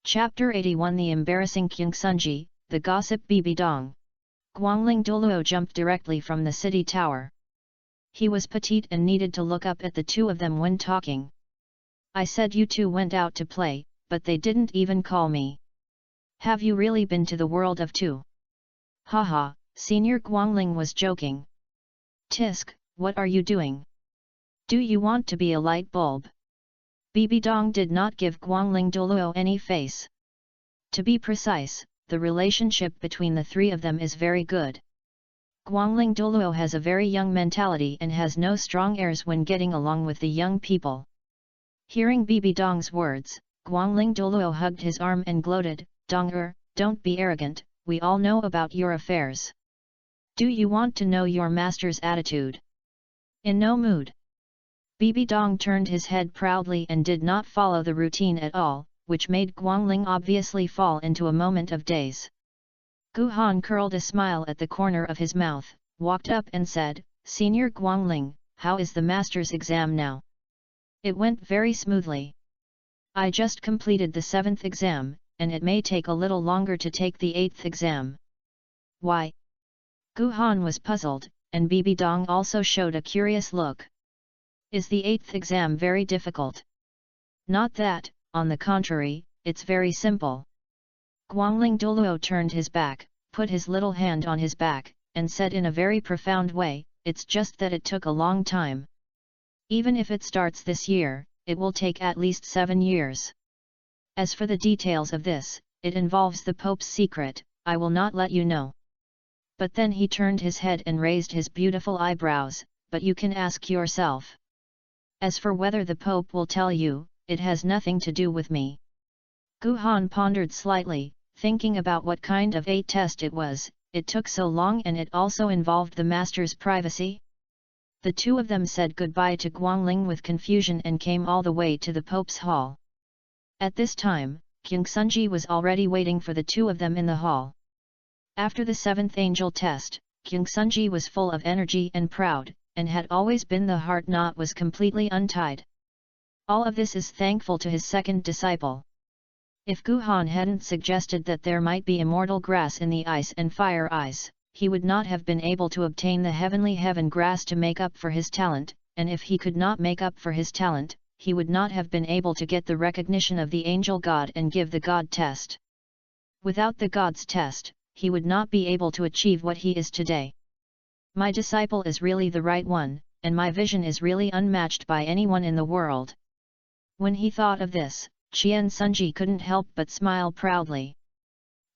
Chapter 81 The Embarrassing Kyungsunji, The Gossip Bibidong. Guangling Douluo jumped directly from the city tower. He was petite and needed to look up at the two of them when talking. I said you two went out to play, but they didn't even call me. Have you really been to the world of two? Haha, Senior Guangling was joking. Tisk, what are you doing? Do you want to be a light bulb? Bibidong did not give Guangling Douluo any face. To be precise, the relationship between the three of them is very good. Guangling Douluo has a very young mentality and has no strong airs when getting along with the young people. Hearing Bibidong's words, Guangling Douluo hugged his arm and gloated, Dong don't be arrogant, we all know about your affairs. Do you want to know your master's attitude? In no mood. Bibidong turned his head proudly and did not follow the routine at all, which made Guangling obviously fall into a moment of daze. Gu Han curled a smile at the corner of his mouth, walked up and said, Senior Guangling, how is the master's exam now? It went very smoothly. I just completed the 7th exam, and it may take a little longer to take the 8th exam. Why? Gu Han was puzzled, and Bibidong also showed a curious look. Is the 8th exam very difficult? Not that, on the contrary, it's very simple. Guangling Douluo turned his back, put his little hand on his back, and said in a very profound way, it's just that it took a long time. Even if it starts this year, it will take at least 7 years. As for the details of this, it involves the Pope's secret, I will not let you know. But then he turned his head and raised his beautiful eyebrows, but you can ask yourself. As for whether the Pope will tell you, it has nothing to do with me. Gu Han pondered slightly, thinking about what kind of a test it was, it took so long and it also involved the master's privacy. The two of them said goodbye to Guangling with confusion and came all the way to the Pope's hall. At this time, Kyungsunji was already waiting for the two of them in the hall. After the 7th angel test, Kyungsunji was full of energy and proud, and had always been the heart knot was completely untied. All of this is thankful to his second disciple. If Gu Han hadn't suggested that there might be immortal grass in the ice and fire eyes, he would not have been able to obtain the heavenly heaven grass to make up for his talent, and if he could not make up for his talent, he would not have been able to get the recognition of the angel god and give the god test. Without the god's test, he would not be able to achieve what he is today. My disciple is really the right one, and my vision is really unmatched by anyone in the world. When he thought of this, Kyungsunji couldn't help but smile proudly.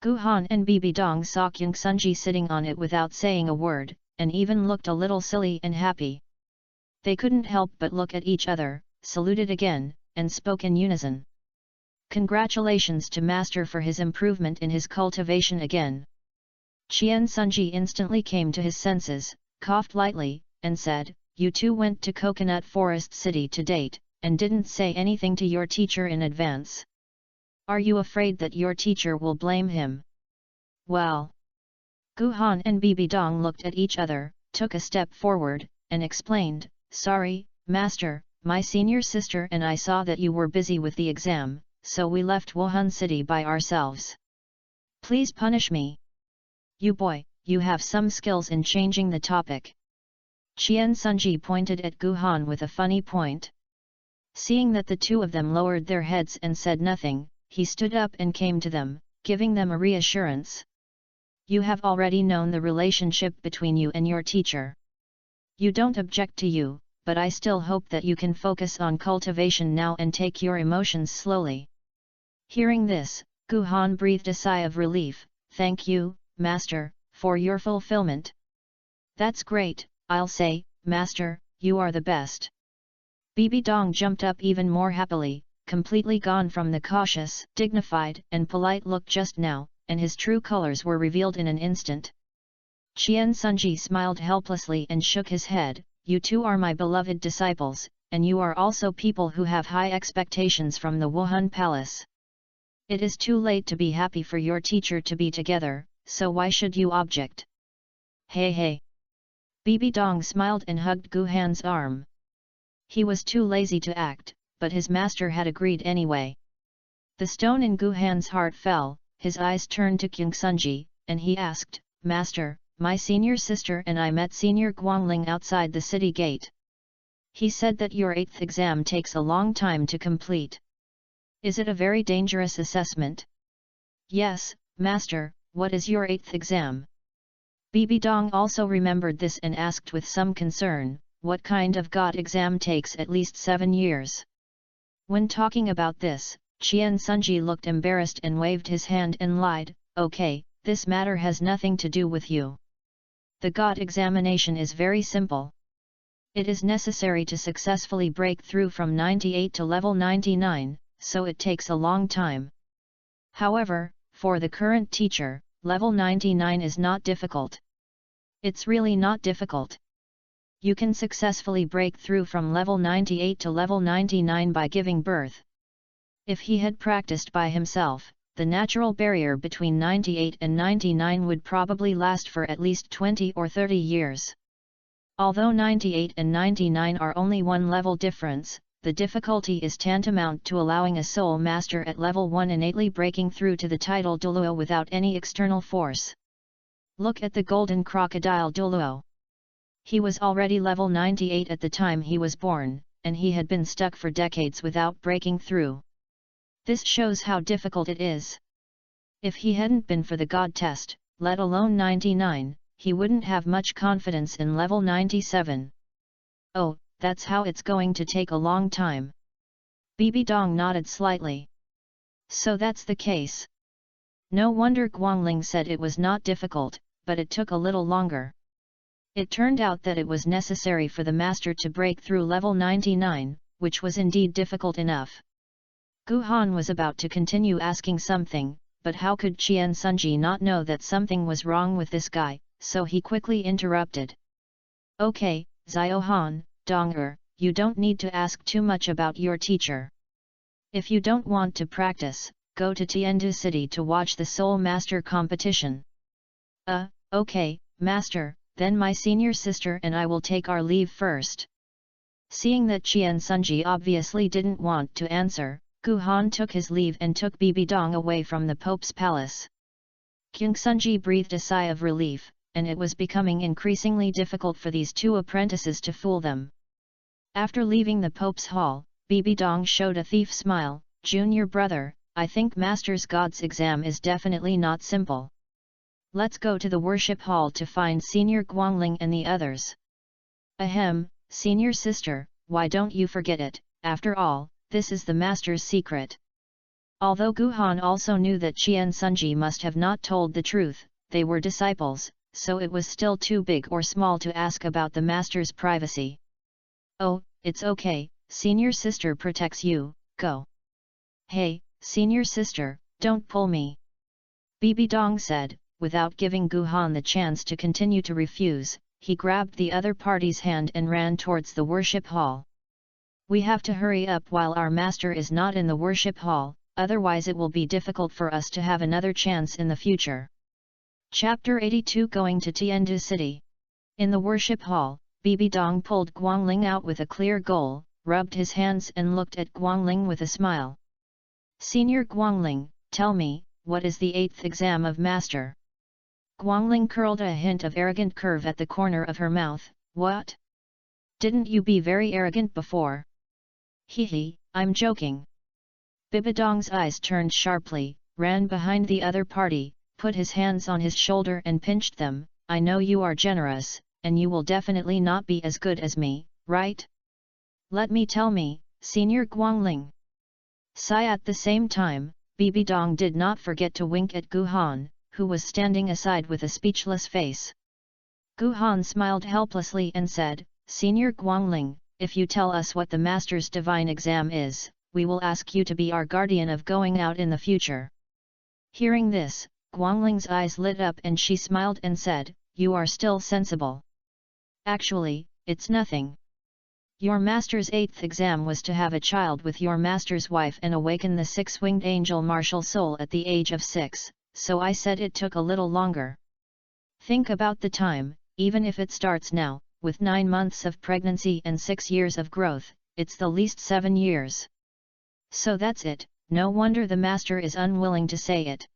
Gu Han and Bibidong saw Kyungsunji sitting on it without saying a word, and even looked a little silly and happy. They couldn't help but look at each other, saluted again, and spoke in unison. Congratulations to Master for his improvement in his cultivation again. Kyungsunji instantly came to his senses, coughed lightly, and said, you two went to Coconut Forest City to date, and didn't say anything to your teacher in advance. Are you afraid that your teacher will blame him? Well. Gu Han and Bibidong looked at each other, took a step forward, and explained, sorry, Master, my senior sister and I saw that you were busy with the exam, so we left Wuhan City by ourselves. Please punish me. You boy, you have some skills in changing the topic. Kyungsunji pointed at Gu Han with a funny point. Seeing that the two of them lowered their heads and said nothing, he stood up and came to them, giving them a reassurance. You have already known the relationship between you and your teacher. You don't object to you, but I still hope that you can focus on cultivation now and take your emotions slowly. Hearing this, Gu Han breathed a sigh of relief, thank you, Master, for your fulfillment. That's great, I'll say, Master, you are the best. Bibidong jumped up even more happily, completely gone from the cautious, dignified and polite look just now, and his true colors were revealed in an instant. Kyungsunji smiled helplessly and shook his head, you two are my beloved disciples, and you are also people who have high expectations from the Wuhan Palace. It is too late to be happy for your teacher to be together, so why should you object? Hey hey! Bibidong smiled and hugged Gu Han's arm. He was too lazy to act, but his master had agreed anyway. The stone in Guhan's heart fell, his eyes turned to Kyungsunji, and he asked, Master, my senior sister and I met Senior Guangling outside the city gate. He said that your 8th exam takes a long time to complete. Is it a very dangerous assessment? Yes, Master, what is your 8th exam? Bibi Dong also remembered this and asked with some concern, what kind of God exam takes at least 7 years? When talking about this, Qian Sunji looked embarrassed and waved his hand and lied, okay, this matter has nothing to do with you. The God examination is very simple. It is necessary to successfully break through from 98 to level 99, so it takes a long time. However, for the current teacher, level 99 is not difficult. It's really not difficult. You can successfully break through from level 98 to level 99 by giving birth. If he had practiced by himself, the natural barrier between 98 and 99 would probably last for at least 20 or 30 years. Although 98 and 99 are only one level difference, the difficulty is tantamount to allowing a soul master at level 1 innately breaking through to the title Douluo without any external force. Look at the golden crocodile Douluo. He was already level 98 at the time he was born, and he had been stuck for decades without breaking through. This shows how difficult it is. If he hadn't been for the God test, let alone 99, he wouldn't have much confidence in level 97. Oh, that's how it's going to take a long time. Bibi Dong nodded slightly. So that's the case. No wonder Guangling said it was not difficult, but it took a little longer. It turned out that it was necessary for the master to break through level 99, which was indeed difficult enough. Guhan was about to continue asking something, but how could Qian Sunji not know that something was wrong with this guy, so he quickly interrupted. Okay, Ziohan, Dong you don't need to ask too much about your teacher. If you don't want to practice, go to Tiandu City to watch the Soul Master competition. Okay, Master, then my senior sister and I will take our leave first. Seeing that Qian Sunji obviously didn't want to answer, Guhan took his leave and took Bibi Dong away from the Pope's palace. Kyungsunji breathed a sigh of relief, and it was becoming increasingly difficult for these two apprentices to fool them. After leaving the Pope's hall, Bibi Dong showed a thief smile, Junior brother, I think Master's God's exam is definitely not simple. Let's go to the worship hall to find Senior Guangling and the others. Ahem, Senior sister, why don't you forget it, after all, this is the Master's secret. Although Guhan also knew that Qian Sunji must have not told the truth, they were disciples, so it was still too big or small to ask about the Master's privacy. Oh, it's okay, Senior sister protects you, go. Hey, Senior sister, don't pull me. Bibi Dong said, without giving Guhan the chance to continue to refuse, he grabbed the other party's hand and ran towards the worship hall. We have to hurry up while our master is not in the worship hall, otherwise it will be difficult for us to have another chance in the future. Chapter 82 Going to Tiandu City. In the worship hall, Bibi Dong pulled Guangling out with a clear goal, rubbed his hands and looked at Guangling with a smile. Senior Guangling, tell me, what is the 8th exam of Master? Guangling curled a hint of arrogant curve at the corner of her mouth, what? Didn't you be very arrogant before? Hehe, I'm joking. Bibi Dong's eyes turned sharply, ran behind the other party, put his hands on his shoulder and pinched them, I know you are generous, and you will definitely not be as good as me, right? Let me tell me, Senior Guangling. Sigh at the same time, Bibi Dong did not forget to wink at Guhan, who was standing aside with a speechless face. Guhan smiled helplessly and said, Senior Guangling, if you tell us what the Master's divine exam is, we will ask you to be our guardian of going out in the future. Hearing this, Guangling's eyes lit up and she smiled and said, you are still sensible. Actually, it's nothing. Your Master's 8th exam was to have a child with your Master's wife and awaken the six-winged angel martial soul at the age of 6, so I said it took a little longer. Think about the time, even if it starts now, with 9 months of pregnancy and 6 years of growth, it's the least 7 years. So that's it, No wonder the master is unwilling to say it.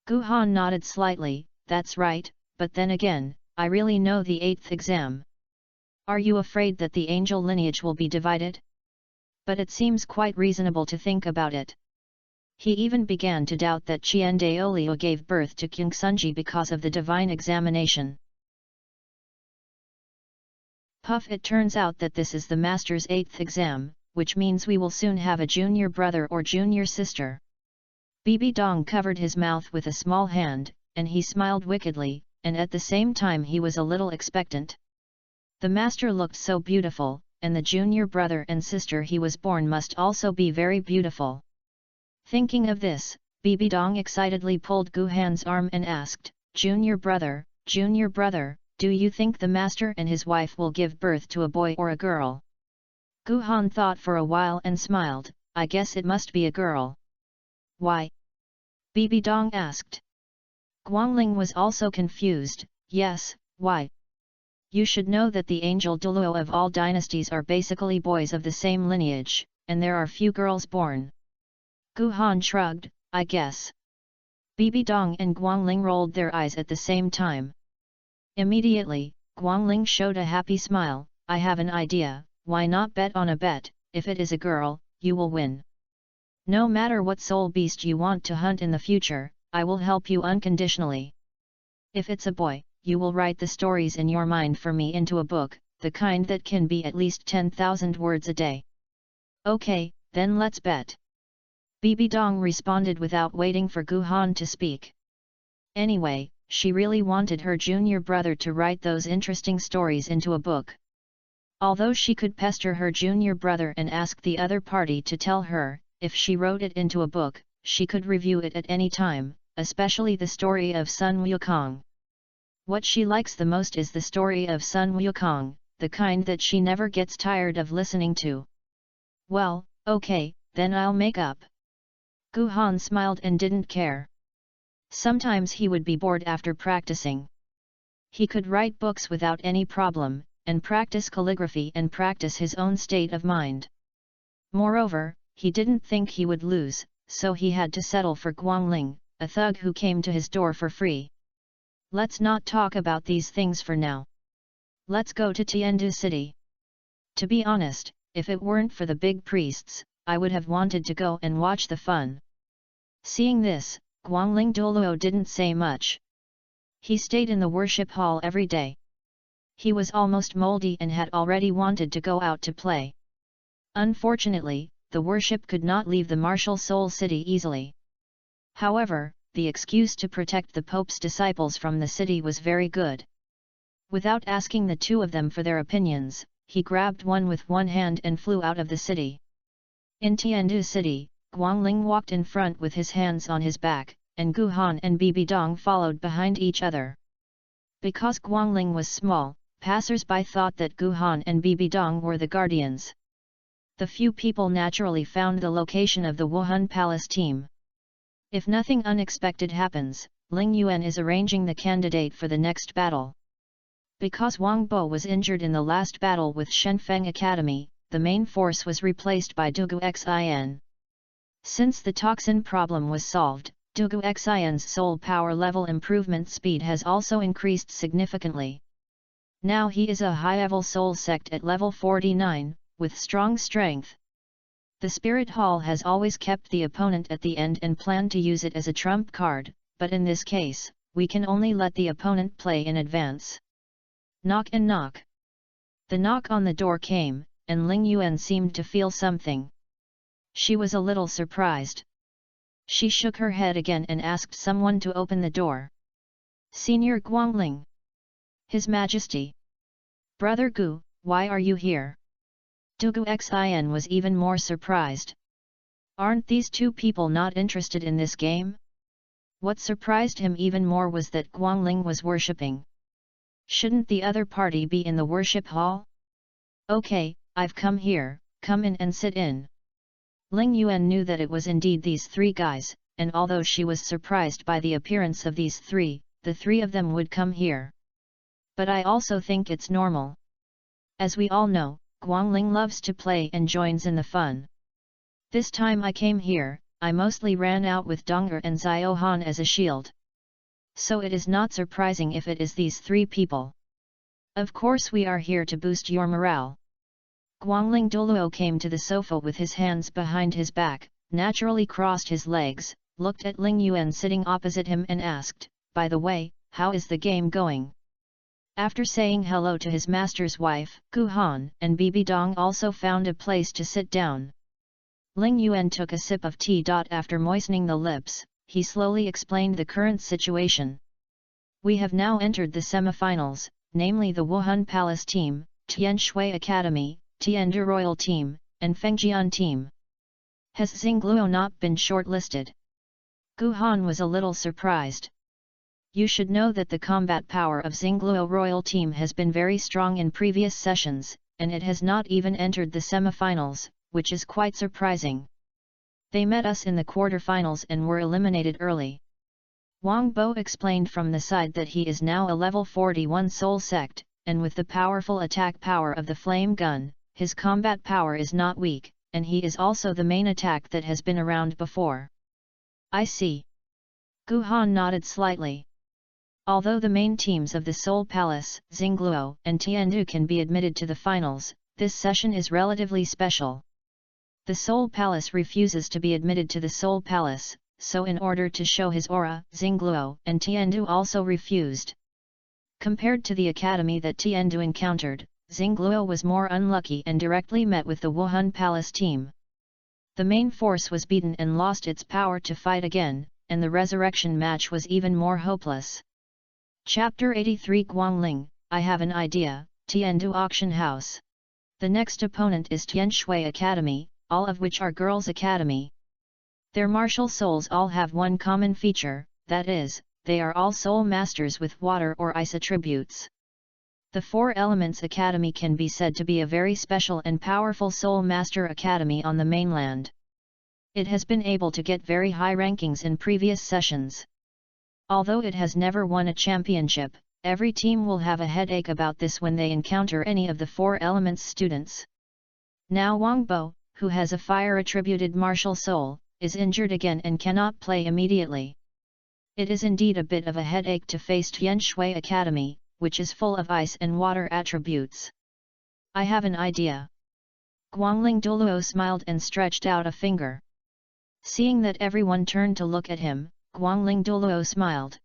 Gu Han nodded slightly, that's right, but then again, I really know the 8th exam. Are you afraid that the angel lineage will be divided? But it seems quite reasonable to think about it. He even began to doubt that Qian Daolio gave birth to Kyungsunji because of the divine examination. Puff, it turns out that this is the master's 8th exam, which means we will soon have a junior brother or junior sister. Bibi Dong covered his mouth with a small hand, and he smiled wickedly, and at the same time he was a little expectant. The master looked so beautiful, and the junior brother and sister he was born must also be very beautiful. Thinking of this, Bibi Dong excitedly pulled Gu Han's arm and asked, Junior brother, do you think the master and his wife will give birth to a boy or a girl? Gu Han thought for a while and smiled, I guess it must be a girl. Why? Bibi Dong asked. Guangling was also confused, yes, why? You should know that the angel Douluo of all dynasties are basically boys of the same lineage, and there are few girls born. Gu Han shrugged, I guess. Bibi Dong and Guangling rolled their eyes at the same time. Immediately, Guangling showed a happy smile, I have an idea, why not bet on a bet, if it is a girl, you will win. No matter what soul beast you want to hunt in the future, I will help you unconditionally. If it's a boy, you will write the stories in your mind for me into a book, the kind that can be at least 10,000 words a day. Okay, then let's bet. Bibi Dong responded without waiting for Gu Han to speak. Anyway, she really wanted her junior brother to write those interesting stories into a book. Although she could pester her junior brother and ask the other party to tell her, if she wrote it into a book, she could review it at any time, especially the story of Sun Wukong. What she likes the most is the story of Sun Wukong, the kind that she never gets tired of listening to. Well, okay, then I'll make up. Gu Han smiled and didn't care. Sometimes he would be bored after practicing. He could write books without any problem, and practice calligraphy and practice his own state of mind. Moreover, he didn't think he would lose, so he had to settle for Guangling, a thug who came to his door for free. Let's not talk about these things for now. Let's go to Tiandu City. To be honest, if it weren't for the big priests, I would have wanted to go and watch the fun. Seeing this, Guangling Douluo didn't say much. He stayed in the worship hall every day. He was almost moldy and had already wanted to go out to play. Unfortunately, the worship could not leave the martial Soul City easily. However, the excuse to protect the Pope's disciples from the city was very good. Without asking the two of them for their opinions, he grabbed one with one hand and flew out of the city. In Tiandu City, Guangling walked in front with his hands on his back, and Gu Han and Bibi Dong followed behind each other. Because Guangling was small, passers-by thought that Gu Han and Bibi Dong were the guardians. The few people naturally found the location of the Wuhan Palace team. If nothing unexpected happens, Ling Yuan is arranging the candidate for the next battle. Because Wang Bo was injured in the last battle with Shenfeng Academy, the main force was replaced by Douluo Xin. Since the toxin problem was solved, Douluo Xin's soul power level improvement speed has also increased significantly. Now he is a high-level soul sect at level 49, with strong strength. The Spirit Hall has always kept the opponent at the end and planned to use it as a trump card, but in this case, we can only let the opponent play in advance. Knock and knock. The knock on the door came, and Ling Yuan seemed to feel something. She was a little surprised. She shook her head again and asked someone to open the door. Senior Guangling. His Majesty. Brother Gu, why are you here? Douluo Xin was even more surprised. Aren't these two people not interested in this game? What surprised him even more was that Guangling was worshipping. Shouldn't the other party be in the worship hall? Okay, I've come here, come in and sit in. Ling Yuan knew that it was indeed these three guys, and although she was surprised by the appearance of these three, the three of them would come here. But I also think it's normal. As we all know, Guangling loves to play and joins in the fun. This time I came here, I mostly ran out with Dong'er and Ziohan as a shield. So it is not surprising if it is these three people. Of course we are here to boost your morale. Guangling Douluo came to the sofa with his hands behind his back, naturally crossed his legs, looked at Ling Yuan sitting opposite him and asked, "By the way, how is the game going?" After saying hello to his master's wife, Gu Han and Bibi Dong also found a place to sit down. Ling Yuan took a sip of tea. After moistening the lips, he slowly explained the current situation. We have now entered the semifinals, namely the Wuhan Palace team, Tian Shui Academy, Tiandu Royal team, and Fengjian team. Has Xingluo not been shortlisted? Gu Han was a little surprised. You should know that the combat power of Xingluo Royal team has been very strong in previous sessions, and it has not even entered the semifinals, which is quite surprising. They met us in the quarterfinals and were eliminated early. Wang Bo explained from the side that he is now a level 41 soul sect, and with the powerful attack power of the flame gun, his combat power is not weak, and he is also the main attack that has been around before. I see. Gu Han nodded slightly. Although the main teams of the Soul Palace, Xingluo and Tiandu can be admitted to the finals, this session is relatively special. The Soul Palace refuses to be admitted to the Soul Palace, so in order to show his aura, Xingluo and Tiandu also refused. Compared to the academy that Tiandu encountered, Xingluo was more unlucky and directly met with the Wuhan Palace team. The main force was beaten and lost its power to fight again, and the resurrection match was even more hopeless. Chapter 83 Guangling, I have an idea, Tiandu Auction House. The next opponent is Tian Shui Academy, all of which are girls' academy. Their martial souls all have one common feature, that is, they are all soul masters with water or ice attributes. The Four Elements Academy can be said to be a very special and powerful soul master academy on the mainland. It has been able to get very high rankings in previous sessions. Although it has never won a championship, every team will have a headache about this when they encounter any of the Four Elements students. Now Wang Bo, who has a fire-attributed martial soul, is injured again and cannot play immediately. It is indeed a bit of a headache to face Tian Shui Academy, which is full of ice and water attributes. I have an idea. Guangling Douluo smiled and stretched out a finger. Seeing that everyone turned to look at him, Guangling Douluo smiled.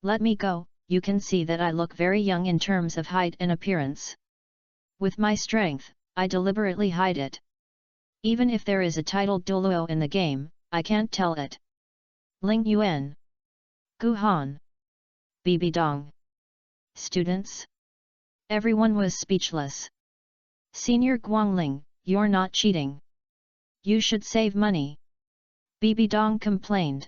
Let me go, you can see that I look very young in terms of height and appearance. With my strength, I deliberately hide it. Even if there is a titled Douluo in the game, I can't tell it. Ling Yuan, Gu Han, Bibi Dong. Students? Everyone was speechless. Senior Guangling, you're not cheating. You should save money. Bibi Dong complained.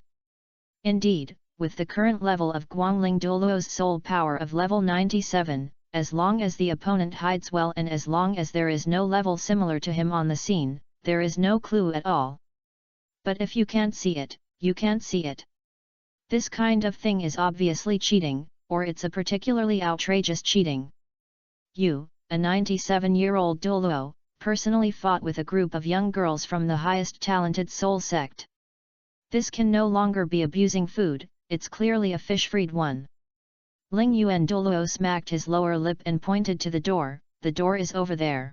Indeed, with the current level of Guangling Douluo's soul power of level 97, as long as the opponent hides well and as long as there is no level similar to him on the scene, there is no clue at all. But if you can't see it, you can't see it. This kind of thing is obviously cheating, or it's a particularly outrageous cheating. You, a 97-year-old Douluo, personally fought with a group of young girls from the highest talented soul sect. This can no longer be abusing food, it's clearly a fish-freed one. Ling Yuan Douluo smacked his lower lip and pointed to the door is over there.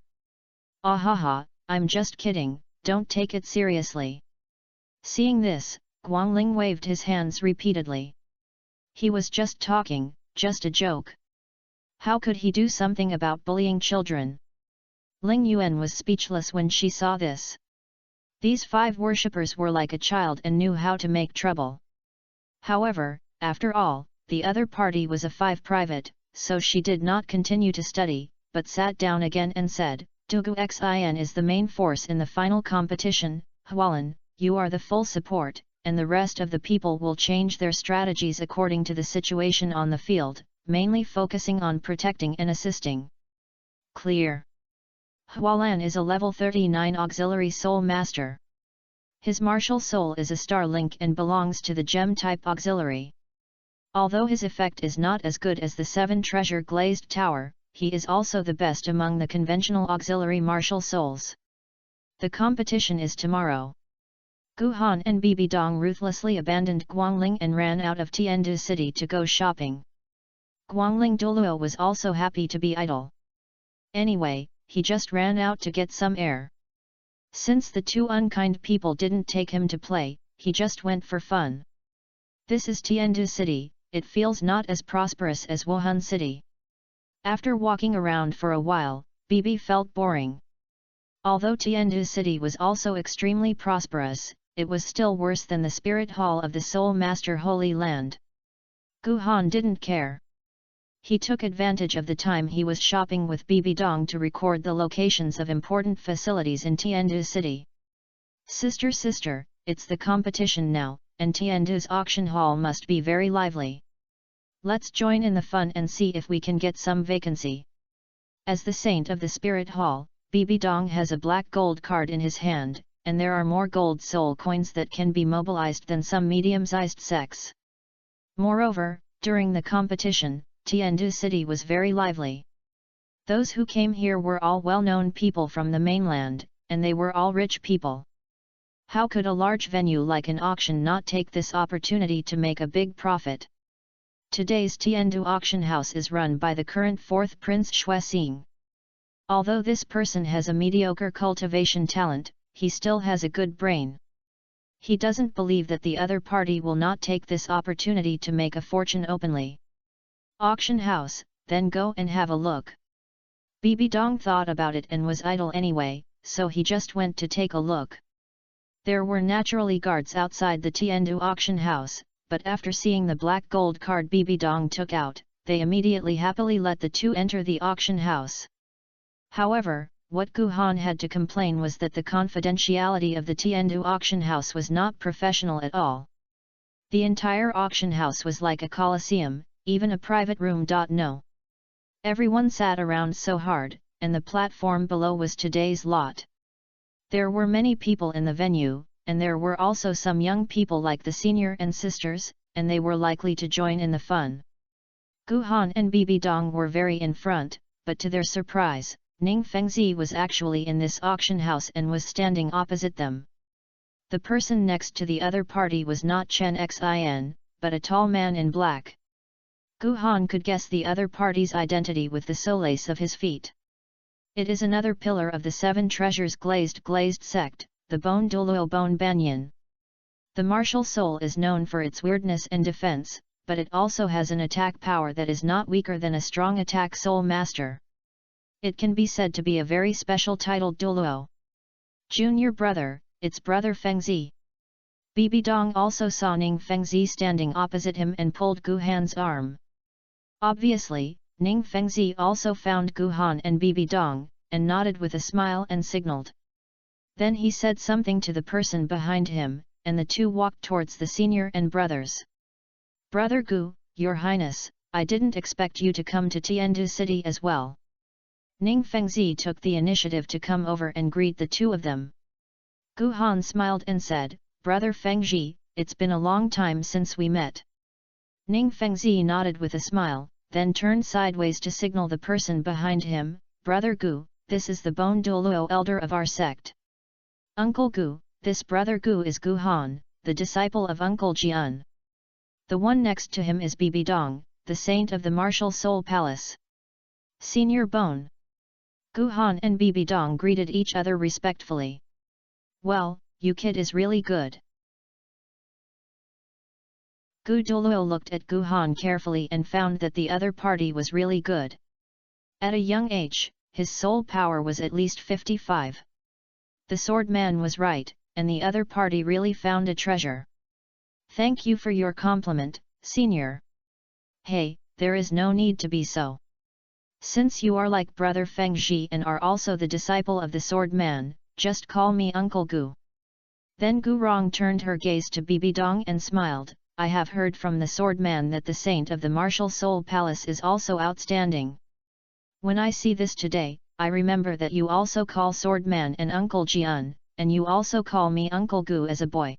Ahaha, I'm just kidding, don't take it seriously. Seeing this, Guangling waved his hands repeatedly. He was just talking, just a joke. How could he do something about bullying children? Ling Yuan was speechless when she saw this. These 5 worshippers were like a child and knew how to make trouble. However, after all, the other party was a 5 private, so she did not continue to study, but sat down again and said, Douluo Xin is the main force in the final competition, Hualan, you are the full support, and the rest of the people will change their strategies according to the situation on the field, mainly focusing on protecting and assisting. Clear. Hualan is a level 39 auxiliary soul master. His martial soul is a star link and belongs to the gem-type auxiliary. Although his effect is not as good as the 7 treasure glazed tower, he is also the best among the conventional auxiliary martial souls. The competition is tomorrow. Gu Han and Bibi Dong ruthlessly abandoned Guangling and ran out of Tiandu city to go shopping. Guangling Douluo was also happy to be idle. Anyway, he just ran out to get some air. Since the two unkind people didn't take him to play, he just went for fun. This is Tiandu city, it feels not as prosperous as Wuhan city. After walking around for a while, Bibi felt boring. Although Tiandu city was also extremely prosperous, it was still worse than the spirit hall of the Soul Master Holy Land. Gu Han didn't care. He took advantage of the time he was shopping with Bibi Dong to record the locations of important facilities in Tiandu city. Sister, it's the competition now, and Tiandu's auction hall must be very lively. Let's join in the fun and see if we can get some vacancy. As the saint of the spirit hall, Bibi Dong has a black gold card in his hand, and there are more gold soul coins that can be mobilized than some medium-sized sects. Moreover, during the competition, Tiandu city was very lively. Those who came here were all well-known people from the mainland, and they were all rich people. How could a large venue like an auction not take this opportunity to make a big profit? Today's Tiandu auction house is run by the current 4th Prince Xuexing. Although this person has a mediocre cultivation talent, he still has a good brain. He doesn't believe that the other party will not take this opportunity to make a fortune openly. Auction house, then go and have a look. Bibi Dong thought about it and was idle anyway, so he just went to take a look. There were naturally guards outside the Tiandu auction house, but after seeing the black gold card Bibi Dong took out, they immediately happily let the two enter the auction house. However, what Gu Han had to complain was that the confidentiality of the Tiandu auction house was not professional at all. The entire auction house was like a coliseum, even a private room. No. Everyone sat around so hard, and the platform below was today's lot. There were many people in the venue, and there were also some young people like the senior and sisters, and they were likely to join in the fun. Gu Han and Bibi Dong were very in front, but to their surprise, Ning Fengzi was actually in this auction house and was standing opposite them. The person next to the other party was not Chen Xin, but a tall man in black. Gu Han could guess the other party's identity with the solace of his feet. It is another pillar of the 7 treasures glazed sect, the Bone Douluo Bone Banyan. The martial soul is known for its weirdness and defense, but it also has an attack power that is not weaker than a strong attack soul master. It can be said to be a very special titled Douluo. Junior brother, it's brother Fengzi. Bibi Dong also saw Ning Fengzi standing opposite him and pulled Gu Han's arm. Obviously, Ning Fengzi also found Gu Han and Bibi Dong, and nodded with a smile and signaled. Then he said something to the person behind him, and the two walked towards the senior and brothers. Brother Gu, Your Highness, I didn't expect you to come to Tiandu city as well. Ning Fengzi took the initiative to come over and greet the two of them. Gu Han smiled and said, Brother Fengzi, it's been a long time since we met. Ning Fengzi nodded with a smile, then turned sideways to signal the person behind him, Brother Gu, this is the Bone Douluo elder of our sect. Uncle Gu, this Brother Gu is Gu Han, the disciple of Uncle Jian. The one next to him is Bibi Dong, the saint of the Martial Soul Palace. Senior Bone. Gu Han and Bibi Dong greeted each other respectfully. Well, you kid is really good. Gu Douluo looked at Gu Han carefully and found that the other party was really good. At a young age, his soul power was at least 55. The sword man was right, and the other party really found a treasure. Thank you for your compliment, senior. Hey, there is no need to be so. Since you are like brother Fengzi and are also the disciple of the sword man, just call me Uncle Gu. Then Gu Rong turned her gaze to Bibi Dong and smiled. I have heard from the sword man that the saint of the Martial Soul Palace is also outstanding. When I see this today, I remember that you also call sword man and Uncle Jian, and you also call me Uncle Gu as a boy.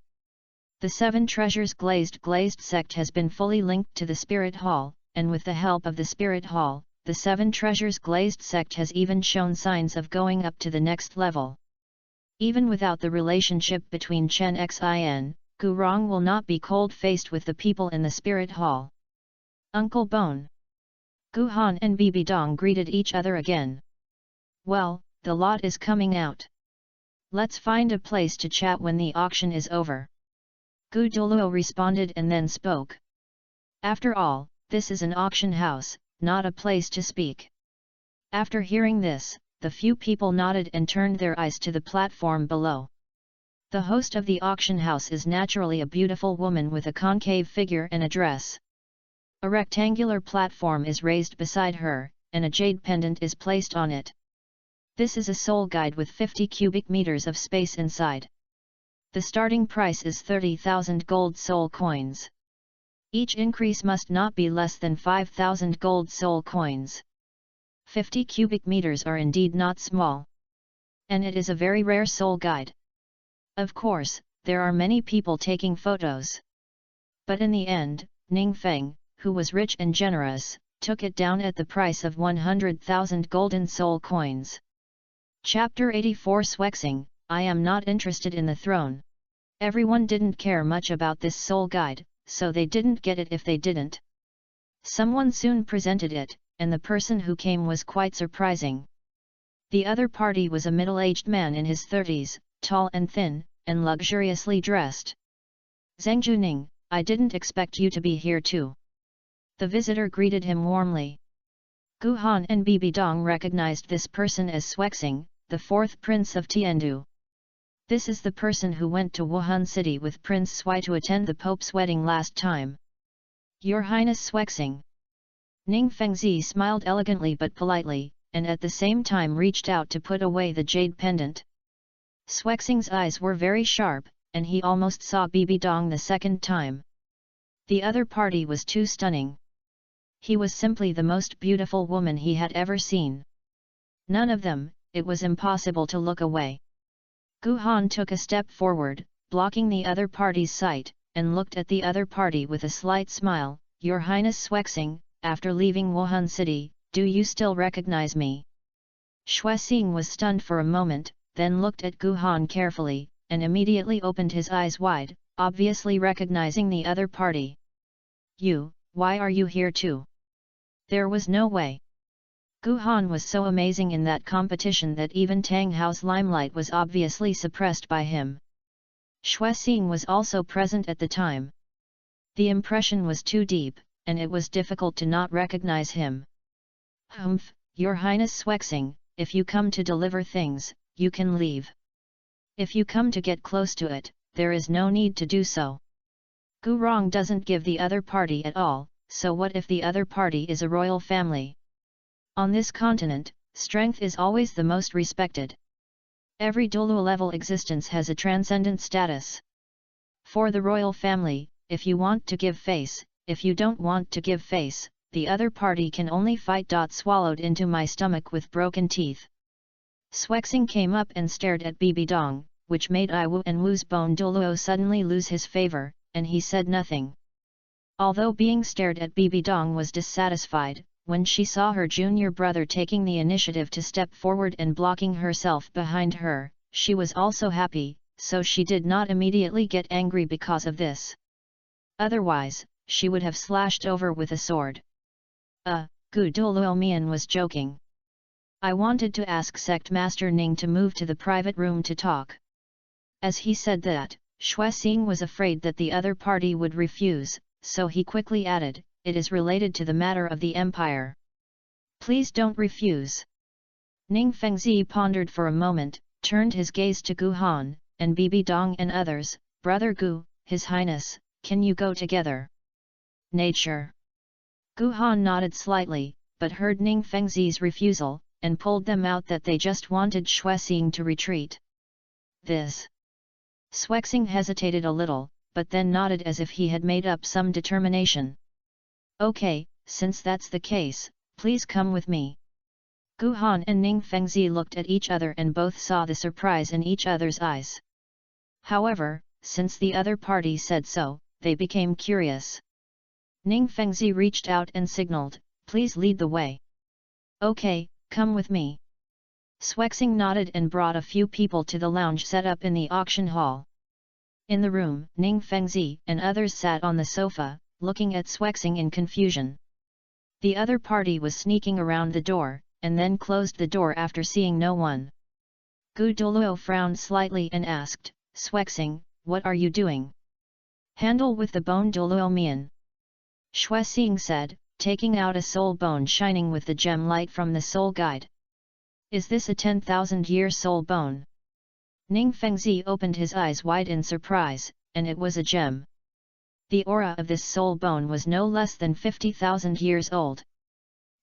The 7 treasures glazed sect has been fully linked to the Spirit Hall, and with the help of the Spirit Hall, the 7 treasures glazed sect has even shown signs of going up to the next level. Even without the relationship between Chen Xin, Gu Rong will not be cold-faced with the people in the spirit hall. Uncle Bone. Gu Han and Bibi Dong greeted each other again. Well, the lot is coming out. Let's find a place to chat when the auction is over. Gu Douluo responded and then spoke. After all, this is an auction house, not a place to speak. After hearing this, the few people nodded and turned their eyes to the platform below. The host of the auction house is naturally a beautiful woman with a concave figure and a dress. A rectangular platform is raised beside her, and a jade pendant is placed on it. This is a soul guide with 50 cubic meters of space inside. The starting price is 30,000 gold soul coins. Each increase must not be less than 5,000 gold soul coins. 50 cubic meters are indeed not small. And it is a very rare soul guide. Of course, there are many people taking photos. But in the end, Ning Feng, who was rich and generous, took it down at the price of 100,000 golden soul coins. Chapter 84 Swexing, I am not interested in the throne. Everyone didn't care much about this soul guide, so they didn't get it if they didn't. Someone soon presented it, and the person who came was quite surprising. The other party was a middle-aged man in his 30s, tall and thin, and luxuriously dressed. Zheng Juning, I didn't expect you to be here too. The visitor greeted him warmly. Gu Han and Bibi Dong recognized this person as Swexing, the fourth prince of Tiandu. This is the person who went to Wuhan City with Prince Sui to attend the Pope's wedding last time. Your Highness Swexing. Ning Fengzi smiled elegantly but politely, and at the same time reached out to put away the jade pendant. Swexing's eyes were very sharp, and he almost saw Bibi Dong the second time. The other party was too stunning. He was simply the most beautiful woman he had ever seen. None of them, it was impossible to look away. Gu Han took a step forward, blocking the other party's sight, and looked at the other party with a slight smile. Your Highness Swexing, after leaving Wuhan City, do you still recognize me? Xuexing was stunned for a moment, then looked at Gu Han carefully, and immediately opened his eyes wide, obviously recognizing the other party. You, why are you here too? There was no way. Gu Han was so amazing in that competition that even Tang Hao's limelight was obviously suppressed by him. Xuexing was also present at the time. The impression was too deep, and it was difficult to not recognize him. Humph, Your Highness Swexing, if you come to deliver things, you can leave. If you come to get close to it, there is no need to do so. Gu Rong doesn't give the other party at all, so what if the other party is a royal family? On this continent, strength is always the most respected. Every Douluo-level existence has a transcendent status. For the royal family, if you want to give face, if you don't want to give face, the other party can only fight. Swallowed into my stomach with broken teeth. Swexing came up and stared at Bibi Dong, which made Iwu and Wu's Bone Douluo suddenly lose his favor, and he said nothing. Although being stared at, Bibi Dong was dissatisfied. When she saw her junior brother taking the initiative to step forward and blocking herself behind her, she was also happy, so she did not immediately get angry because of this. Otherwise, she would have slashed over with a sword. Gu Douluo Mian was joking. I wanted to ask Sect Master Ning to move to the private room to talk. As he said that, Xuexing was afraid that the other party would refuse, so he quickly added, it is related to the matter of the empire. Please don't refuse. Ning Fengzi pondered for a moment, turned his gaze to Gu Han, and Bibi Dong and others. Brother Gu, His Highness, can you go together? Nature. Gu Han nodded slightly, but heard Ning Fengzi's refusal, and pulled them out that they just wanted Xuexing to retreat. This. Swexing hesitated a little, but then nodded as if he had made up some determination. Okay, since that's the case, please come with me. Gu Han and Ning Fengzi looked at each other and both saw the surprise in each other's eyes. However, since the other party said so, they became curious. Ning Fengzi reached out and signaled, please lead the way. Okay, come with me. Swexing nodded and brought a few people to the lounge set up in the auction hall. In the room, Ning Fengzi and others sat on the sofa, looking at Swexing in confusion. The other party was sneaking around the door, and then closed the door after seeing no one. Douluo frowned slightly and asked, "Swexing, what are you doing?" "Handle with the bone Douluo Mian." Swexing said, taking out a soul bone shining with the gem light from the soul guide. "Is this a 10,000-year soul bone?" Ning Fengzi opened his eyes wide in surprise, and it was a gem. The aura of this soul bone was no less than 50,000 years old.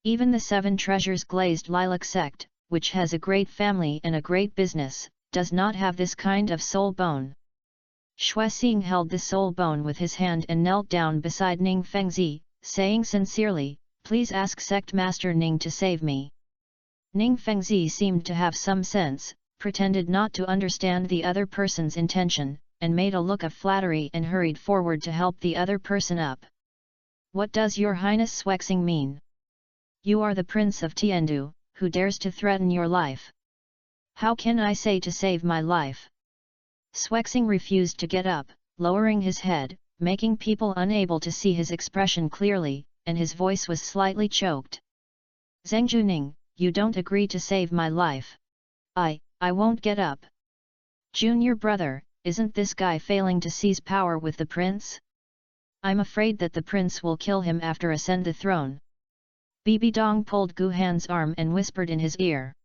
Even the 7 Treasures Glazed Lilac sect, which has a great family and a great business, does not have this kind of soul bone. Swexing held the soul bone with his hand and knelt down beside Ning Fengzi, saying sincerely, "Please ask Sect Master Ning to save me." Ning Fengzi seemed to have some sense, pretended not to understand the other person's intention, and made a look of flattery and hurried forward to help the other person up. "What does your Highness Swexing mean? You are the Prince of Tiandu, who dares to threaten your life? How can I say to save my life?" Swexing refused to get up, lowering his head, making people unable to see his expression clearly, and his voice was slightly choked. "Zhengzhu Ning, you don't agree to save my life. I won't get up." "Junior brother, isn't this guy failing to seize power with the prince? I'm afraid that the prince will kill him after ascend the throne." Bibi Dong pulled Gu Han's arm and whispered in his ear.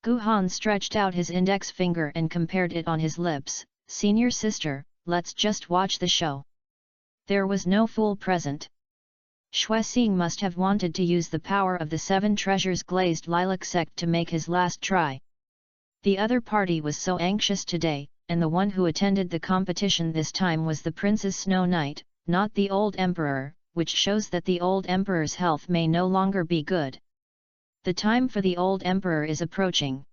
Gu Han stretched out his index finger and compared it on his lips. "Senior sister, let's just watch the show." There was no fool present. Swexing must have wanted to use the power of the 7 Treasures Glazed Lilac sect to make his last try. The other party was so anxious today, and the one who attended the competition this time was the Prince's Snow Knight, not the old emperor, which shows that the old emperor's health may no longer be good. The time for the old emperor is approaching.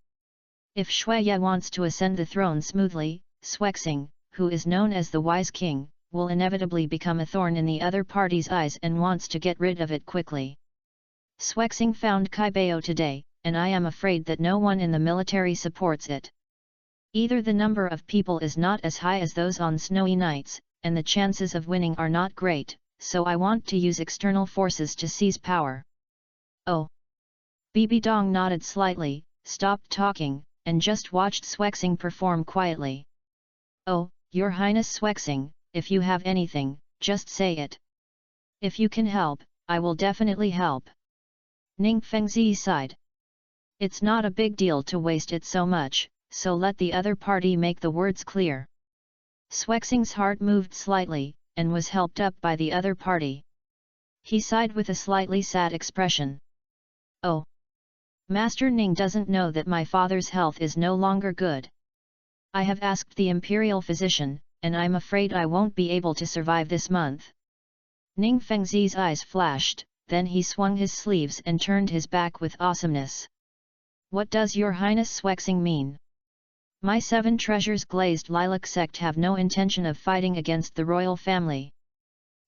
If Shuye wants to ascend the throne smoothly, Swexing, who is known as the Wise King, will inevitably become a thorn in the other party's eyes and wants to get rid of it quickly. Swexing found Kaibao today, and I am afraid that no one in the military supports it. Either the number of people is not as high as those on snowy nights, and the chances of winning are not great, so I want to use external forces to seize power. "Oh." Bibi Dong nodded slightly, stopped talking, and just watched Swexing perform quietly. "Oh, Your Highness Swexing, if you have anything, just say it. If you can help, I will definitely help." Ning Fengzi sighed. "It's not a big deal to waste it so much, so let the other party make the words clear." Swexing's heart moved slightly, and was helped up by the other party. He sighed with a slightly sad expression. "Oh. Master Ning doesn't know that my father's health is no longer good. I have asked the imperial physician, and I'm afraid I won't be able to survive this month." Ning Fengzi's eyes flashed, then he swung his sleeves and turned his back with awesomeness. "What does Your Highness Swexing mean? My 7 Treasures Glazed Lilac sect have no intention of fighting against the royal family.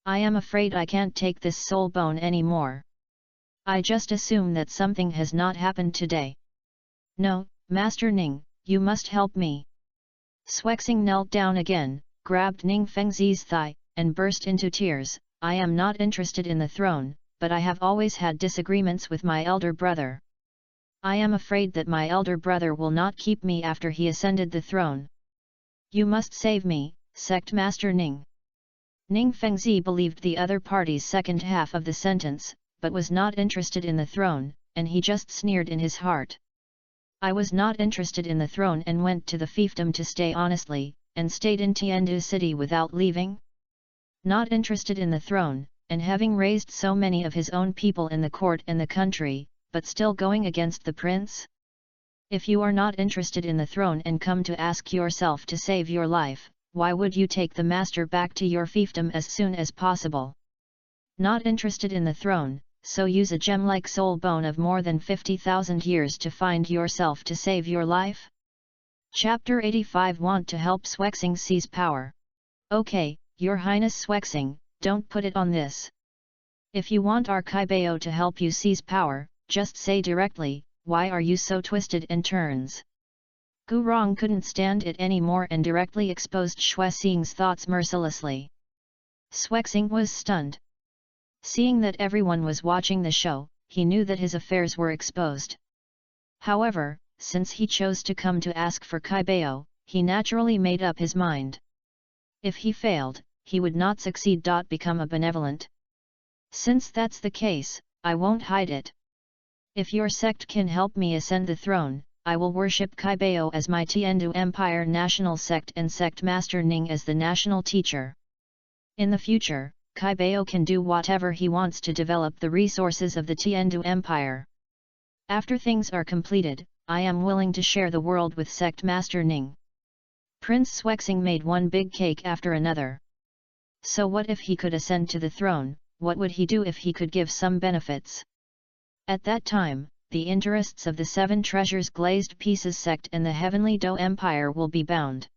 I am afraid I can't take this soul bone anymore. I just assume that something has not happened today. No, Master Ning, you must help me." Swexing knelt down again, grabbed Ning Fengzi's thigh, and burst into tears. "I am not interested in the throne, but I have always had disagreements with my elder brother. I am afraid that my elder brother will not keep me after he ascended the throne. You must save me, Sect Master Ning." Ning Fengzi believed the other party's second half of the sentence, but was not interested in the throne, and he just sneered in his heart. "I was not interested in the throne and went to the fiefdom to stay honestly, and stayed in Tiandu city without leaving? Not interested in the throne, and having raised so many of his own people in the court and the country, but still going against the prince? If you are not interested in the throne and come to ask yourself to save your life, why would you take the master back to your fiefdom as soon as possible? Not interested in the throne, so use a gem like soul bone of more than 50,000 years to find yourself to save your life?" Chapter 85 Want to help Swexing seize power. "Okay, Your Highness Swexing, don't put it on this. If you want our Kaibao to help you seize power, just say directly, why are you so twisted and turns? Gu Rong couldn't stand it anymore and directly exposed Xuexing's thoughts mercilessly. Xuexing was stunned. Seeing that everyone was watching the show, he knew that his affairs were exposed. However, since he chose to come to ask for Kaibao, he naturally made up his mind. If he failed, he would not succeed. Become a benevolent. Since that's the case, I won't hide it. If your sect can help me ascend the throne, I will worship Kaibao as my Tiandu Empire national sect and sect master Ning as the national teacher. In the future, Kaibao can do whatever he wants to develop the resources of the Tiandu Empire. After things are completed, I am willing to share the world with sect master Ning. Prince Xuexing made one big cake after another. So what if he could ascend to the throne? What would he do if he could give some benefits? At that time, the interests of the Seven Treasures Glazed Pieces sect and the Heavenly Do Empire will be bound.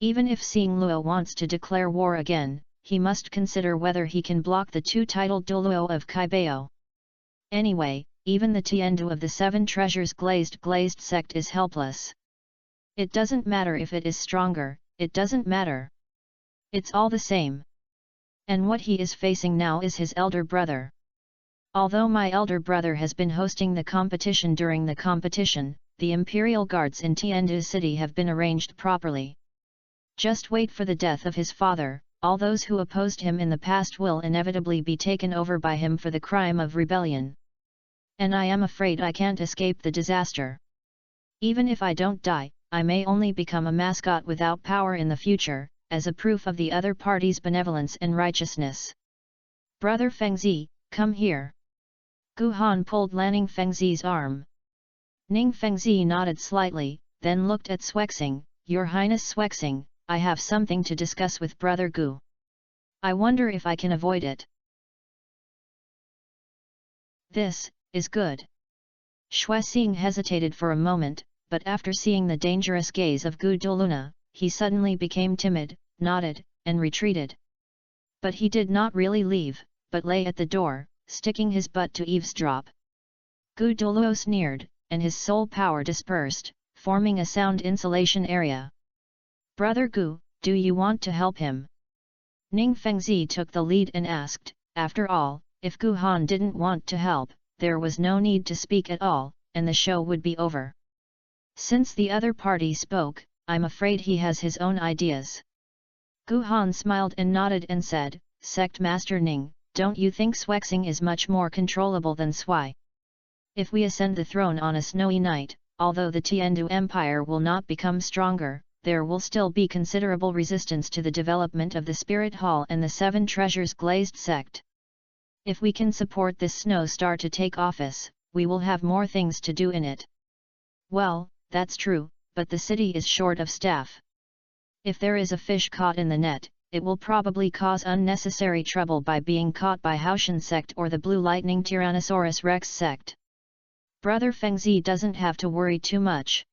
Even if Xing Luo wants to declare war again, he must consider whether he can block the two-titled Douluo of Kaibao. Anyway, even the Tiandu of the Seven Treasures Glazed sect is helpless. It doesn't matter if it is stronger, it doesn't matter. It's all the same. And what he is facing now is his elder brother. Although my elder brother has been hosting the competition, during the competition, the Imperial Guards in Tiandu City have been arranged properly. Just wait for the death of his father. All those who opposed him in the past will inevitably be taken over by him for the crime of rebellion. And I am afraid I can't escape the disaster. Even if I don't die, I may only become a mascot without power in the future, as a proof of the other party's benevolence and righteousness. Brother Fengzi, come here. Gu Han pulled Lanning Fengzi's arm. Ning Fengzi nodded slightly, then looked at Xuexing. Your Highness Xuexing, I have something to discuss with Brother Gu. I wonder if I can avoid it. This is good. Xuexing hesitated for a moment, but after seeing the dangerous gaze of Gu Douluna, he suddenly became timid, nodded, and retreated. But he did not really leave, but lay at the door, sticking his butt to eavesdrop. Gu Douluo sneered, and his soul power dispersed, forming a sound insulation area. Brother Gu, do you want to help him? Ning Fengzi took the lead and asked. After all, if Gu Han didn't want to help, there was no need to speak at all, and the show would be over. Since the other party spoke, I'm afraid he has his own ideas. Gu Han smiled and nodded and said, Sect Master Ning, don't you think Xuexing is much more controllable than Sui? If we ascend the throne on a snowy night, although the Tiandu Empire will not become stronger, there will still be considerable resistance to the development of the Spirit Hall and the Seven Treasures Glazed sect. If we can support this snow star to take office, we will have more things to do in it. Well, that's true, but the city is short of staff. If there is a fish caught in the net, it will probably cause unnecessary trouble by being caught by Haoshan sect or the Blue Lightning Tyrannosaurus Rex sect. Brother Fengzi doesn't have to worry too much.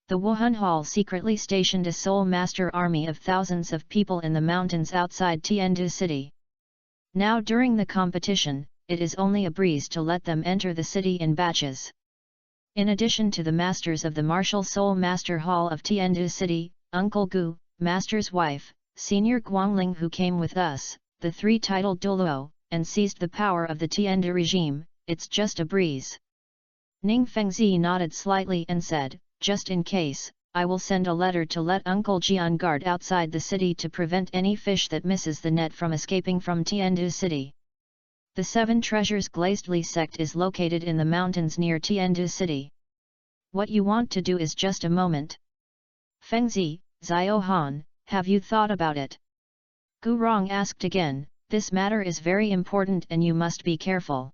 The Wuhan Hall secretly stationed a Soul Master army of thousands of people in the mountains outside Tiandu City. Now during the competition, it is only a breeze to let them enter the city in batches. In addition to the masters of the Martial Soul Master Hall of Tiandu City, Uncle Gu, Master's wife, Senior Guangling who came with us, the three-titled Douluo, and seized the power of the Tiandu regime, it's just a breeze. Ning Fengzi nodded slightly and said, just in case, I will send a letter to let Uncle Jian guard outside the city to prevent any fish that misses the net from escaping from Tiandu City. The Seven Treasures Glazed sect is located in the mountains near Tiandu City. What you want to do is just a moment. Fengzi, Xiao Han, have you thought about it? Gu Rong asked again, this matter is very important and you must be careful.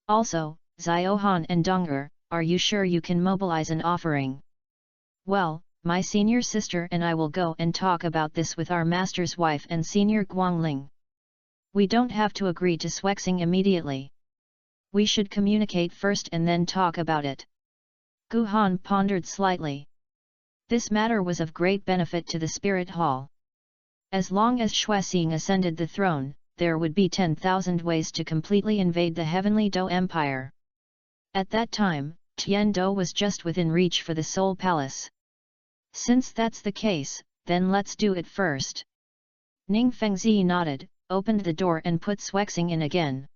Also, Xiao Han and Dong'er, are you sure you can mobilize an offering? Well, my senior sister and I will go and talk about this with our master's wife and Senior Guangling. We don't have to agree to Xuexing immediately. We should communicate first and then talk about it. Gu Han pondered slightly. This matter was of great benefit to the Spirit Hall. As long as Xuexing ascended the throne, there would be 10,000 ways to completely invade the Heavenly Do Empire. At that time, Tiando was just within reach for the Soul Palace. Since that's the case, then let's do it first. Ning Fengzi nodded, opened the door and put Swexing in again.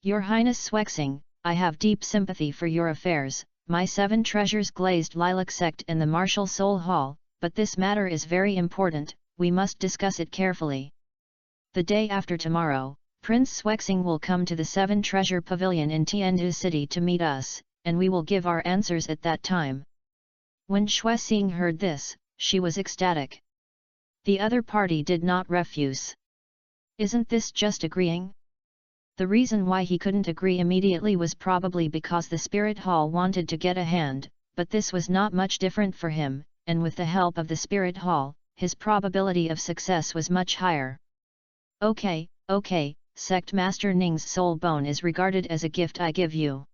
Your Highness Swexing, I have deep sympathy for your affairs, my 7 treasures glazed lilac sect and the martial soul hall, but this matter is very important, we must discuss it carefully. The day after tomorrow, Prince Swexing will come to the 7 treasure pavilion in Tiandu city to meet us, and we will give our answers at that time. When Xuexing heard this, she was ecstatic. The other party did not refuse. Isn't this just agreeing? The reason why he couldn't agree immediately was probably because the Spirit Hall wanted to get a hand, but this was not much different for him, and with the help of the Spirit Hall, his probability of success was much higher. Okay, Sect Master Ning's soul bone is regarded as a gift I give you.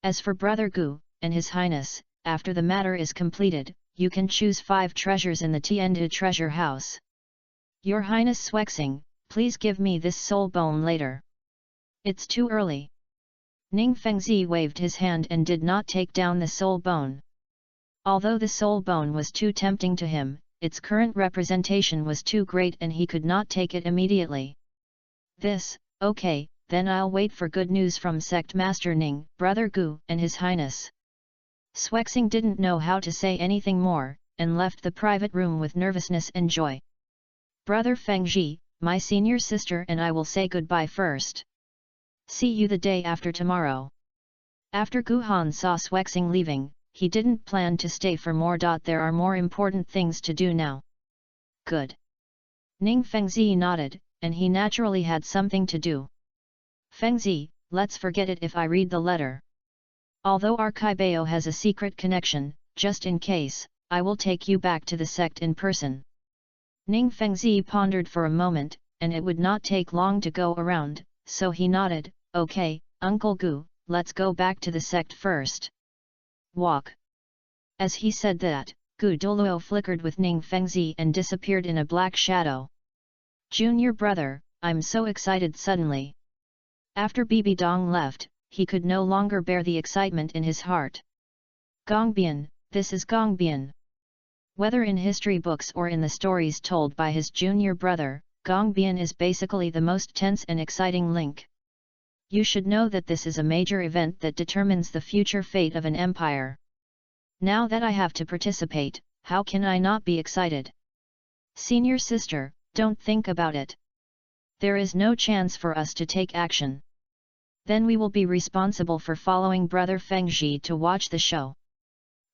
As for Brother Gu, and His Highness, after the matter is completed, you can choose 5 treasures in the Tiandu treasure house. Your Highness Swexing, please give me this soul bone later. It's too early. Ning Fengzi waved his hand and did not take down the soul bone. Although the soul bone was too tempting to him, its current representation was too great and he could not take it immediately. Okay, then I'll wait for good news from Sect Master Ning, Brother Gu, and His Highness. Swexing didn't know how to say anything more, and left the private room with nervousness and joy. Brother Fengji, my senior sister and I will say goodbye first. See you the day after tomorrow. After Guhan saw Swexing leaving, he didn't plan to stay for more. There are more important things to do now. Good. Ning Fengzi nodded, and he naturally had something to do. Fengzi, let's forget it if I read the letter. Although Archibao has a secret connection, just in case, I will take you back to the sect in person. Ning Fengzi pondered for a moment, and it would not take long to go around, so he nodded, okay, Uncle Gu, let's go back to the sect first. Walk. As he said that, Gu Douluo flickered with Ning Fengzi and disappeared in a black shadow. Junior brother, I'm so excited suddenly. After Bibi Dong left, he could no longer bear the excitement in his heart. Gongbian, this is Gongbian. Whether in history books or in the stories told by his junior brother, Gongbian is basically the most tense and exciting link. You should know that this is a major event that determines the future fate of an empire. Now that I have to participate, how can I not be excited? Senior sister, don't think about it. There is no chance for us to take action. Then we will be responsible for following Brother Fengji to watch the show.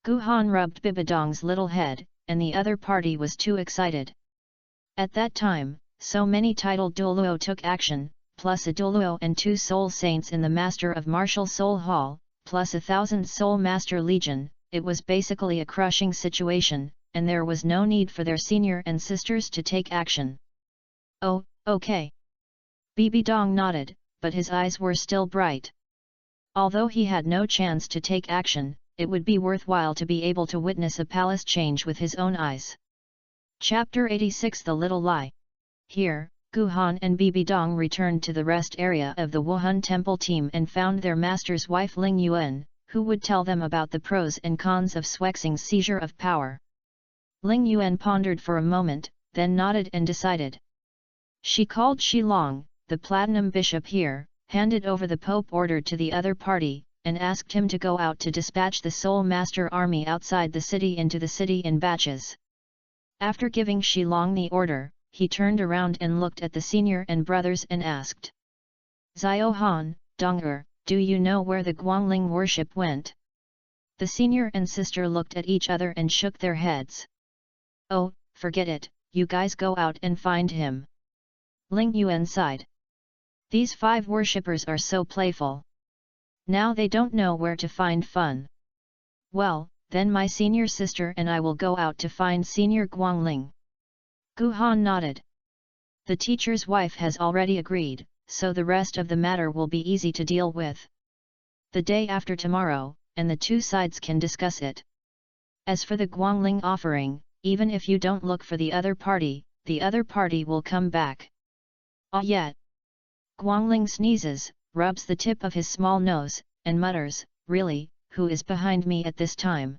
Guhan rubbed Bibidong's little head, and the other party was too excited. At that time, so many titled Douluo took action, plus a Douluo and 2 soul saints in the Master of Martial Soul Hall, plus 1,000 Soul Master Legion, it was basically a crushing situation, and there was no need for their senior and sisters to take action. Oh, okay. Bibidong nodded, but his eyes were still bright. Although he had no chance to take action, it would be worthwhile to be able to witness a palace change with his own eyes. Chapter 86 The Little Lie. Here, Guhan and Bibidong returned to the rest area of the Wuhan Temple team and found their master's wife Ling Yuan, who would tell them about the pros and cons of Swexing's seizure of power. Ling Yuan pondered for a moment, then nodded and decided. She called Shilong, the Platinum Bishop here, handed over the Pope order to the other party, and asked him to go out to dispatch the Soul Master army outside the city into the city in batches. After giving Shilong the order, he turned around and looked at the senior and brothers and asked. Ziohan, Dong'er, do you know where the Guangling worship went? The senior and sister looked at each other and shook their heads. Oh, forget it, you guys go out and find him. Ling Yuan sighed. These 5 worshippers are so playful. Now they don't know where to find fun. Well, then my senior sister and I will go out to find Senior Guangling. Guhan nodded. The teacher's wife has already agreed, so the rest of the matter will be easy to deal with. The day after tomorrow, and the 2 sides can discuss it. As for the Guangling offering, even if you don't look for the other party will come back. Ah yet. Guangling sneezes, rubs the tip of his small nose, and mutters, really, who is behind me at this time?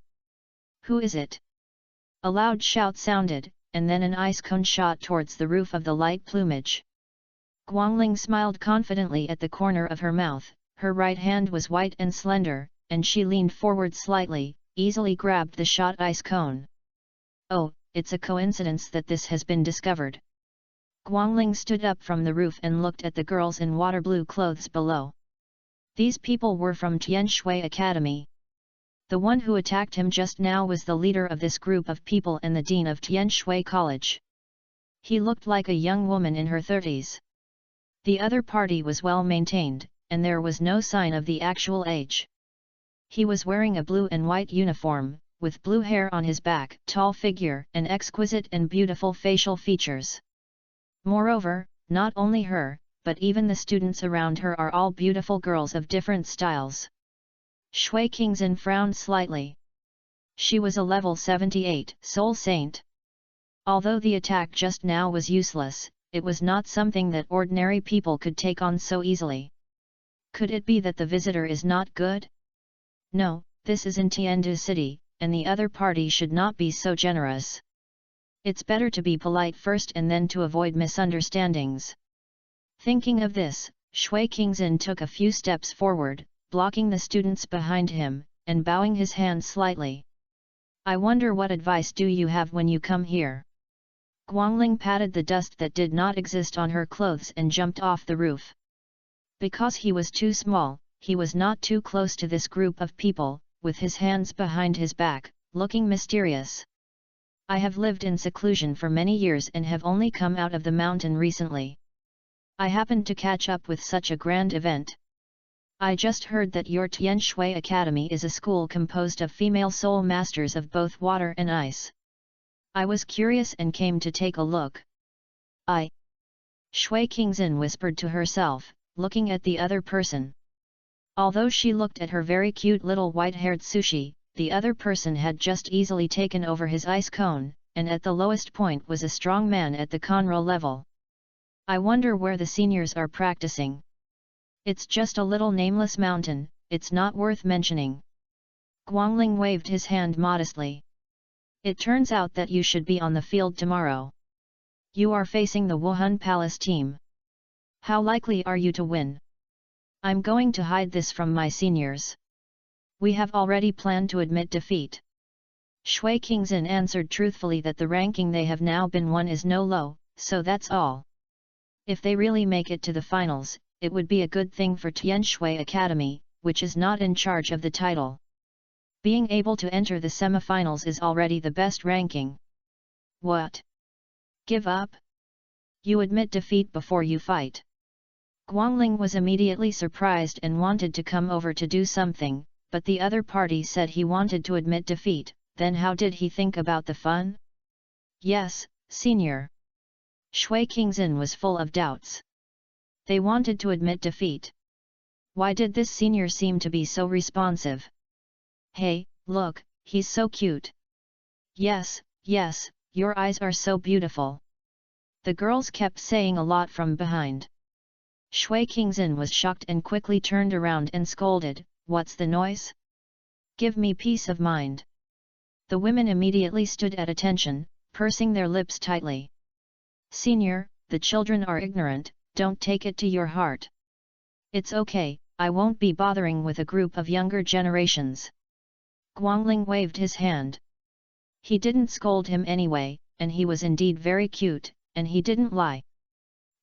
Who is it? A loud shout sounded, and then an ice cone shot towards the roof of the light plumage. Guangling smiled confidently at the corner of her mouth, her right hand was white and slender, and she leaned forward slightly, easily grabbed the shot ice cone. Oh, it's a coincidence that this has been discovered. Guangling stood up from the roof and looked at the girls in water blue clothes below. These people were from Tianshui Academy. The one who attacked him just now was the leader of this group of people and the dean of Tianshui College. He looked like a young woman in her 30s. The other party was well maintained, and there was no sign of the actual age. He was wearing a blue and white uniform, with blue hair on his back, tall figure, and exquisite and beautiful facial features. Moreover, not only her, but even the students around her are all beautiful girls of different styles. Shui Qingzhen frowned slightly. She was a level 78 soul saint. Although the attack just now was useless, it was not something that ordinary people could take on so easily. Could it be that the visitor is not good? No, this is in Tiandu City, and the other party should not be so generous. It's better to be polite first and then to avoid misunderstandings. Thinking of this, Shui Qingzhen took a few steps forward, blocking the students behind him, and bowing his hand slightly. I wonder what advice do you have when you come here? Guangling patted the dust that did not exist on her clothes and jumped off the roof. Because he was too small, he was not too close to this group of people, with his hands behind his back, looking mysterious. I have lived in seclusion for many years and have only come out of the mountain recently. I happened to catch up with such a grand event. I just heard that your Tianshui Academy is a school composed of female soul masters of both water and ice. I was curious and came to take a look. Shui Qingzhen whispered to herself, looking at the other person. Although she looked at her very cute little white-haired sushi, the other person had just easily taken over his ice cone, and at the lowest point was a strong man at the Conro level. I wonder where the seniors are practicing. It's just a little nameless mountain, it's not worth mentioning. Guangling waved his hand modestly. It turns out that you should be on the field tomorrow. You are facing the Wuhan Palace team. How likely are you to win? I'm going to hide this from my seniors. We have already planned to admit defeat. Shui Qingzhen answered truthfully that the ranking they have now been won is no low, so that's all. If they really make it to the finals, it would be a good thing for Tianshui Academy, which is not in charge of the title. Being able to enter the semifinals is already the best ranking. What? Give up? You admit defeat before you fight. Guangling was immediately surprised and wanted to come over to do something, but the other party said he wanted to admit defeat, then how did he think about the fun? Yes, senior. Shui Qingzhen was full of doubts. They wanted to admit defeat. Why did this senior seem to be so responsive? Hey, look, he's so cute. Yes, yes, your eyes are so beautiful. The girls kept saying a lot from behind. Shui Qingzhen was shocked and quickly turned around and scolded, "What's the noise? Give me peace of mind." The women immediately stood at attention, pursing their lips tightly. Senior, the children are ignorant, don't take it to your heart. It's okay, I won't be bothering with a group of younger generations. Guangling waved his hand. He didn't scold him anyway, and he was indeed very cute, and he didn't lie.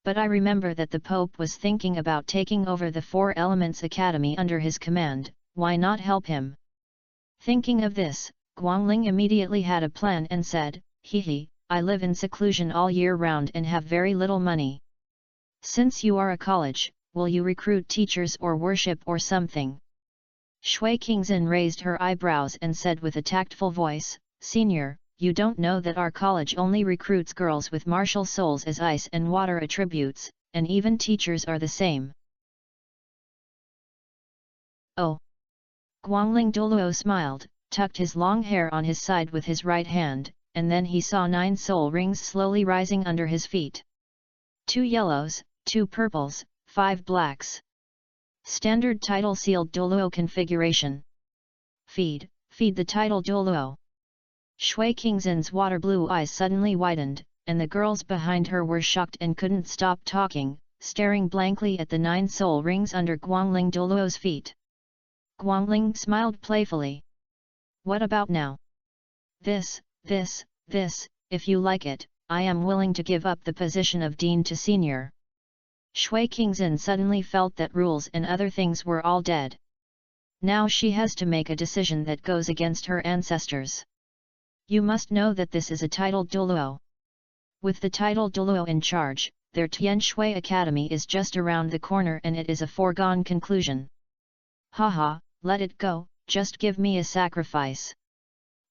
But I remember that the Pope was thinking about taking over the Four Elements Academy under his command, why not help him? Thinking of this, Guangling immediately had a plan and said, "Hehe, I live in seclusion all year round and have very little money. Since you are a college, will you recruit teachers or worship or something?" Shui Qingzhen raised her eyebrows and said with a tactful voice, "Senior, you don't know that our college only recruits girls with martial souls as ice and water attributes, and even teachers are the same." Oh! Guangling Douluo smiled, tucked his long hair on his side with his right hand, and then he saw 9 soul rings slowly rising under his feet. 2 yellows, 2 purples, 5 blacks. Standard title sealed Douluo configuration. Feed the title Douluo. Shui Qingxin's water blue eyes suddenly widened, and the girls behind her were shocked and couldn't stop talking, staring blankly at the 9 soul rings under Guangling Douluo's feet. Guangling smiled playfully. What about now? This, if you like it, I am willing to give up the position of dean to senior. Shui Qingxin suddenly felt that rules and other things were all dead. Now she has to make a decision that goes against her ancestors. You must know that this is a titled Douluo. With the title Douluo in charge, their Tian Shui Academy is just around the corner and it is a foregone conclusion. Haha, let it go, just give me a sacrifice.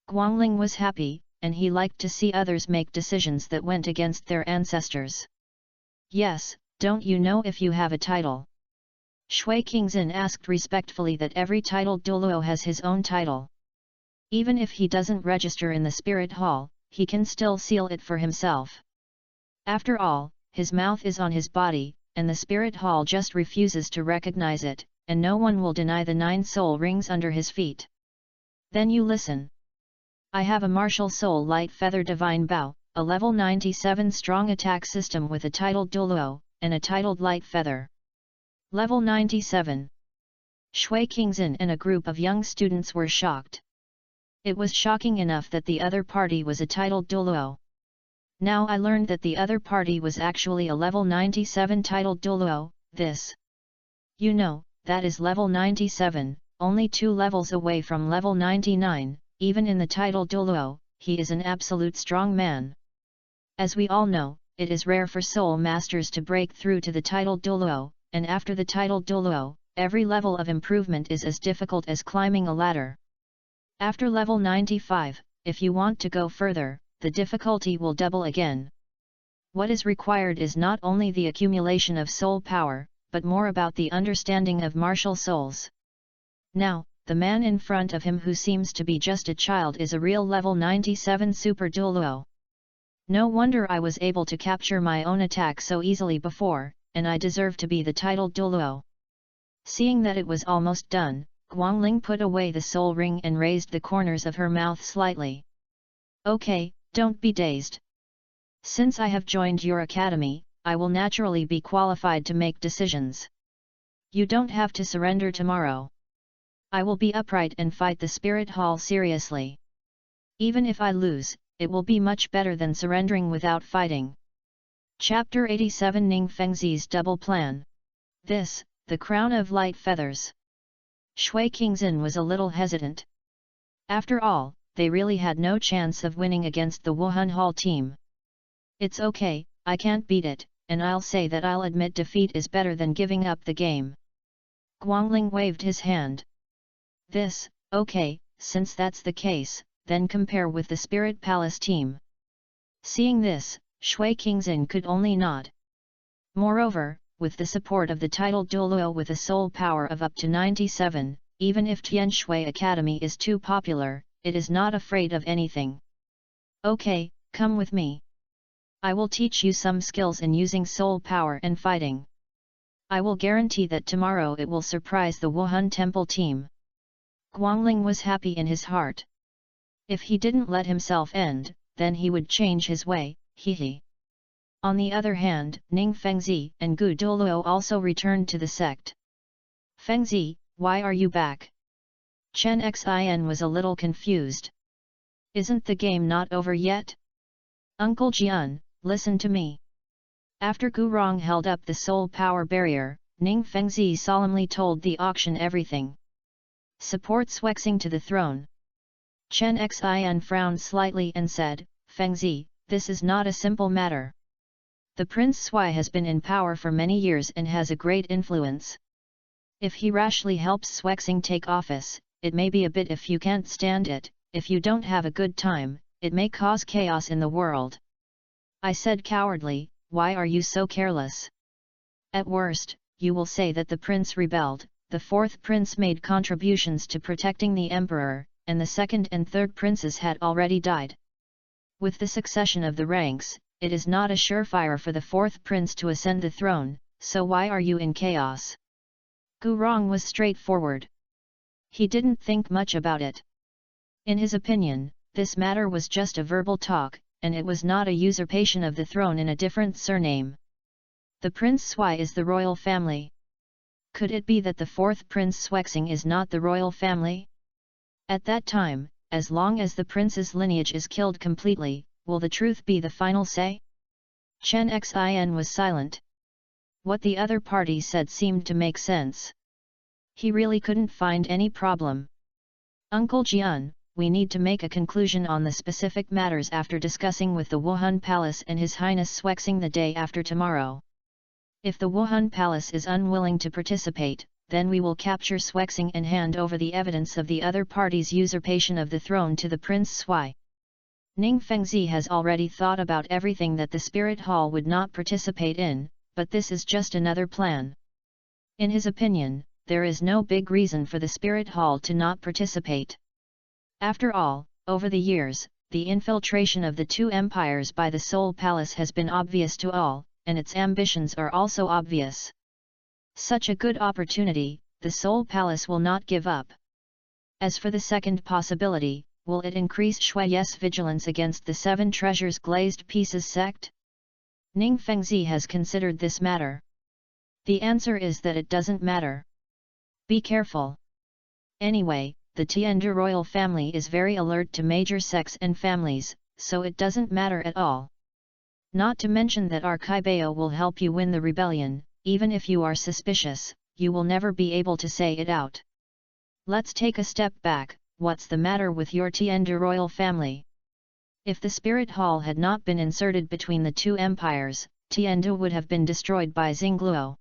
Guangling was happy, and he liked to see others make decisions that went against their ancestors. Yes, don't you know if you have a title? Shui Qingxin asked respectfully that every titled Douluo has his own title. Even if he doesn't register in the spirit hall, he can still seal it for himself. After all, his mouth is on his body, and the spirit hall just refuses to recognize it, and no one will deny the 9 soul rings under his feet. Then you listen. I have a martial soul light feather divine bow, a level 97 strong attack system with a titled Douluo, and a titled light feather. Level 97. Shui Qingxin and a group of young students were shocked. It was shocking enough that the other party was a titled Douluo. Now I learned that the other party was actually a level 97 titled Douluo, this. You know, that is level 97, only 2 levels away from level 99, even in the title Douluo, he is an absolute strong man. As we all know, it is rare for soul masters to break through to the title Douluo, and after the title Douluo, every level of improvement is as difficult as climbing a ladder. After level 95, if you want to go further, the difficulty will double again. What is required is not only the accumulation of soul power, but more about the understanding of martial souls. Now, the man in front of him who seems to be just a child is a real level 97 super Douluo. No wonder I was able to capture my own attack so easily before, and I deserve to be the titled Douluo. Seeing that it was almost done, Guangling put away the soul ring and raised the corners of her mouth slightly. Okay, don't be dazed. Since I have joined your academy, I will naturally be qualified to make decisions. You don't have to surrender tomorrow. I will be upright and fight the spirit hall seriously. Even if I lose, it will be much better than surrendering without fighting. Chapter 87 Ning Fengzi's Double Plan. This, the Crown of Light Feathers. Shui Qingxin was a little hesitant. After all, they really had no chance of winning against the Wuhan Hall team. It's okay, I can't beat it, and I'll say that I'll admit defeat is better than giving up the game. Guangling waved his hand. This, okay, since that's the case, then compare with the Spirit Palace team. Seeing this, Shui Qingxin could only nod. Moreover, with the support of the titled Douluo with a soul power of up to 97, even if Tian Shui Academy is too popular, it is not afraid of anything. Okay, come with me. I will teach you some skills in using soul power and fighting. I will guarantee that tomorrow it will surprise the Wuhan Temple team. Guangling was happy in his heart. If he didn't let himself end, then he would change his way, hehe. On the other hand, Ning Fengzi and Gu Douluo also returned to the sect. Fengzi, why are you back? Chen Xin was a little confused. Isn't the game not over yet? Uncle Jian, listen to me. After Gu Rong held up the soul power barrier, Ning Fengzi solemnly told the auction everything. Support Swexing to the throne. Chen Xin frowned slightly and said, Fengzi, this is not a simple matter. The Prince Sui has been in power for many years and has a great influence. If he rashly helps Swexing take office, it may be a bit if you can't stand it, if you don't have a good time, it may cause chaos in the world. I said cowardly, why are you so careless? At worst, you will say that the prince rebelled, the fourth prince made contributions to protecting the emperor, and the second and third princes had already died. With the succession of the ranks, it is not a surefire for the fourth prince to ascend the throne, so why are you in chaos? Gu Rong was straightforward. He didn't think much about it. In his opinion, this matter was just a verbal talk, and it was not a usurpation of the throne in a different surname. The Prince Sui is the royal family. Could it be that the fourth Prince Swexing is not the royal family? At that time, as long as the prince's lineage is killed completely, will the truth be the final say? Chen Xin was silent. What the other party said seemed to make sense. He really couldn't find any problem. Uncle Jian, we need to make a conclusion on the specific matters after discussing with the Wuhan Palace and His Highness Swexing the day after tomorrow. If the Wuhan Palace is unwilling to participate, then we will capture Swexing and hand over the evidence of the other party's usurpation of the throne to the Prince Sui. Ning Fengzi has already thought about everything that the Spirit Hall would not participate in, but this is just another plan. In his opinion, there is no big reason for the Spirit Hall to not participate. After all, over the years, the infiltration of the two empires by the Seoul Palace has been obvious to all, and its ambitions are also obvious. Such a good opportunity, the Seoul Palace will not give up. As for the second possibility, will it increase Shui's vigilance against the Seven Treasures Glazed Pieces sect? Ning Fengzi has considered this matter. The answer is that it doesn't matter. Be careful. Anyway, the Tiandu royal family is very alert to major sects and families, so it doesn't matter at all. Not to mention that Archibao will help you win the rebellion. Even if you are suspicious, you will never be able to say it out. Let's take a step back. What's the matter with your Tiandu royal family? If the Spirit Hall had not been inserted between the two empires, Tiandu would have been destroyed by Xingluo.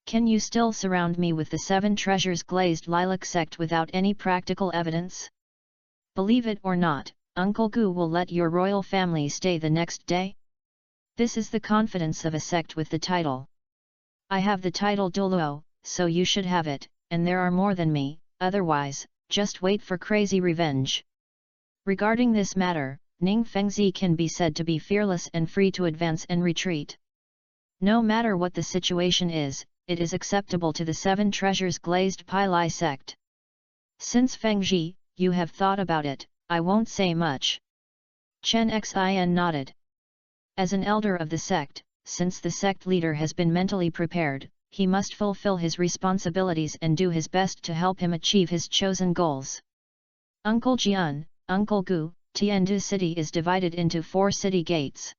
Can you still surround me with the Seven Treasures Glazed Lilac sect without any practical evidence? Believe it or not, Uncle Gu will let your royal family stay the next day? This is the confidence of a sect with the title. I have the title Douluo, so you should have it, and there are more than me, otherwise, just wait for crazy revenge. Regarding this matter, Ning Fengzi can be said to be fearless and free to advance and retreat. No matter what the situation is, it is acceptable to the Seven Treasures Glazed Pili sect. Since Fengzi, you have thought about it, I won't say much. Chen Xin nodded. As an elder of the sect, since the sect leader has been mentally prepared, he must fulfill his responsibilities and do his best to help him achieve his chosen goals. Uncle Jian, Uncle Gu, Tiandu City is divided into 4 city gates.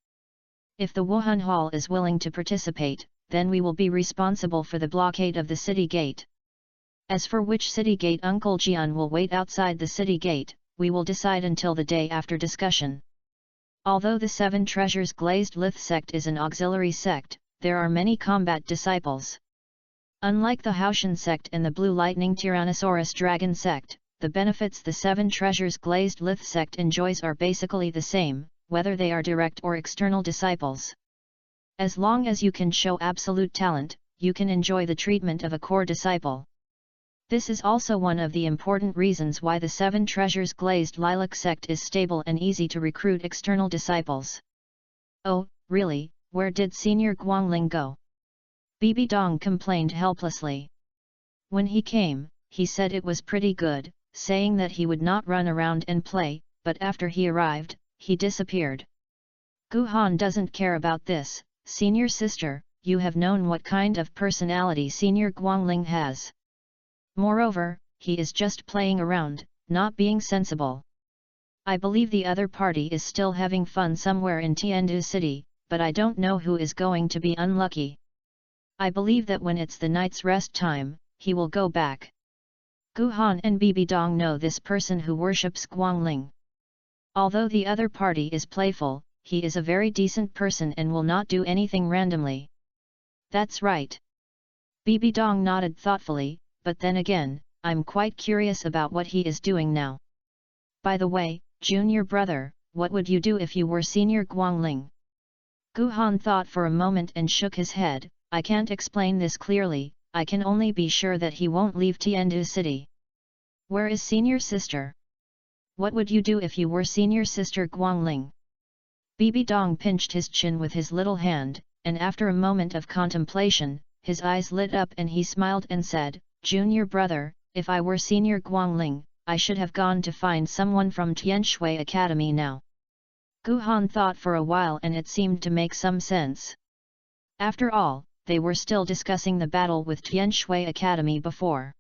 If the Wuhan Hall is willing to participate, then we will be responsible for the blockade of the city gate. As for which city gate Uncle Jian will wait outside the city gate, we will decide until the day after discussion. Although the Seven Treasures Glazed Lith sect is an auxiliary sect, there are many combat disciples. Unlike the Haoshan sect and the Blue Lightning Tyrannosaurus Dragon sect, the benefits the Seven Treasures Glazed Lith sect enjoys are basically the same, whether they are direct or external disciples. As long as you can show absolute talent, you can enjoy the treatment of a core disciple. This is also one of the important reasons why the Seven Treasures Glazed Lilac sect is stable and easy to recruit external disciples. Oh, really, where did Senior Guangling go? Bibi Dong complained helplessly. When he came, he said it was pretty good, saying that he would not run around and play, but after he arrived, he disappeared. Gu Han doesn't care about this. Senior sister, you have known what kind of personality Senior Guangling has. Moreover, he is just playing around, not being sensible. I believe the other party is still having fun somewhere in Tiandu City, but I don't know who is going to be unlucky. I believe that when it's the night's rest time, he will go back. Gu Han and Bibi Dong know this person who worships Guangling. Although the other party is playful, he is a very decent person and will not do anything randomly. That's right. Bibi Dong nodded thoughtfully, but then again, I'm quite curious about what he is doing now. By the way, junior brother, what would you do if you were Senior Guangling? Gu Han thought for a moment and shook his head. I can't explain this clearly, I can only be sure that he won't leave Tiandu City. Where is Senior Sister? What would you do if you were Senior Sister Guangling? Bibi Dong pinched his chin with his little hand, and after a moment of contemplation, his eyes lit up and he smiled and said, Junior brother, If I were Senior Guangling, I should have gone to find someone from Tianshui Academy now. Gu Han thought for a while and it seemed to make some sense. After all, they were still discussing the battle with Tianshui Academy before.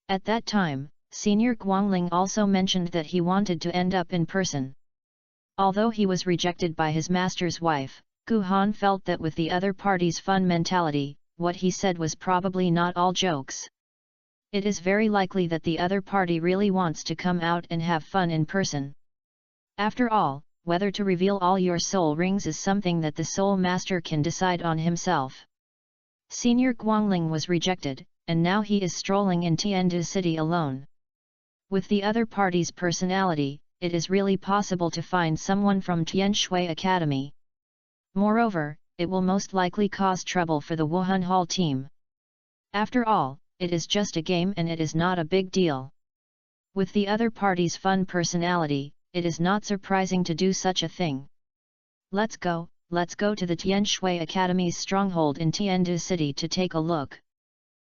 At that time, Senior Guangling also mentioned that he wanted to end up in person. Although he was rejected by his master's wife, Gu Han felt that with the other party's fun mentality, what he said was probably not all jokes. It is very likely that the other party really wants to come out and have fun in person. After all, whether to reveal all your soul rings is something that the soul master can decide on himself. Senior Guangling was rejected, and now he is strolling in Tiandu City alone. With the other party's personality, it is really possible to find someone from Tianshui Academy. Moreover, it will most likely cause trouble for the Wuhan Hall team. After all, it is just a game and it is not a big deal. With the other party's fun personality, it is not surprising to do such a thing. Let's go to the Tianshui Academy's stronghold in Tiandu City to take a look.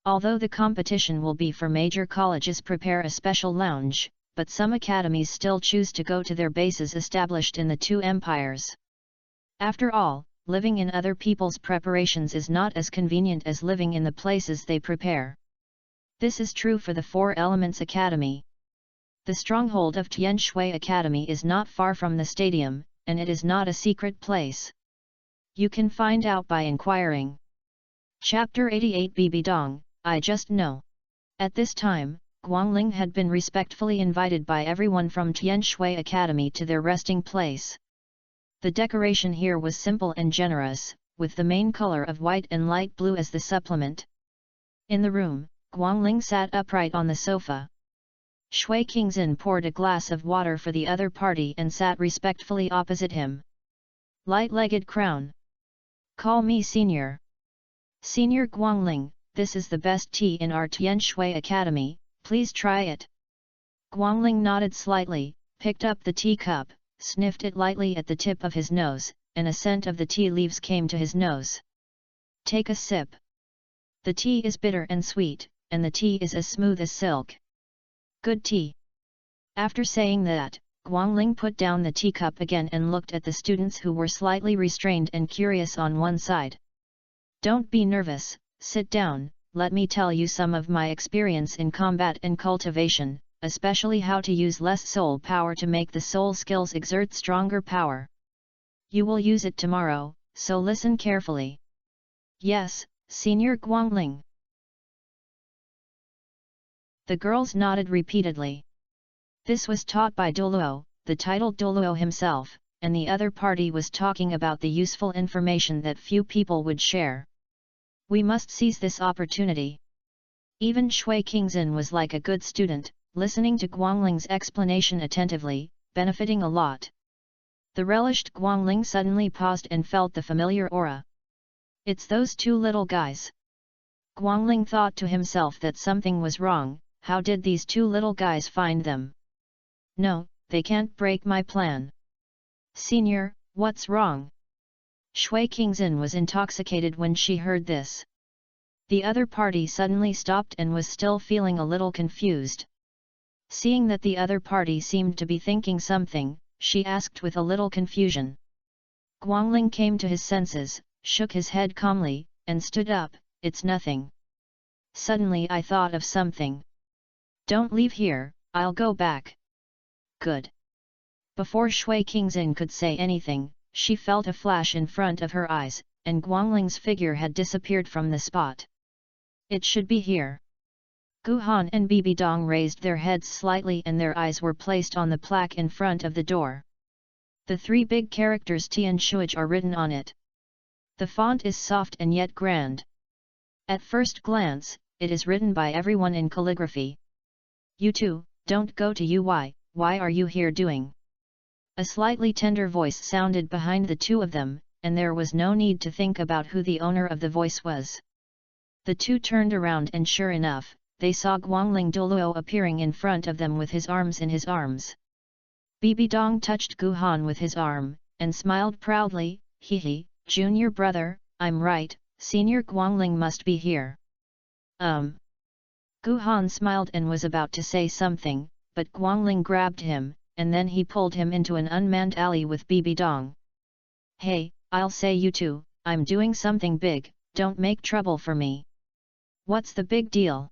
Although the competition will be for major colleges prepare a special lounge, but some academies still choose to go to their bases established in the two empires. After all, living in other people's preparations is not as convenient as living in the places they prepare. This is true for the Four Elements Academy. The stronghold of Tianshui Academy is not far from the stadium, and it is not a secret place. You can find out by inquiring. Chapter 88 Bibidong, I just know. At this time, Guangling had been respectfully invited by everyone from Tianshui Academy to their resting place. The decoration here was simple and generous, with the main color of white and light blue as the supplement. In the room, Guangling sat upright on the sofa. Shui Qingzhen poured a glass of water for the other party and sat respectfully opposite him. Light-legged crown. Call me Senior. Senior Guangling, this is the best tea in our Tianshui Academy, please try it. Guangling nodded slightly, picked up the teacup, sniffed it lightly at the tip of his nose, and a scent of the tea leaves came to his nose. Take a sip. The tea is bitter and sweet, and the tea is as smooth as silk. Good tea. After saying that, Guangling put down the teacup again and looked at the students who were slightly restrained and curious on one side. Don't be nervous, sit down, let me tell you some of my experience in combat and cultivation, especially how to use less soul power to make the soul skills exert stronger power. You will use it tomorrow, so listen carefully. Yes, Senior Guangling. The girls nodded repeatedly. This was taught by Douluo, the titled Douluo himself, and the other party was talking about the useful information that few people would share. We must seize this opportunity. Even Shui Qingzhen was like a good student, listening to Guangling's explanation attentively, benefiting a lot. The relished Guangling suddenly paused and felt the familiar aura. It's those two little guys. Guangling thought to himself that something was wrong. How did these two little guys find them? No, they can't break my plan. Senior, what's wrong? Shui Qingzhen was intoxicated when she heard this. The other party suddenly stopped and was still feeling a little confused. Seeing that the other party seemed to be thinking something, she asked with a little confusion. Guangling came to his senses, shook his head calmly, and stood up. It's nothing. Suddenly I thought of something. Don't leave here, I'll go back. Good. Before Shui Qingzhen could say anything, she felt a flash in front of her eyes, and Guangling's figure had disappeared from the spot. It should be here. Gu Han and Bibidong raised their heads slightly and their eyes were placed on the plaque in front of the door. The three big characters Tian Shuij are written on it. The font is soft and yet grand. At first glance, it is written by everyone in calligraphy. You two, don't go to UI, why are you here doing? A slightly tender voice sounded behind the two of them, and there was no need to think about who the owner of the voice was. The two turned around and sure enough, they saw Guangling Douluo appearing in front of them with his arms in his arms. Bibidong touched Gu Han with his arm, and smiled proudly, hee, junior brother, I'm right, Senior Guangling must be here. Gu Gu Han smiled and was about to say something, but Guangling grabbed him, and then he pulled him into an unmanned alley with Bibi Dong. "Hey, I'll say you two, I'm doing something big, don't make trouble for me." "What's the big deal?"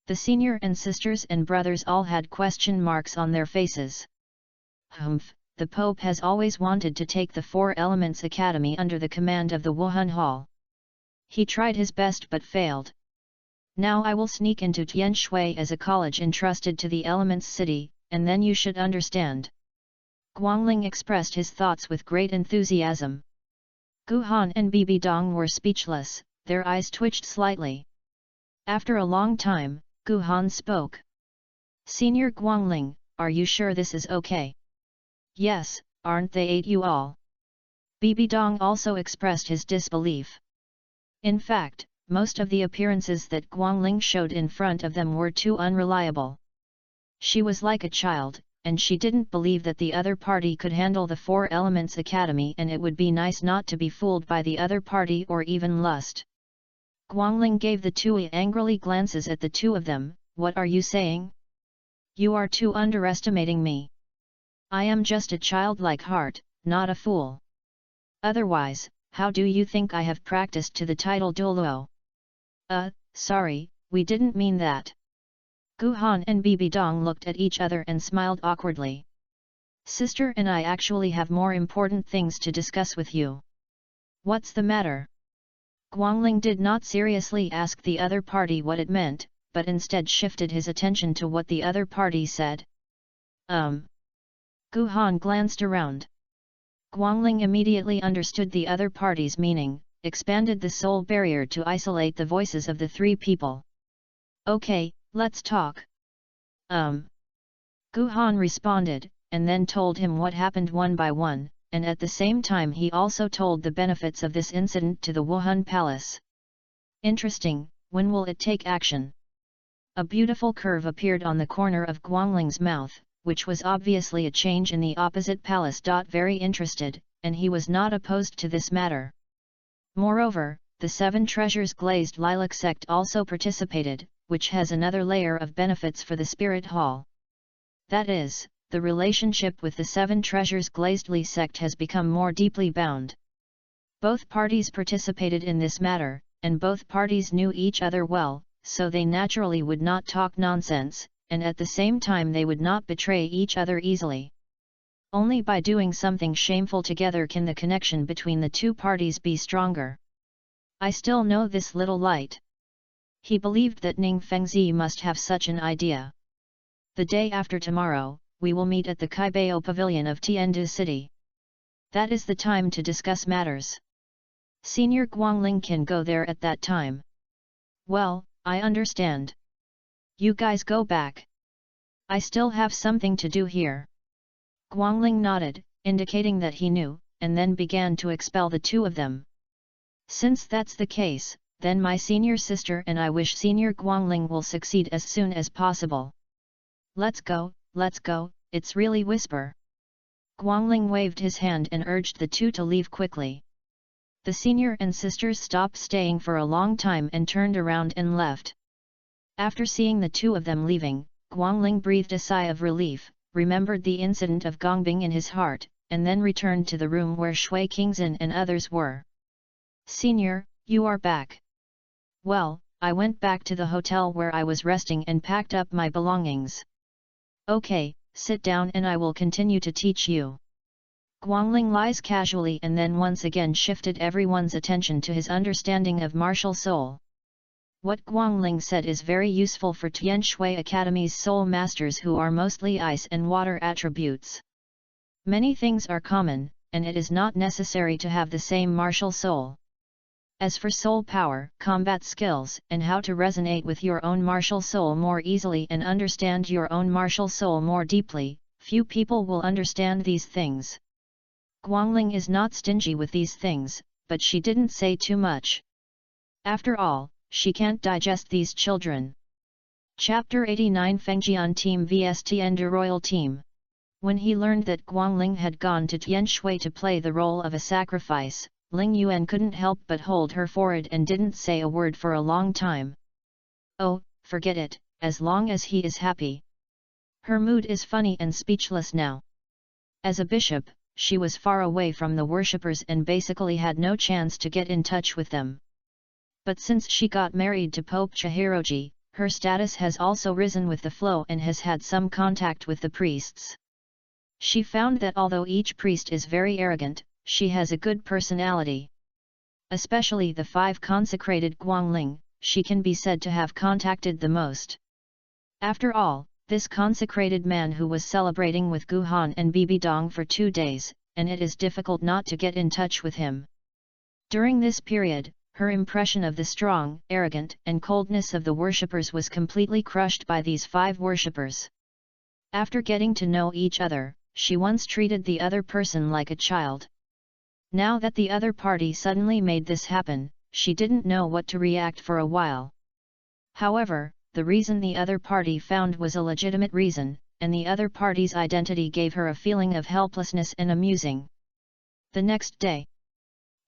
The senior and sisters and brothers all had question marks on their faces. "Humph, the Pope has always wanted to take the Four Elements Academy under the command of the Wuhan Hall. He tried his best but failed. Now I will sneak into Tianshui as a college entrusted to the Elements City, and then you should understand." Guangling expressed his thoughts with great enthusiasm. Gu Han and Bibi Dong were speechless, their eyes twitched slightly. After a long time, Gu Han spoke. "Senior Guangling, are you sure this is okay?" "Yes, aren't they ate you all?" Bibi Dong also expressed his disbelief. In fact, most of the appearances that Guangling showed in front of them were too unreliable. She was like a child, and she didn't believe that the other party could handle the Four Elements Academy, and it would be nice not to be fooled by the other party or even lust. Guangling gave the two angrily glances at the two of them. "What are you saying? You are too underestimating me. I am just a childlike heart, not a fool. Otherwise, how do you think I have practiced to the title Douluo?" Sorry, we didn't mean that." Gu Han and Bibi Dong looked at each other and smiled awkwardly. "Sister and I actually have more important things to discuss with you." "What's the matter?" Guangling did not seriously ask the other party what it meant, but instead shifted his attention to what the other party said. Gu Han glanced around. Guangling immediately understood the other party's meaning, expanded the soul barrier to isolate the voices of the three people. "Okay, let's talk." Gu Han responded, and then told him what happened one by one, and at the same time he also told the benefits of this incident to the Wuhan Palace. "Interesting, when will it take action?" A beautiful curve appeared on the corner of Guangling's mouth, which was obviously a change in the opposite palace. Very interested, and he was not opposed to this matter. Moreover, the Seven Treasures Glazed Lilac sect also participated, which has another layer of benefits for the Spirit Hall. That is, the relationship with the Seven Treasures Glazed Li sect has become more deeply bound. Both parties participated in this matter, and both parties knew each other well, so they naturally would not talk nonsense, and at the same time they would not betray each other easily. Only by doing something shameful together can the connection between the two parties be stronger. "I still know this little light." He believed that Ning Fengzi must have such an idea. "The day after tomorrow, we will meet at the Kaibao Pavilion of Tiandu City. That is the time to discuss matters. Senior Guangling can go there at that time." "Well, I understand. You guys go back. I still have something to do here." Guangling nodded, indicating that he knew, and then began to expel the two of them. "Since that's the case, then my senior sister and I wish Senior Guangling will succeed as soon as possible. Let's go, it's really whisper." Guangling waved his hand and urged the two to leave quickly. The senior and sisters stopped staying for a long time and turned around and left. After seeing the two of them leaving, Guangling breathed a sigh of relief, remembered the incident of Gongbing in his heart, and then returned to the room where Shui Qingzhen and others were. "Senior, you are back." "Well, I went back to the hotel where I was resting and packed up my belongings." "Okay, sit down and I will continue to teach you." Guangling lies casually and then once again shifted everyone's attention to his understanding of martial soul. What Guangling said is very useful for Tianshui Academy's soul masters who are mostly ice and water attributes. Many things are common, and it is not necessary to have the same martial soul. As for soul power, combat skills, and how to resonate with your own martial soul more easily and understand your own martial soul more deeply, few people will understand these things. Guangling is not stingy with these things, but she didn't say too much. After all, she can't digest these children. Chapter 89 Fengjian Team vs Tiandu Royal Team. When he learned that Guangling had gone to Tianshui to play the role of a sacrifice, Ling Yuan couldn't help but hold her forehead and didn't say a word for a long time. "Oh, forget it, as long as he is happy. Her mood is funny and speechless now. As a bishop, she was far away from the worshippers and basically had no chance to get in touch with them. But since she got married to Pope Chihiroji, her status has also risen with the flow and has had some contact with the priests. She found that although each priest is very arrogant, she has a good personality. Especially the 5 consecrated Guangling, she can be said to have contacted the most. After all, this consecrated man who was celebrating with Guhan and Bibidong for 2 days, and it is difficult not to get in touch with him. During this period, her impression of the strong, arrogant and coldness of the worshippers was completely crushed by these 5 worshippers. After getting to know each other, she once treated the other person like a child. Now that the other party suddenly made this happen, she didn't know what to react for a while. However, the reason the other party found was a legitimate reason, and the other party's identity gave her a feeling of helplessness and amusing. The next day,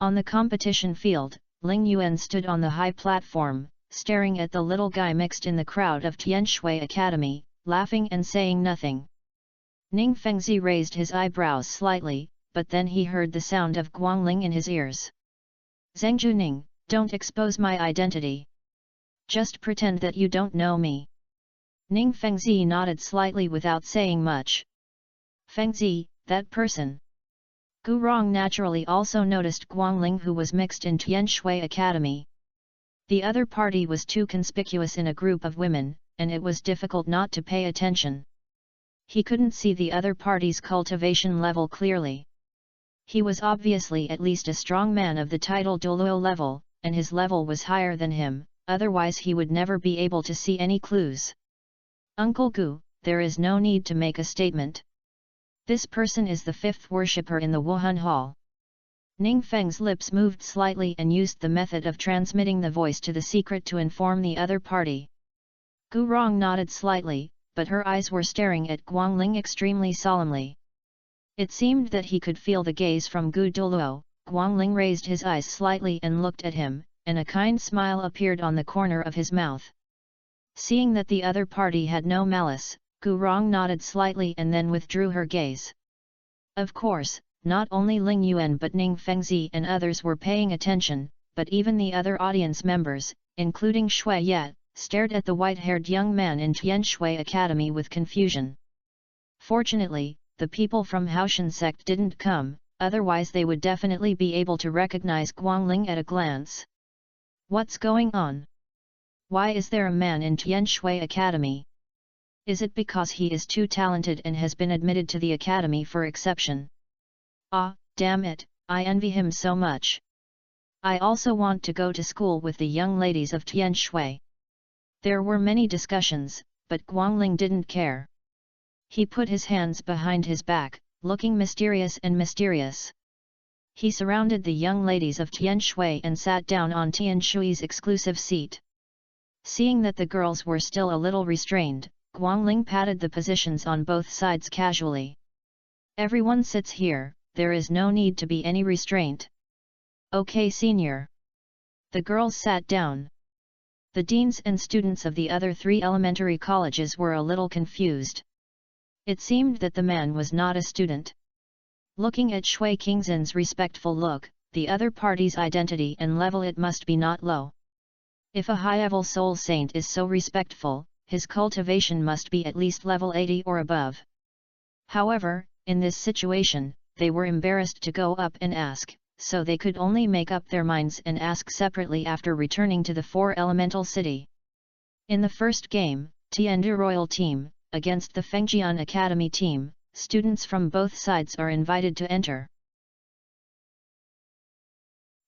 on the competition field, Ling Yuan stood on the high platform, staring at the little guy mixed in the crowd of Tianshui Academy, laughing and saying nothing. Ning Fengzi raised his eyebrows slightly, but then he heard the sound of Guangling in his ears. Zhengju Ning, don't expose my identity. Just pretend that you don't know me. Ning Fengzi nodded slightly without saying much. Fengzi, that person. Gu Rong naturally also noticed Guangling, who was mixed in Tianshui Academy. The other party was too conspicuous in a group of women, and it was difficult not to pay attention. He couldn't see the other party's cultivation level clearly. He was obviously at least a strong man of the title Douluo level, and his level was higher than him, otherwise he would never be able to see any clues. Uncle Gu, there is no need to make a statement. This person is the 5th worshipper in the Wuhan Hall. Ning Feng's lips moved slightly and used the method of transmitting the voice to the secret to inform the other party. Gu Rong nodded slightly, but her eyes were staring at Guangling extremely solemnly. It seemed that he could feel the gaze from Gu Douluo. Guangling raised his eyes slightly and looked at him, and a kind smile appeared on the corner of his mouth. Seeing that the other party had no malice, Gu Rong nodded slightly and then withdrew her gaze. Of course, not only Ling Yuan but Ning Fengzi and others were paying attention, but even the other audience members, including Shui Yet, stared at the white-haired young man in Tianshui Academy with confusion. Fortunately, the people from Haoshan sect didn't come, otherwise they would definitely be able to recognize Guangling at a glance. What's going on? Why is there a man in Tianshui Academy? Is it because he is too talented and has been admitted to the academy for exception? Ah, damn it, I envy him so much. I also want to go to school with the young ladies of Tianshui. There were many discussions, but Guangling didn't care. He put his hands behind his back, looking mysterious and mysterious. He surrounded the young ladies of Tianshui and sat down on Tianshui's exclusive seat. Seeing that the girls were still a little restrained, Guangling patted the positions on both sides casually. Everyone sits here, there is no need to be any restraint. Okay, senior. The girls sat down. The deans and students of the other 3 elementary colleges were a little confused. It seemed that the man was not a student. Looking at Shui Qingzhen's respectful look, the other party's identity and level, it must be not low. If a high-level soul saint is so respectful, his cultivation must be at least level 80 or above. However, in this situation, they were embarrassed to go up and ask, so they could only make up their minds and ask separately after returning to the 4 elemental city. In the first game, Tiandu Royal Team, against the Fengjian Academy team, students from both sides are invited to enter.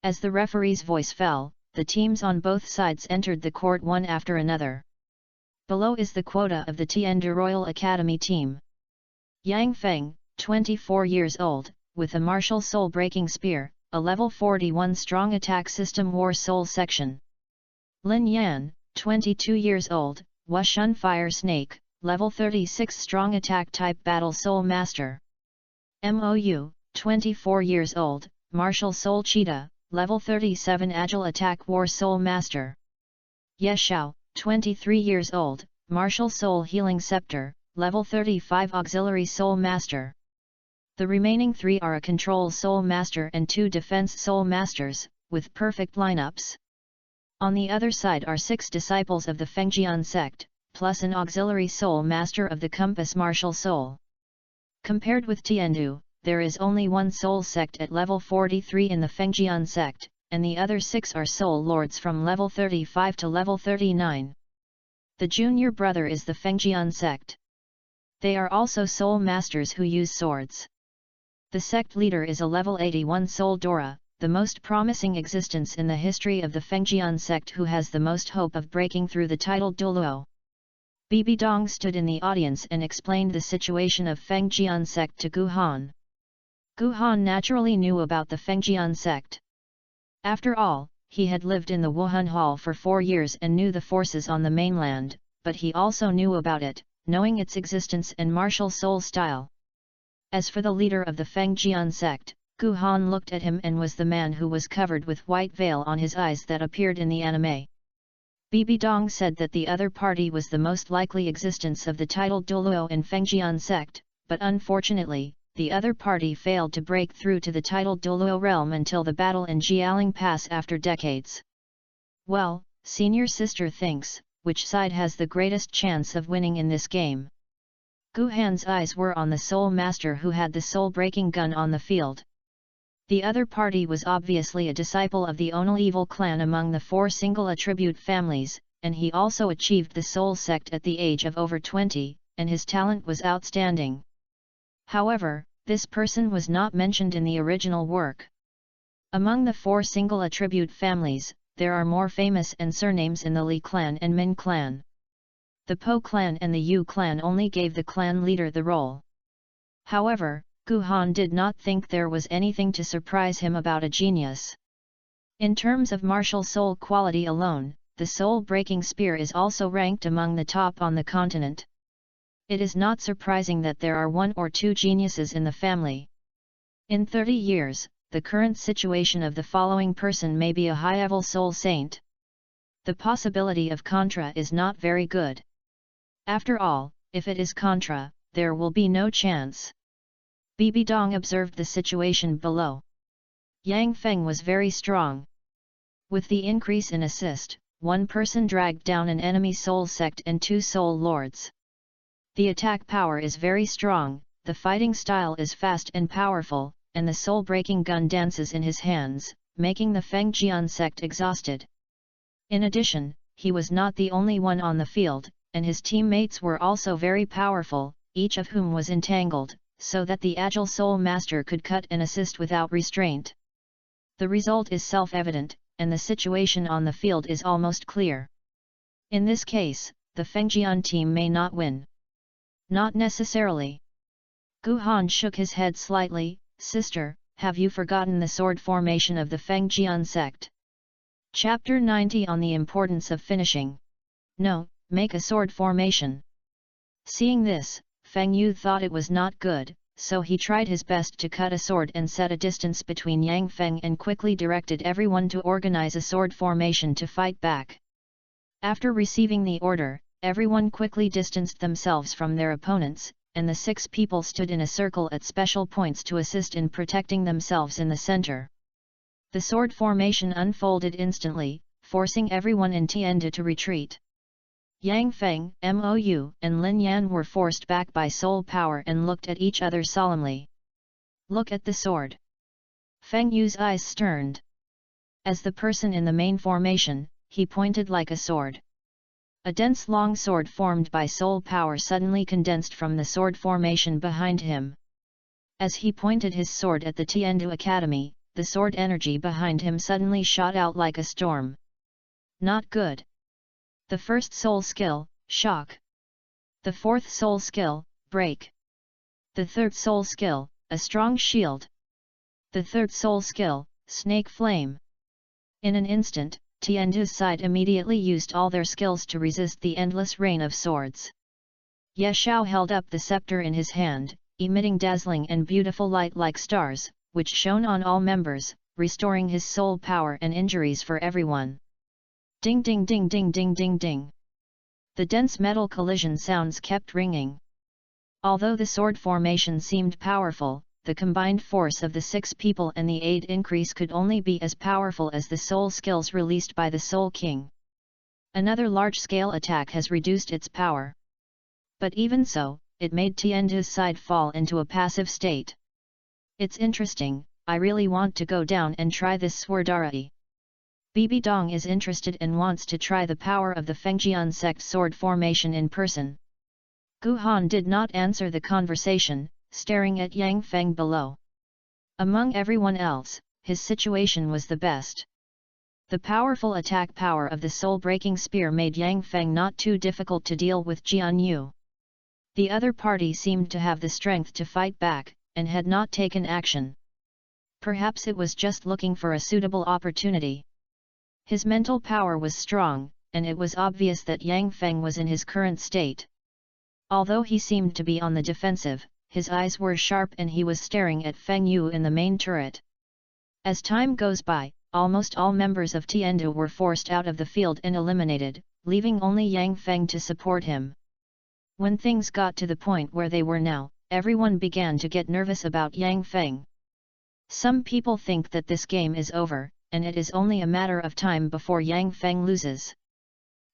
As the referee's voice fell, the teams on both sides entered the court one after another. Below is the quota of the Tiandu Royal Academy team. Yang Feng, 24 years old, with a martial soul-breaking spear, a level 41 strong attack system war soul section. Lin Yan, 22 years old, Wushun Fire Snake, level 36 strong attack type battle soul master. Mou, 24 years old, martial soul cheetah, level 37 agile attack war soul master. Ye Shao, 23 years old, Martial Soul Healing Scepter, Level 35 Auxiliary Soul Master. The remaining 3 are a Control Soul Master and 2 Defense Soul Masters, with perfect lineups. On the other side are 6 disciples of the Fengjian sect, plus an Auxiliary Soul Master of the Compass Martial Soul. Compared with Tiandu, there is only one Soul Sect at level 43 in the Fengjian sect, and the other 6 are Soul Lords from level 35 to level 39. The junior brother is the Fengjian sect. They are also Soul Masters who use swords. The sect leader is a level 81 Soul Dora, the most promising existence in the history of the Fengjian sect who has the most hope of breaking through the titled Douluo. Bibi Dong stood in the audience and explained the situation of Fengjian sect to Gu Han. Gu Han naturally knew about the Fengjian sect. After all, he had lived in the Wuhan Hall for 4 years and knew the forces on the mainland, but he also knew about it, knowing its existence and martial soul style. As for the leader of the Fengjian sect, Gu Han looked at him and was the man who was covered with white veil on his eyes that appeared in the anime. Bibi Dong said that the other party was the most likely existence of the titled Douluo in Fengjian sect, but unfortunately, the other party failed to break through to the titled Douluo realm until the battle in Jialing Pass after decades. Well, senior sister thinks, which side has the greatest chance of winning in this game? Gu Han's eyes were on the Soul Master who had the soul-breaking gun on the field. The other party was obviously a disciple of the Onal evil clan among the 4 single attribute families, and he also achieved the Soul Sect at the age of over 20, and his talent was outstanding. However, this person was not mentioned in the original work. Among the 4 single attribute families, there are more famous and surnames in the Li clan and Min clan. The Po clan and the Yu clan only gave the clan leader the role. However, Gu Han did not think there was anything to surprise him about a genius. In terms of martial soul quality alone, the soul-breaking spear is also ranked among the top on the continent. It is not surprising that there are 1 or 2 geniuses in the family. In 30 years, the current situation of the following person may be a high-level soul saint. The possibility of Contra is not very good. After all, if it is Contra, there will be no chance. Bibi Dong observed the situation below. Yang Feng was very strong. With the increase in assist, 1 person dragged down an enemy soul sect and 2 soul lords. The attack power is very strong, the fighting style is fast and powerful, and the soul-breaking gun dances in his hands, making the Fengjian sect exhausted. In addition, he was not the only one on the field, and his teammates were also very powerful, each of whom was entangled, so that the agile soul master could cut and assist without restraint. The result is self-evident, and the situation on the field is almost clear. In this case, the Fengjian team may not win. Not necessarily. Gu Han shook his head slightly. Sister, have you forgotten the sword formation of the Fengjian sect? Chapter 90 on the importance of finishing. No, make a sword formation. Seeing this, Feng Yu thought it was not good, so he tried his best to cut a sword and set a distance between Yang Feng and quickly directed everyone to organize a sword formation to fight back. After receiving the order, everyone quickly distanced themselves from their opponents, and the 6 people stood in a circle at special points to assist in protecting themselves in the center. The sword formation unfolded instantly, forcing everyone in Tiandu to retreat. Yang Feng, Mou, and Lin Yan were forced back by soul power and looked at each other solemnly. Look at the sword. Feng Yu's eyes sterned. As the person in the main formation, he pointed like a sword. A dense long sword formed by soul power suddenly condensed from the sword formation behind him. As he pointed his sword at the Tiandu Academy, the sword energy behind him suddenly shot out like a storm. Not good. The first soul skill, shock. The 4th soul skill, break. The 3rd soul skill, a strong shield. The 3rd soul skill, snake flame. In an instant, Tiandu's side immediately used all their skills to resist the endless rain of swords. Ye Xiao held up the scepter in his hand, emitting dazzling and beautiful light like stars, which shone on all members, restoring his soul power and injuries for everyone. Ding ding ding ding ding ding ding. The dense metal collision sounds kept ringing. Although the sword formation seemed powerful, the combined force of the 6 people and the aid increase could only be as powerful as the soul skills released by the Soul King. Another large-scale attack has reduced its power. But even so, it made Tiendu's side fall into a passive state. It's interesting, I really want to go down and try this Swordarai. Bibi Dong is interested and wants to try the power of the Fengjian sect sword formation in person. Gu Han did not answer the conversation, staring at Yang Feng below. Among everyone else, his situation was the best. The powerful attack power of the soul-breaking spear made Yang Feng not too difficult to deal with Jian Yu. The other party seemed to have the strength to fight back, and had not taken action. Perhaps it was just looking for a suitable opportunity. His mental power was strong, and it was obvious that Yang Feng was in his current state. Although he seemed to be on the defensive, his eyes were sharp and he was staring at Feng Yu in the main turret. As time goes by, almost all members of Tiendu were forced out of the field and eliminated, leaving only Yang Feng to support him. When things got to the point where they were now, everyone began to get nervous about Yang Feng. Some people think that this game is over, and it is only a matter of time before Yang Feng loses.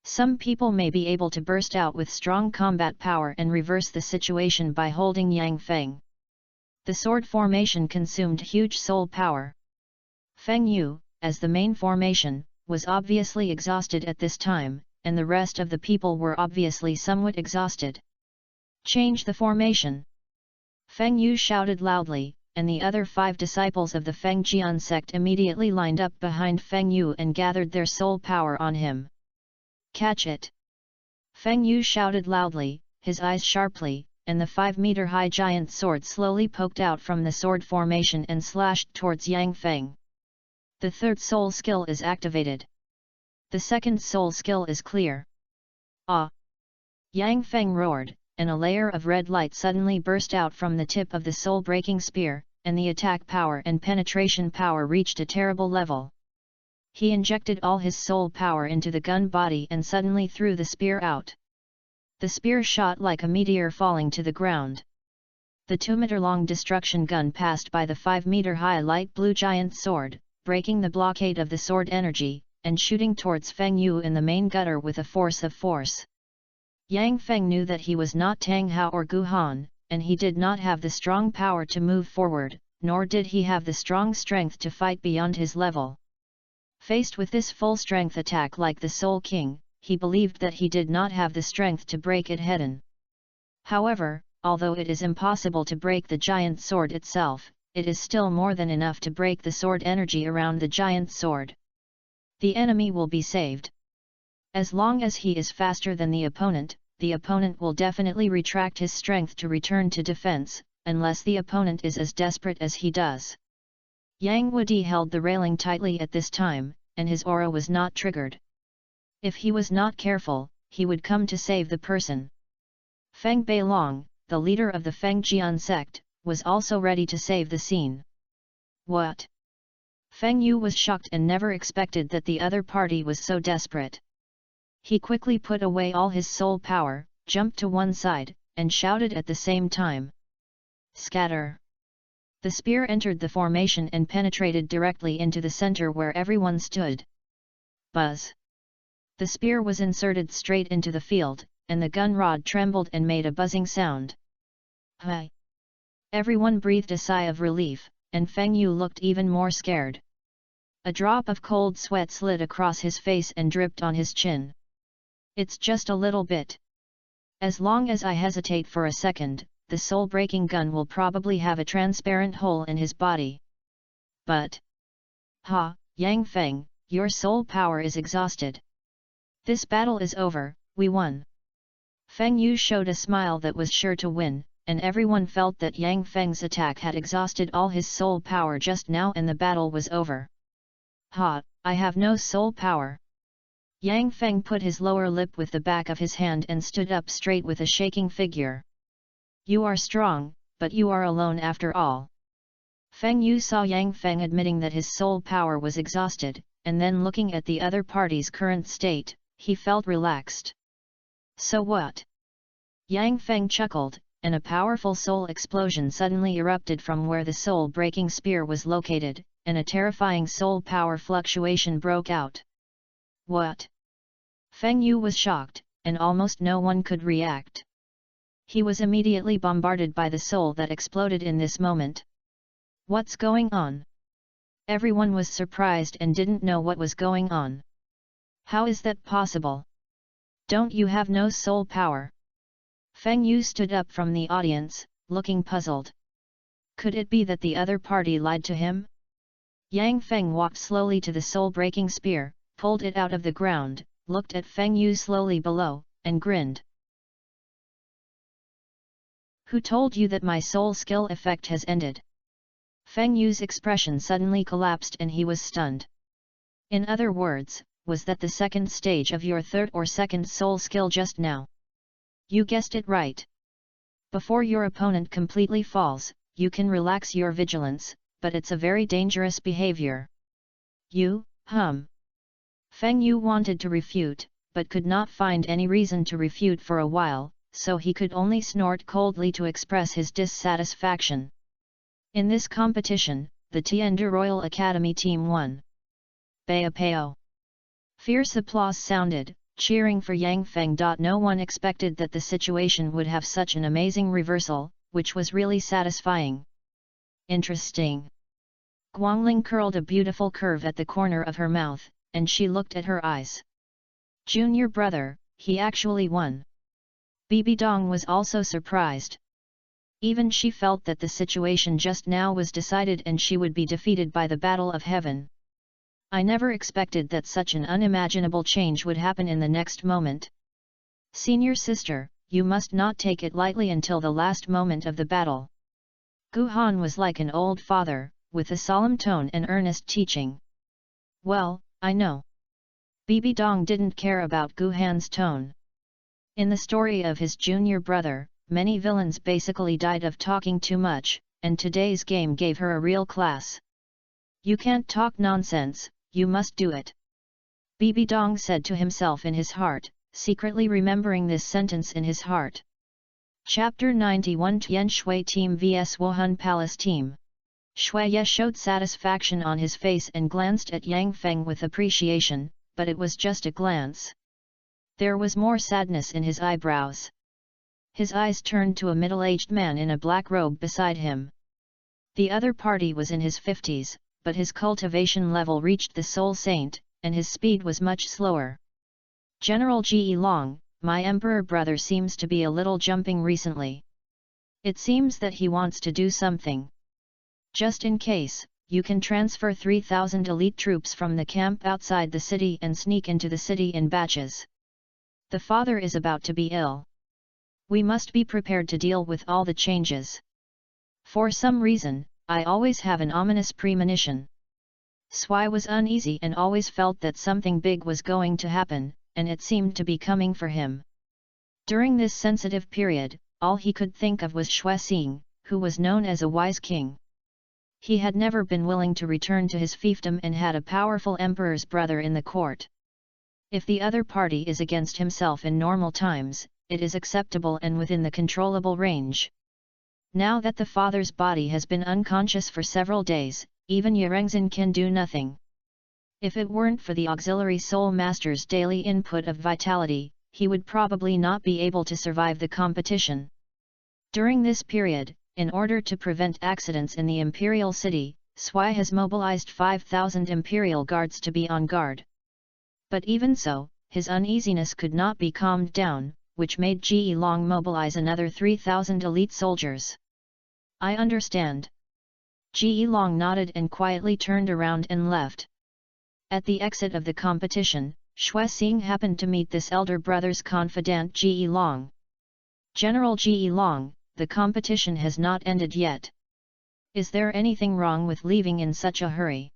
Some people may be able to burst out with strong combat power and reverse the situation by holding Yang Feng. The sword formation consumed huge soul power. Feng Yu, as the main formation, was obviously exhausted at this time, and the rest of the people were obviously somewhat exhausted. Change the formation! Feng Yu shouted loudly, and the other 5 disciples of the Fengjian sect immediately lined up behind Feng Yu and gathered their soul power on him. Catch it! Feng Yu shouted loudly, his eyes sharply, and the 5-meter-high giant sword slowly poked out from the sword formation and slashed towards Yang Feng. The third soul skill is activated. The second soul skill is clear. Ah! Yang Feng roared, and a layer of red light suddenly burst out from the tip of the soul-breaking spear, and the attack power and penetration power reached a terrible level. He injected all his soul power into the gun body and suddenly threw the spear out. The spear shot like a meteor falling to the ground. The 2-meter-long destruction gun passed by the 5-meter-high light blue giant sword, breaking the blockade of the sword energy, and shooting towards Feng Yu in the main gutter with a force of force. Yang Feng knew that he was not Tang Hao or Gu Han, and he did not have the strong power to move forward, nor did he have the strong strength to fight beyond his level. Faced with this full-strength attack like the Soul King, he believed that he did not have the strength to break it head-on. However, although it is impossible to break the giant sword itself, it is still more than enough to break the sword energy around the giant sword. The enemy will be saved. As long as he is faster than the opponent will definitely retract his strength to return to defense, unless the opponent is as desperate as he does. Yang Wudi held the railing tightly at this time, and his aura was not triggered. If he was not careful, he would come to save the person. Feng Beilong, the leader of the Fengjian sect, was also ready to save the scene. What? Feng Yu was shocked and never expected that the other party was so desperate. He quickly put away all his soul power, jumped to one side, and shouted at the same time. Scatter! The spear entered the formation and penetrated directly into the center where everyone stood. Buzz! The spear was inserted straight into the field, and the gun rod trembled and made a buzzing sound. Hi! Everyone breathed a sigh of relief, and Feng Yu looked even more scared. A drop of cold sweat slid across his face and dripped on his chin. It's just a little bit. As long as I hesitate for a second, the soul-breaking gun will probably have a transparent hole in his body. But... Ha, Yang Feng, your soul power is exhausted. This battle is over, we won. Feng Yu showed a smile that was sure to win, and everyone felt that Yang Feng's attack had exhausted all his soul power just now and the battle was over. Ha, I have no soul power. Yang Feng put his lower lip with the back of his hand and stood up straight with a shaking figure. You are strong, but you are alone after all. Feng Yu saw Yang Feng admitting that his soul power was exhausted, and then looking at the other party's current state, he felt relaxed. So what? Yang Feng chuckled, and a powerful soul explosion suddenly erupted from where the soul-breaking spear was located, and a terrifying soul power fluctuation broke out. What? Feng Yu was shocked, and almost no one could react. He was immediately bombarded by the soul that exploded in this moment. What's going on? Everyone was surprised and didn't know what was going on. How is that possible? Don't you have no soul power? Feng Yu stood up from the audience, looking puzzled. Could it be that the other party lied to him? Yang Feng walked slowly to the soul-breaking spear, pulled it out of the ground, looked at Feng Yu slowly below, and grinned. Who told you that my soul skill effect has ended? Feng Yu's expression suddenly collapsed and he was stunned. In other words, was that the second stage of your third or second soul skill just now? You guessed it right. Before your opponent completely falls, you can relax your vigilance, but it's a very dangerous behavior. Feng Yu wanted to refute, but could not find any reason to refute for a while, so he could only snort coldly to express his dissatisfaction. In this competition, the Tiandu Royal Academy team won. Bayapao. Fierce applause sounded, cheering for Yang Feng. No one expected that the situation would have such an amazing reversal, which was really satisfying. Interesting. Guangling curled a beautiful curve at the corner of her mouth, and she looked at her eyes. Junior brother, he actually won. Bibi Dong was also surprised. Even she felt that the situation just now was decided and she would be defeated by the battle of heaven. I never expected that such an unimaginable change would happen in the next moment. Senior sister, you must not take it lightly until the last moment of the battle. Gu Han was like an old father, with a solemn tone and earnest teaching. Well, I know. Bibi Dong didn't care about Gu Han's tone. In the story of his junior brother, many villains basically died of talking too much, and today's game gave her a real class. You can't talk nonsense, you must do it. Bibi Dong said to himself in his heart, secretly remembering this sentence in his heart. Chapter 91 Tian Shui Team vs Wuhan Palace Team. Shui Ye showed satisfaction on his face and glanced at Yang Feng with appreciation, but it was just a glance. There was more sadness in his eyebrows. His eyes turned to a middle-aged man in a black robe beside him. The other party was in his 50s, but his cultivation level reached the soul saint, and his speed was much slower. General Ji Long, my emperor brother seems to be a little jumping recently. It seems that he wants to do something. Just in case, you can transfer 3,000 elite troops from the camp outside the city and sneak into the city in batches. The father is about to be ill. We must be prepared to deal with all the changes. For some reason, I always have an ominous premonition. Sui was uneasy and always felt that something big was going to happen, and it seemed to be coming for him. During this sensitive period, all he could think of was Shui Xing, who was known as a wise king. He had never been willing to return to his fiefdom and had a powerful emperor's brother in the court. If the other party is against himself in normal times, it is acceptable and within the controllable range. Now that the father's body has been unconscious for several days, even Yerengzin can do nothing. If it weren't for the auxiliary soul master's daily input of vitality, he would probably not be able to survive the competition. During this period, in order to prevent accidents in the imperial city, Sui has mobilized 5,000 imperial guards to be on guard. But even so, his uneasiness could not be calmed down, which made Ji Long mobilize another 3,000 elite soldiers. I understand. Ji Long nodded and quietly turned around and left. At the exit of the competition, Shui Xing happened to meet this elder brother's confidant Ji Long. General Ji Long, the competition has not ended yet. Is there anything wrong with leaving in such a hurry?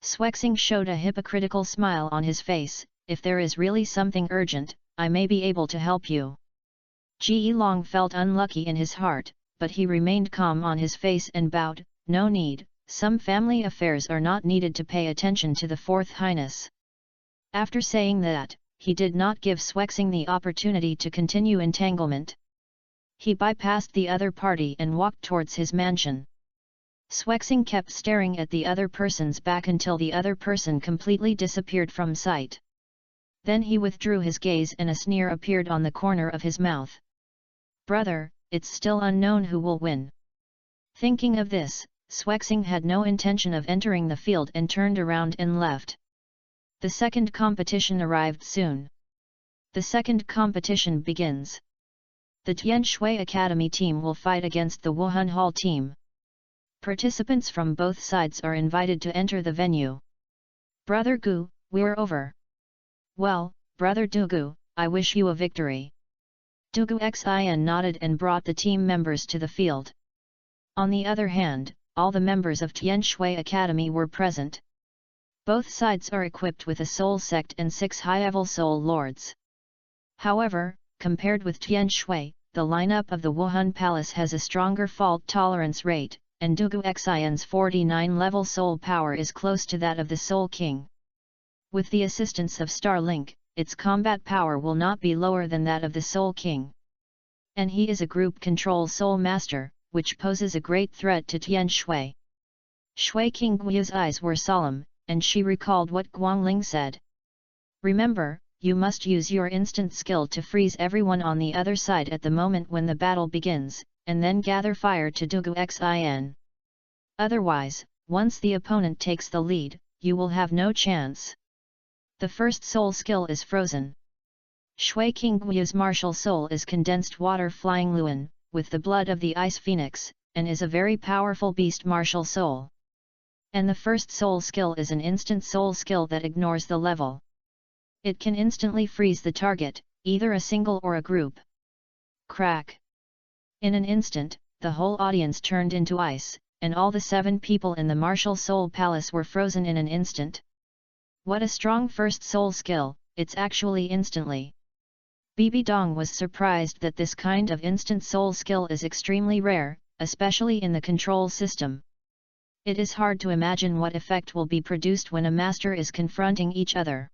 Sui Xing showed a hypocritical smile on his face. If there is really something urgent, I may be able to help you. Ji Long felt unlucky in his heart, but he remained calm on his face and bowed. No need, some family affairs are not needed to pay attention to the Fourth Highness. After saying that, he did not give Swexing the opportunity to continue entanglement. He bypassed the other party and walked towards his mansion. Swexing kept staring at the other person's back until the other person completely disappeared from sight. Then he withdrew his gaze and a sneer appeared on the corner of his mouth. "Brother, it's still unknown who will win." Thinking of this, Swexing had no intention of entering the field and turned around and left. The second competition arrived soon. The second competition begins. The Tian Shui Academy team will fight against the Wuhan Hall team. Participants from both sides are invited to enter the venue. "Brother Gu, we're over." "Well, Brother Douluo, I wish you a victory." Douluo Xin nodded and brought the team members to the field. On the other hand, all the members of Tian Shui Academy were present. Both sides are equipped with a soul sect and 6 high-level soul lords. However, compared with Tian Shui, the lineup of the Wuhan Palace has a stronger fault tolerance rate, and Douluo Xin's 49-level soul power is close to that of the Soul King. With the assistance of Starlink, its combat power will not be lower than that of the Soul King. And he is a group control soul master, which poses a great threat to Tian Shui. Shui King Guiu's eyes were solemn, and she recalled what Guangling said. "Remember, you must use your instant skill to freeze everyone on the other side at the moment when the battle begins, and then gather fire to Douluo Xin. Otherwise, once the opponent takes the lead, you will have no chance." The first soul skill is frozen. Shui King Guiu's martial soul is condensed water flying Luan, with the blood of the ice phoenix, and is a very powerful beast martial soul. And the first soul skill is an instant soul skill that ignores the level. It can instantly freeze the target, either a single or a group. Crack! In an instant, the whole audience turned into ice, and all the 7 people in the martial soul palace were frozen in an instant. What a strong first soul skill, it's actually instantly. Bibi Dong was surprised that this kind of instant soul skill is extremely rare, especially in the control system. It is hard to imagine what effect will be produced when a master is confronting each other.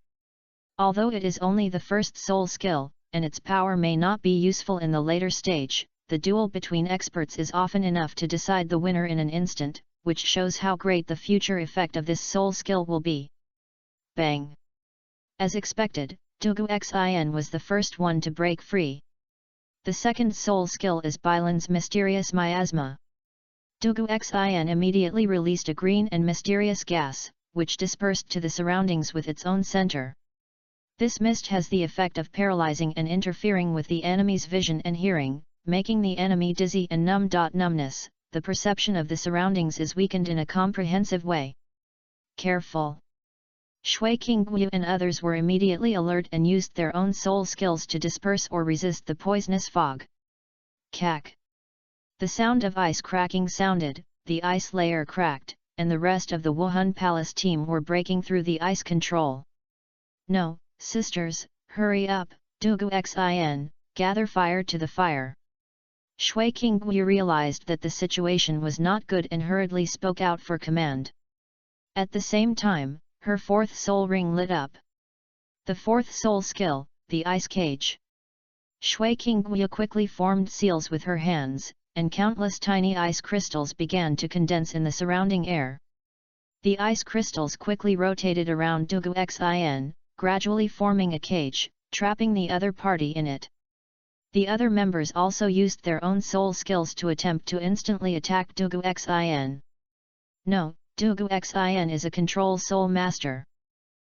Although it is only the first soul skill, and its power may not be useful in the later stage, the duel between experts is often enough to decide the winner in an instant, which shows how great the future effect of this soul skill will be. Bang! As expected, Douluo Xin was the first one to break free. The second soul skill is Bailan's mysterious miasma. Douluo Xin immediately released a green and mysterious gas, which dispersed to the surroundings with its own center. This mist has the effect of paralyzing and interfering with the enemy's vision and hearing, making the enemy dizzy and numb. Numbness, the perception of the surroundings is weakened in a comprehensive way. Careful! Shui King Guiu and others were immediately alert and used their own soul skills to disperse or resist the poisonous fog. Cack! The sound of ice cracking sounded, the ice layer cracked, and the rest of the Wuhan Palace team were breaking through the ice control. "No, sisters, hurry up, Douluo Xin, gather fire to the fire." Shui King Guiu realized that the situation was not good and hurriedly spoke out for command. At the same time, her 4th soul ring lit up. The 4th soul skill, the ice cage. Shui King Guiu quickly formed seals with her hands, and countless tiny ice crystals began to condense in the surrounding air. The ice crystals quickly rotated around Douluo Xin, gradually forming a cage, trapping the other party in it. The other members also used their own soul skills to attempt to instantly attack Douluo Xin. No, Douluo Xin is a control soul master.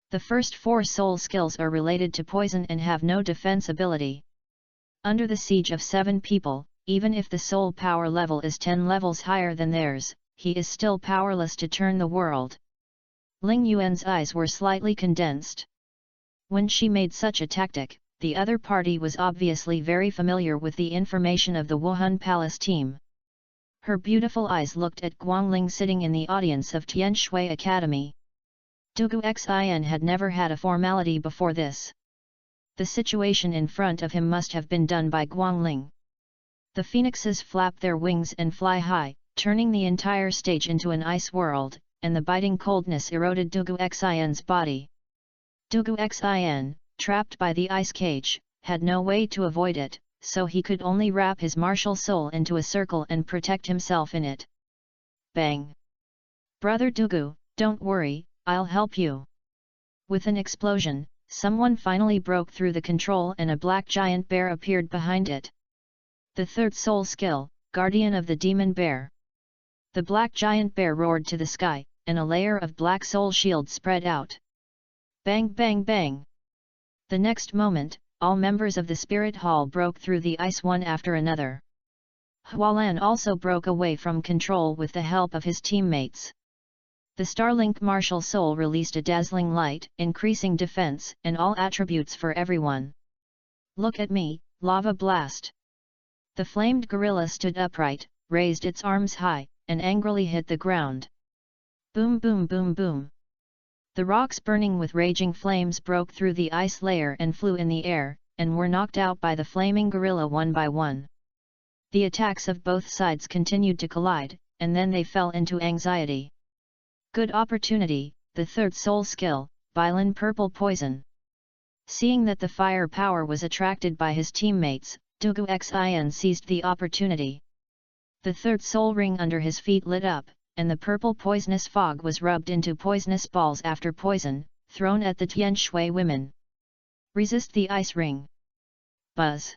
The first 4 soul skills are related to poison and have no defense ability. Under the siege of 7 people, even if the soul power level is 10 levels higher than theirs, he is still powerless to turn the world. Ling Yuan's eyes were slightly condensed. When she made such a tactic, the other party was obviously very familiar with the information of the Wuhan Palace team. Her beautiful eyes looked at Guangling sitting in the audience of Tian Shui Academy. Douluo Xin had never had a formality before this. The situation in front of him must have been done by Guangling. The phoenixes flap their wings and fly high, turning the entire stage into an ice world, and the biting coldness eroded Douluo Xin's body. Douluo Xin, trapped by the ice cage, had no way to avoid it, so he could only wrap his martial soul into a circle and protect himself in it. Bang! Brother Douluo, don't worry, I'll help you. With an explosion, someone finally broke through the control and a black giant bear appeared behind it. The third soul skill, Guardian of the Demon Bear. The black giant bear roared to the sky, and a layer of black soul shield spread out. Bang bang bang! The next moment, all members of the spirit hall broke through the ice one after another. Hualan also broke away from control with the help of his teammates. The Starlink martial soul released a dazzling light, increasing defense and all attributes for everyone. Look at me, lava blast! The flamed gorilla stood upright, raised its arms high, and angrily hit the ground. Boom boom boom boom! The rocks burning with raging flames broke through the ice layer and flew in the air, and were knocked out by the flaming gorilla one by one. The attacks of both sides continued to collide, and then they fell into anxiety. Good opportunity, the third soul skill, Bylin Purple Poison. Seeing that the fire power was attracted by his teammates, Douluo Xin seized the opportunity. The third soul ring under his feet lit up, and the purple poisonous fog was rubbed into poisonous balls after poison, thrown at the Tian Shui women. Resist the ice ring. Buzz!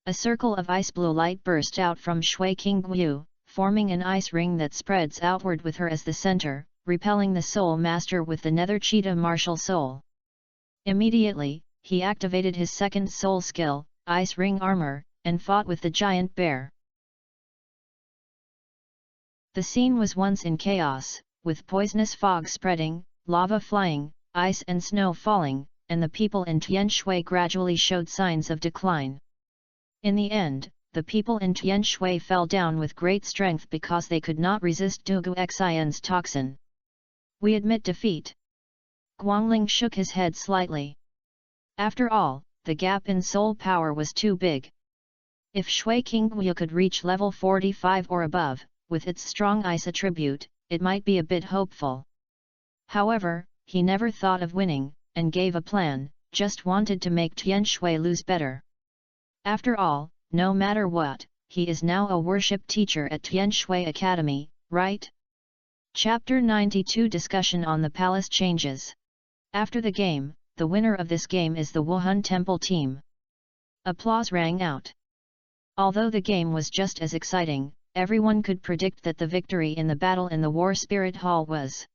A circle of ice blue light burst out from Shui Qingguo, forming an ice ring that spreads outward with her as the center, repelling the soul master with the nether cheetah martial soul. Immediately, he activated his second soul skill, Ice Ring Armor, and fought with the giant bear. The scene was once in chaos, with poisonous fog spreading, lava flying, ice and snow falling, and the people in Tian Shui gradually showed signs of decline. In the end, the people in Tian Shui fell down with great strength because they could not resist Douluo Xin's toxin. We admit defeat. Guangling shook his head slightly. After all, the gap in soul power was too big. If Shui Qingguo could reach level 45 or above, with its strong ice attribute, it might be a bit hopeful. However, he never thought of winning, and gave a plan, just wanted to make Tian Shui lose better. After all, no matter what, he is now a worship teacher at Tian Shui Academy, right? Chapter 92 Discussion on the Palace Changes. After the game, the winner of this game is the Wuhan Temple team. Applause rang out. Although the game was just as exciting, everyone could predict that the victory in the battle in the War Spirit Hall was.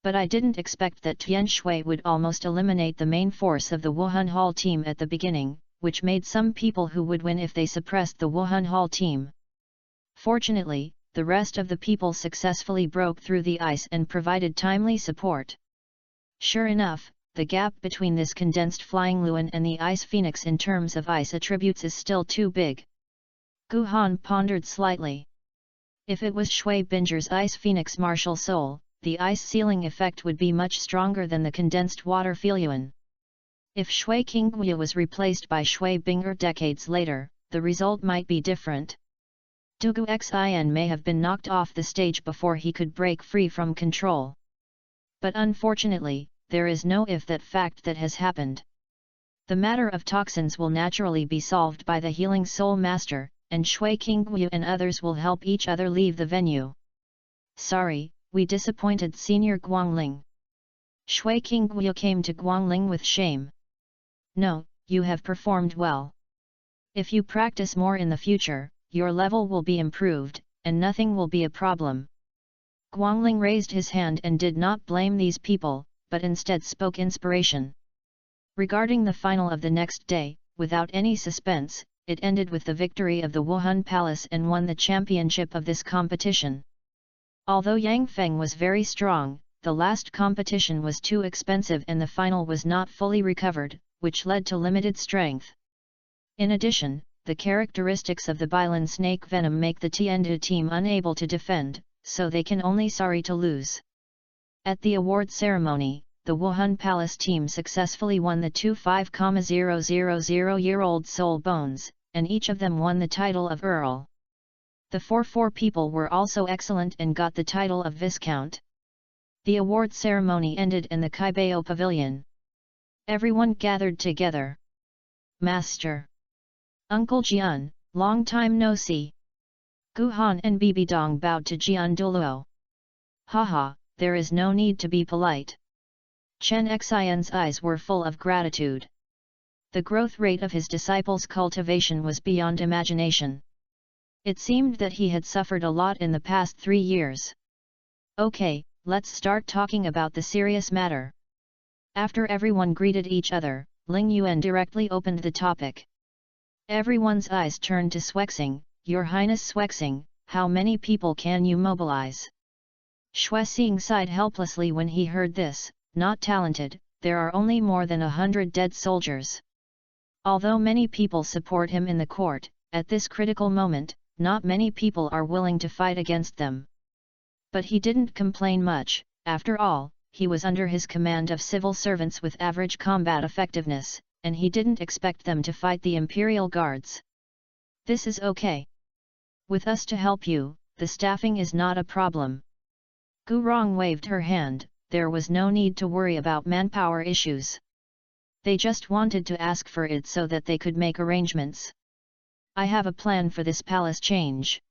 But I didn't expect that Tian Shui would almost eliminate the main force of the Wuhan Hall team at the beginning, which made some people who would win if they suppressed the Wuhan Hall team. Fortunately, the rest of the people successfully broke through the ice and provided timely support. Sure enough, the gap between this condensed Flying Luan and the Ice Phoenix in terms of ice attributes is still too big. Gu Han pondered slightly. If it was Shui Binger's Ice Phoenix martial soul, the ice sealing effect would be much stronger than the condensed water Feluan. If Shui Qingguo was replaced by Shui Binger decades later, the result might be different. Douluo Xin may have been knocked off the stage before he could break free from control. But unfortunately, there is no if that fact that has happened. The matter of toxins will naturally be solved by the Healing Soul Master, and Shui Qingguo and others will help each other leave the venue. Sorry, we disappointed Senior Guangling. Shui Qingguo came to Guangling with shame. No, you have performed well. If you practice more in the future, your level will be improved, and nothing will be a problem. Guangling raised his hand and did not blame these people, but instead spoke inspiration. Regarding the final of the next day, without any suspense, it ended with the victory of the Wuhan Palace and won the championship of this competition. Although Yang Feng was very strong, the last competition was too expensive and the final was not fully recovered, which led to limited strength. In addition, the characteristics of the Bylin snake venom make the Tiandu team unable to defend, so they can only sorry to lose. At the award ceremony, the Wuhan Palace team successfully won the 25,000-year-old Soul Bones, and each of them won the title of Earl. The 4 people were also excellent and got the title of Viscount. The award ceremony ended in the Kaibao Pavilion. Everyone gathered together. Master! Uncle Jian, long time no see. Gu Han and Bibi Dong bowed to Jian Douluo. Haha, there is no need to be polite. Chen Xian's eyes were full of gratitude. The growth rate of his disciples' cultivation was beyond imagination. It seemed that he had suffered a lot in the past 3 years. Okay, let's start talking about the serious matter. After everyone greeted each other, Ling Yuan directly opened the topic. Everyone's eyes turned to Swexing. Your Highness Swexing, how many people can you mobilize? Xuexing sighed helplessly when he heard this. Not talented, there are only more than 100 dead soldiers. Although many people support him in the court, at this critical moment, not many people are willing to fight against them. But he didn't complain much. After all, he was under his command of civil servants with average combat effectiveness, and he didn't expect them to fight the Imperial Guards. This is okay. With us to help you, the staffing is not a problem. Gu Rong waved her hand. There was no need to worry about manpower issues. They just wanted to ask for it so that they could make arrangements. I have a plan for this palace change.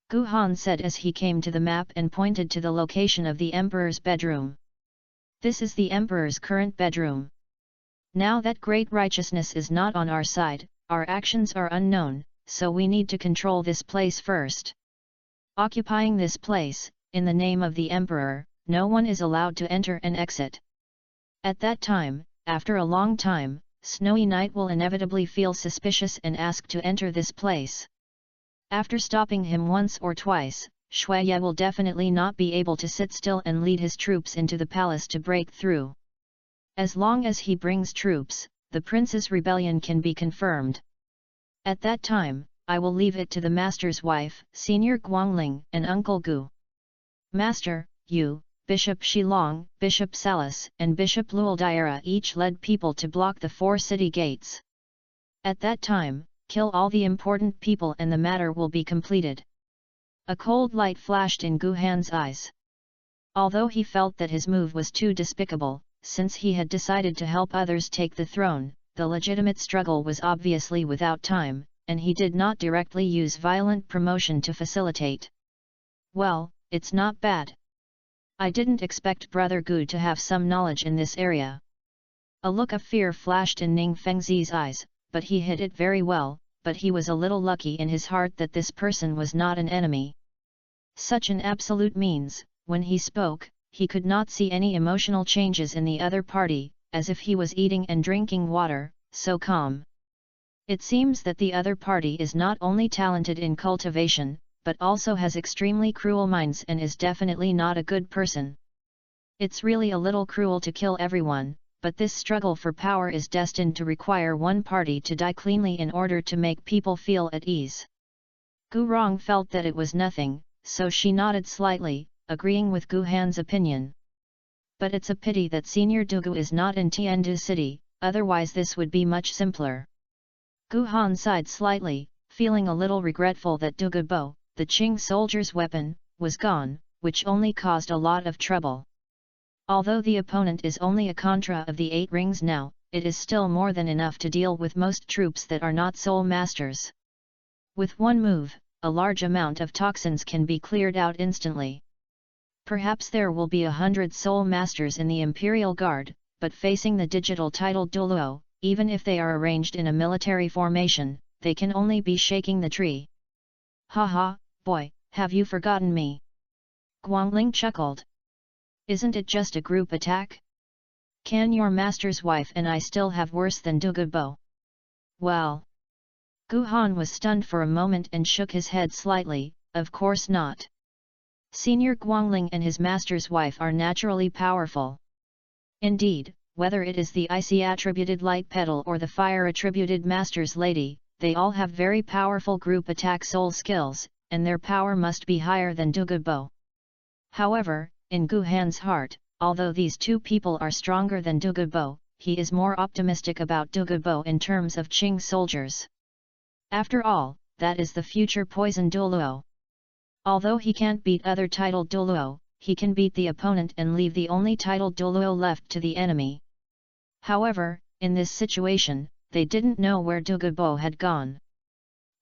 Gu Han said as he came to the map and pointed to the location of the Emperor's bedroom. This is the Emperor's current bedroom. Now that great righteousness is not on our side, our actions are unknown, so we need to control this place first. Occupying this place, in the name of the Emperor, no one is allowed to enter and exit. At that time, after a long time, Snowy Night will inevitably feel suspicious and ask to enter this place. After stopping him once or twice, Xueye will definitely not be able to sit still and lead his troops into the palace to break through. As long as he brings troops, the prince's rebellion can be confirmed. At that time, I will leave it to the master's wife, Senior Guangling, and Uncle Gu. Master, you, Bishop Shilong, Bishop Salas, and Bishop Luoldaira each led people to block the 4 city gates. At that time, kill all the important people and the matter will be completed. A cold light flashed in Gu Han's eyes. Although he felt that his move was too despicable, since he had decided to help others take the throne, the legitimate struggle was obviously without time, and he did not directly use violent promotion to facilitate. Well, it's not bad. I didn't expect Brother Gu to have some knowledge in this area. A look of fear flashed in Ning Fengzi's eyes, but he hid it very well, but he was a little lucky in his heart that this person was not an enemy. Such an absolute means, when he spoke, he could not see any emotional changes in the other party, as if he was eating and drinking water, so calm. It seems that the other party is not only talented in cultivation, but also has extremely cruel minds and is definitely not a good person. It's really a little cruel to kill everyone, but this struggle for power is destined to require one party to die cleanly in order to make people feel at ease. Gu Rong felt that it was nothing, so she nodded slightly, agreeing with Gu Han's opinion. But it's a pity that Senior Dugu is not in Tiandu City, otherwise this would be much simpler. Gu Han sighed slightly, feeling a little regretful that Dugu Bo, the Qing soldier's weapon, was gone, which only caused a lot of trouble. Although the opponent is only a contra of the 8 rings now, it is still more than enough to deal with most troops that are not soul masters. With one move, a large amount of toxins can be cleared out instantly. Perhaps there will be 100 soul masters in the Imperial Guard, but facing the digital titled Douluo, even if they are arranged in a military formation, they can only be shaking the tree. Haha, boy, have you forgotten me? Guangling chuckled. Isn't it just a group attack? Can your master's wife and I still have worse than Dugu Bo? Well. Gu Han was stunned for a moment and shook his head slightly, of course not. Senior Guangling and his master's wife are naturally powerful. Indeed, whether it is the icy-attributed light petal or the fire-attributed master's lady, they all have very powerful group attack soul skills, and their power must be higher than Dugu Bo. However, in Gu Han's heart, although these two people are stronger than Dugu Bo, he is more optimistic about Dugu Bo in terms of Qing soldiers. After all, that is the future poison Douluo. Although he can't beat other titled Douluo, he can beat the opponent and leave the only titled Douluo left to the enemy. However, in this situation, they didn't know where Douluo had gone.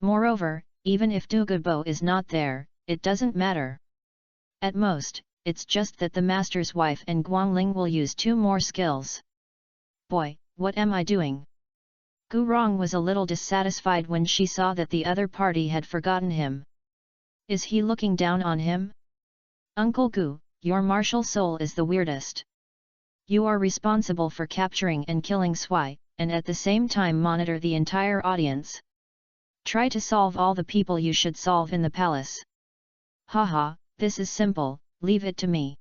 Moreover, even if Douluo is not there, it doesn't matter. At most, it's just that the master's wife and Guangling will use 2 more skills. Boy, what am I doing? Gu Rong was a little dissatisfied when she saw that the other party had forgotten him. Is he looking down on him? Uncle Gu, your martial soul is the weirdest. You are responsible for capturing and killing Swai, and at the same time monitor the entire audience. Try to solve all the people you should solve in the palace. Haha, this is simple, leave it to me.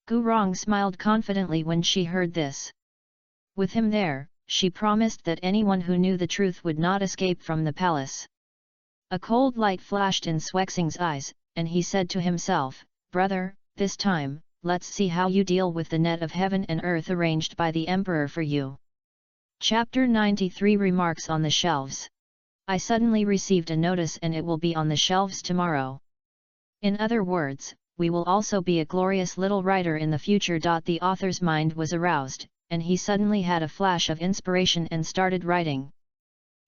Gu Rong smiled confidently when she heard this. With him there, she promised that anyone who knew the truth would not escape from the palace. A cold light flashed in Swexing's eyes, and he said to himself, "Brother, this time, let's see how you deal with the net of heaven and earth arranged by the Emperor for you." Chapter 93 Remarks on the Shelves. I suddenly received a notice and it will be on the shelves tomorrow. In other words, we will also be a glorious little writer in the future. The author's mind was aroused, and he suddenly had a flash of inspiration and started writing.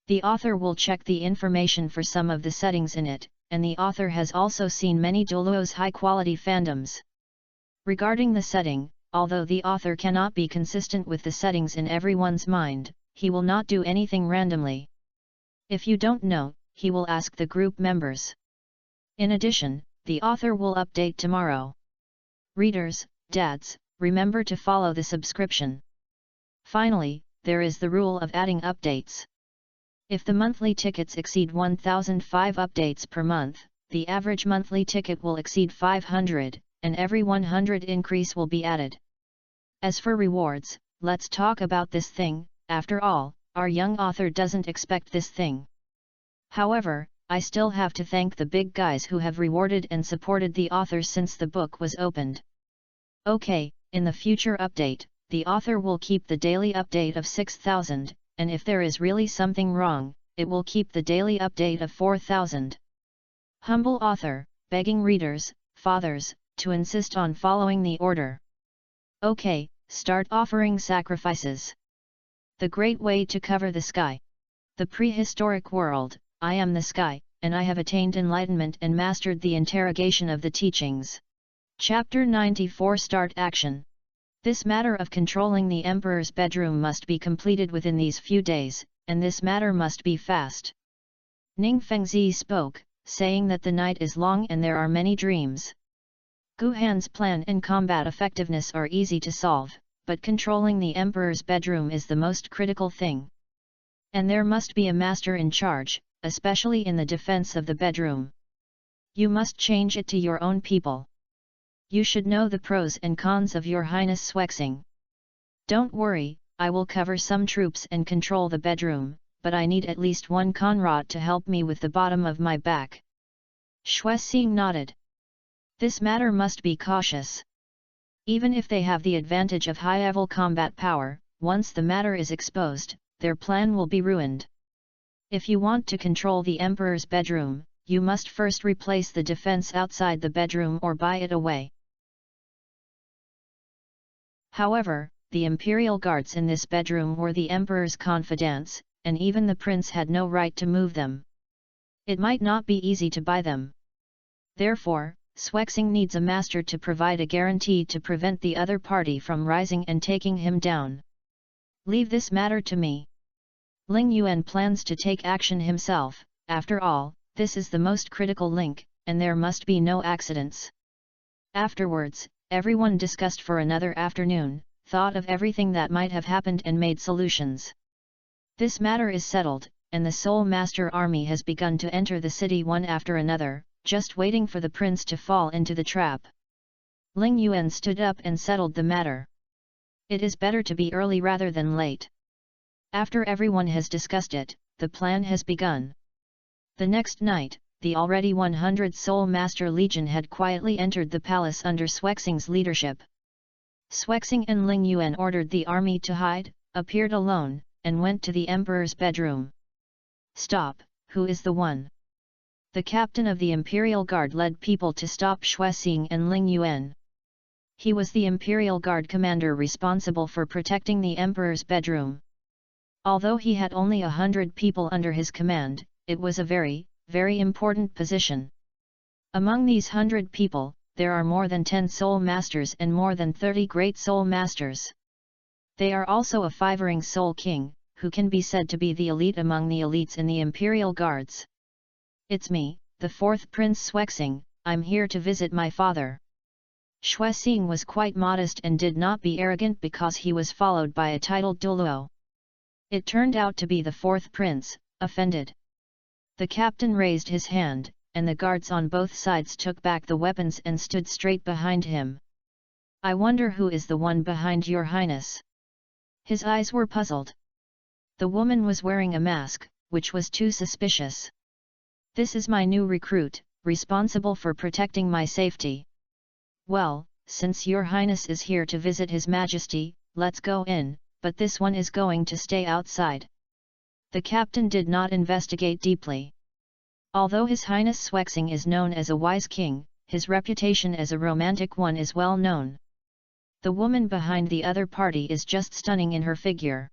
The author will check the information for some of the settings in it, and the author has also seen many Douluo's high-quality fandoms. Regarding the setting, although the author cannot be consistent with the settings in everyone's mind, he will not do anything randomly. If you don't know, he will ask the group members. In addition, the author will update tomorrow. Readers, dads, remember to follow the subscription. Finally, there is the rule of adding updates. If the monthly tickets exceed 1005 updates per month, the average monthly ticket will exceed 500, and every 100 increase will be added. As for rewards, let's talk about this thing. After all, our young author doesn't expect this thing. However, I still have to thank the big guys who have rewarded and supported the author since the book was opened. Okay, in the future update, the author will keep the daily update of 6,000, and if there is really something wrong, it will keep the daily update of 4,000. Humble author, begging readers, fathers, to insist on following the order. Okay, start offering sacrifices. The great way to cover the sky. The prehistoric world, I am the sky, and I have attained enlightenment and mastered the interrogation of the teachings. Chapter 94 Start Action. This matter of controlling the Emperor's bedroom must be completed within these few days, and this matter must be fast. Ning Fengzi spoke, saying that the night is long and there are many dreams. Gu Han's plan and combat effectiveness are easy to solve, but controlling the Emperor's bedroom is the most critical thing. And there must be a master in charge, especially in the defense of the bedroom. You must change it to your own people. You should know the pros and cons of Your Highness Swexing. Don't worry, I will cover some troops and control the bedroom, but I need at least one Conrad to help me with the bottom of my back. Swexing nodded. This matter must be cautious. Even if they have the advantage of high-level combat power, once the matter is exposed, their plan will be ruined. If you want to control the Emperor's bedroom, you must first replace the defense outside the bedroom or buy it away. However, the imperial guards in this bedroom were the Emperor's confidants, and even the prince had no right to move them. It might not be easy to buy them. Therefore, Swexing needs a master to provide a guarantee to prevent the other party from rising and taking him down. Leave this matter to me. Ling Yuan plans to take action himself. After all, this is the most critical link, and there must be no accidents. Afterwards, everyone discussed for another afternoon, thought of everything that might have happened and made solutions. This matter is settled, and the Soul Master army has begun to enter the city one after another, just waiting for the prince to fall into the trap. Ling Yuan stood up and settled the matter. It is better to be early rather than late. After everyone has discussed it, the plan has begun. The next night, the already 100 Soul Master Legion had quietly entered the palace under Swexing's leadership. Swexing and Ling Yuan ordered the army to hide, appeared alone, and went to the Emperor's bedroom. Stop, who is the one? The captain of the Imperial Guard led people to stop Swexing and Ling Yuan. He was the Imperial Guard commander responsible for protecting the Emperor's bedroom. Although he had only 100 people under his command, it was a very, very important position. Among these 100 people, there are more than 10 soul masters and more than 30 great soul masters. They are also a 5-ring soul king, who can be said to be the elite among the elites in the Imperial Guards. It's me, the 4th Prince Xuexing, I'm here to visit my father. Xuexing was quite modest and did not be arrogant because he was followed by a titled Douluo. It turned out to be the 4th prince, offended. The captain raised his hand, and the guards on both sides took back the weapons and stood straight behind him. I wonder who is the one behind your highness? His eyes were puzzled. The woman was wearing a mask, which was too suspicious. This is my new recruit, responsible for protecting my safety. Well, since your highness is here to visit his majesty, let's go in, but this one is going to stay outside. The captain did not investigate deeply. Although His Highness Xuexing is known as a wise king, his reputation as a romantic one is well known. The woman behind the other party is just stunning in her figure.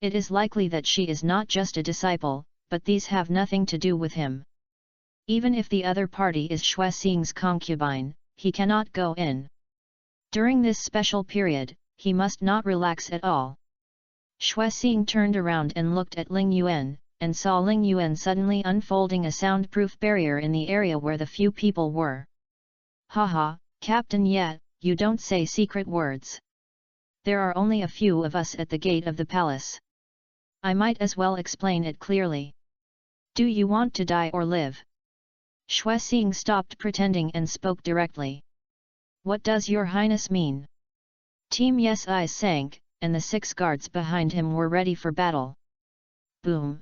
It is likely that she is not just a disciple, but these have nothing to do with him. Even if the other party is Xuexing's concubine, he cannot go in. During this special period, he must not relax at all. Xuexing turned around and looked at Ling Yuan, and saw Ling Yuan suddenly unfolding a soundproof barrier in the area where the few people were. Haha, Captain Ye, you don't say secret words. There are only a few of us at the gate of the palace. I might as well explain it clearly. Do you want to die or live? Xuexing stopped pretending and spoke directly. What does your highness mean? Team Ye's eyes sank, and the 6 guards behind him were ready for battle. Boom!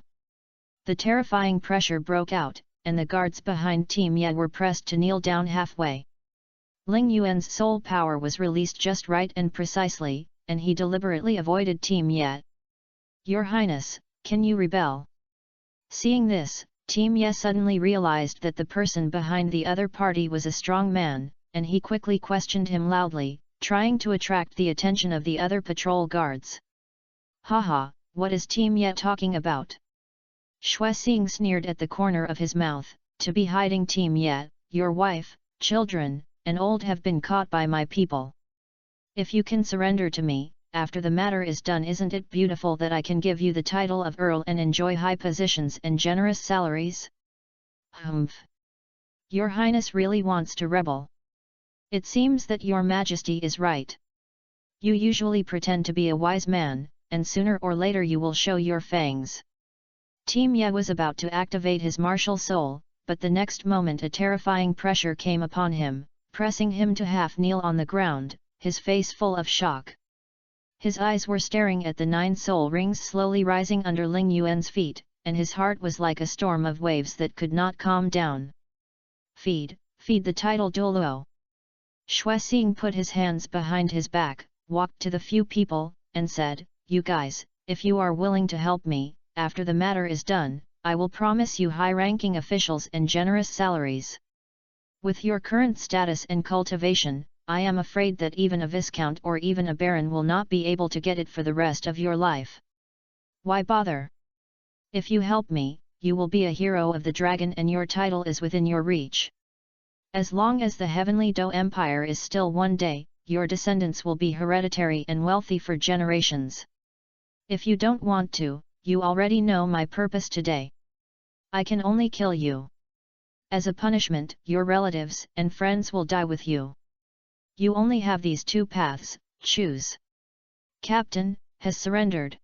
The terrifying pressure broke out, and the guards behind Team Ye were pressed to kneel down halfway. Ling Yuan's soul power was released just right and precisely, and he deliberately avoided Team Ye. Your Highness, can you rebel? Seeing this, Team Ye suddenly realized that the person behind the other party was a strong man, and he quickly questioned him loudly, trying to attract the attention of the other patrol guards. Haha, what is Team Ye talking about? Xuexing sneered at the corner of his mouth, to be hiding Team Ye, your wife, children, and old have been caught by my people. If you can surrender to me, after the matter is done, isn't it beautiful that I can give you the title of Earl and enjoy high positions and generous salaries? Humph! Your Highness really wants to rebel. It seems that your Majesty is right. You usually pretend to be a wise man, and sooner or later you will show your fangs. Team Ye was about to activate his martial soul, but the next moment a terrifying pressure came upon him, pressing him to half kneel on the ground, his face full of shock. His eyes were staring at the 9 soul rings slowly rising under Ling Yuan's feet, and his heart was like a storm of waves that could not calm down. Feed the title Douluo. Xuexing put his hands behind his back, walked to the few people, and said, You guys, if you are willing to help me, after the matter is done, I will promise you high-ranking officials and generous salaries. With your current status and cultivation, I am afraid that even a viscount or even a baron will not be able to get it for the rest of your life. Why bother? If you help me, you will be a hero of the dragon and your title is within your reach. As long as the Heavenly Do Empire is still one day, your descendants will be hereditary and wealthy for generations. If you don't want to, you already know my purpose today. I can only kill you. As a punishment, your relatives and friends will die with you. You only have these 2 paths, choose. Captain has surrendered.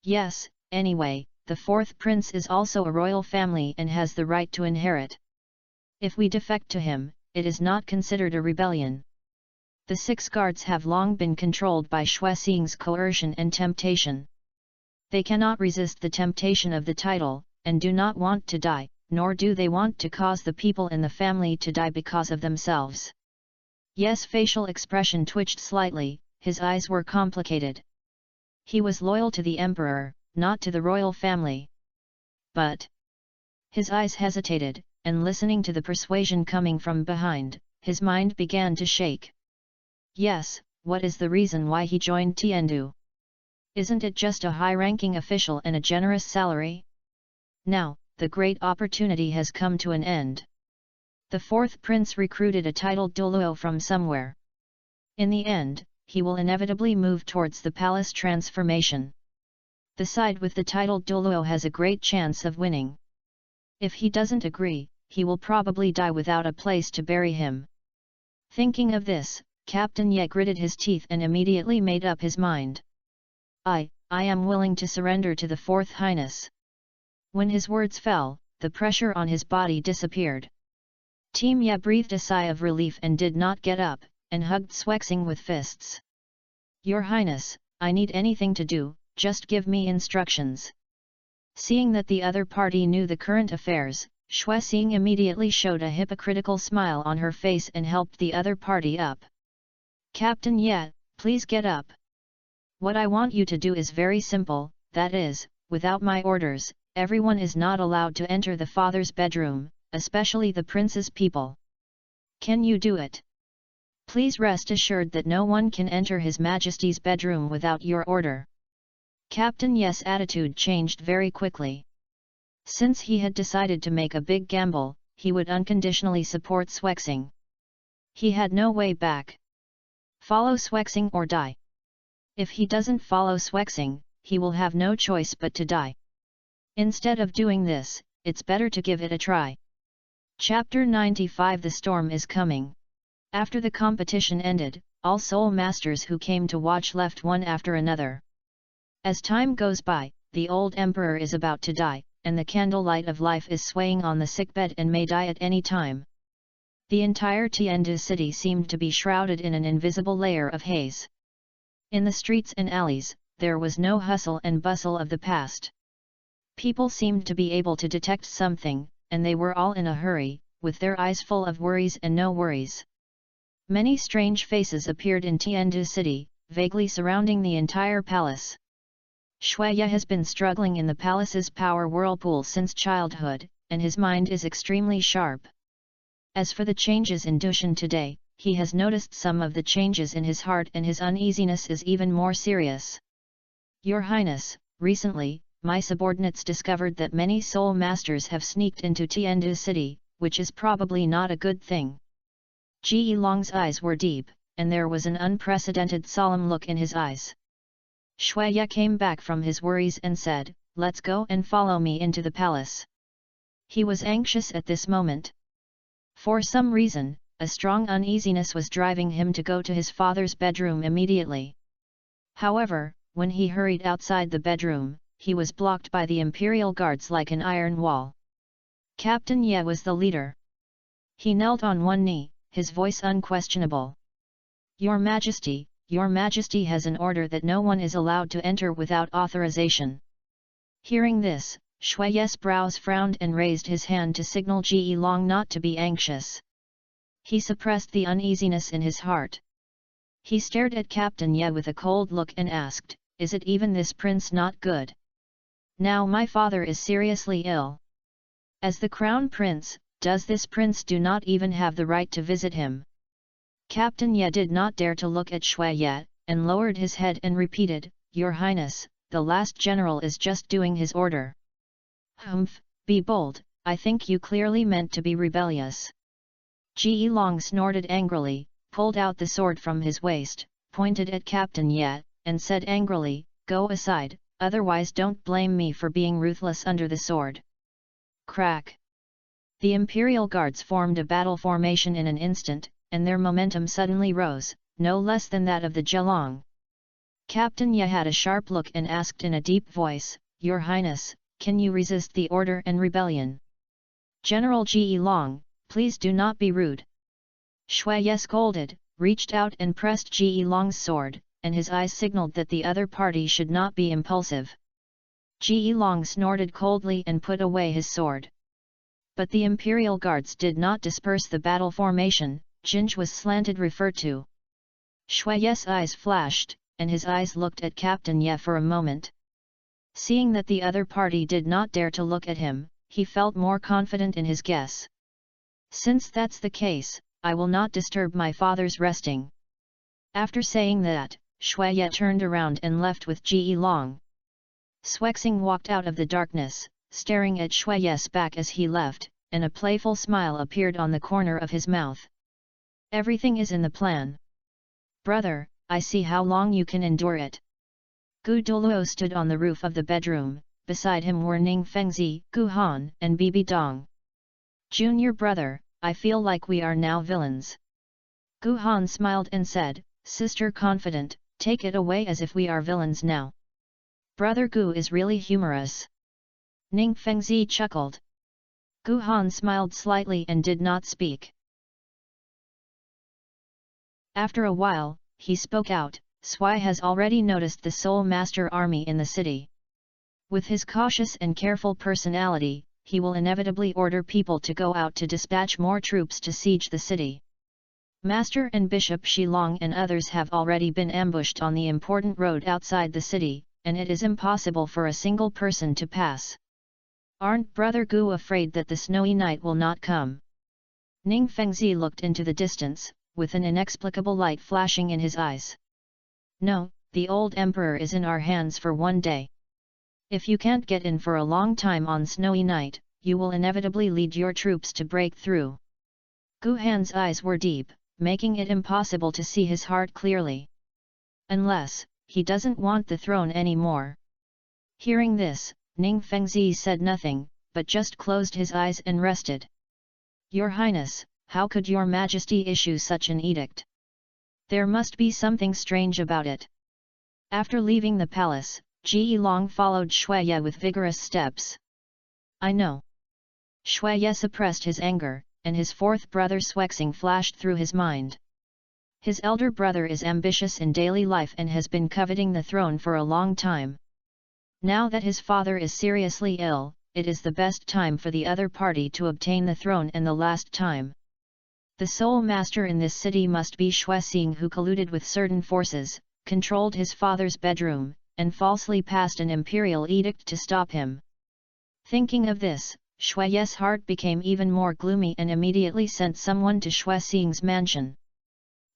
Yes, anyway, the 4th prince is also a royal family and has the right to inherit. If we defect to him, it is not considered a rebellion. The 6 guards have long been controlled by Xuexing's coercion and temptation. They cannot resist the temptation of the title, and do not want to die, nor do they want to cause the people in the family to die because of themselves. Ye's facial expression twitched slightly, his eyes were complicated. He was loyal to the emperor, not to the royal family. But his eyes hesitated, and listening to the persuasion coming from behind, his mind began to shake. Yes, what is the reason why he joined Tiandu? Isn't it just a high-ranking official and a generous salary? Now, the great opportunity has come to an end. The fourth prince recruited a titled Douluo from somewhere. In the end, he will inevitably move towards the palace transformation. The side with the title Douluo has a great chance of winning. If he doesn't agree, he will probably die without a place to bury him. Thinking of this, Captain Ye gritted his teeth and immediately made up his mind. I am willing to surrender to the Fourth Highness. When his words fell, the pressure on his body disappeared. Team Ye breathed a sigh of relief and did not get up, and hugged Swexing with fists. Your Highness, I need anything to do, just give me instructions. Seeing that the other party knew the current affairs, Xuexing immediately showed a hypocritical smile on her face and helped the other party up. Captain Ye, please get up. What I want you to do is very simple, that is, without my orders, everyone is not allowed to enter the father's bedroom, especially the prince's people. Can you do it? Please rest assured that no one can enter His Majesty's bedroom without your order. Captain Ye's attitude changed very quickly. Since he had decided to make a big gamble, he would unconditionally support Swexing. He had no way back. Follow Swexing or die. If he doesn't follow Swexing, he will have no choice but to die. Instead of doing this, it's better to give it a try. Chapter 95 The Storm is Coming. After the competition ended, all soul masters who came to watch left one after another. As time goes by, the old emperor is about to die, and the candlelight of life is swaying on the sickbed and may die at any time. The entire Tiandu city seemed to be shrouded in an invisible layer of haze. In the streets and alleys, there was no hustle and bustle of the past. People seemed to be able to detect something, and they were all in a hurry, with their eyes full of worries and no worries. Many strange faces appeared in Tiandu city, vaguely surrounding the entire palace. Xueye has been struggling in the palace's power whirlpool since childhood, and his mind is extremely sharp. As for the changes in Dushan today, he has noticed some of the changes in his heart and his uneasiness is even more serious. Your Highness, recently, my subordinates discovered that many soul masters have sneaked into Tiandu city, which is probably not a good thing. Ji Long's eyes were deep, and there was an unprecedented solemn look in his eyes. Xueye came back from his worries and said, "Let's go and follow me into the palace." He was anxious at this moment. For some reason, a strong uneasiness was driving him to go to his father's bedroom immediately. However, when he hurried outside the bedroom, he was blocked by the imperial guards like an iron wall. Captain Ye was the leader. He knelt on one knee, his voice unquestionable. Your Majesty has an order that no one is allowed to enter without authorization." Hearing this, Xueye's brows frowned and raised his hand to signal Ji Long not to be anxious. He suppressed the uneasiness in his heart. He stared at Captain Ye with a cold look and asked, "Is it even this prince not good? Now my father is seriously ill. As the crown prince, does this prince do not even have the right to visit him?" Captain Ye did not dare to look at Xueye, and lowered his head and repeated, "Your Highness, the last general is just doing his order." "Humph, be bold, I think you clearly meant to be rebellious." Ji Long snorted angrily, pulled out the sword from his waist, pointed at Captain Ye, and said angrily, "Go aside, otherwise don't blame me for being ruthless under the sword." Crack! The Imperial Guards formed a battle formation in an instant, and their momentum suddenly rose, no less than that of the Zhelong. Captain Ye had a sharp look and asked in a deep voice, "Your Highness, can you resist the order and rebellion?" "General Ji Long, please do not be rude." Xueye scolded, reached out and pressed Ji Long's sword, and his eyes signaled that the other party should not be impulsive. Ji Long snorted coldly and put away his sword. But the Imperial Guards did not disperse the battle formation. Jinj was slanted referred to. Xueye's eyes flashed, and his eyes looked at Captain Ye for a moment. Seeing that the other party did not dare to look at him, he felt more confident in his guess. "Since that's the case, I will not disturb my father's resting." After saying that, Shui Ye turned around and left with Ji Long. Swexing walked out of the darkness, staring at Shui Ye's back as he left, and a playful smile appeared on the corner of his mouth. Everything is in the plan. Brother, I see how long you can endure it. Douluo stood on the roof of the bedroom, beside him were Ning Fengzi, Gu Han, and Bibi Dong. Junior brother, I feel like we are now villains. Gu Han smiled and said, Sister confident, take it away as if we are villains now. Brother Gu is really humorous. Ning Fengzi chuckled. Gu Han smiled slightly and did not speak. After a while, he spoke out, Sui has already noticed the Soul Master army in the city. With his cautious and careful personality, he will inevitably order people to go out to dispatch more troops to siege the city. Master and Bishop Shilong and others have already been ambushed on the important road outside the city, and it is impossible for a single person to pass. Aren't Brother Gu afraid that the snowy night will not come? Ning Fengzi looked into the distance, with an inexplicable light flashing in his eyes. No, the old emperor is in our hands for one day. If you can't get in for a long time on snowy night, you will inevitably lead your troops to break through. Gu Han's eyes were deep, making it impossible to see his heart clearly. Unless, he doesn't want the throne anymore. Hearing this, Ning Fengzi said nothing, but just closed his eyes and rested. Your Highness, how could your Majesty issue such an edict? There must be something strange about it. After leaving the palace, Ji Long followed Shui Ye with vigorous steps. I know. Shui Ye suppressed his anger, and his fourth brother Swexing flashed through his mind. His elder brother is ambitious in daily life and has been coveting the throne for a long time. Now that his father is seriously ill, it is the best time for the other party to obtain the throne and the last time. The sole master in this city must be Xuexing, who colluded with certain forces, controlled his father's bedroom, and falsely passed an imperial edict to stop him. Thinking of this, Shui Ye's heart became even more gloomy and immediately sent someone to Xuexing's mansion.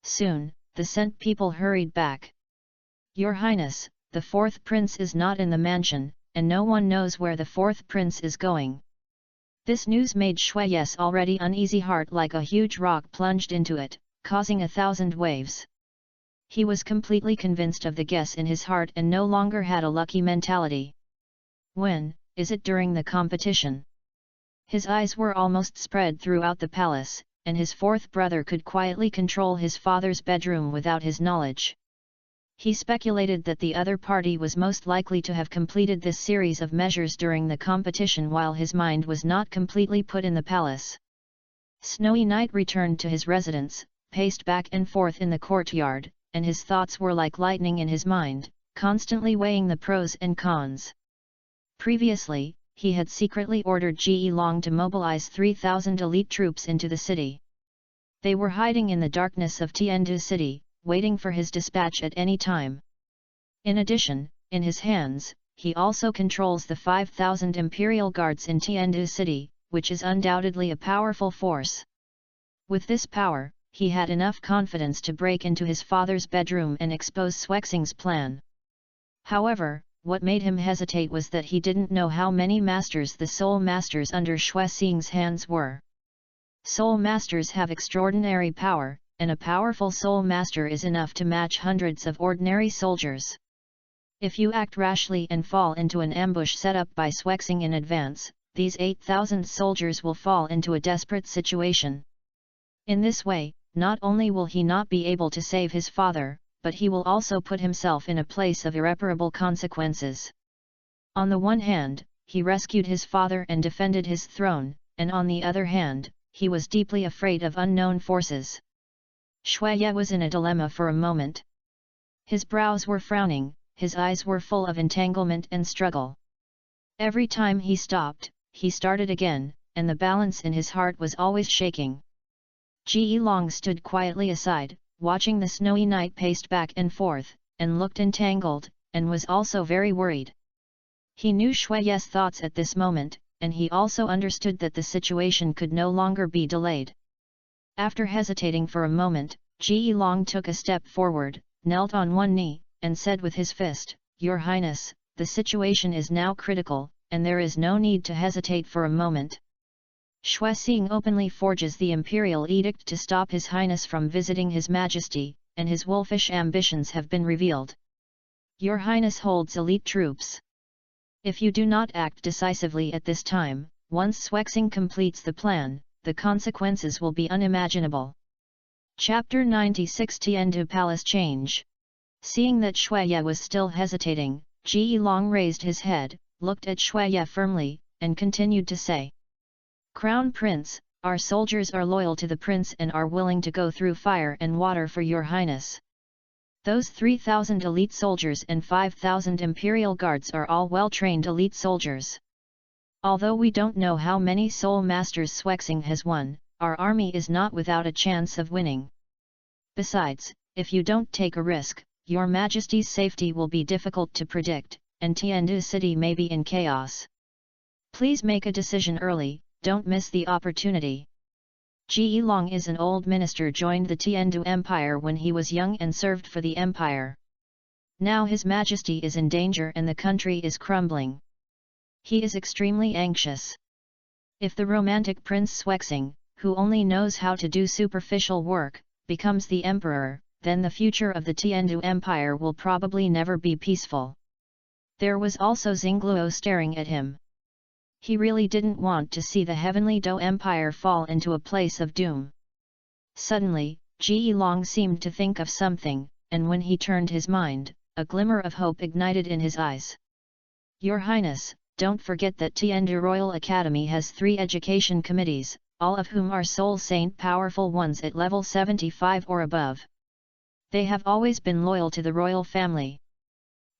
Soon, the sent people hurried back. Your Highness, the fourth prince is not in the mansion, and no one knows where the fourth prince is going. This news made Shui Ye's already uneasy heart like a huge rock plunged into it, causing 1,000 waves. He was completely convinced of the guess in his heart and no longer had a lucky mentality. When, is it during the competition? His eyes were almost spread throughout the palace, and his fourth brother could quietly control his father's bedroom without his knowledge. He speculated that the other party was most likely to have completed this series of measures during the competition while his mind was not completely put in the palace. Snowy Night returned to his residence, paced back and forth in the courtyard, and his thoughts were like lightning in his mind, constantly weighing the pros and cons. Previously, he had secretly ordered Ji Long to mobilize 3,000 elite troops into the city. They were hiding in the darkness of Tiandu City, waiting for his dispatch at any time. In addition, in his hands, he also controls the 5,000 imperial guards in Tiandu City, which is undoubtedly a powerful force. With this power, he had enough confidence to break into his father's bedroom and expose Swexing's plan. However, what made him hesitate was that he didn't know how many masters the soul masters under Xuexing's hands were. Soul masters have extraordinary power, and a powerful soul master is enough to match hundreds of ordinary soldiers. If you act rashly and fall into an ambush set up by Swexing in advance, these 8,000 soldiers will fall into a desperate situation. In this way, not only will he not be able to save his father, but he will also put himself in a place of irreparable consequences. On the one hand, he rescued his father and defended his throne, and on the other hand, he was deeply afraid of unknown forces. Shui Ye was in a dilemma for a moment. His brows were frowning, his eyes were full of entanglement and struggle. Every time he stopped, he started again, and the balance in his heart was always shaking. Ji Long stood quietly aside, watching the snowy night paced back and forth, and looked entangled, and was also very worried. He knew Shui Ye's thoughts at this moment, and he also understood that the situation could no longer be delayed. After hesitating for a moment, Ji Long took a step forward, knelt on one knee, and said with his fist, "Your Highness, the situation is now critical, and there is no need to hesitate for a moment." Shui Xing openly forges the imperial edict to stop His Highness from visiting His Majesty, and his wolfish ambitions have been revealed. Your Highness holds elite troops. If you do not act decisively at this time, once Swexing completes the plan, the consequences will be unimaginable. Chapter 96 Tiandu Palace Change. Seeing that Shuiye was still hesitating, Ji Long raised his head, looked at Shuiye firmly, and continued to say, "Crown Prince, our soldiers are loyal to the prince and are willing to go through fire and water for your highness. Those 3,000 elite soldiers and 5,000 imperial guards are all well-trained elite soldiers. Although we don't know how many soul masters Swexing has won, our army is not without a chance of winning. Besides, if you don't take a risk, your Majesty's safety will be difficult to predict, and Tiandu City may be in chaos. Please make a decision early, don't miss the opportunity." Ji Long is an old minister joined the Tiandu Empire when he was young and served for the empire. Now His Majesty is in danger and the country is crumbling. He is extremely anxious. If the romantic Prince Swexing, who only knows how to do superficial work, becomes the emperor, then the future of the Tiandu Empire will probably never be peaceful. There was also Xingluo staring at him. He really didn't want to see the heavenly Dou Empire fall into a place of doom. Suddenly, Ji Long seemed to think of something, and when he turned his mind, a glimmer of hope ignited in his eyes. "Your Highness, don't forget that Tiandu Royal Academy has 3 education committees, all of whom are soul saint powerful ones at level 75 or above. They have always been loyal to the royal family.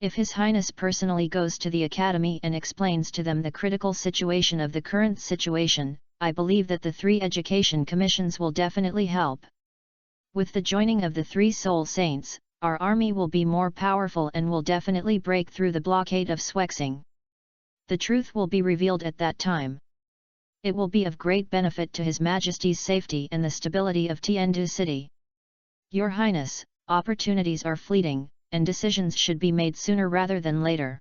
If His Highness personally goes to the academy and explains to them the critical situation of the current situation, I believe that the 3 education commissions will definitely help. With the joining of the 3 soul saints, our army will be more powerful and will definitely break through the blockade of Swexing. The truth will be revealed at that time. It will be of great benefit to His Majesty's safety and the stability of Tiandu City. Your Highness, opportunities are fleeting, and decisions should be made sooner rather than later."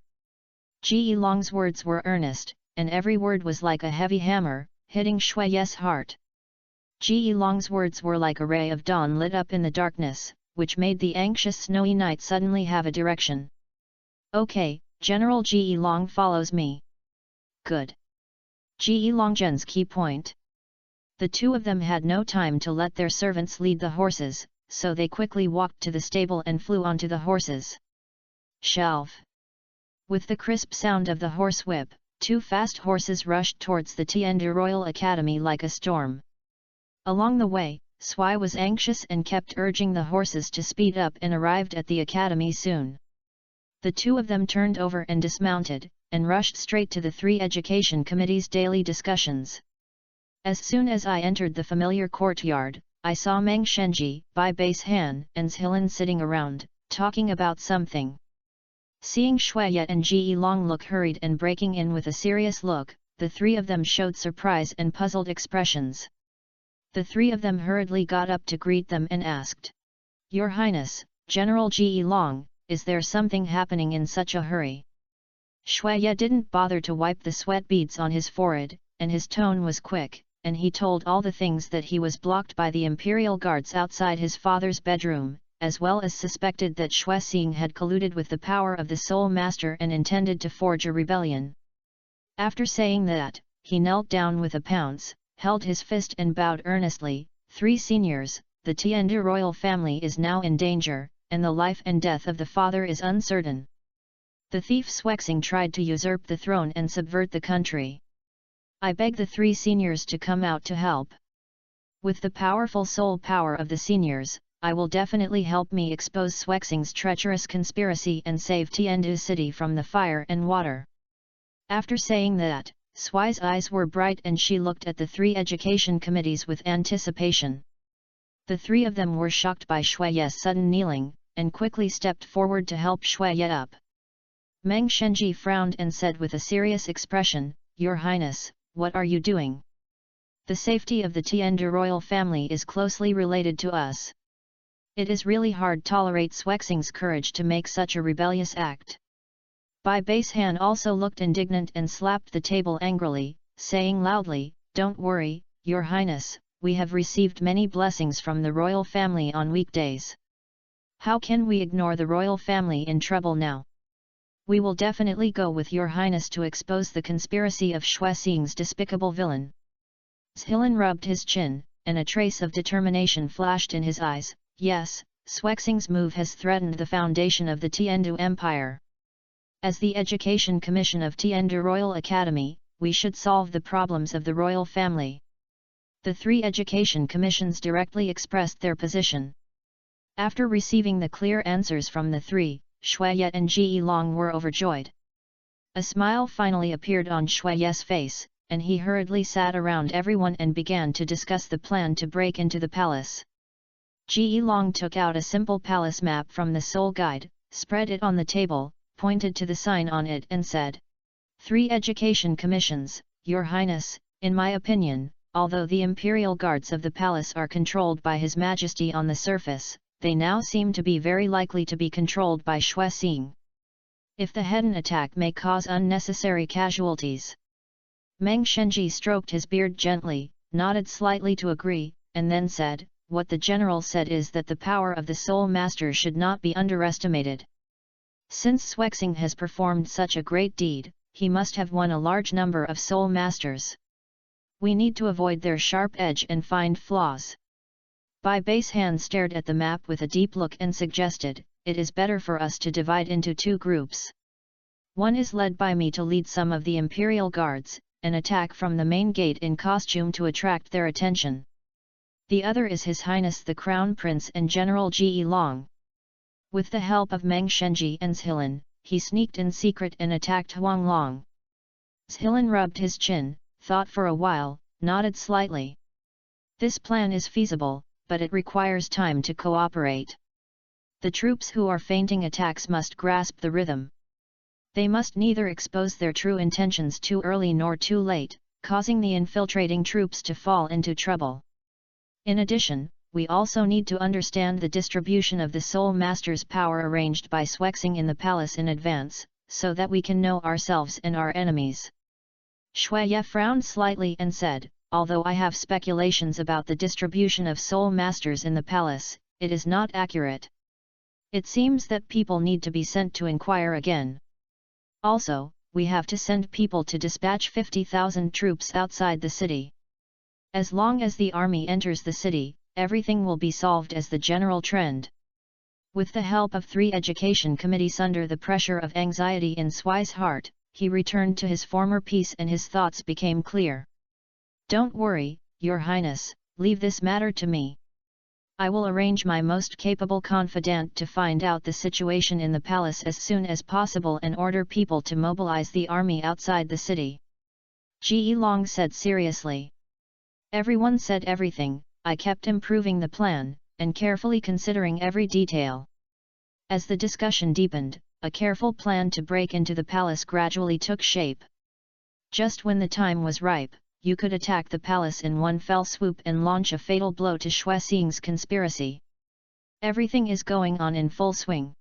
Ji Long's words were earnest, and every word was like a heavy hammer, hitting Shuiye's heart. Ji Long's words were like a ray of dawn lit up in the darkness, which made the anxious snowy night suddenly have a direction. "Okay, General Ji Long follows me." "Good." Ji Longzhen's key point. The 2 of them had no time to let their servants lead the horses, so they quickly walked to the stable and flew onto the horses. Shelf. With the crisp sound of the horse whip, 2 fast horses rushed towards the Tiandu Royal Academy like a storm. Along the way, Sui was anxious and kept urging the horses to speed up and arrived at the academy soon. The 2 of them turned over and dismounted, and rushed straight to the 3 education committees' daily discussions. As soon as I entered the familiar courtyard, I saw Meng Shenji, Bai Base Han, and Zhilan sitting around, talking about something. Seeing Shuiye and Ji Long look hurried and breaking in with a serious look, the 3 of them showed surprise and puzzled expressions. The 3 of them hurriedly got up to greet them and asked, "Your Highness, General Ji Long, is there something happening in such a hurry?" Shuiye didn't bother to wipe the sweat beads on his forehead, and his tone was quick, and he told all the things that he was blocked by the imperial guards outside his father's bedroom, as well as suspected that Shui Xing had colluded with the power of the Soul Master and intended to forge a rebellion. After saying that, he knelt down with a pounce, held his fist and bowed earnestly. 3 seniors, the Tiandu royal family is now in danger, and the life and death of the father is uncertain. The thief Swexing tried to usurp the throne and subvert the country. I beg the 3 seniors to come out to help. With the powerful soul power of the seniors, I will definitely help me expose Swexing's treacherous conspiracy and save Tiandu City from the fire and water." After saying that, Sui's eyes were bright and she looked at the 3 education committees with anticipation. The 3 of them were shocked by Shuiye's sudden kneeling, and quickly stepped forward to help Shuiye up. Meng Shenji frowned and said with a serious expression, "Your Highness, what are you doing? The safety of the Tiandu royal family is closely related to us. It is really hard to tolerate Swexing's courage to make such a rebellious act. Bai Basehan also looked indignant and slapped the table angrily, saying loudly, "Don't worry, Your Highness, we have received many blessings from the royal family on weekdays. How can we ignore the royal family in trouble now? We will definitely go with Your Highness to expose the conspiracy of Xuexing's despicable villain." Zhilin rubbed his chin, and a trace of determination flashed in his eyes. Yes, Swexing's move has threatened the foundation of the Tiandu Empire. As the Education Commission of Tiandu Royal Academy, we should solve the problems of the royal family. The three education commissions directly expressed their position. After receiving the clear answers from the three, Xueye and Ji Long were overjoyed. A smile finally appeared on Xueye's face, and he hurriedly sat around everyone and began to discuss the plan to break into the palace. Ji Long took out a simple palace map from the Soul Guide, spread it on the table, pointed to the sign on it and said, "Three education commissions, Your Highness, in my opinion, although the imperial guards of the palace are controlled by His Majesty on the surface, they now seem to be very likely to be controlled by Xuexing. If the Hedan attack may cause unnecessary casualties." Meng Shenji stroked his beard gently, nodded slightly to agree, and then said, "What the general said is that the power of the Soul Master should not be underestimated. Since Xuexing has performed such a great deed, he must have won a large number of Soul Masters. We need to avoid their sharp edge and find flaws." Bai Basehan stared at the map with a deep look and suggested, "It is better for us to divide into two groups. One is led by me to lead some of the Imperial Guards, and attack from the main gate in costume to attract their attention. The other is His Highness the Crown Prince and General Ji Long. With the help of Meng Shenji and Zhilin, he sneaked in secret and attacked Huang Long." Zhilin rubbed his chin, thought for a while, nodded slightly. "This plan is feasible, but it requires time to cooperate. The troops who are feinting attacks must grasp the rhythm. They must neither expose their true intentions too early nor too late, causing the infiltrating troops to fall into trouble. In addition, we also need to understand the distribution of the Soul Master's power arranged by Xuexing in the palace in advance, so that we can know ourselves and our enemies." Xueye frowned slightly and said, "Although I have speculations about the distribution of Soul Masters in the palace, it is not accurate. It seems that people need to be sent to inquire again. Also, we have to send people to dispatch 50,000 troops outside the city. As long as the army enters the city, everything will be solved as the general trend." With the help of three education committees under the pressure of anxiety in Xue's heart, he returned to his former peace and his thoughts became clear. "Don't worry, Your Highness, leave this matter to me. I will arrange my most capable confidant to find out the situation in the palace as soon as possible and order people to mobilize the army outside the city." Ji Long said seriously. Everyone said everything. I kept improving the plan, and carefully considering every detail. As the discussion deepened, a careful plan to break into the palace gradually took shape. Just when the time was ripe, you could attack the palace in one fell swoop and launch a fatal blow to Xuexing's conspiracy. Everything is going on in full swing.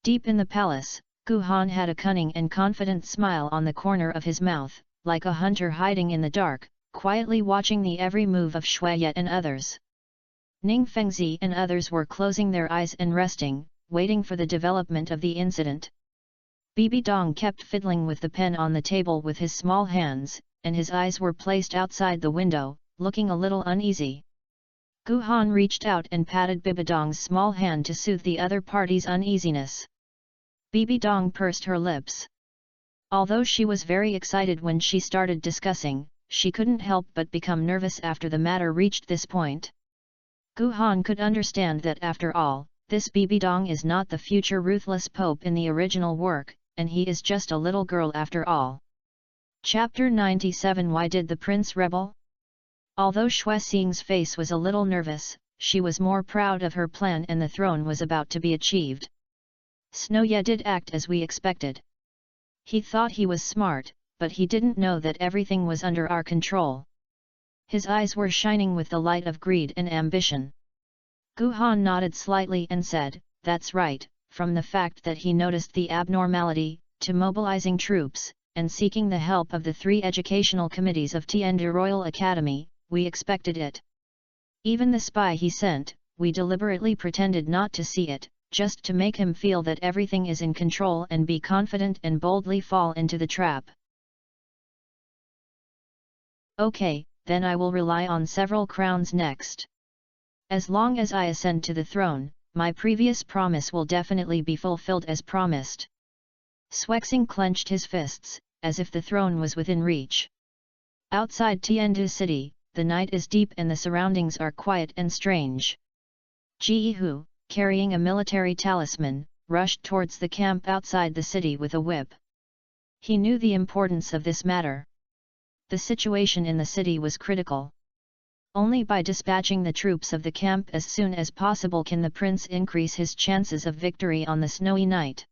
Deep in the palace, Gu Han had a cunning and confident smile on the corner of his mouth, like a hunter hiding in the dark, quietly watching the every move of Xueye and others. Ning Fengzi and others were closing their eyes and resting, waiting for the development of the incident. Bibi Dong kept fiddling with the pen on the table with his small hands, and his eyes were placed outside the window, looking a little uneasy. Gu Han reached out and patted Bibi Dong's small hand to soothe the other party's uneasiness. Bibi Dong pursed her lips. Although she was very excited when she started discussing, she couldn't help but become nervous after the matter reached this point. Gu Han could understand that after all, this Bibi Dong is not the future ruthless pope in the original work, and he is just a little girl after all. Chapter 97 Why did the prince rebel? Although Xuexing's face was a little nervous, she was more proud of her plan and the throne was about to be achieved. Snoye did act as we expected. He thought he was smart, but he didn't know that everything was under our control. His eyes were shining with the light of greed and ambition. Gu Han nodded slightly and said, "That's right," from the fact that he noticed the abnormality, to mobilizing troops, and seeking the help of the 3 educational committees of Tiandu Royal Academy, we expected it. Even the spy he sent, we deliberately pretended not to see it, just to make him feel that everything is in control and be confident and boldly fall into the trap. Okay, then I will rely on several crowns next. As long as I ascend to the throne, my previous promise will definitely be fulfilled as promised. Swexing clenched his fists, as if the throne was within reach. Outside Tiandu city, the night is deep and the surroundings are quiet and strange. Ji Hu, carrying a military talisman, rushed towards the camp outside the city with a whip. He knew the importance of this matter. The situation in the city was critical. Only by dispatching the troops of the camp as soon as possible can the prince increase his chances of victory on the snowy night.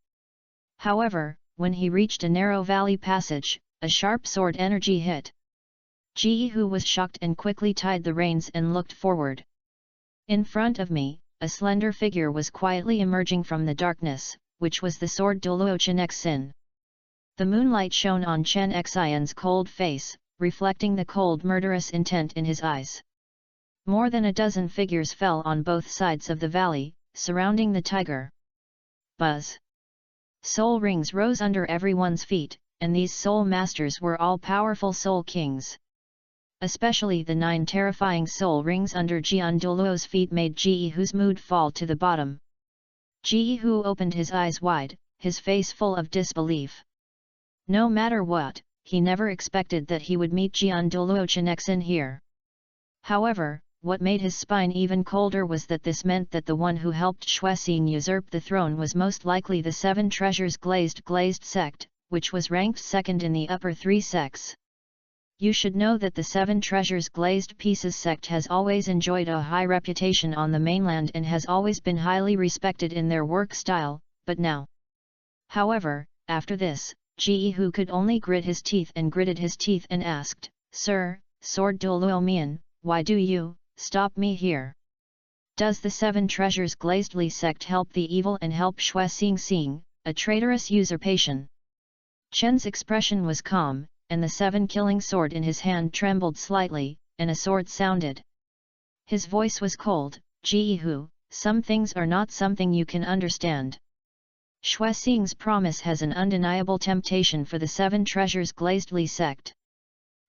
However, when he reached a narrow valley passage, a sharp sword energy hit. Ji Hu was shocked and quickly tied the reins and looked forward. In front of me, a slender figure was quietly emerging from the darkness, which was the sword Douluo Xin. The moonlight shone on Chen Xian's cold face, reflecting the cold murderous intent in his eyes. More than a dozen figures fell on both sides of the valley, surrounding the tiger. Buzz! Soul rings rose under everyone's feet, and these soul masters were all powerful soul kings. Especially the 9 terrifying soul rings under Jian Douluo's feet made Ji Hu's mood fall to the bottom. Ji Hu opened his eyes wide, his face full of disbelief. No matter what, he never expected that he would meet Jian Douluo Xin here. However, what made his spine even colder was that this meant that the one who helped Xuexing usurp the throne was most likely the 7 Treasures Glazed sect, which was ranked second in the upper 3 sects. You should know that the 7 Treasures Glazed Pieces sect has always enjoyed a high reputation on the mainland and has always been highly respected in their work style, but now. However, after this, Ji Hu could only gritted his teeth and asked, "Sir, Sword Douluo Mian, why do you stop me here? Does the 7 Treasures Glazed sect help the evil and help Xuexing, a traitorous usurpation?" Chen's expression was calm, and the 7-killing sword in his hand trembled slightly, and a sword sounded. His voice was cold, "Ji Hu, some things are not something you can understand. Xuexing's promise has an undeniable temptation for the 7 Treasures Glazed sect.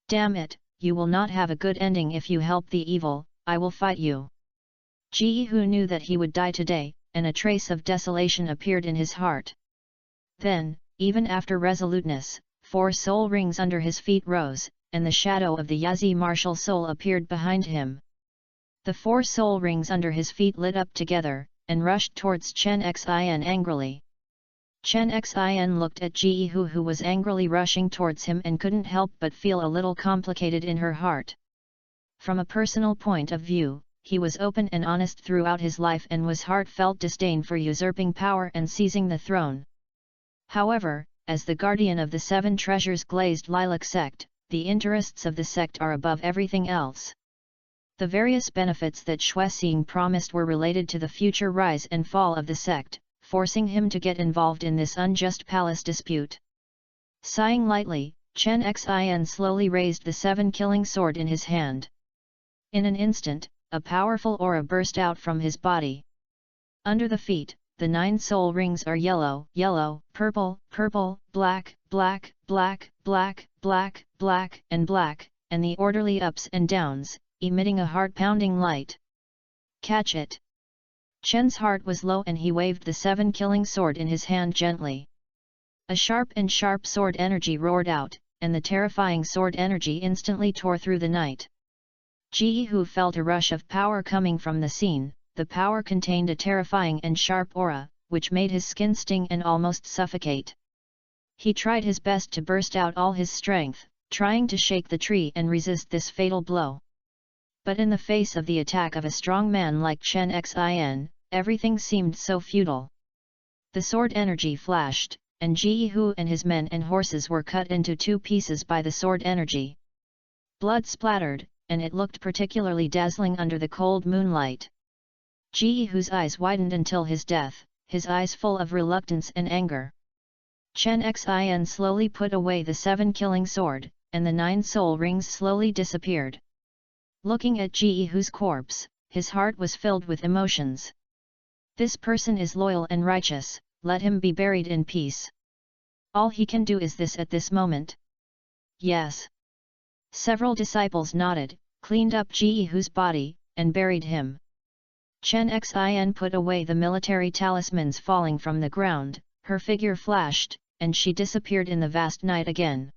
Damn it, you will not have a good ending if you help the evil, I will fight you." Ji Hu knew that he would die today, and a trace of desolation appeared in his heart. Then, even after resoluteness, 4 soul rings under his feet rose, and the shadow of the Yazi martial soul appeared behind him. The 4 soul rings under his feet lit up together, and rushed towards Chen Xin angrily. Chen Xin looked at Ji Hu, who was angrily rushing towards him, and couldn't help but feel a little complicated in her heart. From a personal point of view, he was open and honest throughout his life and was heartfelt disdain for usurping power and seizing the throne. However, as the guardian of the 7 Treasures Glazed Lilac sect, the interests of the sect are above everything else. The various benefits that Xuexing promised were related to the future rise and fall of the sect, forcing him to get involved in this unjust palace dispute. Sighing lightly, Chen Xin slowly raised the 7-killing sword in his hand. In an instant, a powerful aura burst out from his body. Under the feet, the 9 soul rings are yellow, yellow, purple, purple, black, black, black, black, black, black, and the orderly ups and downs, emitting a heart-pounding light. Catch it! Chen's heart was low and he waved the 7-killing sword in his hand gently. A sharp sword energy roared out, and the terrifying sword energy instantly tore through the night. Ji Hu felt a rush of power coming from the scene. The power contained a terrifying and sharp aura, which made his skin sting and almost suffocate. He tried his best to burst out all his strength, trying to shake the tree and resist this fatal blow. But in the face of the attack of a strong man like Chen Xin, everything seemed so futile. The sword energy flashed, and Ji Hu and his men and horses were cut into 2 pieces by the sword energy. Blood splattered, and it looked particularly dazzling under the cold moonlight. Ji Hu's eyes widened until his death, his eyes full of reluctance and anger. Chen Xin slowly put away the 7 killing sword, and the 9 soul rings slowly disappeared. Looking at Ji Hu's corpse, his heart was filled with emotions. This person is loyal and righteous, let him be buried in peace. All he can do is this at this moment. Yes. Several disciples nodded, cleaned up Ji Hu's body, and buried him. Chen Xin put away the military talismans falling from the ground, her figure flashed, and she disappeared in the vast night again.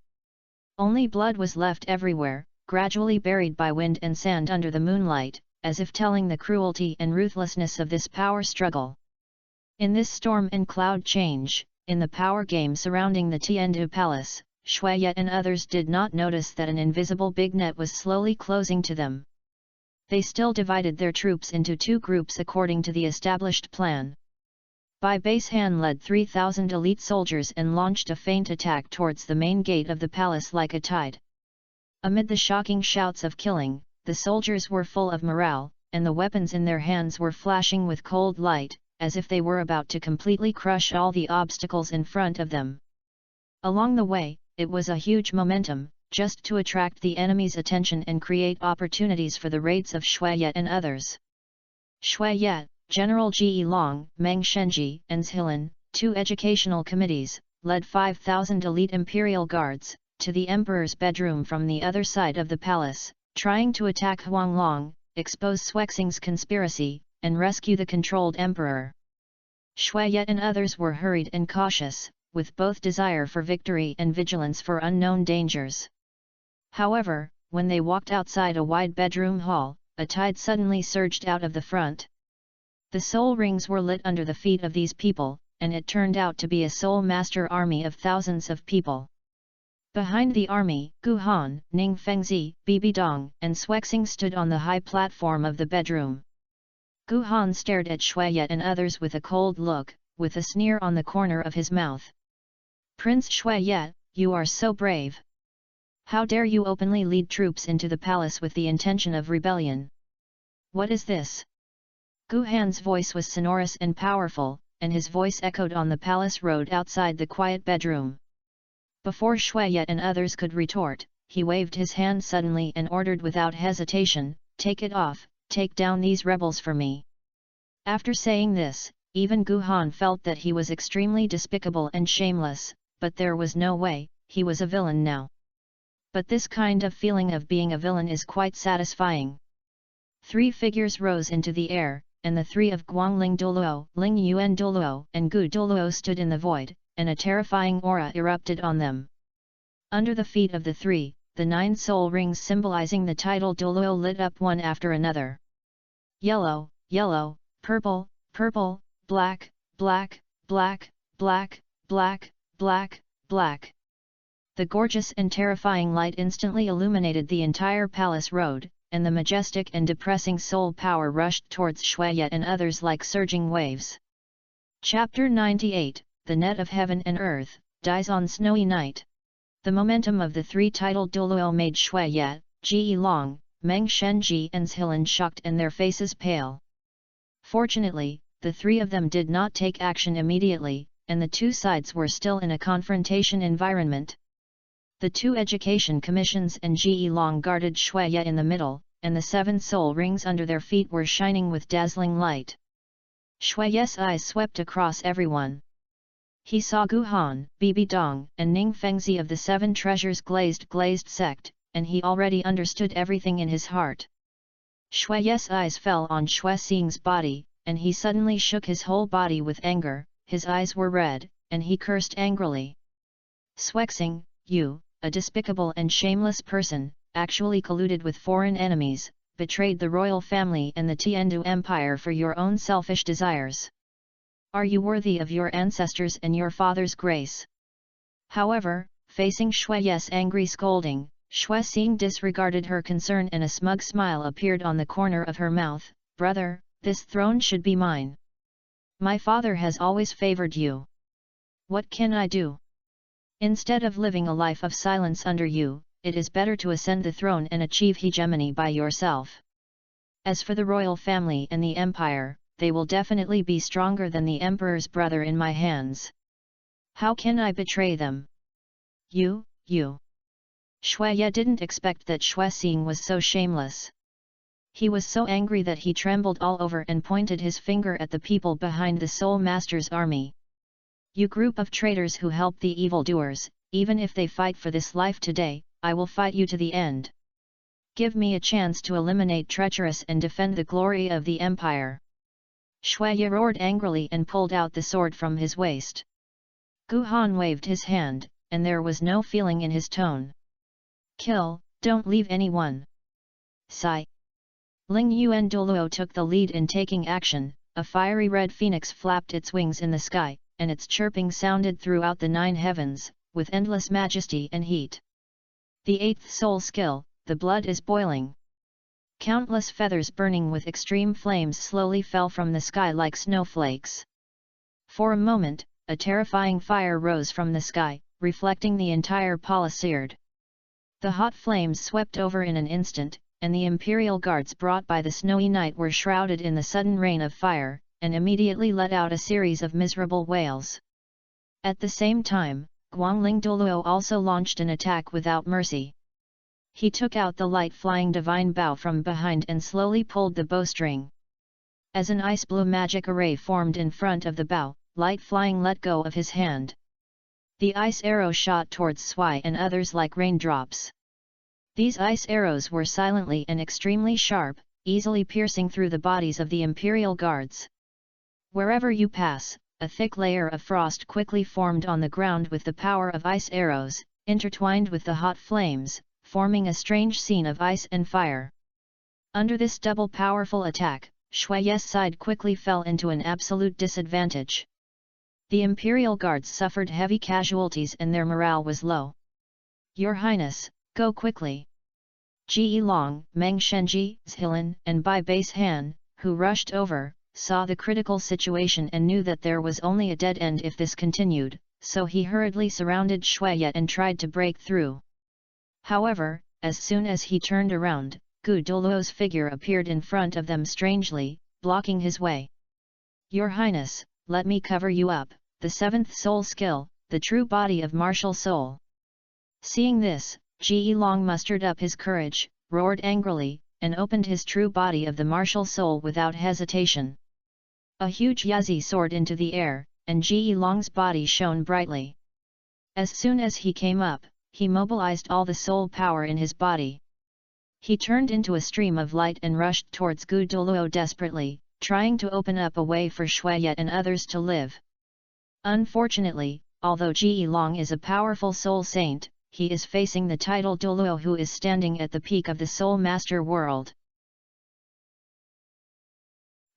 Only blood was left everywhere, gradually buried by wind and sand under the moonlight, as if telling the cruelty and ruthlessness of this power struggle. In this storm and cloud change, in the power game surrounding the Tiandu Palace, Shuai and others did not notice that an invisible big net was slowly closing to them. They still divided their troops into 2 groups according to the established plan. Bai Basehan led 3,000 elite soldiers and launched a feint attack towards the main gate of the palace like a tide. Amid the shocking shouts of killing, the soldiers were full of morale, and the weapons in their hands were flashing with cold light, as if they were about to completely crush all the obstacles in front of them. Along the way, it was a huge momentum, just to attract the enemy's attention and create opportunities for the raids of Shuai and others. Shuai, General Ji Long, Meng Shenji, and Zhilan, 2 educational committees, led 5,000 elite imperial guards, to the emperor's bedroom from the other side of the palace, trying to attack Huanglong, expose Xuexing's conspiracy, and rescue the controlled emperor. Shuai and others were hurried and cautious, with both desire for victory and vigilance for unknown dangers. However, when they walked outside a wide bedroom hall, a tide suddenly surged out of the front. The soul rings were lit under the feet of these people, and it turned out to be a soul master army of thousands of people. Behind the army, Gu Han, Ning Fengzi, Bibi Dong, and Xuexing stood on the high platform of the bedroom. Gu Han stared at Shuai and others with a cold look, with a sneer on the corner of his mouth. Prince Shuai, you are so brave. How dare you openly lead troops into the palace with the intention of rebellion? What is this? Gu Han's voice was sonorous and powerful, and his voice echoed on the palace road outside the quiet bedroom. Before Shuai and others could retort, he waved his hand suddenly and ordered without hesitation, "Take it off, take down these rebels for me." After saying this, even Gu Han felt that he was extremely despicable and shameless, but there was no way, he was a villain now. But this kind of feeling of being a villain is quite satisfying. 3 figures rose into the air, and the 3 of Guangling Douluo, Ling Yuan Douluo, and Gu Douluo stood in the void, and a terrifying aura erupted on them. Under the feet of the 3, the 9 soul rings symbolizing the title Douluo lit up one after another. Yellow, yellow, purple, purple, black, black, black, black, black, black, black. The gorgeous and terrifying light instantly illuminated the entire palace road, and the majestic and depressing soul power rushed towards Shuai and others like surging waves. Chapter 98, The Net of Heaven and Earth, Dies on Snowy Night. The momentum of the 3 titled Douluo made Shuai, Ji Long, Meng Shenji and Zhilan shocked and their faces pale. Fortunately, the 3 of them did not take action immediately, and the 2 sides were still in a confrontation environment. The 2 education commissions and Ji Long guarded Shuai in the middle, and the 7 soul rings under their feet were shining with dazzling light. Shuai's eyes swept across everyone. He saw Gu Han, Bibi Dong, and Ning Fengzi of the 7 treasures glazed sect, and he already understood everything in his heart. Shuai's eyes fell on Xuexing's body, and he suddenly shook his whole body with anger, his eyes were red, and he cursed angrily. Xuexing, you, a despicable and shameless person, actually colluded with foreign enemies, betrayed the royal family and the Tiandu Empire for your own selfish desires. Are you worthy of your ancestors and your father's grace? However, facing Shuai's angry scolding, Xuexing disregarded her concern and a smug smile appeared on the corner of her mouth. Brother, this throne should be mine. My father has always favored you. What can I do? Instead of living a life of silence under you, it is better to ascend the throne and achieve hegemony by yourself. As for the royal family and the empire, they will definitely be stronger than the Emperor's brother in my hands. How can I betray them? You. Shui Ye didn't expect that Shui Xing was so shameless. He was so angry that he trembled all over and pointed his finger at the people behind the Soul Master's army. You group of traitors who help the evildoers, even if they fight for this life today, I will fight you to the end. Give me a chance to eliminate treacherous and defend the glory of the empire. Shui Ye roared angrily and pulled out the sword from his waist. Gu Han waved his hand, and there was no feeling in his tone. Kill, don't leave anyone. Sigh. Ling Yuan Douluo took the lead in taking action. A fiery red phoenix flapped its wings in the sky, and its chirping sounded throughout the 9 heavens, with endless majesty and heat. The 8th soul skill, the blood is boiling. Countless feathers burning with extreme flames slowly fell from the sky like snowflakes. For a moment, a terrifying fire rose from the sky, reflecting the entire palisade. The hot flames swept over in an instant, and the imperial guards brought by the snowy night were shrouded in the sudden rain of fire, and immediately let out a series of miserable wails. At the same time, Guangling Douluo also launched an attack without mercy. He took out the light-flying divine bow from behind and slowly pulled the bowstring. As an ice-blue magic array formed in front of the bow, light flying let go of his hand. The ice arrow shot towards Sui and others like raindrops. These ice arrows were silently and extremely sharp, easily piercing through the bodies of the imperial guards. Wherever you pass, a thick layer of frost quickly formed on the ground with the power of ice arrows, intertwined with the hot flames, forming a strange scene of ice and fire. Under this double powerful attack, Shui Ye's side quickly fell into an absolute disadvantage. The imperial guards suffered heavy casualties and their morale was low. Your Highness, go quickly. Ji Long, Meng Shenji, Zhilan, and Bai Base Han, who rushed over, saw the critical situation and knew that there was only a dead end if this continued, so he hurriedly surrounded Shui Ye and tried to break through. However, as soon as he turned around, Gu Douluo's figure appeared in front of them strangely, blocking his way. Your Highness, let me cover you up, the 7th soul skill, the true body of martial soul. Seeing this, Ji Long mustered up his courage, roared angrily, and opened his true body of the martial soul without hesitation. A huge yazi soared into the air, and Ji Long's body shone brightly. As soon as he came up, he mobilized all the soul power in his body. He turned into a stream of light and rushed towards Gu Douluo desperately, trying to open up a way for Shui Ye and others to live. Unfortunately, although Ji Long is a powerful soul saint, he is facing the title Douluo who is standing at the peak of the Soul Master world.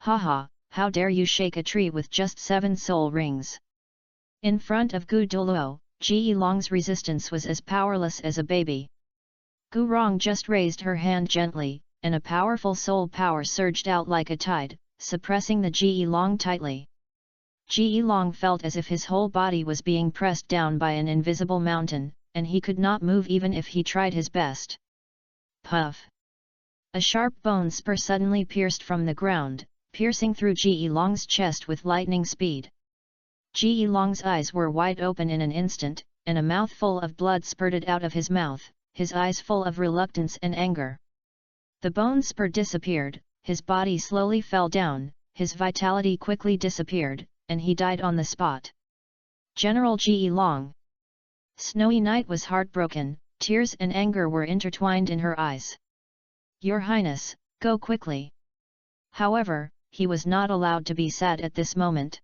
Haha, how dare you shake a tree with just 7 soul rings? In front of Gu Douluo, Ji Long's resistance was as powerless as a baby. Gu Rong just raised her hand gently, and a powerful soul power surged out like a tide, suppressing the Ji Long tightly. Ji Long felt as if his whole body was being pressed down by an invisible mountain, and he could not move even if he tried his best. Puff! A sharp bone spur suddenly pierced from the ground, piercing through Ji Long's chest with lightning speed. Ji Long's eyes were wide open in an instant, and a mouthful of blood spurted out of his mouth, his eyes full of reluctance and anger. The bone spur disappeared, his body slowly fell down, his vitality quickly disappeared, and he died on the spot. General Ji Long. Snowy Night was heartbroken, tears and anger were intertwined in her eyes. Your Highness, go quickly. However, he was not allowed to be sad at this moment.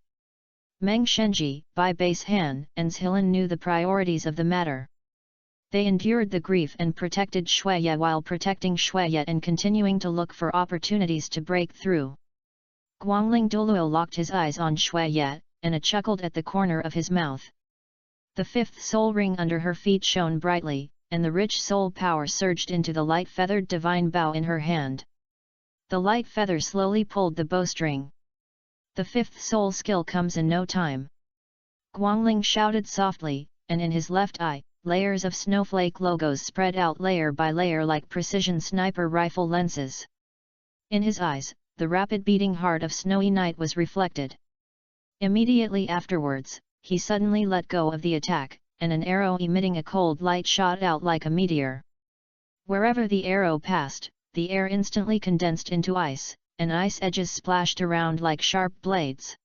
Meng Shenji, Bai Base Han, and Zhilan knew the priorities of the matter. They endured the grief and protected Shui Ye while protecting Shui Ye and continuing to look for opportunities to break through. Guangling Douluo locked his eyes on Shui Ye, and chuckled at the corner of his mouth. The 5th soul ring under her feet shone brightly, and the rich soul power surged into the light-feathered divine bow in her hand. The light feather slowly pulled the bowstring. The 5th soul skill comes in no time. Guangling shouted softly, and in his left eye, layers of snowflake logos spread out layer by layer like precision sniper rifle lenses. In his eyes, the rapid beating heart of Snowy Night was reflected. Immediately afterwards, he suddenly let go of the attack, and an arrow emitting a cold light shot out like a meteor. Wherever the arrow passed, the air instantly condensed into ice, and ice edges splashed around like sharp blades.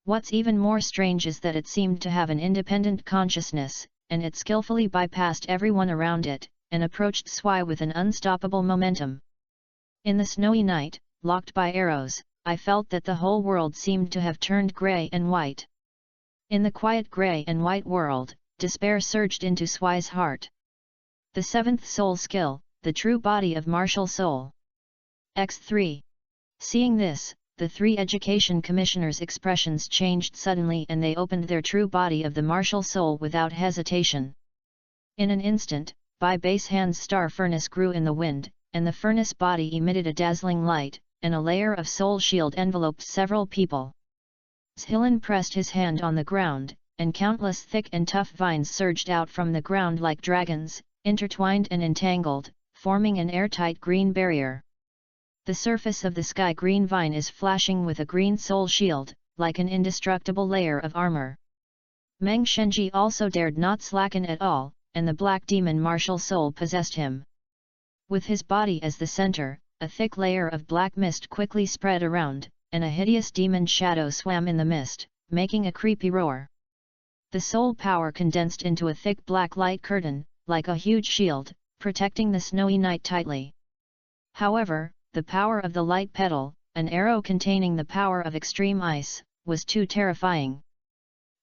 What's even more strange is that it seemed to have an independent consciousness, and it skillfully bypassed everyone around it, and approached Swy with an unstoppable momentum. In the snowy night, locked by arrows, I felt that the whole world seemed to have turned grey and white. In the quiet grey and white world, despair surged into Swy's heart. The seventh soul skill, the true body of martial soul. X3. Seeing this, the three education commissioners' expressions changed suddenly and they opened their true body of the martial soul without hesitation. In an instant, Bai Basehand's star furnace grew in the wind, and the furnace body emitted a dazzling light, and a layer of soul shield enveloped several people. Zhilin pressed his hand on the ground, and countless thick and tough vines surged out from the ground like dragons, intertwined and entangled, forming an airtight green barrier. The surface of the sky green vine is flashing with a green soul shield, like an indestructible layer of armor. Meng Shenji also dared not slacken at all, and the black demon martial soul possessed him. With his body as the center, a thick layer of black mist quickly spread around, and a hideous demon shadow swam in the mist, making a creepy roar. The soul power condensed into a thick black light curtain, like a huge shield, protecting the snowy night tightly. However, the power of the light petal, an arrow containing the power of extreme ice, was too terrifying.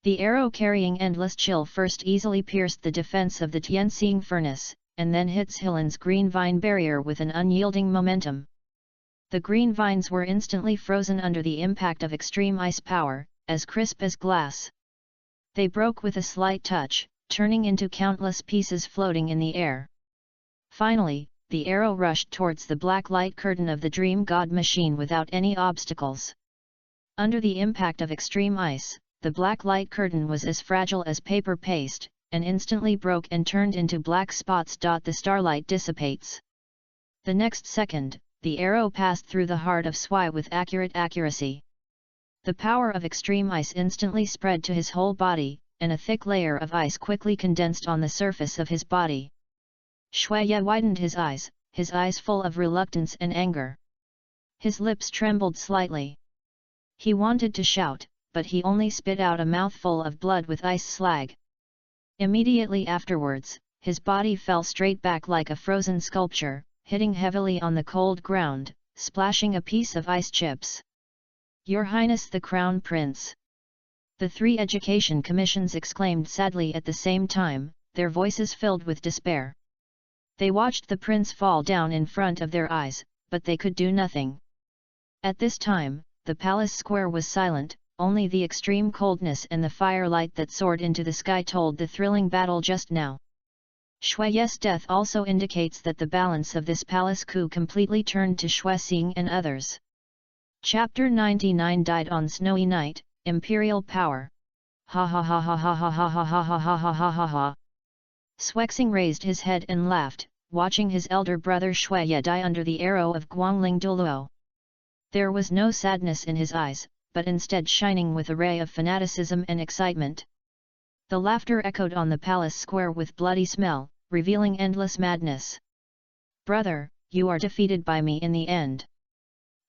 The arrow carrying endless chill first easily pierced the defense of the Tianxing furnace, and then hit Zhilin's green vine barrier with an unyielding momentum. The green vines were instantly frozen under the impact of extreme ice power, as crisp as glass. They broke with a slight touch, turning into countless pieces floating in the air. Finally, the arrow rushed towards the black light curtain of the Dream God machine without any obstacles. Under the impact of extreme ice, the black light curtain was as fragile as paper paste, and instantly broke and turned into black spots. The starlight dissipates. The next second, the arrow passed through the heart of Swy with accurate accuracy. The power of extreme ice instantly spread to his whole body, and a thick layer of ice quickly condensed on the surface of his body. Shuya widened his eyes full of reluctance and anger. His lips trembled slightly. He wanted to shout, but he only spit out a mouthful of blood with ice slag. Immediately afterwards, his body fell straight back like a frozen sculpture, hitting heavily on the cold ground, splashing a piece of ice chips. Your Highness the Crown Prince! The three education commissions exclaimed sadly at the same time, their voices filled with despair. They watched the prince fall down in front of their eyes, but they could do nothing. At this time, the palace square was silent, only the extreme coldness and the firelight that soared into the sky told the thrilling battle just now. Shui's death also indicates that the balance of this palace coup completely turned to Shui Xing and others. Chapter 99 Died on Snowy Night, Imperial Power. Ha ha ha ha ha ha ha ha ha ha ha ha ha ha ha. Swexing raised his head and laughed, watching his elder brother Shuya die under the arrow of Guangling Douluo. There was no sadness in his eyes, but instead shining with a ray of fanaticism and excitement. The laughter echoed on the palace square with bloody smell, revealing endless madness. Brother, you are defeated by me in the end.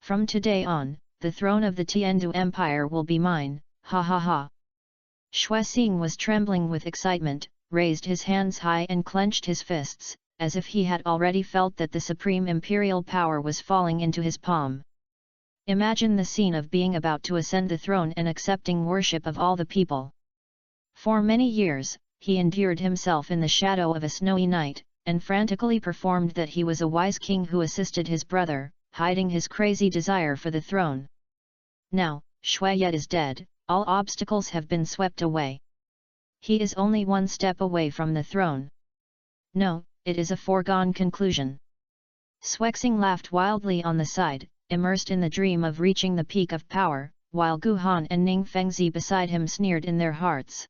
From today on, the throne of the Tiandu Empire will be mine, ha ha ha. Shui Xing was trembling with excitement, raised his hands high and clenched his fists, as if he had already felt that the supreme imperial power was falling into his palm. Imagine the scene of being about to ascend the throne and accepting worship of all the people. For many years, he endured himself in the shadow of a snowy night, and frantically performed that he was a wise king who assisted his brother, hiding his crazy desire for the throne. Now, Shuya is dead, all obstacles have been swept away. He is only one step away from the throne. No, it is a foregone conclusion. Swexing laughed wildly on the side, immersed in the dream of reaching the peak of power, while Gu Han and Ning Fengzi beside him sneered in their hearts.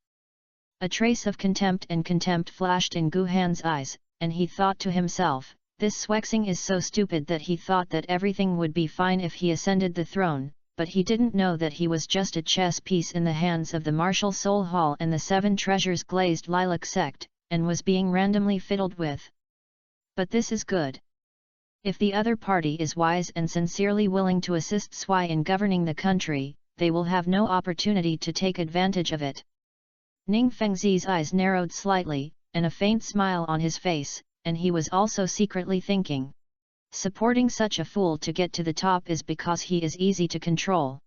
A trace of contempt flashed in Gu Han's eyes, and he thought to himself, This Swexing is so stupid that he thought that everything would be fine if he ascended the throne, but he didn't know that he was just a chess piece in the hands of the martial Soul Hall and the 7 treasures glazed lilac sect, and was being randomly fiddled with. But this is good. If the other party is wise and sincerely willing to assist Sui in governing the country, they will have no opportunity to take advantage of it. Ning Fengzi's eyes narrowed slightly, and a faint smile on his face, and he was also secretly thinking. Supporting such a fool to get to the top is because he is easy to control.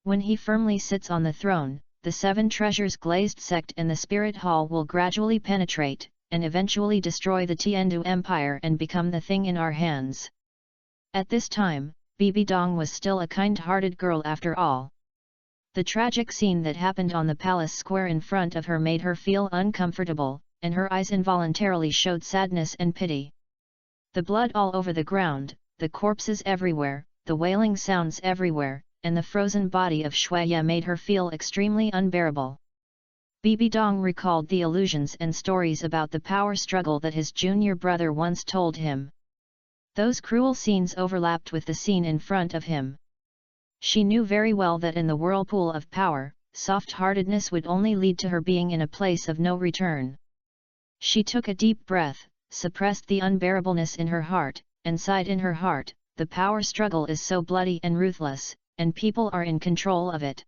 When he firmly sits on the throne, the 7 treasures glazed sect and the spirit hall will gradually penetrate, and eventually destroy the Tiandu Empire and become the thing in our hands. At this time, Bibi Dong was still a kind-hearted girl after all. The tragic scene that happened on the palace square in front of her made her feel uncomfortable, and her eyes involuntarily showed sadness and pity. The blood all over the ground, the corpses everywhere, the wailing sounds everywhere, and the frozen body of Shuya made her feel extremely unbearable. Bibi Dong recalled the illusions and stories about the power struggle that his junior brother once told him. Those cruel scenes overlapped with the scene in front of him. She knew very well that in the whirlpool of power, soft-heartedness would only lead to her being in a place of no return. She took a deep breath, suppressed the unbearableness in her heart, and sighed in her heart, the power struggle is so bloody and ruthless, and people are in control of it.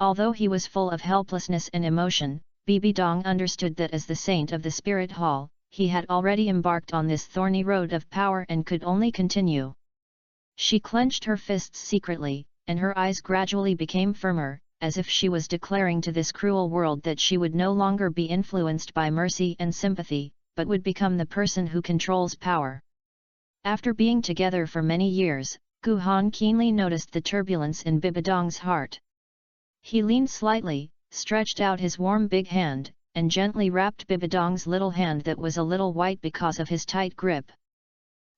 Although he was full of helplessness and emotion, Bibi Dong understood that as the saint of the spirit hall, he had already embarked on this thorny road of power and could only continue. She clenched her fists secretly, and her eyes gradually became firmer, as if she was declaring to this cruel world that she would no longer be influenced by mercy and sympathy, but would become the person who controls power. After being together for many years, Gu Han keenly noticed the turbulence in Bibi Dong's heart. He leaned slightly, stretched out his warm big hand, and gently wrapped Bibi Dong's little hand that was a little white because of his tight grip.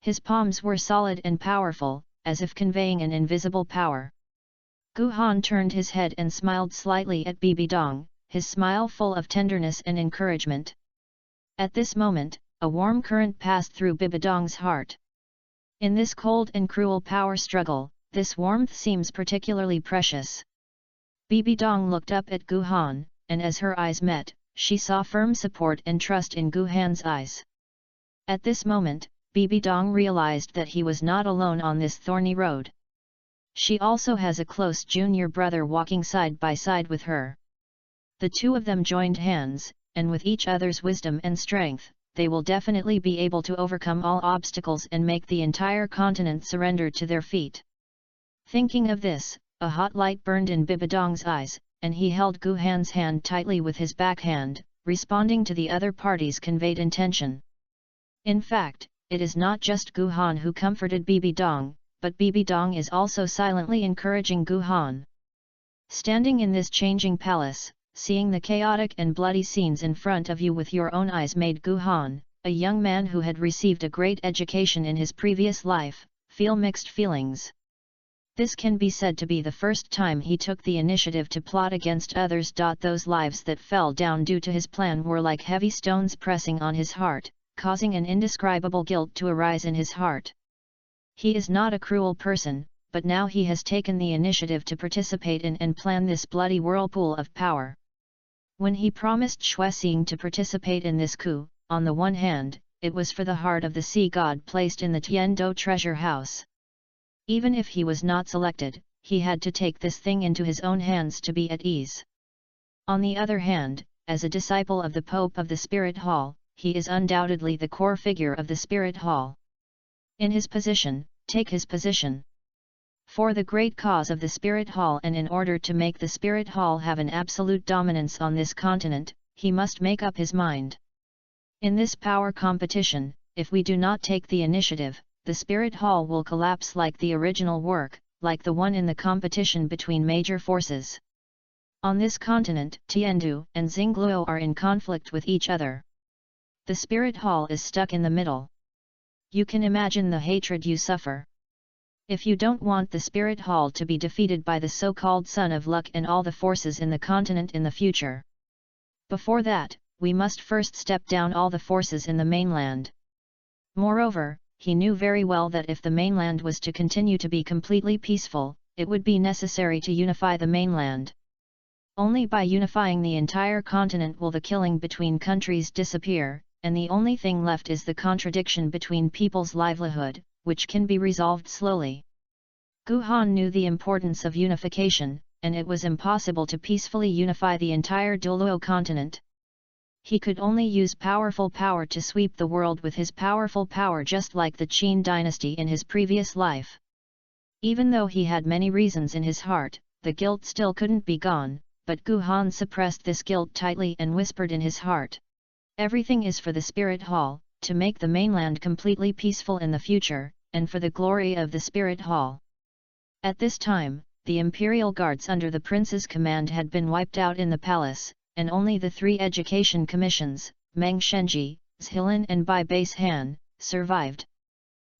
His palms were solid and powerful, as if conveying an invisible power. Gu Han turned his head and smiled slightly at Bibi Dong, his smile full of tenderness and encouragement. At this moment, a warm current passed through Bibi Dong's heart. In this cold and cruel power struggle, this warmth seems particularly precious. Bibi Dong looked up at Gu Han, and as her eyes met, she saw firm support and trust in Gu Han's eyes. At this moment, Bibi Dong realized that he was not alone on this thorny road. She also has a close junior brother walking side by side with her. The two of them joined hands, and with each other's wisdom and strength, they will definitely be able to overcome all obstacles and make the entire continent surrender to their feet. Thinking of this, a hot light burned in Bibi Dong's eyes, and he held Gu Han's hand tightly with his backhand, responding to the other party's conveyed intention. In fact, it is not just Gu Han who comforted Bibi Dong, but Bibi Dong is also silently encouraging Gu Han. Standing in this changing palace, seeing the chaotic and bloody scenes in front of you with your own eyes made Gu Han, a young man who had received a great education in his previous life, feel mixed feelings. This can be said to be the first time he took the initiative to plot against others. Those lives that fell down due to his plan were like heavy stones pressing on his heart, causing an indescribable guilt to arise in his heart. He is not a cruel person, but now he has taken the initiative to participate in and plan this bloody whirlpool of power. When he promised Xuexing to participate in this coup, on the one hand, it was for the heart of the sea god placed in the Tiando treasure house. Even if he was not selected, he had to take this thing into his own hands to be at ease. On the other hand, as a disciple of the Pope of the Spirit Hall, he is undoubtedly the core figure of the Spirit Hall. In his position, take his position. For the great cause of the Spirit Hall and in order to make the Spirit Hall have an absolute dominance on this continent, he must make up his mind. In this power competition, if we do not take the initiative, the Spirit Hall will collapse like the original work, like the one in the competition between major forces. On this continent, Tiandu and Xingluo are in conflict with each other. The Spirit Hall is stuck in the middle. You can imagine the hatred you suffer. If you don't want the Spirit Hall to be defeated by the so-called Son of Luck and all the forces in the continent in the future. Before that, we must first step down all the forces in the mainland. Moreover, he knew very well that if the mainland was to continue to be completely peaceful, it would be necessary to unify the mainland. Only by unifying the entire continent will the killing between countries disappear, and the only thing left is the contradiction between people's livelihood, which can be resolved slowly. Gu Han knew the importance of unification, and it was impossible to peacefully unify the entire Douluo continent. He could only use powerful power to sweep the world with his powerful power, just like the Qin dynasty in his previous life. Even though he had many reasons in his heart, the guilt still couldn't be gone, but Gu Han suppressed this guilt tightly and whispered in his heart. Everything is for the Spirit Hall, to make the mainland completely peaceful in the future, and for the glory of the Spirit Hall. At this time, the imperial guards under the prince's command had been wiped out in the palace, and only the 3 education commissions, Meng Shenji, Zhilin and Bai Base Han, survived.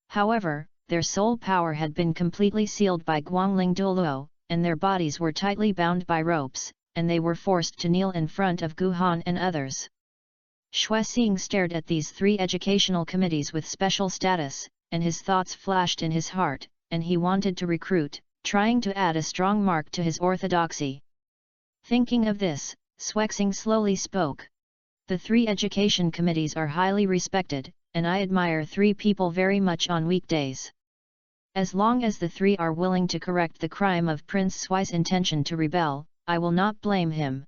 However, their sole power had been completely sealed by Guangling Douluo, and their bodies were tightly bound by ropes, and they were forced to kneel in front of Gu Han and others. Xuexing stared at these 3 educational committees with special status, and his thoughts flashed in his heart, and he wanted to recruit, trying to add a strong mark to his orthodoxy. Thinking of this, Xuexing slowly spoke. The 3 education committees are highly respected, and I admire 3 people very much on weekdays. As long as the 3 are willing to correct the crime of Prince Sui's intention to rebel, I will not blame him.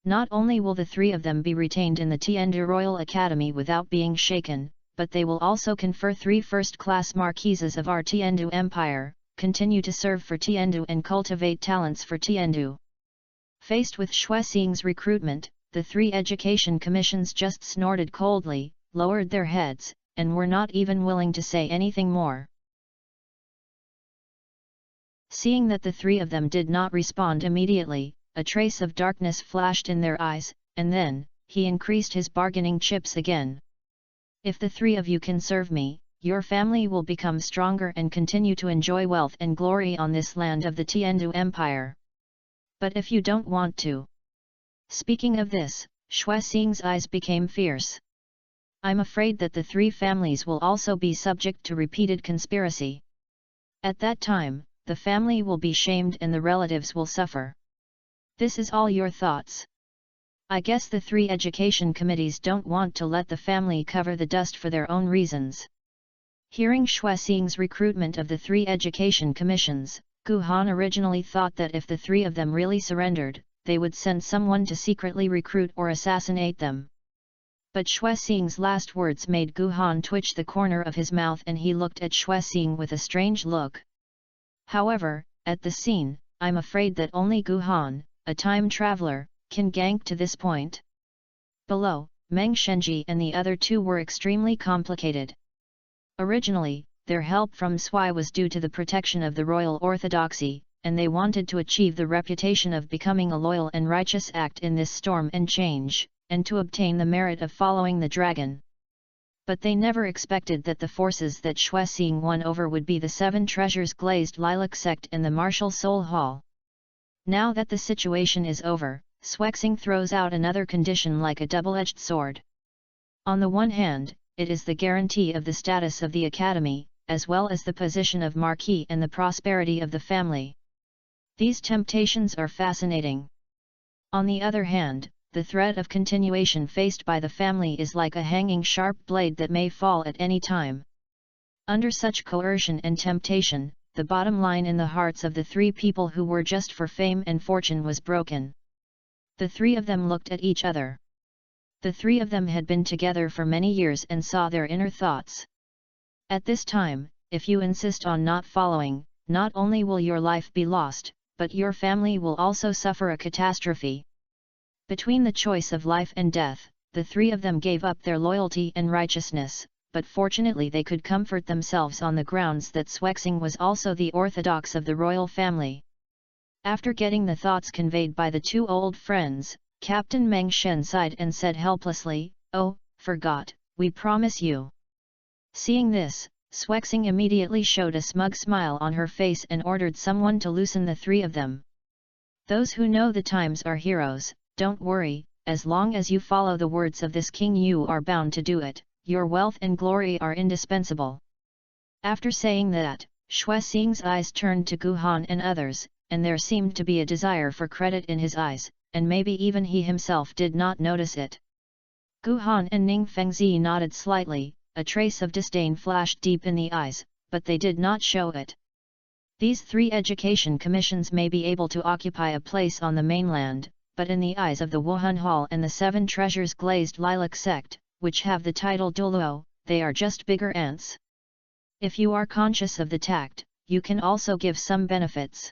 Not only will the 3 of them be retained in the Tiandu Royal Academy without being shaken, but they will also confer 3 first-class marquises of our Tiandu Empire, continue to serve for Tiandu and cultivate talents for Tiandu. Faced with Xuexing's recruitment, the 3 education commissions just snorted coldly, lowered their heads, and were not even willing to say anything more. Seeing that the 3 of them did not respond immediately, a trace of darkness flashed in their eyes, and then, he increased his bargaining chips again. If the 3 of you can serve me, your family will become stronger and continue to enjoy wealth and glory on this land of the Tiandu Empire. But if you don't want to... Speaking of this, Xuexing's eyes became fierce. I'm afraid that the 3 families will also be subject to repeated conspiracy. At that time, the family will be shamed and the relatives will suffer. This is all your thoughts. I guess the 3 education committees don't want to let the family cover the dust for their own reasons. Hearing Xuexing's recruitment of the 3 education commissions, Gu Han originally thought that if the 3 of them really surrendered, they would send someone to secretly recruit or assassinate them. But Xuexing's last words made Gu Han twitch the corner of his mouth, and he looked at Xuexing with a strange look. However, at the scene, I'm afraid that only Gu Han, a time traveler, can gank to this point. Below, Meng Shenji and the other 2 were extremely complicated. Originally, their help from Sui was due to the protection of the royal orthodoxy, and they wanted to achieve the reputation of becoming a loyal and righteous act in this storm and change, and to obtain the merit of following the dragon. But they never expected that the forces that Xuexing won over would be the 7 Treasures Glazed Lilac sect and the Martial Soul Hall. Now that the situation is over, Xuexing throws out another condition like a double-edged sword. On the one hand, it is the guarantee of the status of the academy, as well as the position of marquis and the prosperity of the family. These temptations are fascinating. On the other hand, the threat of continuation faced by the family is like a hanging sharp blade that may fall at any time. Under such coercion and temptation, the bottom line in the hearts of the 3 people who were just for fame and fortune was broken. The 3 of them looked at each other. The 3 of them had been together for many years and saw their inner thoughts. At this time, if you insist on not following, not only will your life be lost, but your family will also suffer a catastrophe. Between the choice of life and death, the 3 of them gave up their loyalty and righteousness, but fortunately they could comfort themselves on the grounds that Xuexing was also the orthodox of the royal family. After getting the thoughts conveyed by the 2 old friends, Captain Meng Shen sighed and said helplessly, "Oh, forgot, we promise you." Seeing this, Xuexing immediately showed a smug smile on her face and ordered someone to loosen the 3 of them. "Those who know the times are heroes, don't worry, as long as you follow the words of this king you are bound to do it, your wealth and glory are indispensable." After saying that, Xue Xing's eyes turned to Gu Han and others, and there seemed to be a desire for credit in his eyes, and maybe even he himself did not notice it. Gu Han and Ning Fengzi nodded slightly, a trace of disdain flashed deep in the eyes, but they did not show it. These 3 education commissions may be able to occupy a place on the mainland, but in the eyes of the Wuhan Hall and the 7 Treasures Glazed Lilac sect, which have the title Douluo, they are just bigger ants. If you are conscious of the tact, you can also give some benefits.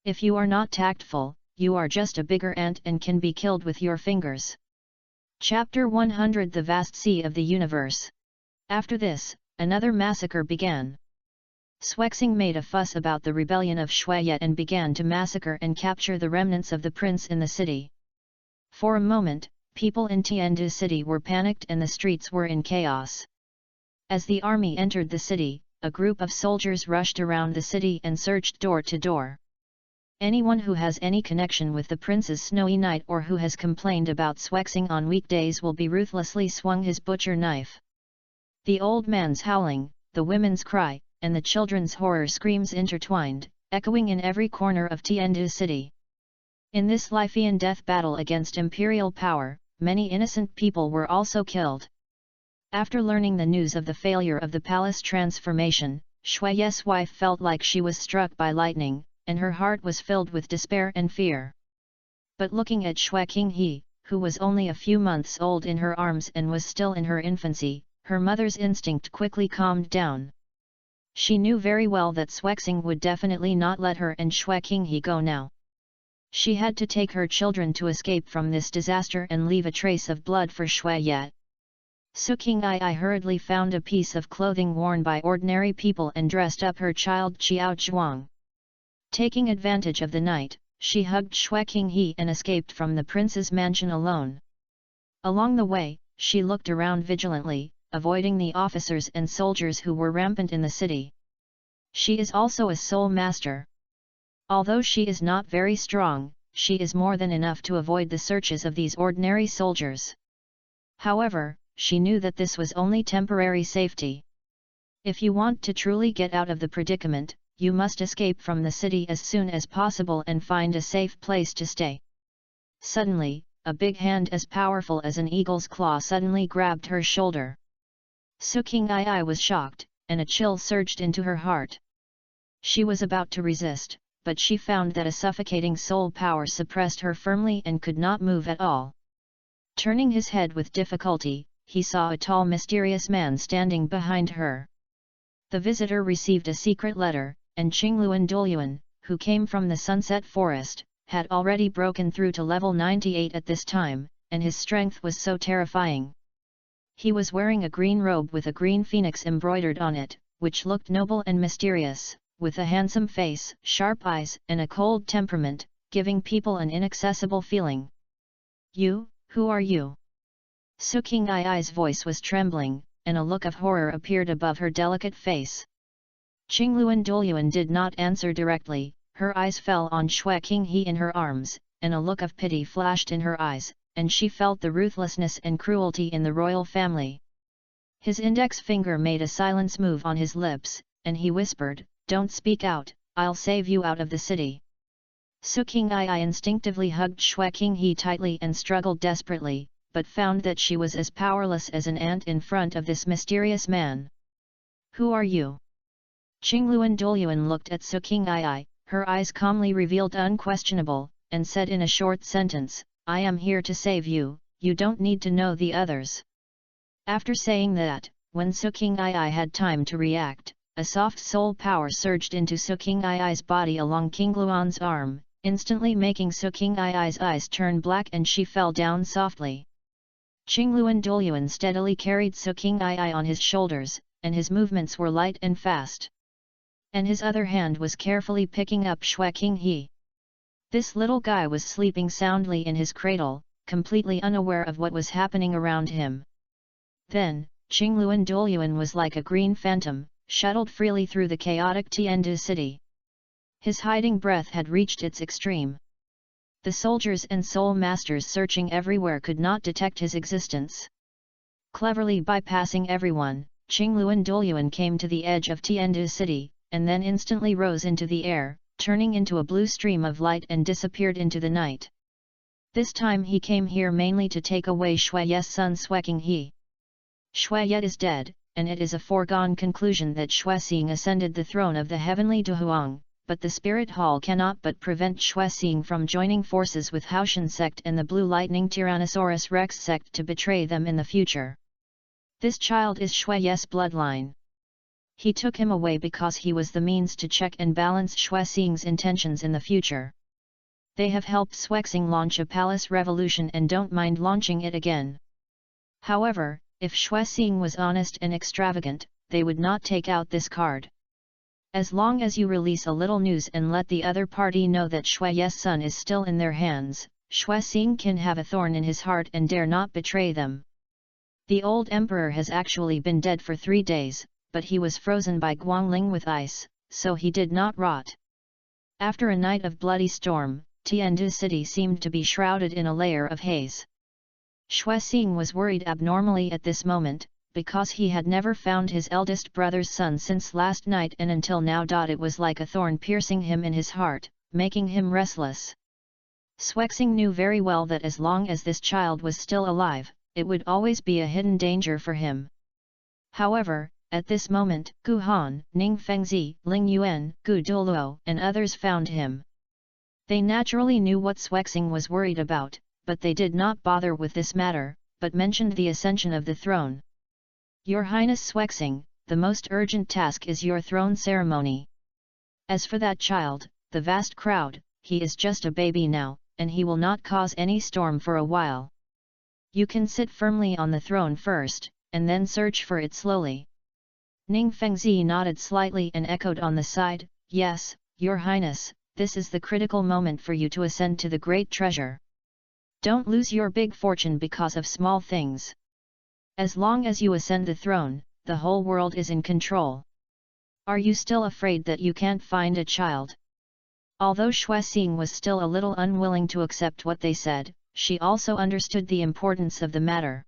If you are not tactful, you are just a bigger ant and can be killed with your fingers. Chapter 100 The Vast Sea of the Universe. After this, another massacre began. Swexing made a fuss about the rebellion of Shuiyet and began to massacre and capture the remnants of the prince in the city. For a moment, people in Tiandu city were panicked and the streets were in chaos. As the army entered the city, a group of soldiers rushed around the city and searched door to door. Anyone who has any connection with the prince's snowy night or who has complained about Swexing on weekdays will be ruthlessly swung his butcher knife. The old man's howling, the women's cry, and the children's horror screams intertwined, echoing in every corner of Tiandu city. In this life and death battle against imperial power, many innocent people were also killed. After learning the news of the failure of the palace transformation, Shuiyet's wife felt like she was struck by lightning, and her heart was filled with despair and fear. But looking at Xue Qinghe, who was only a few months old in her arms and was still in her infancy, her mother's instinct quickly calmed down. She knew very well that Swexing would definitely not let her and Xue Qinghe go now. She had to take her children to escape from this disaster and leave a trace of blood for Shuiyet. Su Qing'ai hurriedly found a piece of clothing worn by ordinary people and dressed up her child Qiao Zhuang. Taking advantage of the night, she hugged Xue Qinghe and escaped from the prince's mansion alone. Along the way, she looked around vigilantly, avoiding the officers and soldiers who were rampant in the city. She is also a soul master. Although she is not very strong, she is more than enough to avoid the searches of these ordinary soldiers. However, she knew that this was only temporary safety. If you want to truly get out of the predicament, you must escape from the city as soon as possible and find a safe place to stay. Suddenly, a big hand as powerful as an eagle's claw suddenly grabbed her shoulder. Su Qing'ai was shocked, and a chill surged into her heart. She was about to resist, but she found that a suffocating soul power suppressed her firmly and could not move at all. Turning his head with difficulty, he saw a tall mysterious man standing behind her. The visitor received a secret letter, and Qingluan Douluan, who came from the Sunset Forest, had already broken through to level 98 at this time, and his strength was so terrifying. He was wearing a green robe with a green phoenix embroidered on it, which looked noble and mysterious, with a handsome face, sharp eyes and a cold temperament, giving people an inaccessible feeling. "You, who are you?" Su Qing'ai's voice was trembling, and a look of horror appeared above her delicate face. Qingluan Douluan did not answer directly, her eyes fell on Xue Qinghe in her arms, and a look of pity flashed in her eyes, and she felt the ruthlessness and cruelty in the royal family. His index finger made a silence move on his lips, and he whispered, "Don't speak out, I'll save you out of the city." Su Qing'ai instinctively hugged Xue Qinghe tightly and struggled desperately, but found that she was as powerless as an ant in front of this mysterious man. "Who are you?" Qingluan Douluan looked at Su Qing'ai, her eyes calmly revealed unquestionable, and said in a short sentence, "I am here to save you, you don't need to know the others." After saying that, when Su Qing'ai had time to react, a soft soul power surged into Su Qing'ai's body along Qingluan's arm, instantly making Su Qing'ai's eyes turn black and she fell down softly. Qingluan Douluan steadily carried Su Qing'ai on his shoulders, and his movements were light and fast. And his other hand was carefully picking up Xue Qinghe. This little guy was sleeping soundly in his cradle, completely unaware of what was happening around him. Then, Qingluan Douluan was like a green phantom, shuttled freely through the chaotic Tiandu city. His hiding breath had reached its extreme. The soldiers and soul masters searching everywhere could not detect his existence. Cleverly bypassing everyone, Qingluan Douluo came to the edge of Tiandu city, and then instantly rose into the air, turning into a blue stream of light and disappeared into the night. This time he came here mainly to take away Shuai's son Shueqing He. Shuai is dead, and it is a foregone conclusion that Shuixing ascended the throne of the heavenly Duhuang, but the Spirit Hall cannot but prevent Shuixing from joining forces with Haoshan sect and the Blue Lightning Tyrannosaurus Rex sect to betray them in the future. This child is Shuai's bloodline. He took him away because he was the means to check and balance Shuixing's intentions in the future. They have helped Shuixing launch a palace revolution and don't mind launching it again. However, if Shuixing was honest and extravagant, they would not take out this card. As long as you release a little news and let the other party know that Shuai's son is still in their hands, Shuixing can have a thorn in his heart and dare not betray them. The old emperor has actually been dead for 3 days, but he was frozen by Guangling with ice, so he did not rot. After a night of bloody storm, Tiandu city seemed to be shrouded in a layer of haze. Shuixing was worried abnormally at this moment, because he had never found his eldest brother's son since last night and until now. It was like a thorn piercing him in his heart, making him restless. Shuixing knew very well that as long as this child was still alive, it would always be a hidden danger for him. However, at this moment, Gu Han, Ning Fengzi, Ling Yuan, Gu Douluo, and others found him. They naturally knew what Shuixing was worried about, but they did not bother with this matter, but mentioned the ascension of the throne. Your Highness Shuixing, the most urgent task is your throne ceremony. As for that child, the vast crowd, he is just a baby now, and he will not cause any storm for a while. You can sit firmly on the throne first, and then search for it slowly. Ning Fengzi nodded slightly and echoed on the side, yes, Your Highness, this is the critical moment for you to ascend to the great treasure. Don't lose your big fortune because of small things. As long as you ascend the throne, the whole world is in control. Are you still afraid that you can't find a child? Although Shuixing was still a little unwilling to accept what they said, she also understood the importance of the matter.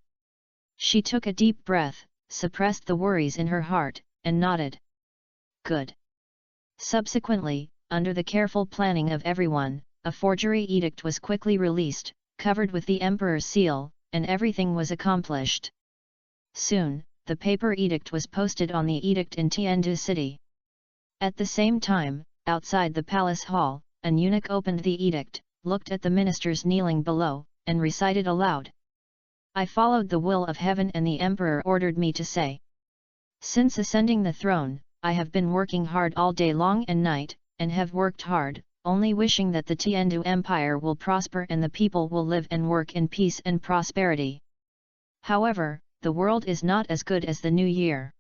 She took a deep breath, suppressed the worries in her heart, and nodded. Good. Subsequently, under the careful planning of everyone, a forgery edict was quickly released, covered with the emperor's seal, and everything was accomplished. Soon, the paper edict was posted on the edict in Tiandu city. At the same time, outside the palace hall, an eunuch opened the edict, looked at the ministers kneeling below, and recited aloud. I followed the will of heaven and the emperor ordered me to say. Since ascending the throne, I have been working hard all day long and night, and have worked hard, only wishing that the Tiandu Empire will prosper and the people will live and work in peace and prosperity. However, the world is not as good as the new year.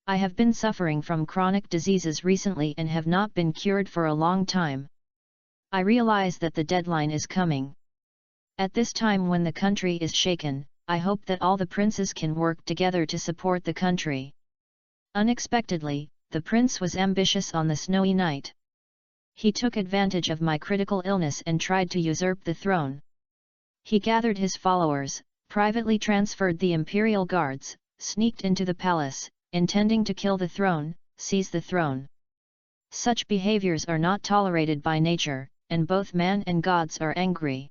I have been suffering from chronic diseases recently and have not been cured for a long time. I realize that the deadline is coming. At this time when the country is shaken, I hope that all the princes can work together to support the country. Unexpectedly, the prince was ambitious on the snowy night. He took advantage of my critical illness and tried to usurp the throne. He gathered his followers, privately transferred the imperial guards, sneaked into the palace, intending to kill the throne, seize the throne. Such behaviors are not tolerated by nature, and both man and gods are angry.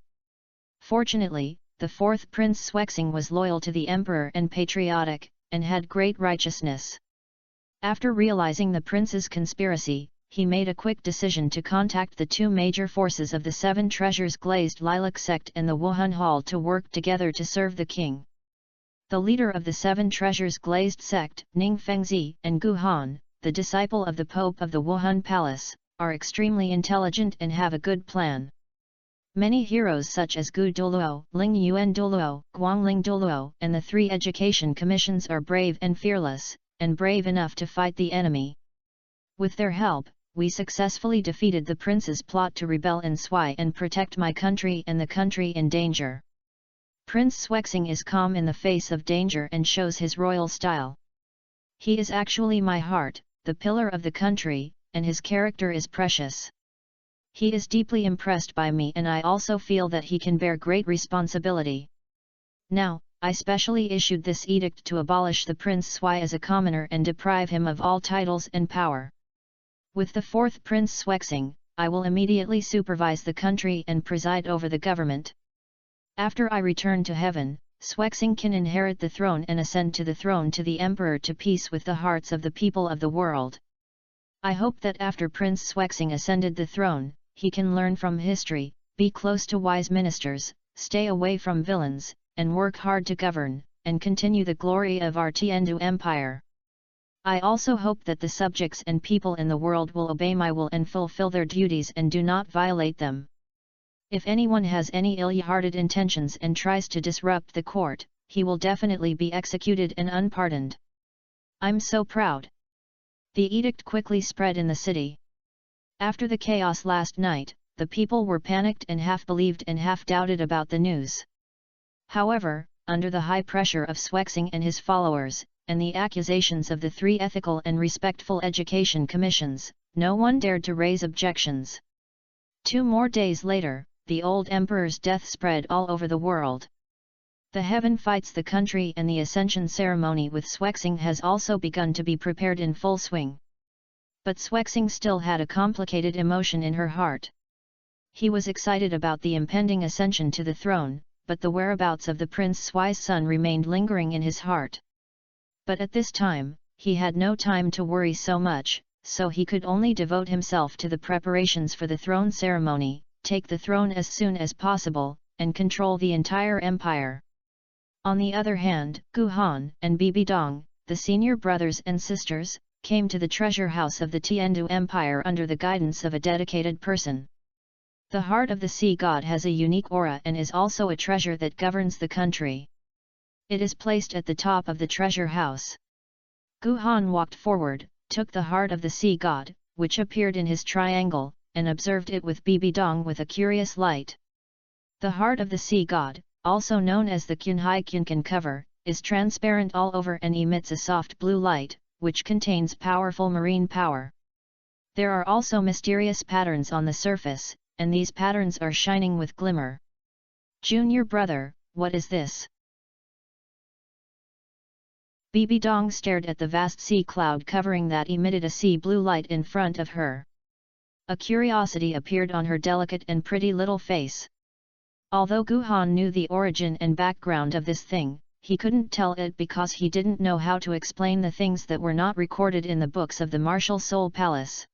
Fortunately, the fourth Prince Shuixing was loyal to the emperor and patriotic, and had great righteousness. After realizing the prince's conspiracy, he made a quick decision to contact the two major forces of the Seven Treasures Glazed Lilac sect and the Wuhan Hall to work together to serve the king. The leader of the Seven Treasures Glazed sect, Ning Fengzi, and Gu Han, the disciple of the Pope of the Wuhan Palace, are extremely intelligent and have a good plan. Many heroes such as Gu Douluo, Ling Yuan Douluo, Guangling Douluo, and the three education commissions are brave and fearless, and brave enough to fight the enemy. With their help, we successfully defeated the prince's plot to rebel in Sui and protect my country and the country in danger. Prince Shuixing is calm in the face of danger and shows his royal style. He is actually my heart, the pillar of the country, and his character is precious. He is deeply impressed by me and I also feel that he can bear great responsibility. Now, I specially issued this edict to abolish the Prince Sui as a commoner and deprive him of all titles and power. With the fourth Prince Swexing, I will immediately supervise the country and preside over the government. After I return to heaven, Swexing can inherit the throne and ascend to the throne to the emperor to peace with the hearts of the people of the world. I hope that after Prince Swexing ascended the throne, he can learn from history, be close to wise ministers, stay away from villains, and work hard to govern, and continue the glory of our Tiandu Empire. I also hope that the subjects and people in the world will obey my will and fulfill their duties and do not violate them. If anyone has any ill-hearted intentions and tries to disrupt the court, he will definitely be executed and unpardoned. I'm so proud. The edict quickly spread in the city. After the chaos last night, the people were panicked and half believed and half doubted about the news. However, under the high pressure of Swexing and his followers, and the accusations of the 3 ethical and respectful education commissions, no one dared to raise objections. 2 more days later, the old emperor's death spread all over the world. The heaven fights the country and the ascension ceremony with Swexing has also begun to be prepared in full swing. But Swexing still had a complicated emotion in her heart. He was excited about the impending ascension to the throne, but the whereabouts of the Prince Sui's son remained lingering in his heart. But at this time, he had no time to worry so much, so he could only devote himself to the preparations for the throne ceremony, take the throne as soon as possible, and control the entire empire. On the other hand, Gu Han and Bibi Dong, the senior brothers and sisters, came to the treasure house of the Tiandu Empire under the guidance of a dedicated person. The heart of the sea god has a unique aura and is also a treasure that governs the country. It is placed at the top of the treasure house. Gu Han walked forward, took the heart of the sea god, which appeared in his triangle, and observed it with Bibi Dong with a curious light. The heart of the sea god, also known as the Qinhai Qinkan cover, is transparent all over and emits a soft blue light, which contains powerful marine power. There are also mysterious patterns on the surface, and these patterns are shining with glimmer. Junior brother, what is this? Bibi Dong stared at the vast sea cloud covering that emitted a sea blue light in front of her. A curiosity appeared on her delicate and pretty little face. Although Gu Han knew the origin and background of this thing, he couldn't tell it because he didn't know how to explain the things that were not recorded in the books of the Martial Soul Palace.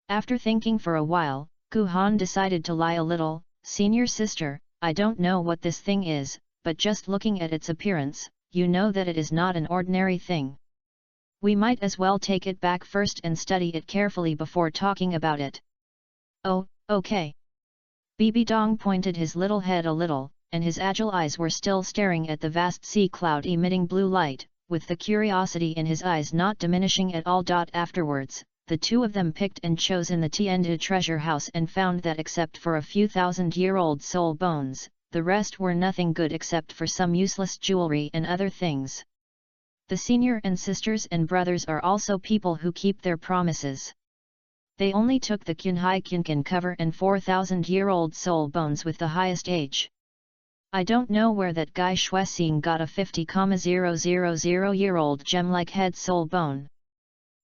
After thinking for a while, Gu Han decided to lie a little. Senior sister, I don't know what this thing is, but just looking at its appearance, you know that it is not an ordinary thing. We might as well take it back first and study it carefully before talking about it. Oh, okay. Bibi Dong pointed his little head a little, and his agile eyes were still staring at the vast sea cloud emitting blue light, with the curiosity in his eyes not diminishing at all. Afterwards, the two of them picked and chose in the Tiandu treasure house and found that except for a few thousand-year-old soul bones, the rest were nothing good except for some useless jewelry and other things. The senior and sisters and brothers are also people who keep their promises. They only took the Qinhai Qinkan cover and 4,000-year-old soul bones with the highest age. I don't know where that guy Xuexing got a 50,000-year-old gem-like head soul bone.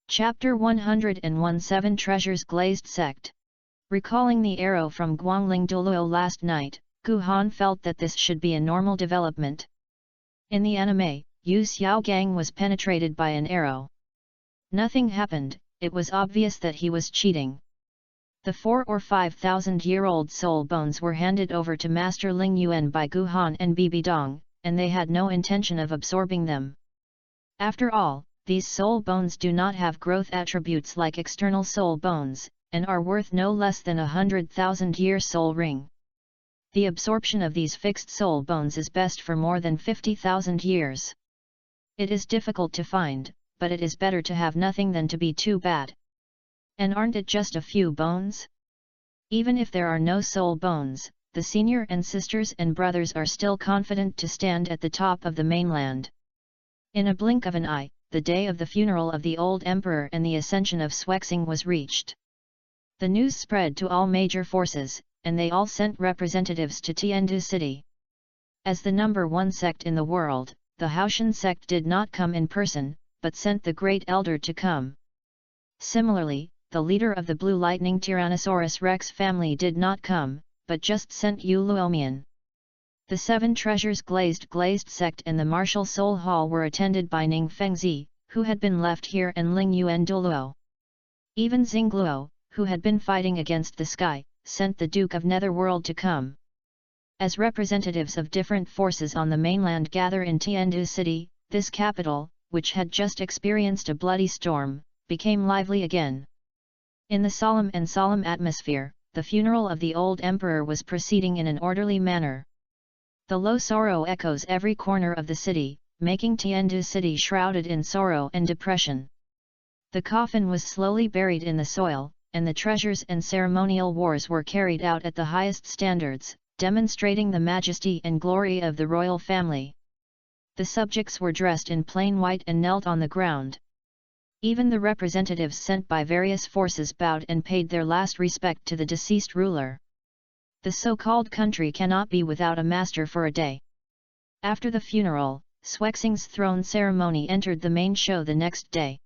Chapter 101 7 Treasures Glazed Sect. Recalling the arrow from Guangling Douluo last night, Gu Han felt that this should be a normal development. In the anime, Yu Xiaogang was penetrated by an arrow. Nothing happened, it was obvious that he was cheating. The 4,000 or 5,000-year-old soul bones were handed over to Master Ling Yuan by Gu Han and Bibi Dong, and they had no intention of absorbing them. After all, these soul bones do not have growth attributes like external soul bones, and are worth no less than 100,000-year soul ring. The absorption of these fixed soul bones is best for more than 50,000 years. It is difficult to find, but it is better to have nothing than to be too bad. And aren't it just a few bones? Even if there are no soul bones, the senior and sisters and brothers are still confident to stand at the top of the mainland. In a blink of an eye, the day of the funeral of the old emperor and the ascension of Swexing was reached. The news spread to all major forces, and they all sent representatives to Tiandu city. As the number one sect in the world, the Haoshan sect did not come in person, but sent the Great Elder to come. Similarly, the leader of the Blue Lightning Tyrannosaurus Rex family did not come, but just sent Yu Luomian. The Seven Treasures Glazed sect and the Martial Soul Hall were attended by Ning Fengzi, who had been left here, and Ling Yuan Douluo. Even Xingluo, who had been fighting against the sky, sent the Duke of Netherworld to come. As representatives of different forces on the mainland gather in Tiandu City, this capital, which had just experienced a bloody storm, became lively again. In the solemn atmosphere, the funeral of the old emperor was proceeding in an orderly manner. The low sorrow echoes every corner of the city, making Tiandu City shrouded in sorrow and depression. The coffin was slowly buried in the soil, and the treasures and ceremonial wars were carried out at the highest standards, demonstrating the majesty and glory of the royal family. The subjects were dressed in plain white and knelt on the ground. Even the representatives sent by various forces bowed and paid their last respect to the deceased ruler. The so-called country cannot be without a master for a day. After the funeral, Swexing's throne ceremony entered the main show the next day.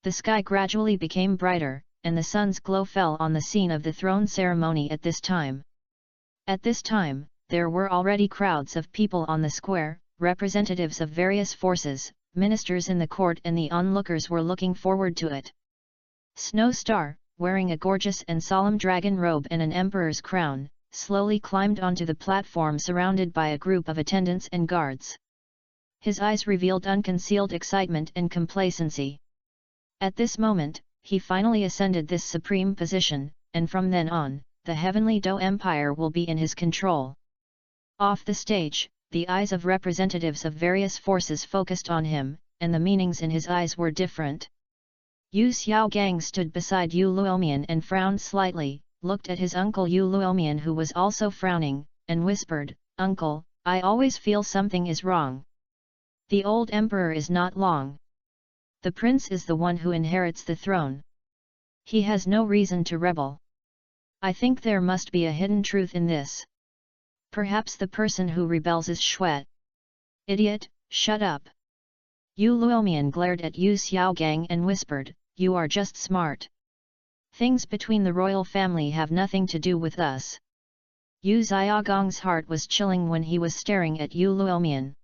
The sky gradually became brighter, and the sun's glow fell on the scene of the throne ceremony at this time. At this time, there were already crowds of people on the square, representatives of various forces, ministers in the court, and the onlookers were looking forward to it. Snow Star, wearing a gorgeous and solemn dragon robe and an emperor's crown, slowly climbed onto the platform surrounded by a group of attendants and guards. His eyes revealed unconcealed excitement and complacency. At this moment, he finally ascended this supreme position, and from then on, the heavenly Dou Empire will be in his control. Off the stage, the eyes of representatives of various forces focused on him, and the meanings in his eyes were different. Yu Xiaogang stood beside Yu Luomian and frowned slightly, looked at his uncle Yu Luomian, who was also frowning, and whispered, "Uncle, I always feel something is wrong. The old emperor is not long. The prince is the one who inherits the throne. He has no reason to rebel. I think there must be a hidden truth in this. Perhaps the person who rebels is Xuet." "Idiot, shut up." Yu Luomian glared at Yu Xiaogang and whispered, "You are just smart. Things between the royal family have nothing to do with us." Yu Xiaogang's heart was chilling when he was staring at Yu Luomian.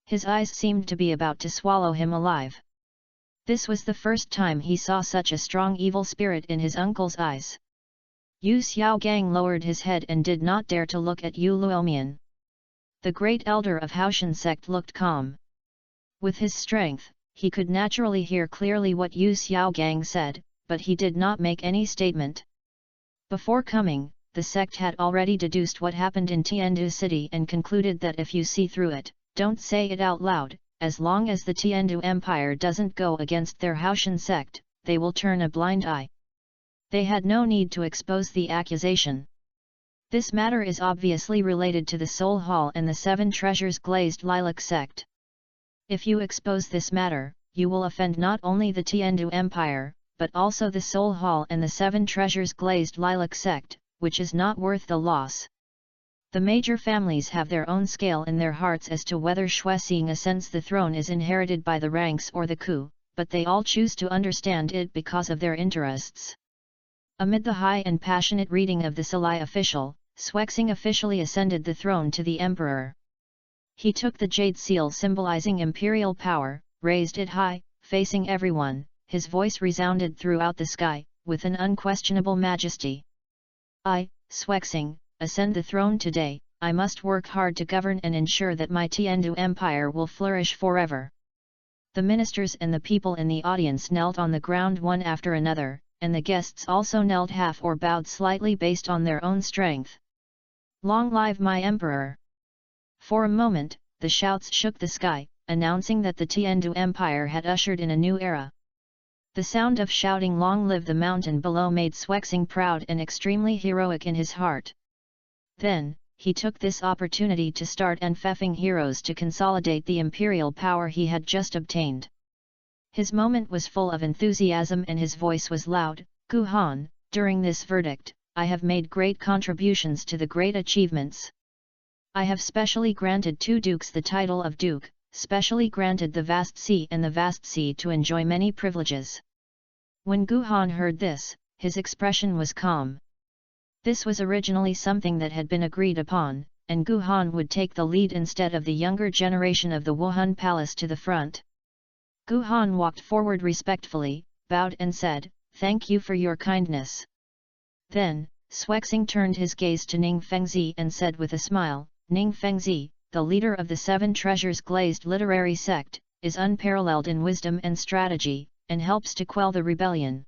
His eyes seemed to be about to swallow him alive. This was the first time he saw such a strong evil spirit in his uncle's eyes. Yu Xiaogang lowered his head and did not dare to look at Yu Luomian. The great elder of Haoshan sect looked calm. With his strength, he could naturally hear clearly what Yu Xiaogang said, but he did not make any statement. Before coming, the sect had already deduced what happened in Tiandu City and concluded that if you see through it, don't say it out loud. As long as the Tiandu Empire doesn't go against their Haoshan sect, they will turn a blind eye. They had no need to expose the accusation. This matter is obviously related to the Soul Hall and the Seven Treasures Glazed Lilac sect. If you expose this matter, you will offend not only the Tiandu Empire, but also the Soul Hall and the Seven Treasures Glazed Lilac sect, which is not worth the loss. The major families have their own scale in their hearts as to whether Xuexing ascends the throne is inherited by the ranks or the coup, but they all choose to understand it because of their interests. Amid the high and passionate reading of the Salai official, Xuexing officially ascended the throne to the emperor. He took the jade seal symbolizing imperial power, raised it high, facing everyone. His voice resounded throughout the sky, with an unquestionable majesty. "I, Xuexing, ascend the throne today. I must work hard to govern and ensure that my Tiandu Empire will flourish forever." The ministers and the people in the audience knelt on the ground one after another, and the guests also knelt half or bowed slightly based on their own strength. "Long live my emperor!" For a moment, the shouts shook the sky, announcing that the Tiandu Empire had ushered in a new era. The sound of shouting "Long live the mountain" below made Xuexing proud and extremely heroic in his heart. Then, he took this opportunity to start unfeffing heroes to consolidate the imperial power he had just obtained. His moment was full of enthusiasm and his voice was loud. "Gu Han, during this verdict, I have made great contributions to the great achievements. I have specially granted 2 dukes the title of duke, specially granted the vast sea and the vast sea to enjoy many privileges. When Gu Han heard this, his expression was calm. This was originally something that had been agreed upon, and Gu Han would take the lead instead of the younger generation of the Wuhan Palace to the front. Gu Han walked forward respectfully, bowed and said, "Thank you for your kindness." Then, Xuexing turned his gaze to Ning Fengzi and said with a smile, "Ning Fengzi, the leader of the 7 Treasures Glazed literary sect, is unparalleled in wisdom and strategy, and helps to quell the rebellion.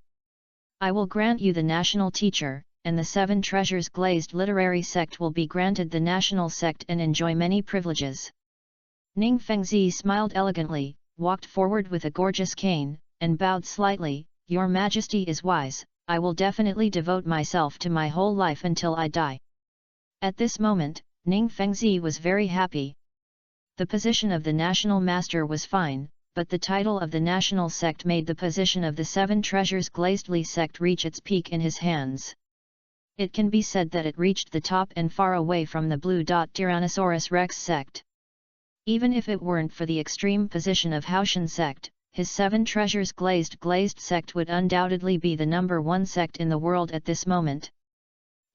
I will grant you the national teacher, and the 7 Treasures Glazed literary sect will be granted the national sect and enjoy many privileges." Ning Fengzi smiled elegantly, walked forward with a gorgeous cane, and bowed slightly, "Your Majesty is wise, I will definitely devote myself to my whole life until I die." At this moment, Ning Fengzi was very happy. The position of the national master was fine, but the title of the national sect made the position of the 7 Treasures Glazedly sect reach its peak in his hands. It can be said that it reached the top and far away from the Blue Dot Tyrannosaurus Rex sect. Even if it weren't for the extreme position of Haoshan sect, his 7 Treasures Glazed sect would undoubtedly be the number 1 sect in the world at this moment.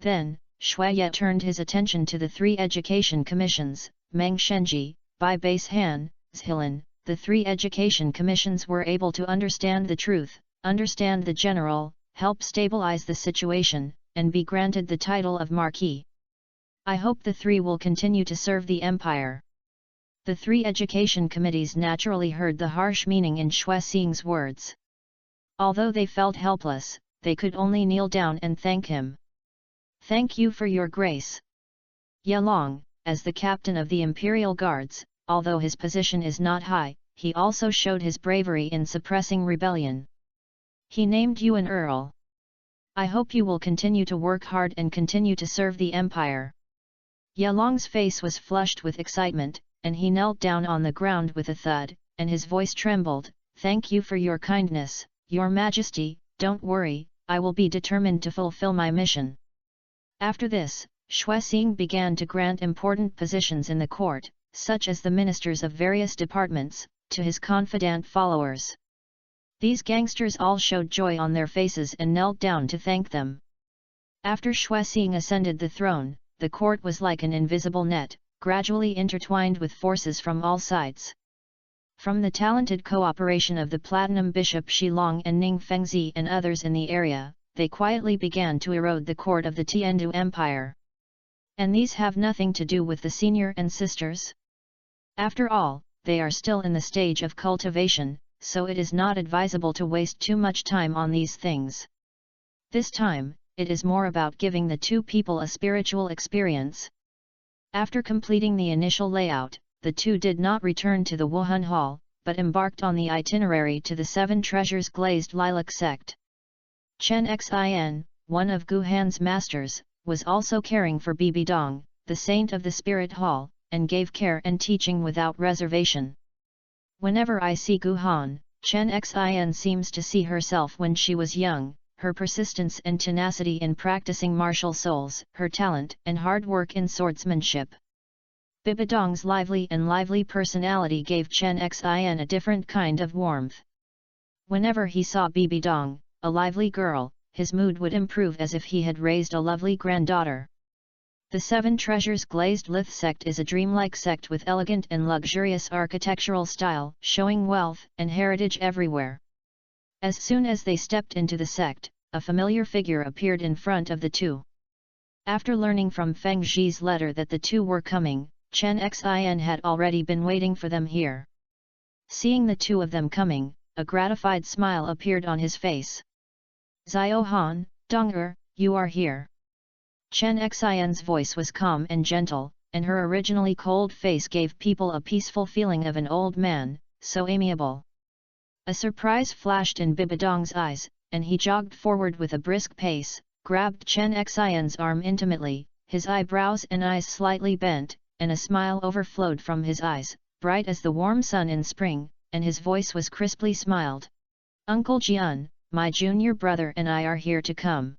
Then, Shuai turned his attention to the 3 education commissions, Meng Shenji, Bai Base Han, Zhilan. The 3 education commissions were able to understand the truth, understand the general, help stabilize the situation, and be granted the title of Marquis. I hope the 3 will continue to serve the empire. The 3 education committees naturally heard the harsh meaning in Xuexing's words. Although they felt helpless, they could only kneel down and thank him. "Thank you for your grace." Ye Long, as the captain of the Imperial Guards, although his position is not high, he also showed his bravery in suppressing rebellion. He named you an earl. I hope you will continue to work hard and continue to serve the empire. Ye Long's face was flushed with excitement, and he knelt down on the ground with a thud, and his voice trembled. "Thank you for your kindness, Your Majesty, don't worry, I will be determined to fulfill my mission." After this, Xuexing began to grant important positions in the court, such as the ministers of various departments, to his confidant followers. These gangsters all showed joy on their faces and knelt down to thank them. After Xuexing ascended the throne, the court was like an invisible net, gradually intertwined with forces from all sides. From the talented cooperation of the Platinum Bishop Shilong and Ning Fengzi and others in the area, they quietly began to erode the court of the Tiandu Empire. And these have nothing to do with the senior and sisters? After all, they are still in the stage of cultivation, so it is not advisable to waste too much time on these things. This time, it is more about giving the 2 people a spiritual experience. After completing the initial layout, the 2 did not return to the Wuhan Hall, but embarked on the itinerary to the 7 Treasures Glazed Lilac sect. Chen Xin, one of Gu Han's masters, was also caring for Bibi Dong, the saint of the Spirit Hall, and gave care and teaching without reservation. Whenever I see Gu Han, Chen Xin seems to see herself when she was young, her persistence and tenacity in practicing martial souls, her talent and hard work in swordsmanship. Bibi Dong's lively personality gave Chen Xin a different kind of warmth. Whenever he saw Bibi Dong, a lively girl, his mood would improve as if he had raised a lovely granddaughter. The 7 Treasures Glazed Lith sect is a dreamlike sect with elegant and luxurious architectural style, showing wealth and heritage everywhere. As soon as they stepped into the sect, a familiar figure appeared in front of the 2. After learning from Feng Zhi's letter that the 2 were coming, Chen Xin had already been waiting for them here. Seeing the 2 of them coming, a gratified smile appeared on his face. "Xiao Han, Dong you are here." Chen Xin's voice was calm and gentle, and her originally cold face gave people a peaceful feeling of an old man, so amiable. A surprise flashed in Bibi Dong's eyes, and he jogged forward with a brisk pace, grabbed Chen Xin's arm intimately, his eyebrows and eyes slightly bent, and a smile overflowed from his eyes, bright as the warm sun in spring, and his voice was crisply smiled. "Uncle Jian, my junior brother and I are here to come."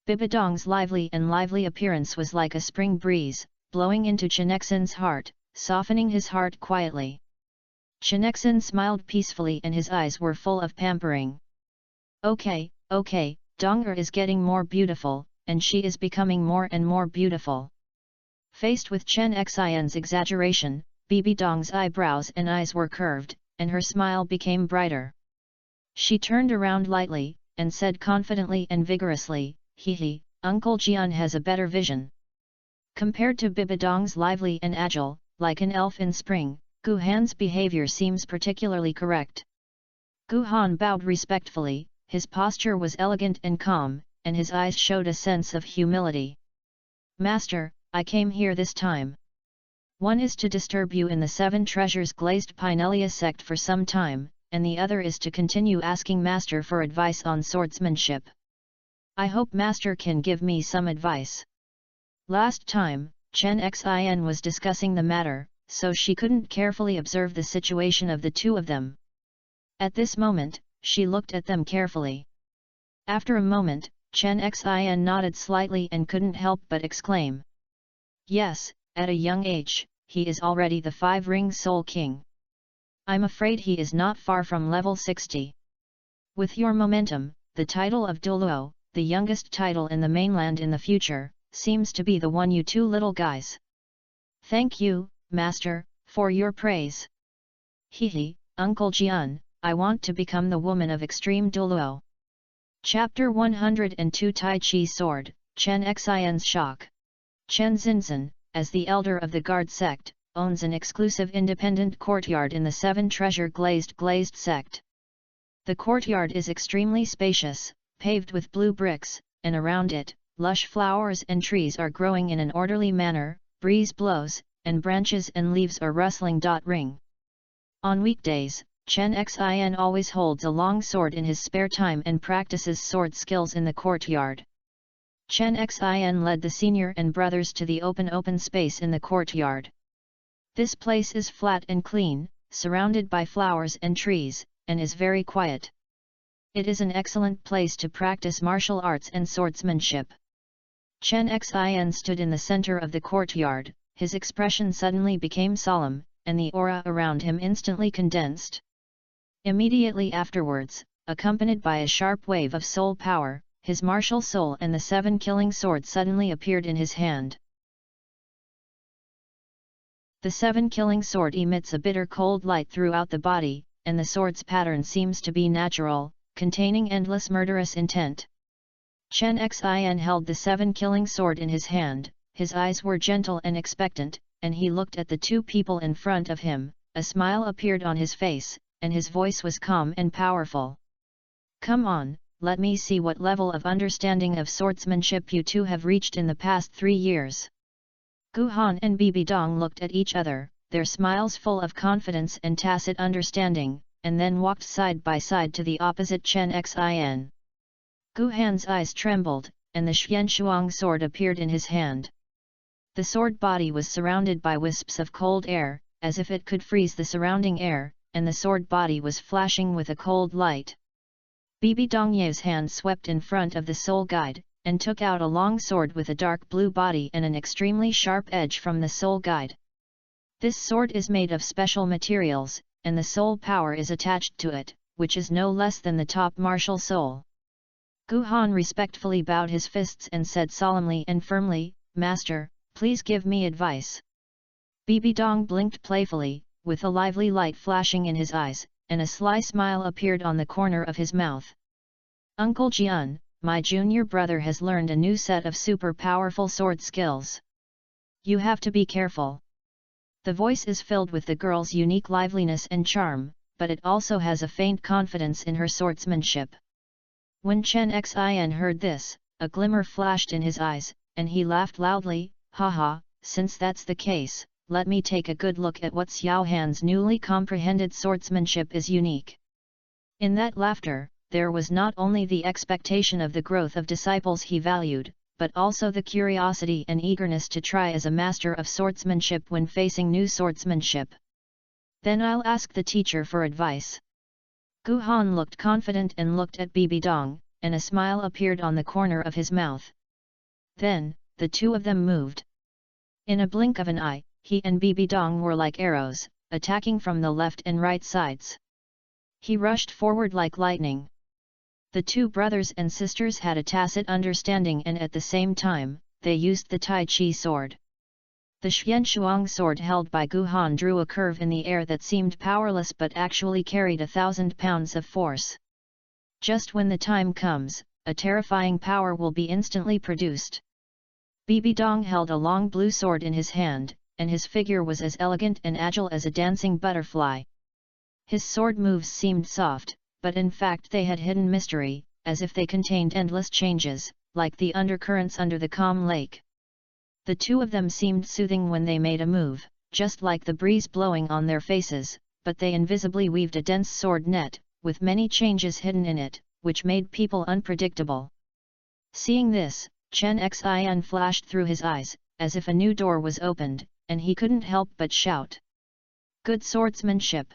Bibi Dong's lively appearance was like a spring breeze, blowing into Chenexin's heart, softening his heart quietly. Chenexin smiled peacefully and his eyes were full of pampering. Okay, Dong'er is getting more beautiful, and she is becoming more and more beautiful. Faced with Chen Xin's exaggeration, Bibi Dong's eyebrows and eyes were curved, and her smile became brighter. She turned around lightly, and said confidently and vigorously, "Hee, Uncle Jian has a better vision." Compared to Bibi Dong's lively and agile, like an elf in spring, Gu Han's behavior seems particularly correct. Gu Han bowed respectfully, his posture was elegant and calm, and his eyes showed a sense of humility. "Master, I came here this time. One is to disturb you in the Seven Treasures Glazed Pinelia sect for some time, and the other is to continue asking Master for advice on swordsmanship. I hope Master can give me some advice." Last time, Chen Xin was discussing the matter, so she couldn't carefully observe the situation of the two of them. At this moment, she looked at them carefully. After a moment, Chen Xin nodded slightly and couldn't help but exclaim. "Yes, at a young age, he is already the Five-Ring Soul King. I'm afraid he is not far from level 60. With your momentum, the title of Douluo, the youngest title in the mainland in the future, seems to be the one you two little guys. Thank you, Master, for your praise. Hee, Uncle Jian, I want to become the woman of extreme Douluo." Chapter 102 Tai Chi Sword, Chen Xin's Shock. Chen Xinzhen, as the elder of the guard sect, owns an exclusive independent courtyard in the Seven Treasure Glazed sect. The courtyard is extremely spacious, paved with blue bricks, and around it, lush flowers and trees are growing in an orderly manner, breeze blows, and branches and leaves are rustling. Ring. On weekdays, Chen Xin always holds a long sword in his spare time and practices sword skills in the courtyard. Chen Xin led the senior and brothers to the open space in the courtyard. This place is flat and clean, surrounded by flowers and trees, and is very quiet. It is an excellent place to practice martial arts and swordsmanship. Chen Xin stood in the center of the courtyard, his expression suddenly became solemn, and the aura around him instantly condensed. Immediately afterwards, accompanied by a sharp wave of soul power, his martial soul and the seven killing sword suddenly appeared in his hand. The seven killing sword emits a bitter cold light throughout the body, and the sword's pattern seems to be natural, containing endless murderous intent. Chen Xin held the seven killing sword in his hand, his eyes were gentle and expectant, and he looked at the two people in front of him, a smile appeared on his face, and his voice was calm and powerful. "Come on, let me see what level of understanding of swordsmanship you two have reached in the past 3 years." Gu Han and Bibi Dong looked at each other, their smiles full of confidence and tacit understanding, and then walked side by side to the opposite Chen Xin. Gu Han's eyes trembled, and the Xianshuang sword appeared in his hand. The sword body was surrounded by wisps of cold air, as if it could freeze the surrounding air, and the sword body was flashing with a cold light. Bibi Dongye's hand swept in front of the soul guide, and took out a long sword with a dark blue body and an extremely sharp edge from the soul guide. This sword is made of special materials, and the soul power is attached to it, which is no less than the top martial soul. Gu Han respectfully bowed his fists and said solemnly and firmly, "Master, please give me advice." Bibi Dong blinked playfully, with a lively light flashing in his eyes, and a sly smile appeared on the corner of his mouth. "Uncle Jian, my junior brother has learned a new set of super powerful sword skills. You have to be careful." The voice is filled with the girl's unique liveliness and charm, but it also has a faint confidence in her swordsmanship. When Chen Xin heard this, a glimmer flashed in his eyes, and he laughed loudly, "Haha, since that's the case, let me take a good look at what Xiao Han's newly comprehended swordsmanship is unique." In that laughter, there was not only the expectation of the growth of disciples he valued, but also the curiosity and eagerness to try as a master of swordsmanship when facing new swordsmanship. "Then I'll ask the teacher for advice." Gu Han looked confident and looked at Bibi Dong, and a smile appeared on the corner of his mouth. Then, the two of them moved. In a blink of an eye, he and Bibi Dong were like arrows, attacking from the left and right sides. He rushed forward like lightning. The two brothers and sisters had a tacit understanding, and at the same time, they used the Tai Chi sword. The Xianshuang sword held by Gu Han drew a curve in the air that seemed powerless but actually carried 1,000 pounds of force. Just when the time comes, a terrifying power will be instantly produced. Bibi Dong held a long blue sword in his hand, and his figure was as elegant and agile as a dancing butterfly. His sword moves seemed soft, but in fact they had hidden mystery, as if they contained endless changes, like the undercurrents under the calm lake. The two of them seemed soothing when they made a move, just like the breeze blowing on their faces, but they invisibly weaved a dense sword net, with many changes hidden in it, which made people unpredictable. Seeing this, Chen Xin flashed through his eyes, as if a new door was opened, and he couldn't help but shout. Good swordsmanship!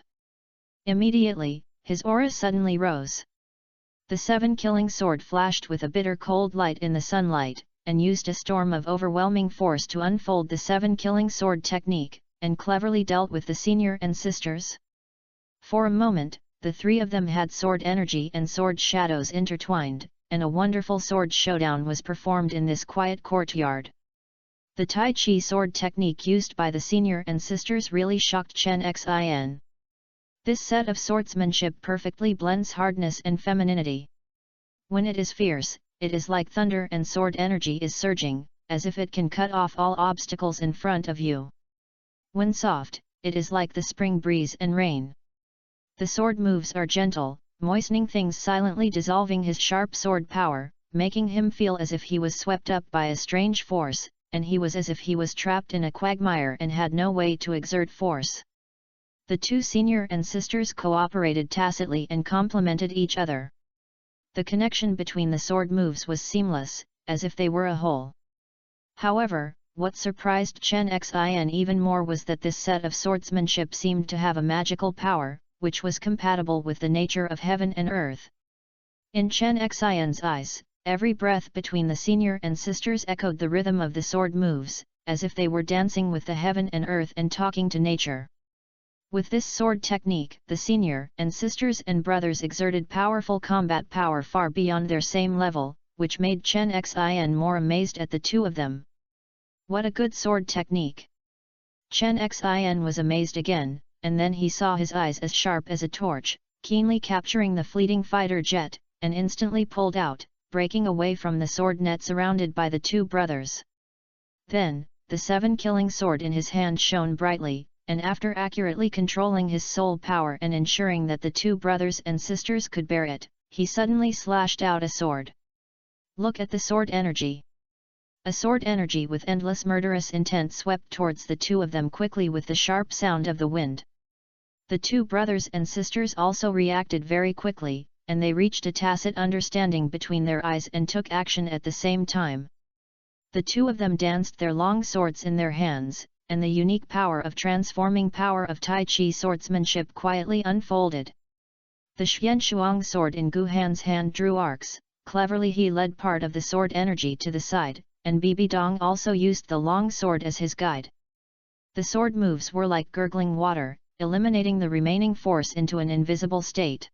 Immediately, his aura suddenly rose. The seven-killing sword flashed with a bitter cold light in the sunlight, and used a storm of overwhelming force to unfold the seven-killing sword technique, and cleverly dealt with the senior and sisters. For a moment, the three of them had sword energy and sword shadows intertwined, and a wonderful sword showdown was performed in this quiet courtyard. The Tai Chi sword technique used by the senior and sisters really shocked Chen Xin. This set of swordsmanship perfectly blends hardness and femininity. When it is fierce, it is like thunder, and sword energy is surging, as if it can cut off all obstacles in front of you. When soft, it is like the spring breeze and rain. The sword moves are gentle, moistening things, silently dissolving his sharp sword power, making him feel as if he was swept up by a strange force, and he was as if he was trapped in a quagmire and had no way to exert force. The two senior and sisters cooperated tacitly and complemented each other. The connection between the sword moves was seamless, as if they were a whole. However, what surprised Chen Xin even more was that this set of swordsmanship seemed to have a magical power, which was compatible with the nature of heaven and earth. In Chen Xin's eyes, every breath between the senior and sisters echoed the rhythm of the sword moves, as if they were dancing with the heaven and earth and talking to nature. With this sword technique, the senior and sisters and brothers exerted powerful combat power far beyond their same level, which made Chen Xin more amazed at the two of them. What a good sword technique! Chen Xin was amazed again, and then he saw his eyes as sharp as a torch, keenly capturing the fleeting fighter jet, and instantly pulled out, breaking away from the sword net surrounded by the two brothers. Then, the seven-killing sword in his hand shone brightly, and after accurately controlling his soul power and ensuring that the two brothers and sisters could bear it, he suddenly slashed out a sword. Look at the sword energy! A sword energy with endless murderous intent swept towards the two of them quickly with the sharp sound of the wind. The two brothers and sisters also reacted very quickly, and they reached a tacit understanding between their eyes and took action at the same time. The two of them danced their long swords in their hands, and the unique power of transforming power of Tai Chi swordsmanship quietly unfolded. The Xianshuang sword in Gu Han's hand drew arcs, cleverly he led part of the sword energy to the side, and Bibi Dong also used the long sword as his guide. The sword moves were like gurgling water, eliminating the remaining force into an invisible state.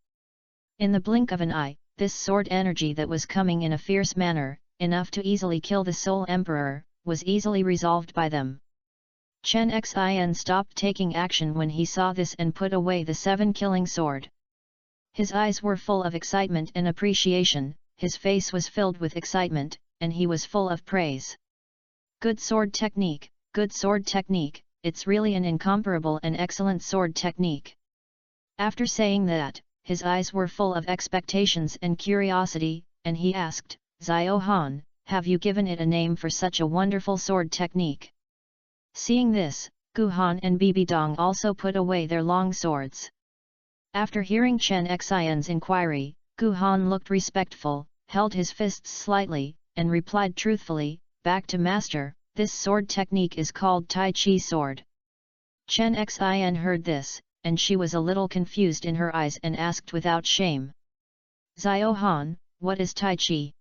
In the blink of an eye, this sword energy that was coming in a fierce manner, enough to easily kill the Soul Emperor, was easily resolved by them. Chen Xin stopped taking action when he saw this and put away the seven-killing sword. His eyes were full of excitement and appreciation, his face was filled with excitement, and he was full of praise. Good sword technique, it's really an incomparable and excellent sword technique. After saying that, his eyes were full of expectations and curiosity, and he asked, Xiao Han, have you given it a name for such a wonderful sword technique? Seeing this, Gu Han and Bibi Dong also put away their long swords. After hearing Chen Xin's inquiry, Gu Han looked respectful, held his fists slightly, and replied truthfully, back to master, this sword technique is called Tai Chi sword. Chen Xin heard this, and she was a little confused in her eyes and asked without shame. Xiao Han, what is Tai Chi?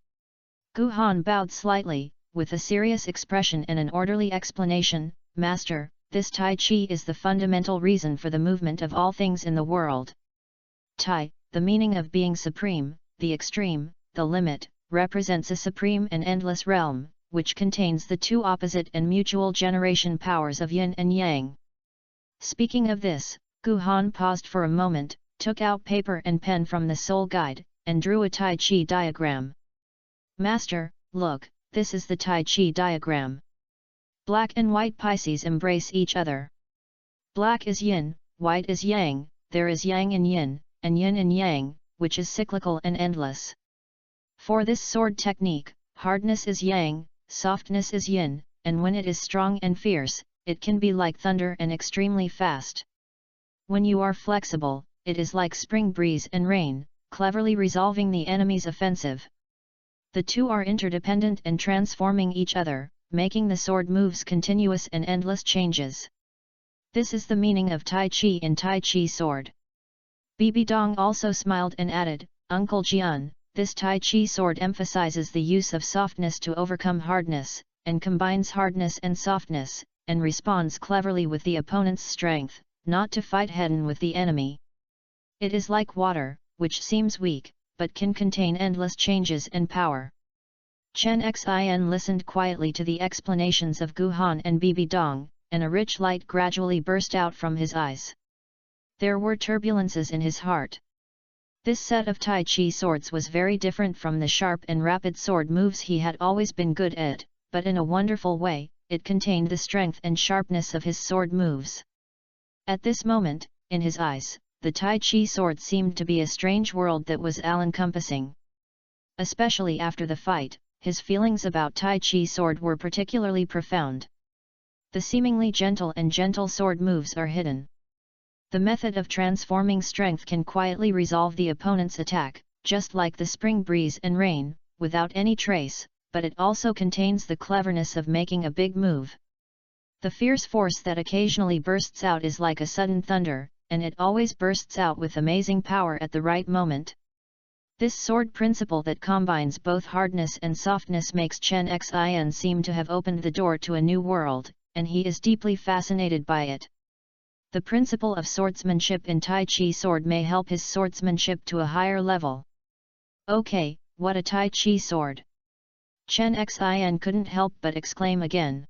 Gu Han bowed slightly, with a serious expression and an orderly explanation, "Master, this Tai Chi is the fundamental reason for the movement of all things in the world. Tai, the meaning of being supreme, the extreme, the limit, represents a supreme and endless realm, which contains the two opposite and mutual generation powers of yin and yang." Speaking of this, Gu Han paused for a moment, took out paper and pen from the soul guide, and drew a Tai Chi diagram. "Master, look, this is the Tai Chi diagram. Black and white Pisces embrace each other. Black is yin, white is yang, there is yang and yin and yang, which is cyclical and endless. For this sword technique, hardness is yang, softness is yin, and when it is strong and fierce, it can be like thunder and extremely fast. When you are flexible, it is like spring breeze and rain, cleverly resolving the enemy's offensive. The two are interdependent and transforming each other, making the sword moves continuous and endless changes. This is the meaning of Tai Chi in Tai Chi sword." Bibi Dong also smiled and added, "Uncle Jian, this Tai Chi sword emphasizes the use of softness to overcome hardness, and combines hardness and softness, and responds cleverly with the opponent's strength, not to fight head-on with the enemy. It is like water, which seems weak, but can contain endless changes and power." Chen Xin listened quietly to the explanations of Gu Han and Bibi Dong, and a rich light gradually burst out from his eyes. There were turbulences in his heart. This set of Tai Chi swords was very different from the sharp and rapid sword moves he had always been good at, but in a wonderful way, it contained the strength and sharpness of his sword moves. At this moment, in his eyes, the Tai Chi sword seemed to be a strange world that was all-encompassing. Especially after the fight, his feelings about Tai Chi sword were particularly profound. The seemingly gentle sword moves are hidden. The method of transforming strength can quietly resolve the opponent's attack, just like the spring breeze and rain, without any trace, but it also contains the cleverness of making a big move. The fierce force that occasionally bursts out is like a sudden thunder, and it always bursts out with amazing power at the right moment. This sword principle that combines both hardness and softness makes Chen Xin seem to have opened the door to a new world, and he is deeply fascinated by it. The principle of swordsmanship in Tai Chi sword may help his swordsmanship to a higher level. Okay, what a Tai Chi sword! Chen Xin couldn't help but exclaim again.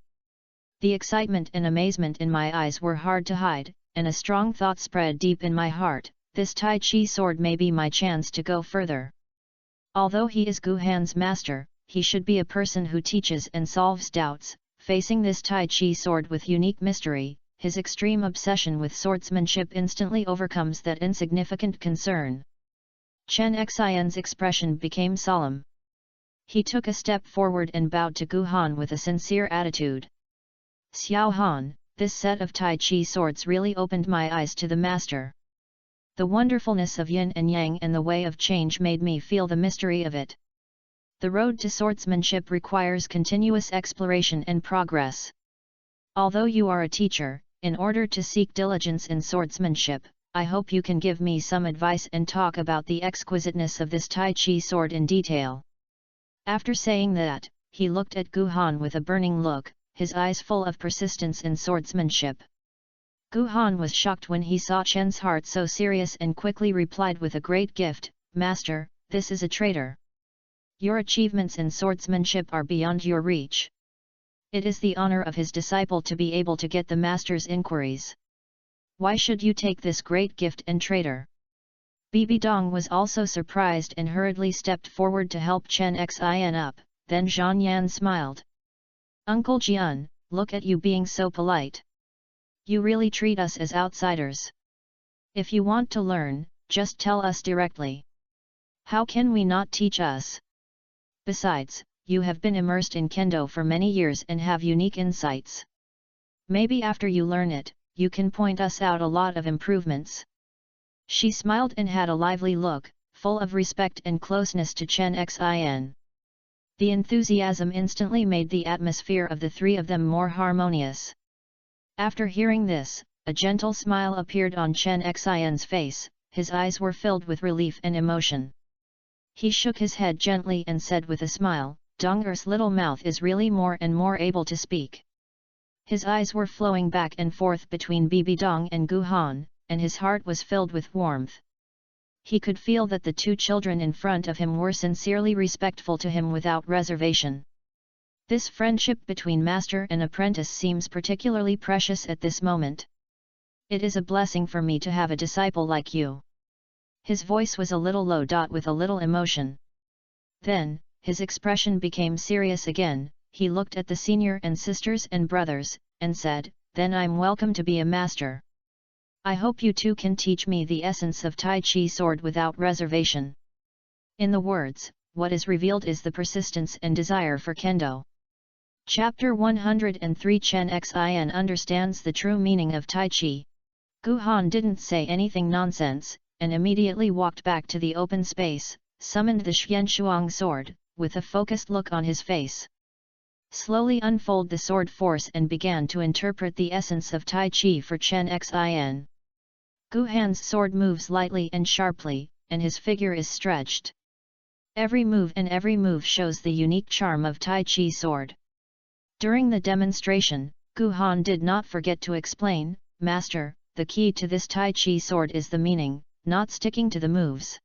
The excitement and amazement in my eyes were hard to hide, and a strong thought spread deep in my heart. This Tai Chi sword may be my chance to go further. Although he is Gu Han's master, he should be a person who teaches and solves doubts. Facing this Tai Chi sword with unique mystery, his extreme obsession with swordsmanship instantly overcomes that insignificant concern. Chen Xin's expression became solemn. He took a step forward and bowed to Gu Han with a sincere attitude. "Xiao Han, this set of Tai Chi swords really opened my eyes to the master. The wonderfulness of yin and yang and the way of change made me feel the mystery of it. The road to swordsmanship requires continuous exploration and progress. Although you are a teacher, in order to seek diligence in swordsmanship, I hope you can give me some advice and talk about the exquisiteness of this Tai Chi sword in detail." After saying that, he looked at Gu Han with a burning look, his eyes full of persistence in swordsmanship. Gu Han was shocked when he saw Chen's heart so serious and quickly replied with a great gift, "Master, this is a traitor. Your achievements in swordsmanship are beyond your reach. It is the honor of his disciple to be able to get the master's inquiries. Why should you take this great gift and traitor?" Bibi Dong was also surprised and hurriedly stepped forward to help Chen Xin up, then Zhang Yan smiled. "Uncle Jian, look at you being so polite. You really treat us as outsiders. If you want to learn, just tell us directly. How can we not teach us? Besides, you have been immersed in Kendo for many years and have unique insights. Maybe after you learn it, you can point us out a lot of improvements." She smiled and had a lively look, full of respect and closeness to Chen Xin. The enthusiasm instantly made the atmosphere of the three of them more harmonious. After hearing this, a gentle smile appeared on Chen Xin's face, his eyes were filled with relief and emotion. He shook his head gently and said with a smile, Dong'er's little mouth is really more and more able to speak. His eyes were flowing back and forth between Bibi Dong and Gu Han, and his heart was filled with warmth. He could feel that the two children in front of him were sincerely respectful to him without reservation. This friendship between master and apprentice seems particularly precious at this moment. It is a blessing for me to have a disciple like you. His voice was a little low with a little emotion. Then, his expression became serious again. He looked at the senior and sisters and brothers, and said, "Then I'm welcome to be a master. I hope you too can teach me the essence of Tai Chi sword without reservation." In the words, what is revealed is the persistence and desire for Kendo. Chapter 103 Chen Xin understands the true meaning of Tai Chi. Gu Han didn't say anything nonsense, and immediately walked back to the open space, summoned the Xianshuang sword, with a focused look on his face. Slowly unfold the sword force and began to interpret the essence of Tai Chi for Chen Xin. Gu Han's sword moves lightly and sharply, and his figure is stretched. Every move shows the unique charm of Tai Chi sword. During the demonstration, Gu Han did not forget to explain, "Master, the key to this Tai Chi sword is the meaning, not sticking to the moves.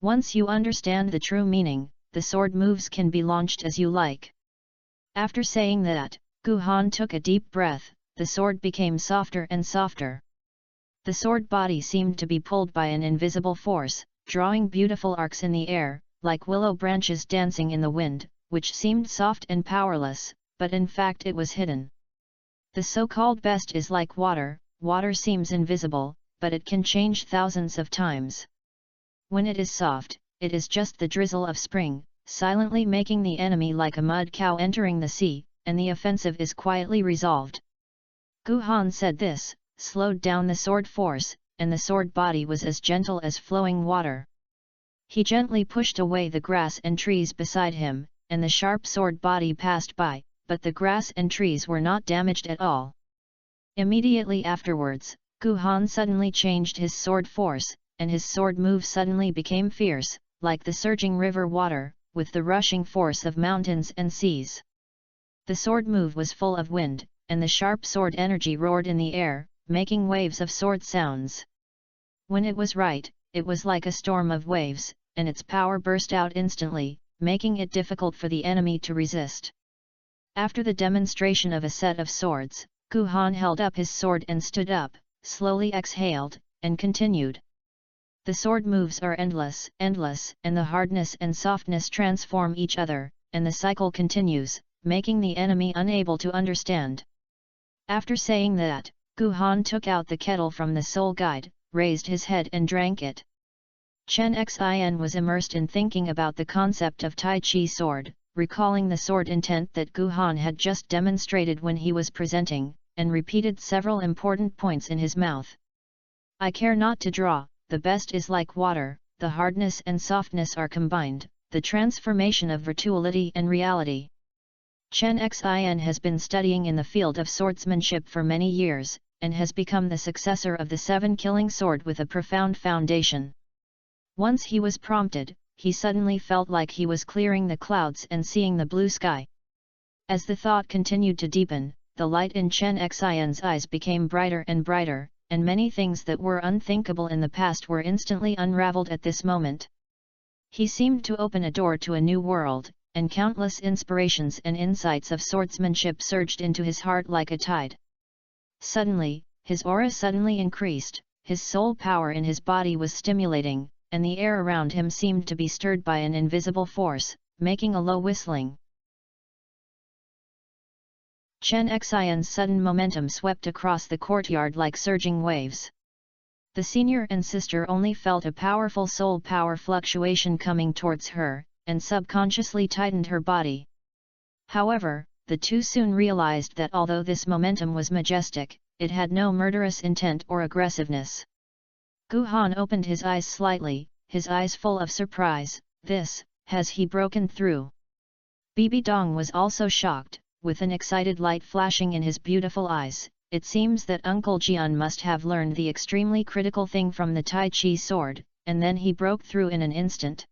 Once you understand the true meaning, the sword moves can be launched as you like." After saying that, Gu Han took a deep breath. The sword became softer and softer. The sword body seemed to be pulled by an invisible force, drawing beautiful arcs in the air, like willow branches dancing in the wind, which seemed soft and powerless, but in fact it was hidden. The so-called best is like water. Water seems invisible, but it can change thousands of times. When it is soft, it is just the drizzle of spring, silently making the enemy like a mud cow entering the sea, and the offensive is quietly resolved. Gu Han said this, slowed down the sword force, and the sword body was as gentle as flowing water. He gently pushed away the grass and trees beside him, and the sharp sword body passed by, but the grass and trees were not damaged at all. Immediately afterwards, Gu Han suddenly changed his sword force, and his sword move suddenly became fierce, like the surging river water, with the rushing force of mountains and seas. The sword move was full of wind, and the sharp sword energy roared in the air, making waves of sword sounds. When it was right, it was like a storm of waves, and its power burst out instantly, making it difficult for the enemy to resist. After the demonstration of a set of swords, Gu Han held up his sword and stood up, slowly exhaled, and continued. The sword moves are endless, and the hardness and softness transform each other, and the cycle continues, making the enemy unable to understand. After saying that, Gu Han took out the kettle from the soul guide, raised his head and drank it. Chen Xin was immersed in thinking about the concept of Tai Chi sword, recalling the sword intent that Gu Han had just demonstrated when he was presenting, and repeated several important points in his mouth. "I care not to draw, the best is like water, the hardness and softness are combined, the transformation of virtuality and reality." Chen Xin has been studying in the field of swordsmanship for many years, and has become the successor of the seven-killing sword with a profound foundation. Once he was prompted, he suddenly felt like he was clearing the clouds and seeing the blue sky. As the thought continued to deepen, the light in Chen Xin's eyes became brighter and brighter, and many things that were unthinkable in the past were instantly unraveled at this moment. He seemed to open a door to a new world, and countless inspirations and insights of swordsmanship surged into his heart like a tide. Suddenly, his aura suddenly increased, his soul power in his body was stimulating, and the air around him seemed to be stirred by an invisible force, making a low whistling. Chen Xin's sudden momentum swept across the courtyard like surging waves. The senior and sister only felt a powerful soul power fluctuation coming towards her, and subconsciously tightened her body. However, the two soon realized that although this momentum was majestic, it had no murderous intent or aggressiveness. Gu Han opened his eyes slightly, his eyes full of surprise. Has he broken through? Bibi Dong was also shocked, with an excited light flashing in his beautiful eyes. It seems that Uncle Jian must have learned the extremely critical thing from the Tai Chi sword, and then he broke through in an instant.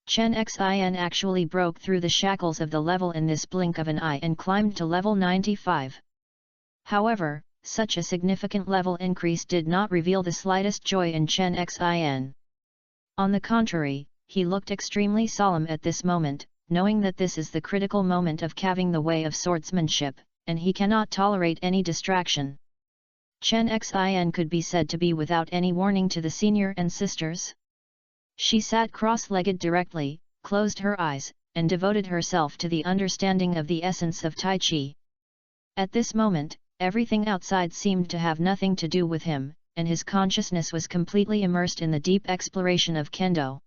Chen Xin actually broke through the shackles of the level in this blink of an eye and climbed to level 95. However, such a significant level increase did not reveal the slightest joy in Chen Xin. On the contrary, he looked extremely solemn at this moment, knowing that this is the critical moment of carving the way of swordsmanship, and he cannot tolerate any distraction. Chen Xin could be said to be without any warning to the senior and sisters. She sat cross-legged directly, closed her eyes, and devoted herself to the understanding of the essence of Tai Chi. At this moment, everything outside seemed to have nothing to do with him, and his consciousness was completely immersed in the deep exploration of Kendo.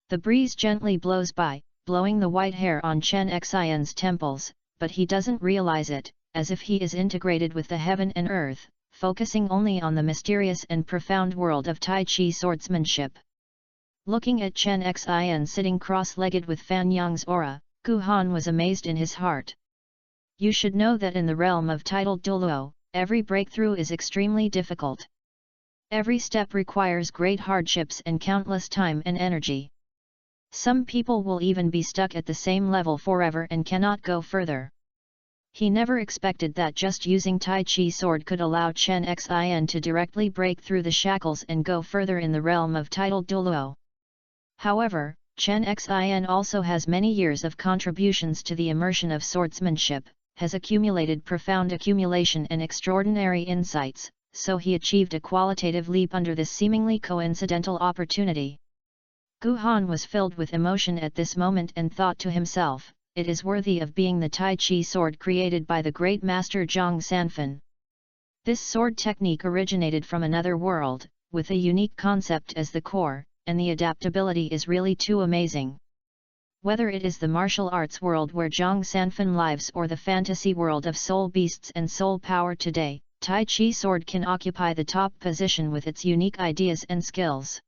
The breeze gently blows by, blowing the white hair on Chen Xin's temples, but he doesn't realize it, as if he is integrated with the heaven and earth, focusing only on the mysterious and profound world of Tai Chi swordsmanship. Looking at Chen Xin sitting cross-legged with Fan Yang's aura, Gu Han was amazed in his heart. You should know that in the realm of titled Douluo, every breakthrough is extremely difficult. Every step requires great hardships and countless time and energy. Some people will even be stuck at the same level forever and cannot go further. He never expected that just using Tai Chi sword could allow Chen Xin to directly break through the shackles and go further in the realm of titled Douluo. However, Chen Xin also has many years of contributions to the immersion of swordsmanship, has accumulated profound accumulation and extraordinary insights, so he achieved a qualitative leap under this seemingly coincidental opportunity. Gu Han was filled with emotion at this moment and thought to himself, it is worthy of being the Tai Chi sword created by the great master Zhang Sanfan. This sword technique originated from another world, with a unique concept as the core, and the adaptability is really too amazing. Whether it is the martial arts world where Zhang Sanfan lives or the fantasy world of soul beasts and soul power today, Tai Chi sword can occupy the top position with its unique ideas and skills.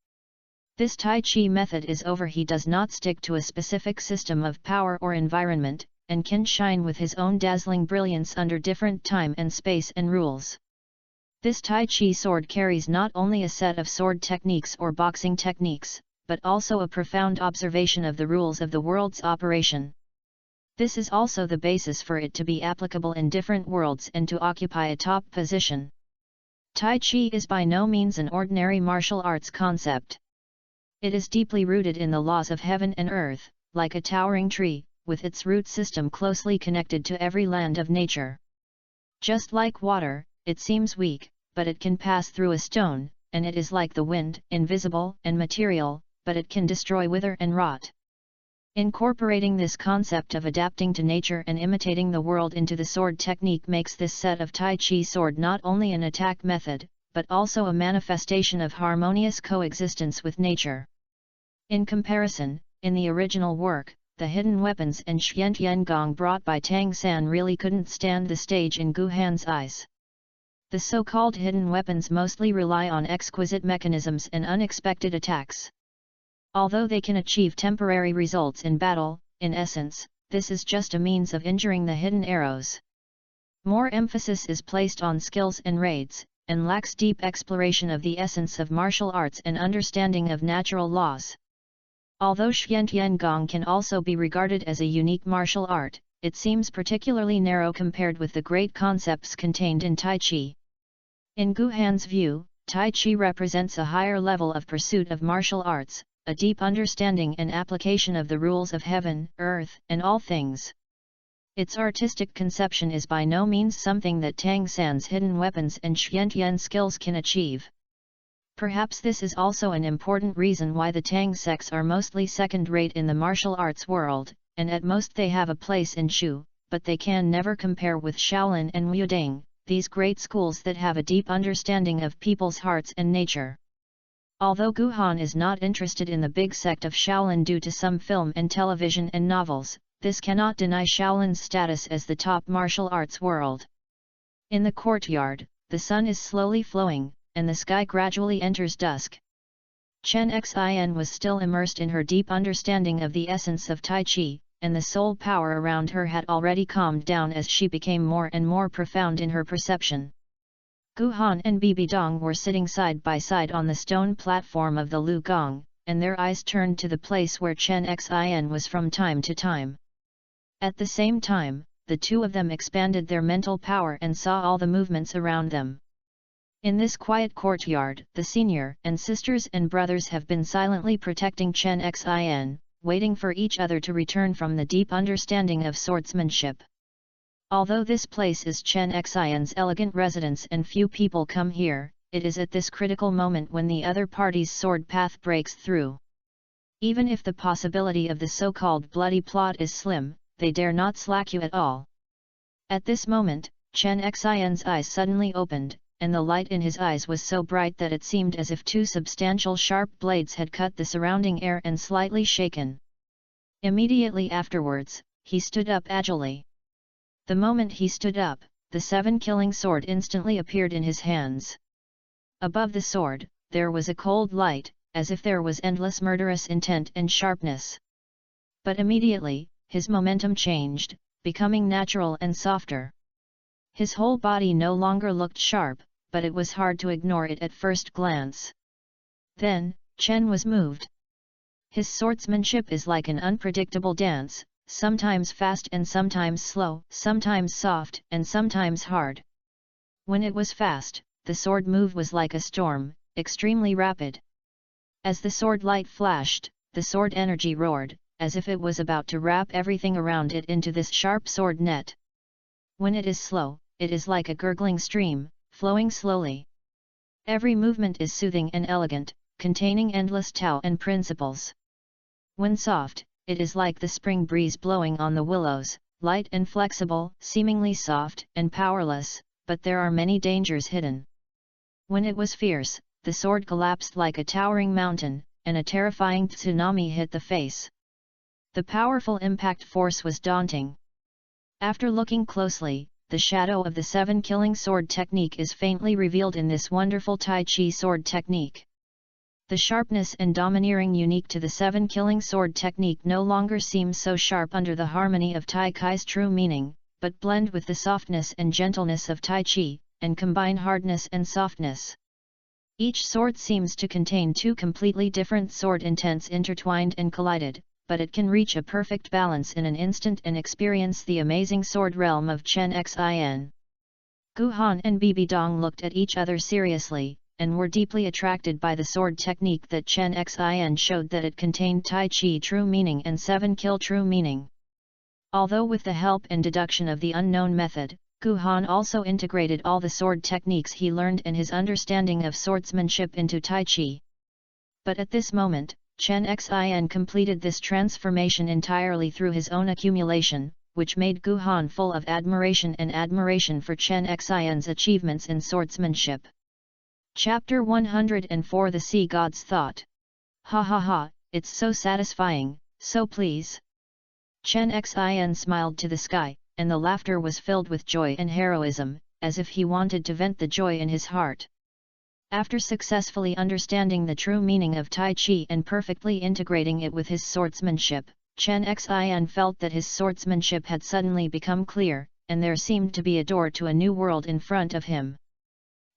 This Tai Chi method is over. He does not stick to a specific system of power or environment, and can shine with his own dazzling brilliance under different time and space and rules. This Tai Chi sword carries not only a set of sword techniques or boxing techniques, but also a profound observation of the rules of the world's operation. This is also the basis for it to be applicable in different worlds and to occupy a top position. Tai Chi is by no means an ordinary martial arts concept. It is deeply rooted in the laws of heaven and earth, like a towering tree, with its root system closely connected to every land of nature. Just like water, it seems weak, but it can pass through a stone, and it is like the wind, invisible and material, but it can destroy, wither and rot. Incorporating this concept of adapting to nature and imitating the world into the sword technique makes this set of Tai Chi sword not only an attack method, but also a manifestation of harmonious coexistence with nature. In comparison, in the original work, the hidden weapons and Xiantian Gong brought by Tang San really couldn't stand the stage in Gu Han's eyes. The so-called hidden weapons mostly rely on exquisite mechanisms and unexpected attacks. Although they can achieve temporary results in battle, in essence, this is just a means of injuring the hidden arrows. More emphasis is placed on skills and raids, and lacks deep exploration of the essence of martial arts and understanding of natural laws. Although Xiantian Gong can also be regarded as a unique martial art, it seems particularly narrow compared with the great concepts contained in Tai Chi. In Gu Han's view, Tai Chi represents a higher level of pursuit of martial arts, a deep understanding and application of the rules of heaven, earth, and all things. Its artistic conception is by no means something that Tang San's hidden weapons and Xiantian skills can achieve. Perhaps this is also an important reason why the Tang sects are mostly second-rate in the martial arts world, and at most they have a place in Shu, but they can never compare with Shaolin and Wudang, these great schools that have a deep understanding of people's hearts and nature. Although Gu Han is not interested in the big sect of Shaolin due to some film and television and novels, this cannot deny Shaolin's status as the top martial arts world. In the courtyard, the sun is slowly flowing, and the sky gradually enters dusk. Chen Xin was still immersed in her deep understanding of the essence of Tai Chi, and the soul power around her had already calmed down as she became more and more profound in her perception. Gu Han and Bibi Dong were sitting side by side on the stone platform of the Lu Gong, and their eyes turned to the place where Chen Xin was from time to time. At the same time, the two of them expanded their mental power and saw all the movements around them. In this quiet courtyard, the senior and sisters and brothers have been silently protecting Chen Xin, waiting for each other to return from the deep understanding of swordsmanship. Although this place is Chen Xin's elegant residence and few people come here, it is at this critical moment when the other party's sword path breaks through. Even if the possibility of the so-called bloody plot is slim, they dare not slack you at all. At this moment, Chen Xin's eyes suddenly opened, and the light in his eyes was so bright that it seemed as if two substantial sharp blades had cut the surrounding air and slightly shaken. Immediately afterwards, he stood up agilely. The moment he stood up, the seven-killing sword instantly appeared in his hands. Above the sword, there was a cold light, as if there was endless murderous intent and sharpness. But immediately, his momentum changed, becoming natural and softer. His whole body no longer looked sharp, but it was hard to ignore it at first glance. Then, Chen was moved. His swordsmanship is like an unpredictable dance, sometimes fast and sometimes slow, sometimes soft and sometimes hard. When it was fast, the sword move was like a storm, extremely rapid. As the sword light flashed, the sword energy roared, as if it was about to wrap everything around it into this sharp sword net. When it is slow, it is like a gurgling stream, flowing slowly. Every movement is soothing and elegant, containing endless Tao and principles. When soft, it is like the spring breeze blowing on the willows, light and flexible, seemingly soft and powerless, but there are many dangers hidden. When it was fierce, the sword collapsed like a towering mountain, and a terrifying tsunami hit the face. The powerful impact force was daunting. After looking closely, the shadow of the seven-killing sword technique is faintly revealed in this wonderful Tai Chi sword technique. The sharpness and domineering unique to the seven-killing sword technique no longer seems so sharp under the harmony of Tai Chi's true meaning, but blend with the softness and gentleness of Tai Chi, and combine hardness and softness. Each sword seems to contain two completely different sword intents intertwined and collided, but it can reach a perfect balance in an instant and experience the amazing sword realm of Chen Xin. Gu Han and Bibi Dong looked at each other seriously, and were deeply attracted by the sword technique that Chen Xin showed, that it contained Tai Chi true meaning and seven kill true meaning. Although with the help and deduction of the unknown method, Gu Han also integrated all the sword techniques he learned and his understanding of swordsmanship into Tai Chi. But at this moment, Chen Xin completed this transformation entirely through his own accumulation, which made Gu Han full of admiration and admiration for Chen Xin's achievements in swordsmanship. Chapter 104 The Sea God's Thought. Ha ha ha, it's so satisfying, so please. Chen Xin smiled to the sky, and the laughter was filled with joy and heroism, as if he wanted to vent the joy in his heart. After successfully understanding the true meaning of Tai Chi and perfectly integrating it with his swordsmanship, Chen Xin felt that his swordsmanship had suddenly become clear, and there seemed to be a door to a new world in front of him.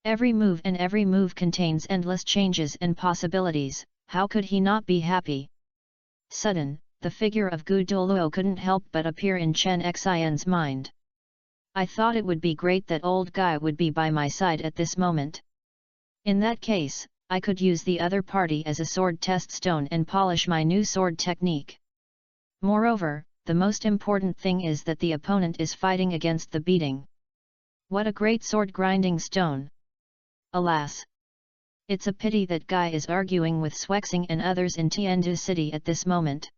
Every move contains endless changes and possibilities. How could he not be happy? Sudden, the figure of Gu Douluo couldn't help but appear in Chen Xin's mind. I thought it would be great that old guy would be by my side at this moment. In that case, I could use the other party as a sword test stone and polish my new sword technique. Moreover, the most important thing is that the opponent is fighting against the beating. What a great sword grinding stone! Alas! It's a pity that Guy is arguing with Swexing and others in Tiandu City at this moment.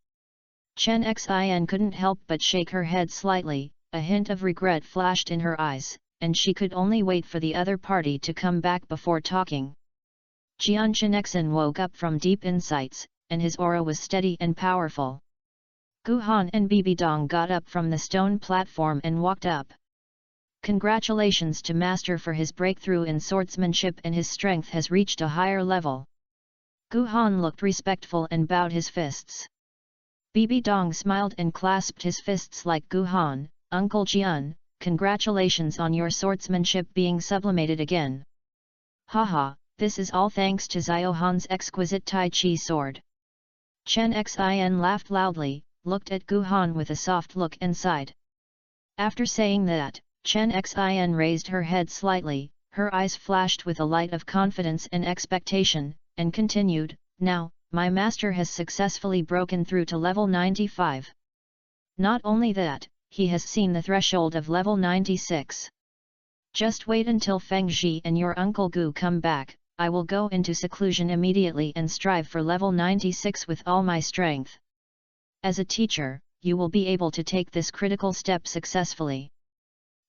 Chen Xin couldn't help but shake her head slightly, a hint of regret flashed in her eyes, and she could only wait for the other party to come back before talking. Jian Chenexin woke up from deep insights, and his aura was steady and powerful. Gu Han and Bibi Dong got up from the stone platform and walked up. Congratulations to Master for his breakthrough in swordsmanship, and his strength has reached a higher level. Gu Han looked respectful and bowed his fists. Bibi Dong smiled and clasped his fists like Gu Han, Uncle Jian, congratulations on your swordsmanship being sublimated again. Haha, this is all thanks to Xiao Han's exquisite Tai Chi sword. Chen Xin laughed loudly, looked at Gu Han with a soft look and sighed. After saying that, Chen Xin raised her head slightly, her eyes flashed with a light of confidence and expectation, and continued, "Now, my master has successfully broken through to level 95. Not only that, he has seen the threshold of level 96. Just wait until Feng Zhi and your uncle Gu come back, I will go into seclusion immediately and strive for level 96 with all my strength. As a teacher, you will be able to take this critical step successfully."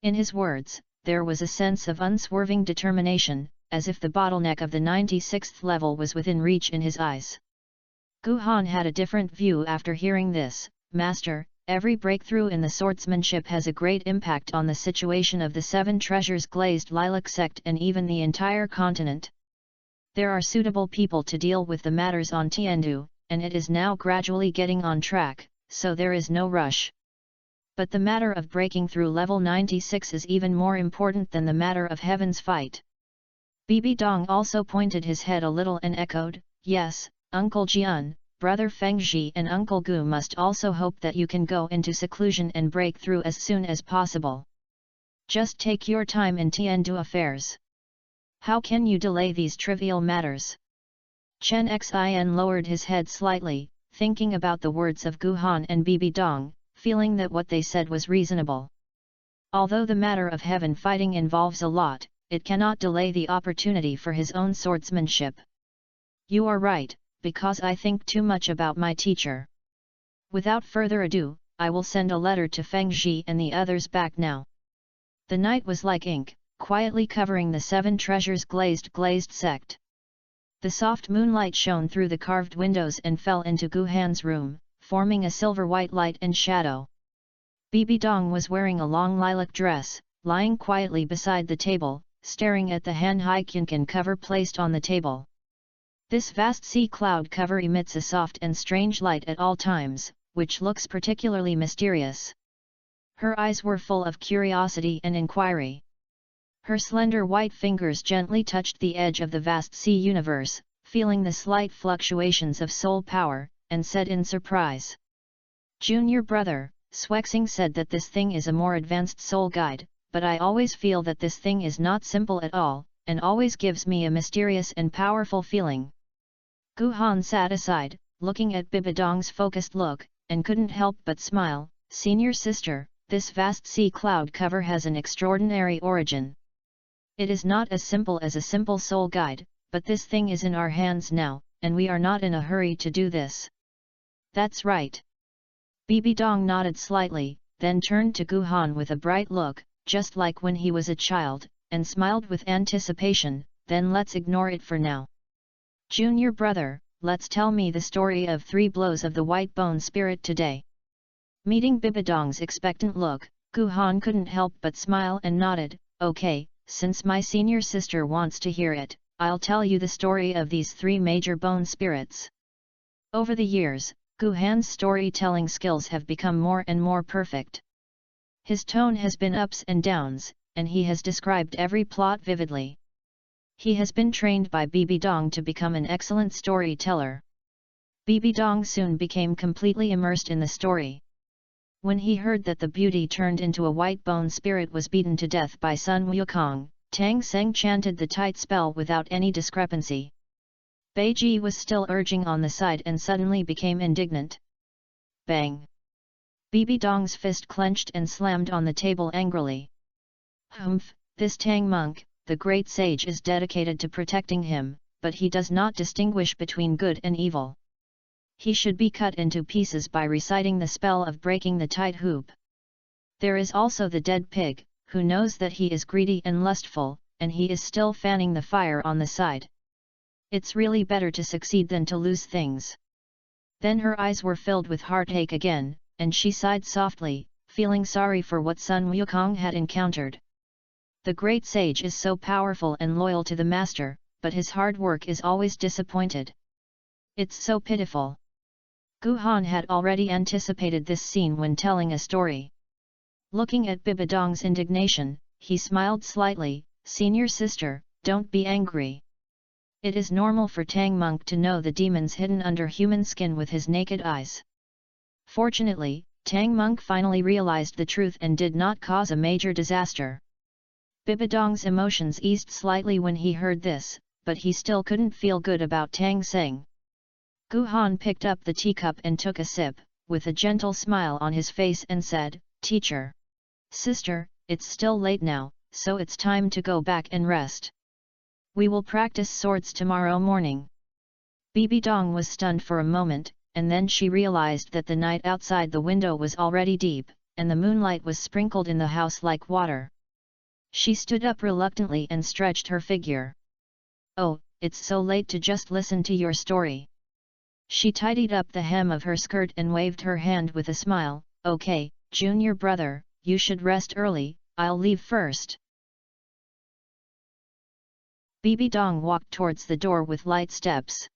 In his words, there was a sense of unswerving determination, as if the bottleneck of the 96th level was within reach in his eyes. Gu Han had a different view after hearing this. "Master, every breakthrough in the swordsmanship has a great impact on the situation of the Seven Treasures Glazed Lilac sect and even the entire continent. There are suitable people to deal with the matters on Tiandu, and it is now gradually getting on track, so there is no rush. But the matter of breaking through level 96 is even more important than the matter of heaven's fight." Bibi Dong also pointed his head a little and echoed, "Yes, Uncle Jian, Brother Feng Zhi and Uncle Gu must also hope that you can go into seclusion and break through as soon as possible. Just take your time in Tiandu affairs. How can you delay these trivial matters?" Chen Xin lowered his head slightly, thinking about the words of Gu Han and Bibi Dong, feeling that what they said was reasonable. Although the matter of heaven fighting involves a lot, it cannot delay the opportunity for his own swordsmanship. "You are right, because I think too much about my teacher. Without further ado, I will send a letter to Feng Zhi and the others back now." The night was like ink, quietly covering the Seven Treasures Glazed sect. The soft moonlight shone through the carved windows and fell into Gu Han's room, forming a silver-white light and shadow. Bibi Dong was wearing a long lilac dress, lying quietly beside the table, staring at the Han Hai Kunkan cover placed on the table. This vast sea cloud cover emits a soft and strange light at all times, which looks particularly mysterious. Her eyes were full of curiosity and inquiry. Her slender white fingers gently touched the edge of the vast sea universe, feeling the slight fluctuations of soul power, and said in surprise, "Junior brother, Swexing said that this thing is a more advanced soul guide, but I always feel that this thing is not simple at all, and always gives me a mysterious and powerful feeling." Gu Han sat aside, looking at Bibi Dong's focused look, and couldn't help but smile. "Senior sister, this vast sea cloud cover has an extraordinary origin. It is not as simple as a simple soul guide, but this thing is in our hands now, and we are not in a hurry to do this." "That's right." Bibi Dong nodded slightly, then turned to Gu Han with a bright look, just like when he was a child, and smiled with anticipation. "Then let's ignore it for now. Junior brother, let's tell me the story of 3 blows of the white bone spirit today." Meeting Bibi Dong's expectant look, Gu Han couldn't help but smile and nodded. "Okay, since my senior sister wants to hear it, I'll tell you the story of these 3 major bone spirits." Over the years, Gu Han's storytelling skills have become more and more perfect. His tone has been ups and downs, and he has described every plot vividly. He has been trained by Bibi Dong to become an excellent storyteller. Bibi Dong soon became completely immersed in the story. When he heard that the beauty turned into a white bone spirit was beaten to death by Sun Wukong, Tang Seng chanted the tight spell without any discrepancy. Beiji was still urging on the side and suddenly became indignant. Bang! Bibi Dong's fist clenched and slammed on the table angrily. "Humph, this Tang monk, the great sage, is dedicated to protecting him, but he does not distinguish between good and evil. He should be cut into pieces by reciting the spell of breaking the tight hoop. There is also the dead pig, who knows that he is greedy and lustful, and he is still fanning the fire on the side. It's really better to succeed than to lose things." Then her eyes were filled with heartache again, and she sighed softly, feeling sorry for what Sun Wukong had encountered. The great sage is so powerful and loyal to the master, but his hard work is always disappointed. It's so pitiful. Gu Han had already anticipated this scene when telling a story. Looking at Bibi Dong's indignation, he smiled slightly. "Senior sister, don't be angry. It is normal for Tang Monk to know the demons hidden under human skin with his naked eyes. Fortunately, Tang Monk finally realized the truth and did not cause a major disaster. Bibidong's emotions eased slightly when he heard this, but he still couldn't feel good about Tang Seng. Gu Han picked up the teacup and took a sip, with a gentle smile on his face and said, "Teacher. Sister, it's still late now, so it's time to go back and rest. We will practice swords tomorrow morning." Bibidong was stunned for a moment, and then she realized that the night outside the window was already deep, and the moonlight was sprinkled in the house like water. She stood up reluctantly and stretched her figure. "Oh, it's so late to just listen to your story." She tidied up the hem of her skirt and waved her hand with a smile. "Okay, junior brother, you should rest early, I'll leave first." Bibidong walked towards the door with light steps.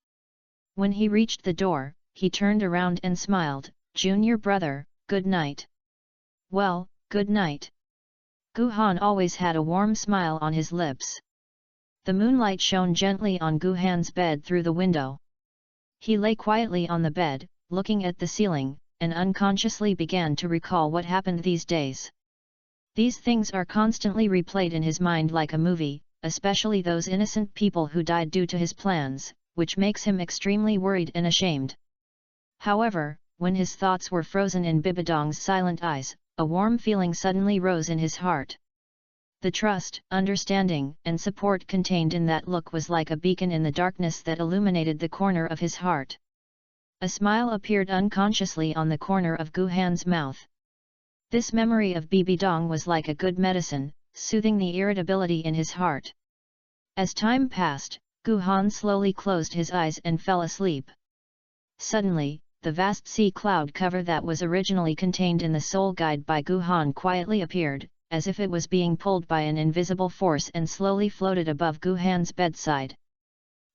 When he reached the door, he turned around and smiled, "Junior brother, good night." "Well, good night." Gu Han always had a warm smile on his lips. The moonlight shone gently on Gu Han's bed through the window. He lay quietly on the bed, looking at the ceiling, and unconsciously began to recall what happened these days. These things are constantly replayed in his mind like a movie, especially those innocent people who died due to his plans, which makes him extremely worried and ashamed. However, when his thoughts were frozen in Bibidong's silent eyes, a warm feeling suddenly rose in his heart. The trust, understanding, and support contained in that look was like a beacon in the darkness that illuminated the corner of his heart. A smile appeared unconsciously on the corner of Gu Han's mouth. This memory of Bibidong was like a good medicine, soothing the irritability in his heart. As time passed, Gu Han slowly closed his eyes and fell asleep. Suddenly, the vast sea cloud cover that was originally contained in the soul guide by Gu Han quietly appeared, as if it was being pulled by an invisible force and slowly floated above Gu Han's bedside.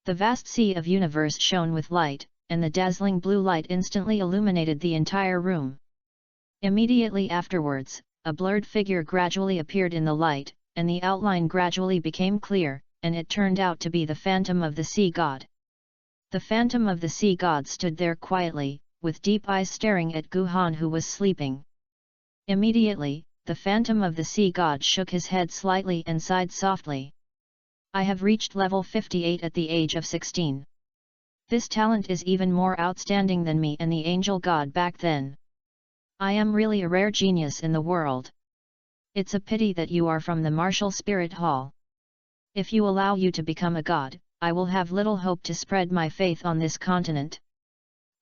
The vast sea of universe shone with light, and the dazzling blue light instantly illuminated the entire room. Immediately afterwards, a blurred figure gradually appeared in the light, and the outline gradually became clear, and it turned out to be the phantom of the sea god. The phantom of the sea god stood there quietly, with deep eyes staring at Gu Han who was sleeping. Immediately, the phantom of the sea god shook his head slightly and sighed softly. "I have reached level 58 at the age of 16. This talent is even more outstanding than me and the angel god back then. I am really a rare genius in the world. It's a pity that you are from the martial spirit hall. If you allow you to become a god, I will have little hope to spread my faith on this continent."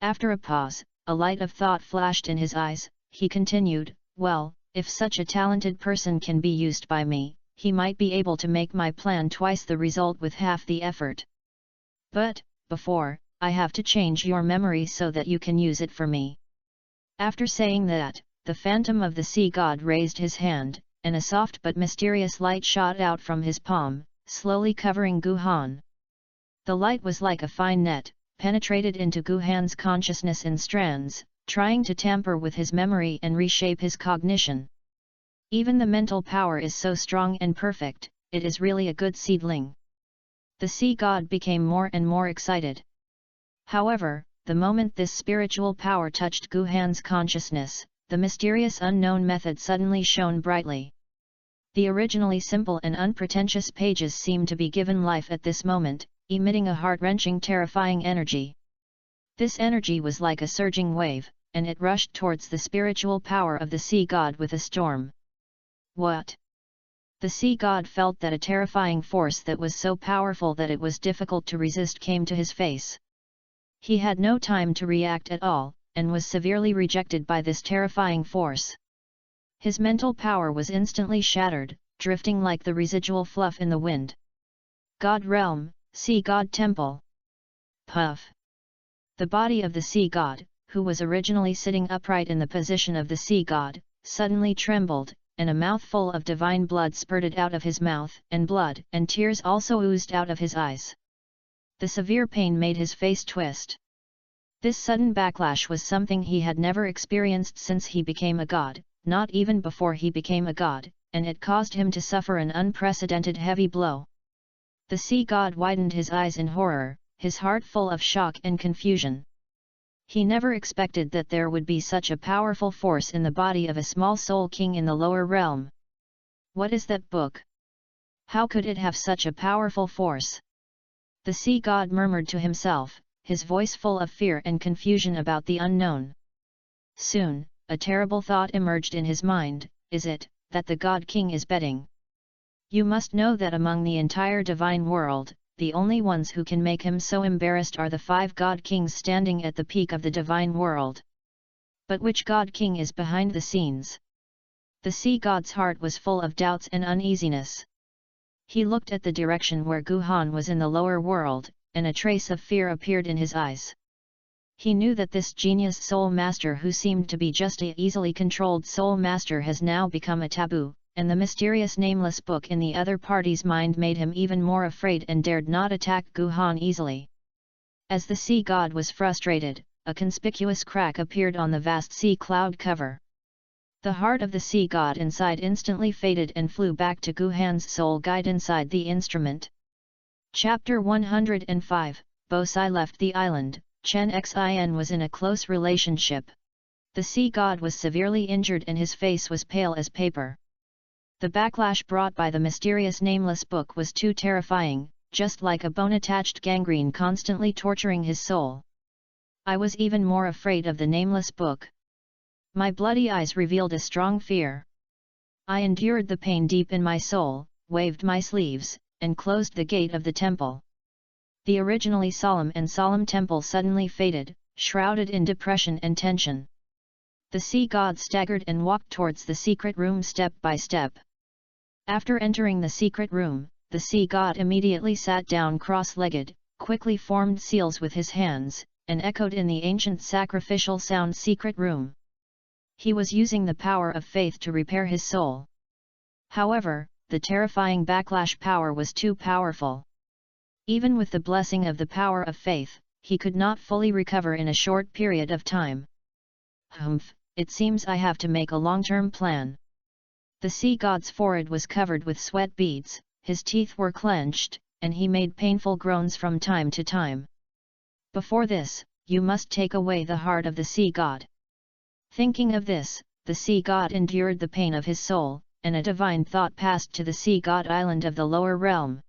After a pause, a light of thought flashed in his eyes. He continued, "Well, if such a talented person can be used by me, he might be able to make my plan twice the result with half the effort. But, before, I have to change your memory so that you can use it for me." After saying that, the phantom of the sea god raised his hand, and a soft but mysterious light shot out from his palm, slowly covering Gu Han. The light was like a fine net, penetrated into Gu Han's consciousness in strands, trying to tamper with his memory and reshape his cognition. Even the mental power is so strong and perfect, it is really a good seedling. The sea god became more and more excited. However, the moment this spiritual power touched Gu Han's consciousness, the mysterious unknown method suddenly shone brightly. The originally simple and unpretentious pages seemed to be given life at this moment, emitting a heart-wrenching terrifying energy. This energy was like a surging wave, and it rushed towards the spiritual power of the sea god with a storm. What? The sea god felt that a terrifying force that was so powerful that it was difficult to resist came to his face. He had no time to react at all, and was severely rejected by this terrifying force. His mental power was instantly shattered, drifting like the residual fluff in the wind. God Realm, Sea God Temple. Puff! The body of the sea god, who was originally sitting upright in the position of the sea god, suddenly trembled, and a mouthful of divine blood spurted out of his mouth, and blood and tears also oozed out of his eyes. The severe pain made his face twist. This sudden backlash was something he had never experienced since he became a god, not even before he became a god, and it caused him to suffer an unprecedented heavy blow. The sea god widened his eyes in horror, his heart full of shock and confusion. He never expected that there would be such a powerful force in the body of a small soul king in the lower realm. What is that book? How could it have such a powerful force? The sea god murmured to himself, his voice full of fear and confusion about the unknown. Soon, a terrible thought emerged in his mind, is it, that the god king is betting? You must know that among the entire divine world, the only ones who can make him so embarrassed are the 5 god kings standing at the peak of the divine world. But which god king is behind the scenes? The sea god's heart was full of doubts and uneasiness. He looked at the direction where Guhan was in the lower world, and a trace of fear appeared in his eyes. He knew that this genius soul master who seemed to be just a easily controlled soul master has now become a taboo, and the mysterious nameless book in the other party's mind made him even more afraid and dared not attack Guhan easily. As the sea god was frustrated, a conspicuous crack appeared on the vast sea cloud cover. The heart of the sea god inside instantly faded and flew back to Guhan's soul guide inside the instrument. Chapter 105, Bosai left the island. Chen Xin was in a close relationship. The sea god was severely injured and his face was pale as paper. The backlash brought by the mysterious nameless book was too terrifying, just like a bone-attached gangrene constantly torturing his soul. I was even more afraid of the nameless book. My bloody eyes revealed a strong fear. I endured the pain deep in my soul, waved my sleeves, and closed the gate of the temple. The originally solemn temple suddenly faded, shrouded in depression and tension. The sea god staggered and walked towards the secret room step by step. After entering the secret room, the sea god immediately sat down cross-legged, quickly formed seals with his hands, and echoed in the ancient sacrificial sound secret room. He was using the power of faith to repair his soul. However, the terrifying backlash power was too powerful. Even with the blessing of the power of faith, he could not fully recover in a short period of time. Humph, it seems I have to make a long-term plan. The sea god's forehead was covered with sweat beads, his teeth were clenched, and he made painful groans from time to time. Before this, you must take away the heart of the sea god. Thinking of this, the sea god endured the pain of his soul, and a divine thought passed to the sea god island of the lower realm.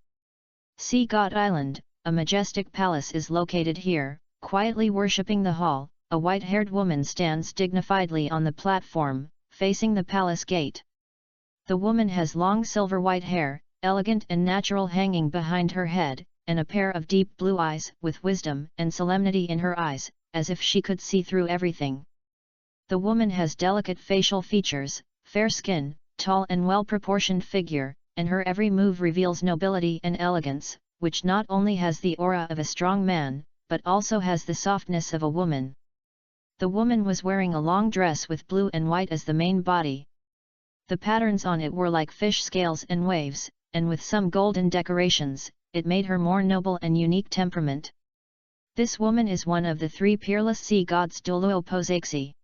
Sea god island, a majestic palace is located here. Quietly worshipping the hall, a white-haired woman stands dignifiedly on the platform, facing the palace gate. The woman has long silver white hair, elegant and natural hanging behind her head, and a pair of deep blue eyes with wisdom and solemnity in her eyes, as if she could see through everything. The woman has delicate facial features, fair skin, tall and well-proportioned figure, and her every move reveals nobility and elegance, which not only has the aura of a strong man, but also has the softness of a woman. The woman was wearing a long dress with blue and white as the main body. The patterns on it were like fish scales and waves, and with some golden decorations, it made her more noble and unique temperament. This woman is one of the 3 peerless sea gods Douluo I.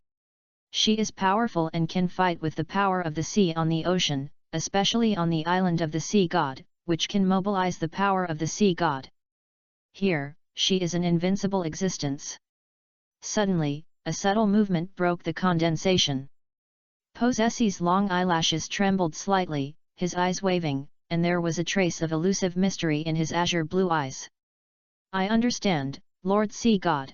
She is powerful and can fight with the power of the sea on the ocean, especially on the island of the sea god, which can mobilize the power of the sea god. Here, she is an invincible existence. Suddenly, a subtle movement broke the condensation. Posesi's long eyelashes trembled slightly, his eyes waving, and there was a trace of elusive mystery in his azure blue eyes. I understand, Lord Sea God.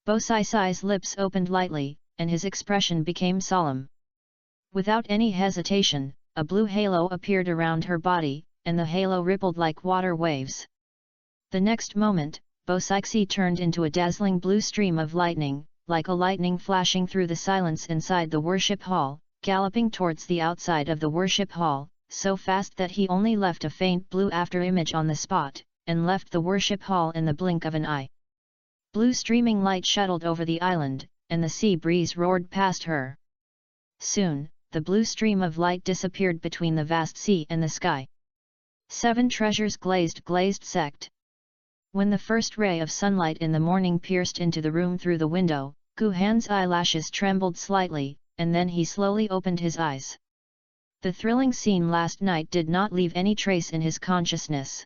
Bosai's lips opened lightly, and his expression became solemn. Without any hesitation, a blue halo appeared around her body, and the halo rippled like water waves. The next moment, Bosai turned into a dazzling blue stream of lightning, like a lightning flashing through the silence inside the worship hall, galloping towards the outside of the worship hall, so fast that he only left a faint blue after-image on the spot, and left the worship hall in the blink of an eye. Blue streaming light shuttled over the island, and the sea breeze roared past her. Soon, the blue stream of light disappeared between the vast sea and the sky. 7 treasures glazed sect. When the first ray of sunlight in the morning pierced into the room through the window, Guhan's eyelashes trembled slightly, and then he slowly opened his eyes. The thrilling scene last night did not leave any trace in his consciousness.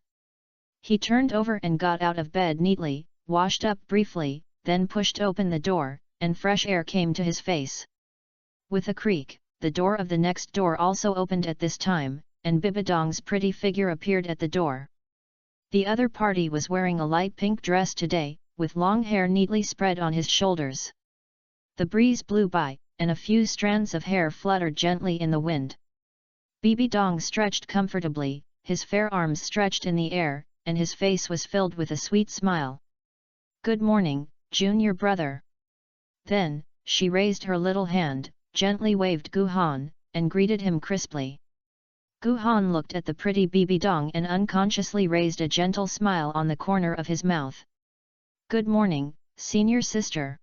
He turned over and got out of bed neatly, washed up briefly, then pushed open the door, and fresh air came to his face. With a creak, the door of the next door also opened at this time, and Bibidong's pretty figure appeared at the door. The other party was wearing a light pink dress today, with long hair neatly spread on his shoulders. The breeze blew by, and a few strands of hair fluttered gently in the wind. Bibidong stretched comfortably, his fair arms stretched in the air, and his face was filled with a sweet smile. "Good morning, junior brother." Then, she raised her little hand, gently waved Gu Han, and greeted him crisply. Gu Han looked at the pretty Bibidong and unconsciously raised a gentle smile on the corner of his mouth. "Good morning, senior sister."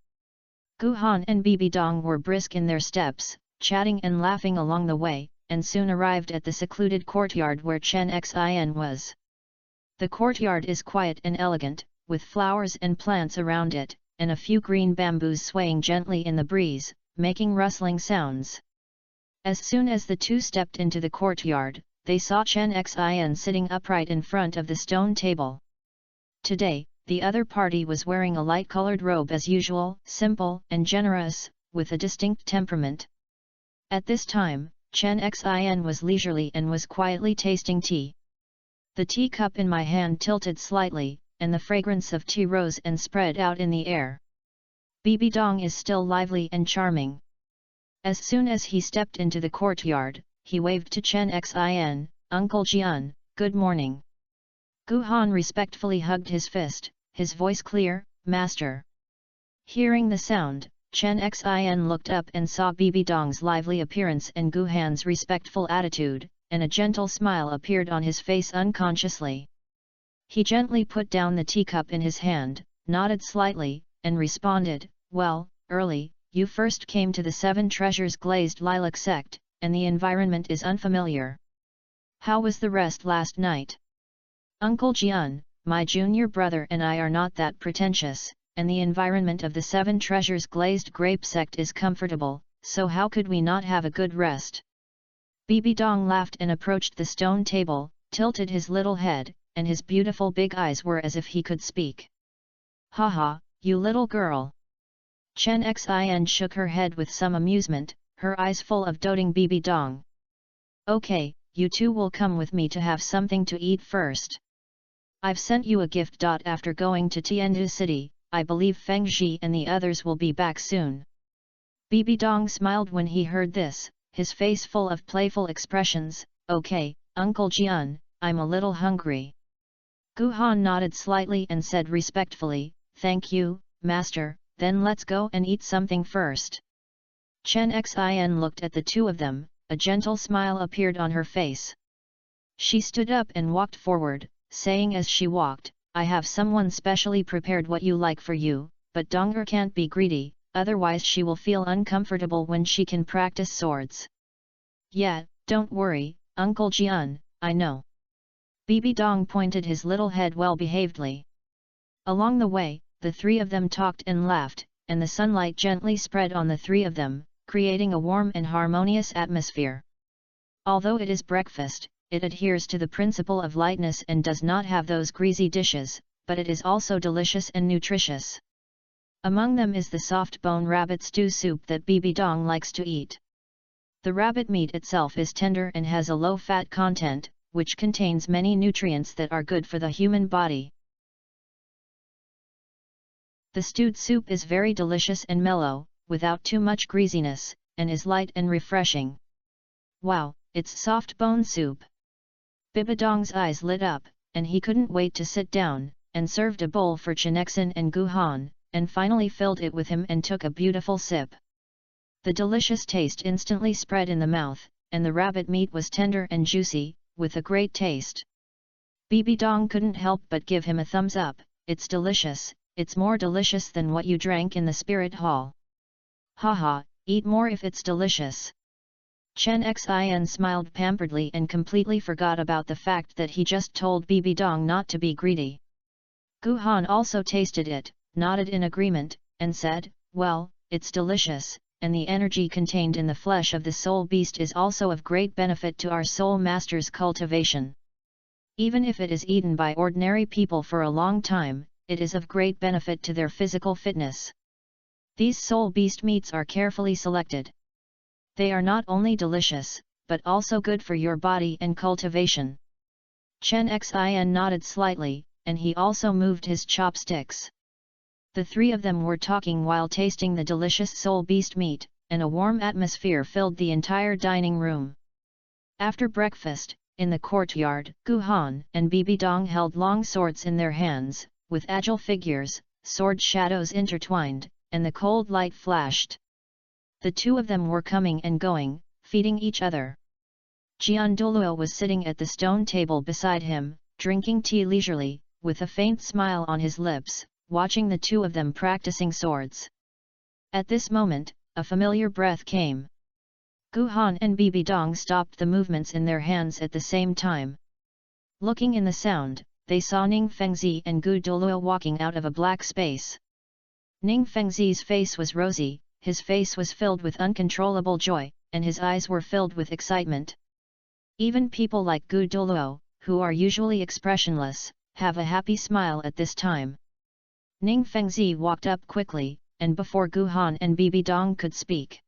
Gu Han and Bibidong were brisk in their steps, chatting and laughing along the way, and soon arrived at the secluded courtyard where Chen Xin was. The courtyard is quiet and elegant, with flowers and plants around it, and a few green bamboos swaying gently in the breeze, making rustling sounds. As soon as the two stepped into the courtyard, they saw Chen Xin sitting upright in front of the stone table. Today, the other party was wearing a light-colored robe as usual, simple and generous, with a distinct temperament. At this time, Chen Xin was leisurely and was quietly tasting tea. "The teacup in my hand tilted slightly, and the fragrance of tea rose and spread out in the air. Bibidong is still lively and charming." As soon as he stepped into the courtyard, he waved to Chen Xin, "Uncle Jian, good morning." Gu Han respectfully hugged his fist, his voice clear, "Master." Hearing the sound, Chen Xin looked up and saw Bibidong's lively appearance and Gu Han's respectful attitude, and a gentle smile appeared on his face unconsciously. He gently put down the teacup in his hand, nodded slightly, and responded, "Well, early, you first came to the Seven Treasures Glazed Lilac sect, and the environment is unfamiliar. How was the rest last night?" "Uncle Jian, my junior brother and I are not that pretentious, and the environment of the Seven Treasures Glazed Grape sect is comfortable, so how could we not have a good rest?" Bibidong laughed and approached the stone table, tilted his little head, and his beautiful big eyes were as if he could speak. "Haha, you little girl." Chen Xin shook her head with some amusement, her eyes full of doting Bibidong. "Okay, you two will come with me to have something to eat first. I've sent you a gift. After going to Tiandu City, I believe Feng Zhi and the others will be back soon." Bibidong smiled when he heard this, his face full of playful expressions. "Okay, Uncle Jian, I'm a little hungry." Gu Han nodded slightly and said respectfully, "Thank you, Master, then let's go and eat something first." Chen Xin looked at the two of them, a gentle smile appeared on her face. She stood up and walked forward, saying as she walked, "I have someone specially prepared what you like for you, but Donger can't be greedy, otherwise she will feel uncomfortable when she can practice swords." "Yeah, don't worry, Uncle Jian, I know." Bibidong pointed his little head well-behavedly. Along the way, the three of them talked and laughed, and the sunlight gently spread on the three of them, creating a warm and harmonious atmosphere. Although it is breakfast, it adheres to the principle of lightness and does not have those greasy dishes, but it is also delicious and nutritious. Among them is the soft bone rabbit stew soup that Bibidong likes to eat. The rabbit meat itself is tender and has a low fat content, which contains many nutrients that are good for the human body. The stewed soup is very delicious and mellow, without too much greasiness, and is light and refreshing. "Wow, it's soft bone soup." Bibidong's eyes lit up, and he couldn't wait to sit down, and served a bowl for Chenexin and Gu Han, and finally filled it with him and took a beautiful sip. The delicious taste instantly spread in the mouth, and the rabbit meat was tender and juicy, with a great taste. Bibidong couldn't help but give him a thumbs up. "It's delicious, it's more delicious than what you drank in the spirit hall." "Haha, eat more if it's delicious." Chen Xin smiled pamperedly and completely forgot about the fact that he just told Bibidong not to be greedy. Gu Han also tasted it, nodded in agreement, and said, "Well, it's delicious, and the energy contained in the flesh of the soul beast is also of great benefit to our soul master's cultivation." Even if it is eaten by ordinary people for a long time, it is of great benefit to their physical fitness. These soul beast meats are carefully selected. They are not only delicious, but also good for your body and cultivation. Chen Xin nodded slightly, and he also moved his chopsticks. The three of them were talking while tasting the delicious soul beast meat, and a warm atmosphere filled the entire dining room. After breakfast, in the courtyard, Gu Han and Bibi Dong held long swords in their hands, with agile figures, sword shadows intertwined, and the cold light flashed. The two of them were coming and going, feeding each other. Douluo was sitting at the stone table beside him, drinking tea leisurely, with a faint smile on his lips, watching the two of them practicing swords. At this moment, a familiar breath came. Gu Han and Bibi Dong stopped the movements in their hands at the same time. Looking in the sound, they saw Ning Fengzi and Gu Douluo walking out of a black space. Ning Fengzi's face was rosy, his face was filled with uncontrollable joy, and his eyes were filled with excitement. Even people like Gu Douluo, who are usually expressionless, have a happy smile at this time. Ning Fengzi walked up quickly, and before Gu Han and Bibi Dong could speak,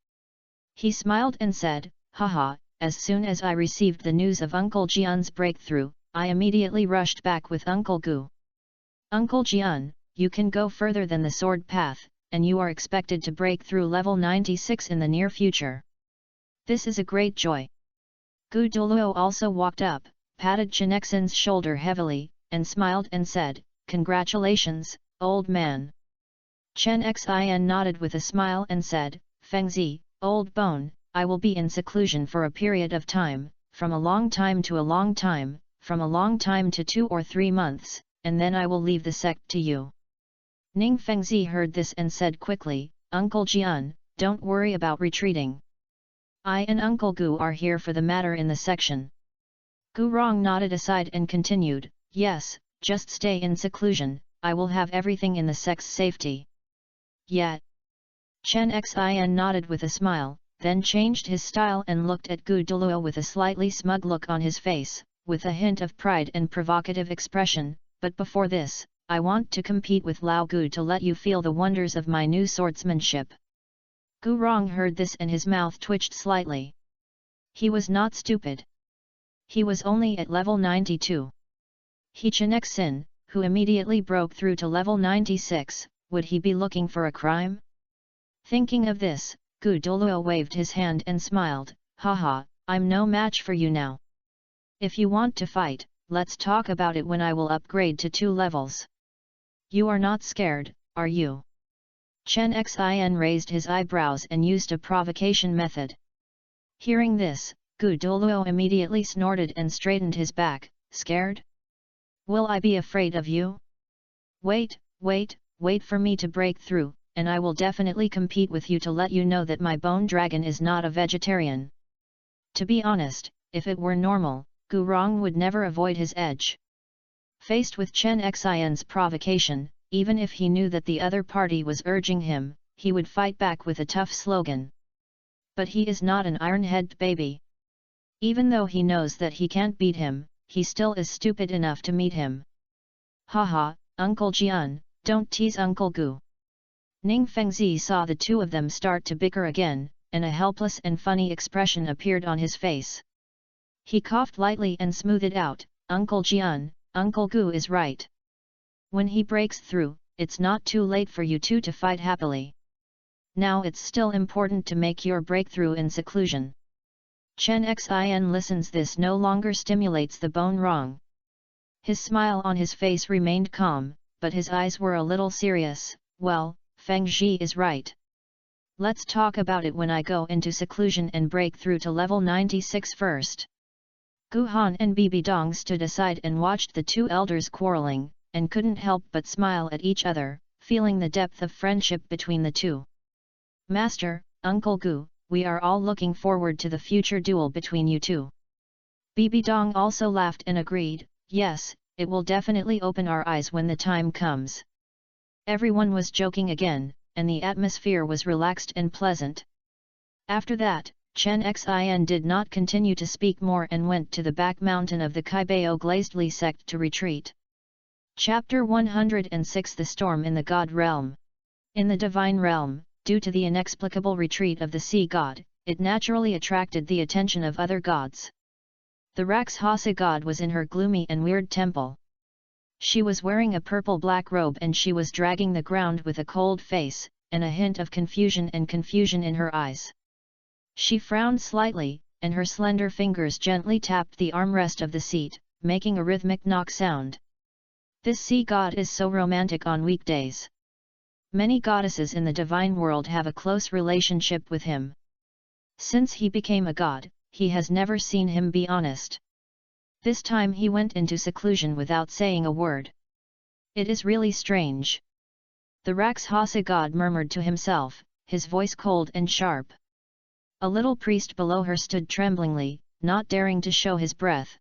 he smiled and said, "Haha, as soon as I received the news of Uncle Jian's breakthrough, I immediately rushed back with Uncle Gu. Uncle Jian, you can go further than the sword path, and you are expected to break through level 96 in the near future. This is a great joy." Gu Douluo also walked up, patted Chen Xin's shoulder heavily, and smiled and said, "Congratulations, old man." Chen Xin nodded with a smile and said, "Fengzi, old bone, I will be in seclusion for a period of time, from a long time to a long time, from a long time to 2 or 3 months, and then I will leave the sect to you." Ning Fengzi heard this and said quickly, "Uncle Jian, don't worry about retreating. I and Uncle Gu are here for the matter in the section." Gu Rong nodded aside and continued, "Yes, just stay in seclusion, I will have everything in the sect's safety." Yet, Chen Xin nodded with a smile, then changed his style and looked at Gu Douluo with a slightly smug look on his face, with a hint of pride and provocative expression, "But before this, I want to compete with Lao Gu to let you feel the wonders of my new swordsmanship." Gu Rong heard this and his mouth twitched slightly. He was not stupid. He was only at level 92. He Chen Xin, who immediately broke through to level 96, would he be looking for a crime? Thinking of this, Gu Douluo waved his hand and smiled, "Haha, I'm no match for you now. If you want to fight, let's talk about it when I will upgrade to 2 levels. You are not scared, are you?" Chen Xin raised his eyebrows and used a provocation method. Hearing this, Gu Douluo immediately snorted and straightened his back, "Scared? Will I be afraid of you? Wait for me to break through, and I will definitely compete with you to let you know that my bone dragon is not a vegetarian." To be honest, if it were normal, Gu Rong would never avoid his edge. Faced with Chen Xin's provocation, even if he knew that the other party was urging him, he would fight back with a tough slogan. But he is not an iron-headed baby. Even though he knows that he can't beat him, he still is stupid enough to meet him. "Haha, Uncle Jian, don't tease Uncle Gu." Ning Fengzi saw the two of them start to bicker again, and a helpless and funny expression appeared on his face. He coughed lightly and smoothed out, "Uncle Jian, Uncle Gu is right. When he breaks through, it's not too late for you two to fight happily. Now it's still important to make your breakthrough in seclusion." Chen Xin listens this no longer stimulates the bone wrong. His smile on his face remained calm, but his eyes were a little serious. "Well, Feng Zhi is right. Let's talk about it when I go into seclusion and break through to level 96 first." Gu Han and Bibi Dong stood aside and watched the two elders quarreling, and couldn't help but smile at each other, feeling the depth of friendship between the two. "Master, Uncle Gu, we are all looking forward to the future duel between you two." Bibi Dong also laughed and agreed, "Yes, it will definitely open our eyes when the time comes." Everyone was joking again, and the atmosphere was relaxed and pleasant. After that, Chen Xin did not continue to speak more and went to the back mountain of the Kaibao Glazedli sect to retreat. Chapter 106 The Storm in the God Realm. In the Divine Realm, due to the inexplicable retreat of the sea god, it naturally attracted the attention of other gods. The Rakshasa god was in her gloomy and weird temple. She was wearing a purple-black robe and she was dragging the ground with a cold face, and a hint of confusion in her eyes. She frowned slightly, and her slender fingers gently tapped the armrest of the seat, making a rhythmic knock sound. This sea god is so romantic on weekdays. Many goddesses in the divine world have a close relationship with him. Since he became a god, he has never seen him be honest. This time he went into seclusion without saying a word. It is really strange. The Rakshasa god murmured to himself, his voice cold and sharp. A little priest below her stood tremblingly, not daring to show his breath.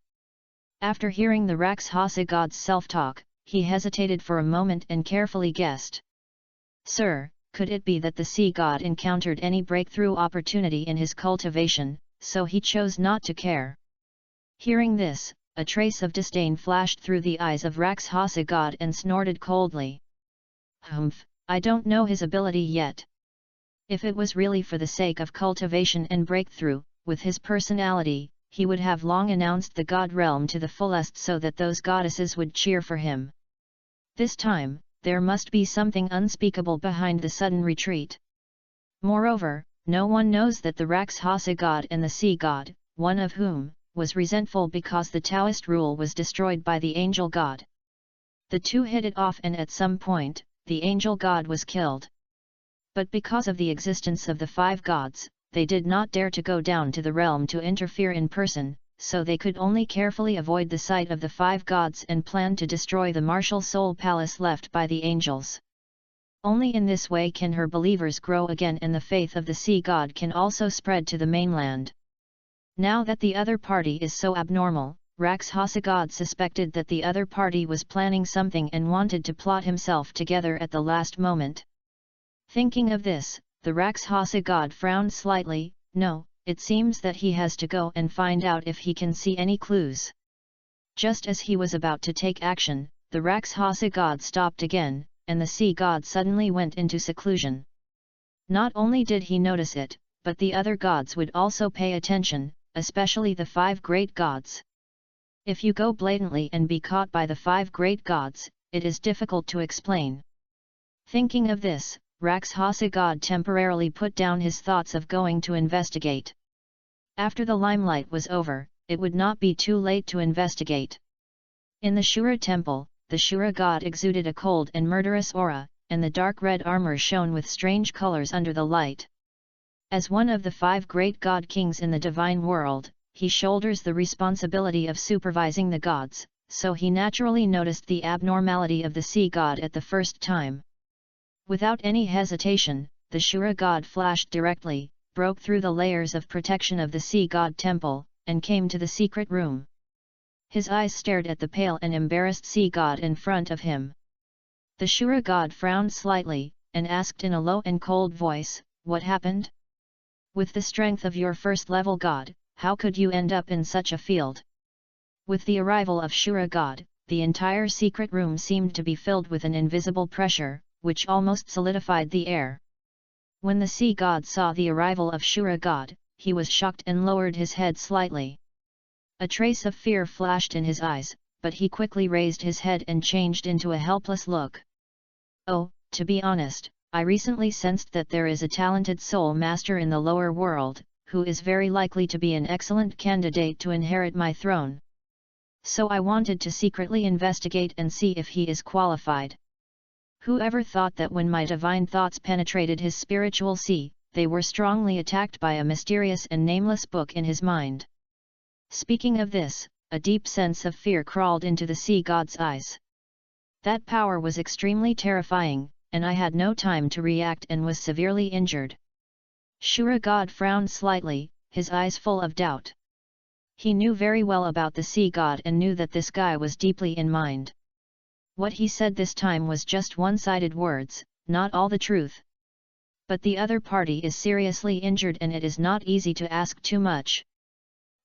After hearing the Rakshasa god's self-talk, he hesitated for a moment and carefully guessed. Sir, could it be that the sea god encountered any breakthrough opportunity in his cultivation, so he chose not to care? Hearing this, a trace of disdain flashed through the eyes of Rakshasa god and snorted coldly. Humph, I don't know his ability yet. If it was really for the sake of cultivation and breakthrough, with his personality, he would have long announced the god realm to the fullest so that those goddesses would cheer for him. This time, there must be something unspeakable behind the sudden retreat. Moreover, no one knows that the Rakshasa god and the sea god, one of whom, was resentful because the Taoist rule was destroyed by the angel god. The two hit it off and at some point, the angel god was killed. But because of the existence of the five gods, they did not dare to go down to the realm to interfere in person, so they could only carefully avoid the sight of the five gods and plan to destroy the martial soul palace left by the angels. Only in this way can her believers grow again and the faith of the sea god can also spread to the mainland. Now that the other party is so abnormal, Rakshasa god suspected that the other party was planning something and wanted to plot himself together at the last moment. Thinking of this, the Rakshasa god frowned slightly. No, it seems that he has to go and find out if he can see any clues. Just as he was about to take action, the Rakshasa god stopped again, and the sea god suddenly went into seclusion. Not only did he notice it, but the other gods would also pay attention, especially the five great gods. If you go blatantly and be caught by the five great gods, it is difficult to explain. Thinking of this, Rakshasa god temporarily put down his thoughts of going to investigate. After the limelight was over, it would not be too late to investigate. In the Shura temple, the Shura god exuded a cold and murderous aura, and the dark red armor shone with strange colors under the light. As one of the five great god kings in the divine world, he shoulders the responsibility of supervising the gods, so he naturally noticed the abnormality of the sea god at the first time. Without any hesitation, the Shura god flashed directly, broke through the layers of protection of the sea god temple, and came to the secret room. His eyes stared at the pale and embarrassed sea god in front of him. The Shura god frowned slightly, and asked in a low and cold voice, "What happened? With the strength of your first-level god, how could you end up in such a field?" With the arrival of Shura god, the entire secret room seemed to be filled with an invisible pressure, which almost solidified the air. When the sea god saw the arrival of Shura god, he was shocked and lowered his head slightly. A trace of fear flashed in his eyes, but he quickly raised his head and changed into a helpless look. "Oh, to be honest, I recently sensed that there is a talented soul master in the lower world, who is very likely to be an excellent candidate to inherit my throne. So I wanted to secretly investigate and see if he is qualified. Whoever thought that when my divine thoughts penetrated his spiritual sea, they were strongly attacked by a mysterious and nameless book in his mind." Speaking of this, a deep sense of fear crawled into the sea god's eyes. That power was extremely terrifying, and I had no time to react and was severely injured. Shura god frowned slightly, his eyes full of doubt. He knew very well about the sea god and knew that this guy was deeply in mind. What he said this time was just one-sided words, not all the truth. But the other party is seriously injured and it is not easy to ask too much.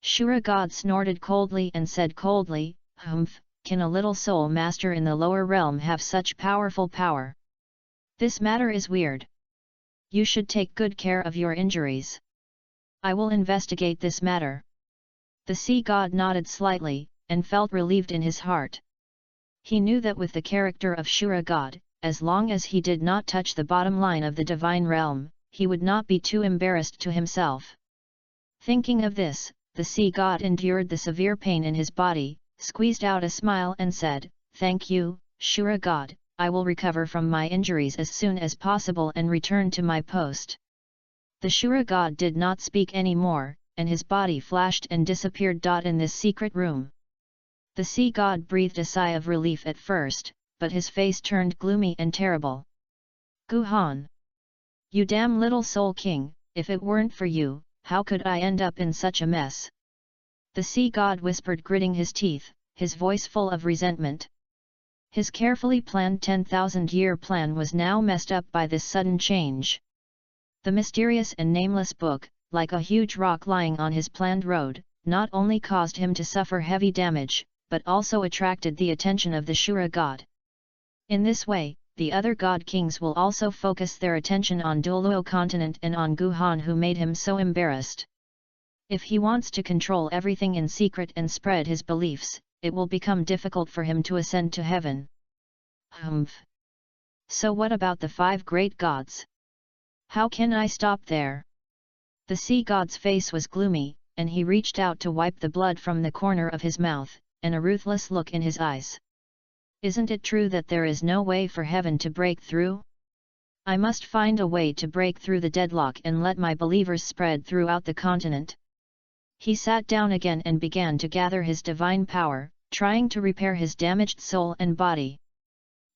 Shura God snorted coldly and said coldly, "Humph, can a little soul master in the lower realm have such powerful power? This matter is weird. You should take good care of your injuries. I will investigate this matter." The sea god nodded slightly, and felt relieved in his heart. He knew that with the character of Shura God, as long as he did not touch the bottom line of the divine realm, he would not be too embarrassed to himself. Thinking of this, the sea god endured the severe pain in his body, squeezed out a smile and said, "Thank you, Shura God, I will recover from my injuries as soon as possible and return to my post." The Shura God did not speak any more, and his body flashed and disappeared. In this secret room. The sea god breathed a sigh of relief at first, but his face turned gloomy and terrible. "Guhan! You damn little soul king, if it weren't for you, how could I end up in such a mess?" The sea god whispered, gritting his teeth, his voice full of resentment. His carefully planned 10,000-year plan was now messed up by this sudden change. The mysterious and nameless book, like a huge rock lying on his planned road, not only caused him to suffer heavy damage, but also attracted the attention of the Shura god. In this way, the other god kings will also focus their attention on Douluo continent and on Guhan, who made him so embarrassed. If he wants to control everything in secret and spread his beliefs, it will become difficult for him to ascend to heaven. Humph! So what about the 5 great gods? How can I stop there? The sea god's face was gloomy, and he reached out to wipe the blood from the corner of his mouth, and a ruthless look in his eyes. "Isn't it true that there is no way for heaven to break through? I must find a way to break through the deadlock and let my believers spread throughout the continent." He sat down again and began to gather his divine power, trying to repair his damaged soul and body.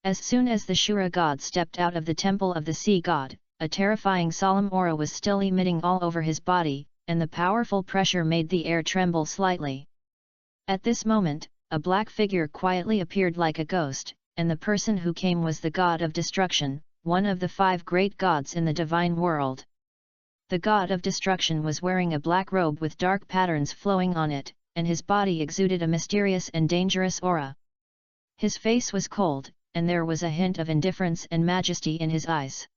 As soon as the Shura god stepped out of the temple of the sea god, a terrifying solemn aura was still emitting all over his body, and the powerful pressure made the air tremble slightly. At this moment, a black figure quietly appeared like a ghost, and the person who came was the god of destruction, one of the 5 great gods in the divine world. The god of destruction was wearing a black robe with dark patterns flowing on it, and his body exuded a mysterious and dangerous aura. His face was cold, and there was a hint of indifference and majesty in his eyes.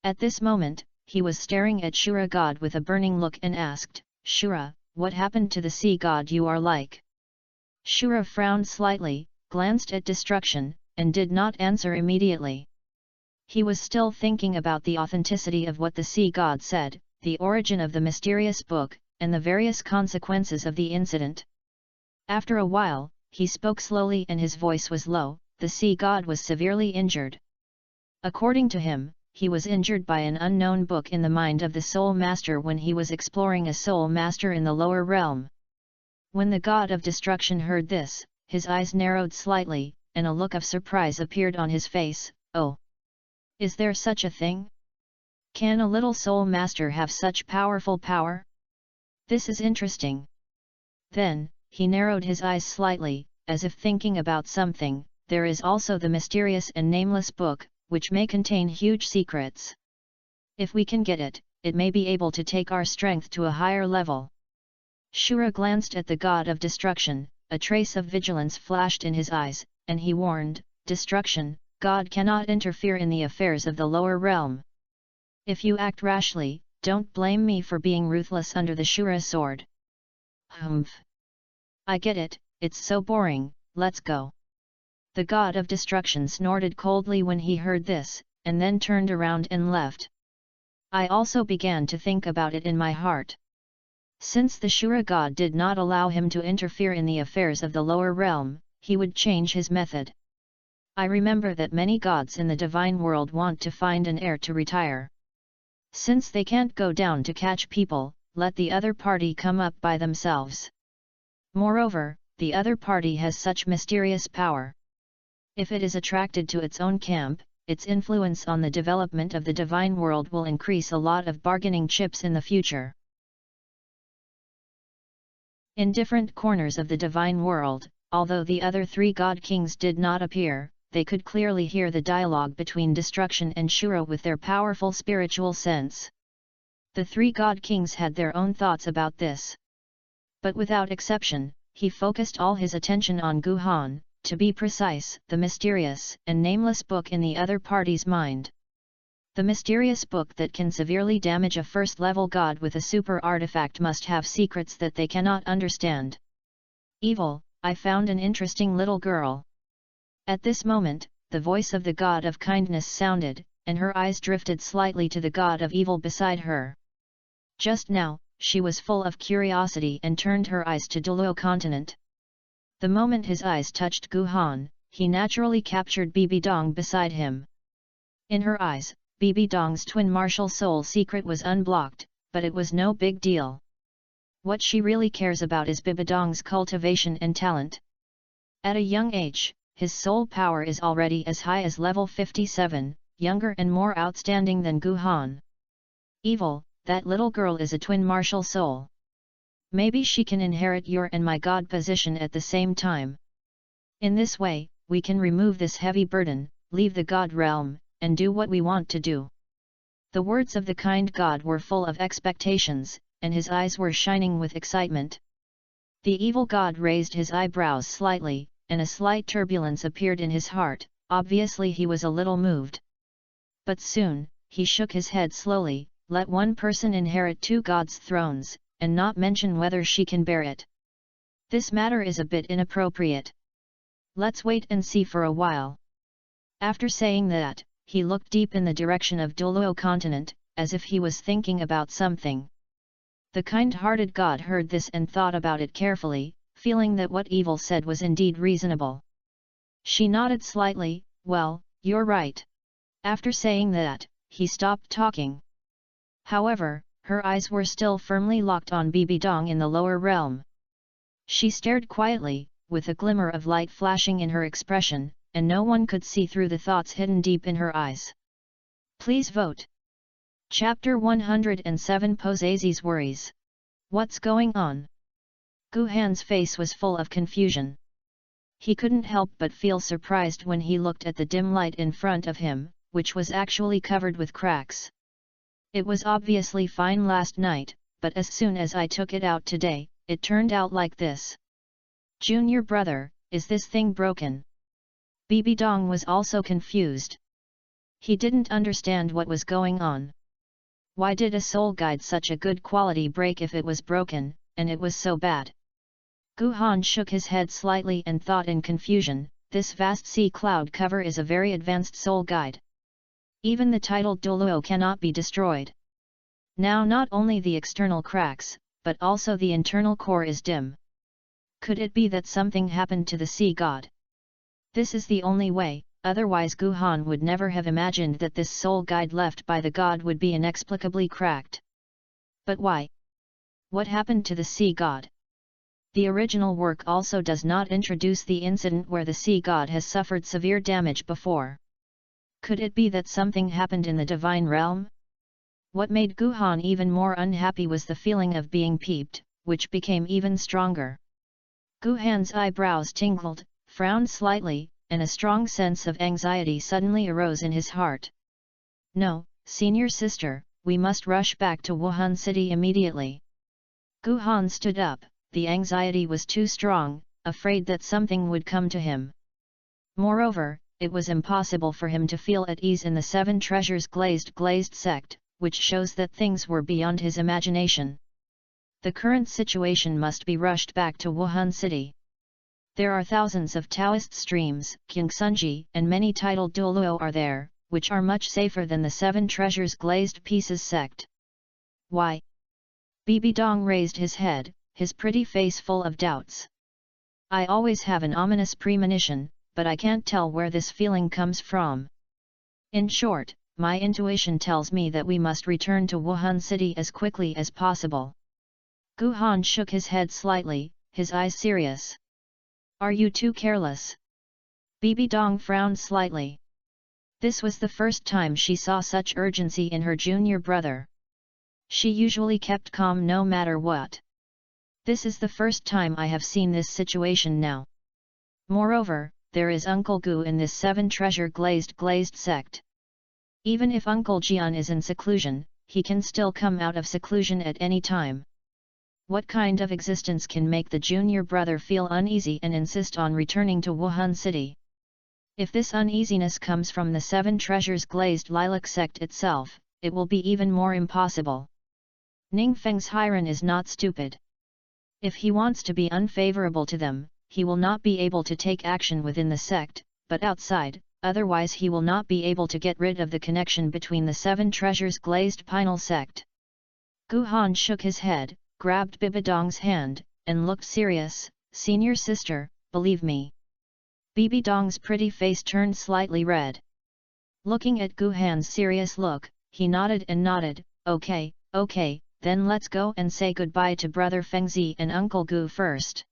At this moment, he was staring at Shura god with a burning look and asked, "Shura, what happened to the sea god you are like?" Shura frowned slightly, glanced at destruction, and did not answer immediately. He was still thinking about the authenticity of what the sea god said, the origin of the mysterious book, and the various consequences of the incident. After a while, he spoke slowly and his voice was low. The sea god was severely injured. According to him, he was injured by an unknown book in the mind of the soul master when he was exploring a soul master in the lower realm. When the god of destruction heard this, his eyes narrowed slightly, and a look of surprise appeared on his face. "Oh! Is there such a thing? Can a little soul master have such powerful power? This is interesting." Then, he narrowed his eyes slightly, as if thinking about something. "There is also the mysterious and nameless book, which may contain huge secrets. If we can get it, it may be able to take our strength to a higher level." Shura glanced at the god of destruction, a trace of vigilance flashed in his eyes, and he warned, "Destruction, God cannot interfere in the affairs of the lower realm. If you act rashly, don't blame me for being ruthless under the Shura sword." "Humph! I get it, it's so boring, let's go." The god of destruction snorted coldly when he heard this, and then turned around and left. I also began to think about it in my heart. Since the Shura god did not allow him to interfere in the affairs of the lower realm, he would change his method. I remember that many gods in the divine world want to find an heir to retire. Since they can't go down to catch people, let the other party come up by themselves. Moreover, the other party has such mysterious power. If it is attracted to its own camp, its influence on the development of the divine world will increase a lot of bargaining chips in the future. In different corners of the divine world, although the other 3 god kings did not appear, they could clearly hear the dialogue between Destruction and Shuro with their powerful spiritual sense. The three god kings had their own thoughts about this. But without exception, he focused all his attention on Guhan, to be precise, the mysterious and nameless book in the other party's mind. The mysterious book that can severely damage a first-level god with a super artifact must have secrets that they cannot understand. Evil, I found an interesting little girl. At this moment, the voice of the god of kindness sounded, and her eyes drifted slightly to the god of evil beside her. Just now, she was full of curiosity and turned her eyes to Douluo continent. The moment his eyes touched Guhan, he naturally captured Bibi Dong beside him. In her eyes, Bibi Dong's twin martial soul secret was unblocked, but it was no big deal. What she really cares about is Bibi Dong's cultivation and talent. At a young age, his soul power is already as high as level 57, younger and more outstanding than Guhan. Evil, that little girl is a twin martial soul. Maybe she can inherit your and my god position at the same time. In this way, we can remove this heavy burden, leave the god realm, and do what we want to do. The words of the kind god were full of expectations, and his eyes were shining with excitement. The evil god raised his eyebrows slightly, and a slight turbulence appeared in his heart. Obviously he was a little moved. But soon, he shook his head slowly. Let one person inherit two gods' thrones, and not mention whether she can bear it. This matter is a bit inappropriate. Let's wait and see for a while. After saying that, he looked deep in the direction of Douluo continent, as if he was thinking about something. The kind-hearted god heard this and thought about it carefully, feeling that what Evil said was indeed reasonable. She nodded slightly, well, you're right. After saying that, he stopped talking. However, her eyes were still firmly locked on Bibi Dong in the lower realm. She stared quietly, with a glimmer of light flashing in her expression, and no one could see through the thoughts hidden deep in her eyes. Please vote. Chapter 107 Posazi's Worries. What's going on? Guhan's face was full of confusion. He couldn't help but feel surprised when he looked at the dim light in front of him, which was actually covered with cracks. It was obviously fine last night, but as soon as I took it out today, it turned out like this. Junior brother, is this thing broken? Bibi Dong was also confused. He didn't understand what was going on. Why did a soul guide such a good quality break if it was broken, and it was so bad? Guhan shook his head slightly and thought in confusion, this vast sea cloud cover is a very advanced soul guide. Even the titled Douluo cannot be destroyed. Now not only the external cracks, but also the internal core is dim. Could it be that something happened to the sea god? This is the only way, otherwise Guhan would never have imagined that this soul guide left by the god would be inexplicably cracked. But why? What happened to the sea god? The original work also does not introduce the incident where the sea god has suffered severe damage before. Could it be that something happened in the divine realm? What made Guhan even more unhappy was the feeling of being peeped, which became even stronger. Guhan's eyebrows tingled, frowned slightly, and a strong sense of anxiety suddenly arose in his heart. No, senior sister, we must rush back to Wuhan City immediately. Guhan stood up, the anxiety was too strong, afraid that something would come to him. Moreover, it was impossible for him to feel at ease in the Seven Treasures glazed sect, which shows that things were beyond his imagination. The current situation must be rushed back to Wuhan City. There are thousands of Taoist streams, Kyungsunji, and many titled Douluo are there, which are much safer than the Seven Treasures glazed pieces sect. Why? Bibi Dong raised his head, his pretty face full of doubts. I always have an ominous premonition, but I can't tell where this feeling comes from. In short, my intuition tells me that we must return to Wuhan City as quickly as possible. Guhan shook his head slightly, his eyes serious. Are you too careless? Bibi Dong frowned slightly. This was the first time she saw such urgency in her junior brother. She usually kept calm no matter what. This is the first time I have seen this situation now. Moreover, there is Uncle Gu in this 7 treasure glazed sect. Even if Uncle Jian is in seclusion, he can still come out of seclusion at any time. What kind of existence can make the junior brother feel uneasy and insist on returning to Wuhan City? If this uneasiness comes from the 7 treasures glazed lilac sect itself, it will be even more impossible. Ning Feng's Hiran is not stupid. If he wants to be unfavorable to them, he will not be able to take action within the sect, but outside, otherwise he will not be able to get rid of the connection between the 7 treasures glazed pineal sect. Gu Han shook his head, grabbed Bibidong's hand, and looked serious. Senior sister, believe me. Bibidong's pretty face turned slightly red. Looking at Gu Han's serious look, he nodded and nodded. Okay, then let's go and say goodbye to brother Fengzi and Uncle Gu first.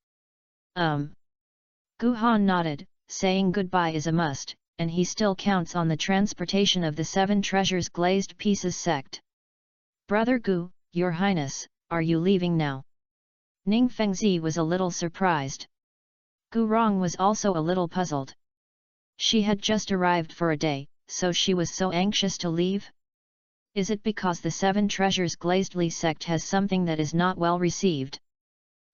Gu Han nodded, saying goodbye is a must, and he still counts on the transportation of the 7 treasures glazed pieces sect. Brother Gu, your highness, are you leaving now? Ning Fengzi was a little surprised. Gu Rong was also a little puzzled. She had just arrived for a day, so she was so anxious to leave? Is it because the 7 treasures glazedly sect has something that is not well received?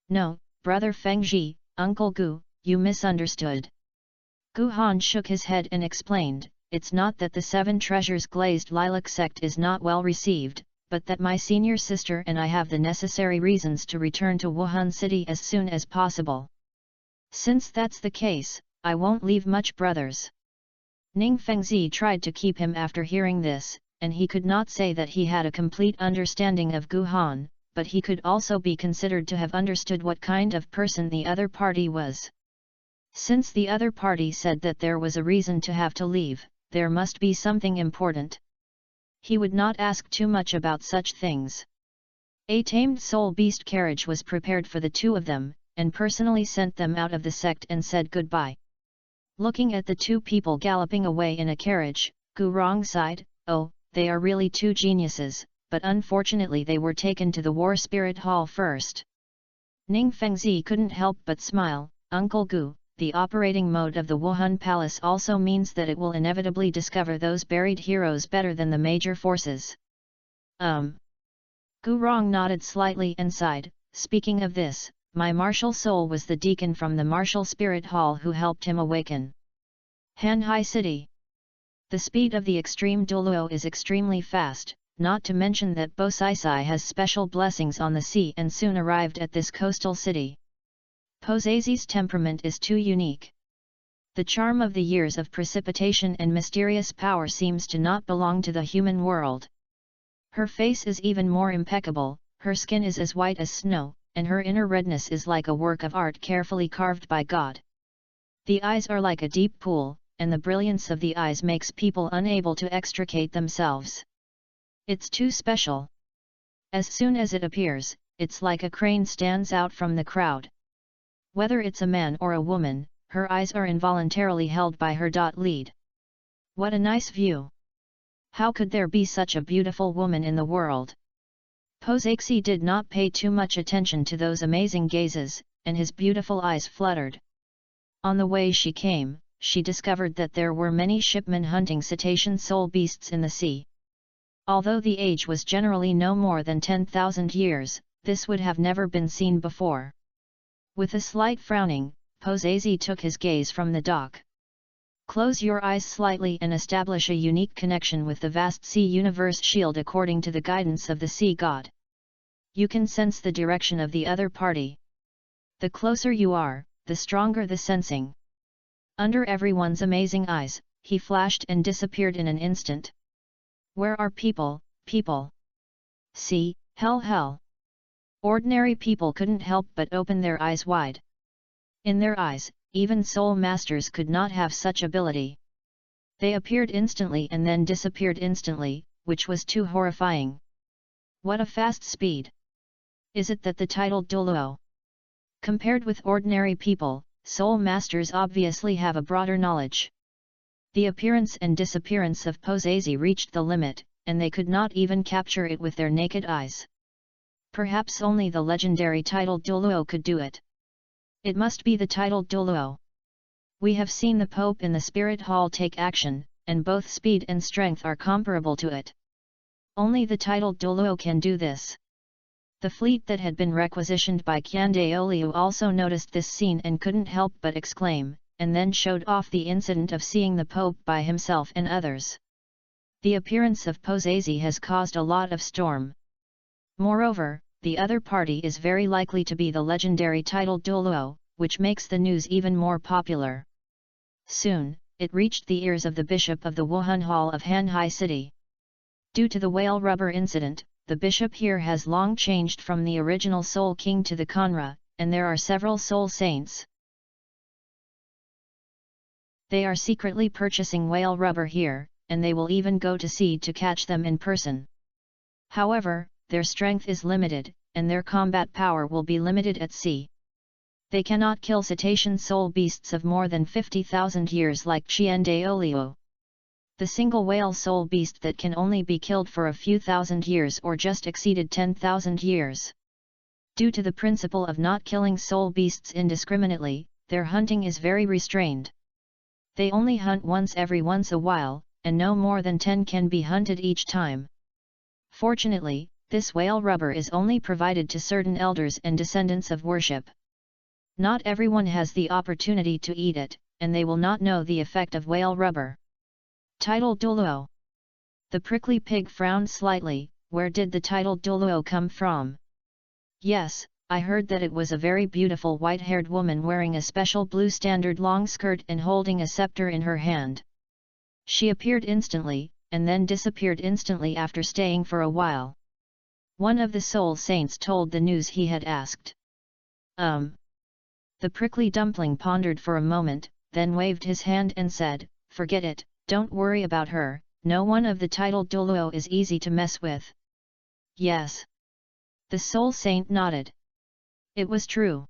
No, brother Fengzi, Uncle Gu, you misunderstood. Gu Han shook his head and explained, it's not that the 7 treasures glazed lilac sect is not well received, but that my senior sister and I have the necessary reasons to return to Wuhan City as soon as possible. Since that's the case, I won't leave much, brothers. Ning Fengzi tried to keep him after hearing this, and he could not say that he had a complete understanding of Gu Han, but he could also be considered to have understood what kind of person the other party was. Since the other party said that there was a reason to have to leave, there must be something important. He would not ask too much about such things. A tamed soul beast carriage was prepared for the 2 of them, and personally sent them out of the sect and said goodbye. Looking at the 2 people galloping away in a carriage, Gu Rong sighed, oh, they are really 2 geniuses, but unfortunately they were taken to the War Spirit Hall first. Ning Fengzi couldn't help but smile. Uncle Gu, the operating mode of the Wuhan Palace also means that it will inevitably discover those buried heroes better than the major forces. Gu Rong nodded slightly and sighed, speaking of this, my martial soul was the deacon from the Martial Spirit Hall who helped him awaken. Hanhai City. The speed of the extreme Douluo is extremely fast, not to mention that Bo Sai has special blessings on the sea and soon arrived at this coastal city. Posazi's temperament is too unique. The charm of the years of precipitation and mysterious power seems to not belong to the human world. Her face is even more impeccable, her skin is as white as snow, and her inner redness is like a work of art carefully carved by God. The eyes are like a deep pool, and the brilliance of the eyes makes people unable to extricate themselves. It's too special. As soon as it appears, it's like a crane stands out from the crowd. Whether it's a man or a woman, her eyes are involuntarily held by her. Lead. What a nice view! How could there be such a beautiful woman in the world? Posaxi did not pay too much attention to those amazing gazes, and his beautiful eyes fluttered. On the way she came, she discovered that there were many shipmen hunting cetacean soul beasts in the sea. Although the age was generally no more than 10,000 years, this would have never been seen before. With a slight frowning, Posazi took his gaze from the dock. Close your eyes slightly and establish a unique connection with the vast sea universe shield according to the guidance of the sea god. You can sense the direction of the other party. The closer you are, the stronger the sensing. Under everyone's amazing eyes, he flashed and disappeared in an instant. Where are people? See, hell. Ordinary people couldn't help but open their eyes wide. In their eyes, even soul masters could not have such ability. They appeared instantly and then disappeared instantly, which was too horrifying. What a fast speed! Is it that the titled Douluo? Compared with ordinary people, soul masters obviously have a broader knowledge. The appearance and disappearance of Posazi reached the limit, and they could not even capture it with their naked eyes. Perhaps only the legendary titled Douluo could do it. It must be the titled Douluo. We have seen the Pope in the Spirit Hall take action, and both speed and strength are comparable to it. Only the titled Douluo can do this. The fleet that had been requisitioned by Douluo also noticed this scene and couldn't help but exclaim, and then showed off the incident of seeing the Pope by himself and others. The appearance of Posezi has caused a lot of storm. Moreover, the other party is very likely to be the legendary titled Douluo, which makes the news even more popular. Soon, it reached the ears of the bishop of the Wuhan Hall of Hanhai City. Due to the whale rubber incident, the bishop here has long changed from the original Soul King to the Kanra, and there are several soul saints. They are secretly purchasing whale rubber here, and they will even go to sea to catch them in person. However, their strength is limited, and their combat power will be limited at sea. They cannot kill cetacean soul beasts of more than 50,000 years like Douluo. The single whale soul beast that can only be killed for a few thousand years or just exceeded 10,000 years. Due to the principle of not killing soul beasts indiscriminately, their hunting is very restrained. They only hunt once a while, and no more than 10 can be hunted each time. Fortunately, this whale rubber is only provided to certain elders and descendants of worship. Not everyone has the opportunity to eat it, and they will not know the effect of whale rubber. Titled Douluo. The prickly pig frowned slightly. Where did the titled Douluo come from? Yes, I heard that it was a very beautiful white-haired woman wearing a special blue standard long skirt and holding a scepter in her hand. She appeared instantly, and then disappeared instantly after staying for a while. One of the soul saints told the news he had asked. The prickly dumpling pondered for a moment, then waved his hand and said, "Forget it, don't worry about her, no one of the titled Douluo is easy to mess with." Yes. The soul saint nodded. It was true.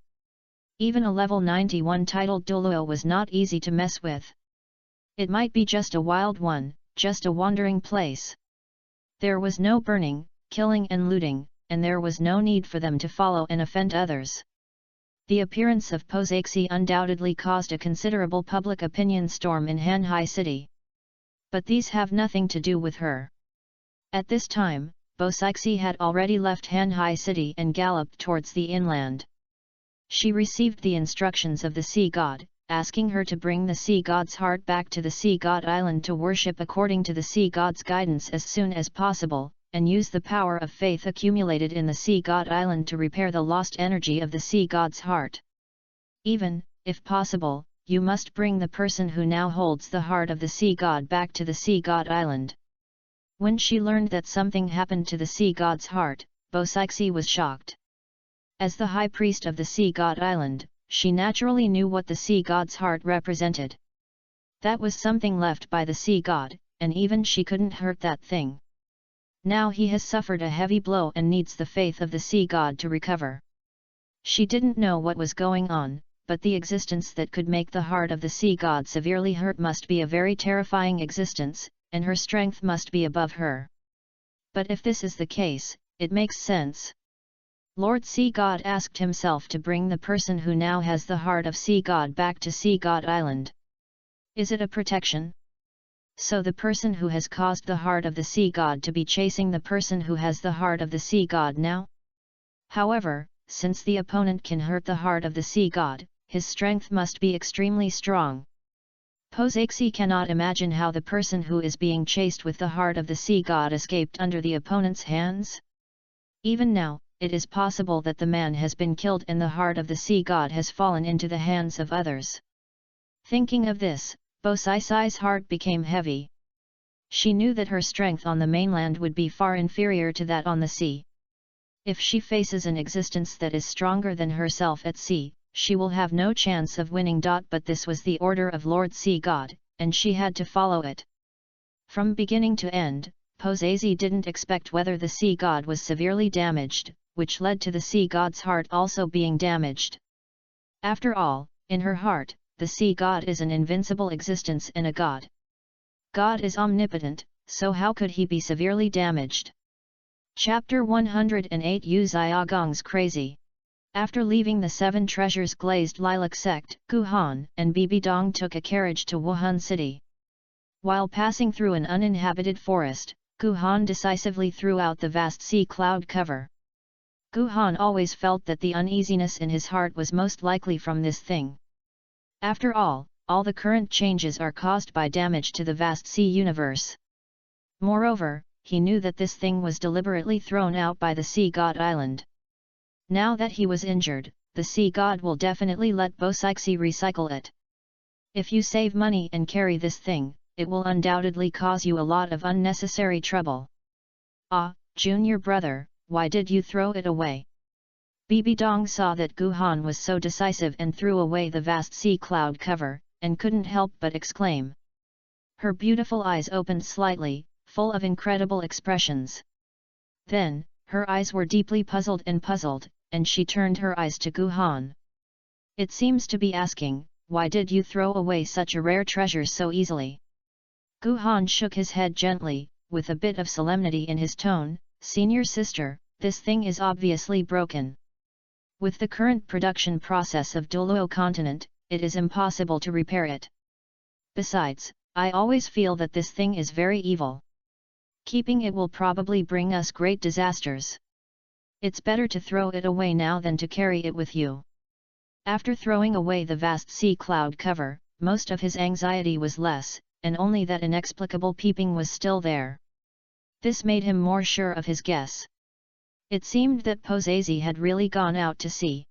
Even a level 91 titled Douluo was not easy to mess with. It might be just a wild one, just a wandering place. There was no burning, killing and looting, and there was no need for them to follow and offend others. The appearance of Poseixi undoubtedly caused a considerable public opinion storm in Hanhai City. But these have nothing to do with her. At this time, Poseixi had already left Hanhai City and galloped towards the inland. She received the instructions of the sea god, asking her to bring the sea god's heart back to the sea god island to worship according to the sea god's guidance as soon as possible, and use the power of faith accumulated in the sea god island to repair the lost energy of the sea god's heart. Even, if possible, you must bring the person who now holds the heart of the sea god back to the sea god island. When she learned that something happened to the sea god's heart, Poseixi was shocked. As the high priest of the sea god island, she naturally knew what the sea god's heart represented. That was something left by the sea god, and even she couldn't hurt that thing. Now he has suffered a heavy blow and needs the faith of the sea god to recover. She didn't know what was going on, but the existence that could make the heart of the sea god severely hurt must be a very terrifying existence, and her strength must be above her. But if this is the case, it makes sense. Lord Sea God asked himself to bring the person who now has the heart of Sea God back to Sea God Island. Is it a protection? So the person who has caused the heart of the sea god to be chasing the person who has the heart of the sea god now? However, since the opponent can hurt the heart of the sea god, his strength must be extremely strong. Poseixi cannot imagine how the person who is being chased with the heart of the sea god escaped under the opponent's hands. Even now, it is possible that the man has been killed and the heart of the sea god has fallen into the hands of others. Thinking of this, Poseixi's heart became heavy. She knew that her strength on the mainland would be far inferior to that on the sea. If she faces an existence that is stronger than herself at sea, she will have no chance of winning. But this was the order of Lord Sea God, and she had to follow it. From beginning to end, Poseixi didn't expect whether the sea god was severely damaged, which led to the sea god's heart also being damaged. After all, in her heart, the sea god is an invincible existence and a god. God is omnipotent, so how could he be severely damaged? Chapter 108 Yu Xiaogong's Crazy. After leaving the Seven Treasures Glazed Lilac sect, Gu Han and Bibi Dong took a carriage to Wuhan City. While passing through an uninhabited forest, Gu Han decisively threw out the vast sea cloud cover. Gu Han always felt that the uneasiness in his heart was most likely from this thing. After all the current changes are caused by damage to the vast sea universe. Moreover, he knew that this thing was deliberately thrown out by the sea god island. Now that he was injured, the sea god will definitely let Bosixi recycle it. If you save money and carry this thing, it will undoubtedly cause you a lot of unnecessary trouble. Ah, junior brother, why did you throw it away? Bibi Dong saw that Gu Han was so decisive and threw away the vast sea cloud cover, and couldn't help but exclaim. Her beautiful eyes opened slightly, full of incredible expressions. Then, her eyes were deeply puzzled, and she turned her eyes to Gu Han. It seems to be asking, why did you throw away such a rare treasure so easily? Gu Han shook his head gently, with a bit of solemnity in his tone. Senior sister, this thing is obviously broken. With the current production process of Douluo continent, it is impossible to repair it. Besides, I always feel that this thing is very evil. Keeping it will probably bring us great disasters. It's better to throw it away now than to carry it with you. After throwing away the vast sea cloud cover, most of his anxiety was less, and only that inexplicable peeping was still there. This made him more sure of his guess. It seemed that Posezi had really gone out to sea.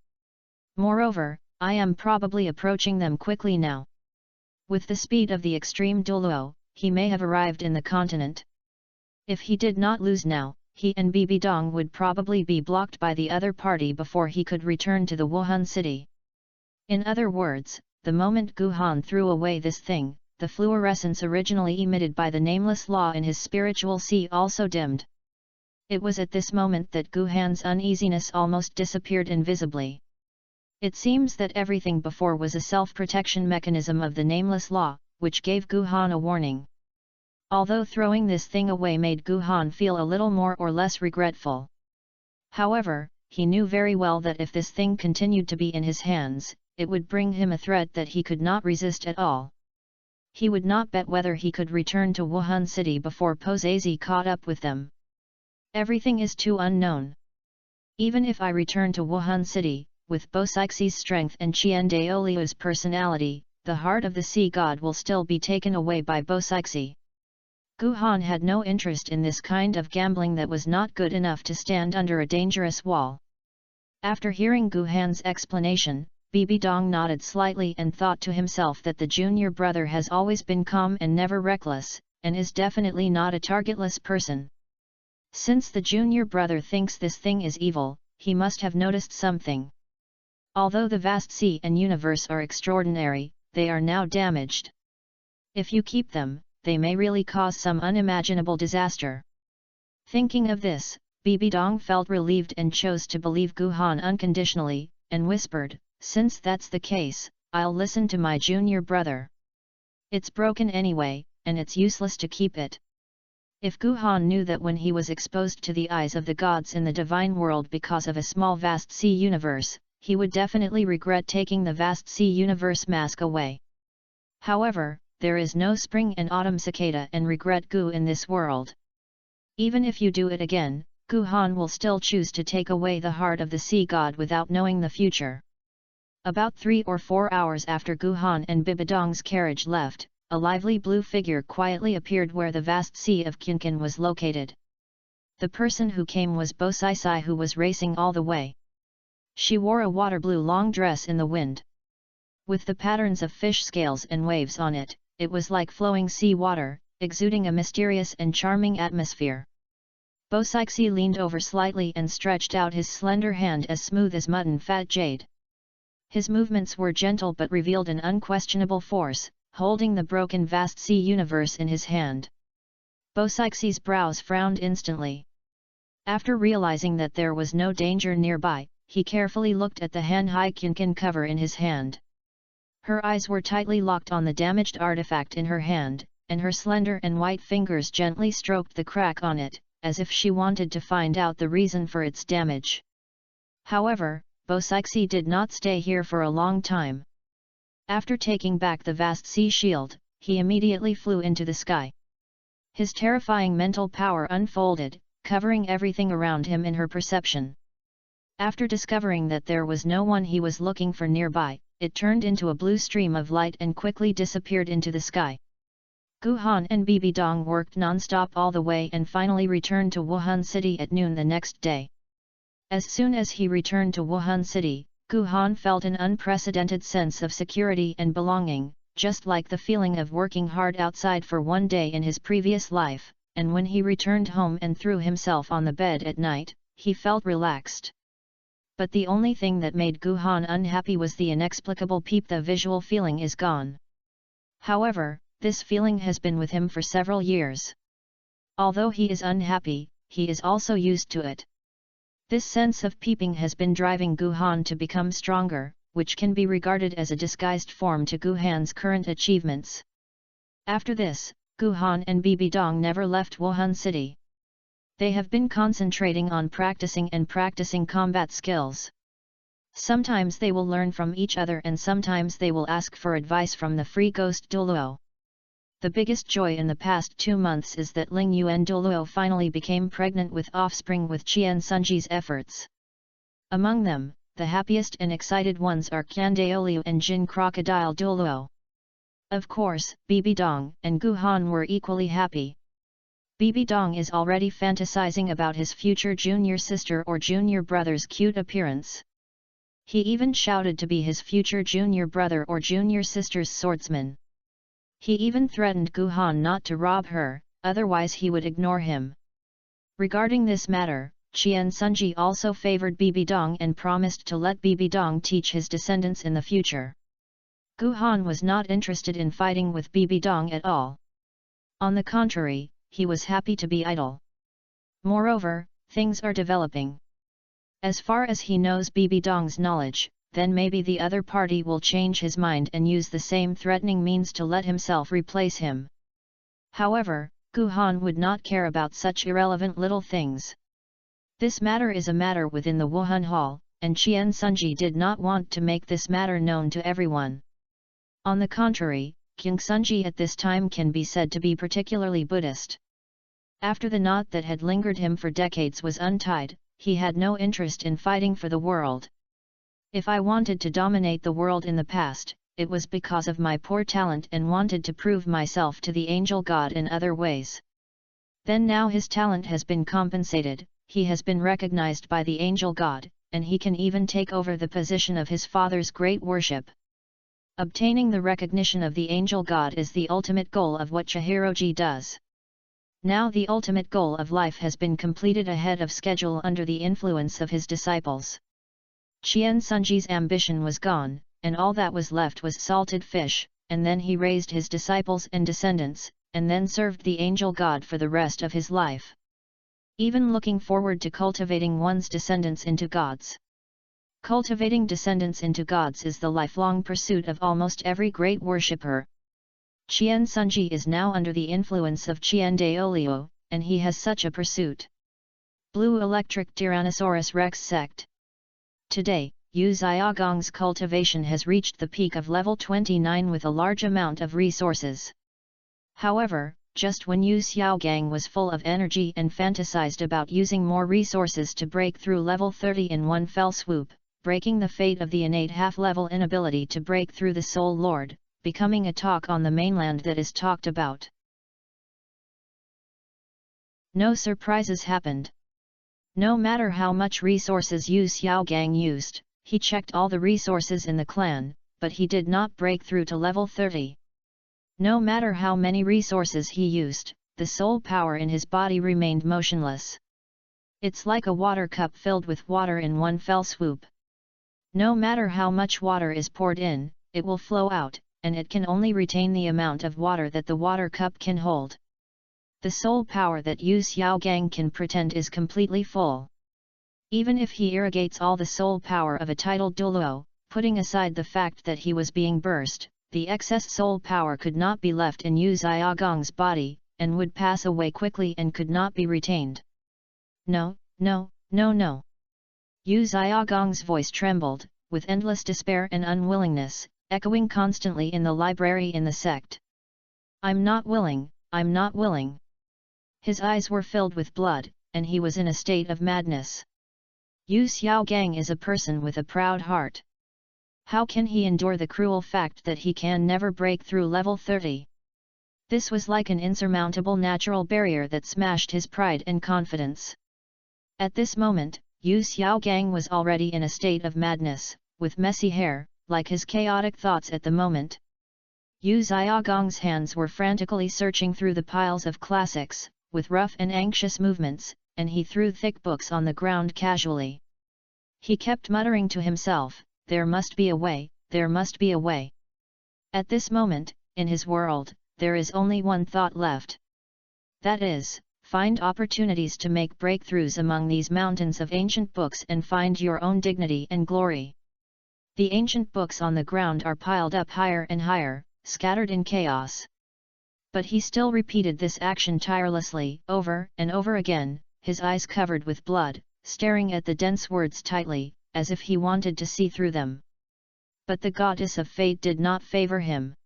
Moreover, I am probably approaching them quickly now. With the speed of the extreme Douluo, he may have arrived in the continent. If he did not lose now, he and Bibi Dong would probably be blocked by the other party before he could return to the Wuhan city. In other words, the moment Gu Han threw away this thing, the fluorescence originally emitted by the nameless law in his spiritual sea also dimmed. It was at this moment that Gu Han's uneasiness almost disappeared invisibly. It seems that everything before was a self-protection mechanism of the nameless law, which gave Gu Han a warning. Although throwing this thing away made Gu Han feel a little more or less regretful. However, he knew very well that if this thing continued to be in his hands, it would bring him a threat that he could not resist at all. He would not bet whether he could return to Wuhan City before Posezi caught up with them. Everything is too unknown. Even if I return to Wuhan City, with Bosixi's strength and Qian Daoliu's personality, the heart of the sea god will still be taken away by Bosixi. Gu Han had no interest in this kind of gambling that was not good enough to stand under a dangerous wall. After hearing Gu Han's explanation, Bibi Dong nodded slightly and thought to himself that the junior brother has always been calm and never reckless, and is definitely not a targetless person. Since the junior brother thinks this thing is evil, he must have noticed something. Although the vast sea and universe are extraordinary, they are now damaged. If you keep them, they may really cause some unimaginable disaster. Thinking of this, Bibi Dong felt relieved and chose to believe Gu Han unconditionally, and whispered, since that's the case, I'll listen to my junior brother. It's broken anyway, and it's useless to keep it. If Gu Han knew that when he was exposed to the eyes of the gods in the divine world because of a small vast sea universe, he would definitely regret taking the vast sea universe mask away. However, there is no spring and autumn cicada and regret Gu in this world. Even if you do it again, Gu Han will still choose to take away the heart of the sea god without knowing the future. About 3 or 4 hours after Gu Han and Bibi Dong's carriage left, a lively blue figure quietly appeared where the vast sea of Qinqin was located. The person who came was Bosixi, who was racing all the way. She wore a water blue long dress in the wind. With the patterns of fish scales and waves on it, it was like flowing sea water, exuding a mysterious and charming atmosphere. Bosixi leaned over slightly and stretched out his slender hand as smooth as mutton fat jade. His movements were gentle but revealed an unquestionable force, holding the broken vast sea universe in his hand. Bosixi's brows frowned instantly. After realizing that there was no danger nearby, he carefully looked at the Han-Hai Qinqin cover in his hand. Her eyes were tightly locked on the damaged artifact in her hand, and her slender and white fingers gently stroked the crack on it, as if she wanted to find out the reason for its damage. However, Bosixi did not stay here for a long time. After taking back the vast sea shield, he immediately flew into the sky. His terrifying mental power unfolded, covering everything around him in her perception. After discovering that there was no one he was looking for nearby, it turned into a blue stream of light and quickly disappeared into the sky. Gu Han and Bibi Dong worked non-stop all the way and finally returned to Wuhan City at noon the next day. As soon as he returned to Wuhan City, Gu Han felt an unprecedented sense of security and belonging, just like the feeling of working hard outside for one day in his previous life, and when he returned home and threw himself on the bed at night, he felt relaxed. But the only thing that made Gu Han unhappy was the inexplicable peep. The visual feeling is gone. However, this feeling has been with him for several years. Although he is unhappy, he is also used to it. This sense of peeping has been driving Gu Han to become stronger, which can be regarded as a disguised form to Gu Han's current achievements. After this, Gu Han and Bibi Dong never left Wuhan City. They have been concentrating on practicing combat skills. Sometimes they will learn from each other and sometimes they will ask for advice from the free ghost Douluo. The biggest joy in the past 2 months is that Ling Yuan Douluo finally became pregnant with offspring with Qian Sunji's efforts. Among them, the happiest and excited ones are Qian Daoliu and Jin Crocodile Douluo. Of course, Bibi Dong and Gu Han were equally happy. Bibi Dong is already fantasizing about his future junior sister or junior brother's cute appearance. He even shouted to be his future junior brother or junior sister's swordsman. He even threatened Gu Han not to rob her, otherwise he would ignore him. Regarding this matter, Qian Sunji also favored Bibi Dong and promised to let Bibi Dong teach his descendants in the future. Gu Han was not interested in fighting with Bibi Dong at all. On the contrary, he was happy to be idle. Moreover, things are developing. As far as he knows Bibi Dong's knowledge, then maybe the other party will change his mind and use the same threatening means to let himself replace him. However, Gu Han would not care about such irrelevant little things. This matter is a matter within the Wuhan Hall, and Qian Sunji did not want to make this matter known to everyone. On the contrary, King Sunji at this time can be said to be particularly Buddhist. After the knot that had lingered him for decades was untied, he had no interest in fighting for the world. If I wanted to dominate the world in the past, it was because of my poor talent and wanted to prove myself to the angel god in other ways. Then now his talent has been compensated, he has been recognized by the angel god, and he can even take over the position of his father's great worship. Obtaining the recognition of the angel god is the ultimate goal of what Chihiroji does. Now the ultimate goal of life has been completed ahead of schedule under the influence of his disciples. Qian Sunji's ambition was gone, and all that was left was salted fish, and then he raised his disciples and descendants, and then served the angel god for the rest of his life. Even looking forward to cultivating one's descendants into gods. Cultivating descendants into gods is the lifelong pursuit of almost every great worshipper. Qian Sunji is now under the influence of Qian Daoliu, and he has such a pursuit. Blue Electric Tyrannosaurus Rex Sect. Today, Yu Xiaogong's cultivation has reached the peak of level 29 with a large amount of resources. However, just when Yu Xiaogang was full of energy and fantasized about using more resources to break through level 30 in one fell swoop, breaking the fate of the innate half-level inability to break through the Soul Lord, becoming a talk on the mainland that is talked about. No surprises happened. No matter how much resources Yu Xiaogang used, he checked all the resources in the clan, but he did not break through to level 30. No matter how many resources he used, the soul power in his body remained motionless. It's like a water cup filled with water in one fell swoop. No matter how much water is poured in, it will flow out, and it can only retain the amount of water that the water cup can hold. The soul power that Yu Xiaogang can pretend is completely full. Even if he irrigates all the soul power of a titled Douluo, putting aside the fact that he was being burst, the excess soul power could not be left in Yu Xiaogong's body, and would pass away quickly and could not be retained. No. Yu Xiaogong's voice trembled, with endless despair and unwillingness, echoing constantly in the library in the sect. I'm not willing, I'm not willing. His eyes were filled with blood, and he was in a state of madness. Yu Xiaogang is a person with a proud heart. How can he endure the cruel fact that he can never break through level 30? This was like an insurmountable natural barrier that smashed his pride and confidence. At this moment, Yu Xiaogang was already in a state of madness, with messy hair, like his chaotic thoughts at the moment. Yu Xiaogong's hands were frantically searching through the piles of classics, with rough and anxious movements, and he threw thick books on the ground casually. He kept muttering to himself, "There must be a way, there must be a way." At this moment, in his world, there is only one thought left. That is, find opportunities to make breakthroughs among these mountains of ancient books and find your own dignity and glory. The ancient books on the ground are piled up higher and higher, scattered in chaos. But he still repeated this action tirelessly, over and over again, his eyes covered with blood, staring at the dense words tightly, as if he wanted to see through them. But the goddess of fate did not favor him.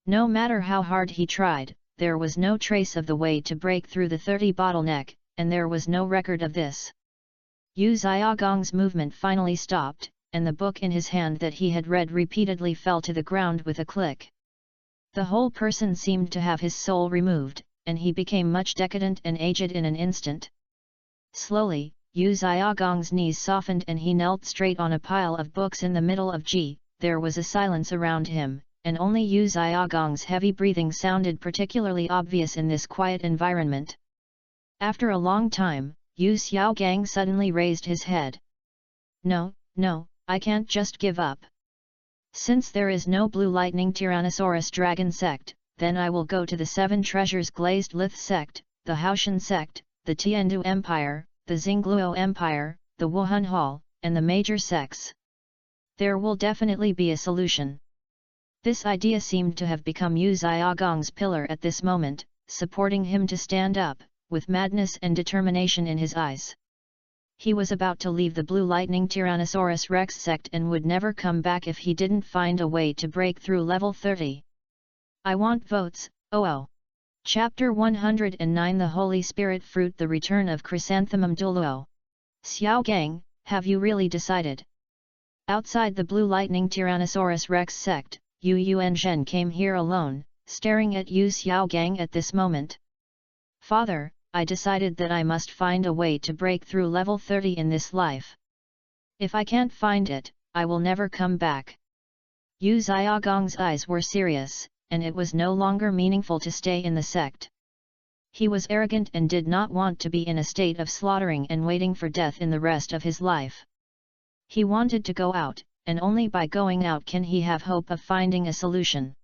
No matter how hard he tried, there was no trace of the way to break through the 30 bottleneck, and there was no record of this. Yu Xiaogong's movement finally stopped, and the book in his hand that he had read repeatedly fell to the ground with a click. The whole person seemed to have his soul removed, and he became much decadent and aged in an instant. Slowly, Yu Xiaogong's knees softened and he knelt straight on a pile of books in the middle of Ji. There was a silence around him, and only Yu Xiaogong's heavy breathing sounded particularly obvious in this quiet environment. After a long time, Yu Xiaogang suddenly raised his head. "No, no, I can't just give up. Since there is no Blue Lightning Tyrannosaurus Dragon sect, then I will go to the 7 Treasures Glazed Lith sect, the Haoshan sect, the Tiandu Empire, the Xingluo Empire, the Wuhan Hall, and the major sects. There will definitely be a solution." This idea seemed to have become Yu Xiaogong's pillar at this moment, supporting him to stand up, with madness and determination in his eyes. He was about to leave the Blue Lightning Tyrannosaurus Rex sect and would never come back if he didn't find a way to break through level 30. I want votes, oh. Chapter 109 The Holy Spirit Fruit The Return of Chrysanthemum Douluo. Xiaogang, have you really decided? Outside the Blue Lightning Tyrannosaurus Rex sect, Yu Yuanzhen came here alone, staring at Yu Xiaogang at this moment. "Father, I decided that I must find a way to break through level 30 in this life. If I can't find it, I will never come back." Yu Xiaogong's eyes were serious, and it was no longer meaningful to stay in the sect. He was arrogant and did not want to be in a state of slaughtering and waiting for death in the rest of his life. He wanted to go out, and only by going out can he have hope of finding a solution.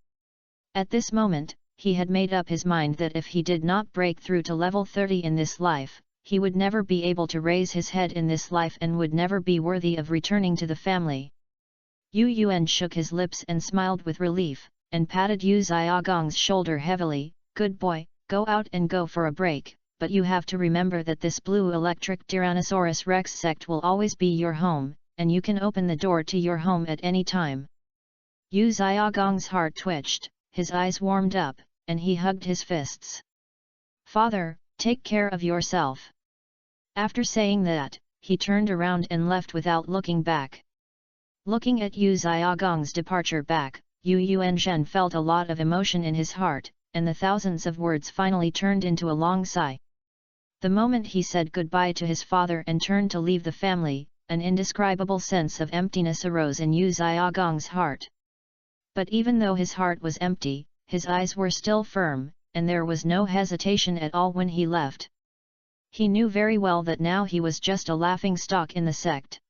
At this moment, he had made up his mind that if he did not break through to level 30 in this life, he would never be able to raise his head in this life and would never be worthy of returning to the family. Yu Yuan shook his lips and smiled with relief, and patted Yu Xiaogong's shoulder heavily. "Good boy, go out and go for a break, but you have to remember that this blue electric Tyrannosaurus Rex sect will always be your home, and you can open the door to your home at any time." Yu Xiaogong's heart twitched, his eyes warmed up, and he hugged his fists. "Father, take care of yourself." After saying that, he turned around and left without looking back. Looking at Yu Xiaogong's departure back, Yu Yuanzhen felt a lot of emotion in his heart, and the thousands of words finally turned into a long sigh. The moment he said goodbye to his father and turned to leave the family, an indescribable sense of emptiness arose in Yu Xiaogong's heart. But even though his heart was empty, his eyes were still firm, and there was no hesitation at all when he left. He knew very well that now he was just a laughing stock in the sect.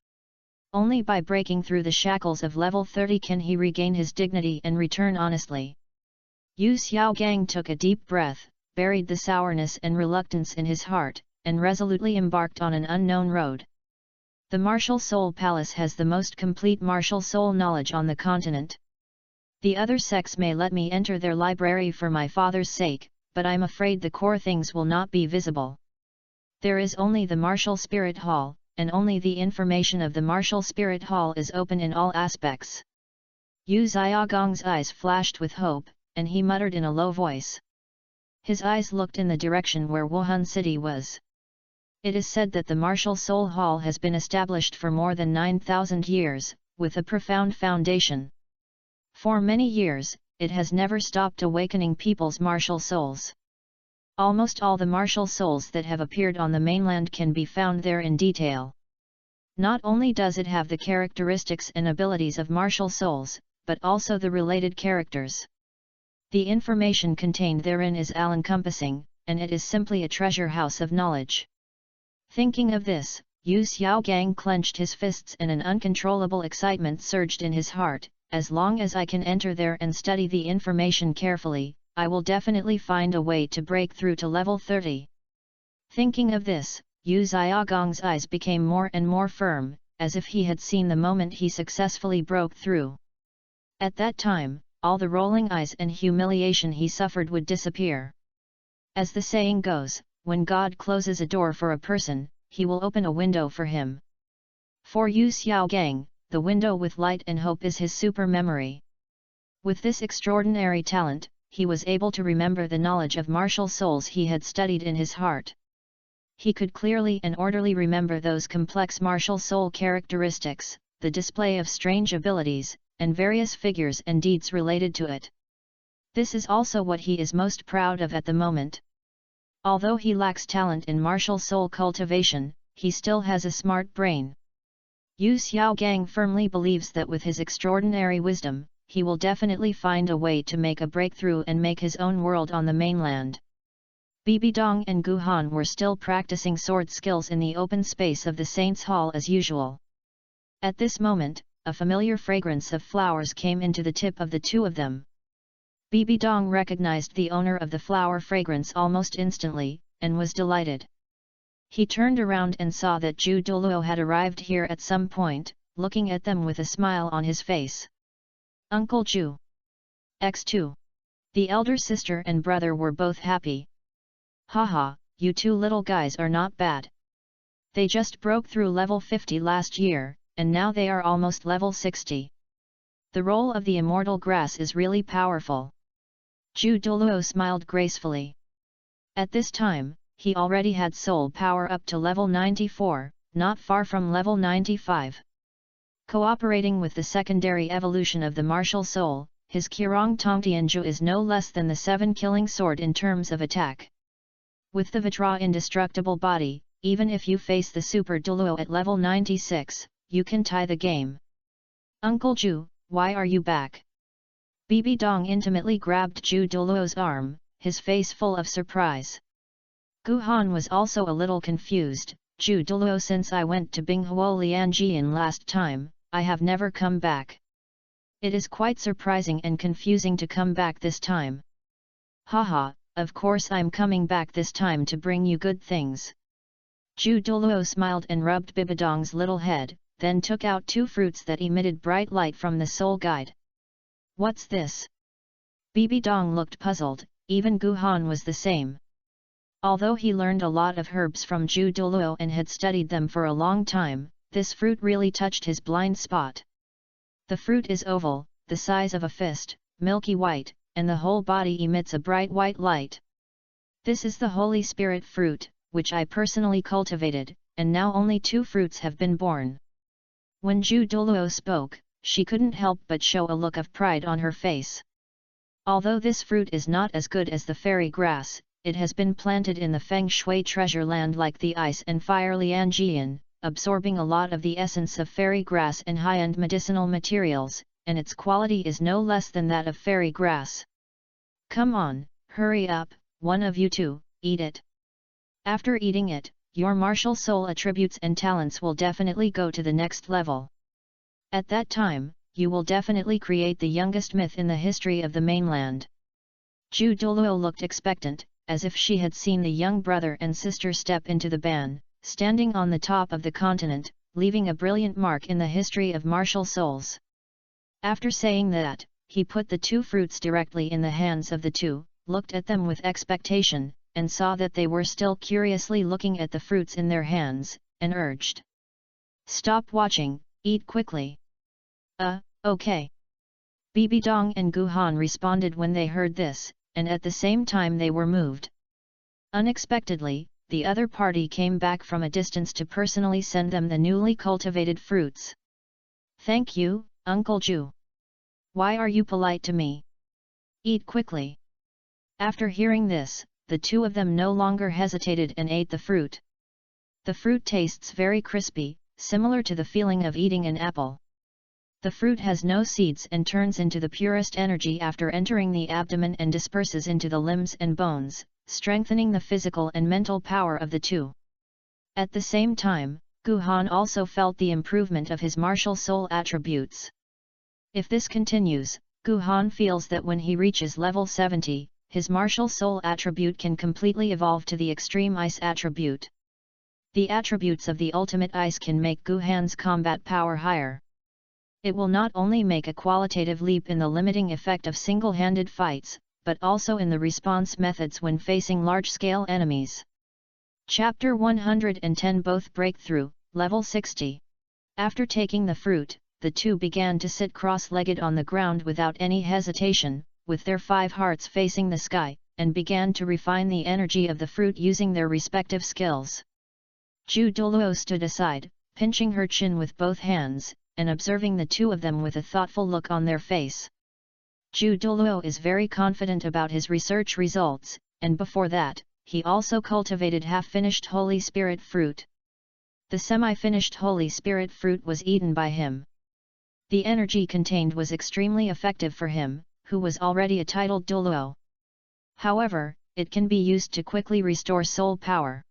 Only by breaking through the shackles of level 30 can he regain his dignity and return honestly. Yu Xiaogang took a deep breath, buried the sourness and reluctance in his heart, and resolutely embarked on an unknown road. The Martial Soul Palace has the most complete martial soul knowledge on the continent. The other sects may let me enter their library for my father's sake, but I'm afraid the core things will not be visible. There is only the Martial Spirit Hall, and only the information of the martial spirit hall is open in all aspects. Yu Xiaogong's eyes flashed with hope, and he muttered in a low voice. His eyes looked in the direction where Wuhan City was. It is said that the martial soul hall has been established for more than 9,000 years, with a profound foundation. For many years, it has never stopped awakening people's martial souls. Almost all the martial souls that have appeared on the mainland can be found there in detail. Not only does it have the characteristics and abilities of martial souls, but also the related characters. The information contained therein is all-encompassing, and it is simply a treasure house of knowledge. Thinking of this, Yu Xiaogang clenched his fists and an uncontrollable excitement surged in his heart. As long as I can enter there and study the information carefully, I will definitely find a way to break through to level 30. Thinking of this, Yu Xiaogong's eyes became more and more firm, as if he had seen the moment he successfully broke through. At that time, all the rolling eyes and humiliation he suffered would disappear. As the saying goes, when God closes a door for a person, he will open a window for him. For Yu Xiaogang, the window with light and hope is his super memory. With this extraordinary talent, he was able to remember the knowledge of martial souls he had studied in his heart. He could clearly and orderly remember those complex martial soul characteristics, the display of strange abilities, and various figures and deeds related to it. This is also what he is most proud of at the moment. Although he lacks talent in martial soul cultivation, he still has a smart brain. Yu Xiaogang firmly believes that with his extraordinary wisdom, he will definitely find a way to make a breakthrough and make his own world on the mainland. Bibi Dong and Gu Han were still practicing sword skills in the open space of the Saints' Hall as usual. At this moment, a familiar fragrance of flowers came into the tip of the two of them. Bibi Dong recognized the owner of the flower fragrance almost instantly, and was delighted. He turned around and saw that Zhu Douluo had arrived here at some point, looking at them with a smile on his face. Uncle Zhu. X2. The elder sister and brother were both happy. Haha, you two little guys are not bad. They just broke through level 50 last year, and now they are almost level 60. The role of the immortal grass is really powerful. Zhu Douluo smiled gracefully. At this time, he already had soul power up to level 94, not far from level 95. Cooperating with the secondary evolution of the martial soul, his Qirong Tongtianzhu is no less than the 7 killing sword in terms of attack. With the Vajra indestructible body, even if you face the Super Douluo at level 96, you can tie the game. Uncle Zhu, why are you back? Bibi Dong intimately grabbed Zhu Douluo's arm, his face full of surprise. Gu Han was also a little confused. Zhu Douluo, since I went to Binghuo Lianjian last time, I have never come back. It is quite surprising and confusing to come back this time. Haha, of course I'm coming back this time to bring you good things. Zhu Douluo smiled and rubbed Bibi Dong's little head, then took out 2 fruits that emitted bright light from the soul guide. What's this? Bibi Dong looked puzzled, even Gu Han was the same. Although he learned a lot of herbs from Zhu Douluo and had studied them for a long time, this fruit really touched his blind spot. The fruit is oval, the size of a fist, milky white, and the whole body emits a bright white light. This is the Holy Spirit fruit, which I personally cultivated, and now only 2 fruits have been born. When Zhu Douluo spoke, she couldn't help but show a look of pride on her face. Although this fruit is not as good as the fairy grass, it has been planted in the Feng Shui treasure land like the ice and fire Lianjian, absorbing a lot of the essence of fairy grass and high-end medicinal materials, and its quality is no less than that of fairy grass. Come on, hurry up, one of you two, eat it. After eating it, your martial soul attributes and talents will definitely go to the next level. At that time, you will definitely create the youngest myth in the history of the mainland. Zhu Douluo looked expectant, as if she had seen the young brother and sister step into the ban, standing on the top of the continent, leaving a brilliant mark in the history of martial souls. After saying that, he put the 2 fruits directly in the hands of the two, looked at them with expectation, and saw that they were still curiously looking at the fruits in their hands, and urged. Stop watching, eat quickly. Okay. Bibi Dong and Gu Han responded when they heard this, and at the same time they were moved. Unexpectedly, the other party came back from a distance to personally send them the newly cultivated fruits. Thank you, Uncle Ju. Why are you polite to me? Eat quickly. After hearing this, the two of them no longer hesitated and ate the fruit. The fruit tastes very crispy, similar to the feeling of eating an apple. The fruit has no seeds and turns into the purest energy after entering the abdomen and disperses into the limbs and bones, strengthening the physical and mental power of the two. At the same time, Gu Han also felt the improvement of his martial soul attributes. If this continues, Gu Han feels that when he reaches level 70, his martial soul attribute can completely evolve to the extreme ice attribute. The attributes of the ultimate ice can make Gu Han's combat power higher. It will not only make a qualitative leap in the limiting effect of single-handed fights, but also in the response methods when facing large-scale enemies. Chapter 110 Both Breakthrough, Level 60. After taking the fruit, the two began to sit cross-legged on the ground without any hesitation, with their 5 hearts facing the sky, and began to refine the energy of the fruit using their respective skills. Ju Douluo stood aside, pinching her chin with both hands, and observing the two of them with a thoughtful look on their face. Ju Douluo is very confident about his research results, and before that, he also cultivated half-finished Holy Spirit fruit. The semi-finished Holy Spirit fruit was eaten by him. The energy contained was extremely effective for him, who was already a titled Douluo. However, it can be used to quickly restore soul power.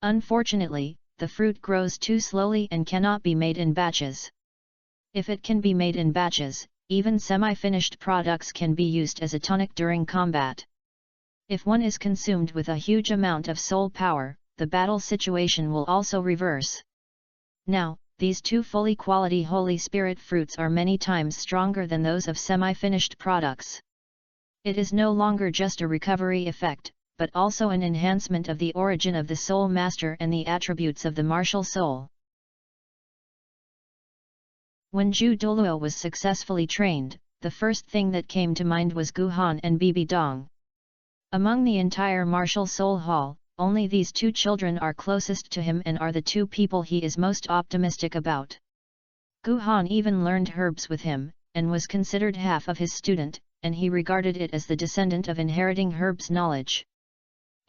Unfortunately, the fruit grows too slowly and cannot be made in batches. If it can be made in batches, even semi-finished products can be used as a tonic during combat. If one is consumed with a huge amount of soul power, the battle situation will also reverse. Now, these two fully quality Holy Spirit fruits are many times stronger than those of semi-finished products. It is no longer just a recovery effect, but also an enhancement of the origin of the Soul Master and the attributes of the martial soul. When Ju Douluo was successfully trained, the first thing that came to mind was Gu Han and Bibi Dong. Among the entire martial soul hall, only these two children are closest to him and are the two people he is most optimistic about. Gu Han even learned herbs with him, and was considered half of his student, and he regarded it as the descendant of inheriting herbs knowledge.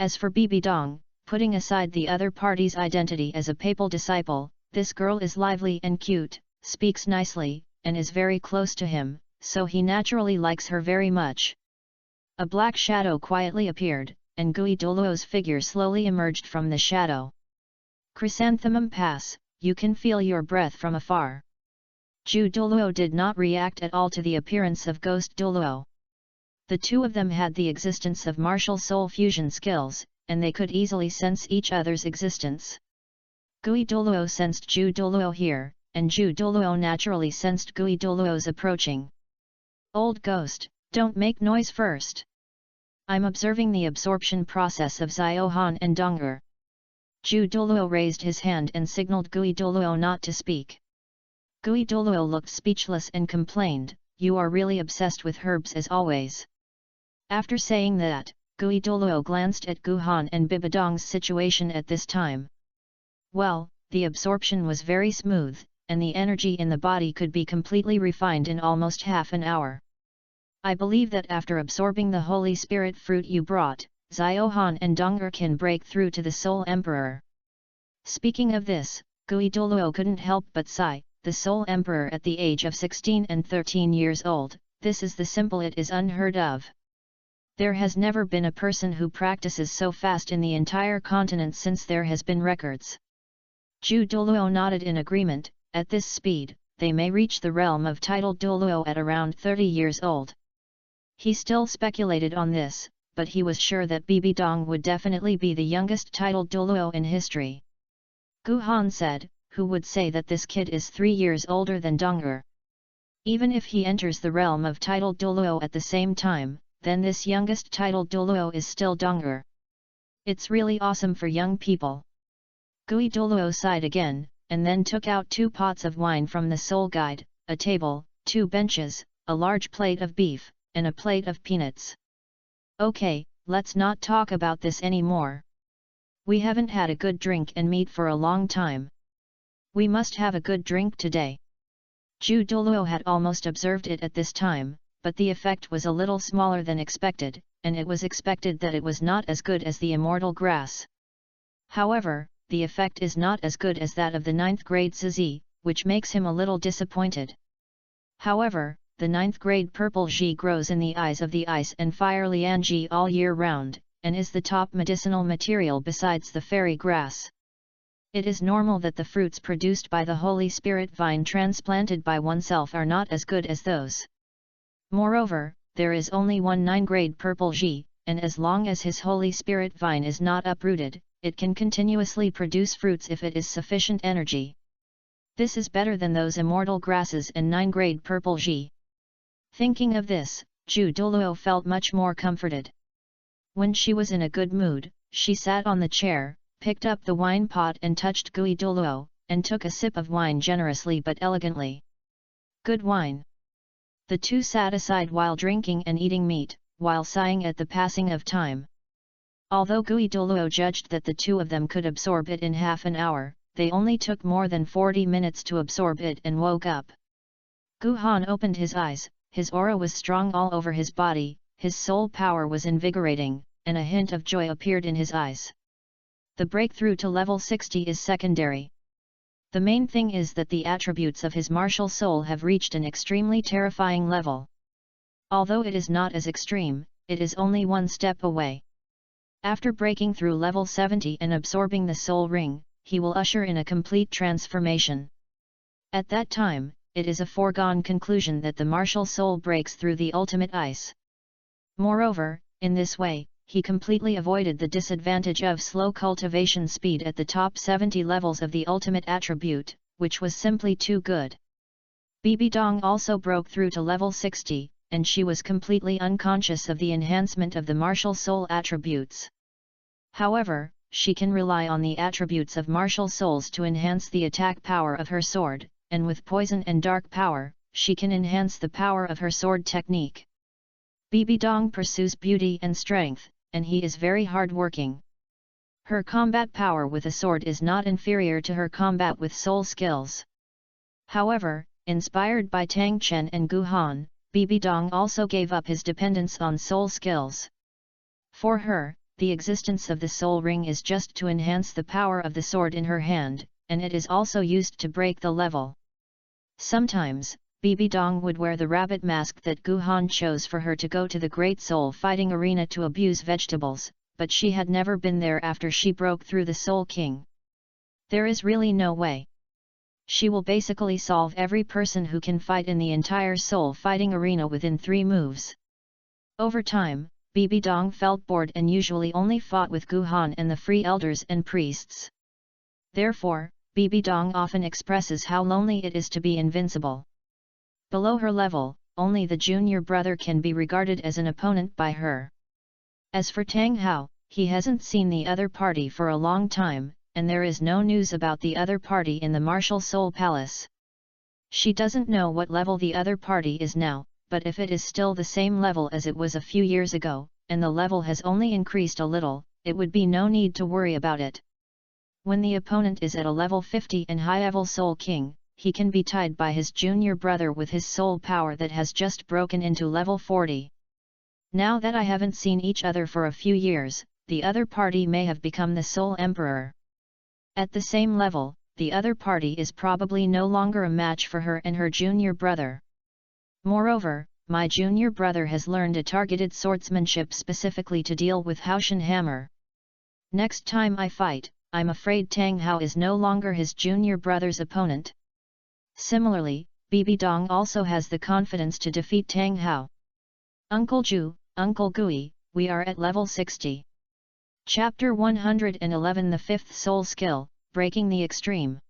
As for Bibi Dong, putting aside the other party's identity as a papal disciple, this girl is lively and cute, speaks nicely, and is very close to him, so he naturally likes her very much. A black shadow quietly appeared, and Gui Douluo's figure slowly emerged from the shadow. Chrysanthemum Pass, you can feel your breath from afar. Ju Douluo did not react at all to the appearance of Ghost Douluo. The two of them had the existence of martial soul fusion skills, and they could easily sense each other's existence. Gui Douluo sensed Ju Douluo here, and Ju Douluo naturally sensed Gui Douluo's approaching. Old ghost, don't make noise first. I'm observing the absorption process of Ziohan and Dong'er. Ju Douluo raised his hand and signaled Gui Douluo not to speak. Gui Douluo looked speechless and complained, "You are really obsessed with herbs as always." After saying that, Gui Douluo glanced at Gu Han and Bibi Dong's situation at this time. Well, the absorption was very smooth, and the energy in the body could be completely refined in almost half an hour. I believe that after absorbing the Holy Spirit fruit you brought, Ziohan and Dong'er can break through to the Soul Emperor. Speaking of this, Gui Douluo couldn't help but sigh, the Soul Emperor at the age of 16 and 13 years old, this is the simple it is unheard of. There has never been a person who practices so fast in the entire continent since there has been records. Ju Douluo nodded in agreement, at this speed, they may reach the realm of titled Douluo at around 30 years old. He still speculated on this, but he was sure that Bibi Dong would definitely be the youngest titled Douluo in history. Gu Han said, who would say that this kid is 3 years older than Dong'er? Even if he enters the realm of titled Douluo at the same time, then this youngest titled Douluo is still Dong'er. It's really awesome for young people. Gui Douluo sighed again, and then took out 2 pots of wine from the soul guide, a table, 2 benches, a large plate of beef, and a plate of peanuts. Okay, let's not talk about this anymore. We haven't had a good drink and meat for a long time. We must have a good drink today. Douluo had almost observed it at this time, but the effect was a little smaller than expected, and it was expected that it was not as good as the immortal grass. However, the effect is not as good as that of the 9th grade Zizi, which makes him a little disappointed. However, the 9th grade purple Ji grows in the eyes of the ice and fire Lianji all year round, and is the top medicinal material besides the fairy grass. It is normal that the fruits produced by the Holy Spirit vine transplanted by oneself are not as good as those. Moreover, there is only one 9th grade purple Ji, and as long as his Holy Spirit vine is not uprooted, it can continuously produce fruits if it is sufficient energy. This is better than those immortal grasses and 9th grade purple Ji. Thinking of this, Douluo felt much more comforted. When she was in a good mood, she sat on the chair, picked up the wine pot and touched Douluo, and took a sip of wine generously but elegantly. Good wine. The two sat aside while drinking and eating meat, while sighing at the passing of time. Although Douluo judged that the two of them could absorb it in half an hour, they only took more than 40 minutes to absorb it and woke up. Han opened his eyes, his aura was strong all over his body, his soul power was invigorating, and a hint of joy appeared in his eyes. The breakthrough to level 60 is secondary. The main thing is that the attributes of his martial soul have reached an extremely terrifying level. Although it is not as extreme, it is only one step away. After breaking through level 70 and absorbing the soul ring, he will usher in a complete transformation. At that time, it is a foregone conclusion that the martial soul breaks through the ultimate ice. Moreover, in this way, he completely avoided the disadvantage of slow cultivation speed at the top 70 levels of the ultimate attribute, which was simply too good. Bibi Dong also broke through to level 60, and she was completely unconscious of the enhancement of the martial soul attributes. However, she can rely on the attributes of martial souls to enhance the attack power of her sword, and with poison and dark power, she can enhance the power of her sword technique. Bibi Dong pursues beauty and strength, and he is very hard-working. Her combat power with a sword is not inferior to her combat with soul skills. However, inspired by Tang Chen and Han, Bibi Dong also gave up his dependence on soul skills. For her, the existence of the soul ring is just to enhance the power of the sword in her hand, and it is also used to break the level. Sometimes, Bibi Dong would wear the rabbit mask that Han chose for her to go to the Great Soul Fighting Arena to abuse vegetables, but she had never been there after she broke through the Soul King. There is really no way. She will basically solve every person who can fight in the entire Soul Fighting Arena within 3 moves. Over time, Bibi Dong felt bored and usually only fought with Han and the free elders and priests. Therefore, Bibi Dong often expresses how lonely it is to be invincible. Below her level, only the junior brother can be regarded as an opponent by her. As for Tang Hao, he hasn't seen the other party for a long time, and there is no news about the other party in the Martial Soul Palace. She doesn't know what level the other party is now, but if it is still the same level as it was a few years ago, and the level has only increased a little, it would be no need to worry about it. When the opponent is at a level 50 and high-level Soul King, he can be tied by his junior brother with his soul power that has just broken into level 40. Now that I haven't seen each other for a few years, the other party may have become the Soul Emperor. At the same level, the other party is probably no longer a match for her and her junior brother. Moreover, my junior brother has learned a targeted swordsmanship specifically to deal with Haoshan Hammer. Next time I fight, I'm afraid Tang Hao is no longer his junior brother's opponent. Similarly, Bibi Dong also has the confidence to defeat Tang Hao. Uncle Ju, Uncle Gui, we are at level 60. Chapter 111 The Fifth Soul Skill, Breaking the Extreme.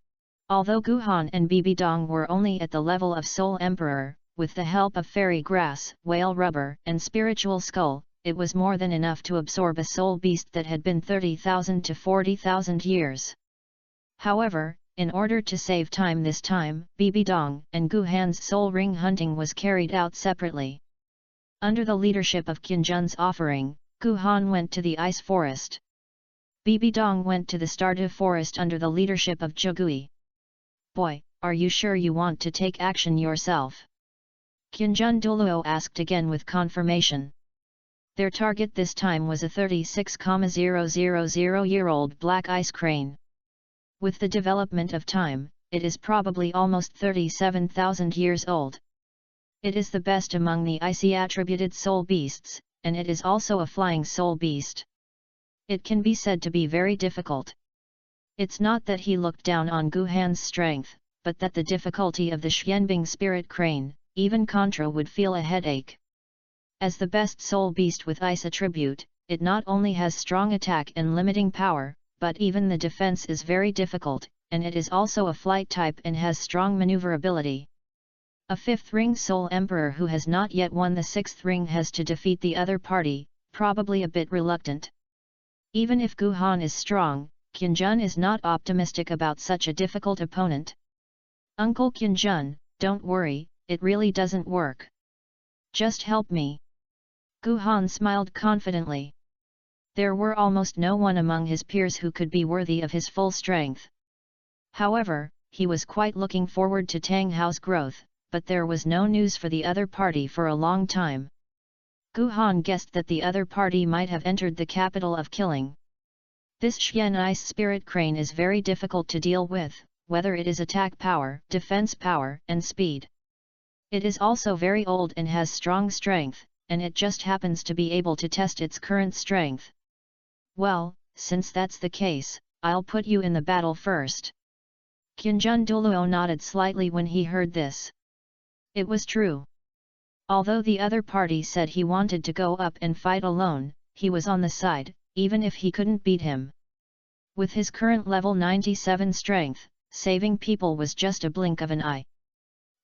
Although Han and Bibi Dong were only at the level of Soul Emperor, with the help of fairy grass, whale rubber and spiritual skull, it was more than enough to absorb a soul beast that had been 30,000 to 40,000 years. However, In order to save time this time, Bibidong and Gu Han's soul ring hunting was carried out separately. Under the leadership of Qinjun's offering, Gu Han went to the ice forest. Bibidong went to the Stardew forest under the leadership of Zhugui. Boy, are you sure you want to take action yourself? Qinjun Douluo asked again with confirmation. Their target this time was a 36,000-year-old black ice crane. With the development of time, it is probably almost 37,000 years old. It is the best among the icy attributed soul beasts, and it is also a flying soul beast. It can be said to be very difficult. It's not that he looked down on Gu Han's strength, but that the difficulty of the Xianbing spirit crane, even Contra would feel a headache. As the best soul beast with ice attribute, it not only has strong attack and limiting power, but even the defense is very difficult, and it is also a flight type and has strong maneuverability. A fifth ring soul emperor who has not yet won the sixth ring has to defeat the other party, probably a bit reluctant. Even if Gu Han is strong, Qinjun is not optimistic about such a difficult opponent. Uncle Qinjun, don't worry, it really doesn't work. Just help me. Gu Han smiled confidently. There were almost no one among his peers who could be worthy of his full strength. However, he was quite looking forward to Tang Hao's growth, but there was no news for the other party for a long time. Gu Han guessed that the other party might have entered the capital of Killing. This Xian ice spirit crane is very difficult to deal with, whether it is attack power, defense power, and speed. It is also very old and has strong strength, and it just happens to be able to test its current strength. Well, since that's the case, I'll put you in the battle first. Qinjun Douluo nodded slightly when he heard this. It was true. Although the other party said he wanted to go up and fight alone, he was on the side, even if he couldn't beat him. With his current level 97 strength, saving people was just a blink of an eye.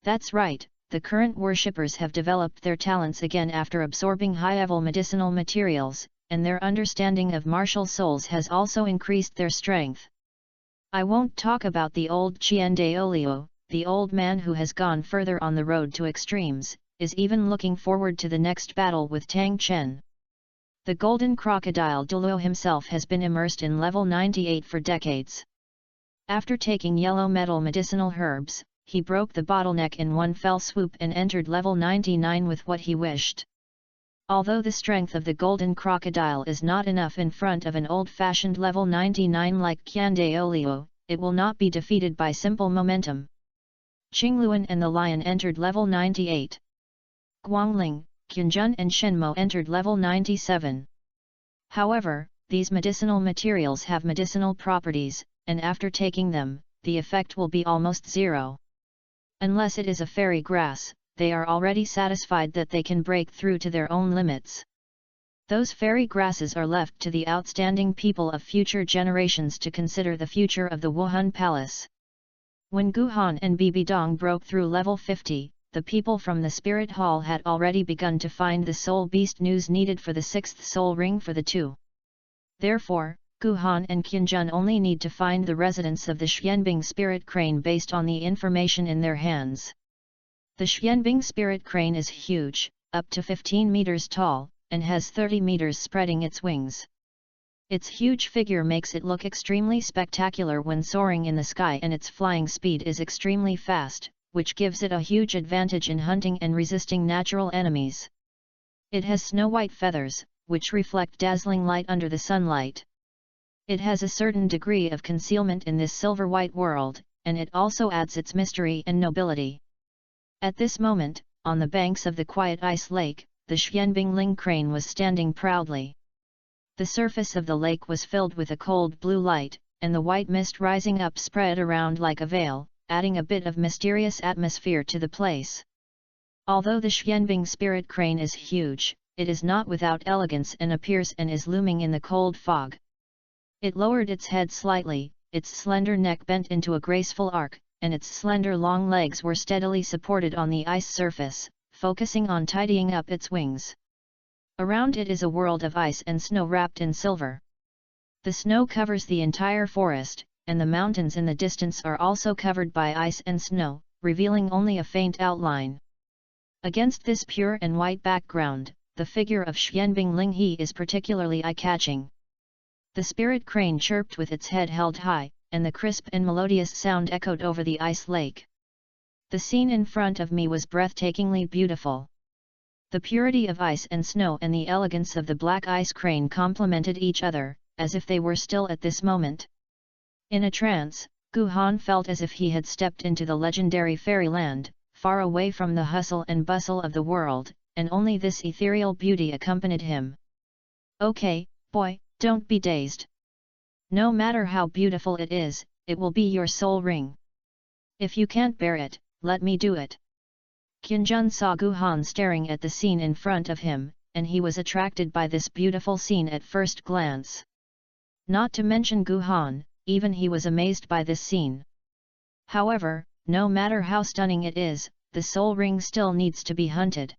That's right, the current worshippers have developed their talents again after absorbing high-level medicinal materials, and their understanding of martial souls has also increased their strength. I won't talk about the old Qian Daolio, the old man who has gone further on the road to extremes, is even looking forward to the next battle with Tang Chen. The golden crocodile Douluo himself has been immersed in level 98 for decades. After taking yellow metal medicinal herbs, he broke the bottleneck in one fell swoop and entered level 99 with what he wished. Although the strength of the golden crocodile is not enough in front of an old-fashioned level 99 like Qian Daolio, it will not be defeated by simple momentum. Qingluan and the lion entered level 98. Guangling, Qinjun and Shenmo entered level 97. However, these medicinal materials have medicinal properties, and after taking them, the effect will be almost zero. Unless it is a fairy grass, they are already satisfied that they can break through to their own limits. Those fairy grasses are left to the outstanding people of future generations to consider the future of the Wuhan Palace. When Gu Han and Bibidong broke through level 50, the people from the Spirit Hall had already begun to find the Soul Beast news needed for the 6th Soul Ring for the two. Therefore, Gu Han and Qinjun only need to find the residence of the Xianbing Spirit Crane based on the information in their hands. The Xianbing Spirit Crane is huge, up to 15 meters tall, and has 30 meters spreading its wings. Its huge figure makes it look extremely spectacular when soaring in the sky, and its flying speed is extremely fast, which gives it a huge advantage in hunting and resisting natural enemies. It has snow-white feathers, which reflect dazzling light under the sunlight. It has a certain degree of concealment in this silver-white world, and it also adds its mystery and nobility. At this moment, on the banks of the quiet ice lake, the Xianbing Ling crane was standing proudly. The surface of the lake was filled with a cold blue light, and the white mist rising up spread around like a veil, adding a bit of mysterious atmosphere to the place. Although the Xianbing Spirit Crane is huge, it is not without elegance and appears and is looming in the cold fog. It lowered its head slightly, its slender neck bent into a graceful arc, and its slender long legs were steadily supported on the ice surface, focusing on tidying up its wings. Around it is a world of ice and snow wrapped in silver. The snow covers the entire forest, and the mountains in the distance are also covered by ice and snow, revealing only a faint outline. Against this pure and white background, the figure of Xianbing Linghe is particularly eye-catching. The spirit crane chirped with its head held high, and the crisp and melodious sound echoed over the ice lake. The scene in front of me was breathtakingly beautiful. The purity of ice and snow and the elegance of the black ice crane complemented each other, as if they were still at this moment. In a trance, Gu Han felt as if he had stepped into the legendary fairyland, far away from the hustle and bustle of the world, and only this ethereal beauty accompanied him. "Okay, boy, don't be dazed. No matter how beautiful it is, it will be your soul ring. If you can't bear it, let me do it." Qianjun saw Gu Han staring at the scene in front of him, and he was attracted by this beautiful scene at first glance. Not to mention Gu Han, even he was amazed by this scene. However, no matter how stunning it is, the soul ring still needs to be hunted.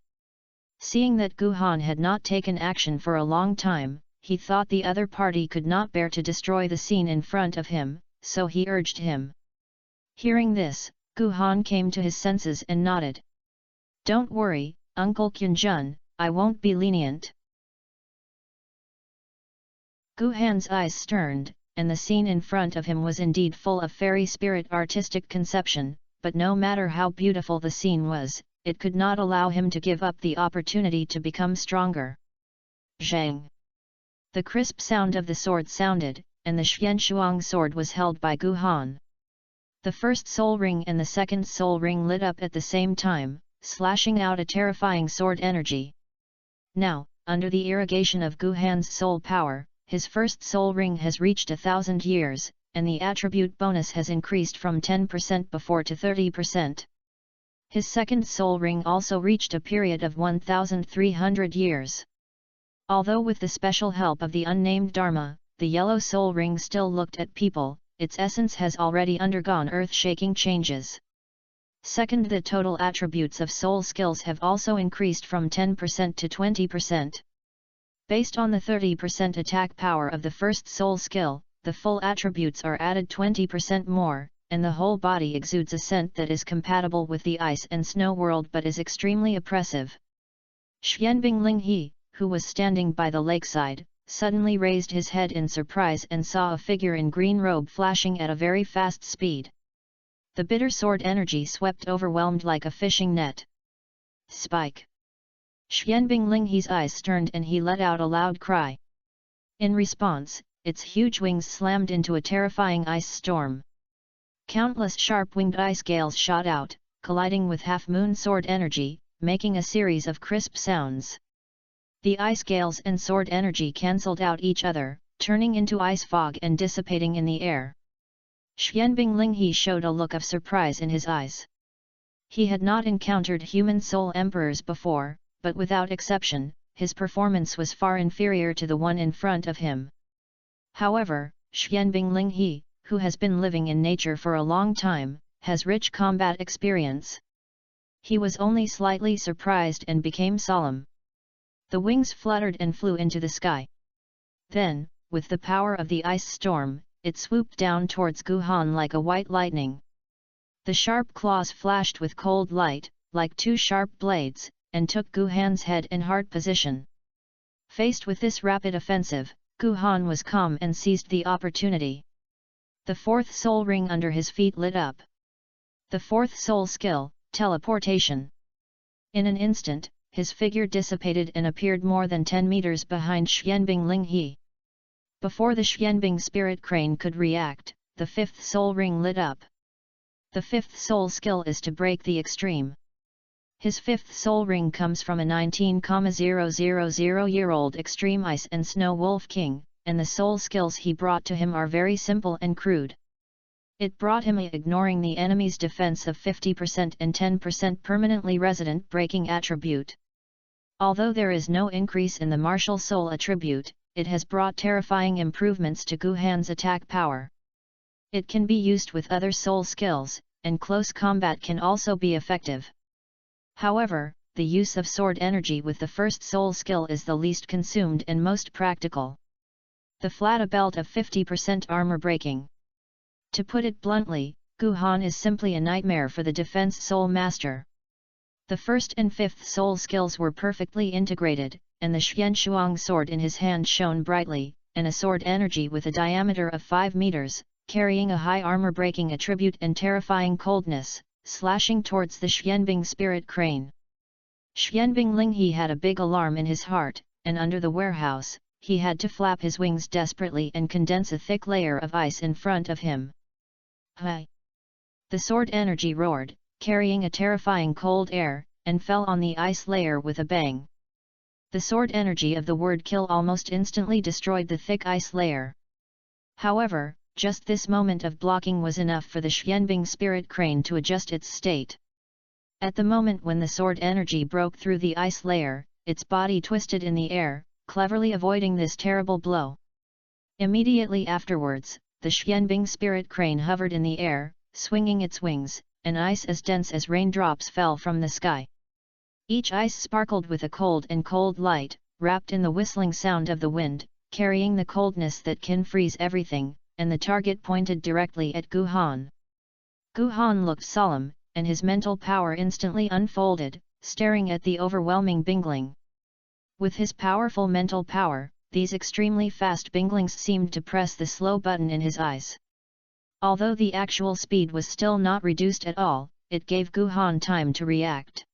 Seeing that Gu Han had not taken action for a long time, he thought the other party could not bear to destroy the scene in front of him, so he urged him. Hearing this, Gu Han came to his senses and nodded. "Don't worry, Uncle Qianjun, I won't be lenient." Gu Han's eyes sterned, and the scene in front of him was indeed full of fairy spirit artistic conception, but no matter how beautiful the scene was, it could not allow him to give up the opportunity to become stronger. Zhang! The crisp sound of the sword sounded, and the Xianshuang sword was held by Gu Han. The first soul ring and the second soul ring lit up at the same time, slashing out a terrifying sword energy. Now, under the irrigation of Gu Han's soul power, his first soul ring has reached 1,000 years, and the attribute bonus has increased from 10% before to 30%. His second soul ring also reached a period of 1,300 years. Although with the special help of the unnamed Dharma, the yellow soul ring still looked at people, its essence has already undergone earth-shaking changes. Second, the total attributes of soul skills have also increased from 10% to 20%. Based on the 30% attack power of the first soul skill, the full attributes are added 20% more, and the whole body exudes a scent that is compatible with the ice and snow world but is extremely oppressive. Xianbing Linghe, who was standing by the lakeside, suddenly raised his head in surprise and saw a figure in green robe flashing at a very fast speed. The bitter sword energy swept overwhelmed like a fishing net. Spike! Xianbing Linghe's eyes turned and he let out a loud cry. In response, its huge wings slammed into a terrifying ice storm. Countless sharp-winged ice gales shot out, colliding with half-moon sword energy, making a series of crisp sounds. The ice gales and sword energy cancelled out each other, turning into ice fog and dissipating in the air. Xianbing Linghe showed a look of surprise in his eyes. He had not encountered human soul emperors before, but without exception, his performance was far inferior to the one in front of him. However, Xianbing Linghe, who has been living in nature for a long time, has rich combat experience. He was only slightly surprised and became solemn. The wings fluttered and flew into the sky. Then, with the power of the ice storm, it swooped down towards Gu Han like a white lightning. The sharp claws flashed with cold light, like two sharp blades, and took Gu Han's head and heart position. Faced with this rapid offensive, Gu Han was calm and seized the opportunity. The fourth soul ring under his feet lit up. The fourth soul skill, teleportation. In an instant, his figure dissipated and appeared more than 10 meters behind Xianbing Linghe. Before the Xianbing spirit crane could react, the fifth soul ring lit up. The fifth soul skill is to break the extreme. His fifth soul ring comes from a 19,000-year-old extreme ice and snow wolf king, and the soul skills he brought to him are very simple and crude. It brought him ignoring the enemy's defense of 50% and 10% permanently resident breaking attribute. Although there is no increase in the martial soul attribute, it has brought terrifying improvements to Gu Han's attack power. It can be used with other soul skills, and close combat can also be effective. However, the use of sword energy with the first soul skill is the least consumed and most practical. The flat belt of 50% armor breaking. To put it bluntly, Gu Han is simply a nightmare for the defense soul master. The first and fifth soul skills were perfectly integrated, and the Xianshuang sword in his hand shone brightly, and a sword energy with a diameter of 5 meters, carrying a high armor-breaking attribute and terrifying coldness, slashing towards the Xianbing spirit crane. Xianbing Linghe had a big alarm in his heart, and under the warehouse, he had to flap his wings desperately and condense a thick layer of ice in front of him. Hi! The sword energy roared, carrying a terrifying cold air, and fell on the ice layer with a bang. The sword energy of the word kill almost instantly destroyed the thick ice layer. However, just this moment of blocking was enough for the Xianbing spirit crane to adjust its state. At the moment when the sword energy broke through the ice layer, its body twisted in the air, cleverly avoiding this terrible blow. Immediately afterwards, the Xianbing spirit crane hovered in the air, swinging its wings, and ice as dense as raindrops fell from the sky. Each ice sparkled with a cold light, wrapped in the whistling sound of the wind, carrying the coldness that can freeze everything, and the target pointed directly at Gu Han. Gu Han looked solemn, and his mental power instantly unfolded, staring at the overwhelming Bingling. With his powerful mental power, these extremely fast Binglings seemed to press the slow button in his eyes. Although the actual speed was still not reduced at all, it gave Gu Han time to react.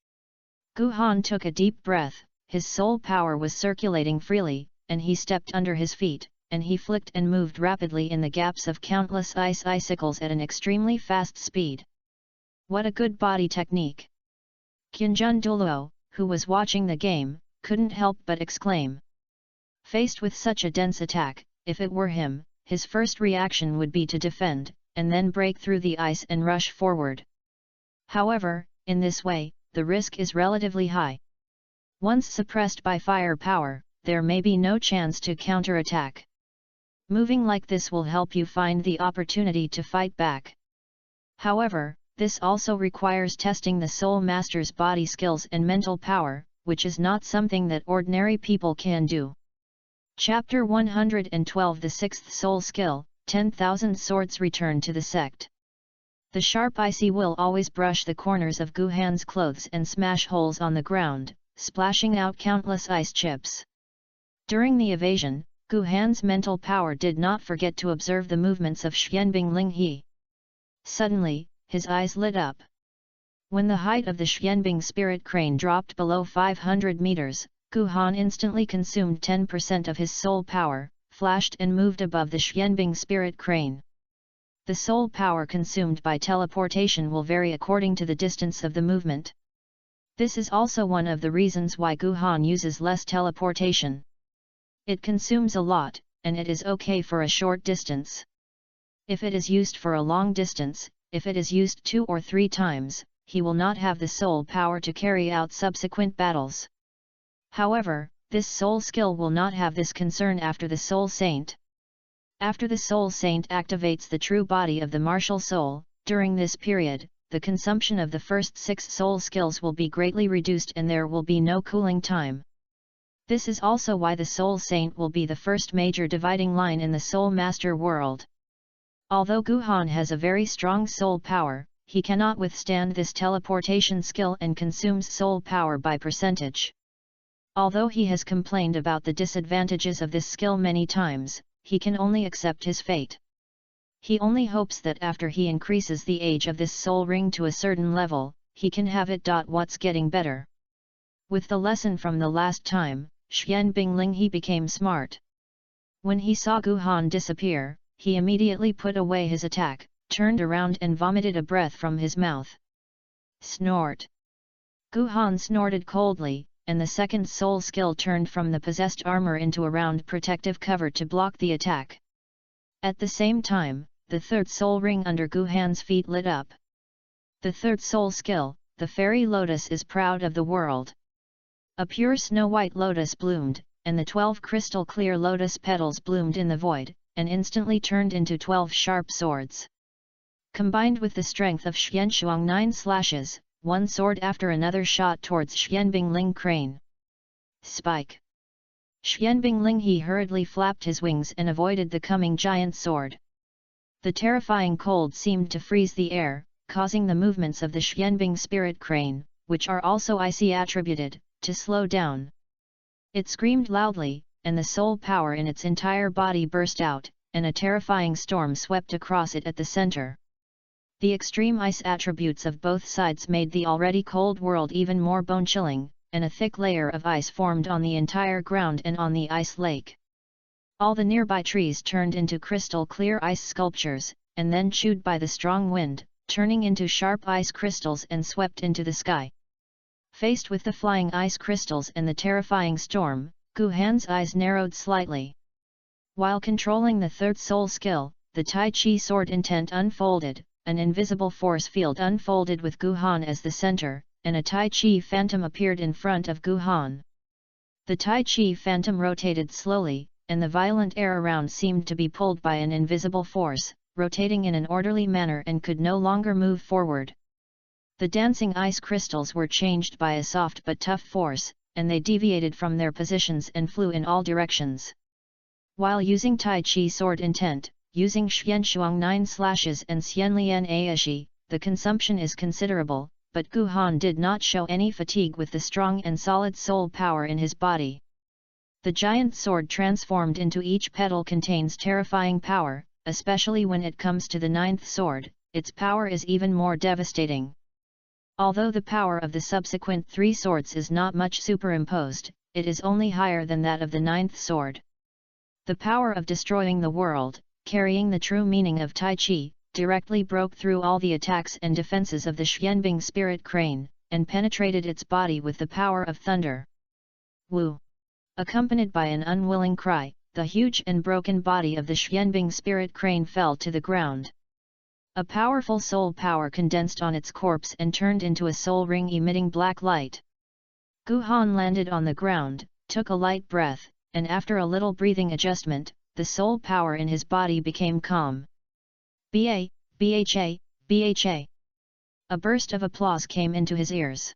Gu Han took a deep breath, his soul power was circulating freely, and he stepped under his feet, and he flicked and moved rapidly in the gaps of countless ice icicles at an extremely fast speed. What a good body technique! Qianjun Douluo, who was watching the game, couldn't help but exclaim. Faced with such a dense attack, if it were him, his first reaction would be to defend, and then break through the ice and rush forward. However, in this way, the risk is relatively high. Once suppressed by fire power, there may be no chance to counterattack. Moving like this will help you find the opportunity to fight back. However, this also requires testing the Soul Master's body skills and mental power, which is not something that ordinary people can do. Chapter 112 The Sixth Soul Skill, 10,000 Swords Return to the Sect. The sharp icy will always brush the corners of Gu Han's clothes and smash holes on the ground, splashing out countless ice chips. During the evasion, Gu Han's mental power did not forget to observe the movements of Xianbing Linghe. Suddenly, his eyes lit up. When the height of the Xianbing spirit crane dropped below 500 meters, Gu Han instantly consumed 10% of his soul power, flashed and moved above the Xianbing spirit crane. The soul power consumed by teleportation will vary according to the distance of the movement. This is also one of the reasons why Gu Han uses less teleportation. It consumes a lot, and it is okay for a short distance. If it is used for a long distance, if it is used 2 or 3 times, he will not have the soul power to carry out subsequent battles. However, this soul skill will not have this concern after the Soul Saint. After the Soul Saint activates the true body of the martial soul, during this period, the consumption of the first 6 soul skills will be greatly reduced and there will be no cooling time. This is also why the Soul Saint will be the first major dividing line in the Soul Master world. Although Gu Han has a very strong soul power, he cannot withstand this teleportation skill and consumes soul power by percentage. Although he has complained about the disadvantages of this skill many times, he can only accept his fate. He only hopes that after he increases the age of this soul ring to a certain level, he can have it. What's getting better? With the lesson from the last time, Xianbing Linghe became smart. When he saw Gu Han disappear, he immediately put away his attack, turned around and vomited a breath from his mouth. Snort! Gu Han snorted coldly, and the second soul skill turned from the possessed armor into a round protective cover to block the attack. At the same time, the third soul ring under Gu Han's feet lit up. The third soul skill, the fairy lotus, is proud of the world. A pure snow-white lotus bloomed, and the 12 crystal clear lotus petals bloomed in the void, and instantly turned into 12 sharp swords. Combined with the strength of Xianshuang 9 slashes, one sword after another shot towards Xianbing Ling crane. Spike! Xianbing Linghe hurriedly flapped his wings and avoided the coming giant sword. The terrifying cold seemed to freeze the air, causing the movements of the Xuanbing spirit crane, which are also icy attributed, to slow down. It screamed loudly, and the soul power in its entire body burst out, and a terrifying storm swept across it at the center. The extreme ice attributes of both sides made the already cold world even more bone-chilling, and a thick layer of ice formed on the entire ground and on the ice lake. All the nearby trees turned into crystal-clear ice sculptures, and then chewed by the strong wind, turning into sharp ice crystals and swept into the sky. Faced with the flying ice crystals and the terrifying storm, Gu Han's eyes narrowed slightly. While controlling the third soul skill, the Tai Chi sword intent unfolded, an invisible force field unfolded with Gu Han as the center, and a Tai Chi phantom appeared in front of Gu Han. The Tai Chi phantom rotated slowly, and the violent air around seemed to be pulled by an invisible force, rotating in an orderly manner and could no longer move forward. The dancing ice crystals were changed by a soft but tough force, and they deviated from their positions and flew in all directions. While using Tai Chi sword intent, using Xian Shuang 9 slashes and Xian Lian Aishi, the consumption is considerable, but Gu Han did not show any fatigue with the strong and solid soul power in his body. The giant sword transformed into each petal contains terrifying power, especially when it comes to the ninth sword, its power is even more devastating. Although the power of the subsequent three swords is not much superimposed, it is only higher than that of the ninth sword. The power of destroying the world, carrying the true meaning of Tai Chi, directly broke through all the attacks and defenses of the Xuanbing spirit crane, and penetrated its body with the power of thunder. Wu! Accompanied by an unwilling cry, the huge and broken body of the Xuanbing spirit crane fell to the ground. A powerful soul power condensed on its corpse and turned into a soul ring emitting black light. Gu Han landed on the ground, took a light breath, and after a little breathing adjustment, the soul power in his body became calm. "Ba, Bha, Bha." A burst of applause came into his ears.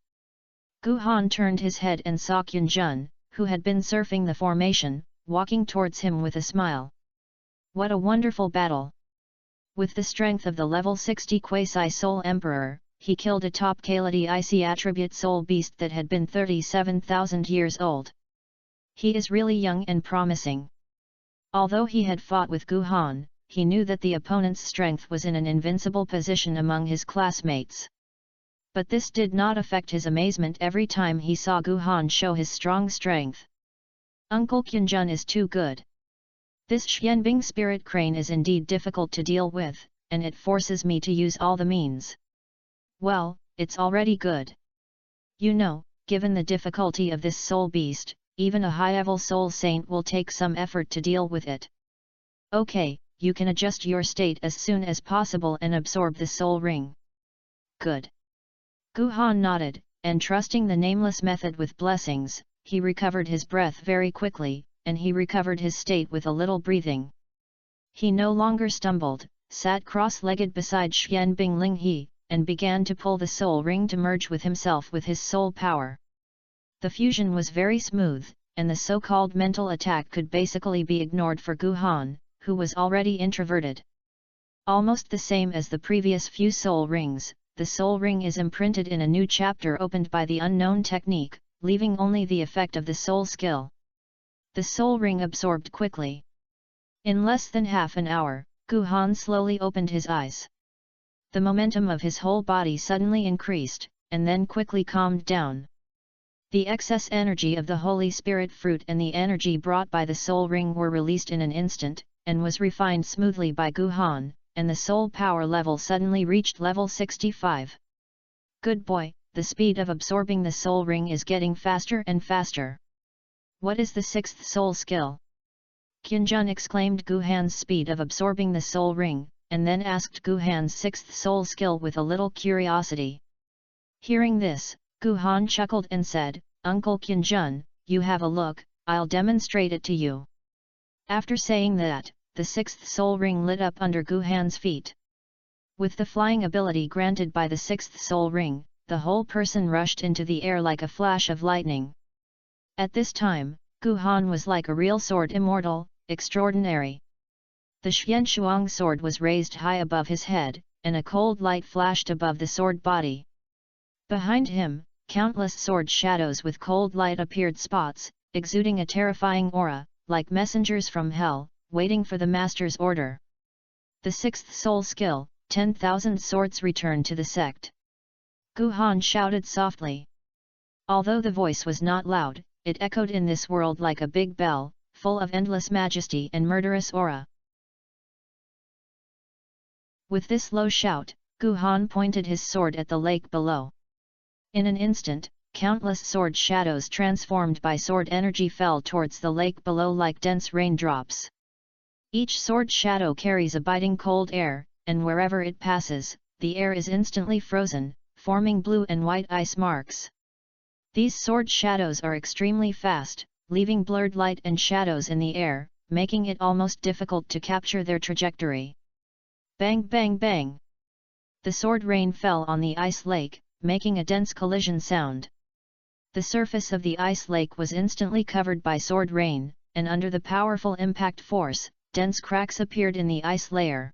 Gu Han turned his head and saw Qin Jun, who had been surfing the formation, walking towards him with a smile. What a wonderful battle! With the strength of the level 60 Quasi-Soul Emperor, he killed a top quality icy attribute soul beast that had been 37,000 years old. He is really young and promising. Although he had fought with Gu Han, he knew that the opponent's strength was in an invincible position among his classmates. But this did not affect his amazement every time he saw Gu Han show his strong strength. Uncle Qianjun is too good. This Xuanbing spirit crane is indeed difficult to deal with, and it forces me to use all the means. Well, it's already good. You know, given the difficulty of this soul beast, even a high-level soul saint will take some effort to deal with it. Okay, you can adjust your state as soon as possible and absorb the soul ring. Good. Gu Han nodded, and trusting the nameless method with blessings, he recovered his breath very quickly, and he recovered his state with a little breathing. He no longer stumbled, sat cross-legged beside Xuanbing Linghe, and began to pull the soul ring to merge with himself with his soul power. The fusion was very smooth, and the so-called mental attack could basically be ignored for Gu Han, who was already introverted. Almost the same as the previous few soul rings, the soul ring is imprinted in a new chapter opened by the unknown technique, leaving only the effect of the soul skill. The soul ring absorbed quickly. In less than half an hour, Gu Han slowly opened his eyes. The momentum of his whole body suddenly increased, and then quickly calmed down. The excess energy of the Holy Spirit fruit and the energy brought by the soul ring were released in an instant, and was refined smoothly by Gu Han, and the soul power level suddenly reached level 65. Good boy, the speed of absorbing the soul ring is getting faster and faster. What is the sixth soul skill? Qianjun exclaimed Gu Han's speed of absorbing the soul ring, and then asked Gu Han's sixth soul skill with a little curiosity. Hearing this, Gu Han chuckled and said, "Uncle Qianjun, you have a look, I'll demonstrate it to you." After saying that, the sixth soul ring lit up under Gu Han's feet. With the flying ability granted by the sixth soul ring, the whole person rushed into the air like a flash of lightning. At this time, Gu Han was like a real sword immortal, extraordinary. The Xianshuang sword was raised high above his head, and a cold light flashed above the sword body. Behind him, countless sword shadows with cold light appeared spots, exuding a terrifying aura, like messengers from hell, waiting for the master's order. The sixth soul skill, 10,000 swords return to the sect. Gu Han shouted softly. Although the voice was not loud, it echoed in this world like a big bell, full of endless majesty and murderous aura. With this low shout, Gu Han pointed his sword at the lake below. In an instant, countless sword shadows transformed by sword energy fell towards the lake below like dense raindrops. Each sword shadow carries a biting cold air, and wherever it passes, the air is instantly frozen, forming blue and white ice marks. These sword shadows are extremely fast, leaving blurred light and shadows in the air, making it almost difficult to capture their trajectory. Bang bang bang! The sword rain fell on the ice lake, making a dense collision sound. The surface of the ice lake was instantly covered by sword rain, and under the powerful impact force, dense cracks appeared in the ice layer.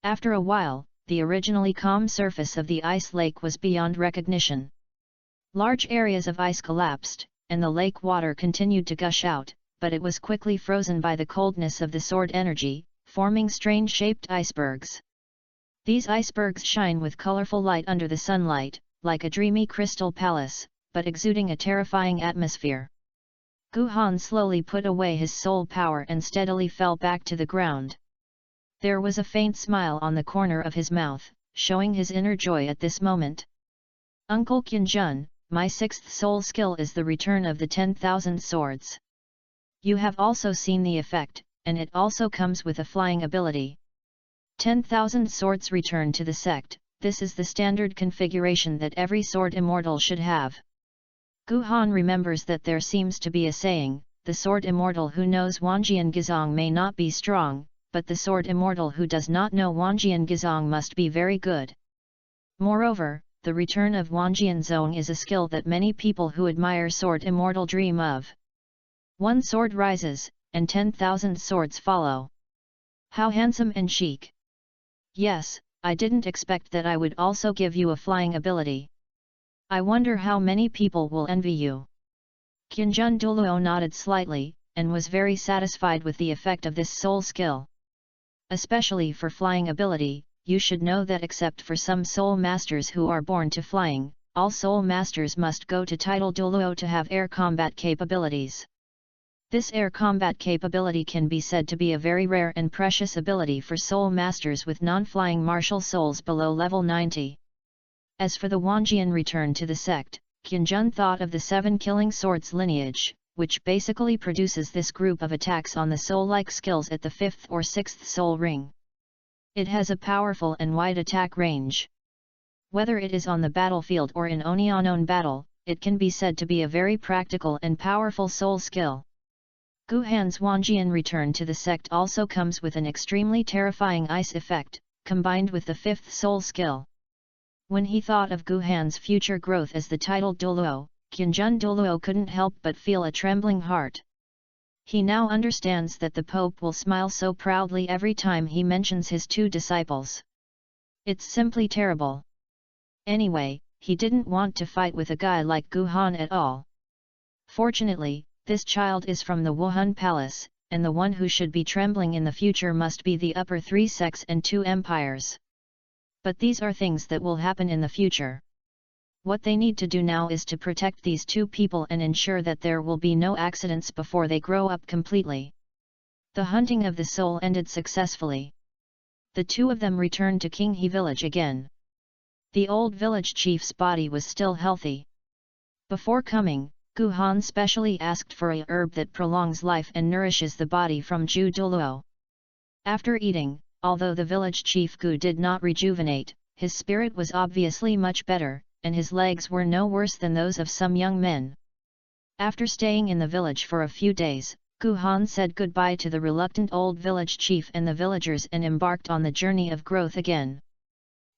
After a while, the originally calm surface of the ice lake was beyond recognition. Large areas of ice collapsed, and the lake water continued to gush out, but it was quickly frozen by the coldness of the sword energy, forming strange-shaped icebergs. These icebergs shine with colorful light under the sunlight, like a dreamy crystal palace, but exuding a terrifying atmosphere. Gu Han slowly put away his soul power and steadily fell back to the ground. There was a faint smile on the corner of his mouth, showing his inner joy at this moment. Uncle Qianjun, my sixth soul skill is the return of the 10,000 swords. You have also seen the effect, and it also comes with a flying ability. 10,000 swords return to the sect, this is the standard configuration that every sword immortal should have. Gu Han remembers that there seems to be a saying, the sword immortal who knows Wanjian Gizong may not be strong, but the sword immortal who does not know Wanjian Gizong must be very good. Moreover, the return of Wanjian Zong is a skill that many people who admire sword immortal dream of. One sword rises, and 10,000 swords follow. How handsome and chic! Yes, I didn't expect that I would also give you a flying ability. I wonder how many people will envy you. Qianjun Douluo nodded slightly, and was very satisfied with the effect of this soul skill. Especially for flying ability, you should know that except for some soul masters who are born to flying, all soul masters must go to title Douluo to have air combat capabilities. This air combat capability can be said to be a very rare and precious ability for soul masters with non-flying martial souls below level 90. As for the Wanjian return to the sect, Qianjun thought of the 7 killing swords lineage, which basically produces this group of attacks on the soul-like skills at the 5th or 6th soul ring. It has a powerful and wide attack range. Whether it is on the battlefield or in Onianon battle, it can be said to be a very practical and powerful soul skill. Gu Han's Wanjian return to the sect also comes with an extremely terrifying ice effect, combined with the 5th soul skill. When he thought of Gu Han's future growth as the titled Douluo, Qianjun Douluo couldn't help but feel a trembling heart. He now understands that the Pope will smile so proudly every time he mentions his 2 disciples. It's simply terrible. Anyway, he didn't want to fight with a guy like Gu Han at all. Fortunately, this child is from the Wuhan Palace, and the one who should be trembling in the future must be the upper 3 sects and 2 empires. But these are things that will happen in the future. What they need to do now is to protect these 2 people and ensure that there will be no accidents before they grow up completely. The hunting of the soul ended successfully. The 2 of them returned to Qinghe village again. The old village chief's body was still healthy. Before coming, Gu Han specially asked for a herb that prolongs life and nourishes the body from Ju Douluo. After eating, although the village chief Gu did not rejuvenate, his spirit was obviously much better, and his legs were no worse than those of some young men. After staying in the village for a few days, Gu Han said goodbye to the reluctant old village chief and the villagers and embarked on the journey of growth again.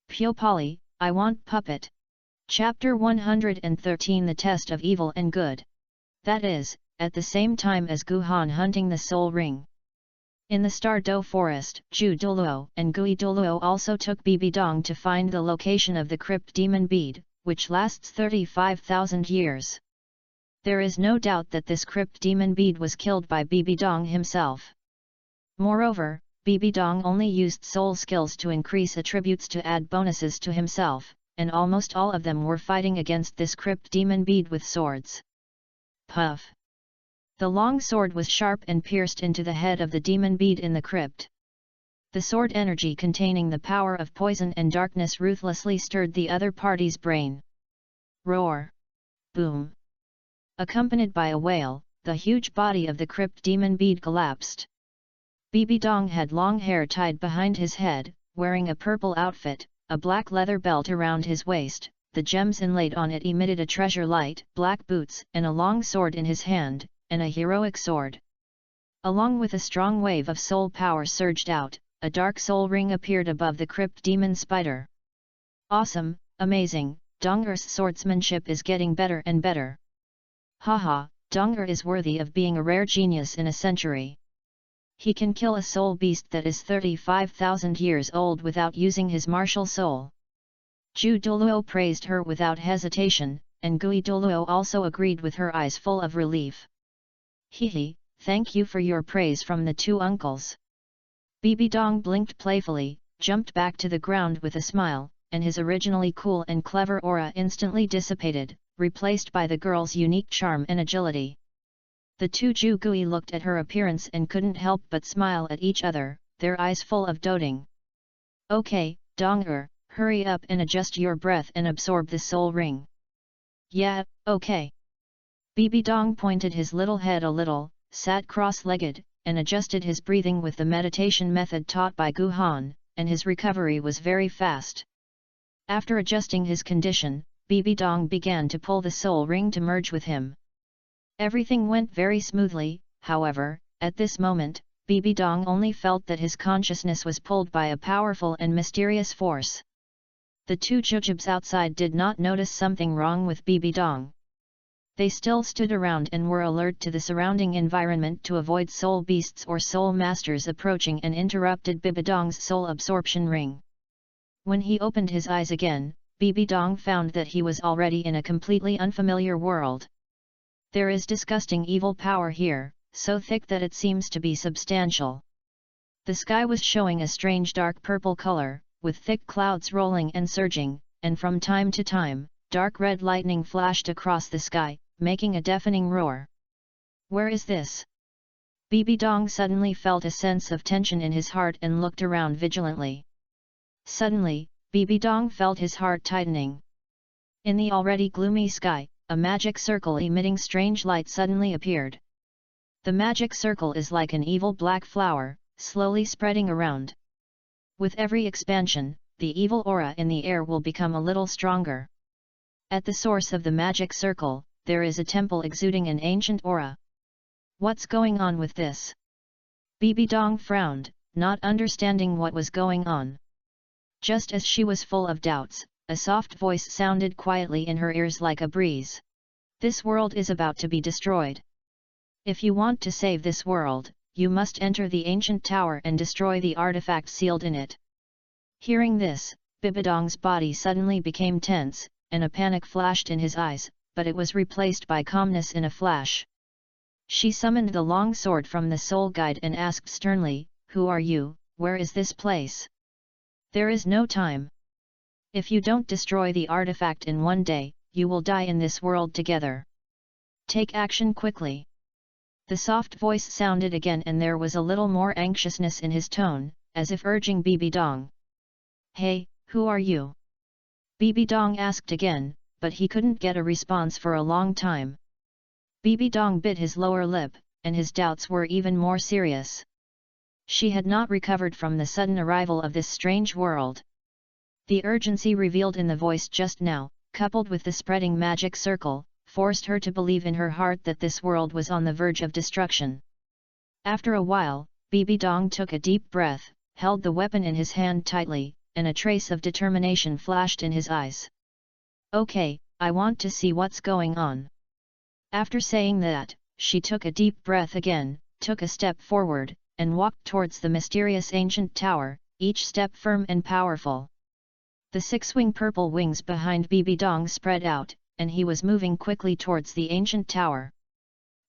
Pyopali, I want puppet. Chapter 113 The Test of Evil and Good. That is, at the same time as Gu Han hunting the soul ring. In the Star Do Forest, Zhu Douluo and Gui Douluo also took Bibidong to find the location of the crypt demon bead, which lasts 35,000 years. There is no doubt that this crypt demon bead was killed by Bibidong himself. Moreover, Bibidong only used soul skills to increase attributes to add bonuses to himself, and almost all of them were fighting against this crypt demon bead with swords. Puff! The long sword was sharp and pierced into the head of the demon bead in the crypt. The sword energy containing the power of poison and darkness ruthlessly stirred the other party's brain. Roar! Boom! Accompanied by a wail, the huge body of the crypt demon bead collapsed. Bibidong had long hair tied behind his head, wearing a purple outfit, a black leather belt around his waist, the gems inlaid on it emitted a treasure light, black boots, and a long sword in his hand, and a heroic sword. Along with a strong wave of soul power surged out, a dark soul ring appeared above the crypt demon spider. Awesome, amazing, Dong'er's swordsmanship is getting better and better. Haha, Dong'er is worthy of being a rare genius in a century. He can kill a soul beast that is 35,000 years old without using his martial soul. Zhu Douluo praised her without hesitation, and Gui Douluo also agreed with her eyes full of relief. Hehe, thank you for your praise from the two uncles. Bibidong blinked playfully, jumped back to the ground with a smile, and his originally cool and clever aura instantly dissipated, replaced by the girl's unique charm and agility. The two Zhu Gui looked at her appearance and couldn't help but smile at each other, their eyes full of doting. Okay, Dong'er, hurry up and adjust your breath and absorb the soul ring. Yeah, okay. Bibidong pointed his little head a little, sat cross-legged, and adjusted his breathing with the meditation method taught by Gu Han, and his recovery was very fast. After adjusting his condition, Bibidong began to pull the soul ring to merge with him. Everything went very smoothly, however, at this moment, Bibidong only felt that his consciousness was pulled by a powerful and mysterious force. The two jujubes outside did not notice something wrong with Bibidong. They still stood around and were alert to the surrounding environment to avoid soul beasts or soul masters approaching and interrupted Bibidong's soul absorption ring. When he opened his eyes again, Bibidong found that he was already in a completely unfamiliar world. There is disgusting evil power here, so thick that it seems to be substantial. The sky was showing a strange dark purple color, with thick clouds rolling and surging, and from time to time, dark red lightning flashed across the sky, making a deafening roar. Where is this? Bibidong suddenly felt a sense of tension in his heart and looked around vigilantly. Suddenly, Bibidong felt his heart tightening. In the already gloomy sky, a magic circle emitting strange light suddenly appeared. The magic circle is like an evil black flower, slowly spreading around. With every expansion, the evil aura in the air will become a little stronger. At the source of the magic circle, there is a temple exuding an ancient aura. What's going on with this? Bibidong frowned, not understanding what was going on. Just as she was full of doubts, a soft voice sounded quietly in her ears like a breeze. This world is about to be destroyed. If you want to save this world, you must enter the ancient tower and destroy the artifact sealed in it. Hearing this, Bibidong's body suddenly became tense, and a panic flashed in his eyes, but it was replaced by calmness in a flash. She summoned the long sword from the soul guide and asked sternly, "Who are you? Where is this place?" "There is no time. If you don't destroy the artifact in one day, you will die in this world together. Take action quickly." The soft voice sounded again and there was a little more anxiousness in his tone, as if urging Bibidong. "Hey, who are you?" Bibidong asked again, but he couldn't get a response for a long time. Bibidong bit his lower lip, and his doubts were even more serious. She had not recovered from the sudden arrival of this strange world. The urgency revealed in the voice just now, coupled with the spreading magic circle, forced her to believe in her heart that this world was on the verge of destruction. After a while, Bibidong took a deep breath, held the weapon in his hand tightly, and a trace of determination flashed in his eyes. "Okay, I want to see what's going on." After saying that, she took a deep breath again, took a step forward, and walked towards the mysterious ancient tower, each step firm and powerful. The six-wing purple wings behind Bibi Dong spread out, and he was moving quickly towards the ancient tower.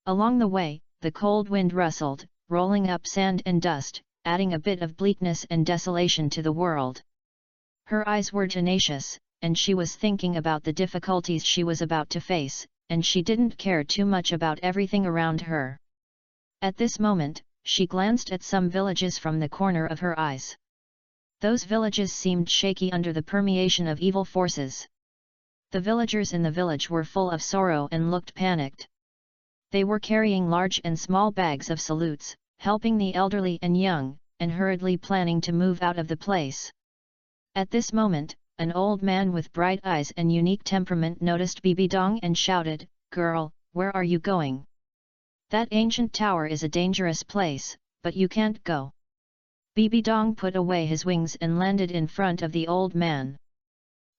Along the way, the cold wind rustled, rolling up sand and dust, adding a bit of bleakness and desolation to the world. Her eyes were tenacious, and she was thinking about the difficulties she was about to face, and she didn't care too much about everything around her. At this moment, she glanced at some villages from the corner of her eyes. Those villages seemed shaky under the permeation of evil forces. The villagers in the village were full of sorrow and looked panicked. They were carrying large and small bags of salutes, helping the elderly and young, and hurriedly planning to move out of the place. At this moment, an old man with bright eyes and unique temperament noticed Bibi Dong and shouted, "Girl, where are you going? That ancient tower is a dangerous place, but you can't go." Bibi Dong put away his wings and landed in front of the old man.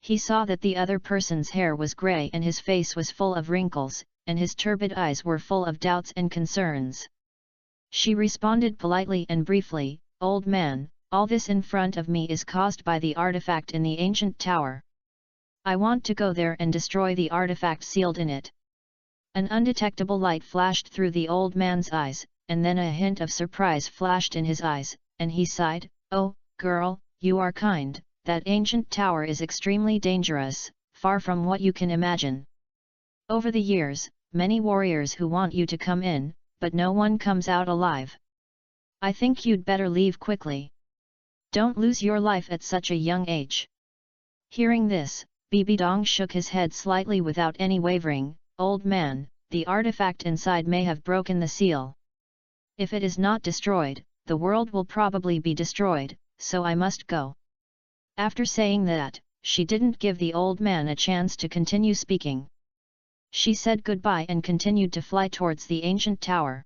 He saw that the other person's hair was grey and his face was full of wrinkles, and his turbid eyes were full of doubts and concerns. She responded politely and briefly, "Old man, all this in front of me is caused by the artifact in the ancient tower. I want to go there and destroy the artifact sealed in it." An undetectable light flashed through the old man's eyes, and then a hint of surprise flashed in his eyes, and he sighed, "Oh, girl, you are kind. That ancient tower is extremely dangerous, far from what you can imagine. Over the years, many warriors who want you to come in, but no one comes out alive. I think you'd better leave quickly. Don't lose your life at such a young age." Hearing this, Bibi Dong shook his head slightly without any wavering, "Old man, the artifact inside may have broken the seal. If it is not destroyed, the world will probably be destroyed, so I must go." After saying that, she didn't give the old man a chance to continue speaking. She said goodbye and continued to fly towards the ancient tower.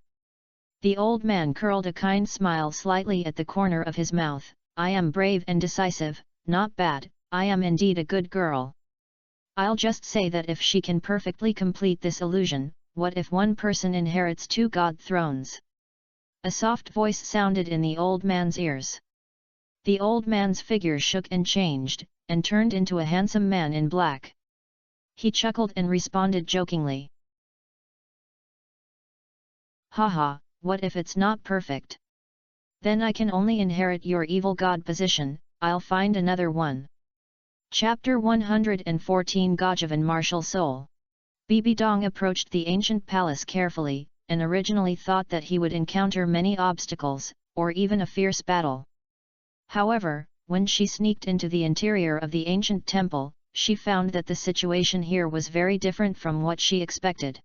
The old man curled a kind smile slightly at the corner of his mouth. "I am brave and decisive, not bad, I am indeed a good girl. I'll just say that if she can perfectly complete this illusion, what if one person inherits 2 god thrones?" A soft voice sounded in the old man's ears. The old man's figure shook and changed, and turned into a handsome man in black. He chuckled and responded jokingly, "Haha, what if it's not perfect? Then I can only inherit your evil god position, I'll find another one." Chapter 114 Gajavan Martial Soul. Bibi Dong approached the ancient palace carefully, and originally thought that he would encounter many obstacles, or even a fierce battle. However, when she sneaked into the interior of the ancient temple, she found that the situation here was very different from what she expected.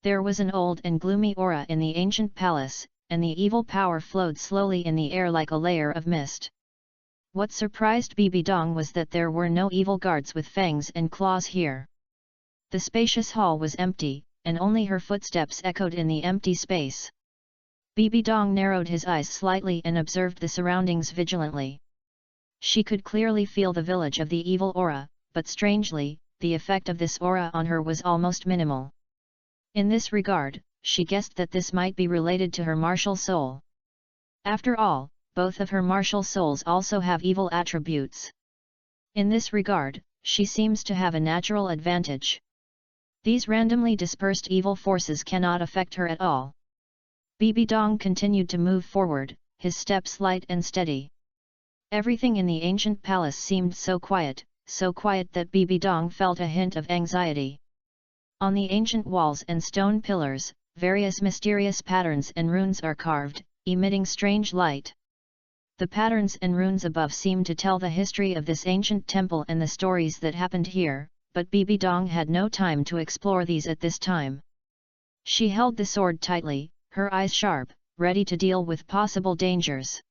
There was an old and gloomy aura in the ancient palace, and the evil power flowed slowly in the air like a layer of mist. What surprised Bibi Dong was that there were no evil guards with fangs and claws here. The spacious hall was empty, and only her footsteps echoed in the empty space. Bibi Dong narrowed his eyes slightly and observed the surroundings vigilantly. She could clearly feel the village of the evil aura, but strangely, the effect of this aura on her was almost minimal. In this regard, she guessed that this might be related to her martial soul. After all, both of her martial souls also have evil attributes. In this regard, she seems to have a natural advantage. These randomly dispersed evil forces cannot affect her at all. Bibi Dong continued to move forward, his steps light and steady. Everything in the ancient palace seemed so quiet that Bibi Dong felt a hint of anxiety. On the ancient walls and stone pillars, various mysterious patterns and runes are carved, emitting strange light. The patterns and runes above seem to tell the history of this ancient temple and the stories that happened here, but Bibi Dong had no time to explore these at this time. She held the sword tightly, her eyes sharp, ready to deal with possible dangers.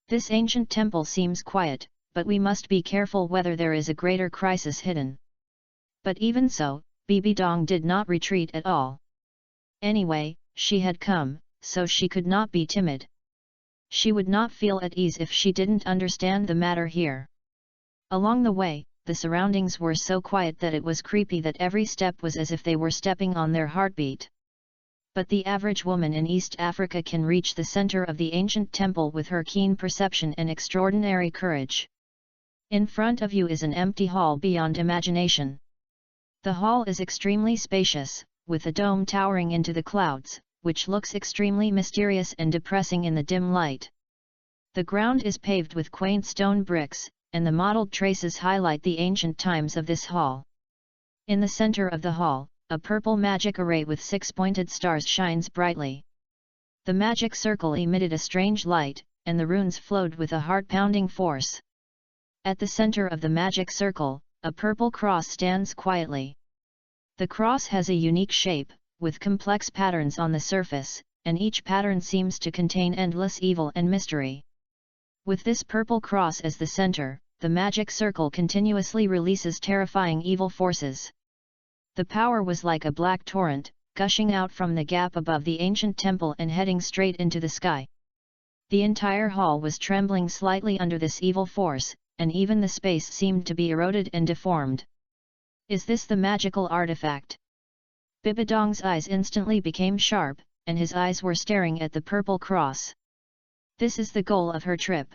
This ancient temple seems quiet, but we must be careful whether there is a greater crisis hidden. But even so, Bibi Dong did not retreat at all. Anyway, she had come, so she could not be timid. She would not feel at ease if she didn't understand the matter here. Along the way, the surroundings were so quiet that it was creepy that every step was as if they were stepping on their heartbeat. But the average woman in East Africa can reach the center of the ancient temple with her keen perception and extraordinary courage. In front of you is an empty hall beyond imagination. The hall is extremely spacious, with a dome towering into the clouds, which looks extremely mysterious and depressing in the dim light. The ground is paved with quaint stone bricks, and the mottled traces highlight the ancient times of this hall. In the center of the hall, a purple magic array with 6 pointed stars shines brightly. The magic circle emitted a strange light, and the runes flowed with a heart-pounding force. At the center of the magic circle, a purple cross stands quietly. The cross has a unique shape, with complex patterns on the surface, and each pattern seems to contain endless evil and mystery. With this purple cross as the center, the magic circle continuously releases terrifying evil forces. The power was like a black torrent, gushing out from the gap above the ancient temple and heading straight into the sky. The entire hall was trembling slightly under this evil force, and even the space seemed to be eroded and deformed. Is this the magical artifact? Bibidong's eyes instantly became sharp, and his eyes were staring at the purple cross. This is the goal of her trip.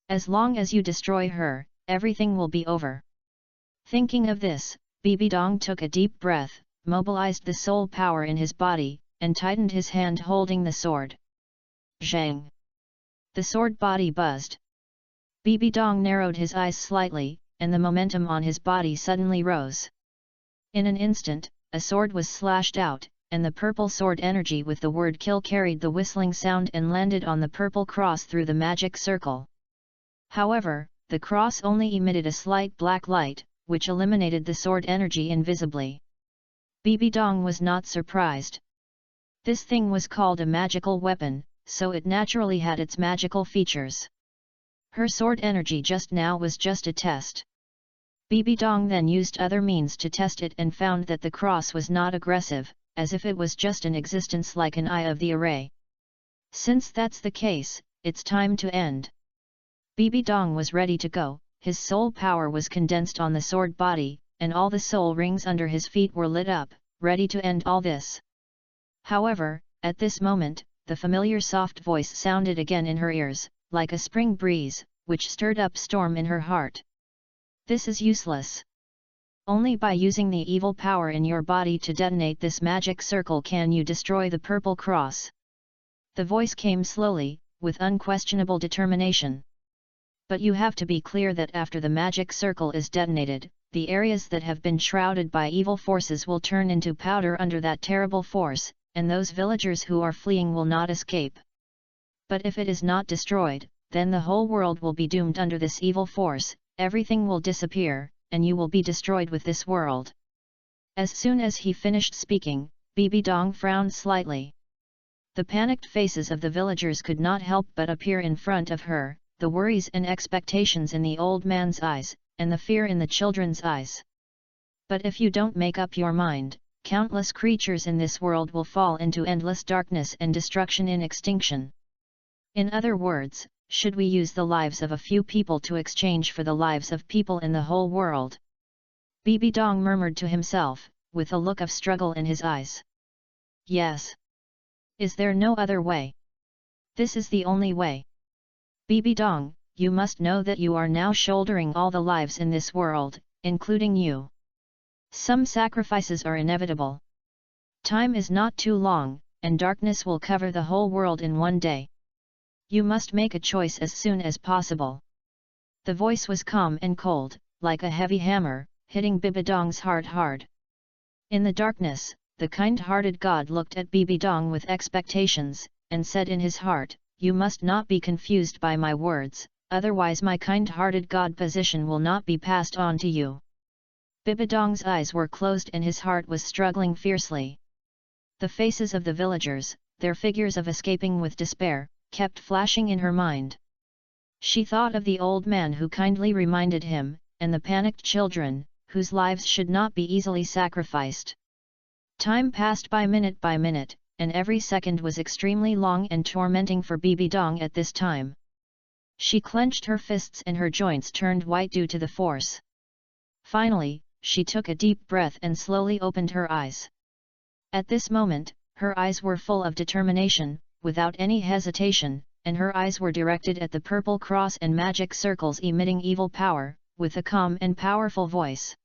As long as you destroy her, everything will be over. Thinking of this, Bibidong took a deep breath, mobilized the soul power in his body, and tightened his hand holding the sword. Zhang! The sword body buzzed. Bibidong narrowed his eyes slightly, and the momentum on his body suddenly rose. In an instant, a sword was slashed out, and the purple sword energy with the word kill carried the whistling sound and landed on the purple cross through the magic circle. However, the cross only emitted a slight black light, which eliminated the sword energy invisibly. Bibidong was not surprised. This thing was called a magical weapon, so it naturally had its magical features. Her sword energy just now was just a test. Bibidong then used other means to test it and found that the cross was not aggressive, as if it was just an existence like an eye of the array. Since that's the case, it's time to end. Bibidong was ready to go. His soul power was condensed on the sword body, and all the soul rings under his feet were lit up, ready to end all this. However, at this moment, the familiar soft voice sounded again in her ears, like a spring breeze, which stirred up storm in her heart. This is useless. Only by using the evil power in your body to detonate this magic circle can you destroy the purple cross. The voice came slowly, with unquestionable determination. But you have to be clear that after the magic circle is detonated, the areas that have been shrouded by evil forces will turn into powder under that terrible force, and those villagers who are fleeing will not escape. But if it is not destroyed, then the whole world will be doomed under this evil force, everything will disappear, and you will be destroyed with this world. As soon as he finished speaking, Bibidong frowned slightly. The panicked faces of the villagers could not help but appear in front of her, the worries and expectations in the old man's eyes, and the fear in the children's eyes. But if you don't make up your mind, countless creatures in this world will fall into endless darkness and destruction in extinction. In other words, should we use the lives of a few people to exchange for the lives of people in the whole world? Bibidong murmured to himself, with a look of struggle in his eyes. Yes. Is there no other way? This is the only way. Bibidong, you must know that you are now shouldering all the lives in this world, including you. Some sacrifices are inevitable. Time is not too long, and darkness will cover the whole world in one day. You must make a choice as soon as possible. The voice was calm and cold, like a heavy hammer, hitting Bibidong's heart hard. In the darkness, the kind-hearted god looked at Bibidong with expectations, and said in his heart, "You must not be confused by my words, otherwise my kind-hearted god position will not be passed on to you." Bibidong's eyes were closed and his heart was struggling fiercely. The faces of the villagers, their figures of escaping with despair, kept flashing in her mind. She thought of the old man who kindly reminded him, and the panicked children, whose lives should not be easily sacrificed. Time passed by minute, and every second was extremely long and tormenting for Bibidong at this time. She clenched her fists and her joints turned white due to the force. Finally, she took a deep breath and slowly opened her eyes. At this moment, Her eyes were full of determination, without any hesitation, and her eyes were directed at the purple cross and magic circles emitting evil power, with a calm and powerful voice.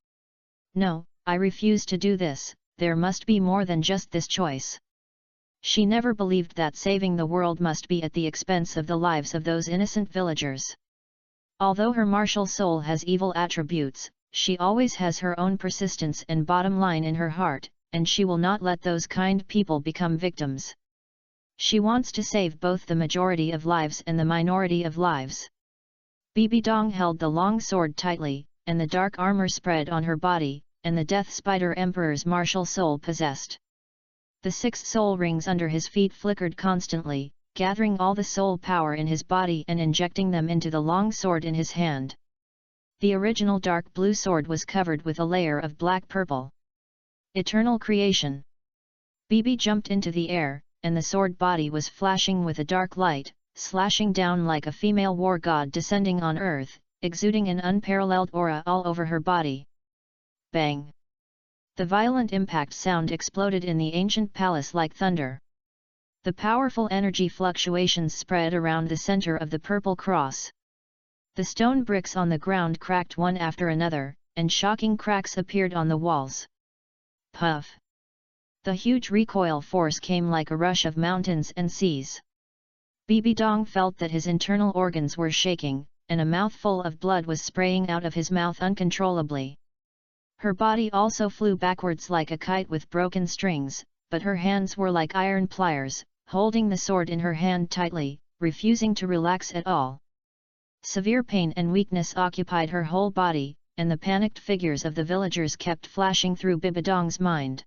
"No, I refuse to do this, there must be more than just this choice." She never believed that saving the world must be at the expense of the lives of those innocent villagers. Although her martial soul has evil attributes, she always has her own persistence and bottom line in her heart, and she will not let those kind people become victims. She wants to save both the majority of lives and the minority of lives. Bibi Dong held the long sword tightly, and the dark armor spread on her body, and the Death Spider Emperor's martial soul possessed. The 6 soul rings under his feet flickered constantly, gathering all the soul power in his body and injecting them into the long sword in his hand. The original dark blue sword was covered with a layer of black-purple. Eternal creation. Bibi jumped into the air, and the sword body was flashing with a dark light, slashing down like a female war god descending on earth, exuding an unparalleled aura all over her body. Bang! The violent impact sound exploded in the ancient palace like thunder. The powerful energy fluctuations spread around the center of the purple cross. The stone bricks on the ground cracked one after another, and shocking cracks appeared on the walls. Puff! The huge recoil force came like a rush of mountains and seas. Bibi Dong felt that his internal organs were shaking, and a mouthful of blood was spraying out of his mouth uncontrollably. Her body also flew backwards like a kite with broken strings, but her hands were like iron pliers, holding the sword in her hand tightly, refusing to relax at all. Severe pain and weakness occupied her whole body, and the panicked figures of the villagers kept flashing through Bibi Dong's mind.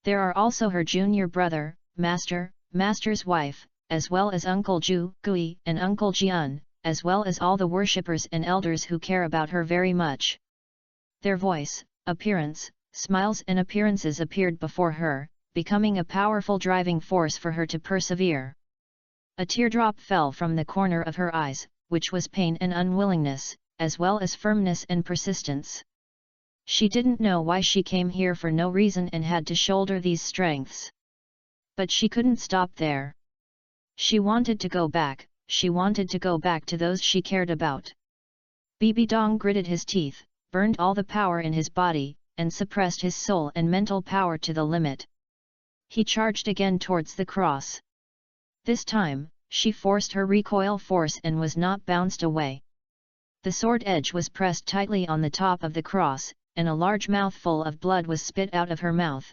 There are also her junior brother, Master's wife, as well as Uncle Ju, Gui, and Uncle Jian, as well as all the worshippers and elders who care about her very much. Their voice, appearance, smiles and appearances appeared before her, becoming a powerful driving force for her to persevere. A teardrop fell from the corner of her eyes, which was pain and unwillingness, as well as firmness and persistence. She didn't know why she came here for no reason and had to shoulder these strengths. But she couldn't stop there. She wanted to go back, she wanted to go back to those she cared about. Bibi Dong gritted his teeth, burned all the power in his body, and suppressed his soul and mental power to the limit. He charged again towards the cross. This time, she forced her recoil force and was not bounced away. The sword edge was pressed tightly on the top of the cross, and a large mouthful of blood was spit out of her mouth.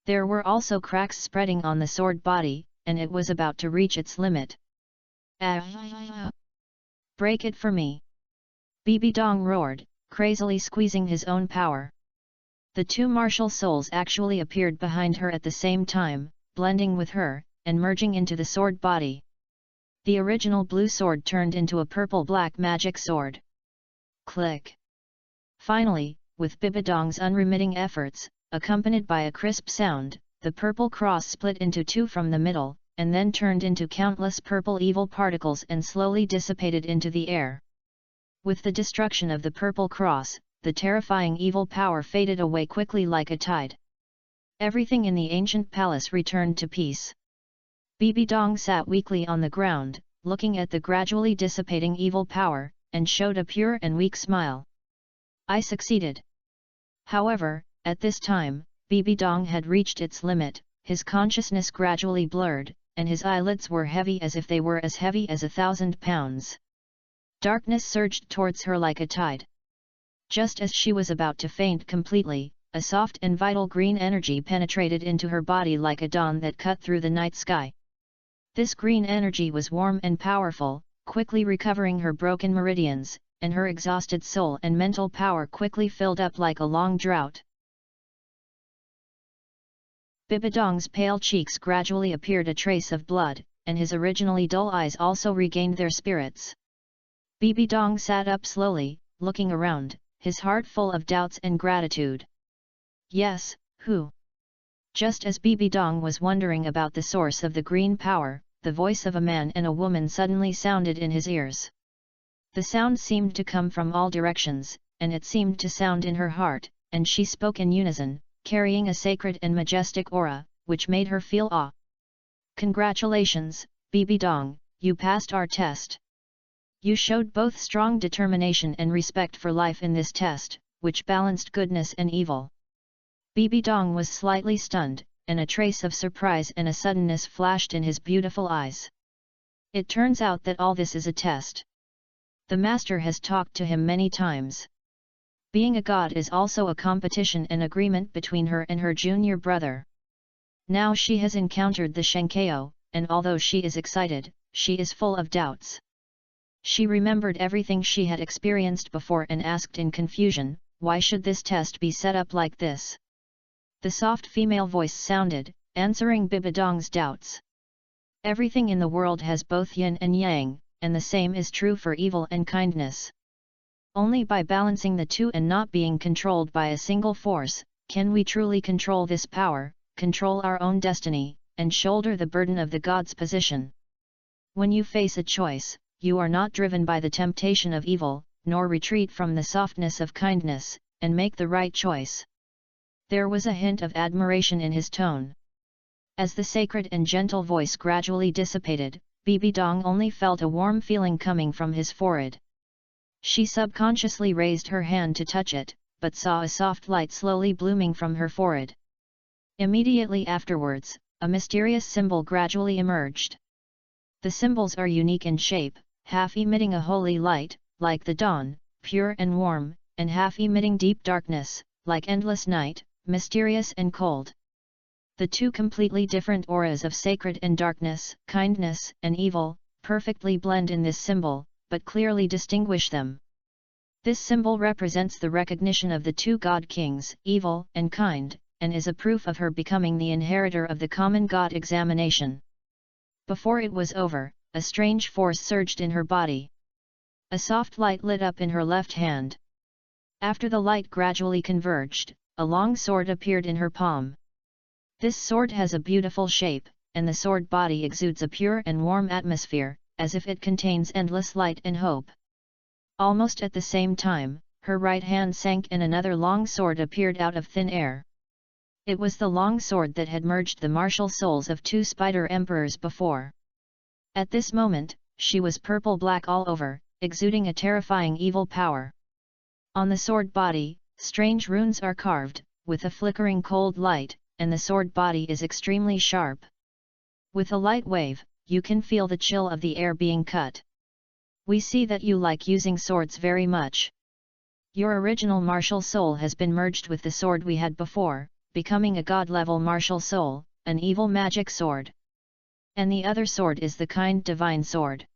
There were also cracks spreading on the sword body, and it was about to reach its limit. "Ah! Break it for me!" Bibi Dong roared, crazily squeezing his own power. The 2 martial souls actually appeared behind her at the same time, blending with her, and merging into the sword body. The original blue sword turned into a purple-black magic sword. Click! Finally, with Bibi Dong's unremitting efforts, accompanied by a crisp sound, the purple cross split into 2 from the middle, and then turned into countless purple evil particles and slowly dissipated into the air. With the destruction of the purple cross, the terrifying evil power faded away quickly like a tide. Everything in the ancient palace returned to peace. Bibi Dong sat weakly on the ground, looking at the gradually dissipating evil power, and showed a pure and weak smile. "I succeeded." However, at this time, Bibi Dong had reached its limit, his consciousness gradually blurred, and his eyelids were heavy as if they were as heavy as 1,000 pounds. Darkness surged towards her like a tide. Just as she was about to faint completely, a soft and vital green energy penetrated into her body like a dawn that cut through the night sky. This green energy was warm and powerful, quickly recovering her broken meridians, and her exhausted soul and mental power quickly filled up like a long drought. Bibi Dong's pale cheeks gradually appeared a trace of blood, and his originally dull eyes also regained their spirits. Bibi Dong sat up slowly, looking around, his heart full of doubts and gratitude. Yes, who? Just as Bibi Dong was wondering about the source of the green power, the voice of a man and a woman suddenly sounded in his ears. The sound seemed to come from all directions, and it seemed to sound in her heart, and she spoke in unison, carrying a sacred and majestic aura, which made her feel awe. "Congratulations, Bibi Dong, you passed our test. You showed both strong determination and respect for life in this test, which balanced goodness and evil." Bibi Dong was slightly stunned, and a trace of surprise and a suddenness flashed in his beautiful eyes. It turns out that all this is a test. The master has talked to him many times. Being a god is also a competition and agreement between her and her junior brother. Now she has encountered the Shenkeo, and although she is excited, she is full of doubts. She remembered everything she had experienced before and asked in confusion, why should this test be set up like this? The soft female voice sounded, answering Bibi Dong's doubts. Everything in the world has both yin and yang, and the same is true for evil and kindness. Only by balancing the two and not being controlled by a single force, can we truly control this power, control our own destiny, and shoulder the burden of the god's position. When you face a choice, you are not driven by the temptation of evil, nor retreat from the softness of kindness, and make the right choice. There was a hint of admiration in his tone. As the sacred and gentle voice gradually dissipated, Bibi Dong only felt a warm feeling coming from his forehead. She subconsciously raised her hand to touch it, but saw a soft light slowly blooming from her forehead. Immediately afterwards, a mysterious symbol gradually emerged. The symbols are unique in shape, half emitting a holy light, like the dawn, pure and warm, and half emitting deep darkness, like endless night, mysterious and cold. The two completely different auras of sacred and darkness, kindness and evil, perfectly blend in this symbol, but clearly distinguish them. This symbol represents the recognition of the two god kings, evil and kind, and is a proof of her becoming the inheritor of the common god examination. Before it was over, a strange force surged in her body. A soft light lit up in her left hand. After the light gradually converged, a long sword appeared in her palm. This sword has a beautiful shape, and the sword body exudes a pure and warm atmosphere, as if it contains endless light and hope. Almost at the same time, her right hand sank and another long sword appeared out of thin air. It was the long sword that had merged the martial souls of two spider emperors before. At this moment, she was purple-black all over, exuding a terrifying evil power. On the sword body, strange runes are carved, with a flickering cold light, and the sword body is extremely sharp. With a light wave, you can feel the chill of the air being cut. We see that you like using swords very much. Your original martial soul has been merged with the sword we had before, becoming a god-level martial soul, an evil magic sword. And the other sword is the kind divine sword.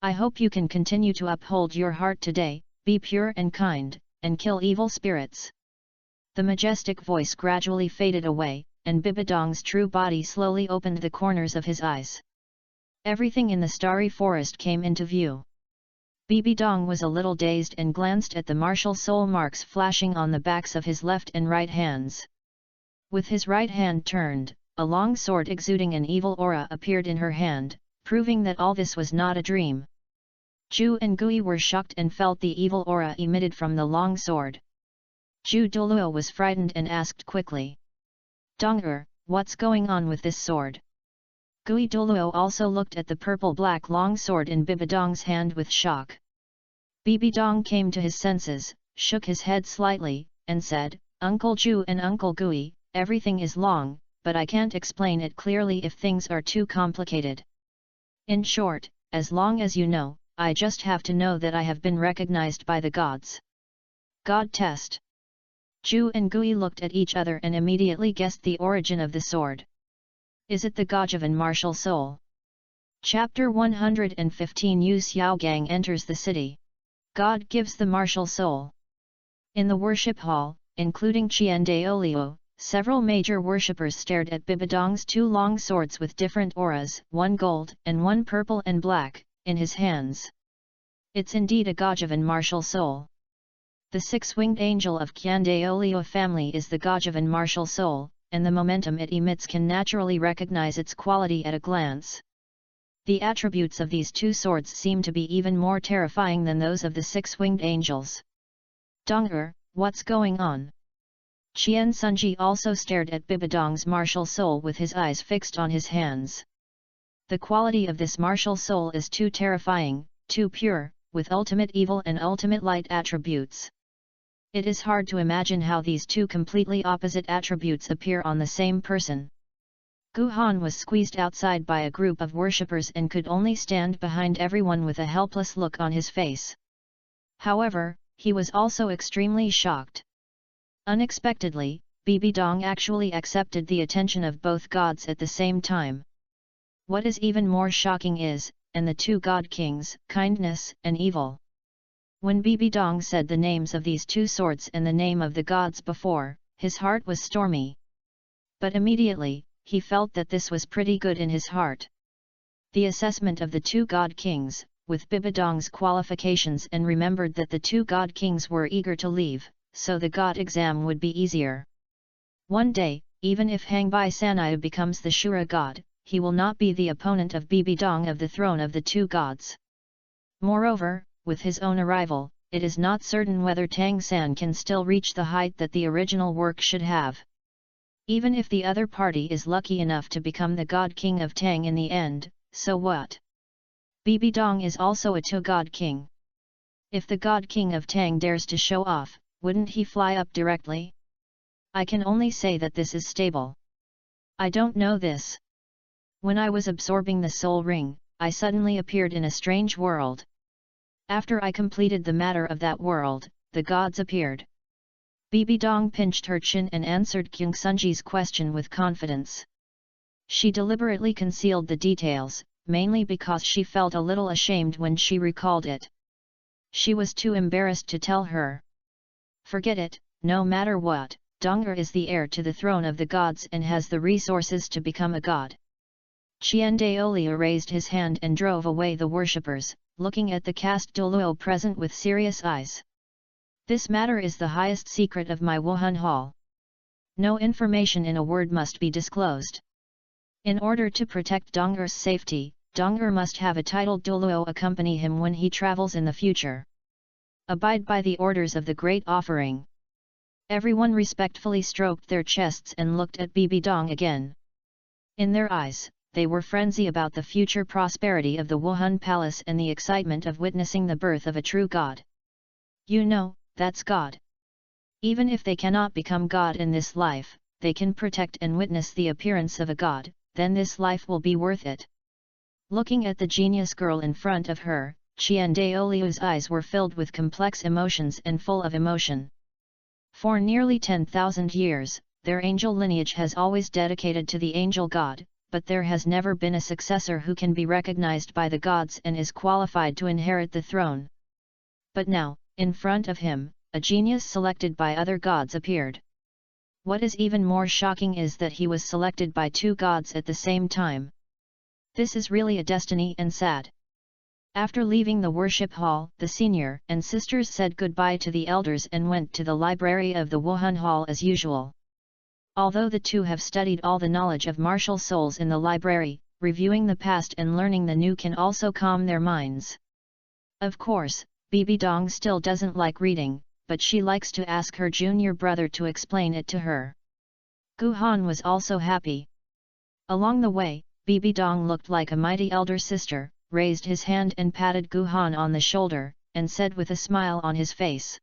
I hope you can continue to uphold your heart today, be pure and kind, and kill evil spirits. The majestic voice gradually faded away, and Bibi Dong's true body slowly opened the corners of his eyes. Everything in the starry forest came into view. Bibi Dong was a little dazed and glanced at the martial soul marks flashing on the backs of his left and right hands. With his right hand turned, a long sword exuding an evil aura appeared in her hand, proving that all this was not a dream. Zhu and Gui were shocked and felt the evil aura emitted from the long sword. Zhu Douluo was frightened and asked quickly, "Dong, what's going on with this sword?" Gui Douluo also looked at the purple-black long sword in Bibi Dong's hand with shock. Bibi Dong came to his senses, shook his head slightly, and said, "Uncle Zhu and Uncle Gui, everything is long, but I can't explain it clearly if things are too complicated. In short, as long as you know, I just have to know that I have been recognized by the gods." God test. Zhu and Gui looked at each other and immediately guessed the origin of the sword. Is it the Gajavan martial soul? Chapter 115 Yu Xiaogang enters the city. God gives the martial soul. In the worship hall, including Qian Douluo, several major worshippers stared at Bibi Dong's two long swords with different auras, one gold and one purple and black, in his hands. It's indeed a Gajavan martial soul. The six-winged angel of Qian Douluo family is the Gajavan martial soul, and the momentum it emits can naturally recognize its quality at a glance. The attributes of these two swords seem to be even more terrifying than those of the six-winged angels. Dong, what's going on? Qian Sunji also stared at Bibidong's martial soul with his eyes fixed on his hands. The quality of this martial soul is too terrifying, too pure, with ultimate evil and ultimate light attributes. It is hard to imagine how these two completely opposite attributes appear on the same person. Gu Han was squeezed outside by a group of worshippers and could only stand behind everyone with a helpless look on his face. However, he was also extremely shocked. Unexpectedly, Bibidong actually accepted the attention of both gods at the same time. What is even more shocking is, and the two god kings, kindness and evil. When Bibidong said the names of these two swords and the name of the gods before, his heart was stormy. But immediately, he felt that this was pretty good in his heart. The assessment of the two god kings, with Bibidong's qualifications, and remembered that the two god kings were eager to leave, so the god exam would be easier. One day, even if Hangbai Sanaya becomes the Shura god, he will not be the opponent of Bibidong of the throne of the two gods. Moreover, with his own arrival, it is not certain whether Tang San can still reach the height that the original work should have. Even if the other party is lucky enough to become the god king of Tang in the end, so what? Bibidong is also a two-god king. If the god king of Tang dares to show off, wouldn't he fly up directly? I can only say that this is stable. I don't know this. When I was absorbing the soul ring, I suddenly appeared in a strange world. After I completed the matter of that world, the gods appeared. Bibidong pinched her chin and answered Kyung Sunji's question with confidence. She deliberately concealed the details, mainly because she felt a little ashamed when she recalled it. She was too embarrassed to tell her. Forget it, no matter what, Dong'er is the heir to the throne of the gods and has the resources to become a god. Qian Daolia raised his hand and drove away the worshippers, looking at the caste Douluo present with serious eyes. This matter is the highest secret of my Wuhan Hall. No information in a word must be disclosed. In order to protect Dong'er's safety, Dong'er must have a titled Douluo accompany him when he travels in the future. Abide by the orders of the Great Offering. Everyone respectfully stroked their chests and looked at Bibidong again. In their eyes, they were frenzy about the future prosperity of the Wuhan Palace and the excitement of witnessing the birth of a true god. You know, that's God. Even if they cannot become God in this life, they can protect and witness the appearance of a god, then this life will be worth it. Looking at the genius girl in front of her, Qian Daoliu's eyes were filled with complex emotions and full of emotion. For nearly 10,000 years, their angel lineage has always dedicated to the angel god, but there has never been a successor who can be recognized by the gods and is qualified to inherit the throne. But now, in front of him, a genius selected by other gods appeared. What is even more shocking is that he was selected by two gods at the same time. This is really a destiny and sad. After leaving the worship hall, the senior and sisters said goodbye to the elders and went to the library of the Wuhan Hall as usual. Although the two have studied all the knowledge of martial souls in the library, reviewing the past and learning the new can also calm their minds. Of course, Bibidong still doesn't like reading, but she likes to ask her junior brother to explain it to her. Gu Han was also happy. Along the way, Bibidong looked like a mighty elder sister, raised his hand and patted Gu Han on the shoulder, and said with a smile on his face.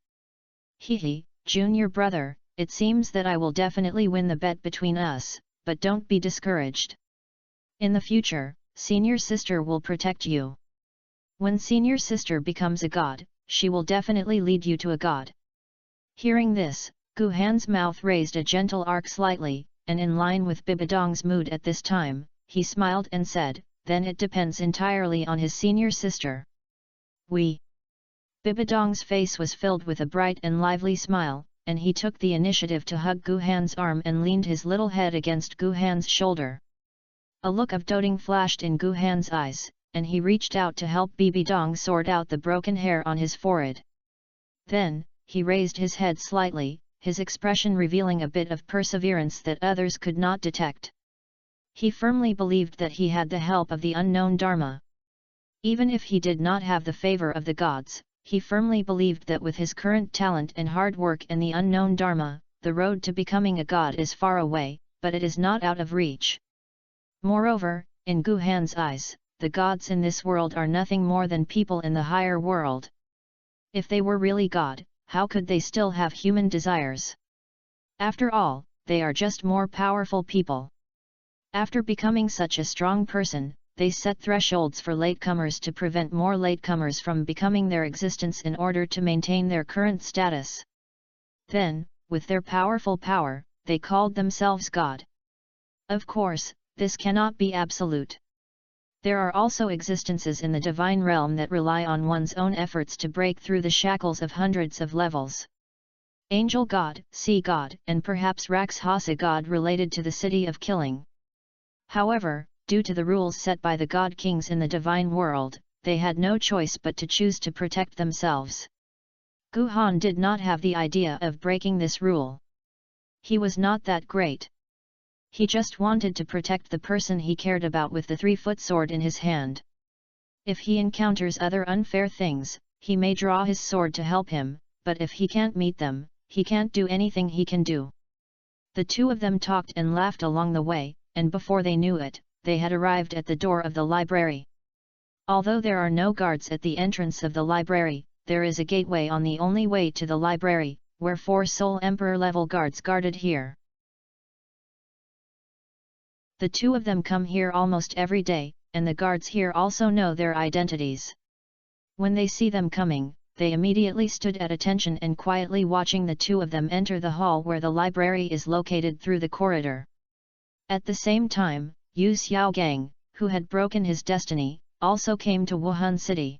Hee, junior brother, it seems that I will definitely win the bet between us, but don't be discouraged. In the future, senior sister will protect you. When senior sister becomes a god, she will definitely lead you to a god. Hearing this, Gu Han's mouth raised a gentle arc slightly, and in line with Bibidong's mood at this time, he smiled and said, then it depends entirely on his senior sister. Bibidong's face was filled with a bright and lively smile, and he took the initiative to hug Gu Han's arm and leaned his little head against Gu Han's shoulder. A look of doting flashed in Gu Han's eyes, and he reached out to help Bibidong sort out the broken hair on his forehead. Then, he raised his head slightly, his expression revealing a bit of perseverance that others could not detect. He firmly believed that he had the help of the unknown Dharma. Even if he did not have the favor of the gods, he firmly believed that with his current talent and hard work and the unknown Dharma, the road to becoming a god is far away, but it is not out of reach. Moreover, in Gu Han's eyes, the gods in this world are nothing more than people in the higher world. If they were really God, how could they still have human desires? After all, they are just more powerful people. After becoming such a strong person, they set thresholds for latecomers to prevent more latecomers from becoming their existence in order to maintain their current status. Then, with their powerful power, they called themselves God. Of course, this cannot be absolute. There are also existences in the divine realm that rely on one's own efforts to break through the shackles of hundreds of levels. Angel God, Sea God, and perhaps Rakshasa God related to the city of killing. However, due to the rules set by the god kings in the divine world, they had no choice but to choose to protect themselves. Gu Han did not have the idea of breaking this rule. He was not that great. He just wanted to protect the person he cared about with the 3-foot sword in his hand. If he encounters other unfair things, he may draw his sword to help him, but if he can't meet them, he can't do anything he can do. The two of them talked and laughed along the way, and before they knew it, they had arrived at the door of the library. Although there are no guards at the entrance of the library, there is a gateway on the only way to the library, where 4 Soul Emperor level guards guarded here. The two of them come here almost every day, and the guards here also know their identities. When they see them coming, they immediately stood at attention and quietly watching the two of them enter the hall where the library is located through the corridor. At the same time, Yu Xiaogang, who had broken his destiny, also came to Wuhan City.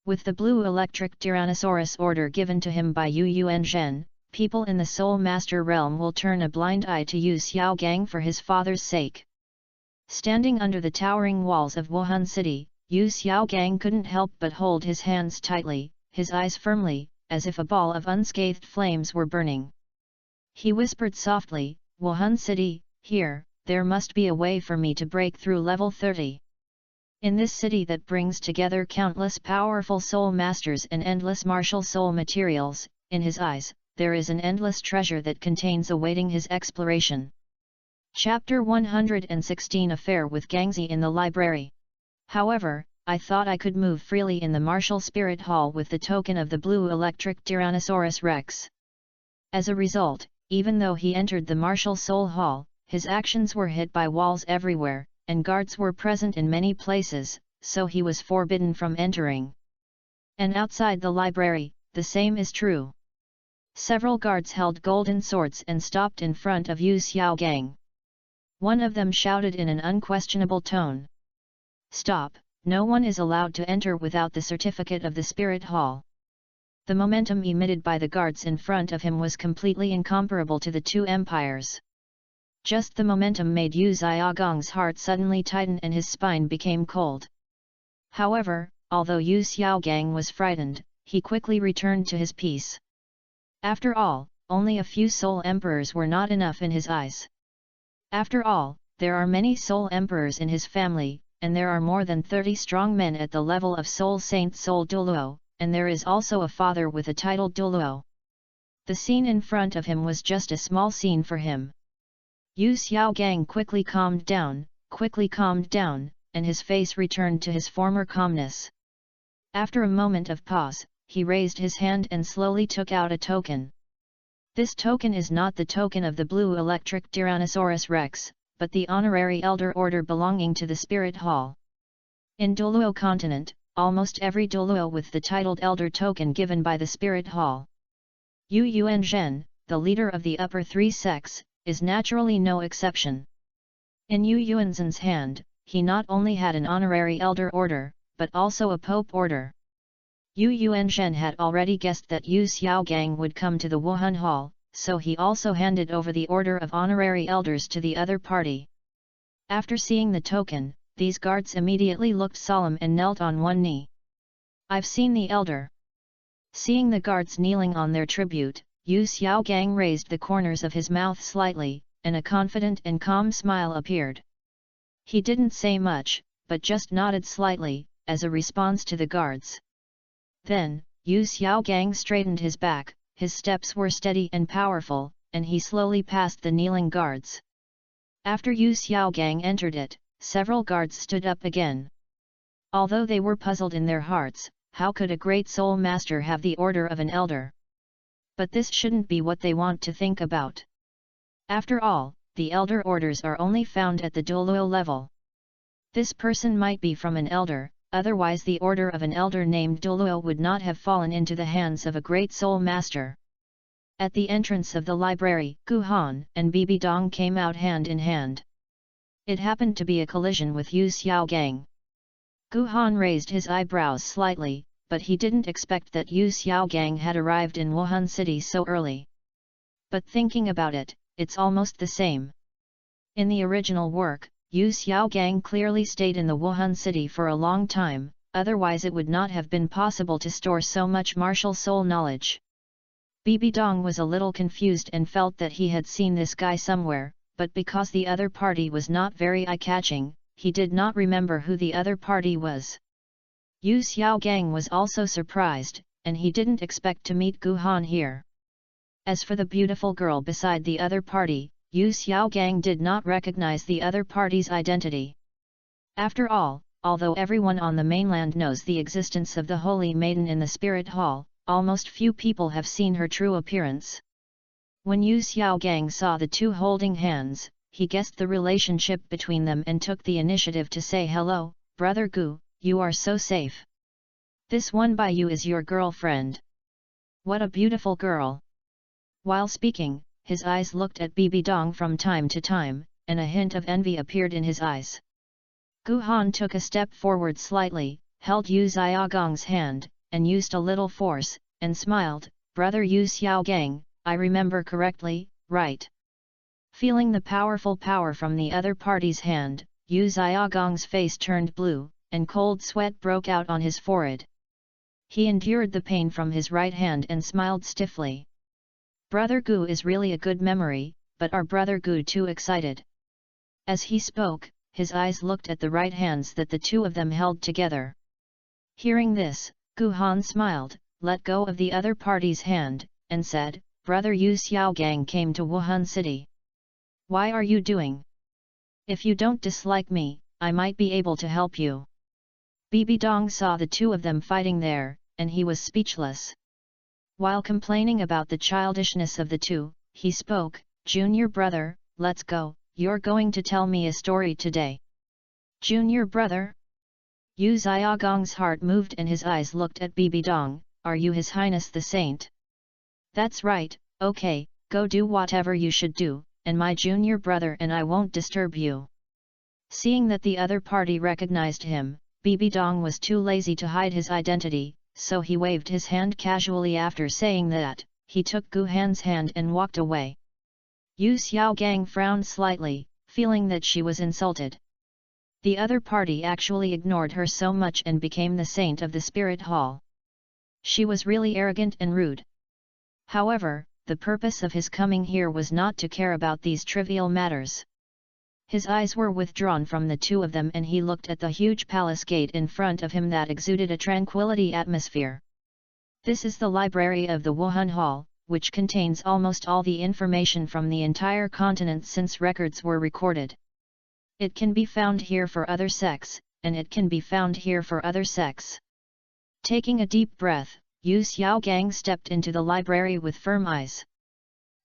With the blue electric Tyrannosaurus order given to him by Yu Yuanzhen, people in the Soul Master realm will turn a blind eye to Yu Xiaogang for his father's sake. Standing under the towering walls of Wuhan City, Yu Xiaogang couldn't help but hold his hands tightly, his eyes firmly, as if a ball of unscathed flames were burning. He whispered softly, "Wuhan City, here, there must be a way for me to break through level 30. In this city that brings together countless powerful soul masters and endless martial soul materials, in his eyes, there is an endless treasure that contains awaiting his exploration." Chapter 116 Affair with Gangxi in the library. However, I thought I could move freely in the martial spirit hall with the token of the blue electric Tyrannosaurus Rex. As a result, even though he entered the martial soul hall, his actions were hit by walls everywhere, and guards were present in many places, so he was forbidden from entering. And outside the library, the same is true. Several guards held golden swords and stopped in front of Yu Xiaogang. One of them shouted in an unquestionable tone, "Stop, no one is allowed to enter without the certificate of the Spirit Hall." The momentum emitted by the guards in front of him was completely incomparable to the two empires. Just the momentum made Yu Xiaogang's heart suddenly tighten and his spine became cold. However, although Yu Xiaogang was frightened, he quickly returned to his peace. After all, only a few soul emperors were not enough in his eyes. After all, there are many soul emperors in his family, and there are more than 30 strong men at the level of Soul Saint Soul Douluo, and there is also a father with a title Douluo. The scene in front of him was just a small scene for him. Yu Xiaogang quickly calmed down, and his face returned to his former calmness. After a moment of pause, he raised his hand and slowly took out a token. This token is not the token of the blue electric Tyrannosaurus Rex, but the honorary elder order belonging to the Spirit Hall. In Douluo continent, almost every Douluo with the titled elder token given by the Spirit Hall. Yu Yuanzhen, the leader of the upper 3 sects, is naturally no exception. In Yu Yuanzhen's hand, he not only had an honorary elder order, but also a pope order. Yu Yuanzhen had already guessed that Yu Xiaogang would come to the Wuhan Hall, so he also handed over the order of honorary elders to the other party. After seeing the token, these guards immediately looked solemn and knelt on one knee. "I've seen the elder." Seeing the guards kneeling on their tribute, Yu Xiaogang raised the corners of his mouth slightly, and a confident and calm smile appeared. He didn't say much, but just nodded slightly, as a response to the guards. Then, Yu Xiaogang straightened his back, his steps were steady and powerful, and he slowly passed the kneeling guards. After Yu Xiaogang entered it, several guards stood up again. Although they were puzzled in their hearts, how could a great soul master have the order of an elder? But this shouldn't be what they want to think about. After all, the elder orders are only found at the Douluo level. This person might be from an elder, otherwise the order of an elder named Douluo would not have fallen into the hands of a great soul master. At the entrance of the library, Gu Han and Bibi Dong came out hand in hand. It happened to be a collision with Yu Xiaogang. Gu Han raised his eyebrows slightly, but he didn't expect that Yu Xiaogang had arrived in Wuhan City so early. But thinking about it, it's almost the same. In the original work, Yu Xiaogang clearly stayed in the Wuhan City for a long time, otherwise it would not have been possible to store so much martial soul knowledge. Bibi Dong was a little confused and felt that he had seen this guy somewhere, but because the other party was not very eye-catching, he did not remember who the other party was. Yu Xiaogang was also surprised, and he didn't expect to meet Gu Han here. As for the beautiful girl beside the other party, Yu Xiaogang did not recognize the other party's identity. After all, although everyone on the mainland knows the existence of the Holy Maiden in the Spirit Hall, almost few people have seen her true appearance. When Yu Xiaogang saw the two holding hands, he guessed the relationship between them and took the initiative to say, "Hello, Brother Gu, you are so safe. This one by you is your girlfriend. What a beautiful girl." While speaking, his eyes looked at Bibi Dong from time to time, and a hint of envy appeared in his eyes. Gu Han took a step forward slightly, held Yu Xiaogang's hand, and used a little force, and smiled, "Brother Yu Xiaogang, I remember correctly, right?" Feeling the powerful power from the other party's hand, Yu Xiaogang's face turned blue, and cold sweat broke out on his forehead. He endured the pain from his right hand and smiled stiffly. Brother Gu is really a good memory, but are Brother Gu too excited? As he spoke, his eyes looked at the right hands that the two of them held together. Hearing this, Gu Han smiled, let go of the other party's hand, and said, "Brother Yu Xiaogang came to Wuhan City. Why are you doing? If you don't dislike me, I might be able to help you." Bibi Dong saw the two of them fighting there, and he was speechless. While complaining about the childishness of the two, he spoke, "Junior brother, let's go, you're going to tell me a story today." "Junior brother?" Yu Xiaogang's heart moved and his eyes looked at Bibi Dong, "Are you His Highness the Saint?" "That's right, okay, go do whatever you should do, and my junior brother and I won't disturb you." Seeing that the other party recognized him, Bibi Dong was too lazy to hide his identity, so he waved his hand casually. After saying that, he took Gu Han's hand and walked away. Yu Xiaogang frowned slightly, feeling that she was insulted. The other party actually ignored her so much and became the saint of the Spirit Hall. She was really arrogant and rude. However, the purpose of his coming here was not to care about these trivial matters. His eyes were withdrawn from the two of them and he looked at the huge palace gate in front of him that exuded a tranquility atmosphere. This is the library of the Wuhan Hall, which contains almost all the information from the entire continent since records were recorded. It can be found here for other sects, and it can be found here for other sects. Taking a deep breath, Yu Xiaogang stepped into the library with firm eyes.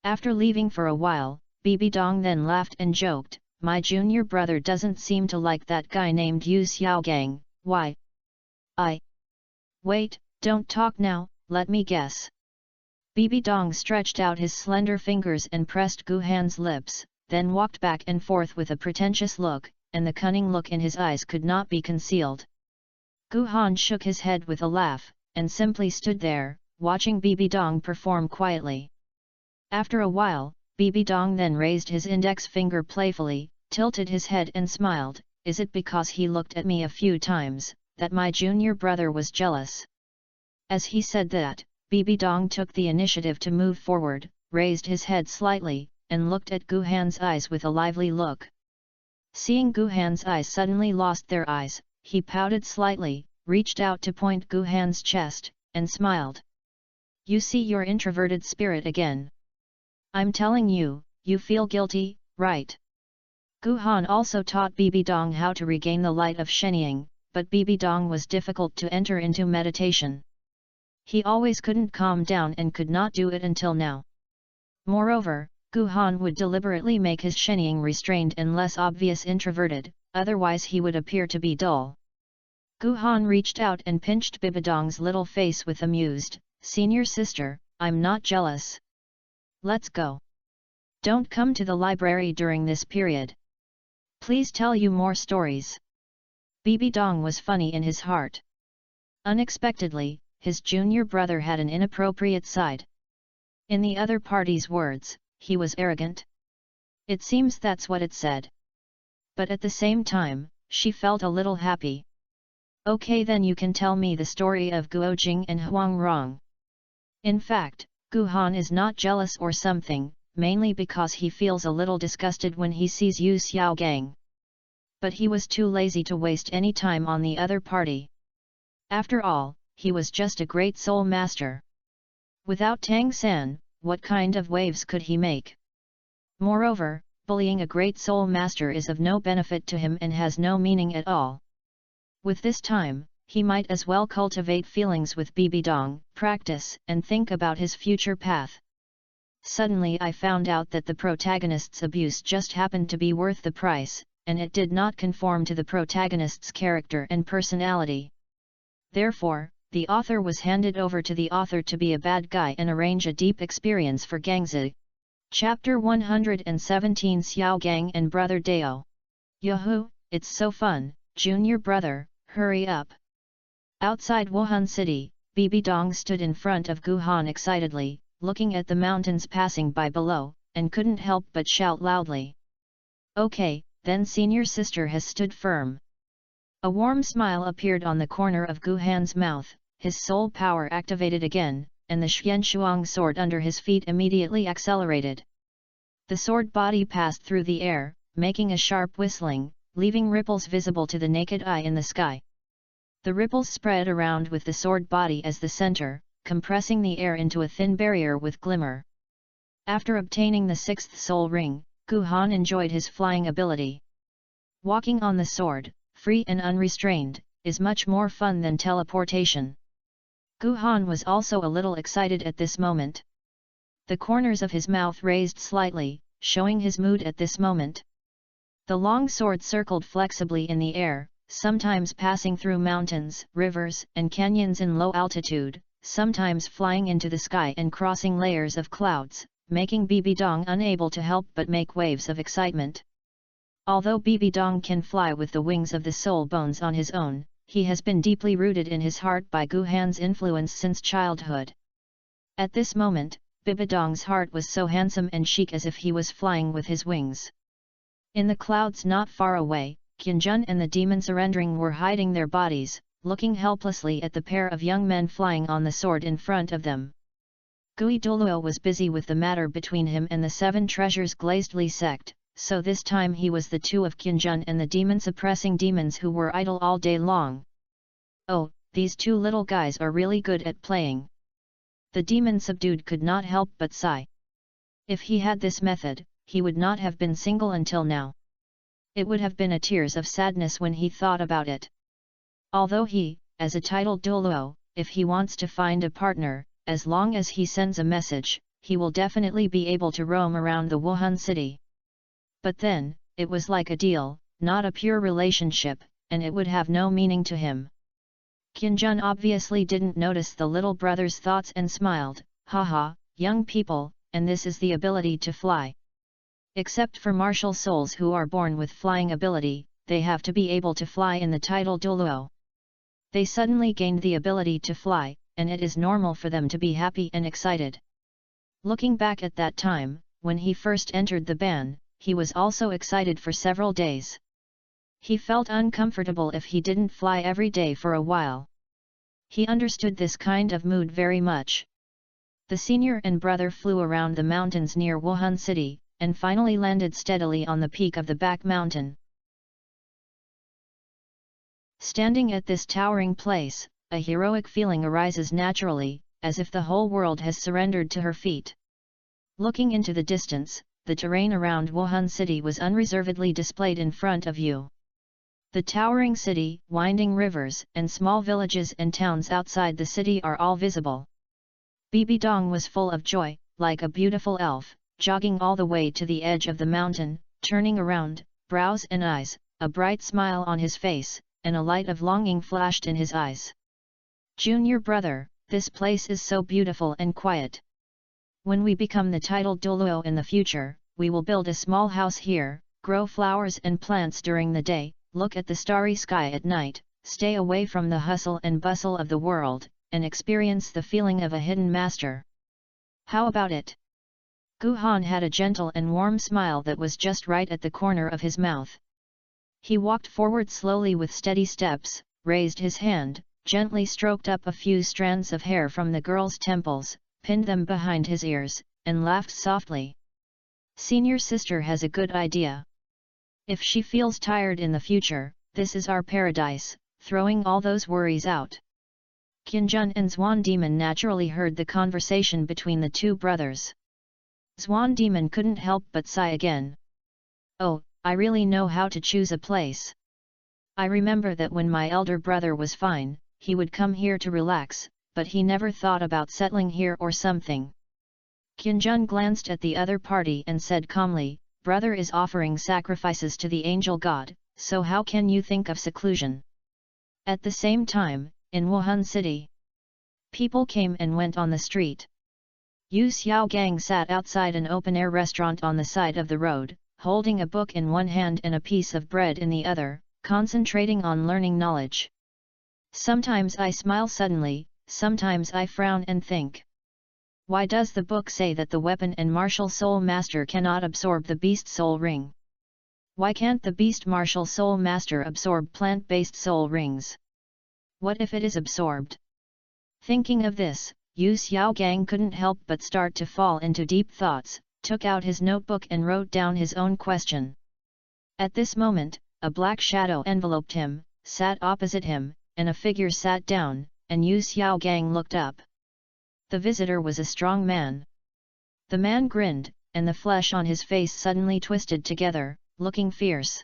After leaving for a while, Bibi Dong then laughed and joked, "My junior brother doesn't seem to like that guy named Yu Xiaogang, why?" "Wait, don't talk now, let me guess." Bibi Dong stretched out his slender fingers and pressed Gu Han's lips, then walked back and forth with a pretentious look, and the cunning look in his eyes could not be concealed. Gu Han shook his head with a laugh, and simply stood there, watching Bibi Dong perform quietly. After a while, Bibi Dong then raised his index finger playfully, tilted his head and smiled, "Is it because he looked at me a few times, that my junior brother was jealous?" As he said that, Bibi Dong took the initiative to move forward, raised his head slightly, and looked at Gu Han's eyes with a lively look. Seeing Gu Han's eyes suddenly lost their eyes, he pouted slightly, reached out to point Gu Han's chest, and smiled. "You see your introverted spirit again. I'm telling you, you feel guilty, right? Gu Han also taught Bibi Dong how to regain the light of Shenying, but Bibi Dong was difficult to enter into meditation. He always couldn't calm down and could not do it until now. Moreover, Gu Han would deliberately make his Shenying restrained and less obvious introverted, otherwise he would appear to be dull. Gu Han reached out and pinched Bibi Dong's little face with amused, "Senior sister, I'm not jealous. Let's go. Don't come to the library during this period. Please tell you more stories." Bibi Dong was funny in his heart. Unexpectedly, his junior brother had an inappropriate side. In the other party's words, he was arrogant. It seems that's what it said. But at the same time, she felt a little happy. "Okay, then you can tell me the story of Guo Jing and Huang Rong." In fact, Gu Han is not jealous or something, mainly because he feels a little disgusted when he sees Yu Xiaogang. But he was too lazy to waste any time on the other party. After all, he was just a great soul master. Without Tang San, what kind of waves could he make? Moreover, bullying a great soul master is of no benefit to him and has no meaning at all. With this time, he might as well cultivate feelings with Bibi Dong, practice and think about his future path. Suddenly I found out that the protagonist's abuse just happened to be worth the price, and it did not conform to the protagonist's character and personality. Therefore, the author was handed over to the author to be a bad guy and arrange a deep experience for Gangzi. Chapter 117 Xiao Gang and Brother Dao. Yahoo, it's so fun, junior brother, hurry up. Outside Wuhan City, Bibi Dong stood in front of Gu Han excitedly, looking at the mountains passing by below, and couldn't help but shout loudly. "Okay, then senior sister has stood firm." A warm smile appeared on the corner of Gu Han's mouth, his soul power activated again, and the Xianshuang sword under his feet immediately accelerated. The sword body passed through the air, making a sharp whistling, leaving ripples visible to the naked eye in the sky. The ripples spread around with the sword body as the center, compressing the air into a thin barrier with glimmer. After obtaining the sixth soul ring, Gu Han enjoyed his flying ability. Walking on the sword, free and unrestrained, is much more fun than teleportation. Gu Han was also a little excited at this moment. The corners of his mouth raised slightly, showing his mood at this moment. The long sword circled flexibly in the air, sometimes passing through mountains, rivers, and canyons in low altitude, sometimes flying into the sky and crossing layers of clouds, making Bibi Dong unable to help but make waves of excitement. Although Bibi Dong can fly with the wings of the soul bones on his own, he has been deeply rooted in his heart by Gu Han's influence since childhood. At this moment, Bibi Dong's heart was so handsome and chic as if he was flying with his wings. In the clouds not far away, Qianjun and the demon surrendering were hiding their bodies, looking helplessly at the pair of young men flying on the sword in front of them. Gui Douluo was busy with the matter between him and the Seven Treasures Glazedly sect, so this time he was the two of Qianjun and the demon-suppressing demons who were idle all day long. "Oh, these two little guys are really good at playing." The demon subdued could not help but sigh. If he had this method, he would not have been single until now. It would have been a tears of sadness when he thought about it. Although he, as a titled Douluo, if he wants to find a partner, as long as he sends a message, he will definitely be able to roam around the Wuhan city. But then, it was like a deal, not a pure relationship, and it would have no meaning to him. Qianjun obviously didn't notice the little brother's thoughts and smiled, "Haha, young people, and this is the ability to fly. Except for martial souls who are born with flying ability, they have to be able to fly in the title Douluo. They suddenly gained the ability to fly, and it is normal for them to be happy and excited." Looking back at that time, when he first entered the ban, he was also excited for several days. He felt uncomfortable if he didn't fly every day for a while. He understood this kind of mood very much. The senior and brother flew around the mountains near Wuhan City, and finally landed steadily on the peak of the back mountain. Standing at this towering place, a heroic feeling arises naturally, as if the whole world has surrendered to her feet. Looking into the distance, the terrain around Wuhan City was unreservedly displayed in front of you. The towering city, winding rivers, and small villages and towns outside the city are all visible. Bibi Dong was full of joy, like a beautiful elf, jogging all the way to the edge of the mountain, turning around, brows and eyes, a bright smile on his face, and a light of longing flashed in his eyes. Junior brother, this place is so beautiful and quiet. When we become the titled Douluo in the future, we will build a small house here, grow flowers and plants during the day, look at the starry sky at night, stay away from the hustle and bustle of the world, and experience the feeling of a hidden master. How about it? Gu Han had a gentle and warm smile that was just right at the corner of his mouth. He walked forward slowly with steady steps, raised his hand, gently stroked up a few strands of hair from the girl's temples, pinned them behind his ears, and laughed softly. Senior sister has a good idea. If she feels tired in the future, this is our paradise, throwing all those worries out. Qianjun and Xuan Demon naturally heard the conversation between the two brothers. Xuan Demon couldn't help but sigh again. Oh, I really know how to choose a place. I remember that when my elder brother was fine, he would come here to relax, but he never thought about settling here or something. Qianjun glanced at the other party and said calmly, brother is offering sacrifices to the angel god, so how can you think of seclusion? At the same time, in Wuhan City, people came and went on the street. Yu Xiaogang sat outside an open-air restaurant on the side of the road, holding a book in one hand and a piece of bread in the other, concentrating on learning knowledge. Sometimes I smile suddenly, sometimes I frown and think. Why does the book say that the weapon and martial soul master cannot absorb the beast soul ring? Why can't the beast martial soul master absorb plant-based soul rings? What if it is absorbed? Thinking of this, Yu Xiaogang couldn't help but start to fall into deep thoughts, took out his notebook and wrote down his own question. At this moment, a black shadow enveloped him, sat opposite him, and a figure sat down, and Yu Xiaogang looked up. The visitor was a strong man. The man grinned, and the flesh on his face suddenly twisted together, looking fierce.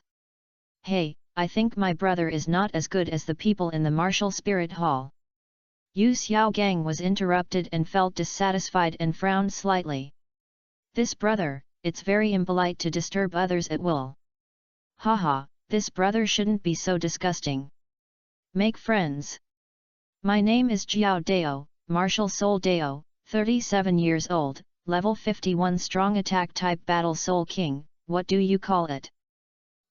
Hey, I think my brother is not as good as the people in the martial spirit hall. Yu Xiaogang was interrupted and felt dissatisfied and frowned slightly. This brother, it's very impolite to disturb others at will. Haha, this brother shouldn't be so disgusting. Make friends. My name is Jiao Dao, Martial Soul Dao, 37 years old, level 51 strong attack type battle soul king, what do you call it?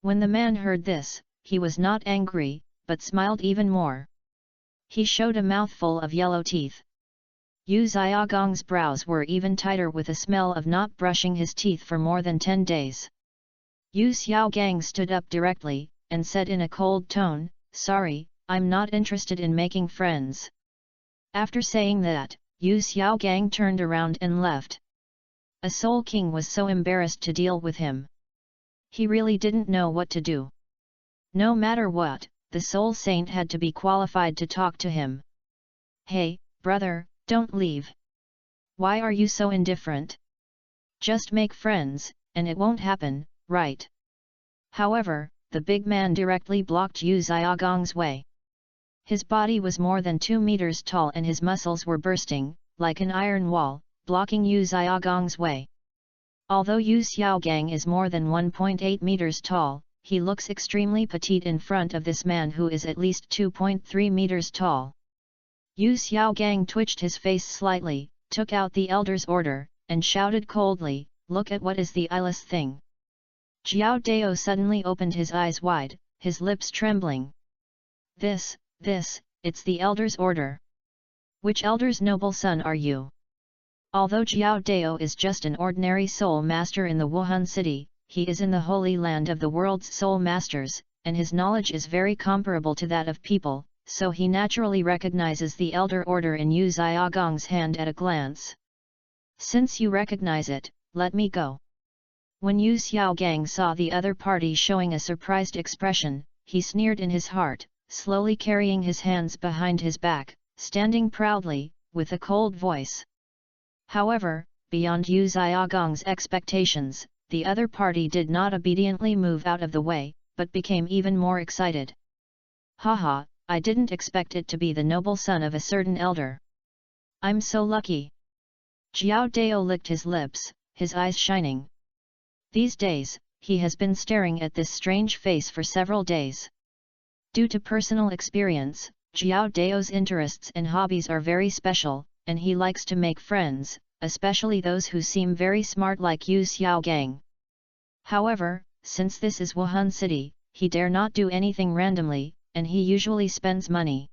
When the man heard this, he was not angry, but smiled even more. He showed a mouthful of yellow teeth. Yu Xiaogang's brows were even tighter with a smell of not brushing his teeth for more than 10 days. Yu Xiaogang stood up directly, and said in a cold tone, sorry, I'm not interested in making friends. After saying that, Yu Xiaogang turned around and left. A Soul King was so embarrassed to deal with him. He really didn't know what to do. No matter what, the Soul Saint had to be qualified to talk to him. Hey, brother, don't leave. Why are you so indifferent? Just make friends, and it won't happen, right? However, the big man directly blocked Yu Xiaogang's way. His body was more than 2 meters tall and his muscles were bursting, like an iron wall, blocking Yu Xiaogang's way. Although Yu Xiaogang is more than 1.8 meters tall, he looks extremely petite in front of this man who is at least 2.3 meters tall. Yu Xiaogang twitched his face slightly, took out the elder's order, and shouted coldly, look at what is the eyeless thing. Jiao Dao suddenly opened his eyes wide, his lips trembling. This, it's the elder's order. Which elder's noble son are you? Although Jiao Dao is just an ordinary soul master in the Wuhan city, he is in the holy land of the world's soul masters, and his knowledge is very comparable to that of people, so he naturally recognizes the elder order in Yu Xiaogang's hand at a glance. Since you recognize it, let me go. When Yu Xiaogang saw the other party showing a surprised expression, he sneered in his heart, slowly carrying his hands behind his back, standing proudly, with a cold voice. However, beyond Yu Xiaogong's expectations, the other party did not obediently move out of the way, but became even more excited. Haha, I didn't expect it to be the noble son of a certain elder. I'm so lucky. Jiao Dao licked his lips, his eyes shining. These days, he has been staring at this strange face for several days. Due to personal experience, Jiao Dao's interests and hobbies are very special, and he likes to make friends, especially those who seem very smart like Yu Xiaogang. However, since this is Wuhan City, he dare not do anything randomly, and he usually spends money.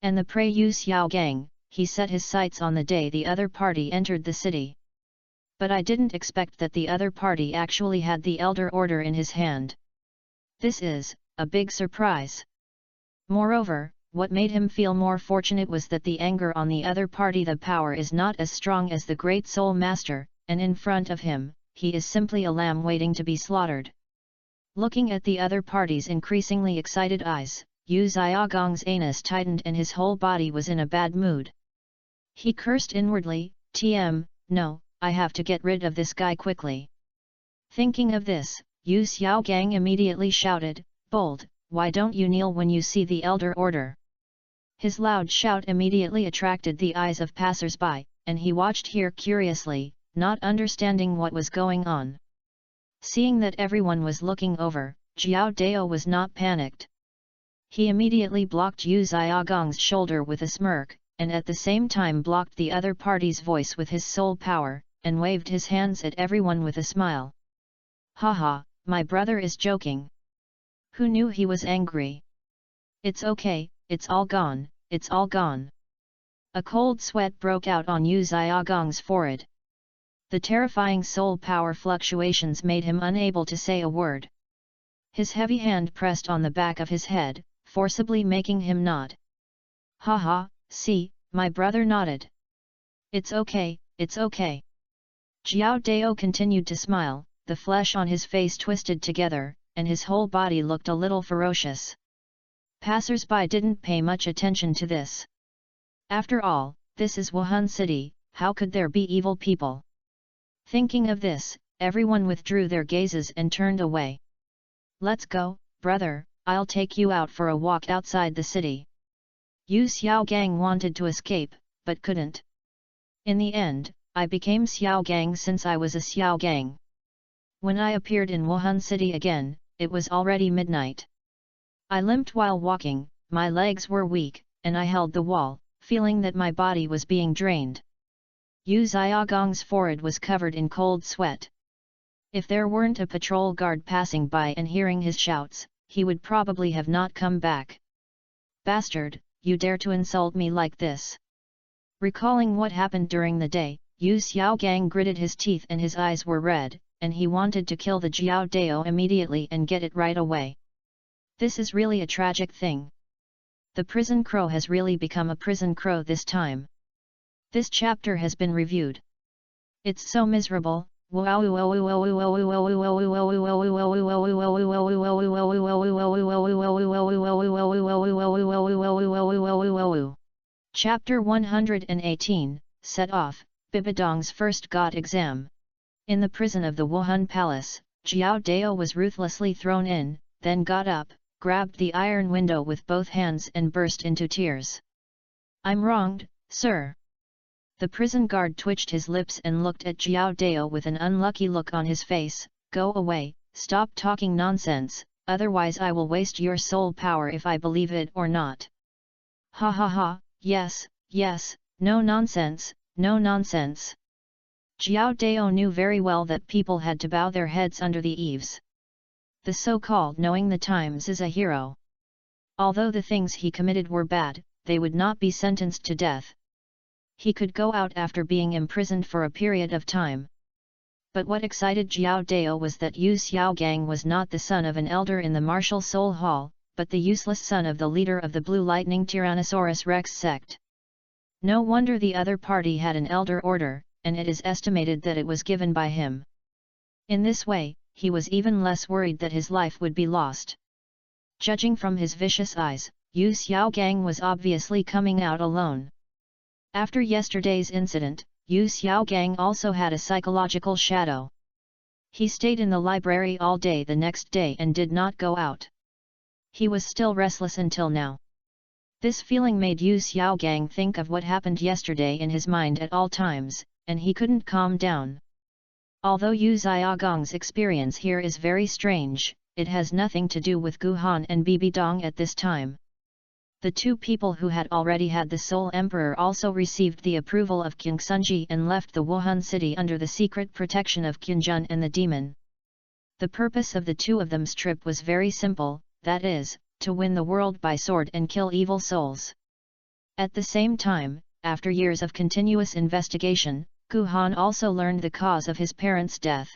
And the prey Yu Xiaogang, he set his sights on the day the other party entered the city. But I didn't expect that the other party actually had the Elder Order in his hand. This is a big surprise. Moreover, what made him feel more fortunate was that the anger on the other party, the power is not as strong as the Great Soul Master, and in front of him, he is simply a lamb waiting to be slaughtered. Looking at the other party's increasingly excited eyes, Yu Xiaogong's anus tightened and his whole body was in a bad mood. He cursed inwardly, no, I have to get rid of this guy quickly. Thinking of this, Yu Xiaogang immediately shouted, "Bold, why don't you kneel when you see the Elder Order?" His loud shout immediately attracted the eyes of passers-by, and he watched here curiously, not understanding what was going on. Seeing that everyone was looking over, Jiao Dao was not panicked. He immediately blocked Yu Xiaogong's shoulder with a smirk, and at the same time blocked the other party's voice with his soul power, and waved his hands at everyone with a smile. Haha, my brother is joking. Who knew he was angry? It's okay, it's all gone, it's all gone. A cold sweat broke out on Yu Xiaogong's forehead. The terrifying soul power fluctuations made him unable to say a word. His heavy hand pressed on the back of his head, forcibly making him nod. Haha, see, my brother nodded. It's okay, it's okay. Jiao Dao continued to smile, the flesh on his face twisted together, and his whole body looked a little ferocious. Passers-by didn't pay much attention to this. After all, this is Wuhan City, how could there be evil people? Thinking of this, everyone withdrew their gazes and turned away. Let's go, brother, I'll take you out for a walk outside the city. Yu Xiaogang wanted to escape, but couldn't. In the end, I became Xiaogang since I was a Xiaogang. When I appeared in Wuhan City again, it was already midnight. I limped while walking, my legs were weak, and I held the wall, feeling that my body was being drained. Yu Xiaogong's forehead was covered in cold sweat. If there weren't a patrol guard passing by and hearing his shouts, he would probably have not come back. Bastard, you dare to insult me like this? Recalling what happened during the day, Yu Xiaogang gritted his teeth and his eyes were red, and he wanted to kill the Jiao Dao immediately and get it right away. This is really a tragic thing. The prison crow has really become a prison crow this time. This chapter has been reviewed. It's so miserable. Chapter 118, Set Off, Bibidong's First God Exam. In the prison of the Wuhan Palace, Jiao Dao was ruthlessly thrown in, then got up, grabbed the iron window with both hands and burst into tears. I'm wronged, sir. The prison guard twitched his lips and looked at Jiao Dao with an unlucky look on his face. Go away, stop talking nonsense, otherwise I will waste your soul power if I believe it or not. Ha ha ha, yes, no nonsense, no nonsense. Jiao Dao knew very well that people had to bow their heads under the eaves. The so-called knowing the times is a hero. Although the things he committed were bad, they would not be sentenced to death. He could go out after being imprisoned for a period of time. But what excited Jiao Dao was that Yu Xiaogang was not the son of an elder in the martial soul hall, but the useless son of the leader of the Blue Lightning Tyrannosaurus Rex sect. No wonder the other party had an elder order, and it is estimated that it was given by him. In this way, he was even less worried that his life would be lost. Judging from his vicious eyes, Yu Xiaogang was obviously coming out alone. After yesterday's incident, Yu Xiaogang also had a psychological shadow. He stayed in the library all day the next day and did not go out. He was still restless until now. This feeling made Yu Xiaogang think of what happened yesterday in his mind at all times, and he couldn't calm down. Although Yu Xiaogang's experience here is very strange, it has nothing to do with Gu Han and Bibi Dong at this time. The two people who had already had the Soul Emperor also received the approval of King Sunji and left the Wuhan city under the secret protection of Qinjun and the demon. The purpose of the two of them's trip was very simple, that is, to win the world by sword and kill evil souls. At the same time, after years of continuous investigation, Gu Han also learned the cause of his parents' death.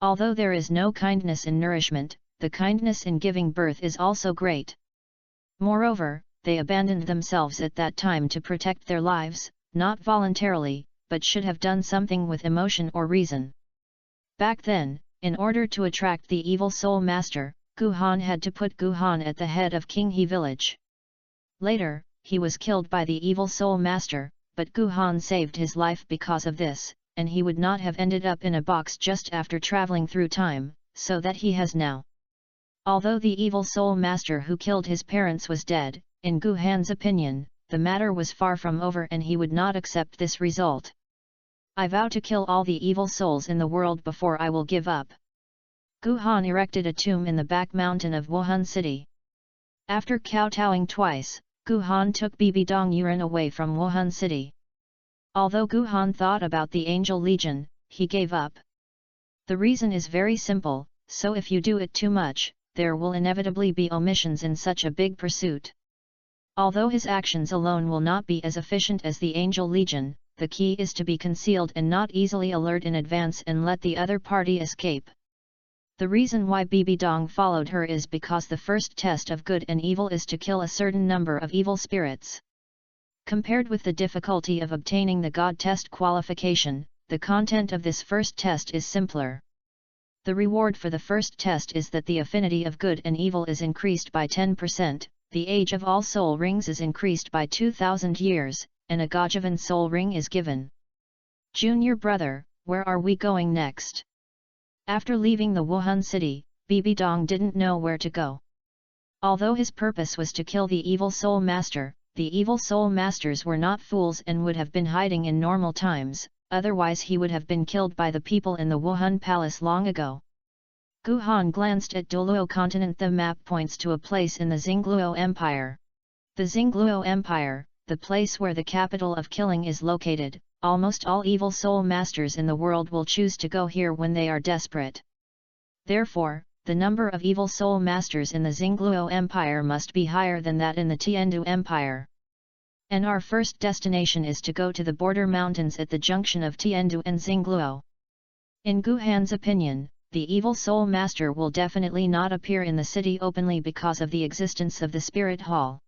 Although there is no kindness in nourishment, the kindness in giving birth is also great. Moreover, they abandoned themselves at that time to protect their lives, not voluntarily, but should have done something with emotion or reason. Back then, in order to attract the evil soul master, Gu Han had to put Gu Han at the head of King He village. Later, he was killed by the evil soul master, but Gu Han saved his life because of this, and he would not have ended up in a box just after traveling through time, so that he has now. Although the evil soul master who killed his parents was dead, in Gu Han's opinion, the matter was far from over and he would not accept this result. I vow to kill all the evil souls in the world before I will give up. Gu Han erected a tomb in the back mountain of Wuhan city. After kowtowing twice, Gu Han took Bibi Dong Yuan away from Wuhan city. Although Gu Han thought about the Angel Legion, he gave up. The reason is very simple, so if you do it too much, there will inevitably be omissions in such a big pursuit. Although his actions alone will not be as efficient as the Angel Legion, the key is to be concealed and not easily alert in advance and let the other party escape. The reason why Bibi Dong followed her is because the first test of good and evil is to kill a certain number of evil spirits. Compared with the difficulty of obtaining the God test qualification, the content of this first test is simpler. The reward for the first test is that the affinity of good and evil is increased by 10%, the age of all soul rings is increased by 2000 years, and a Gajavan soul ring is given. Junior brother, where are we going next? After leaving the Wuhan city, Bibi Dong didn't know where to go. Although his purpose was to kill the evil soul master, the evil soul masters were not fools and would have been hiding in normal times, otherwise he would have been killed by the people in the Wuhan palace long ago. Gu Han glanced at Douluo continent. The map points to a place in the Xingluo Empire. The Xingluo Empire, the place where the capital of killing is located, almost all evil soul masters in the world will choose to go here when they are desperate. Therefore, the number of evil soul masters in the Xingluo Empire must be higher than that in the Tiandu Empire. And our first destination is to go to the border mountains at the junction of Tiandu and Xingluo. In Gu Han's opinion, the evil soul master will definitely not appear in the city openly because of the existence of the spirit hall.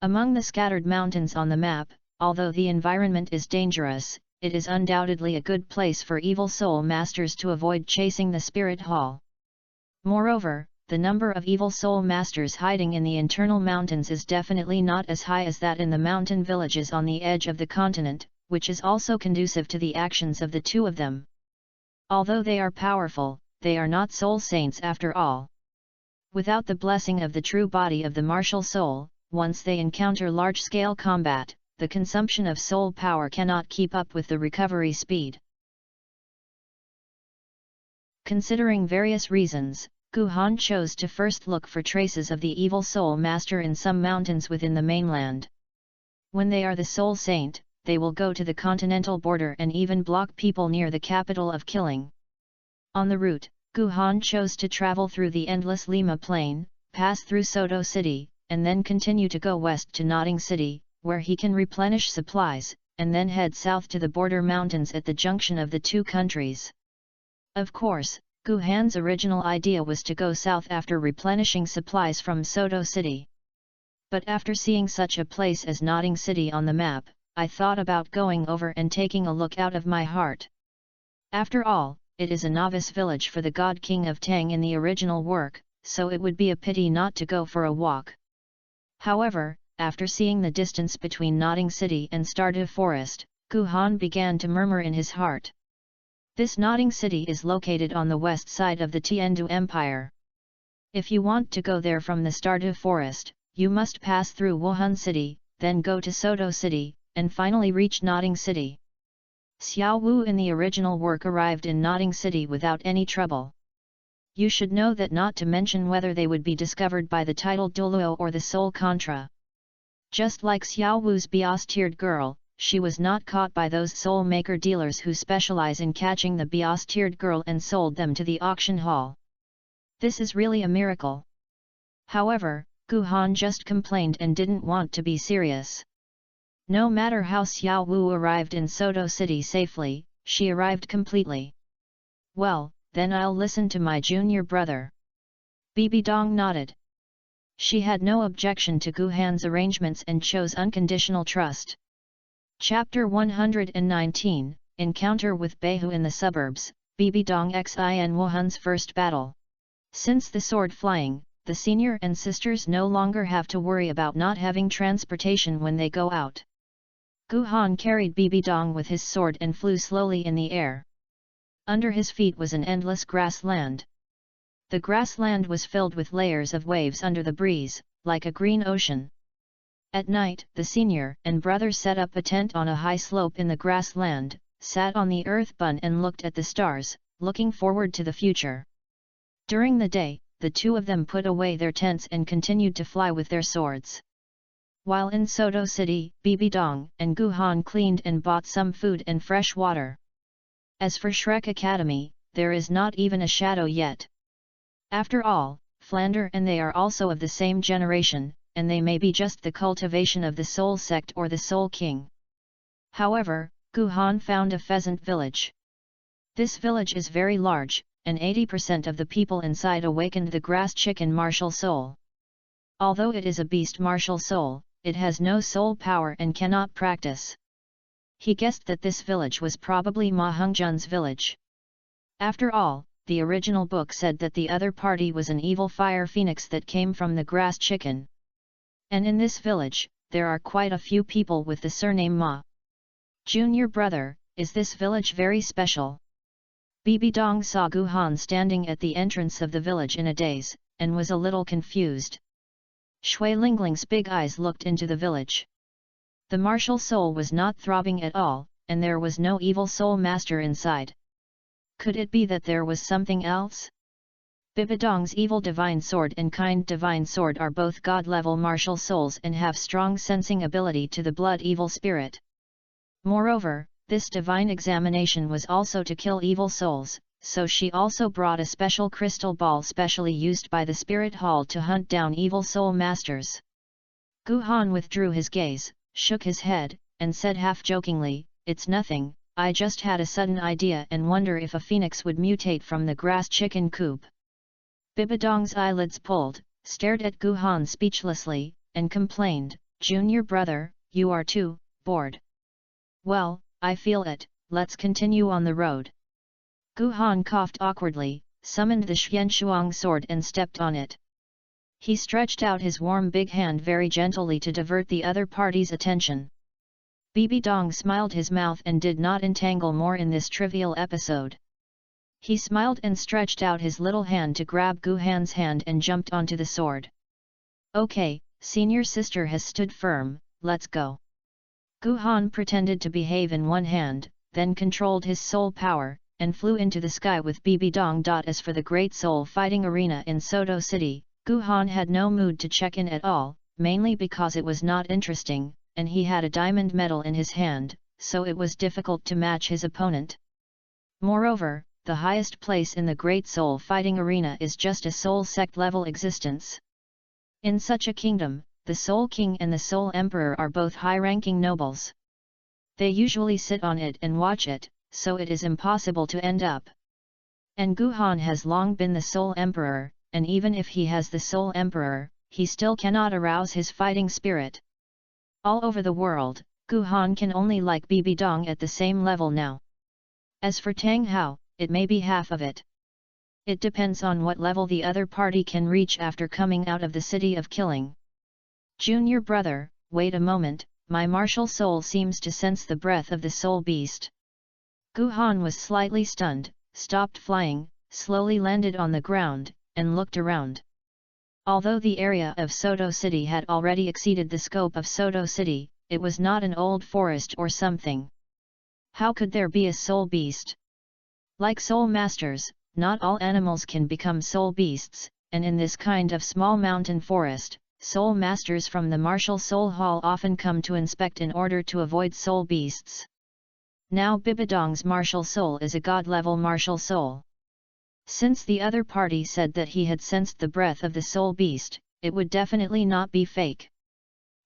Among the scattered mountains on the map, although the environment is dangerous, it is undoubtedly a good place for evil soul masters to avoid chasing the spirit hall. Moreover, the number of evil soul masters hiding in the internal mountains is definitely not as high as that in the mountain villages on the edge of the continent, which is also conducive to the actions of the two of them. Although they are powerful, they are not soul saints after all. Without the blessing of the true body of the martial soul, once they encounter large-scale combat, the consumption of soul power cannot keep up with the recovery speed. Considering various reasons, Gu Han chose to first look for traces of the evil soul master in some mountains within the mainland. When they are the soul saint, they will go to the continental border and even block people near the capital of killing. On the route, Gu Han chose to travel through the endless Lima plain, pass through Soto city, and then continue to go west to Notting city, where he can replenish supplies, and then head south to the border mountains at the junction of the two countries. Of course, Gu Han's original idea was to go south after replenishing supplies from Soto city. But after seeing such a place as Notting city on the map, I thought about going over and taking a look out of my heart. After all, it is a novice village for the God King of Tang in the original work, so it would be a pity not to go for a walk. However, after seeing the distance between Notting city and Stardew Forest, Gu Han began to murmur in his heart. This nodding city is located on the west side of the Tiandu Empire. If you want to go there from the Stardew Forest, you must pass through Wuhan City, then go to Soto City, and finally reach Nodding City. Xiao Wu in the original work arrived in Nodding City without any trouble. You should know that, not to mention whether they would be discovered by the titled Douluo or the Soul Contra. Just like Xiao Wu's Bios-tiered girl, she was not caught by those soul maker dealers who specialize in catching the Bios-tiered girl and sold them to the auction hall. This is really a miracle. However, Gu Han just complained and didn't want to be serious. No matter how Xiao Wu arrived in Soto City safely, she arrived completely. Well, then I'll listen to my junior brother. Bibi Dong nodded. She had no objection to Gu Han's arrangements and chose unconditional trust. Chapter 119, Encounter with Beihu in the Suburbs, Bibi Dong xin Wuhan's first battle. Since the sword flying, the senior and sisters no longer have to worry about not having transportation when they go out. Gu Han carried Bibi Dong with his sword and flew slowly in the air. Under his feet was an endless grassland. The grassland was filled with layers of waves under the breeze, like a green ocean. At night, the senior and brother set up a tent on a high slope in the grassland, sat on the earth bun and looked at the stars, looking forward to the future. During the day, the two of them put away their tents and continued to fly with their swords. While in Soto City, Bibi Dong and Gu Han cleaned and bought some food and fresh water. As for Shrek Academy, there is not even a shadow yet. After all, Flander and they are also of the same generation, and they may be just the cultivation of the Soul Sect or the Soul King. However, Gu Han found a pheasant village. This village is very large, and 80% of the people inside awakened the grass chicken martial soul. Although it is a beast martial soul, it has no soul power and cannot practice. He guessed that this village was probably Ma Hongjun's village. After all, the original book said that the other party was an evil fire phoenix that came from the grass chicken. And in this village, there are quite a few people with the surname Ma. Junior brother, is this village very special? Bibi Dong saw Gu Han standing at the entrance of the village in a daze, and was a little confused. Shui Lingling's big eyes looked into the village. The martial soul was not throbbing at all, and there was no evil soul master inside. Could it be that there was something else? Bibi Dong's evil divine sword and kind divine sword are both god-level martial souls and have strong sensing ability to the blood evil spirit. Moreover, this divine examination was also to kill evil souls, so she also brought a special crystal ball specially used by the spirit hall to hunt down evil soul masters. Gu Han withdrew his gaze, shook his head, and said half-jokingly, "It's nothing, I just had a sudden idea and wonder if a phoenix would mutate from the grass chicken coop." Bibi Dong's eyelids pulled, stared at Gu Han speechlessly, and complained, "Junior brother, you are too bored." "Well, I feel it, let's continue on the road." Gu Han coughed awkwardly, summoned the Xianshuang sword and stepped on it. He stretched out his warm big hand very gently to divert the other party's attention. Bibi Dong smiled his mouth and did not entangle more in this trivial episode. He smiled and stretched out his little hand to grab Gu Han's hand and jumped onto the sword. "Okay, senior sister has stood firm, let's go." Gu Han pretended to behave in one hand, then controlled his soul power, and flew into the sky with Bibi Dong. As for the Great Soul Fighting Arena in Soto City, Gu Han had no mood to check in at all, mainly because it was not interesting, and he had a diamond medal in his hand, so it was difficult to match his opponent. Moreover, the highest place in the Great Soul Fighting Arena is just a Soul Sect level existence. In such a kingdom, the Soul King and the Soul Emperor are both high-ranking nobles. They usually sit on it and watch it, so it is impossible to end up. And Gu Han has long been the Soul Emperor, and even if he has the Soul Emperor, he still cannot arouse his fighting spirit. All over the world, Gu Han can only like Bibi Dong at the same level now. As for Tang Hao, it may be half of it. It depends on what level the other party can reach after coming out of the city of killing. "Junior brother, wait a moment, my martial soul seems to sense the breath of the soul beast. Gu Han was slightly stunned, stopped flying, slowly landed on the ground, and looked around. Although the area of Soto City had already exceeded the scope of Soto City, it was not an old forest or something. How could there be a soul beast? Like soul masters, not all animals can become soul beasts, and in this kind of small mountain forest, soul masters from the martial soul hall often come to inspect in order to avoid soul beasts. Now Bibidong's martial soul is a god-level martial soul. Since the other party said that he had sensed the breath of the soul beast, it would definitely not be fake.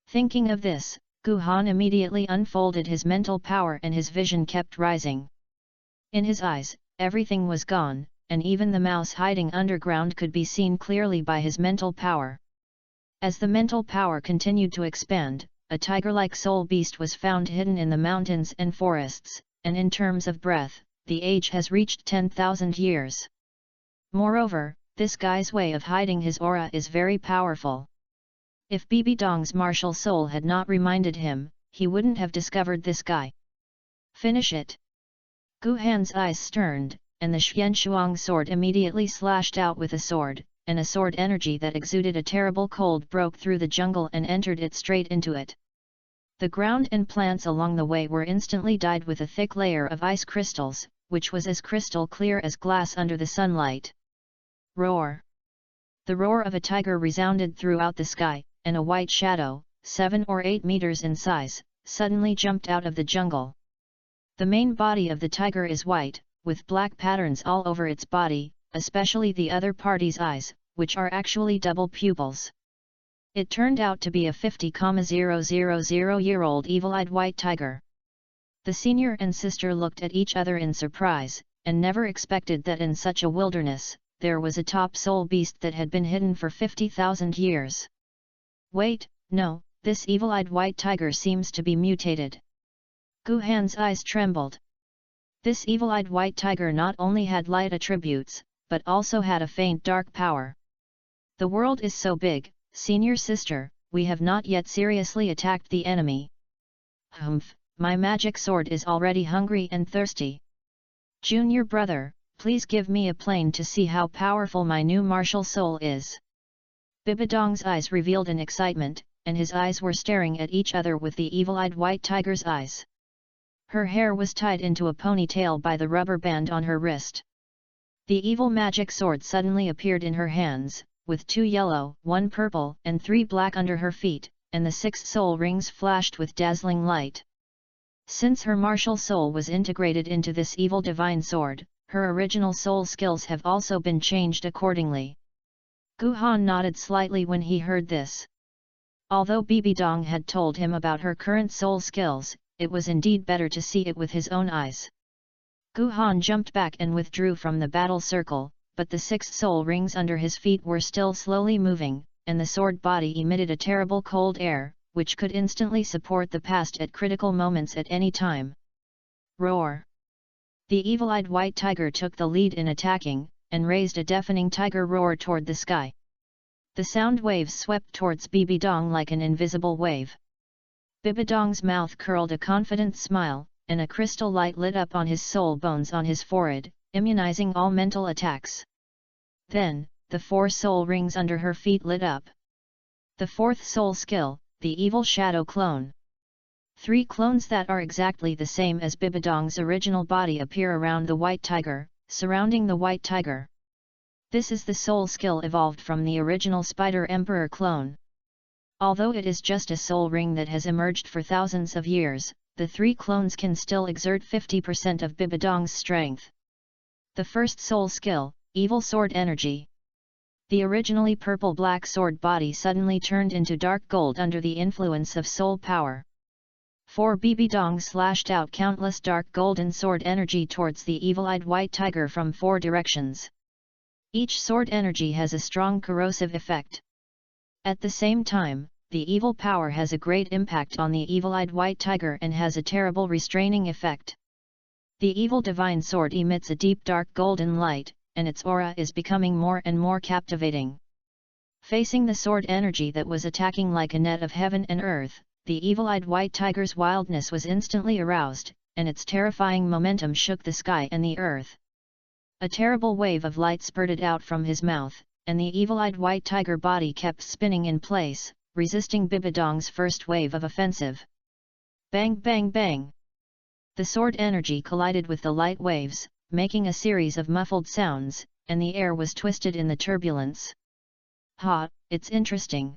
Thinking of this, Gu Han immediately unfolded his mental power and his vision kept rising. In his eyes, everything was gone, and even the mouse hiding underground could be seen clearly by his mental power. As the mental power continued to expand, a tiger-like soul beast was found hidden in the mountains and forests, and in terms of breath, the age has reached 10,000 years. Moreover, this guy's way of hiding his aura is very powerful. If Bibidong's martial soul had not reminded him, he wouldn't have discovered this guy. Finish it! Gu Han's eyes sterned, and the Xianshuang sword immediately slashed out with a sword, and a sword energy that exuded a terrible cold broke through the jungle and entered it straight into it. The ground and plants along the way were instantly dyed with a thick layer of ice crystals, which was as crystal clear as glass under the sunlight. Roar! The roar of a tiger resounded throughout the sky, and a white shadow, 7 or 8 meters in size, suddenly jumped out of the jungle. The main body of the tiger is white, with black patterns all over its body, especially the other party's eyes, which are actually double pupils. It turned out to be a 50,000-year-old evil-eyed white tiger. The senior and sister looked at each other in surprise, and never expected that in such a wilderness, there was a top soul beast that had been hidden for 50,000 years. Wait, no, this evil-eyed white tiger seems to be mutated. Gu Han's eyes trembled. This evil-eyed white tiger not only had light attributes, but also had a faint dark power. The world is so big, senior sister, we have not yet seriously attacked the enemy. Humph, my magic sword is already hungry and thirsty. Junior brother, please give me a plane to see how powerful my new martial soul is. Bibidong's eyes revealed an excitement, and his eyes were staring at each other with the evil-eyed white tiger's eyes. Her hair was tied into a ponytail by the rubber band on her wrist. The evil magic sword suddenly appeared in her hands, with 2 yellow, 1 purple and 3 black under her feet, and the 6 soul rings flashed with dazzling light. Since her martial soul was integrated into this evil divine sword, her original soul skills have also been changed accordingly. Gu Han nodded slightly when he heard this. Although Bibidong had told him about her current soul skills, it was indeed better to see it with his own eyes. Gu Han jumped back and withdrew from the battle circle, but the 6 soul rings under his feet were still slowly moving, and the sword body emitted a terrible cold air, which could instantly support the past at critical moments at any time. Roar! The evil-eyed white tiger took the lead in attacking, and raised a deafening tiger roar toward the sky. The sound waves swept towards Bibidong like an invisible wave. Bibidong's mouth curled a confident smile, and a crystal light lit up on his soul bones on his forehead, immunizing all mental attacks. Then, the 4 soul rings under her feet lit up. The 4th soul skill, the evil shadow clone. 3 clones that are exactly the same as Bibidong's original body appear around the white tiger, surrounding the white tiger. This is the soul skill evolved from the original Spider Emperor clone. Although it is just a soul ring that has emerged for thousands of years, the 3 clones can still exert 50% of Bibidong's strength. The first soul skill, Evil Sword Energy. The originally purple-black sword body suddenly turned into dark gold under the influence of soul power. 4 Bibidong slashed out countless dark golden sword energy towards the evil-eyed white tiger from 4 directions. Each sword energy has a strong corrosive effect. At the same time, the evil power has a great impact on the evil-eyed white tiger and has a terrible restraining effect. The evil divine sword emits a deep dark golden light, and its aura is becoming more and more captivating. Facing the sword energy that was attacking like a net of heaven and earth, the evil-eyed white tiger's wildness was instantly aroused, and its terrifying momentum shook the sky and the earth. A terrible wave of light spurted out from his mouth, and the evil-eyed white tiger body kept spinning in place, resisting Bibidong's first wave of offensive. Bang bang bang! The sword energy collided with the light waves, making a series of muffled sounds, and the air was twisted in the turbulence. Ha, it's interesting.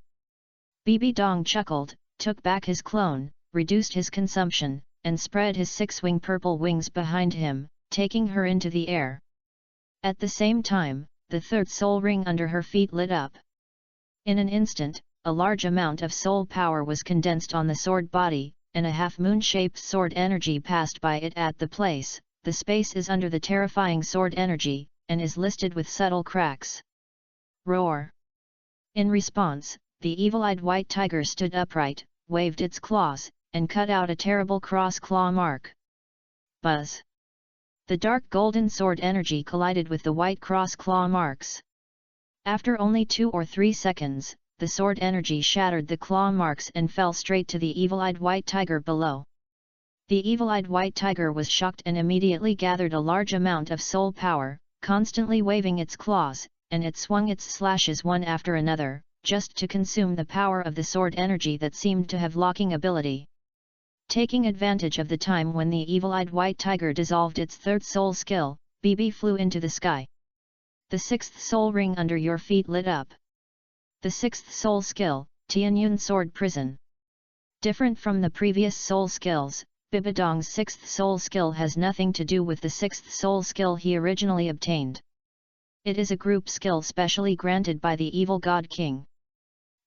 Bibidong chuckled, took back his clone, reduced his consumption, and spread his six-wing purple wings behind him, taking her into the air. At the same time, the third soul ring under her feet lit up. In an instant, a large amount of soul power was condensed on the sword body, and a half-moon-shaped sword energy passed by it at the place. The space is under the terrifying sword energy, and is listed with subtle cracks. Roar! In response, the evil-eyed white tiger stood upright, waved its claws, and cut out a terrible cross-claw mark. Buzz! The dark golden sword energy collided with the white cross-claw marks. After only 2 or 3 seconds, the sword energy shattered the claw marks and fell straight to the evil-eyed white tiger below. The evil-eyed white tiger was shocked and immediately gathered a large amount of soul power, constantly waving its claws, and it swung its slashes one after another, just to consume the power of the sword energy that seemed to have locking ability. Taking advantage of the time when the evil-eyed white tiger dissolved its third soul skill, Bibi flew into the sky. The sixth soul ring under your feet lit up. The sixth soul skill, Tianyun Sword Prison. Different from the previous soul skills, Bibidong's sixth soul skill has nothing to do with the sixth soul skill he originally obtained. It is a group skill specially granted by the evil god king.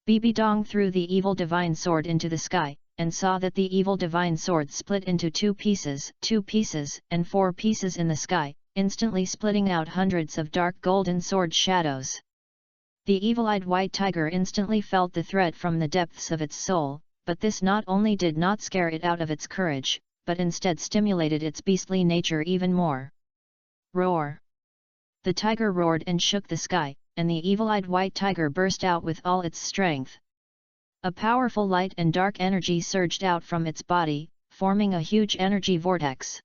Bibidong threw the evil divine sword into the sky, and saw that the evil divine sword split into 2 pieces, and 4 pieces in the sky, instantly splitting out hundreds of dark golden sword shadows. The evil-eyed white tiger instantly felt the threat from the depths of its soul, but this not only did not scare it out of its courage, but instead stimulated its beastly nature even more. Roar! The tiger roared and shook the sky, and the evil-eyed white tiger burst out with all its strength. A powerful light and dark energy surged out from its body, forming a huge energy vortex.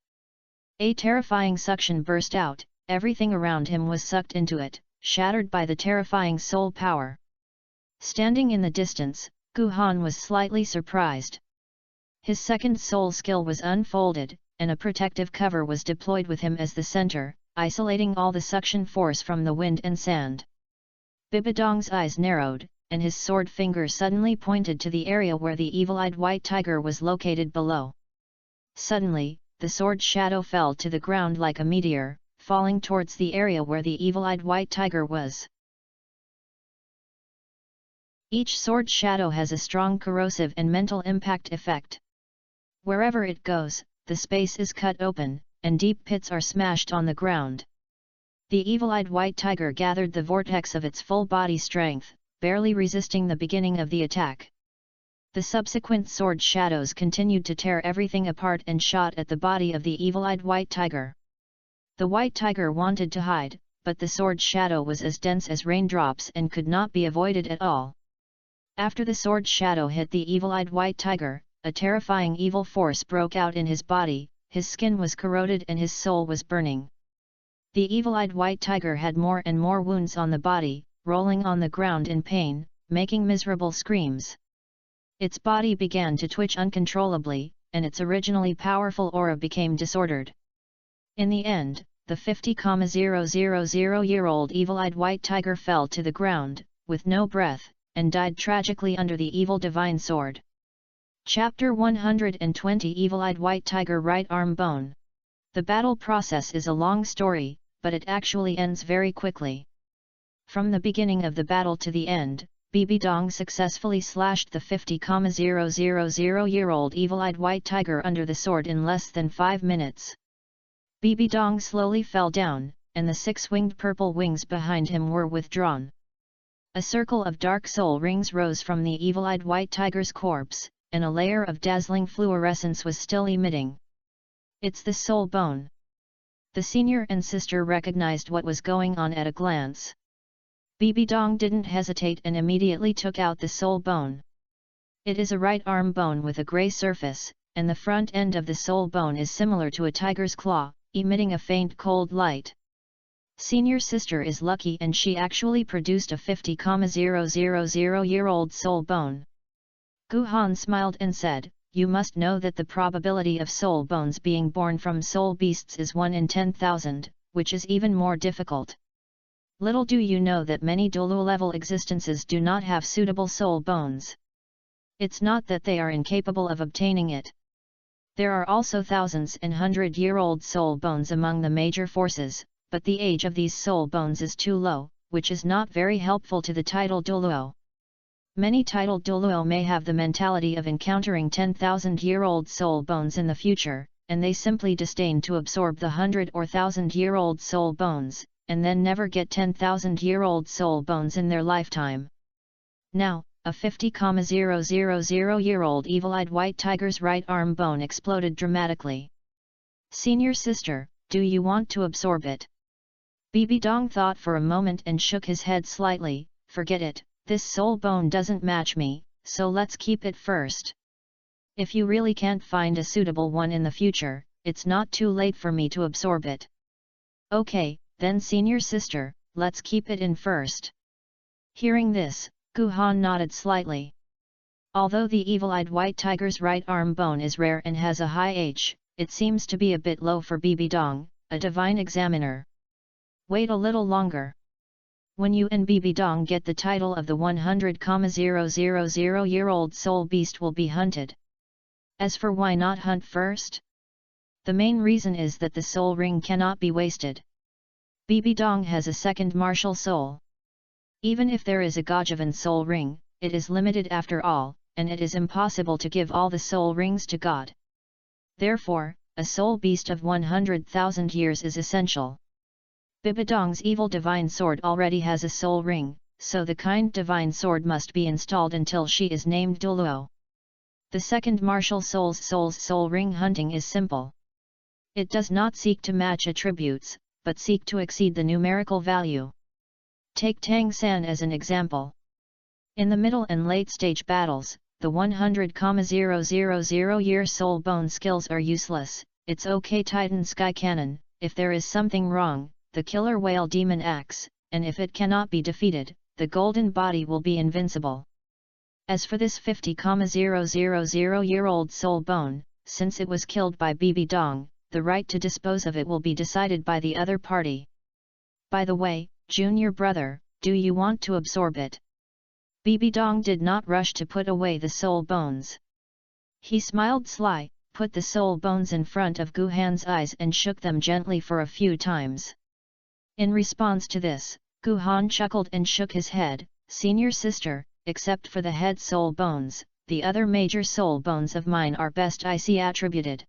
A terrifying suction burst out, everything around him was sucked into it, shattered by the terrifying soul power. Standing in the distance, Guhan was slightly surprised. His second soul skill was unfolded, and a protective cover was deployed with him as the center, isolating all the suction force from the wind and sand. Bibidong's eyes narrowed, and his sword finger suddenly pointed to the area where the evil-eyed white tiger was located below. Suddenly, the sword shadow fell to the ground like a meteor, falling towards the area where the evil-eyed white tiger was. Each sword shadow has a strong corrosive and mental impact effect. Wherever it goes, the space is cut open, and deep pits are smashed on the ground. The evil-eyed white tiger gathered the vortex of its full body strength, barely resisting the beginning of the attack. The subsequent sword shadows continued to tear everything apart and shot at the body of the evil-eyed white tiger. The white tiger wanted to hide, but the sword shadow was as dense as raindrops and could not be avoided at all. After the sword shadow hit the evil-eyed white tiger, a terrifying evil force broke out in his body, his skin was corroded and his soul was burning. The evil-eyed white tiger had more and more wounds on the body, rolling on the ground in pain, making miserable screams. Its body began to twitch uncontrollably, and its originally powerful aura became disordered. In the end, the 50,000-year-old evil-eyed white tiger fell to the ground, with no breath, and died tragically under the evil divine sword. Chapter 120 Evil-eyed white tiger right arm bone. The battle process is a long story, but it actually ends very quickly. From the beginning of the battle to the end, Bibidong successfully slashed the 50,000-year-old evil-eyed white tiger under the sword in less than 5 minutes. Bibidong slowly fell down, and the 6-winged purple wings behind him were withdrawn. A circle of dark soul rings rose from the evil-eyed white tiger's corpse, and a layer of dazzling fluorescence was still emitting. It's the soul bone. The senior and sister recognized what was going on at a glance. Bibidong didn't hesitate and immediately took out the soul bone. It is a right arm bone with a grey surface, and the front end of the sole bone is similar to a tiger's claw, emitting a faint cold light. Senior sister is lucky and she actually produced a 50,000-year-old sole bone. Gu Han smiled and said, "You must know that the probability of sole bones being born from sole beasts is 1 in 10,000, which is even more difficult. Little do you know that many Douluo-level existences do not have suitable sole bones. It's not that they are incapable of obtaining it. There are also thousands and 100-year-old sole bones among the major forces, but the age of these sole bones is too low, which is not very helpful to the titled Douluo. Many titled Douluo may have the mentality of encountering 10,000-year-old sole bones in the future, and they simply disdain to absorb the 100 or 1,000-year-old sole bones, and then never get 10,000-year-old sole bones in their lifetime. Now, a 50,000-year-old evil-eyed white tiger's right arm bone exploded dramatically. Senior sister, do you want to absorb it? Bibi Dong thought for a moment and shook his head slightly. Forget it, this sole bone doesn't match me, so let's keep it first. If you really can't find a suitable one in the future, it's not too late for me to absorb it. Okay, then senior sister, let's keep it in first. Hearing this, Gu Han nodded slightly. Although the evil-eyed white tiger's right arm bone is rare and has a high H, it seems to be a bit low for Bibi Dong, a divine examiner. Wait a little longer. When you and Bibi Dong get the title of the 100,000-year-old soul beast will be hunted. As for why not hunt first? The main reason is that the soul ring cannot be wasted. Bibi Dong has a second martial soul. Even if there is a Gajavan soul ring, it is limited after all, and it is impossible to give all the soul rings to God. Therefore, a soul beast of 100,000 years is essential. Bibi Dong's evil divine sword already has a soul ring, so the kind divine sword must be installed until she is named Douluo. The second martial soul's soul ring hunting is simple. It does not seek to match attributes, but seek to exceed the numerical value. Take Tang San as an example. In the middle and late stage battles, the 100,000-year soul bone skills are useless. It's okay Titan Sky Cannon, if there is something wrong, the killer whale demon axe, and if it cannot be defeated, the golden body will be invincible. As for this 50,000-year-old soul bone, since it was killed by Bibi Dong, the right to dispose of it will be decided by the other party. By the way, junior brother, do you want to absorb it? Bibi Dong did not rush to put away the soul bones. He smiled sly, put the soul bones in front of Gu Han's eyes and shook them gently for a few times. In response to this, Gu Han chuckled and shook his head. Senior sister, except for the head soul bones, the other major soul bones of mine are best I see attributed.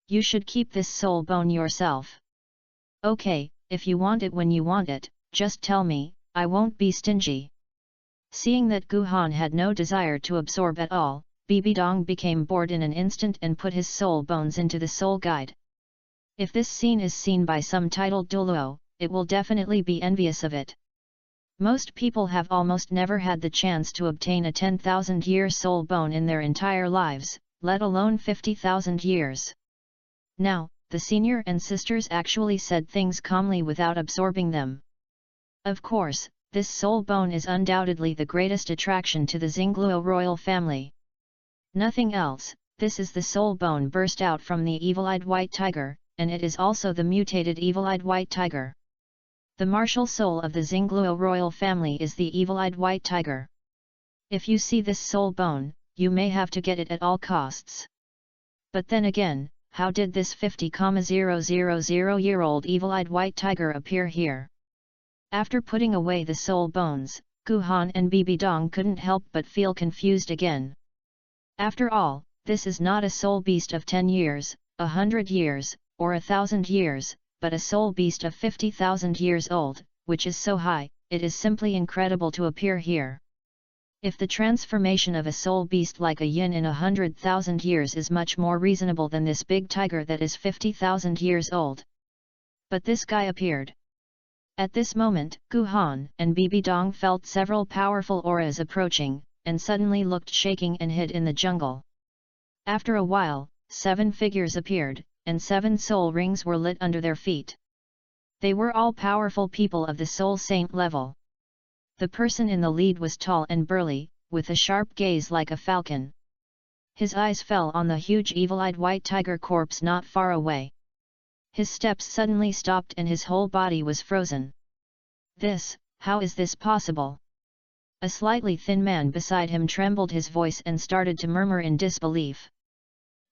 You should keep this soul bone yourself. Okay, if you want it when you want it, just tell me, I won't be stingy. Seeing that Gu Han had no desire to absorb at all, Bibi Dong became bored in an instant and put his soul bones into the soul guide. If this scene is seen by some titled Douluo, it will definitely be envious of it. Most people have almost never had the chance to obtain a 10,000-year soul bone in their entire lives, let alone 50,000 years. Now, the senior and sisters actually said things calmly without absorbing them. Of course, this soul bone is undoubtedly the greatest attraction to the Xingluo royal family. Nothing else, this is the soul bone burst out from the evil-eyed white tiger, and it is also the mutated evil-eyed white tiger. The martial soul of the Xingluo royal family is the evil-eyed white tiger. If you see this soul bone, you may have to get it at all costs. But then again, how did this 50,000-year-old evil-eyed white tiger appear here? After putting away the soul bones, Gu Han and Bibi Dong couldn't help but feel confused again. After all, this is not a soul beast of 10 years, 100 years, or 1,000 years, but a soul beast of 50,000 years old, which is so high, it is simply incredible to appear here. If the transformation of a soul beast like a yin in 100,000 years is much more reasonable than this big tiger that is 50,000 years old. But this guy appeared. At this moment, Gu Han and Bibi Dong felt several powerful auras approaching, and suddenly looked shaking and hid in the jungle. After a while, 7 figures appeared, and 7 soul rings were lit under their feet. They were all powerful people of the soul saint level. The person in the lead was tall and burly, with a sharp gaze like a falcon. His eyes fell on the huge evil-eyed white tiger corpse not far away. His steps suddenly stopped and his whole body was frozen. How is this possible? A slightly thin man beside him trembled his voice and started to murmur in disbelief.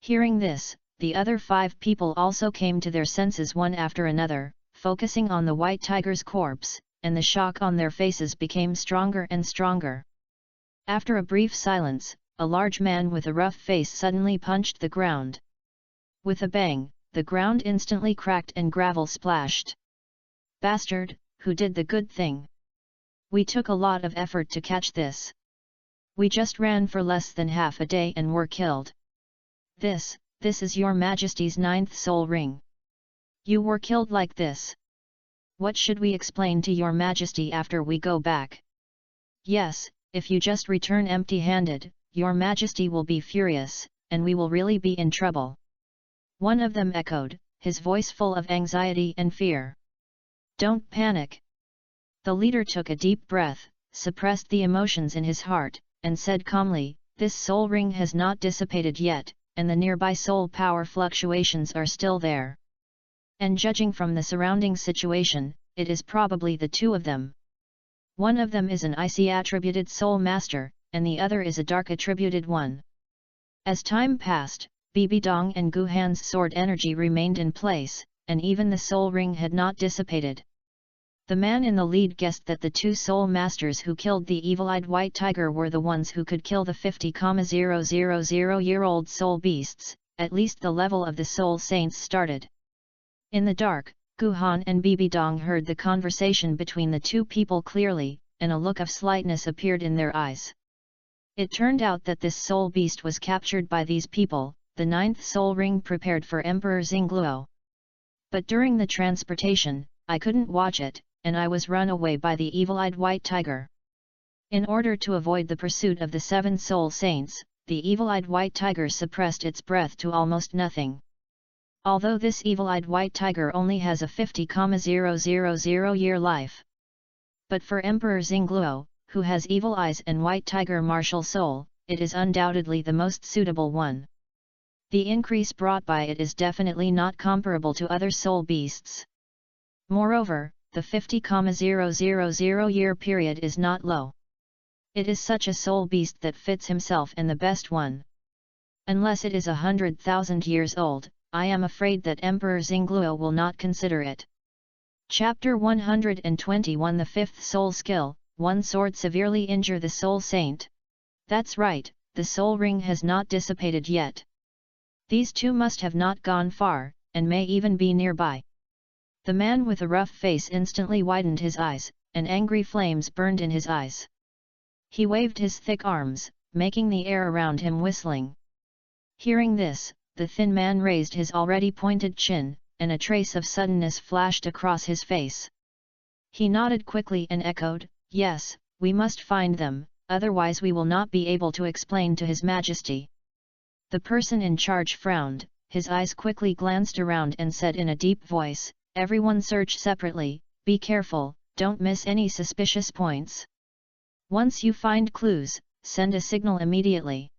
Hearing this, the other 5 people also came to their senses one after another, focusing on the white tiger's corpse, and the shock on their faces became stronger and stronger. After a brief silence, a large man with a rough face suddenly punched the ground. With a bang, the ground instantly cracked and gravel splashed. Bastard, who did the good thing? We took a lot of effort to catch this. We just ran for less than half a day and were killed. This is your Majesty's 9th soul ring. You were killed like this. What should we explain to your Majesty after we go back? Yes, if you just return empty-handed, your Majesty will be furious, and we will really be in trouble. One of them echoed, his voice full of anxiety and fear. Don't panic. The leader took a deep breath, suppressed the emotions in his heart, and said calmly, this soul ring has not dissipated yet, and the nearby soul power fluctuations are still there. And judging from the surrounding situation, it is probably the 2 of them. One of them is an icy attributed soul master, and the other is a dark attributed one. As time passed, Bibi Dong and Gu Han's sword energy remained in place, and even the soul ring had not dissipated. The man in the lead guessed that the 2 soul masters who killed the evil-eyed white tiger were the ones who could kill the 50,000-year-old soul beasts, at least the level of the soul saints started. In the dark, Gu Han and Bibi Dong heard the conversation between the 2 people clearly, and a look of slightness appeared in their eyes. It turned out that this soul beast was captured by these people, the 9th soul ring prepared for Emperor Xingluo. But during the transportation, I couldn't watch it, and I was run away by the evil-eyed white tiger. In order to avoid the pursuit of the 7 soul saints, the evil-eyed white tiger suppressed its breath to almost nothing. Although this evil-eyed white tiger only has a 50,000-year life. But for Emperor Xingluo, who has evil eyes and white tiger martial soul, it is undoubtedly the most suitable one. The increase brought by it is definitely not comparable to other soul beasts. Moreover, the 50,000 year period is not low. It is such a soul beast that fits himself and the best one. Unless it is 100,000 years old, I am afraid that Emperor Xingluo will not consider it. Chapter 121 The 5th Soul Skill, One sword severely injure the soul saint. That's right, the soul ring has not dissipated yet. These 2 must have not gone far, and may even be nearby. The man with a rough face instantly widened his eyes, and angry flames burned in his eyes. He waved his thick arms, making the air around him whistling. Hearing this, the thin man raised his already pointed chin, and a trace of suddenness flashed across his face. He nodded quickly and echoed, yes, we must find them, otherwise we will not be able to explain to His Majesty. The person in charge frowned, his eyes quickly glanced around and said in a deep voice, everyone search separately, be careful, don't miss any suspicious points. Once you find clues, send a signal immediately.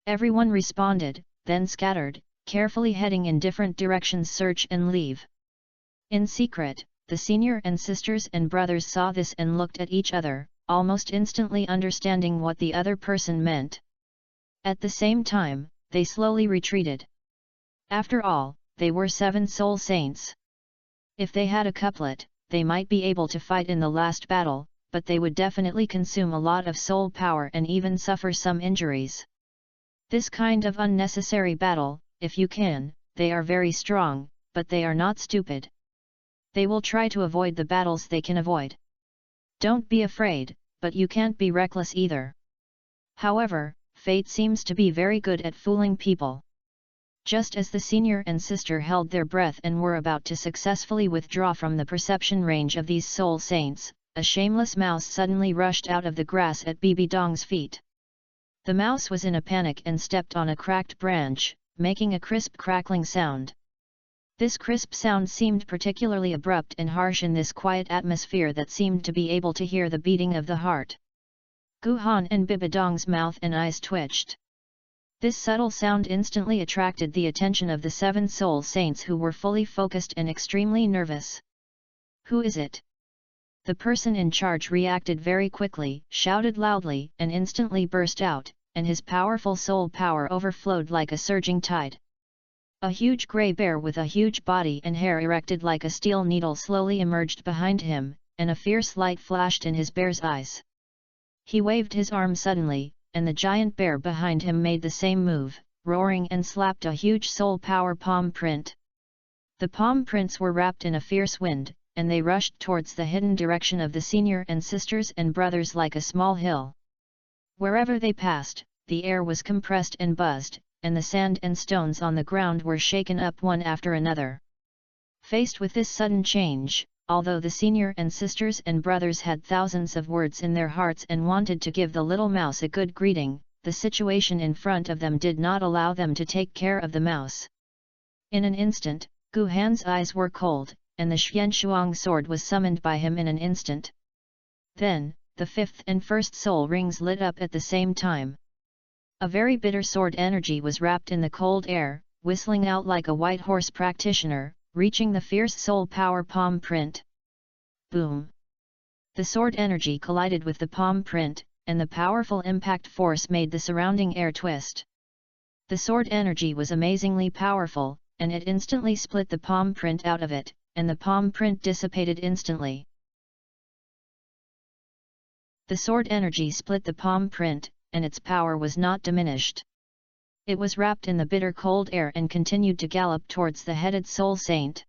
Everyone responded, then scattered, carefully heading in different directions search and leave. In secret, the senior and sisters and brothers saw this and looked at each other, almost instantly understanding what the other person meant. At the same time, they slowly retreated. After all, they were 7 soul saints. If they had a couplet, they might be able to fight in the last battle, but they would definitely consume a lot of soul power and even suffer some injuries. This kind of unnecessary battle, if you can, they are very strong, but they are not stupid. They will try to avoid the battles they can avoid. Don't be afraid, but you can't be reckless either. However, fate seems to be very good at fooling people. Just as the senior and sister held their breath and were about to successfully withdraw from the perception range of these soul saints, a shameless mouse suddenly rushed out of the grass at Bibi Dong's feet. The mouse was in a panic and stepped on a cracked branch, making a crisp crackling sound. This crisp sound seemed particularly abrupt and harsh in this quiet atmosphere that seemed to be able to hear the beating of the heart. Guhan and Bibidong's mouth and eyes twitched. This subtle sound instantly attracted the attention of the 7 soul saints, who were fully focused and extremely nervous. "Who is it?" The person in charge reacted very quickly, shouted loudly, and instantly burst out, and his powerful soul power overflowed like a surging tide. A huge grey bear with a huge body and hair erected like a steel needle slowly emerged behind him, and a fierce light flashed in his bear's eyes. He waved his arm suddenly, and the giant bear behind him made the same move, roaring, and slapped a huge soul power palm print. The palm prints were wrapped in a fierce wind, and they rushed towards the hidden direction of the senior and sisters and brothers like a small hill. Wherever they passed, the air was compressed and buzzed, and the sand and stones on the ground were shaken up one after another. Faced with this sudden change, although the senior and sisters and brothers had thousands of words in their hearts and wanted to give the little mouse a good greeting, the situation in front of them did not allow them to take care of the mouse. In an instant, Gu Han's eyes were cold, and the Xianshuang sword was summoned by him in an instant. Then, the 5th and 1st soul rings lit up at the same time. A very bitter sword energy was wrapped in the cold air, whistling out like a white horse practitioner, reaching the fierce soul power palm print. Boom! The sword energy collided with the palm print, and the powerful impact force made the surrounding air twist. The sword energy was amazingly powerful, and it instantly split the palm print out of it, and the palm print dissipated instantly. The sword energy split the palm print, and its power was not diminished. It was wrapped in the bitter cold air and continued to gallop towards the headed soul saint.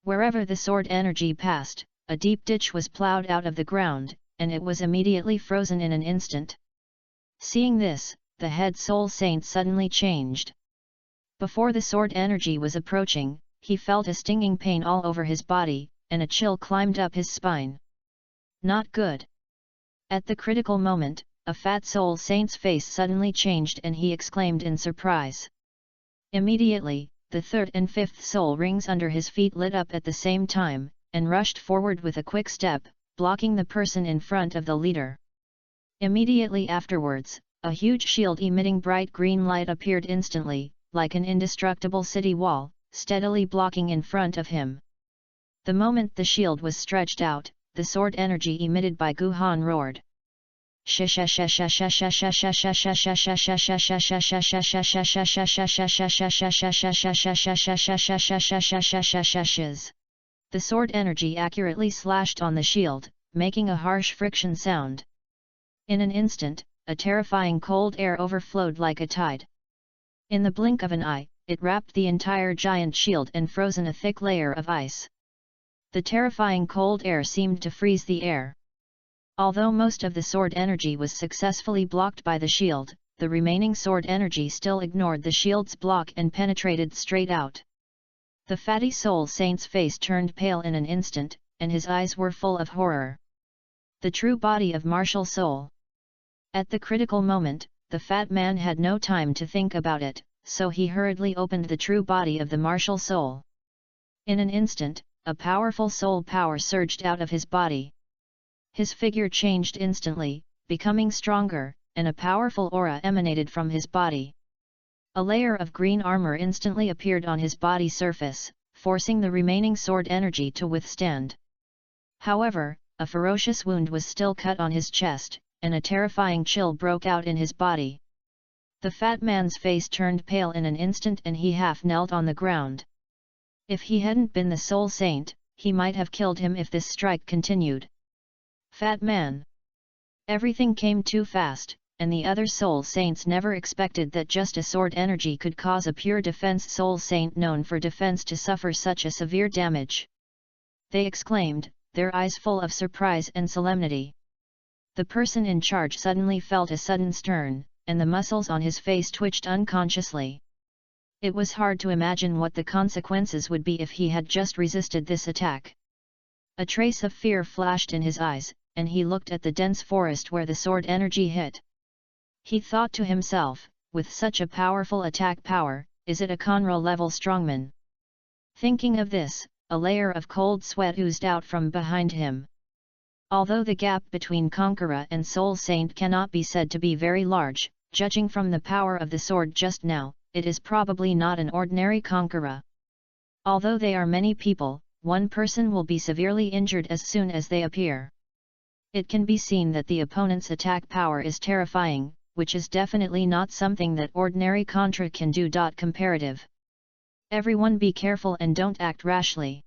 Wherever the sword energy passed, a deep ditch was ploughed out of the ground, and it was immediately frozen in an instant. Seeing this, the head soul saint suddenly changed. Before the sword energy was approaching, he felt a stinging pain all over his body, and a chill climbed up his spine. Not good. At the critical moment, a fat soul saint's face suddenly changed and he exclaimed in surprise. Immediately, the 3rd and 5th soul rings under his feet lit up at the same time, and rushed forward with a quick step, blocking the person in front of the leader. Immediately afterwards, a huge shield emitting bright green light appeared instantly, like an indestructible city wall, steadily blocking in front of him. The moment the shield was stretched out, the sword energy emitted by Guhan roared. The sword energy accurately slashed on the shield, making a harsh friction sound. In an instant, a terrifying cold air overflowed like a tide. In the blink of an eye, it wrapped the entire giant shield and frozen a thick layer of ice. The terrifying cold air seemed to freeze the air. Although most of the sword energy was successfully blocked by the shield, the remaining sword energy still ignored the shield's block and penetrated straight out. The fatty soul saint's face turned pale in an instant, and his eyes were full of horror. The true body of martial soul. At the critical moment, the fat man had no time to think about it, so he hurriedly opened the true body of the martial soul. In an instant, a powerful soul power surged out of his body. His figure changed instantly, becoming stronger, and a powerful aura emanated from his body. A layer of green armor instantly appeared on his body surface, forcing the remaining sword energy to withstand. However, a ferocious wound was still cut on his chest, and a terrifying chill broke out in his body. The fat man's face turned pale in an instant and he half knelt on the ground. If he hadn't been the soul saint, he might have killed him if this strike continued. Fat man! Everything came too fast, and the other soul saints never expected that just a sword energy could cause a pure defense soul saint known for defense to suffer such a severe damage. They exclaimed, their eyes full of surprise and solemnity. The person in charge suddenly felt a sudden stern, and the muscles on his face twitched unconsciously. It was hard to imagine what the consequences would be if he had just resisted this attack. A trace of fear flashed in his eyes, and he looked at the dense forest where the sword energy hit. He thought to himself, with such a powerful attack power, is it a Conra-level strongman? Thinking of this, a layer of cold sweat oozed out from behind him. Although the gap between Conqueror and Soul Saint cannot be said to be very large, judging from the power of the sword just now, it is probably not an ordinary Conqueror. Although they are many people, one person will be severely injured as soon as they appear. It can be seen that the opponent's attack power is terrifying, which is definitely not something that ordinary Contra can do. Comparative. Everyone be careful and don't act rashly.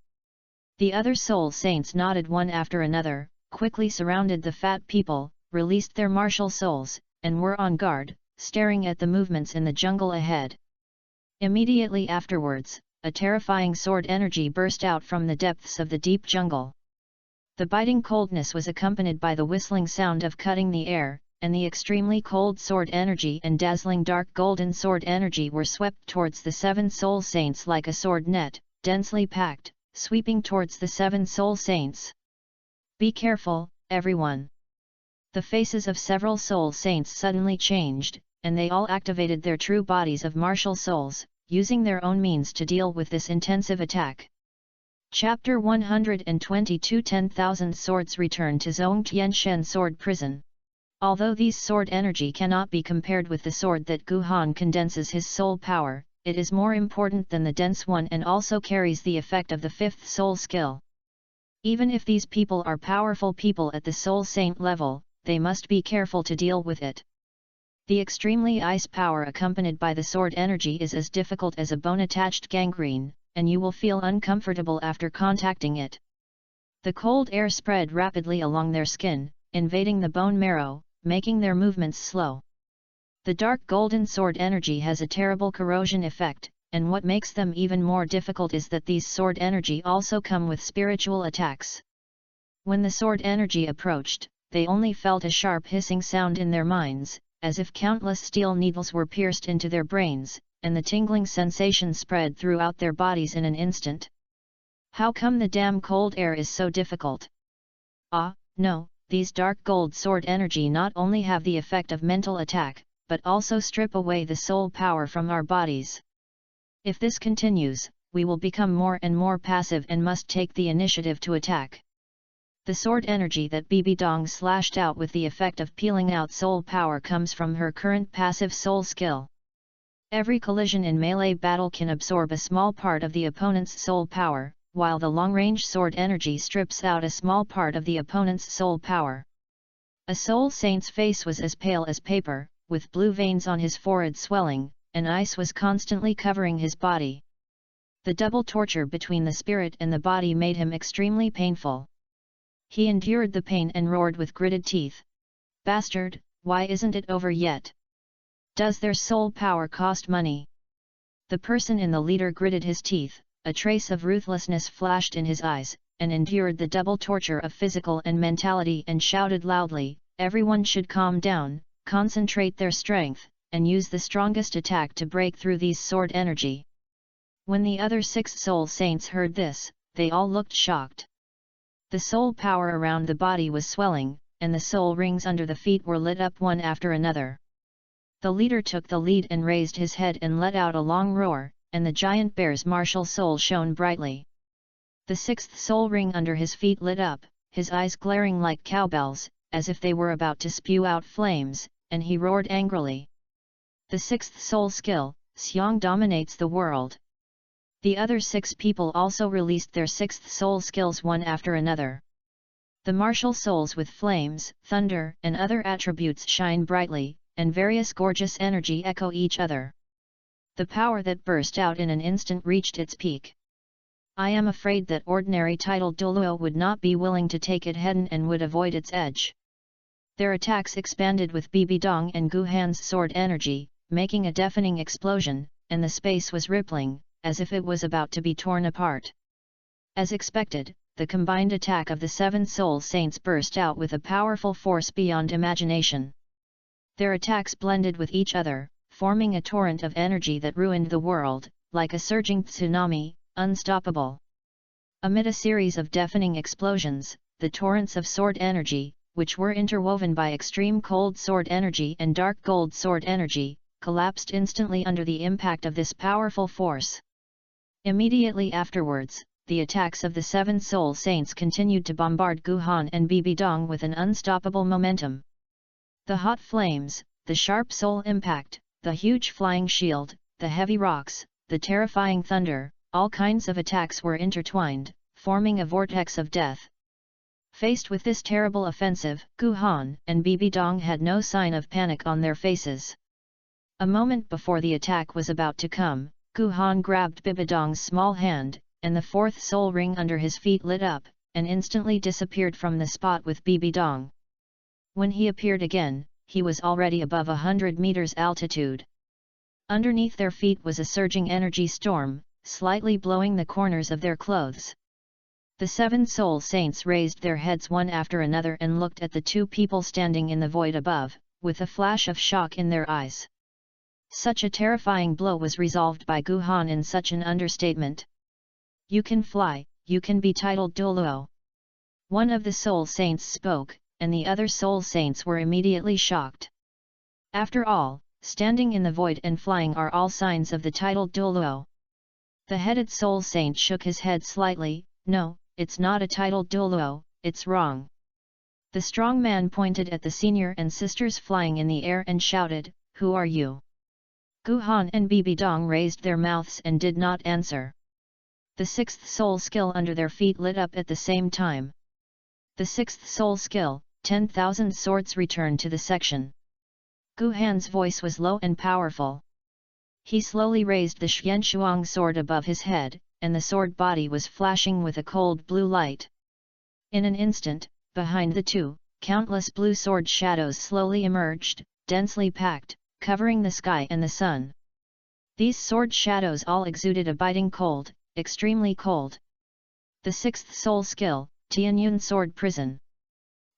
The other Soul Saints nodded one after another, quickly surrounded the fat people, released their martial souls, and were on guard, staring at the movements in the jungle ahead. Immediately afterwards, a terrifying sword energy burst out from the depths of the deep jungle. The biting coldness was accompanied by the whistling sound of cutting the air, and the extremely cold sword energy and dazzling dark golden sword energy were swept towards the 7 Soul Saints like a sword net, densely packed, sweeping towards the 7 Soul Saints. Be careful, everyone! The faces of several Soul Saints suddenly changed, and they all activated their true bodies of martial souls, using their own means to deal with this intensive attack. Chapter 122 10,000 Swords Return to Zhong Tianshen Sword Prison. Although these sword energy cannot be compared with the sword that Guhan condenses his soul power, it is more important than the dense one and also carries the effect of the 5th soul skill. Even if these people are powerful people at the Soul Saint level, they must be careful to deal with it. The extremely ice power accompanied by the sword energy is as difficult as a bone-attached gangrene, and you will feel uncomfortable after contacting it. The cold air spread rapidly along their skin, invading the bone marrow, making their movements slow. The dark golden sword energy has a terrible corrosion effect, and what makes them even more difficult is that these sword energy also come with spiritual attacks. When the sword energy approached, they only felt a sharp hissing sound in their minds, as if countless steel needles were pierced into their brains, and the tingling sensation spread throughout their bodies in an instant. How come the damn cold air is so difficult? Ah, no, these dark gold sword energy not only have the effect of mental attack, but also strip away the soul power from our bodies. If this continues, we will become more and more passive and must take the initiative to attack. The sword energy that Bibi Dong slashed out with the effect of peeling out soul power comes from her current passive soul skill. Every collision in melee battle can absorb a small part of the opponent's soul power, while the long-range sword energy strips out a small part of the opponent's soul power. A Soul Saint's face was as pale as paper, with blue veins on his forehead swelling, and ice was constantly covering his body. The double torture between the spirit and the body made him extremely painful. He endured the pain and roared with gritted teeth. Bastard, why isn't it over yet? Does their soul power cost money? The person in the leader gritted his teeth, a trace of ruthlessness flashed in his eyes, and endured the double torture of physical and mentality and shouted loudly, everyone should calm down, concentrate their strength, and use the strongest attack to break through these sword energy. When the other 6 Soul Saints heard this, they all looked shocked. The soul power around the body was swelling, and the soul rings under the feet were lit up one after another. The leader took the lead and raised his head and let out a long roar, and the giant bear's martial soul shone brightly. The 6th soul ring under his feet lit up, his eyes glaring like cowbells, as if they were about to spew out flames, and he roared angrily. The 6th soul skill, Xiong dominates the world. The other 6 people also released their 6th soul skills one after another. The martial souls with flames, thunder, and other attributes shine brightly, and various gorgeous energy echo each other. The power that burst out in an instant reached its peak. I am afraid that ordinary titled Douluo would not be willing to take it head-on and would avoid its edge. Their attacks expanded with Bibi Dong and Guhan's sword energy, making a deafening explosion, and the space was rippling, as if it was about to be torn apart. As expected, the combined attack of the 7 Soul Saints burst out with a powerful force beyond imagination. Their attacks blended with each other, forming a torrent of energy that ruined the world, like a surging tsunami, unstoppable. Amid a series of deafening explosions, the torrents of sword energy, which were interwoven by extreme cold sword energy and dark gold sword energy, collapsed instantly under the impact of this powerful force. Immediately afterwards, the attacks of the 7 Soul Saints continued to bombard Guhan and Bibidong with an unstoppable momentum. The hot flames, the sharp soul impact, the huge flying shield, the heavy rocks, the terrifying thunder, all kinds of attacks were intertwined, forming a vortex of death. Faced with this terrible offensive, Guhan and Bibidong had no sign of panic on their faces. A moment before the attack was about to come, Guhan grabbed Bibidong's small hand, and the 4th soul ring under his feet lit up, and instantly disappeared from the spot with Bibidong. When he appeared again, he was already above 100 meters altitude. Underneath their feet was a surging energy storm, slightly blowing the corners of their clothes. The 7 Soul Saints raised their heads one after another and looked at the 2 people standing in the void above, with a flash of shock in their eyes. Such a terrifying blow was resolved by Guhan in such an understatement. "You can fly, you can be titled Douluo." One of the Soul Saints spoke, and the other Soul Saints were immediately shocked. After all, standing in the void and flying are all signs of the titled Douluo. The headed Soul Saint shook his head slightly. "No, it's not a titled Douluo, it's wrong." The strong man pointed at the senior and sisters flying in the air and shouted, "Who are you?" Guhan and Bibidong raised their mouths and did not answer. The 6th soul skill under their feet lit up at the same time. The 6th soul skill, 10,000 swords returned to the section. Guhan's voice was low and powerful. He slowly raised the Xianshuang sword above his head, and the sword body was flashing with a cold blue light. In an instant, behind the 2, countless blue sword shadows slowly emerged, densely packed, covering the sky and the sun. These sword shadows all exuded a biting cold, extremely cold. The 6th soul skill, Tianyun Sword Prison.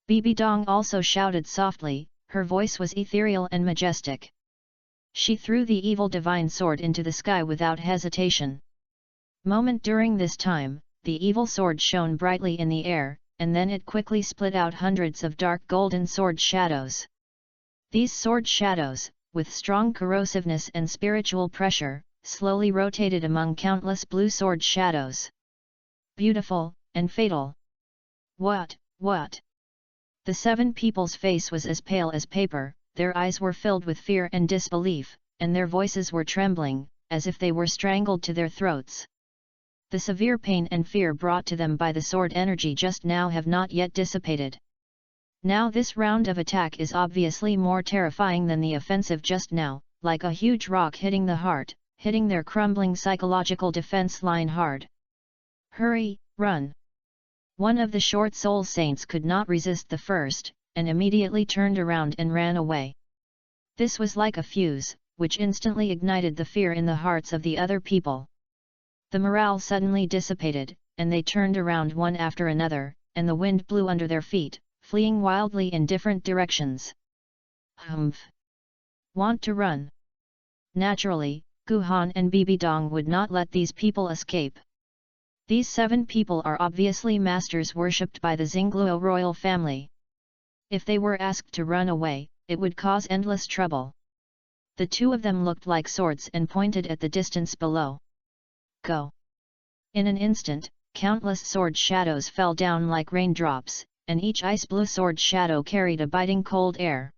Bibidong also shouted softly, her voice was ethereal and majestic. She threw the evil divine sword into the sky without hesitation. Moment during this time, the evil sword shone brightly in the air, and then it quickly split out hundreds of dark golden sword shadows. These sword shadows, with strong corrosiveness and spiritual pressure, slowly rotated among countless blue sword shadows. Beautiful, and fatal. What? The 7 people's face was as pale as paper, their eyes were filled with fear and disbelief, and their voices were trembling, as if they were strangled to their throats. The severe pain and fear brought to them by the sword energy just now have not yet dissipated. Now this round of attack is obviously more terrifying than the offensive just now, like a huge rock hitting the heart, hitting their crumbling psychological defense line hard. "Hurry, run!" One of the short soul saints could not resist the first, and immediately turned around and ran away. This was like a fuse, which instantly ignited the fear in the hearts of the other people. The morale suddenly dissipated, and they turned around one after another, and the wind blew under their feet, fleeing wildly in different directions. "Humph! Want to run?" Naturally, Guhan and Bibidong would not let these people escape. These 7 people are obviously masters worshipped by the Xingluo royal family. If they were asked to run away, it would cause endless trouble. The 2 of them looked like swords and pointed at the distance below. "Go!" In an instant, countless sword shadows fell down like raindrops, and each ice-blue sword shadow carried a biting cold air.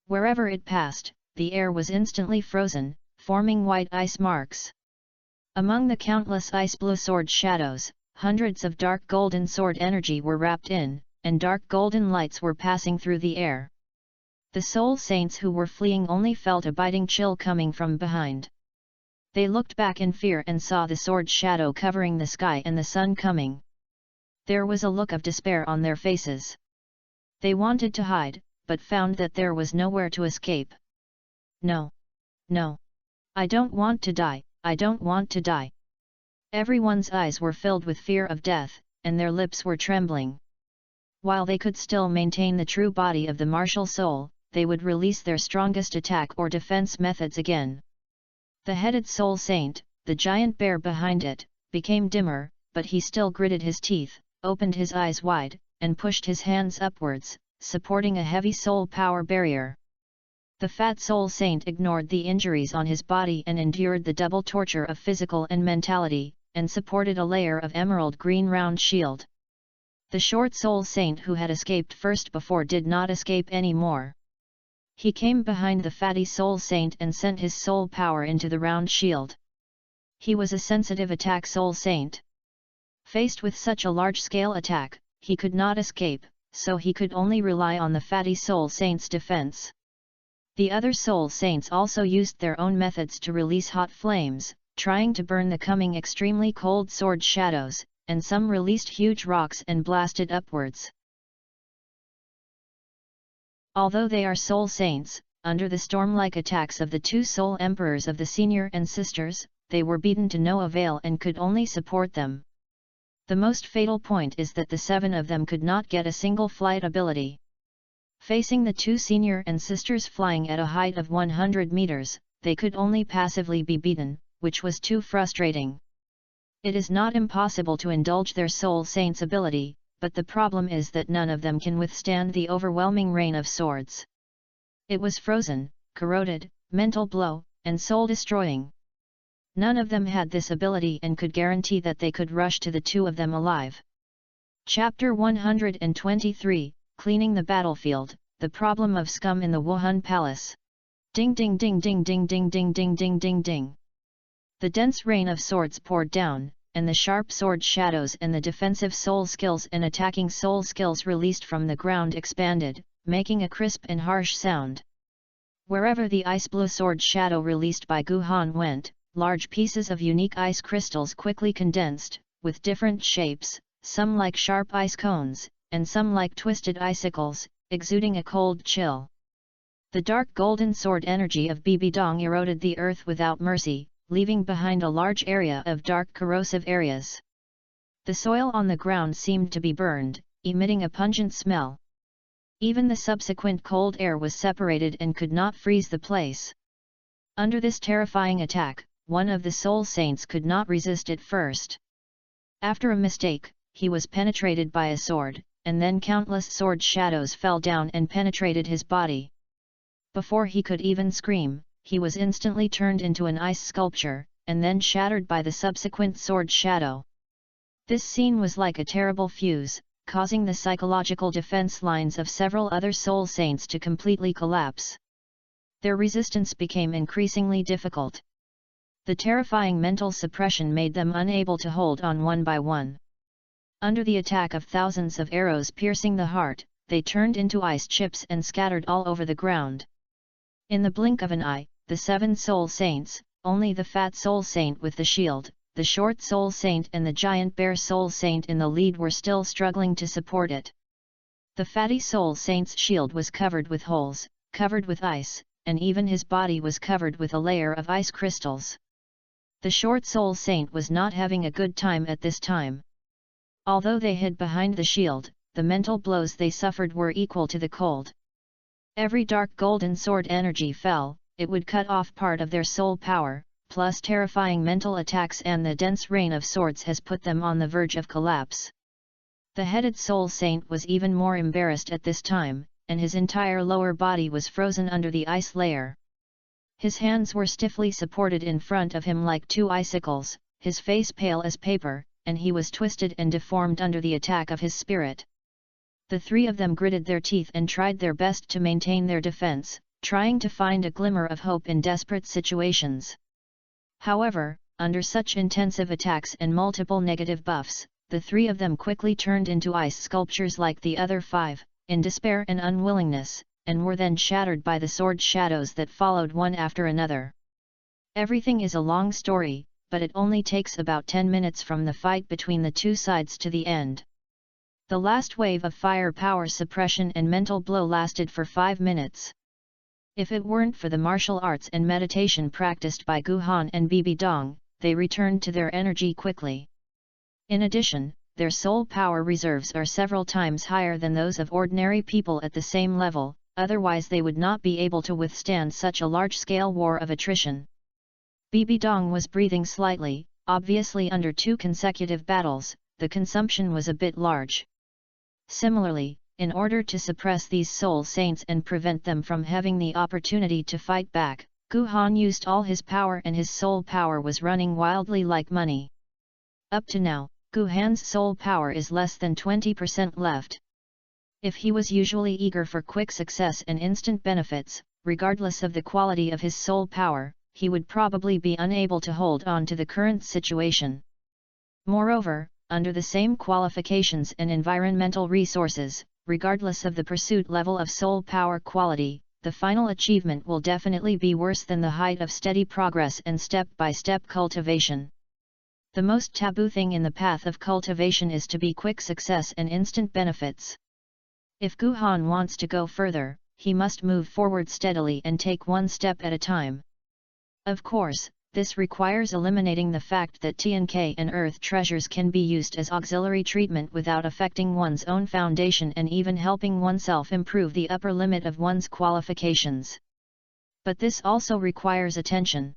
Wherever it passed, the air was instantly frozen, forming white ice marks. Among the countless ice-blue sword shadows, hundreds of dark golden sword energy were wrapped in, and dark golden lights were passing through the air. The soul saints who were fleeing only felt a biting chill coming from behind. They looked back in fear and saw the sword shadow covering the sky and the sun coming. There was a look of despair on their faces. They wanted to hide, but found that there was nowhere to escape. No! I don't want to die! I don't want to die!" Everyone's eyes were filled with fear of death, and their lips were trembling. While they could still maintain the true body of the martial soul, they would release their strongest attack or defense methods again. The headed soul saint, the giant bear behind it, became dimmer, but he still gritted his teeth, opened his eyes wide, and pushed his hands upwards, supporting a heavy soul power barrier. The fat soul saint ignored the injuries on his body and endured the double torture of physical and mentality, and supported a layer of emerald green round shield. The short soul saint who had escaped first before did not escape anymore. He came behind the fatty soul saint and sent his soul power into the round shield. He was a sensitive attack soul saint. Faced with such a large-scale attack, he could not escape, so he could only rely on the fatty soul saint's defense. The other soul saints also used their own methods to release hot flames, trying to burn the coming extremely cold sword shadows, and some released huge rocks and blasted upwards. Although they are soul saints, under the storm-like attacks of the two soul emperors of the senior and sisters, they were beaten to no avail and could only support them. The most fatal point is that the 7 of them could not get a single flight ability. Facing the two senior and sisters flying at a height of 100 meters, they could only passively be beaten, which was too frustrating. It is not impossible to indulge their soul saint's ability, but the problem is that none of them can withstand the overwhelming rain of swords. It was frozen, corroded, mental blow, and soul-destroying. None of them had this ability and could guarantee that they could rush to the 2 of them alive. Chapter 123, Cleaning the Battlefield, The Problem of Scum in the Wuhan Palace. Ding ding ding ding ding ding ding ding ding ding ding. The dense rain of swords poured down, and the sharp sword shadows and the defensive soul skills and attacking soul skills released from the ground expanded, making a crisp and harsh sound. Wherever the ice blue sword shadow released by Guhan went, large pieces of unique ice crystals quickly condensed, with different shapes, some like sharp ice cones, and some like twisted icicles, exuding a cold chill. The dark golden sword energy of Bibidong eroded the earth without mercy, leaving behind a large area of dark corrosive areas. The soil on the ground seemed to be burned, emitting a pungent smell. Even the subsequent cold air was separated and could not freeze the place. Under this terrifying attack, one of the soul saints could not resist at first. After a mistake, he was penetrated by a sword, and then countless sword shadows fell down and penetrated his body. Before he could even scream, he was instantly turned into an ice sculpture, and then shattered by the subsequent sword shadow. This scene was like a terrible fuse, causing the psychological defense lines of several other soul saints to completely collapse. Their resistance became increasingly difficult. The terrifying mental suppression made them unable to hold on one by one. Under the attack of thousands of arrows piercing the heart, they turned into ice chips and scattered all over the ground. In the blink of an eye, the 7 soul saints, only the fat soul saint with the shield, the short soul saint and the giant bear soul saint in the lead were still struggling to support it. The fatty soul saint's shield was covered with holes, covered with ice, and even his body was covered with a layer of ice crystals. The short soul saint was not having a good time at this time. Although they hid behind the shield, the mental blows they suffered were equal to the cold. Every dark golden sword energy fell, it would cut off part of their soul power, plus terrifying mental attacks, and the dense rain of swords has put them on the verge of collapse. The headed soul saint was even more embarrassed at this time, and his entire lower body was frozen under the ice layer. His hands were stiffly supported in front of him like 2 icicles, his face pale as paper, and he was twisted and deformed under the attack of his spirit. The 3 of them gritted their teeth and tried their best to maintain their defense, trying to find a glimmer of hope in desperate situations. However, under such intensive attacks and multiple negative buffs, the 3 of them quickly turned into ice sculptures like the other 5, in despair and unwillingness, and were then shattered by the sword shadows that followed one after another. Everything is a long story, but it only takes about 10 minutes from the fight between the 2 sides to the end. The last wave of fire power suppression and mental blow lasted for 5 minutes. If it weren't for the martial arts and meditation practiced by Guhan and Bibidong, they returned to their energy quickly. In addition, their soul power reserves are several times higher than those of ordinary people at the same level, otherwise they would not be able to withstand such a large-scale war of attrition. Bibidong was breathing slightly, obviously under 2 consecutive battles, the consumption was a bit large. Similarly, In order to suppress these soul saints and prevent them from having the opportunity to fight back, Gu Han used all his power, and his soul power was running wildly like money. Up to now, Gu Han's soul power is less than 20% left. If he was usually eager for quick success and instant benefits, regardless of the quality of his soul power, he would probably be unable to hold on to the current situation. Moreover, under the same qualifications and environmental resources, regardless of the pursuit level of soul power quality, the final achievement will definitely be worse than the height of steady progress and step-by-step cultivation. The most taboo thing in the path of cultivation is to be quick success and instant benefits. If Gu Han wants to go further, he must move forward steadily and take one step at a time. Of course, this requires eliminating the fact that TNK and Earth treasures can be used as auxiliary treatment without affecting one's own foundation and even helping oneself improve the upper limit of one's qualifications. But this also requires attention.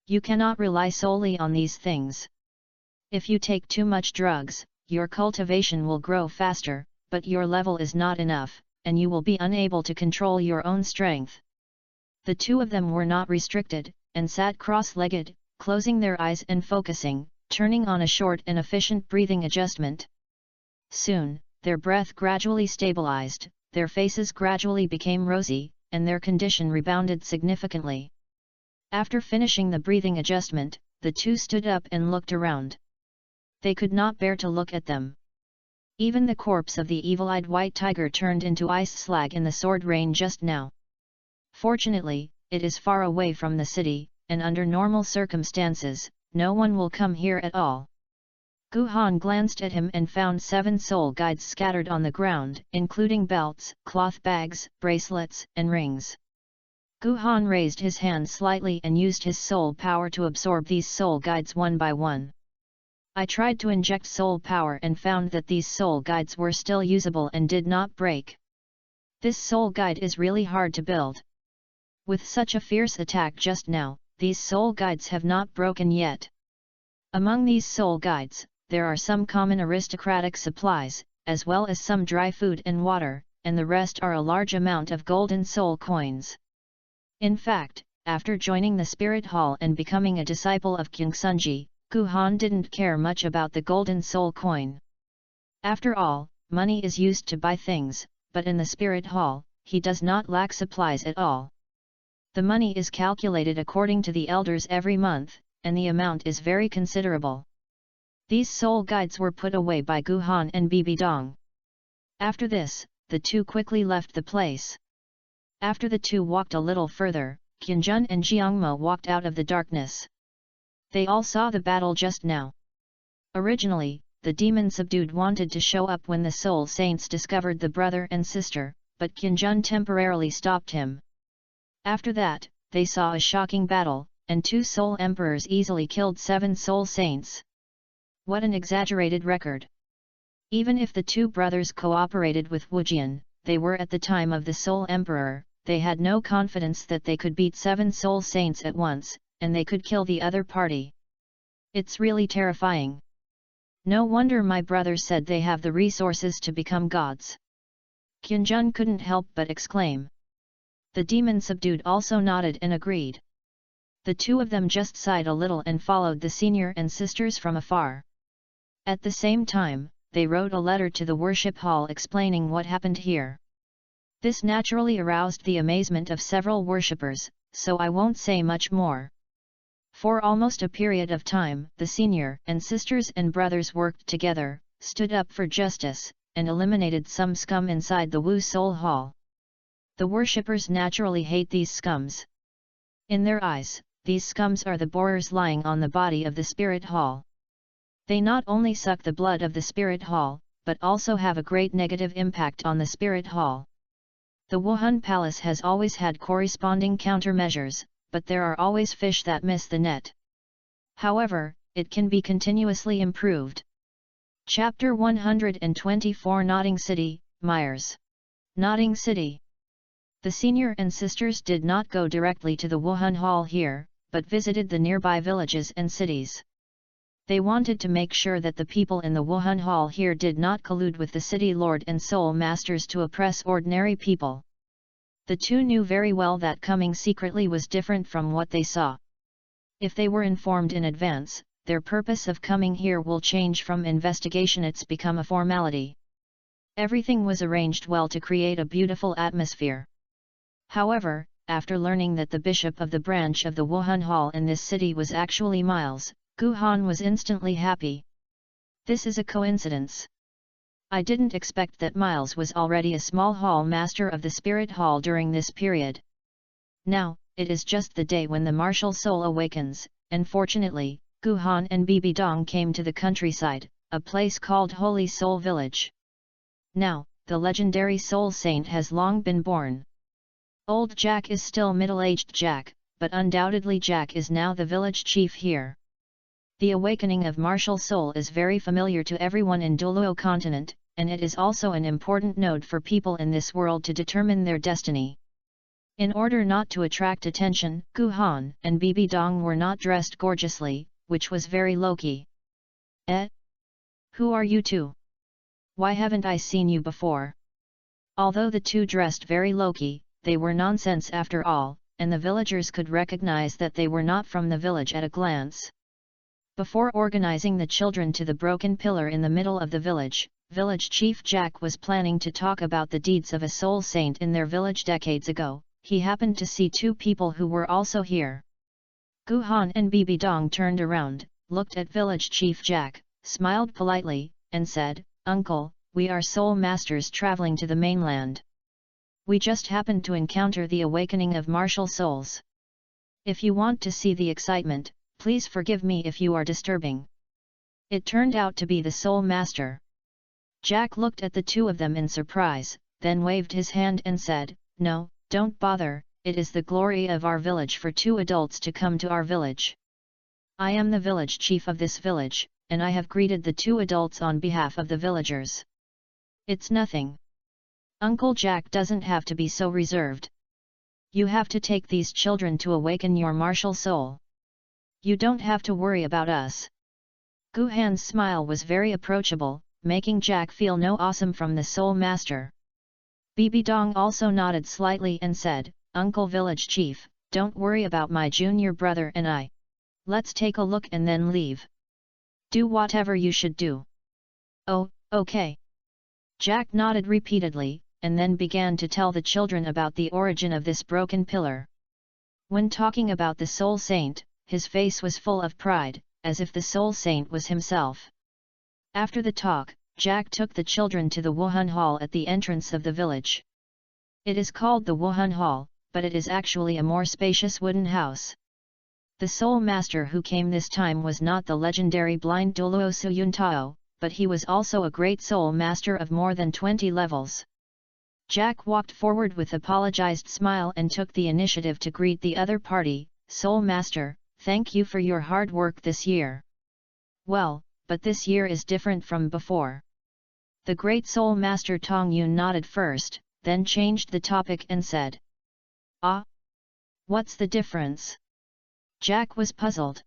You cannot rely solely on these things. If you take too much drugs, your cultivation will grow faster, but your level is not enough, and you will be unable to control your own strength. The two of them were not restricted, and sat cross-legged, closing their eyes and focusing, turning on a short and efficient breathing adjustment. Soon, their breath gradually stabilized, their faces gradually became rosy, and their condition rebounded significantly. After finishing the breathing adjustment, the two stood up and looked around. They could not bear to look at them. Even the corpse of the evil-eyed white tiger turned into ice slag in the sword rain just now. Fortunately, it is far away from the city, and under normal circumstances, no one will come here at all. Gu Han glanced at him and found 7 soul guides scattered on the ground, including belts, cloth bags, bracelets, and rings. Gu Han raised his hand slightly and used his soul power to absorb these soul guides one by one. I tried to inject soul power and found that these soul guides were still usable and did not break. This soul guide is really hard to build. With such a fierce attack just now, these soul guides have not broken yet. Among these soul guides, there are some common aristocratic supplies, as well as some dry food and water, and the rest are a large amount of golden soul coins. In fact, after joining the Spirit Hall and becoming a disciple of Kyungsunji, Gu Han didn't care much about the golden soul coin. After all, money is used to buy things, but in the Spirit Hall, he does not lack supplies at all. The money is calculated according to the elders every month, and the amount is very considerable. These soul guides were put away by Gu Han and Bibi Dong. After this, the two quickly left the place. After the two walked a little further, Qianjun and Jiangmo walked out of the darkness. They all saw the battle just now. Originally, the demon subdued wanted to show up when the soul saints discovered the brother and sister, but Qianjun temporarily stopped him. After that, they saw a shocking battle, and 2 soul emperors easily killed 7 soul saints. What an exaggerated record! Even if the 2 brothers cooperated with Wujian, they were at the time of the soul emperor, they had no confidence that they could beat 7 soul saints at once, and they could kill the other party. It's really terrifying. No wonder my brother said they have the resources to become gods. Qianjun couldn't help but exclaim. The demon subdued also nodded and agreed. The 2 of them just sighed a little and followed the senior and sisters from afar. At the same time, they wrote a letter to the worship hall explaining what happened here. This naturally aroused the amazement of several worshippers, so I won't say much more. For almost a period of time, the senior and sisters and brothers worked together, stood up for justice, and eliminated some scum inside the Wu Soul Hall. The worshippers naturally hate these scums. In their eyes, these scums are the borers lying on the body of the Spirit Hall. They not only suck the blood of the Spirit Hall, but also have a great negative impact on the Spirit Hall. The Wuhan Palace has always had corresponding countermeasures, but there are always fish that miss the net. However, it can be continuously improved. Chapter 124 Nodding City, Myers. Nodding City. The senior and sisters did not go directly to the Wuhan Hall here, but visited the nearby villages and cities. They wanted to make sure that the people in the Wuhan Hall here did not collude with the city lord and soul masters to oppress ordinary people. The two knew very well that coming secretly was different from what they saw. If they were informed in advance, their purpose of coming here will change from investigation, it's become a formality. Everything was arranged well to create a beautiful atmosphere. However, after learning that the bishop of the branch of the Wuhan Hall in this city was actually Miles, Gu Han was instantly happy. This is a coincidence. I didn't expect that Miles was already a small hall master of the spirit hall during this period. Now, it is just the day when the martial soul awakens, and fortunately, Gu Han and Bibi Dong came to the countryside, a place called Holy Soul Village. Now, the legendary soul saint has long been born. Old Jack is still middle-aged Jack, but undoubtedly Jack is now the village chief here. The awakening of martial soul is very familiar to everyone in Douluo continent, and it is also an important node for people in this world to determine their destiny. In order not to attract attention, Gu Han and Bibi Dong were not dressed gorgeously, which was very low-key. Eh? Who are you two? Why haven't I seen you before? Although the two dressed very low-key, they were nonsense after all, and the villagers could recognize that they were not from the village at a glance. Before organizing the children to the broken pillar in the middle of the village chief Jack was planning to talk about the deeds of a soul saint in their village decades ago. He happened to see two people who were also here. Gu Han and Bibi Dong turned around, looked at village chief Jack, smiled politely, and said, "Uncle, we are soul masters traveling to the mainland. We just happened to encounter the awakening of martial souls. If you want to see the excitement, please forgive me if you are disturbing." It turned out to be the soul master. Jack looked at the two of them in surprise, then waved his hand and said, "No, don't bother, it is the glory of our village for two adults to come to our village. I am the village chief of this village, and I have greeted the two adults on behalf of the villagers. It's nothing. Uncle Jack doesn't have to be so reserved. You have to take these children to awaken your martial soul. You don't have to worry about us." Gu Han's smile was very approachable, making Jack feel no awesome from the soul master. Bibi Dong also nodded slightly and said, "Uncle Village Chief, don't worry about my junior brother and I. Let's take a look and then leave. Do whatever you should do." "Oh, okay." Jack nodded repeatedly, and then began to tell the children about the origin of this broken pillar. When talking about the soul saint, his face was full of pride, as if the soul saint was himself. After the talk, Jack took the children to the Wuhan Hall at the entrance of the village. It is called the Wuhan Hall, but it is actually a more spacious wooden house. The soul master who came this time was not the legendary blind Douluo I, but he was also a great soul master of more than 20 levels. Jack walked forward with apologized smile and took the initiative to greet the other party. "Soul master, thank you for your hard work this year." "Well, but this year is different from before." The great soul master Tong Yun nodded first, then changed the topic and said, "Ah? What's the difference?" Jack was puzzled.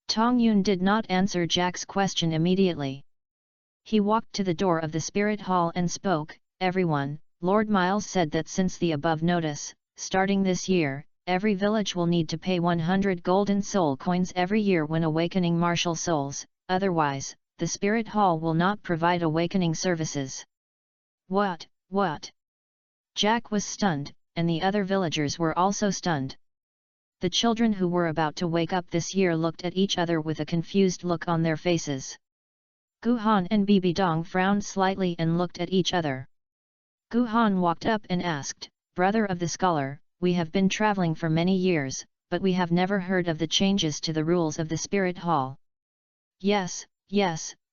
Tong Yun did not answer Jack's question immediately. He walked to the door of the spirit hall and spoke, "Everyone, Lord Miles said that since the above notice, starting this year, every village will need to pay 100 golden soul coins every year when awakening martial souls, otherwise, the spirit hall will not provide awakening services." What? Jack was stunned, and the other villagers were also stunned. The children who were about to wake up this year looked at each other with a confused look on their faces. Gu Han and Bibi Dong frowned slightly and looked at each other. Gu Han walked up and asked, "Brother of the scholar, we have been traveling for many years, but we have never heard of the changes to the rules of the spirit hall." Yes,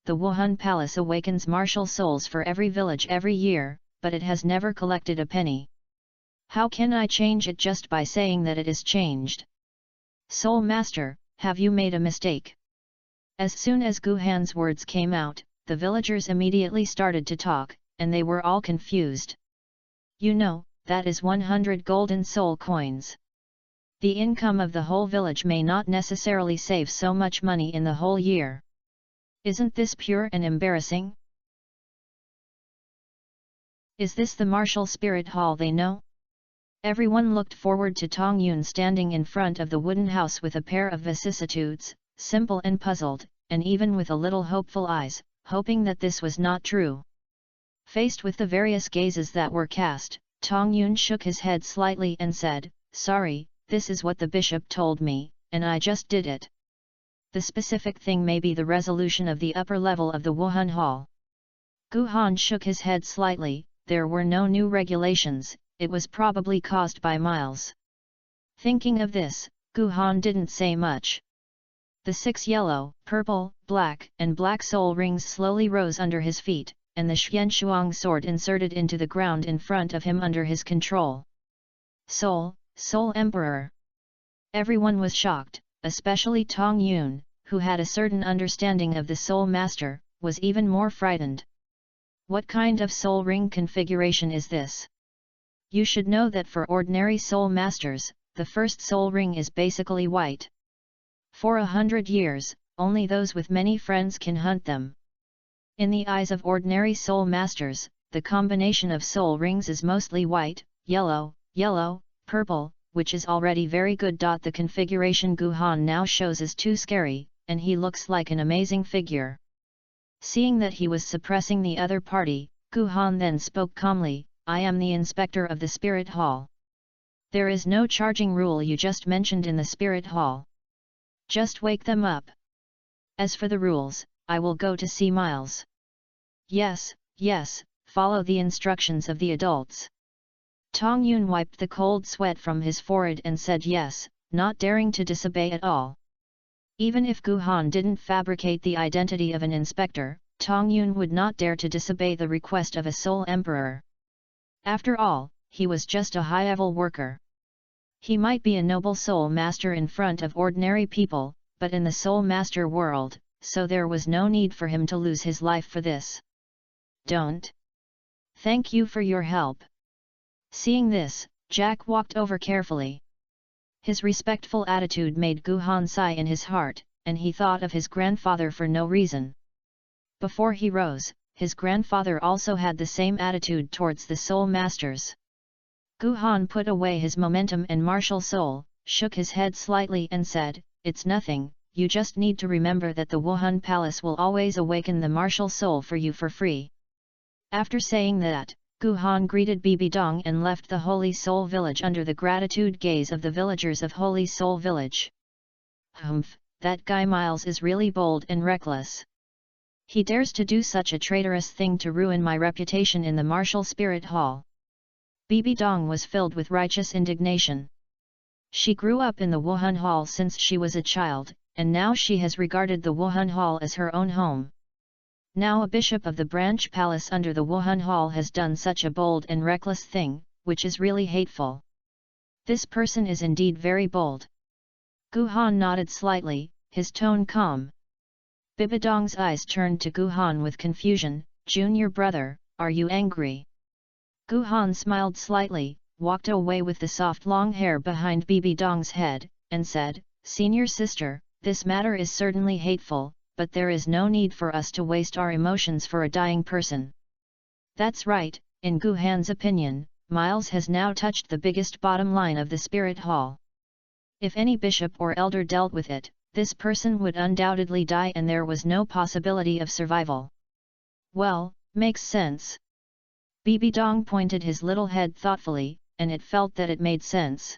the Wuhan Palace awakens martial souls for every village every year, but it has never collected a penny. How can I change it just by saying that it is changed? Soul Master, have you made a mistake? As soon as Gu Han's words came out, the villagers immediately started to talk, and they were all confused. "You know, that is 100 golden soul coins. The income of the whole village may not necessarily save so much money in the whole year. Isn't this pure and embarrassing? Is this the martial spirit hall they know? Everyone looked forward to Tong Yun standing in front of the wooden house with a pair of vicissitudes, simple and puzzled, and even with a little hopeful eyes, hoping that this was not true. Faced with the various gazes that were cast, Tong Yun shook his head slightly and said, "Sorry, this is what the bishop told me, and I just did it. The specific thing may be the resolution of the upper level of the Wuhan Hall." Gu Han shook his head slightly. There were no new regulations, it was probably caused by Miles. Thinking of this, Gu Han didn't say much. The 6 yellow, purple, black, and black soul rings slowly rose under his feet, and the Xianshuang sword inserted into the ground in front of him under his control. Soul Emperor. Everyone was shocked, especially Tong Yun, who had a certain understanding of the Soul Master, was even more frightened. What kind of soul ring configuration is this? You should know that for ordinary soul masters, the first soul ring is basically white. For 100 years, only those with many friends can hunt them. In the eyes of ordinary soul masters, the combination of soul rings is mostly white, yellow, purple, which is already very good. The configuration Gu Han now shows is too scary, and he looks like an amazing figure. Seeing that he was suppressing the other party, Gu Han then spoke calmly, "I am the inspector of the Spirit Hall. There is no charging rule you just mentioned in the Spirit Hall. Just wake them up. As for the rules, I will go to see Miles." Yes, follow the instructions of the adults." Tong Yun wiped the cold sweat from his forehead and said yes, not daring to disobey at all. Even if Gu Han didn't fabricate the identity of an inspector, Tong Yun would not dare to disobey the request of a Soul Emperor. After all, he was just a high-level worker. He might be a noble Soul Master in front of ordinary people, but in the Soul Master world, so there was no need for him to lose his life for this. "Don't. Thank you for your help." Seeing this, Jack walked over carefully. His respectful attitude made Gu Han sigh in his heart, and he thought of his grandfather for no reason. Before he rose, his grandfather also had the same attitude towards the Soul Masters. Gu Han put away his momentum and martial soul, shook his head slightly and said, "It's nothing, you just need to remember that the Wuhan Palace will always awaken the martial soul for you for free." After saying that, Gu Han greeted Bibi Dong and left the Holy Soul Village under the gratitude gaze of the villagers of Holy Soul Village. "Humph, that guy Miles is really bold and reckless. He dares to do such a traitorous thing to ruin my reputation in the Martial Spirit Hall." Bibi Dong was filled with righteous indignation. She grew up in the Wuhan Hall since she was a child, and now she has regarded the Wuhan Hall as her own home. Now a bishop of the branch palace under the Wuhan Hall has done such a bold and reckless thing, which is really hateful. This person is indeed very bold. Gu Han nodded slightly, his tone calm. Bibidong's eyes turned to Gu Han with confusion. "Junior brother, are you angry?" Gu Han smiled slightly, walked away with the soft long hair behind Bibidong's head, and said, "Senior sister, this matter is certainly hateful, but there is no need for us to waste our emotions for a dying person." That's right, in Gu Han's opinion, Miles has now touched the biggest bottom line of the Spirit Hall. If any bishop or elder dealt with it, this person would undoubtedly die and there was no possibility of survival. Well, makes sense. Bibi Dong pointed his little head thoughtfully, and it felt that it made sense.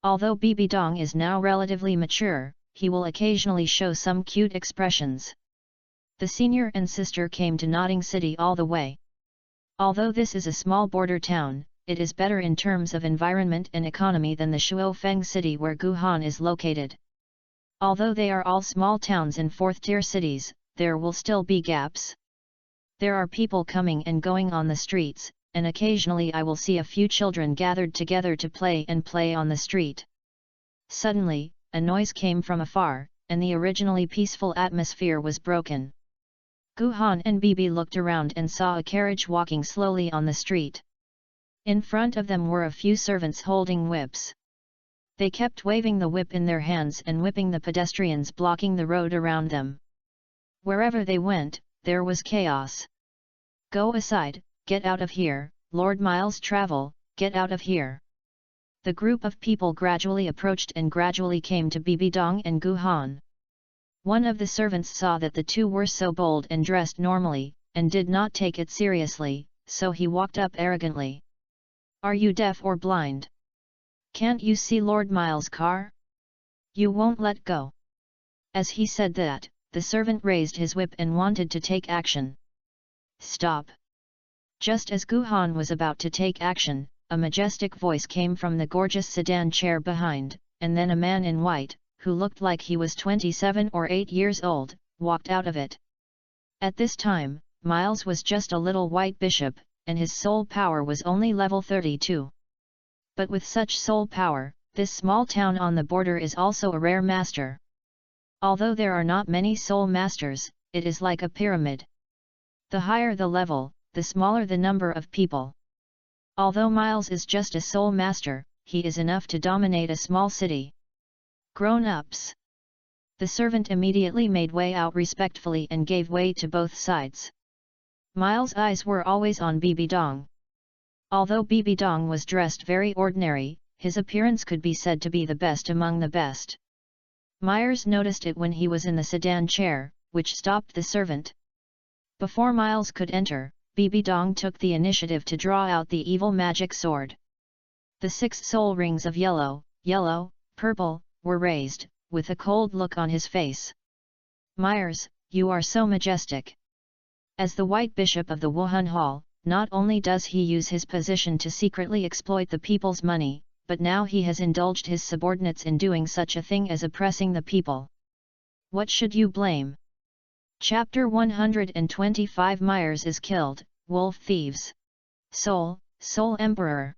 Although Bibi Dong is now relatively mature, he will occasionally show some cute expressions. The senior and sister came to Nodding City all the way. Although this is a small border town, it is better in terms of environment and economy than the Shuofeng city where Gu Han is located. Although they are all small towns and fourth-tier cities, there will still be gaps. There are people coming and going on the streets, and occasionally I will see a few children gathered together to play on the street. Suddenly, a noise came from afar, and the originally peaceful atmosphere was broken. Gu Han and Bibi looked around and saw a carriage walking slowly on the street. In front of them were a few servants holding whips. They kept waving the whip in their hands and whipping the pedestrians blocking the road around them. Wherever they went, there was chaos. Go aside, get out of here, Lord Miles Travel, get out of here. The group of people gradually approached and gradually came to Bibidong and Gu Han. One of the servants saw that the two were so bold and dressed normally, and did not take it seriously, so he walked up arrogantly. Are you deaf or blind? Can't you see Lord Miles' car? You won't let go. As he said that, the servant raised his whip and wanted to take action. Stop! Just as Gu Han was about to take action, a majestic voice came from the gorgeous sedan chair behind, and then a man in white, who looked like he was 27 or 8 years old, walked out of it. At this time, Miles was just a little white bishop, and his soul power was only level 32. But with such soul power, this small town on the border is also a rare master. Although there are not many soul masters, it is like a pyramid. The higher the level, the smaller the number of people. Although Miles is just a soul master, he is enough to dominate a small city. Grown-ups. The servant immediately made way out respectfully and gave way to both sides. Miles' eyes were always on Bibidong. Although Bibidong was dressed very ordinary, his appearance could be said to be the best among the best. Myers noticed it when he was in the sedan chair, which stopped the servant. Before Miles could enter, Bibidong took the initiative to draw out the evil magic sword. The 6 soul rings of yellow, purple, were raised, with a cold look on his face. Myers, you are so majestic. As the White Bishop of the Wuhan Hall, not only does he use his position to secretly exploit the people's money, but now he has indulged his subordinates in doing such a thing as oppressing the people. What should you blame? Chapter 125 Myers is killed, Wolf Thieves. Soul Emperor.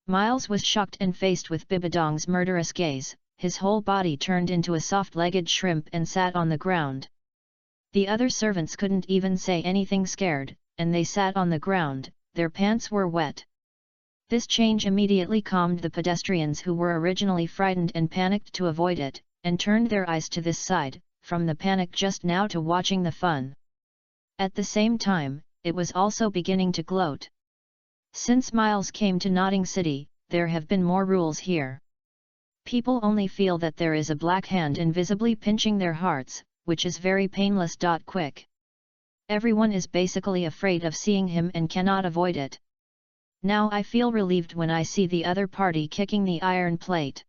Miles was shocked and faced with Bibidong's murderous gaze, his whole body turned into a soft-legged shrimp and sat on the ground. The other servants couldn't even say anything scared, and they sat on the ground, their pants were wet. This change immediately calmed the pedestrians who were originally frightened and panicked to avoid it, and turned their eyes to this side, from the panic just now to watching the fun. At the same time, it was also beginning to gloat. Since Miles came to Notting City, there have been more rules here. People only feel that there is a black hand invisibly pinching their hearts, which is very painless. Quick. Everyone is basically afraid of seeing him and cannot avoid it. Now I feel relieved when I see the other party kicking the iron plate.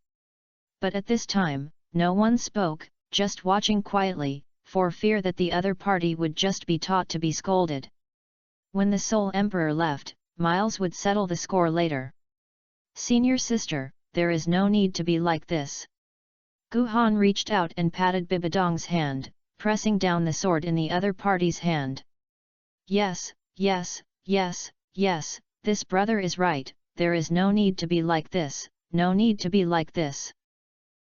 But at this time, no one spoke, just watching quietly, for fear that the other party would just be taught to be scolded. When the Soul Emperor left, Miles would settle the score later. Senior sister, there is no need to be like this. Gu Han reached out and patted Bibidong's hand, pressing down the sword in the other party's hand. Yes, this brother is right, there is no need to be like this, no need to be like this.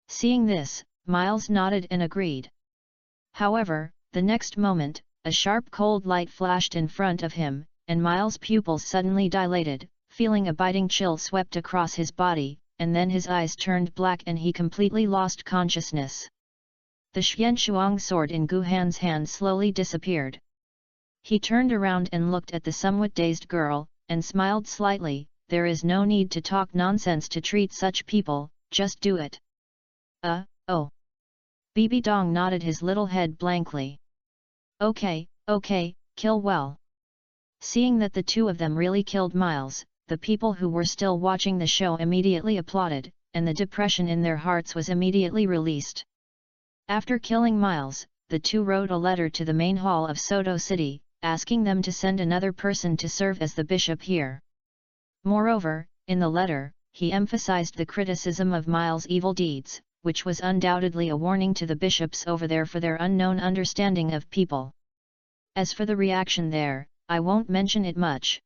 Seeing this, Miles nodded and agreed. However, the next moment, a sharp cold light flashed in front of him, and Miles' pupils suddenly dilated, feeling a biting chill swept across his body, and then his eyes turned black and he completely lost consciousness. The Xianshuang sword in Gu Han's hand slowly disappeared. He turned around and looked at the somewhat dazed girl, and smiled slightly. There is no need to talk nonsense to treat such people, just do it. Oh. Bibidong nodded his little head blankly. Okay, kill well. Seeing that the two of them really killed Miles, the people who were still watching the show immediately applauded, and the depression in their hearts was immediately released. After killing Miles, the two wrote a letter to the main hall of Soto City, asking them to send another person to serve as the bishop here. Moreover, in the letter, he emphasized the criticism of Miles' evil deeds, which was undoubtedly a warning to the bishops over there for their unknown understanding of people. As for the reaction there, I won't mention it much.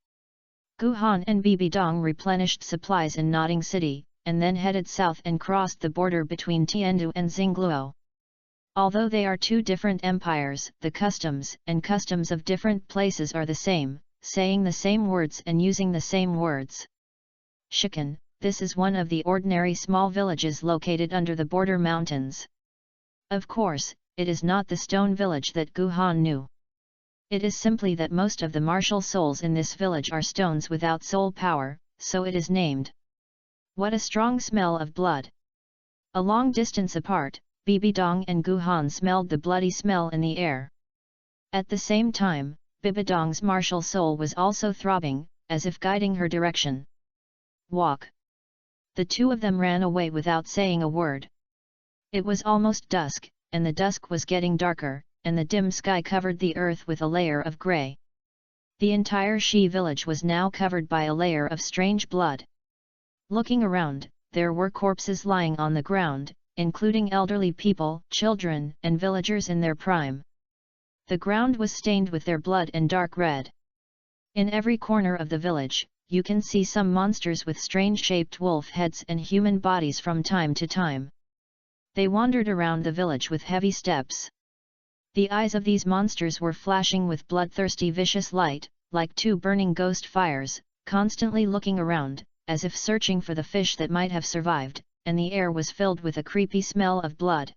Gu Han and Bibidong replenished supplies in Notting City, and then headed south and crossed the border between Tiandu and Xingluo. Although they are two different empires, the customs of different places are the same, saying the same words and using the same words. Shikan, this is one of the ordinary small villages located under the border mountains. Of course, it is not the stone village that Gu Han knew. It is simply that most of the martial souls in this village are stones without soul power, so it is named. What a strong smell of blood! A long distance apart, Bibidong and Gu Han smelled the bloody smell in the air. At the same time, Bibidong's martial soul was also throbbing, as if guiding her direction. Walk! The two of them ran away without saying a word. It was almost dusk, and the dusk was getting darker, and the dim sky covered the earth with a layer of grey. The entire Shi village was now covered by a layer of strange blood. Looking around, there were corpses lying on the ground, including elderly people, children, and villagers in their prime. The ground was stained with their blood and dark red. In every corner of the village, you can see some monsters with strange-shaped wolf heads and human bodies from time to time. They wandered around the village with heavy steps. The eyes of these monsters were flashing with bloodthirsty vicious light, like two burning ghost fires, constantly looking around, as if searching for the fish that might have survived, and the air was filled with a creepy smell of blood.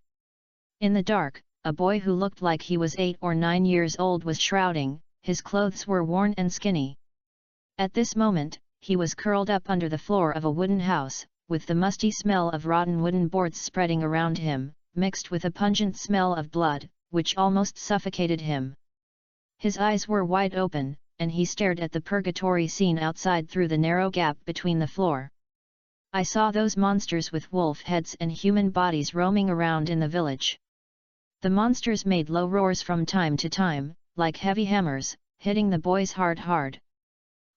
In the dark, a boy who looked like he was 8 or 9 years old was shrouding, his clothes were worn and skinny. At this moment, he was curled up under the floor of a wooden house, with the musty smell of rotten wooden boards spreading around him, mixed with a pungent smell of blood, which almost suffocated him. His eyes were wide open, and he stared at the purgatory scene outside through the narrow gap between the floor. I saw those monsters with wolf heads and human bodies roaming around in the village. The monsters made low roars from time to time, like heavy hammers, hitting the boy's heart hard.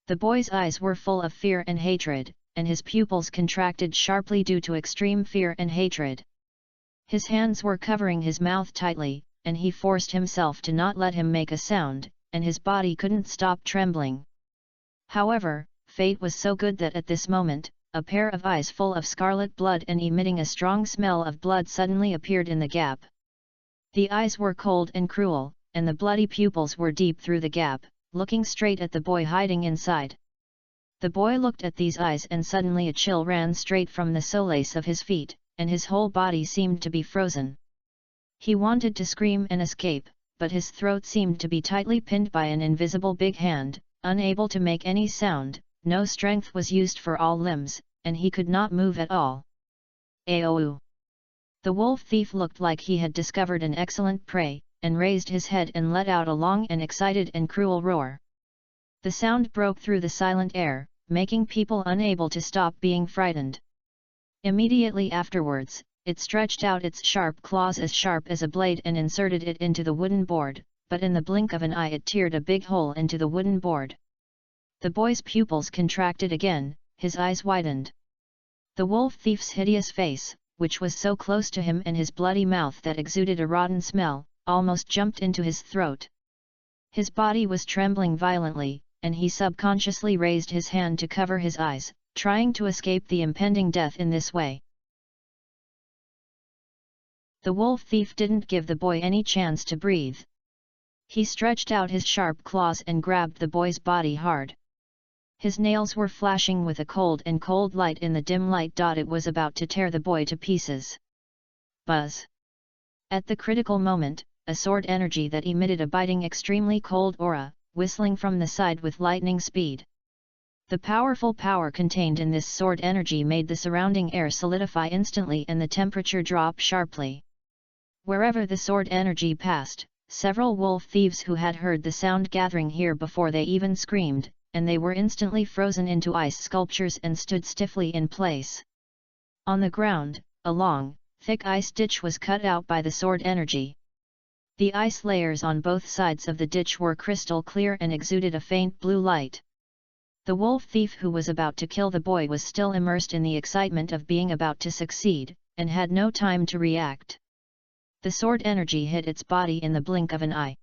The boy's eyes were full of fear and hatred, and his pupils contracted sharply due to extreme fear and hatred. His hands were covering his mouth tightly, and he forced himself to not let him make a sound, and his body couldn't stop trembling. However, fate was so good that at this moment, a pair of eyes full of scarlet blood and emitting a strong smell of blood suddenly appeared in the gap. The eyes were cold and cruel, and the bloody pupils were deep through the gap, looking straight at the boy hiding inside. The boy looked at these eyes and suddenly a chill ran straight from the soles of his feet, and his whole body seemed to be frozen. He wanted to scream and escape, but his throat seemed to be tightly pinned by an invisible big hand, unable to make any sound. No strength was used for all limbs, and he could not move at all. Aou! The wolf thief looked like he had discovered an excellent prey, and raised his head and let out a long and excited and cruel roar. The sound broke through the silent air, making people unable to stop being frightened. Immediately afterwards, it stretched out its sharp claws as sharp as a blade and inserted it into the wooden board, but in the blink of an eye it teared a big hole into the wooden board. The boy's pupils contracted again, his eyes widened. The wolf thief's hideous face, which was so close to him, and his bloody mouth that exuded a rotten smell, almost jumped into his throat. His body was trembling violently, and he subconsciously raised his hand to cover his eyes, trying to escape the impending death in this way. The wolf thief didn't give the boy any chance to breathe. He stretched out his sharp claws and grabbed the boy's body hard. His nails were flashing with a cold light in the dim light. It was about to tear the boy to pieces. Buzz! At the critical moment, a sword energy that emitted a biting extremely cold aura, whistling from the side with lightning speed. The powerful power contained in this sword energy made the surrounding air solidify instantly and the temperature drop sharply. Wherever the sword energy passed, several wolf thieves who had heard the sound gathering here before they even screamed, and they were instantly frozen into ice sculptures and stood stiffly in place. On the ground, a long, thick ice ditch was cut out by the sword energy. The ice layers on both sides of the ditch were crystal clear and exuded a faint blue light. The wolf thief who was about to kill the boy was still immersed in the excitement of being about to succeed, and had no time to react. The sword energy hit its body in the blink of an eye.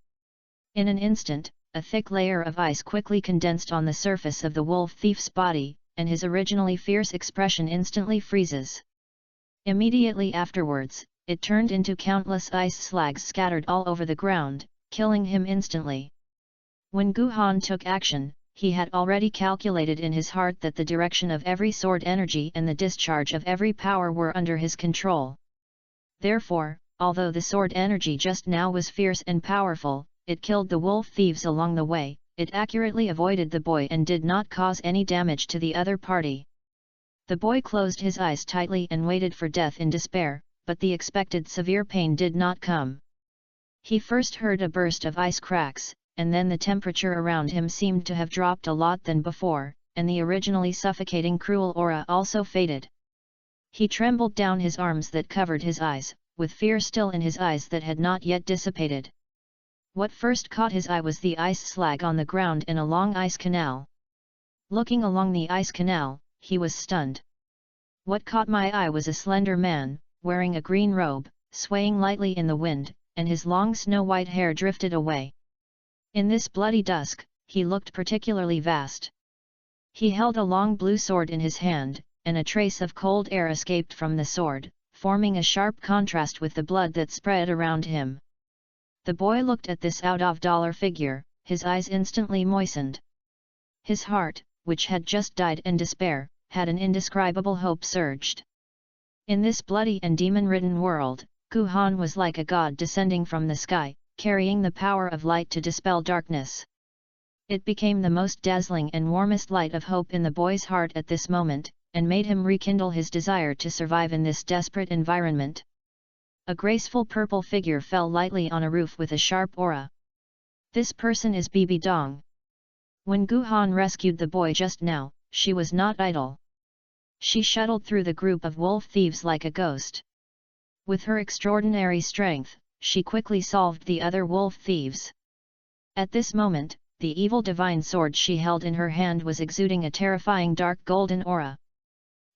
In an instant, a thick layer of ice quickly condensed on the surface of the wolf thief's body, and his originally fierce expression instantly freezes. Immediately afterwards, it turned into countless ice slags scattered all over the ground, killing him instantly. When Gu Han took action, he had already calculated in his heart that the direction of every sword energy and the discharge of every power were under his control. Therefore, although the sword energy just now was fierce and powerful, it killed the wolf thieves along the way, it accurately avoided the boy and did not cause any damage to the other party. The boy closed his eyes tightly and waited for death in despair, but the expected severe pain did not come. He first heard a burst of ice cracks, and then the temperature around him seemed to have dropped a lot than before, and the originally suffocating cruel aura also faded. He trembled down his arms that covered his eyes, with fear still in his eyes that had not yet dissipated. What first caught his eye was the ice slag on the ground in a long ice canal. Looking along the ice canal, he was stunned. What caught my eye was a slender man, wearing a green robe, swaying lightly in the wind, and his long snow-white hair drifted away. In this bloody dusk, he looked particularly vast. He held a long blue sword in his hand, and a trace of cold air escaped from the sword, forming a sharp contrast with the blood that spread around him. The boy looked at this out-of-dollar figure, his eyes instantly moistened. His heart, which had just died in despair, had an indescribable hope surged. In this bloody and demon-ridden world, Gu Han was like a god descending from the sky, carrying the power of light to dispel darkness. It became the most dazzling and warmest light of hope in the boy's heart at this moment, and made him rekindle his desire to survive in this desperate environment. A graceful purple figure fell lightly on a roof with a sharp aura. This person is Bibi Dong. When Gu Han rescued the boy just now, she was not idle. She shuttled through the group of wolf thieves like a ghost. With her extraordinary strength, she quickly solved the other wolf thieves. At this moment, the evil divine sword she held in her hand was exuding a terrifying dark golden aura.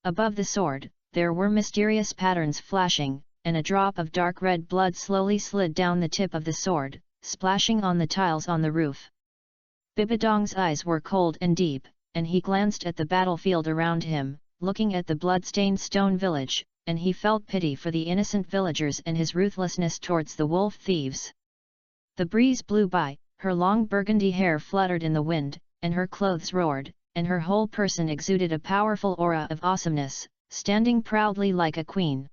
Above the sword, there were mysterious patterns flashing, and a drop of dark red blood slowly slid down the tip of the sword, splashing on the tiles on the roof. Bibidong's eyes were cold and deep, and he glanced at the battlefield around him, looking at the blood-stained stone village, and he felt pity for the innocent villagers and his ruthlessness towards the wolf thieves. The breeze blew by, her long burgundy hair fluttered in the wind, and her clothes roared, and her whole person exuded a powerful aura of awesomeness, standing proudly like a queen.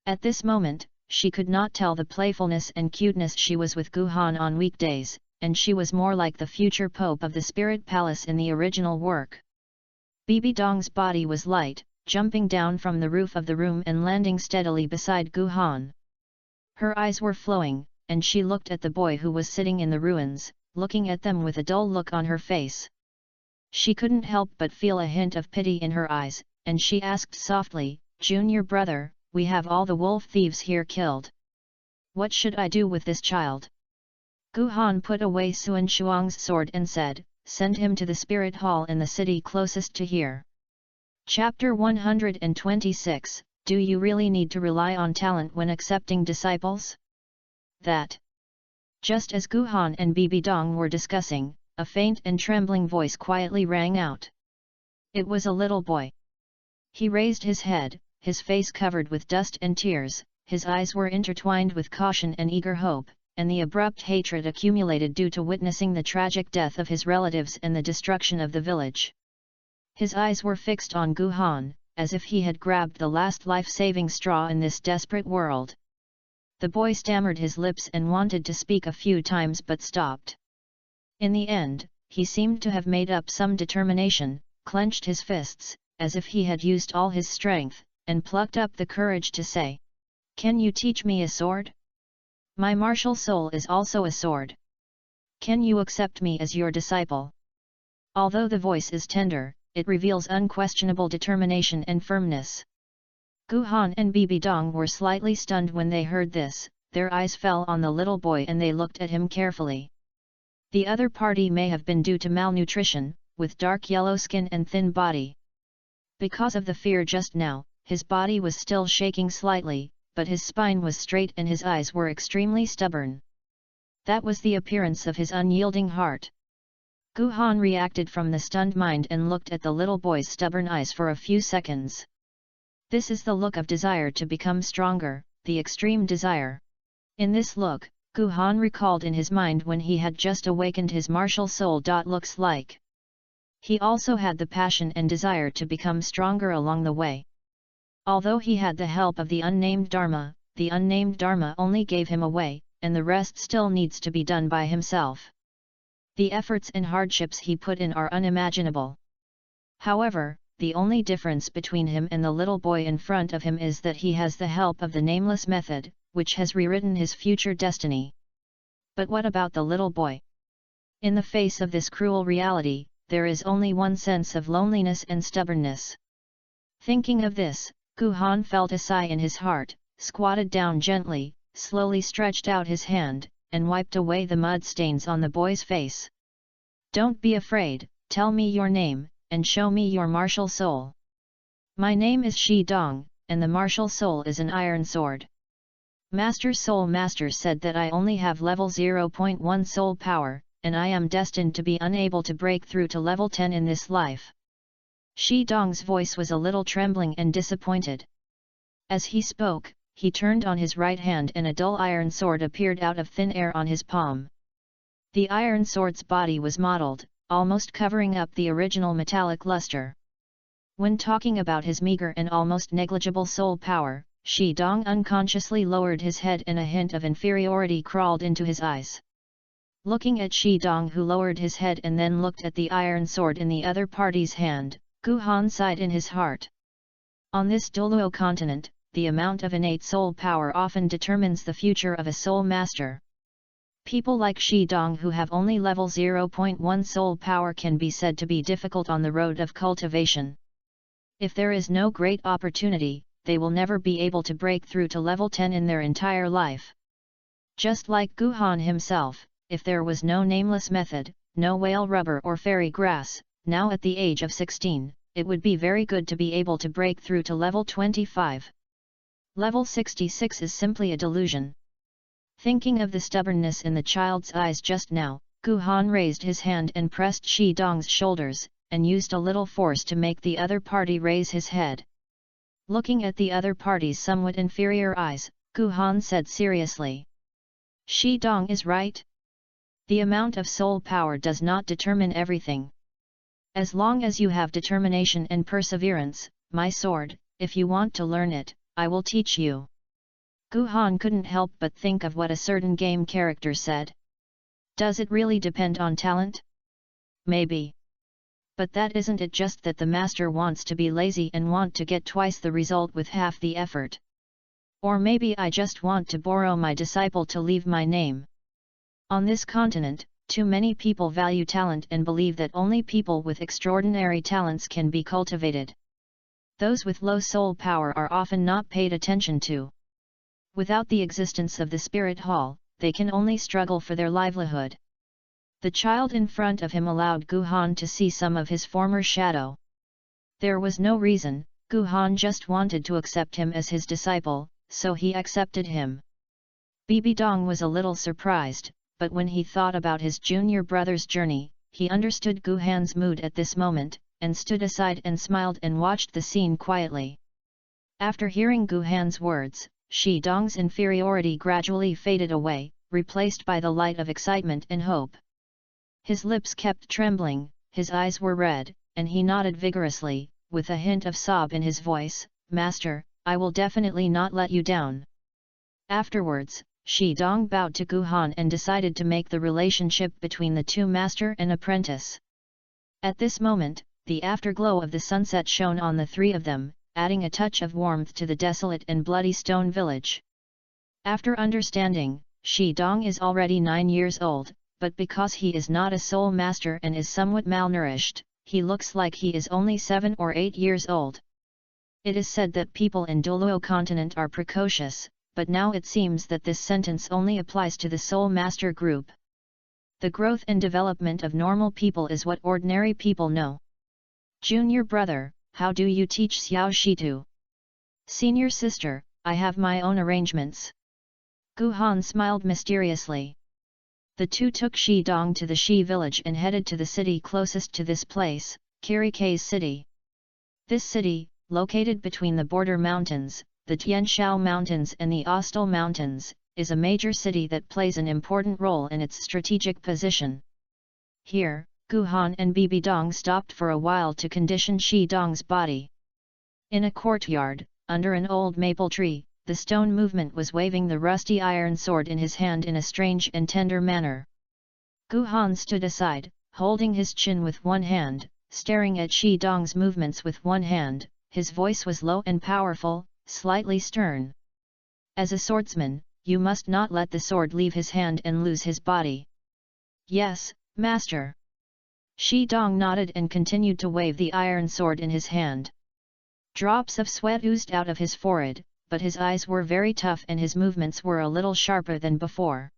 At this moment, she could not tell the playfulness and cuteness she was with Gu Han on weekdays, and she was more like the future pope of the spirit palace in the original work. Bibi Dong's body was light, jumping down from the roof of the room and landing steadily beside Gu Han. Her eyes were flowing, and she looked at the boy who was sitting in the ruins, looking at them with a dull look on her face. She couldn't help but feel a hint of pity in her eyes, and she asked softly, "Junior brother, we have all the wolf thieves here killed. What should I do with this child?" Gu Han put away Suan Shuang's sword and said, "Send him to the spirit hall in the city closest to here." Chapter 126, Do you really need to rely on talent when accepting disciples? That. Just as Gu Han and Bibi Dong were discussing, a faint and trembling voice quietly rang out. It was a little boy. He raised his head, his face covered with dust and tears, his eyes were intertwined with caution and eager hope, and the abrupt hatred accumulated due to witnessing the tragic death of his relatives and the destruction of the village. His eyes were fixed on Gu Han, as if he had grabbed the last life-saving straw in this desperate world. The boy stammered his lips and wanted to speak a few times but stopped. In the end, he seemed to have made up some determination, clenched his fists, as if he had used all his strength, and plucked up the courage to say, "Can you teach me a sword? My martial soul is also a sword. Can you accept me as your disciple?" Although the voice is tender, it reveals unquestionable determination and firmness. Gu Han and Bibi Dong were slightly stunned when they heard this, their eyes fell on the little boy and they looked at him carefully. The other party may have been due to malnutrition, with dark yellow skin and thin body. Because of the fear just now, his body was still shaking slightly, but his spine was straight and his eyes were extremely stubborn. That was the appearance of his unyielding heart. Gu Han reacted from the stunned mind and looked at the little boy's stubborn eyes for a few seconds. This is the look of desire to become stronger, the extreme desire. In this look, Gu Han recalled in his mind when he had just awakened his martial soul. Looks like. He also had the passion and desire to become stronger along the way. Although he had the help of the unnamed Dharma, the unnamed Dharma only gave him away, and the rest still needs to be done by himself. The efforts and hardships he put in are unimaginable. However, the only difference between him and the little boy in front of him is that he has the help of the nameless method, which has rewritten his future destiny. But what about the little boy? In the face of this cruel reality, there is only one sense of loneliness and stubbornness. Thinking of this, Gu Han felt a sigh in his heart, squatted down gently, slowly stretched out his hand, and wiped away the mud stains on the boy's face. "Don't be afraid, tell me your name, and show me your martial soul." "My name is Shi Dong, and the martial soul is an iron sword." Master's soul master said that I only have level 0.1 soul power, and I am destined to be unable to break through to level 10 in this life. Shi Dong's voice was a little trembling and disappointed. As he spoke, he turned on his right hand and a dull iron sword appeared out of thin air on his palm. The iron sword's body was mottled, almost covering up the original metallic luster. When talking about his meager and almost negligible soul power, Shi Dong unconsciously lowered his head and a hint of inferiority crawled into his eyes. Looking at Shi Dong, who lowered his head and then looked at the iron sword in the other party's hand, Gu Han sighed in his heart. On this Douluo continent, the amount of innate soul power often determines the future of a soul master. People like Shi Dong who have only level 0.1 soul power can be said to be difficult on the road of cultivation. If there is no great opportunity, they will never be able to break through to level 10 in their entire life. Just like Gu Han himself, if there was no nameless method, no whale rubber or fairy grass, now at the age of 16, it would be very good to be able to break through to level 25. Level 66 is simply a delusion. Thinking of the stubbornness in the child's eyes just now, Gu Han raised his hand and pressed Shi Dong's shoulders, and used a little force to make the other party raise his head. Looking at the other party's somewhat inferior eyes, Gu Han said seriously. "Shi Dong is right. The amount of soul power does not determine everything. As long as you have determination and perseverance, my sword, if you want to learn it, I will teach you." Gu Han couldn't help but think of what a certain game character said. Does it really depend on talent? Maybe. But that isn't it, just that the master wants to be lazy and want to get twice the result with half the effort. Or maybe I just want to borrow my disciple to leave my name. On this continent, too many people value talent and believe that only people with extraordinary talents can be cultivated. Those with low soul power are often not paid attention to. Without the existence of the spirit hall, they can only struggle for their livelihood. The child in front of him allowed Gu Han to see some of his former shadow. There was no reason, Gu Han just wanted to accept him as his disciple, so he accepted him. Bibi Dong was a little surprised, but when he thought about his junior brother's journey, he understood Gu Han's mood at this moment, and stood aside and smiled and watched the scene quietly. After hearing Gu Han's words, Shi Dong's inferiority gradually faded away, replaced by the light of excitement and hope. His lips kept trembling, his eyes were red, and he nodded vigorously, with a hint of sob in his voice, "Master, I will definitely not let you down." Afterwards, Shi Dong bowed to Gu Han and decided to make the relationship between the two master and apprentice. At this moment, the afterglow of the sunset shone on the three of them, adding a touch of warmth to the desolate and bloody stone village. After understanding, Shi Dong is already 9 years old, but because he is not a soul master and is somewhat malnourished, he looks like he is only 7 or 8 years old. It is said that people in Douluo continent are precocious, but now it seems that this sentence only applies to the soul master group. The growth and development of normal people is what ordinary people know. Junior brother, how do you teach Xiao Shitu? Senior sister, I have my own arrangements. Gu Han smiled mysteriously. The two took Shi Dong to the Shi village and headed to the city closest to this place, Kirikei's city. This city, located between the border mountains, the Tianshao Mountains and the Ostal Mountains, is a major city that plays an important role in its strategic position. Here, Gu Han and Bibi Dong stopped for a while to condition Shi Dong's body. In a courtyard, under an old maple tree, the stone movement was waving the rusty iron sword in his hand in a strange and tender manner. Gu Han stood aside, holding his chin with one hand, staring at Shi Dong's movements with one hand. His voice was low and powerful, slightly stern. As a swordsman, you must not let the sword leave his hand and lose his body. Yes, master. Shi Dong nodded and continued to wave the iron sword in his hand. Drops of sweat oozed out of his forehead, but his eyes were very tough and his movements were a little sharper than before.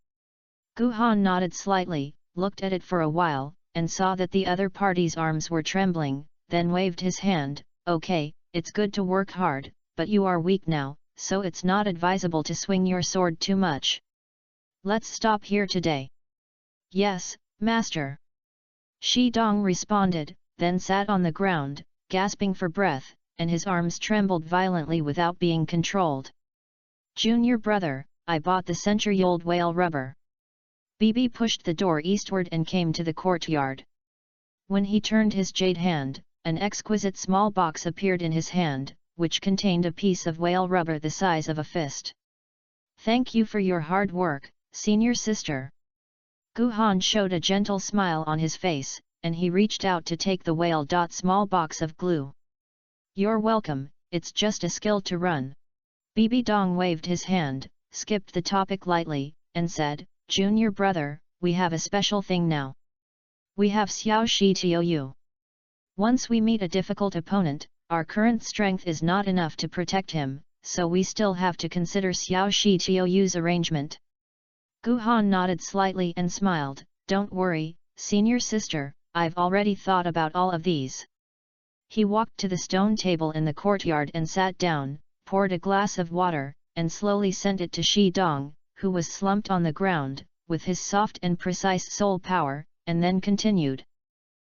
Gu Han nodded slightly, looked at it for a while, and saw that the other party's arms were trembling, then waved his hand. Okay, it's good to work hard, but you are weak now, so it's not advisable to swing your sword too much. Let's stop here today. Yes, master. Shi Dong responded, then sat on the ground, gasping for breath, and his arms trembled violently without being controlled. Junior brother, I bought the century-old whale rubber. Bibi pushed the door eastward and came to the courtyard. When he turned his jade hand, an exquisite small box appeared in his hand, which contained a piece of whale rubber the size of a fist. Thank you for your hard work, senior sister. Gu Han showed a gentle smile on his face, and he reached out to take the whale. Small box of glue. You're welcome, it's just a skill to run. Bibi Dong waved his hand, skipped the topic lightly, and said, Junior brother, we have a special thing now. We have Xiao Shi Tou. Once we meet a difficult opponent, our current strength is not enough to protect him, so we still have to consider Xiao Shi Tou's arrangement. Gu Han nodded slightly and smiled, don't worry, senior sister, I've already thought about all of these. He walked to the stone table in the courtyard and sat down, poured a glass of water, and slowly sent it to Shi Dong, who was slumped on the ground, with his soft and precise soul power, and then continued.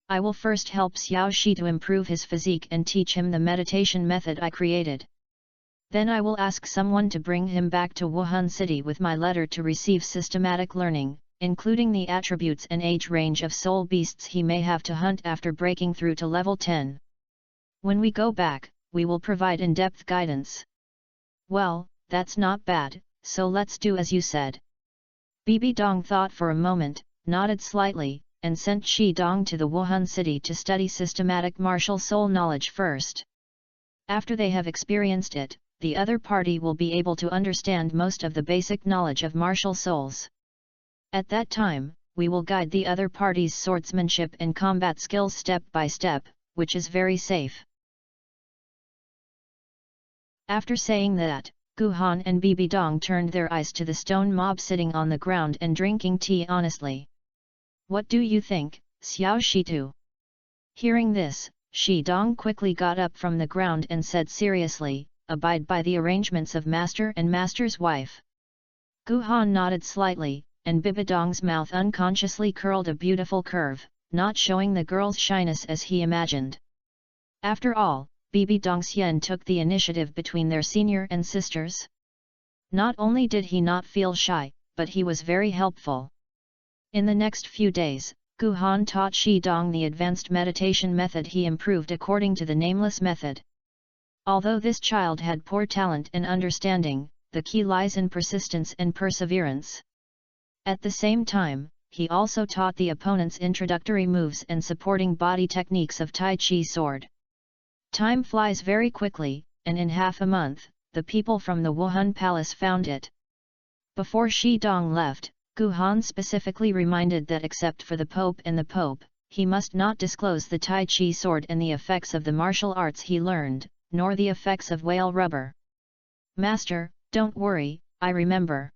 I will first help Xiao Shi to improve his physique and teach him the meditation method I created. Then I will ask someone to bring him back to Wuhan City with my letter to receive systematic learning, including the attributes and age range of soul beasts he may have to hunt after breaking through to level 10. When we go back, we will provide in-depth guidance. Well, that's not bad, so let's do as you said. Bibi Dong thought for a moment, nodded slightly, and sent Shi Dong to the Wuhan City to study systematic martial soul knowledge first. After they have experienced it, the other party will be able to understand most of the basic knowledge of martial souls. At that time, we will guide the other party's swordsmanship and combat skills step by step, which is very safe. After saying that, Gu Han and Bibi Dong turned their eyes to the stone mob sitting on the ground and drinking tea honestly. What do you think, Xiao Shitu? Hearing this, Shi Dong quickly got up from the ground and said seriously, abide by the arrangements of master and master's wife. Gu Han nodded slightly, and Bibi Dong's mouth unconsciously curled a beautiful curve, not showing the girl's shyness as he imagined. After all, Bibi Dong's Yen took the initiative between their senior and sisters. Not only did he not feel shy, but he was very helpful. In the next few days, Gu Han taught Shi Dong the advanced meditation method he improved according to the nameless method. Although this child had poor talent and understanding, the key lies in persistence and perseverance. At the same time, he also taught the opponent's introductory moves and supporting body techniques of Tai Chi sword. Time flies very quickly, and in half a month, the people from the Wuhan Palace found it. Before Shi Dong left, Gu Han specifically reminded that except for the Pope and the Pope, he must not disclose the Tai Chi sword and the effects of the martial arts he learned, nor the effects of whale rubber. Master, don't worry, I remember.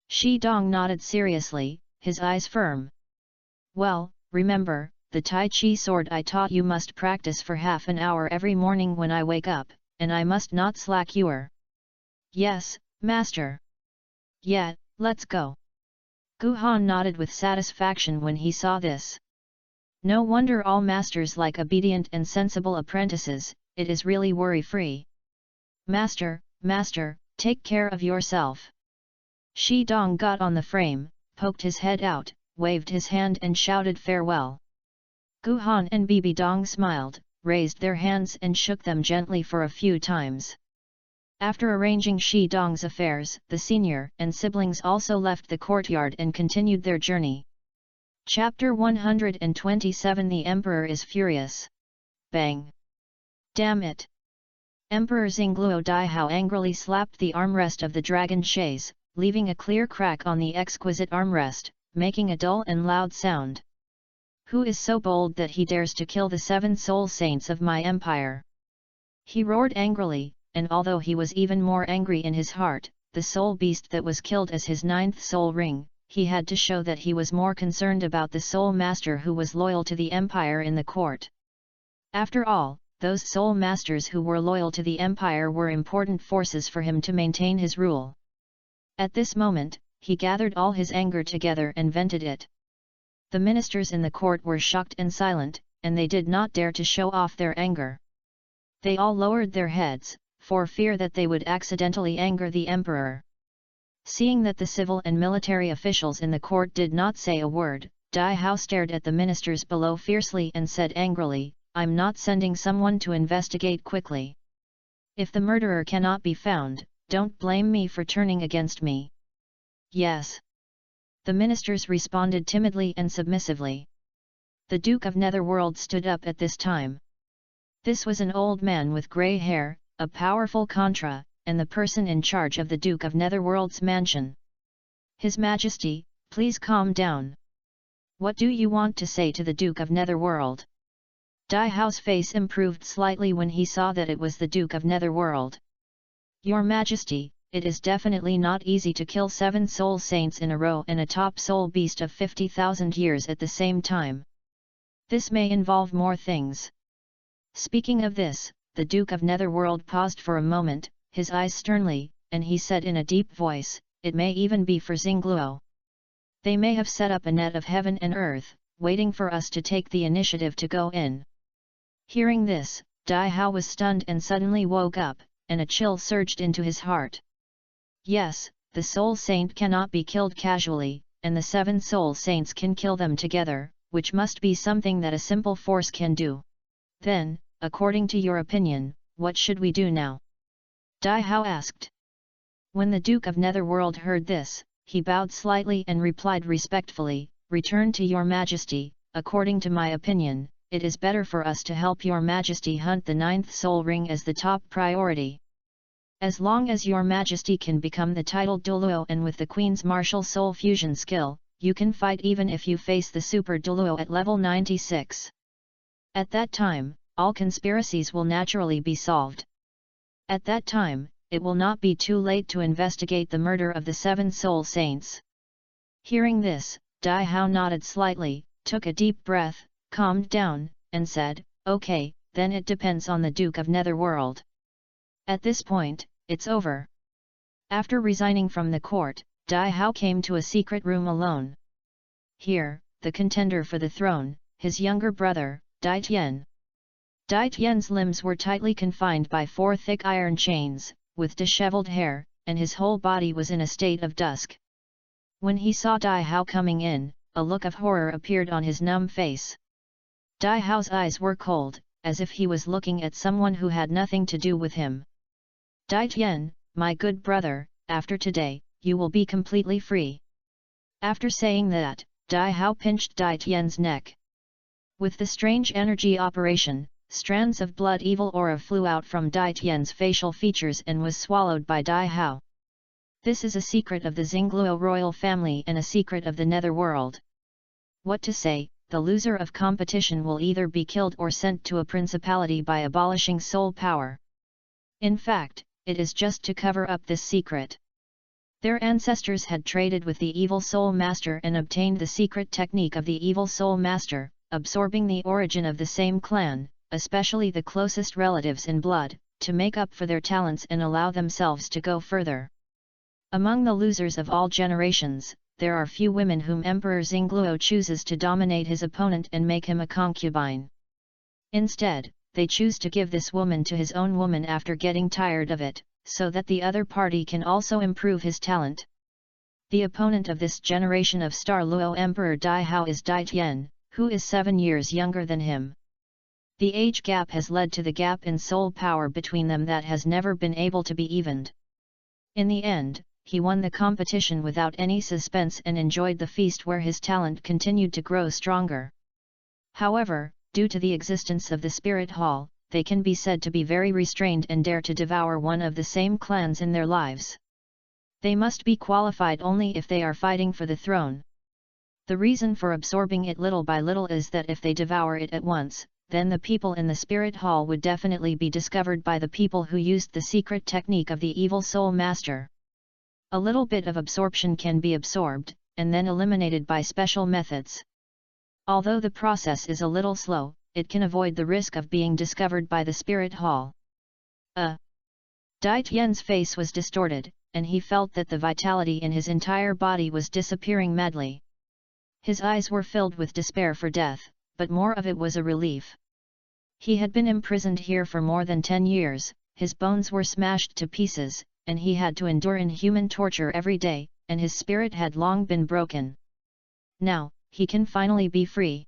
Shi Dong nodded seriously, his eyes firm. Well, remember, the Tai Chi sword I taught you must practice for half an hour every morning when I wake up, and I must not slack your. Yes, master. Yeah, let's go. Gu Han nodded with satisfaction when he saw this. No wonder all masters like obedient and sensible apprentices, it is really worry-free. Master, master, take care of yourself. Shi Dong got on the frame, poked his head out, waved his hand and shouted farewell. Gu Han and Bibi Dong smiled, raised their hands and shook them gently for a few times. After arranging Shi Dong's affairs, the senior and siblings also left the courtyard and continued their journey. Chapter 127 The Emperor is furious. Bang! Damn it! Emperor Xingluo Daihao angrily slapped the armrest of the dragon chaise, leaving a clear crack on the exquisite armrest, making a dull and loud sound. Who is so bold that he dares to kill the 7 soul saints of my empire? He roared angrily, and although he was even more angry in his heart, the soul beast that was killed as his 9th soul ring, he had to show that he was more concerned about the soul master who was loyal to the empire in the court. After all, those soul masters who were loyal to the empire were important forces for him to maintain his rule. At this moment, he gathered all his anger together and vented it. The ministers in the court were shocked and silent, and they did not dare to show off their anger. They all lowered their heads, for fear that they would accidentally anger the emperor. Seeing that the civil and military officials in the court did not say a word, Daihao stared at the ministers below fiercely and said angrily, "I'm not sending someone to investigate quickly. If the murderer cannot be found, don't blame me for turning against me." "Yes." The ministers responded timidly and submissively. The Duke of Netherworld stood up at this time. This was an old man with grey hair, a powerful contra, and the person in charge of the Duke of Netherworld's mansion. "His Majesty, please calm down. What do you want to say to the Duke of Netherworld?" Daihao's face improved slightly when he saw that it was the Duke of Netherworld. "Your Majesty, it is definitely not easy to kill 7 soul saints in a row and a top soul beast of 50,000 years at the same time. This may involve more things." Speaking of this, the Duke of Netherworld paused for a moment, his eyes sternly, and he said in a deep voice, "It may even be for Xingluo. They may have set up a net of heaven and earth, waiting for us to take the initiative to go in." Hearing this, Daihao was stunned and suddenly woke up, and a chill surged into his heart. Yes, the soul saint cannot be killed casually, and the 7 soul saints can kill them together, which must be something that a simple force can do. Then, according to your opinion, what should we do now? Daihao asked. When the Duke of Netherworld heard this, he bowed slightly and replied respectfully, "Return to your Majesty, according to my opinion, it is better for us to help your Majesty hunt the 9th soul ring as the top priority. As long as your Majesty can become the titled Douluo and with the Queen's martial soul fusion skill, you can fight even if you face the super Douluo at level 96. At that time, all conspiracies will naturally be solved. At that time, it will not be too late to investigate the murder of the 7 soul saints." Hearing this, Daihao nodded slightly, took a deep breath, calmed down, and said, "Okay, then it depends on the Duke of Netherworld. At this point, it's over." After resigning from the court, Daihao came to a secret room alone. Here, the contender for the throne, his younger brother, Dai Tian. Dai Tian's limbs were tightly confined by 4 thick iron chains, with disheveled hair, and his whole body was in a state of dusk. When he saw Daihao coming in, a look of horror appeared on his numb face. Daihao's eyes were cold, as if he was looking at someone who had nothing to do with him. "Dai Tian, my good brother, after today, you will be completely free." After saying that, Daihao pinched Dai Tian's neck. With the strange energy operation, strands of blood evil aura flew out from Dai Tian's facial features and was swallowed by Daihao. This is a secret of the Xingluo royal family and a secret of the Netherworld. What to say, the loser of competition will either be killed or sent to a principality by abolishing soul power. In fact, it is just to cover up this secret. Their ancestors had traded with the evil soul master and obtained the secret technique of the evil soul master, absorbing the origin of the same clan, especially the closest relatives in blood, to make up for their talents and allow themselves to go further. Among the losers of all generations, there are few women whom Emperor Xingluo chooses to dominate his opponent and make him a concubine. Instead, they choose to give this woman to his own woman after getting tired of it, so that the other party can also improve his talent. The opponent of this generation of Star Luo Emperor Daihao is Dai Tian, who is 7 years younger than him. The age gap has led to the gap in soul power between them that has never been able to be evened. In the end, he won the competition without any suspense and enjoyed the feast where his talent continued to grow stronger. However, due to the existence of the spirit hall, they can be said to be very restrained and dare to devour one of the same clans in their lives. They must be qualified only if they are fighting for the throne. The reason for absorbing it little by little is that if they devour it at once, then the people in the spirit hall would definitely be discovered by the people who used the secret technique of the evil soul master. A little bit of absorption can be absorbed, and then eliminated by special methods. Although the process is a little slow, it can avoid the risk of being discovered by the spirit hall. Dai Tian's face was distorted, and he felt that the vitality in his entire body was disappearing madly. His eyes were filled with despair for death, but more of it was a relief. He had been imprisoned here for more than 10 years, his bones were smashed to pieces, and he had to endure inhuman torture every day, and his spirit had long been broken. Now, he can finally be free.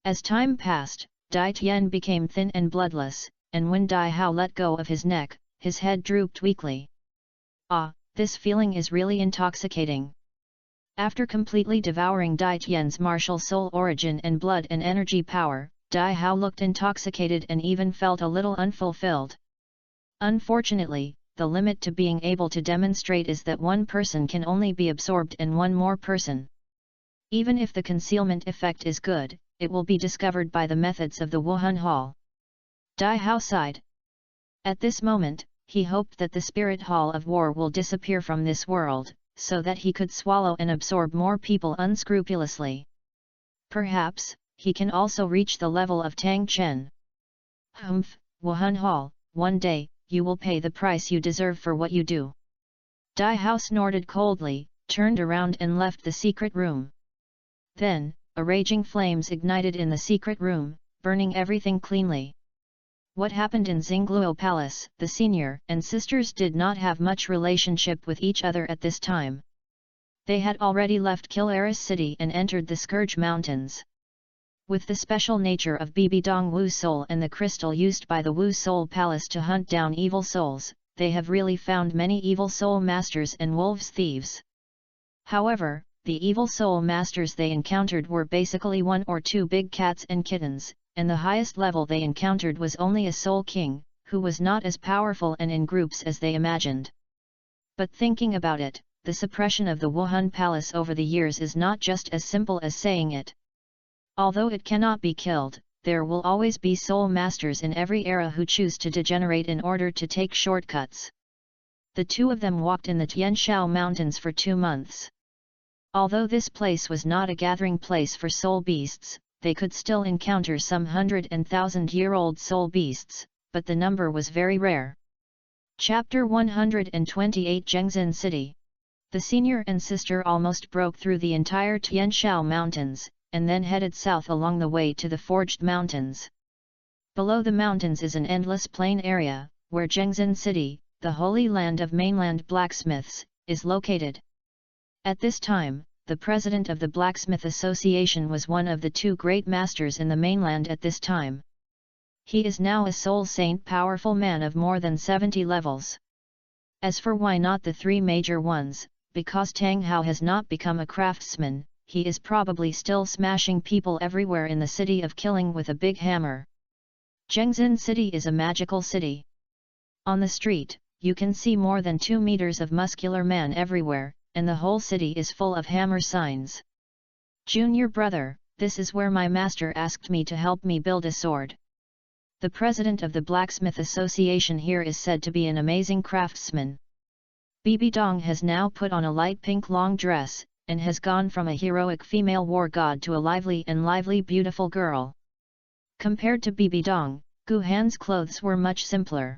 As time passed, Dai Tian became thin and bloodless, and when Dai Hao let go of his neck, his head drooped weakly. Ah, this feeling is really intoxicating. After completely devouring Dai Tian's martial soul origin and blood and energy power, Dai Hao looked intoxicated and even felt a little unfulfilled. Unfortunately, the limit to being able to demonstrate is that one person can only be absorbed and one more person. Even if the concealment effect is good, it will be discovered by the methods of the Wuhan Hall. Dai Hao sighed. At this moment, he hoped that the Spirit Hall of War will disappear from this world, so that he could swallow and absorb more people unscrupulously. Perhaps, he can also reach the level of Tang Chen. Humph, Wuhan Hall, one day, you will pay the price you deserve for what you do. Dai Hao snorted coldly, turned around and left the secret room. Then, a raging flames ignited in the secret room, burning everything cleanly. What happened in Xingluo Palace? The senior and sisters did not have much relationship with each other at this time. They had already left Kilaris City and entered the Scourge Mountains. With the special nature of Bibidong Wu Soul and the crystal used by the Wu Soul Palace to hunt down evil souls, they have really found many evil soul masters and wolves thieves. However, the evil soul masters they encountered were basically 1 or 2 big cats and kittens, and the highest level they encountered was only a soul king, who was not as powerful and in groups as they imagined. But thinking about it, the suppression of the Wuhan Palace over the years is not just as simple as saying it. Although it cannot be killed, there will always be soul masters in every era who choose to degenerate in order to take shortcuts. The two of them walked in the Tianshao Mountains for 2 months. Although this place was not a gathering place for soul beasts, they could still encounter some 100 and 1,000-year-old soul beasts, but the number was very rare. Chapter 128 Zhengzhen City. The senior and sister almost broke through the entire Tianshao Mountains, and then headed south along the way to the Forged Mountains. Below the mountains is an endless plain area, where Zhengzhen City, the holy land of mainland blacksmiths, is located. At this time, the president of the Blacksmith Association was one of the 2 great masters in the mainland at this time. He is now a soul saint, powerful man of more than 70 levels. As for why not the 3 major ones, because Tang Hao has not become a craftsman, he is probably still smashing people everywhere in the city of killing with a big hammer. Zhengzhen City is a magical city. On the street, you can see more than 2 meters of muscular man everywhere, and the whole city is full of hammer signs. Junior brother, this is where my master asked me to help me build a sword. The president of the Blacksmith Association here is said to be an amazing craftsman. Bibidong has now put on a light pink long dress, and has gone from a heroic female war god to a lively beautiful girl. Compared to Bibidong, Gu Han's clothes were much simpler.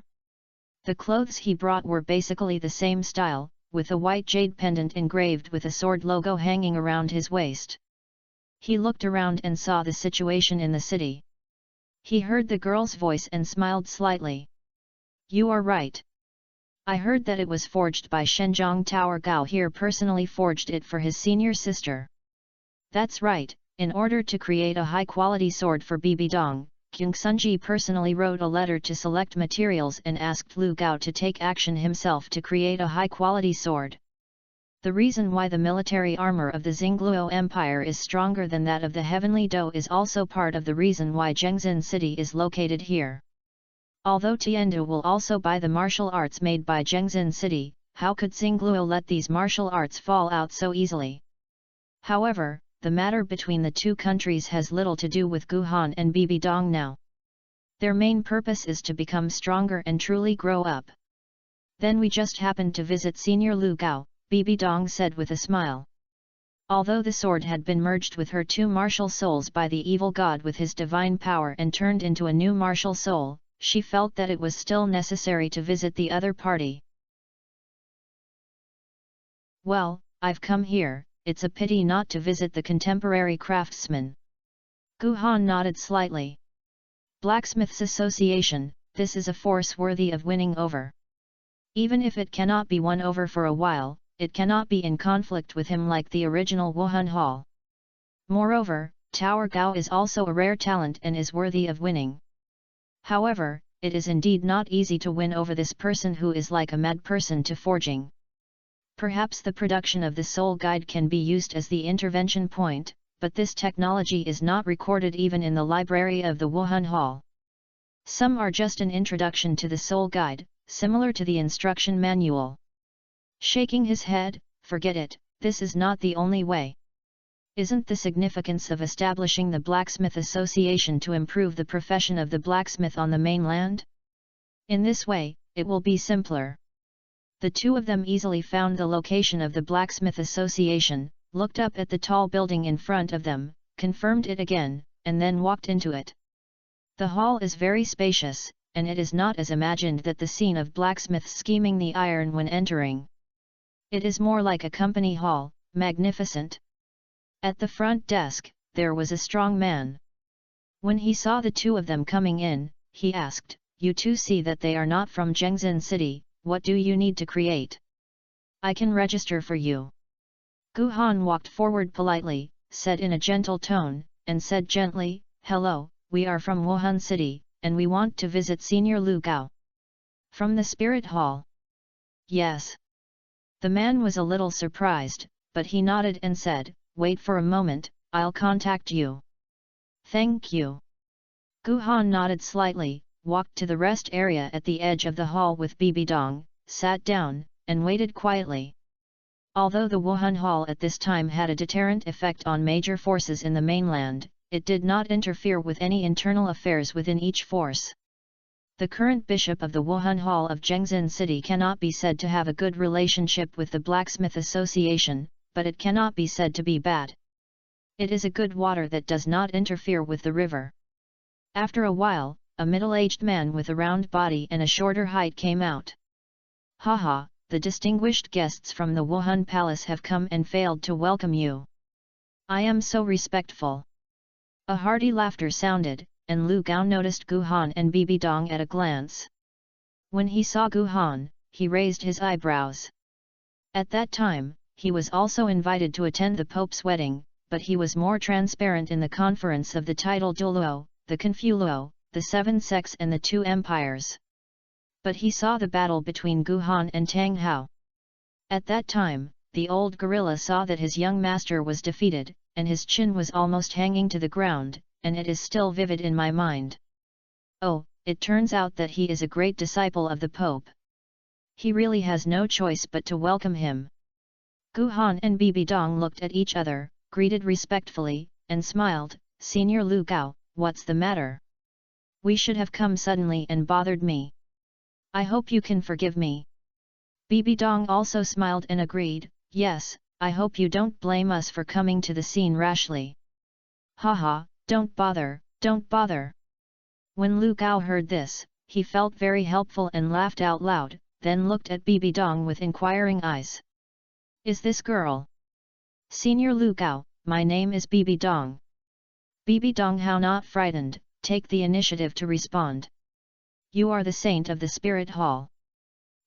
The clothes he brought were basically the same style, with a white jade pendant engraved with a sword logo hanging around his waist. He looked around and saw the situation in the city. He heard the girl's voice and smiled slightly. You are right. I heard that it was forged by Shenzhong Tower Gao here personally forged it for his senior sister. That's right, in order to create a high-quality sword for Bibidong, Kyung Sunji personally wrote a letter to select materials and asked Lu Gao to take action himself to create a high-quality sword. The reason why the military armor of the Xingluo Empire is stronger than that of the Heavenly Do is also part of the reason why Zhengzhen City is located here. Although Tiandu will also buy the martial arts made by Zhengzhen City, how could Xingluo let these martial arts fall out so easily? However, the matter between the two countries has little to do with Guhan and Bibidong now. Their main purpose is to become stronger and truly grow up. Then we just happened to visit Senior Lu Gao, Bibidong said with a smile. Although the sword had been merged with her two martial souls by the evil god with his divine power and turned into a new martial soul, she felt that it was still necessary to visit the other party. Well, I've come here, it's a pity not to visit the contemporary craftsman. Guhan nodded slightly. Blacksmiths Association, this is a force worthy of winning over. Even if it cannot be won over for a while, it cannot be in conflict with him like the original Wuhan Hall. Moreover, Tower Gao is also a rare talent and is worthy of winning. However, it is indeed not easy to win over this person who is like a mad person to forging. Perhaps the production of the Soul Guide can be used as the intervention point, but this technology is not recorded even in the library of the Wuhan Hall. Some are just an introduction to the Soul Guide, similar to the instruction manual. Shaking his head, forget it, this is not the only way. Isn't the significance of establishing the Blacksmith Association to improve the profession of the blacksmith on the mainland? In this way, it will be simpler. The two of them easily found the location of the Blacksmith Association, looked up at the tall building in front of them, confirmed it again, and then walked into it. The hall is very spacious, and it is not as imagined that the scene of blacksmiths scheming the iron when entering. It is more like a company hall, magnificent. At the front desk, there was a strong man. When he saw the two of them coming in, he asked, "You two see that they are not from Zhengzhen City, what do you need to create? I can register for you." Guhan walked forward politely, said in a gentle tone, and said gently, "Hello, we are from Wuhan City, and we want to visit Senior Lu Gao." "From the Spirit Hall?" "Yes." The man was a little surprised, but he nodded and said, "Wait for a moment, I'll contact you." "Thank you." Guhan nodded slightly, walked to the rest area at the edge of the hall with Bibidong, sat down, and waited quietly. Although the Wuhan Hall at this time had a deterrent effect on major forces in the mainland, it did not interfere with any internal affairs within each force. The current bishop of the Wuhan Hall of Zhengzhen City cannot be said to have a good relationship with the Blacksmith Association, but it cannot be said to be bad. It is a good water that does not interfere with the river. After a while, a middle-aged man with a round body and a shorter height came out. "Haha, the distinguished guests from the Wuhan Palace have come and failed to welcome you. I am so respectful." A hearty laughter sounded, and Lu Gao noticed Guhan and Bibidong at a glance. When he saw Guhan, he raised his eyebrows. At that time, he was also invited to attend the Pope's wedding, but he was more transparent in the conference of the title Douluo, the Confuluo, the Seven Sects and the Two Empires. But he saw the battle between Guhan and Tang Hao. At that time, the old gorilla saw that his young master was defeated, and his chin was almost hanging to the ground, and it is still vivid in my mind. Oh, it turns out that he is a great disciple of the Pope. He really has no choice but to welcome him. Guhan and Bibidong looked at each other, greeted respectfully, and smiled. "Senior Lu Gao, what's the matter? We should have come suddenly and bothered me. I hope you can forgive me." Bibidong also smiled and agreed, "Yes, I hope you don't blame us for coming to the scene rashly." "Haha, don't bother, don't bother." When Lu Gao heard this, he felt very helpful and laughed out loud, then looked at Bibidong with inquiring eyes. "Is this girl?" "Senior Lu Gao, my name is Bibidong." Bibidong, how not frightened, take the initiative to respond. "You are the saint of the Spirit Hall."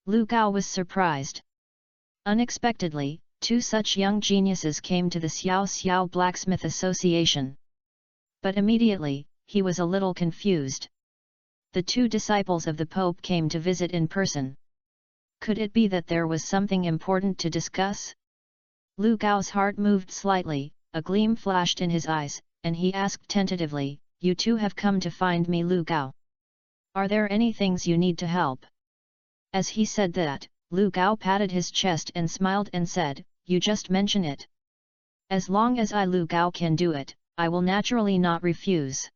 Lu Gao was surprised. Unexpectedly, two such young geniuses came to the Xiao Xiao Blacksmith Association. But immediately, he was a little confused. The two disciples of the Pope came to visit in person. Could it be that there was something important to discuss? Lu Gao's heart moved slightly, a gleam flashed in his eyes, and he asked tentatively, "You two have come to find me, Lu Gao. Are there any things you need to help?" As he said that, Lu Gao patted his chest and smiled and said, "You just mention it. As long as I, Lu Gao, can do it, I will naturally not refuse."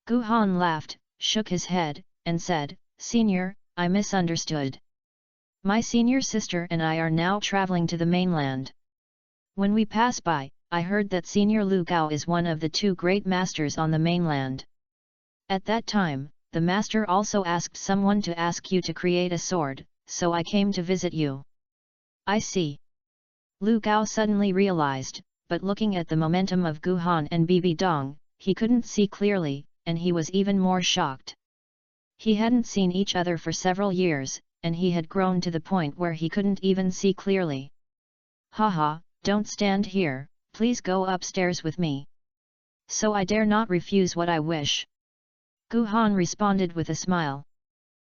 Gu Han laughed, shook his head, and said, "Senior, I misunderstood. My senior sister and I are now traveling to the mainland. When we pass by, I heard that Senior Lu Gao is one of the two great masters on the mainland. At that time, the master also asked someone to ask you to create a sword, so I came to visit you." "I see." Lu Gao suddenly realized, but looking at the momentum of Gu Han and Bibi Dong, he couldn't see clearly, and he was even more shocked. He hadn't seen each other for several years, and he had grown to the point where he couldn't even see clearly. "Haha, don't stand here, please go upstairs with me. So I dare not refuse what I wish." Gu Han responded with a smile.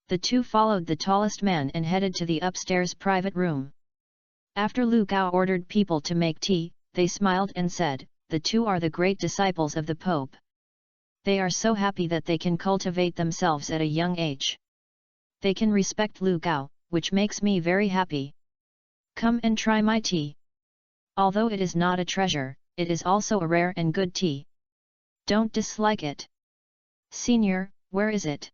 The two followed the tallest man and headed to the upstairs private room. After Lu Gao ordered people to make tea, they smiled and said, "The two are the great disciples of the Pope. They are so happy that they can cultivate themselves at a young age. They can respect Lu Gao, which makes me very happy. Come and try my tea. Although it is not a treasure, it is also a rare and good tea. Don't dislike it." "Senior, where is it?"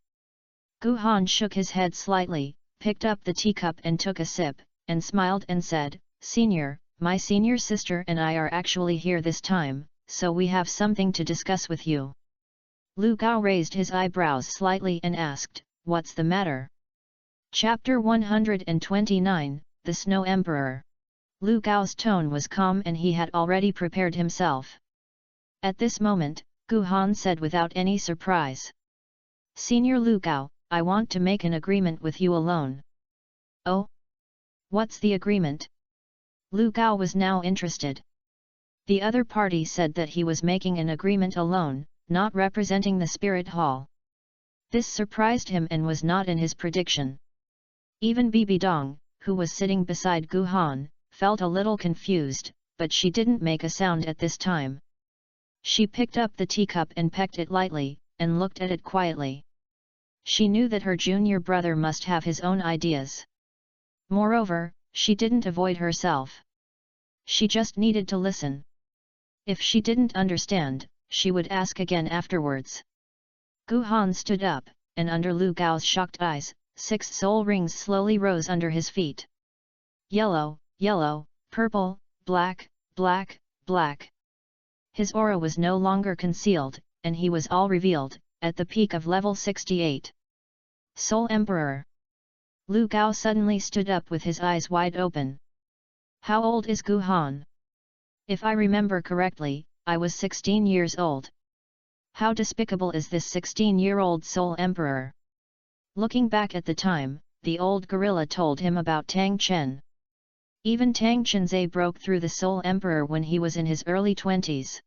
Gu Han shook his head slightly, picked up the teacup and took a sip, and smiled and said, "Senior, my senior sister and I are actually here this time, so we have something to discuss with you." Lu Gao raised his eyebrows slightly and asked, "What's the matter?" Chapter 129, The Snow Emperor. Lu Gao's tone was calm and he had already prepared himself. At this moment, Gu Han said without any surprise, "Senior Lu Gao, I want to make an agreement with you alone." "Oh? What's the agreement?" Lu Gao was now interested. The other party said that he was making an agreement alone, not representing the spirit hall. This surprised him and was not in his prediction. Even Bibi Dong, who was sitting beside Gu Han, felt a little confused, but she didn't make a sound at this time. She picked up the teacup and pecked it lightly, and looked at it quietly. She knew that her junior brother must have his own ideas. Moreover, she didn't avoid herself. She just needed to listen. If she didn't understand, she would ask again afterwards. Gu Han stood up, and under Lu Gao's shocked eyes, 6 soul rings slowly rose under his feet. Yellow, yellow, purple, black, black, black. His aura was no longer concealed, and he was all revealed, at the peak of level 68. Soul Emperor. Lu Gao suddenly stood up with his eyes wide open. How old is Gu Han? If I remember correctly, I was 16 years old. How despicable is this 16-year-old Soul Emperor? Looking back at the time, the old gorilla told him about Tang Chen. Even Tang Chenze broke through the Soul Emperor when he was in his early 20s.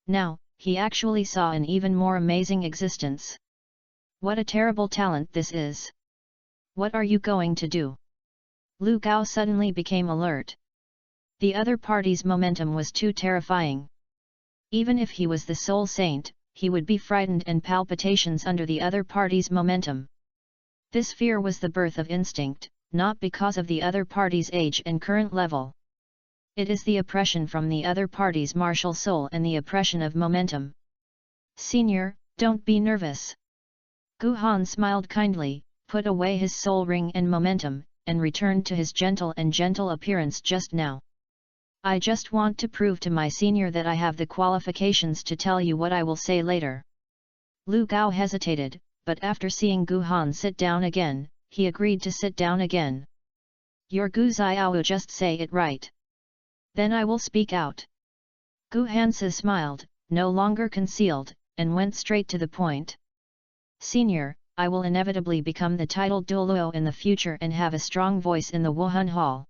Now, he actually saw an even more amazing existence. What a terrible talent this is! What are you going to do? Lu Gao suddenly became alert. The other party's momentum was too terrifying. Even if he was the Soul Saint, he would be frightened and palpitations under the other party's momentum. This fear was the birth of instinct, not because of the other party's age and current level. It is the oppression from the other party's martial soul and the oppression of momentum. Senior, don't be nervous. Gu Han smiled kindly, put away his soul ring and momentum, and returned to his gentle appearance just now. I just want to prove to my senior that I have the qualifications to tell you what I will say later. Lu Gao hesitated, but after seeing Gu Han sit down again, he agreed to sit down again. Your Gu Xiao, just say it right. Then I will speak out. Gu Hansa smiled, no longer concealed, and went straight to the point. Senior, I will inevitably become the titled Douluo in the future and have a strong voice in the Wuhan Hall.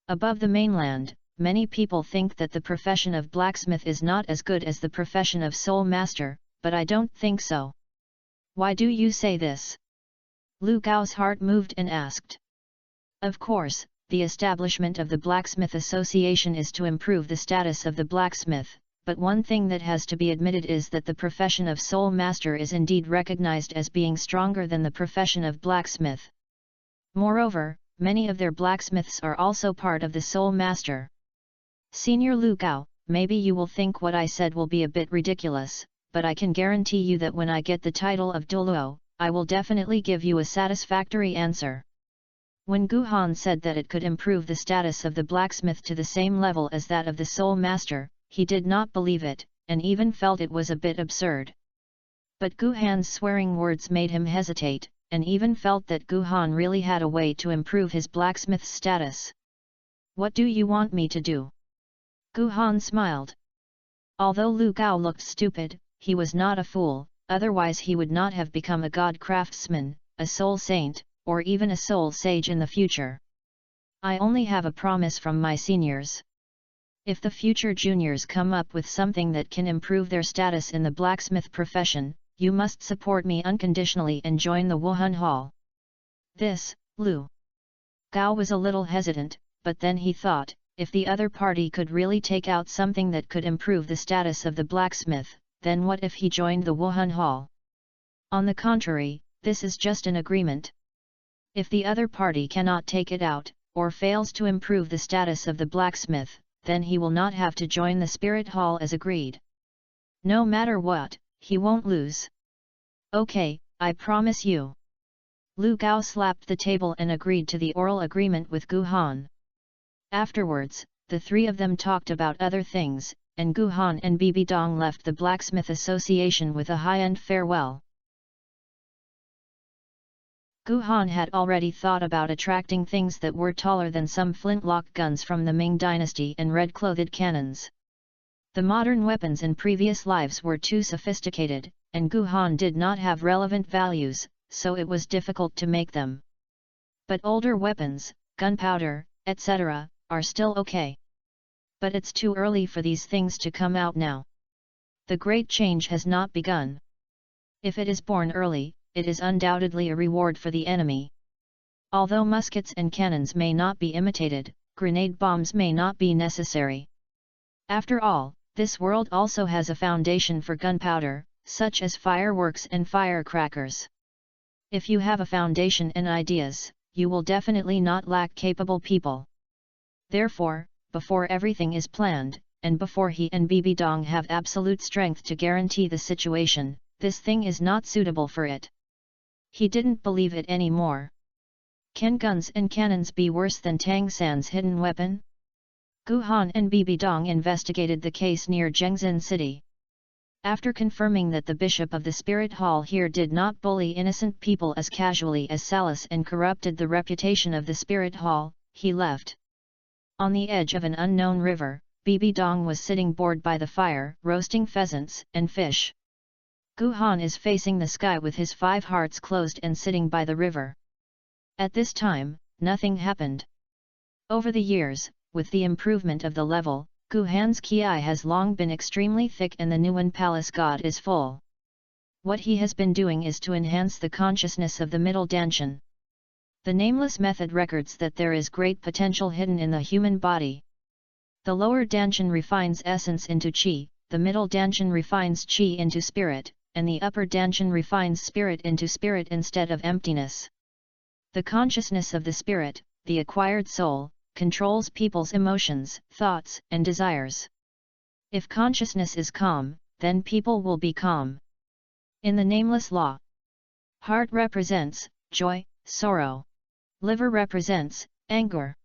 Above the mainland, many people think that the profession of blacksmith is not as good as the profession of soul master, but I don't think so. Why do you say this? Lu Gao's heart moved and asked. Of course, the establishment of the Blacksmith Association is to improve the status of the blacksmith, but one thing that has to be admitted is that the profession of soul master is indeed recognized as being stronger than the profession of blacksmith. Moreover, many of their blacksmiths are also part of the soul master. Senior Lu Gao, maybe you will think what I said will be a bit ridiculous, but I can guarantee you that when I get the title of Douluo, I will definitely give you a satisfactory answer. When Gu Han said that it could improve the status of the blacksmith to the same level as that of the soul master, he did not believe it, and even felt it was a bit absurd. But Gu Han's swearing words made him hesitate, and even felt that Gu Han really had a way to improve his blacksmith's status. What do you want me to do? Gu Han smiled. Although Lu Gao looked stupid, he was not a fool, otherwise he would not have become a god craftsman, a soul saint, or even a soul sage in the future. I only have a promise from my seniors. If the future juniors come up with something that can improve their status in the blacksmith profession, you must support me unconditionally and join the Wuhan Hall. This, Lu Gao was a little hesitant, but then he thought, if the other party could really take out something that could improve the status of the blacksmith, then what if he joined the Wuhan Hall? On the contrary, this is just an agreement. If the other party cannot take it out, or fails to improve the status of the blacksmith, then he will not have to join the Spirit Hall as agreed. No matter what, he won't lose. Okay, I promise you. Lu Gao slapped the table and agreed to the oral agreement with Gu Han. Afterwards, the three of them talked about other things, and Gu Han and Bibi Dong left the Blacksmith Association with a high-end farewell. Gu Han had already thought about attracting things that were taller than some flintlock guns from the Ming dynasty and red-clothed cannons. The modern weapons in previous lives were too sophisticated, and Gu Han did not have relevant values, so it was difficult to make them. But older weapons, gunpowder, etc., are still okay. But it's too early for these things to come out now. The great change has not begun. If it is born early, it is undoubtedly a reward for the enemy. Although muskets and cannons may not be imitated, grenade bombs may not be necessary. After all, this world also has a foundation for gunpowder, such as fireworks and firecrackers. If you have a foundation and ideas, you will definitely not lack capable people. Therefore, before everything is planned, and before he and Bibi Dong have absolute strength to guarantee the situation, this thing is not suitable for it. He didn't believe it anymore. Can guns and cannons be worse than Tang San's hidden weapon? Gu Han and Bibi Dong investigated the case near Zhengzhen City. After confirming that the bishop of the Spirit Hall here did not bully innocent people as casually as Salas and corrupted the reputation of the Spirit Hall, he left. On the edge of an unknown river, Bibi Dong was sitting bored by the fire, roasting pheasants and fish. Gu Han is facing the sky with his 5 hearts closed and sitting by the river. At this time, nothing happened. Over the years, with the improvement of the level, Gu Han's ki has long been extremely thick and the Nuan Palace God is full. What he has been doing is to enhance the consciousness of the middle Danshan. The nameless method records that there is great potential hidden in the human body. The lower Danshan refines essence into qi, the middle Danshan refines qi into spirit, and the upper Danshan refines spirit into spirit instead of emptiness. The consciousness of the spirit, the acquired soul, controls people's emotions, thoughts, and desires. If consciousness is calm, then people will be calm. In the nameless law, heart represents joy, sorrow. Liver represents anger.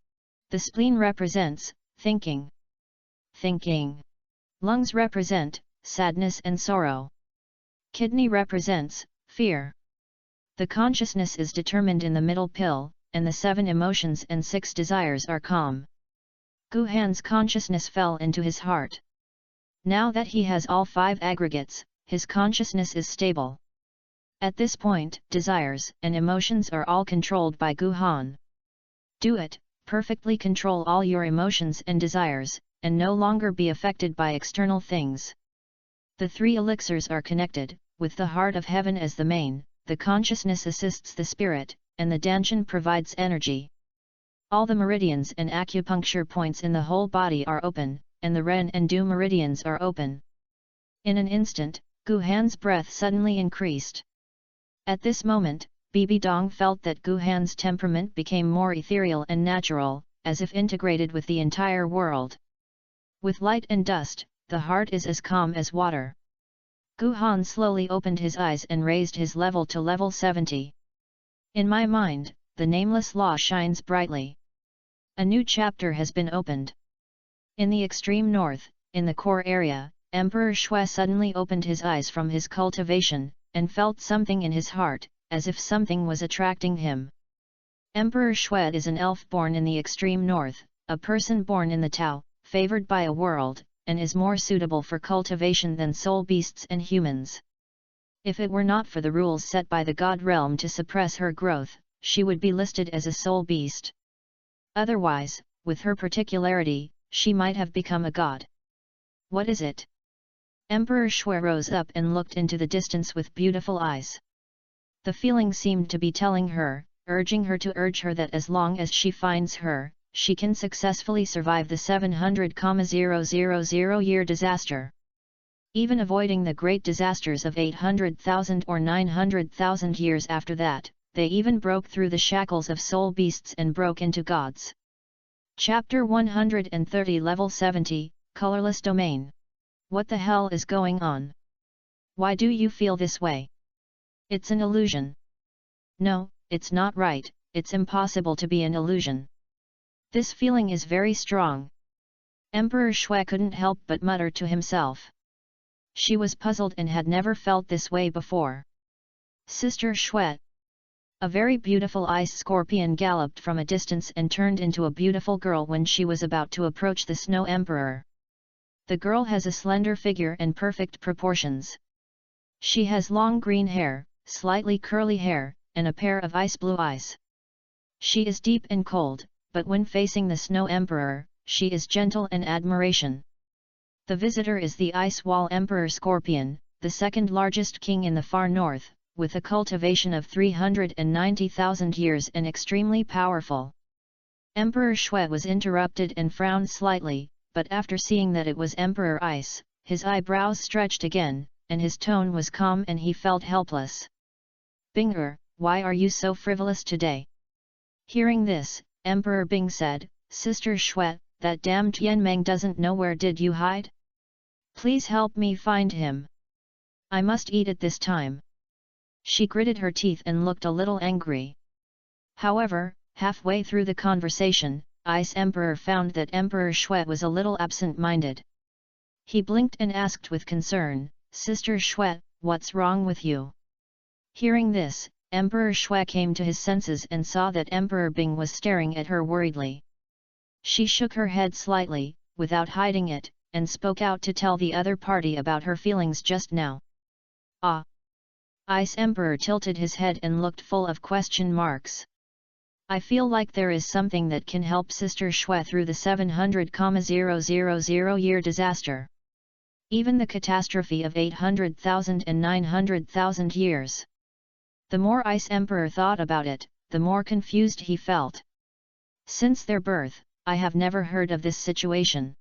The spleen represents thinking. Lungs represent sadness and sorrow. Kidney represents fear. The consciousness is determined in the middle pill, and the 7 emotions and 6 desires are calm. Gu Han's consciousness fell into his heart. Now that he has all 5 aggregates, his consciousness is stable. At this point, desires and emotions are all controlled by Gu Han. Do it, perfectly control all your emotions and desires, and no longer be affected by external things. The three elixirs are connected, with the heart of heaven as the main, the consciousness assists the spirit, and the danshan provides energy. All the meridians and acupuncture points in the whole body are open, and the Ren and Du meridians are open. In an instant, Gu Han's breath suddenly increased. At this moment, Bibi Dong felt that Gu Han's temperament became more ethereal and natural, as if integrated with the entire world. With light and dust, the heart is as calm as water. Gu Han slowly opened his eyes and raised his level to level 70. In my mind, the nameless law shines brightly. A new chapter has been opened. In the extreme north, in the core area, Emperor Shui suddenly opened his eyes from his cultivation, and felt something in his heart, as if something was attracting him. Emperor Shui is an elf born in the extreme north, a person born in the Tao, favored by a world, and is more suitable for cultivation than soul beasts and humans. If it were not for the rules set by the God realm to suppress her growth, she would be listed as a soul beast. Otherwise, with her particularity, she might have become a god. What is it? Emperor Shui rose up and looked into the distance with beautiful eyes. The feeling seemed to be telling her, urging her to urge her that as long as she finds her, she can successfully survive the 700,000 year disaster. Even avoiding the great disasters of 800,000 or 900,000 years after that, they even broke through the shackles of soul beasts and broke into gods. Chapter 130 Level 70, Colorless Domain. What the hell is going on? Why do you feel this way? It's an illusion. No, it's not right, it's impossible to be an illusion. This feeling is very strong. Emperor Shui couldn't help but mutter to himself. She was puzzled and had never felt this way before. Sister Shui. A very beautiful ice scorpion galloped from a distance and turned into a beautiful girl when she was about to approach the Snow Emperor. The girl has a slender figure and perfect proportions. She has long green hair, slightly curly hair, and a pair of ice blue eyes. She is deep and cold, but when facing the Snow Emperor, she is gentle and admiration. The visitor is the Ice Wall Emperor Scorpion, the second largest king in the far north, with a cultivation of 390,000 years and extremely powerful. Emperor Shui was interrupted and frowned slightly, but after seeing that it was Emperor Ice, his eyebrows stretched again, and his tone was calm and he felt helpless. Bing why are you so frivolous today? Hearing this, Emperor Bing said, Sister Shui, that damn Tianmeng doesn't know where did you hide? Please help me find him. I must eat at this time. She gritted her teeth and looked a little angry. However, halfway through the conversation, Ice Emperor found that Emperor Shui was a little absent-minded. He blinked and asked with concern, Sister Shui, what's wrong with you? Hearing this, Emperor Shui came to his senses and saw that Emperor Bing was staring at her worriedly. She shook her head slightly, without hiding it, and spoke out to tell the other party about her feelings just now. Ah! Ice Emperor tilted his head and looked full of question marks. I feel like there is something that can help Sister Shui through the 700,000 year disaster. Even the catastrophe of 800,000 and 900,000 years. The more Ice Emperor thought about it, the more confused he felt. Since their birth, I have never heard of this situation.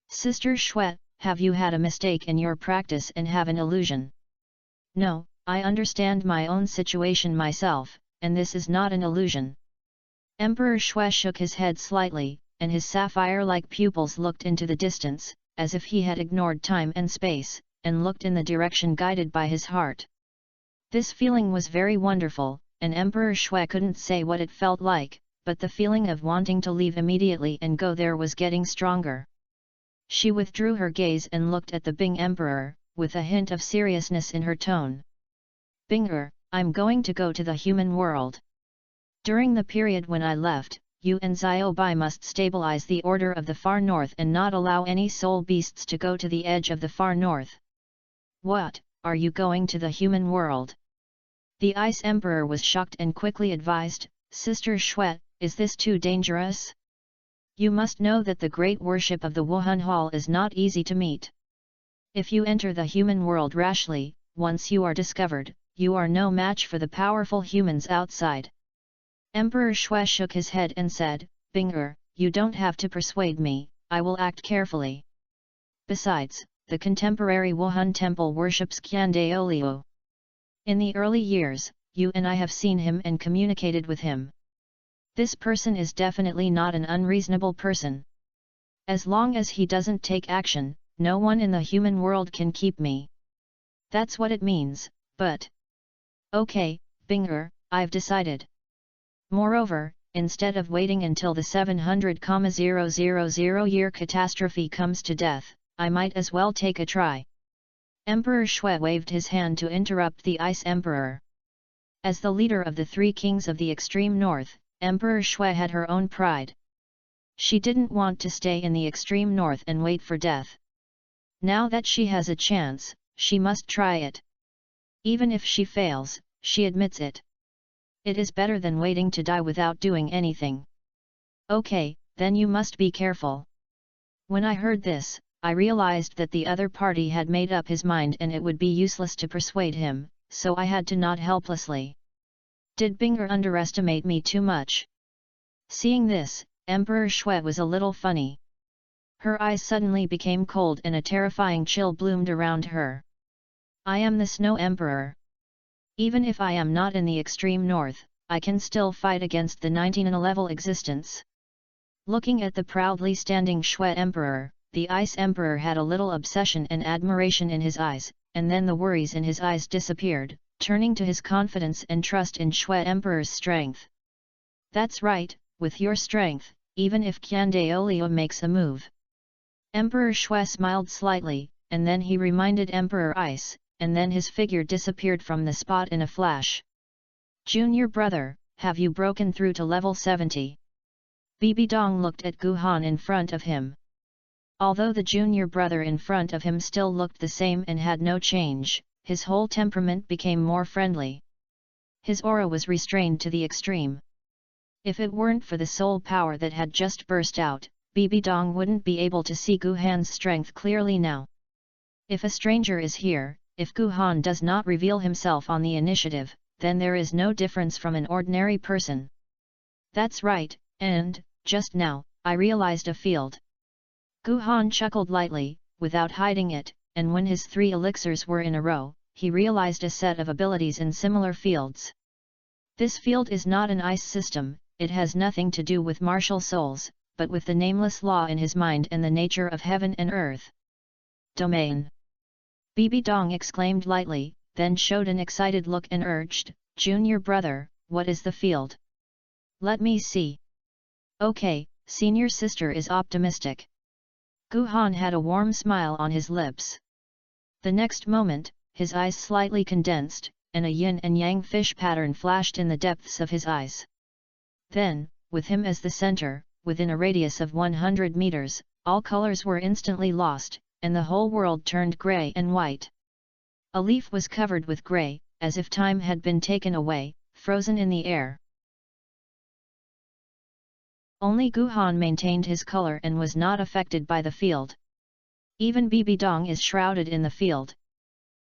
Sister Shui, have you had a mistake in your practice and have an illusion? No, I understand my own situation myself, and this is not an illusion. Emperor Shui shook his head slightly, and his sapphire-like pupils looked into the distance, as if he had ignored time and space, and looked in the direction guided by his heart. This feeling was very wonderful, and Emperor Shui couldn't say what it felt like, but the feeling of wanting to leave immediately and go there was getting stronger. She withdrew her gaze and looked at the Bing Emperor, with a hint of seriousness in her tone. Bing I'm going to go to the human world. During the period when I left, you and Xiaobai must stabilize the order of the far north and not allow any soul beasts to go to the edge of the far north. What, are you going to the human world? The Ice Emperor was shocked and quickly advised, Sister Shui, is this too dangerous? You must know that the great worship of the Wuhan Hall is not easy to meet. If you enter the human world rashly, once you are discovered, you are no match for the powerful humans outside. Emperor Shui shook his head and said, Bing'er, you don't have to persuade me, I will act carefully. Besides, the contemporary Wuhan temple worships Douluo. In the early years, you and I have seen him and communicated with him. This person is definitely not an unreasonable person. As long as he doesn't take action, no one in the human world can keep me. That's what it means, but... Okay, Bing'er, I've decided. Moreover, instead of waiting until the 700,000 year catastrophe comes to death, I might as well take a try. Emperor Shui waved his hand to interrupt the Ice Emperor. As the leader of the three kings of the extreme north, Emperor Shui had her own pride. She didn't want to stay in the extreme north and wait for death. Now that she has a chance, she must try it. Even if she fails, she admits it. It is better than waiting to die without doing anything. Okay, then you must be careful. When I heard this, I realized that the other party had made up his mind and it would be useless to persuade him, so I had to nod helplessly. Did Bing'er underestimate me too much? Seeing this, Emperor Shui was a little funny. Her eyes suddenly became cold and a terrifying chill bloomed around her. I am the Snow Emperor. Even if I am not in the extreme north, I can still fight against the 19-level existence. Looking at the proudly standing Shui Emperor, the Ice Emperor had a little obsession and admiration in his eyes, and then the worries in his eyes disappeared, turning to his confidence and trust in Shui Emperor's strength. That's right, with your strength, even if Douluo makes a move. Emperor Shui smiled slightly, and then he reminded Emperor Ice, and then his figure disappeared from the spot in a flash. Junior brother, have you broken through to level 70? Bibi Dong looked at Gu Han in front of him. Although the junior brother in front of him still looked the same and had no change, his whole temperament became more friendly. His aura was restrained to the extreme. If it weren't for the soul power that had just burst out, Bibi Dong wouldn't be able to see Gu Han's strength clearly now. If a stranger is here, if Gu Han does not reveal himself on the initiative, then there is no difference from an ordinary person. That's right, and, just now, I realized a field. Gu Han chuckled lightly, without hiding it, and when his 3 elixirs were in a row, he realized a set of abilities in similar fields. This field is not an ice system, it has nothing to do with martial souls, but with the nameless law in his mind and the nature of heaven and earth. Domain. Bibi Dong exclaimed lightly, then showed an excited look and urged, Junior brother, what is the field? Let me see. Okay, senior sister is optimistic. Gu Han had a warm smile on his lips. The next moment, his eyes slightly condensed, and a yin and yang fish pattern flashed in the depths of his eyes. Then, with him as the center, within a radius of 100 meters, all colors were instantly lost, and the whole world turned grey and white. A leaf was covered with grey, as if time had been taken away, frozen in the air. Only Gu Han maintained his color and was not affected by the field. Even Bibi Dong is shrouded in the field.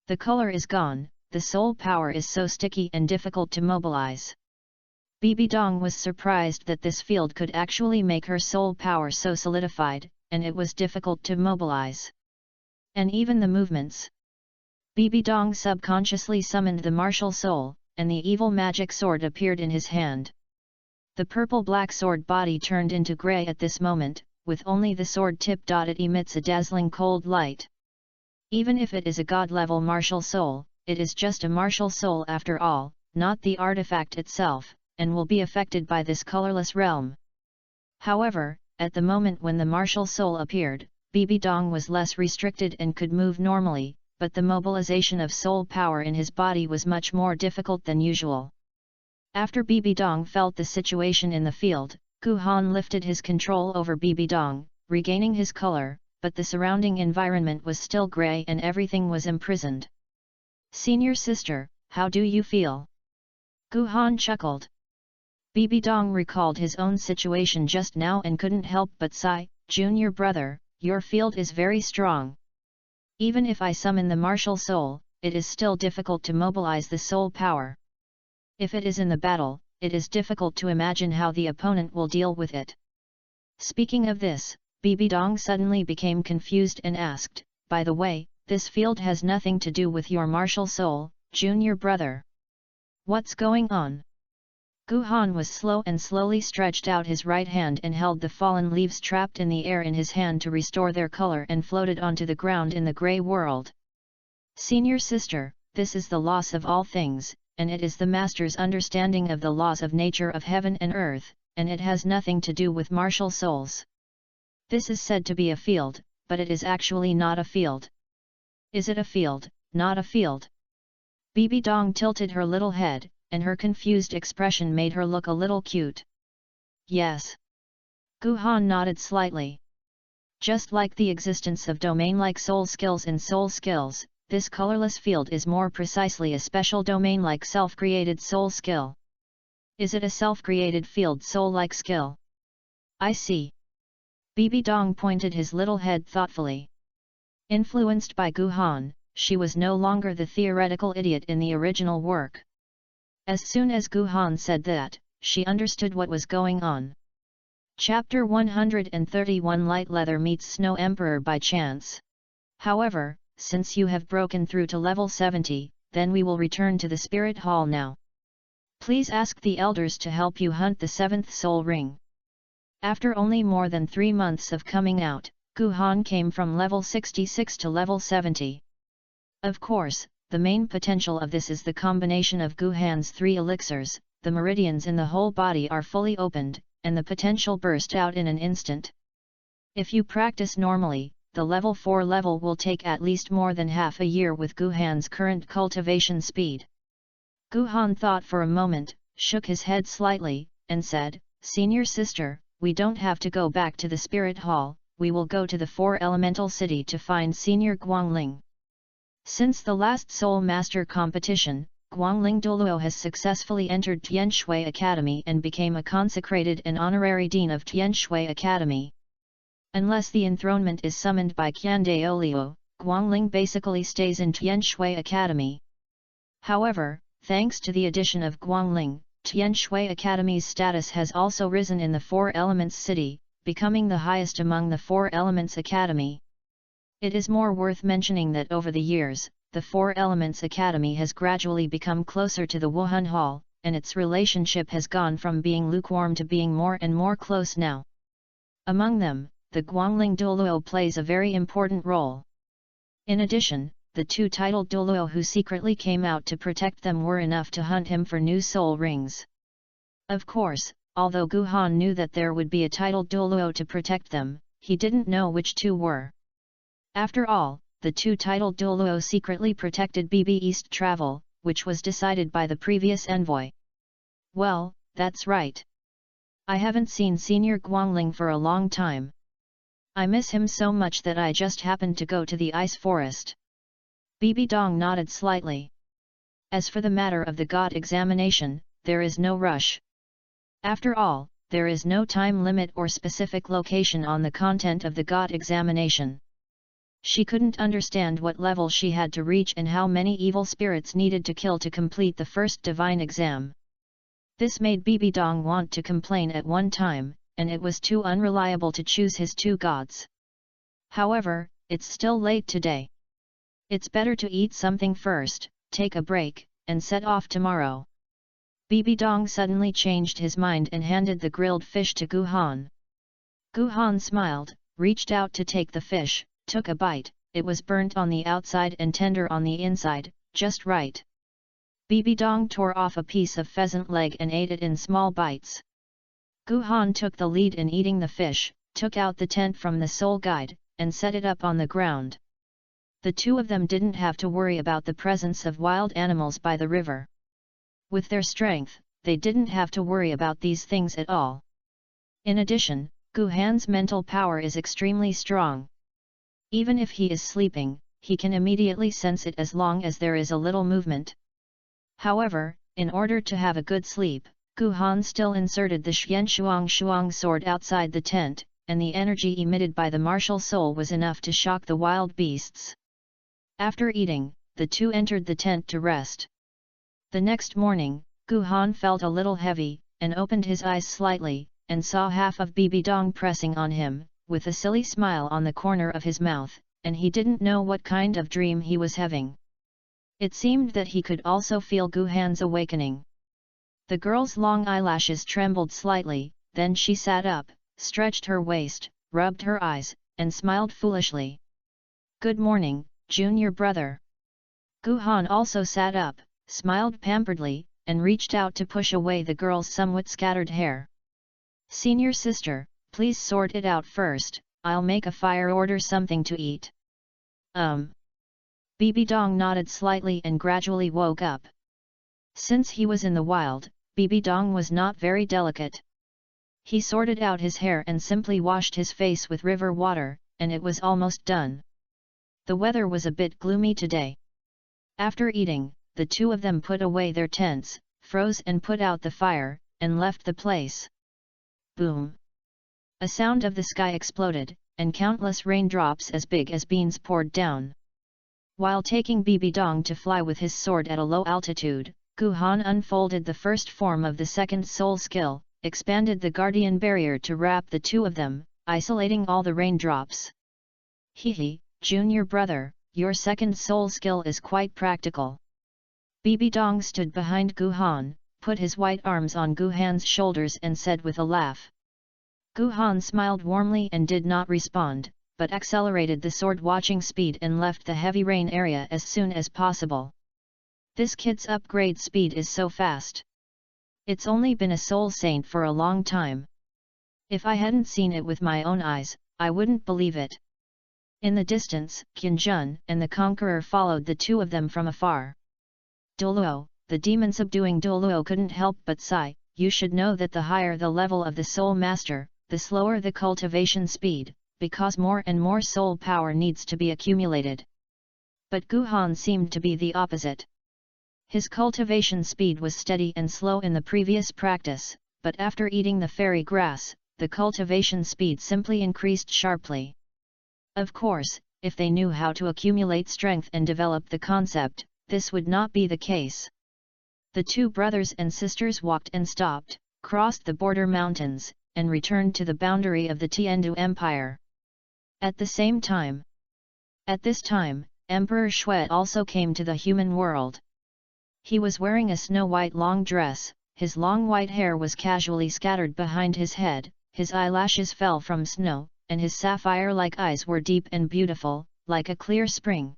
The color is gone, the soul power is so sticky and difficult to mobilize. Bibi Dong was surprised that this field could actually make her soul power so solidified, and it was difficult to mobilize. And even the movements. Bibi Dong subconsciously summoned the martial soul, and the evil magic sword appeared in his hand. The purple-black sword body turned into grey at this moment, with only the sword tip. It emits a dazzling cold light. Even if it is a god-level martial soul, it is just a martial soul after all, not the artifact itself, and will be affected by this colorless realm. However, at the moment when the martial soul appeared, Bibi Dong was less restricted and could move normally, but the mobilization of soul power in his body was much more difficult than usual. After Bibi Dong felt the situation in the field, Gu Han lifted his control over Bibi Dong, regaining his color, but the surrounding environment was still grey and everything was imprisoned. Senior sister, how do you feel? Gu Han chuckled. Bibi Dong recalled his own situation just now and couldn't help but sigh, Junior brother, your field is very strong. Even if I summon the martial soul, it is still difficult to mobilize the soul power. If it is in the battle, it is difficult to imagine how the opponent will deal with it. Speaking of this, Bibi Dong suddenly became confused and asked, by the way, this field has nothing to do with your martial soul, junior brother. What's going on? Gu Han was slow and slowly stretched out his right hand and held the fallen leaves trapped in the air in his hand to restore their color and floated onto the ground in the grey world. Senior sister, this is the loss of all things, and it is the master's understanding of the laws of nature of heaven and earth, and it has nothing to do with martial souls. This is said to be a field, but it is actually not a field. Is it a field, not a field? Bibi Dong tilted her little head, and her confused expression made her look a little cute. Yes. Gu Han nodded slightly. Just like the existence of domain-like soul skills and soul skills, this colorless field is more precisely a special domain-like self-created soul skill. Is it a self-created field soul-like skill? I see. Bibi Dong pointed his little head thoughtfully. Influenced by Gu Han, she was no longer the theoretical idiot in the original work. As soon as Gu Han said that, she understood what was going on. Chapter 131 Light Leather meets Snow Emperor by chance. However, since you have broken through to level 70, then we will return to the Spirit Hall now. Please ask the elders to help you hunt the 7th soul ring. After only more than 3 months of coming out, Gu Han came from level 66 to level 70. Of course, the main potential of this is the combination of Gu Han's 3 elixirs, the meridians in the whole body are fully opened, and the potential burst out in an instant. If you practice normally, the level 4 level will take at least more than half a year with Gu Han's current cultivation speed. Gu Han thought for a moment, shook his head slightly, and said, Senior sister, we don't have to go back to the Spirit Hall, we will go to the 4 Elemental City to find Senior Guangling. Since the last Soul Master competition, Guangling Douluo has successfully entered Tianshui Academy and became a consecrated and honorary dean of Tianshui Academy. Unless the enthronement is summoned by Qiandaoliu, Guangling basically stays in Tianshui Academy. However, thanks to the addition of Guangling, Tianshui Academy's status has also risen in the 4 Elements City, becoming the highest among the 4 Elements Academy. It is more worth mentioning that over the years, the 4 Elements Academy has gradually become closer to the Wuhan Hall, and its relationship has gone from being lukewarm to being more and more close now. Among them, the Guangling Douluo plays a very important role. In addition, the 2 titled Douluo who secretly came out to protect them were enough to hunt him for new soul rings. Of course, although Gu Han knew that there would be a titled Douluo to protect them, he didn't know which 2 were. After all, the 2 titled Douluo secretly protected BB East travel, which was decided by the previous envoy. Well, that's right. I haven't seen Senior Guangling for a long time. I miss him so much that I just happened to go to the ice forest. Bibi Dong nodded slightly. As for the matter of the God examination, there is no rush. After all, there is no time limit or specific location on the content of the God examination. She couldn't understand what level she had to reach and how many evil spirits needed to kill to complete the first divine exam. This made Bibi Dong want to complain at one time, and it was too unreliable to choose his 2 gods. However, it's still late today. It's better to eat something first, take a break, and set off tomorrow. Bibi Dong suddenly changed his mind and handed the grilled fish to Gu Han. Gu Han smiled, reached out to take the fish, took a bite. It was burnt on the outside and tender on the inside, just right. Bibi Dong tore off a piece of pheasant leg and ate it in small bites. Gu Han took the lead in eating the fish, took out the tent from the soul guide, and set it up on the ground. The 2 of them didn't have to worry about the presence of wild animals by the river. With their strength, they didn't have to worry about these things at all. In addition, Gu Han's mental power is extremely strong. Even if he is sleeping, he can immediately sense it as long as there is a little movement. However, in order to have a good sleep, Gu Han still inserted the Shuang sword outside the tent, and the energy emitted by the martial soul was enough to shock the wild beasts. After eating, the two entered the tent to rest. The next morning, Gu Han felt a little heavy, and opened his eyes slightly, and saw half of Bibi Dong pressing on him, with a silly smile on the corner of his mouth, and he didn't know what kind of dream he was having. It seemed that he could also feel Gu Han's awakening. The girl's long eyelashes trembled slightly, then she sat up, stretched her waist, rubbed her eyes, and smiled foolishly. "Good morning, junior brother." Gu Han also sat up, smiled pamperedly, and reached out to push away the girl's somewhat scattered hair. "Senior sister, please sort it out first, I'll make a fire, order something to eat." Bibi Dong nodded slightly and gradually woke up. Since he was in the wild, Bibi Dong was not very delicate. He sorted out his hair and simply washed his face with river water, and it was almost done. The weather was a bit gloomy today. After eating, the two of them put away their tents, froze and put out the fire, and left the place. Boom! A sound of the sky exploded, and countless raindrops as big as beans poured down. While taking Bibi Dong to fly with his sword at a low altitude, Gu Han unfolded the first form of the second soul skill, expanded the guardian barrier to wrap the two of them, isolating all the raindrops. "Hehe, junior brother, your second soul skill is quite practical." Bibi Dong stood behind Gu Han, put his white arms on Gu Han's shoulders and said with a laugh. Gu Han smiled warmly and did not respond, but accelerated the sword-watching speed and left the heavy rain area as soon as possible. This kid's upgrade speed is so fast. It's only been a soul saint for a long time. If I hadn't seen it with my own eyes, I wouldn't believe it. In the distance, Qianjun and the Conqueror followed the two of them from afar. Douluo, the demon subduing Douluo couldn't help but sigh. You should know that the higher the level of the soul master, the slower the cultivation speed, because more and more soul power needs to be accumulated. But Gu Han seemed to be the opposite. His cultivation speed was steady and slow in the previous practice, but after eating the fairy grass, the cultivation speed simply increased sharply. Of course, if they knew how to accumulate strength and develop the concept, this would not be the case. The two brothers and sisters walked and stopped, crossed the border mountains, and returned to the boundary of the Tiandu Empire. At this time, Emperor Shui also came to the human world. He was wearing a snow-white long dress, his long white hair was casually scattered behind his head, his eyelashes fell from snow, and his sapphire-like eyes were deep and beautiful, like a clear spring.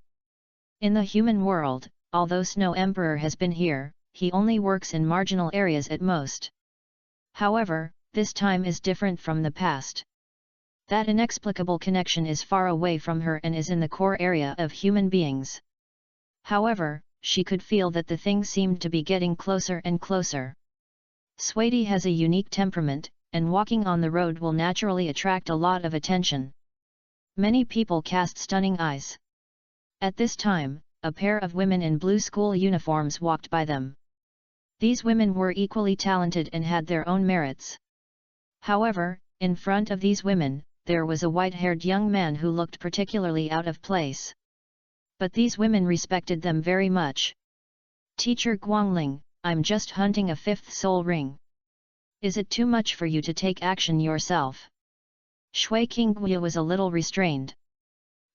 In the human world, although Snow Emperor has been here, he only works in marginal areas at most. However, this time is different from the past. That inexplicable connection is far away from her and is in the core area of human beings. However, she could feel that the thing seemed to be getting closer and closer. Sweetie has a unique temperament, and walking on the road will naturally attract a lot of attention. Many people cast stunning eyes. At this time, a pair of women in blue school uniforms walked by them. These women were equally talented and had their own merits. However, in front of these women, there was a white-haired young man who looked particularly out of place. But these women respected them very much. "Teacher Guangling, I'm just hunting a fifth soul ring. Is it too much for you to take action yourself?" Shui Qingguo was a little restrained.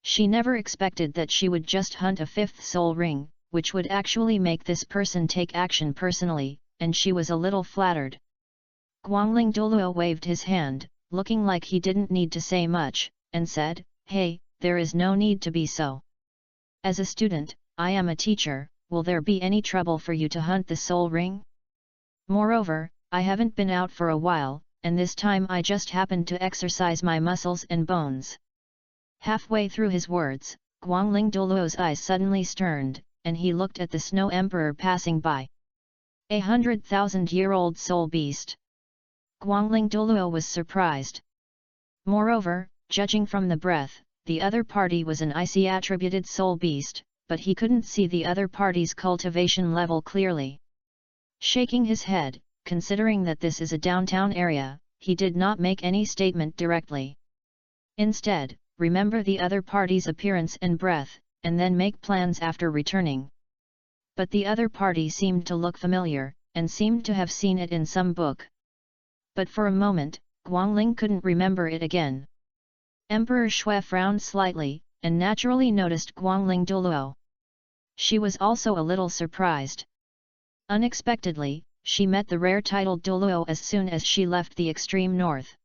She never expected that she would just hunt a fifth soul ring, which would actually make this person take action personally, and she was a little flattered. Guangling Douluo waved his hand, looking like he didn't need to say much, and said, "Hey, there is no need to be so. As a student, I am a teacher, will there be any trouble for you to hunt the soul ring? Moreover, I haven't been out for a while, and this time I just happened to exercise my muscles and bones." Halfway through his words, Guangling Douluo's eyes suddenly sterned, and he looked at the Snow Emperor passing by. 100,000-year-old soul beast. Guangling Douluo was surprised. Moreover, judging from the breath, the other party was an IC-attributed soul beast, but he couldn't see the other party's cultivation level clearly. Shaking his head, considering that this is a downtown area, he did not make any statement directly. Instead, remember the other party's appearance and breath, and then make plans after returning. But the other party seemed to look familiar, and seemed to have seen it in some book. But for a moment, Guangling couldn't remember it again. Emperor Shui frowned slightly, and naturally noticed Guangling Douluo. She was also a little surprised. Unexpectedly, she met the rare titled Douluo as soon as she left the extreme north.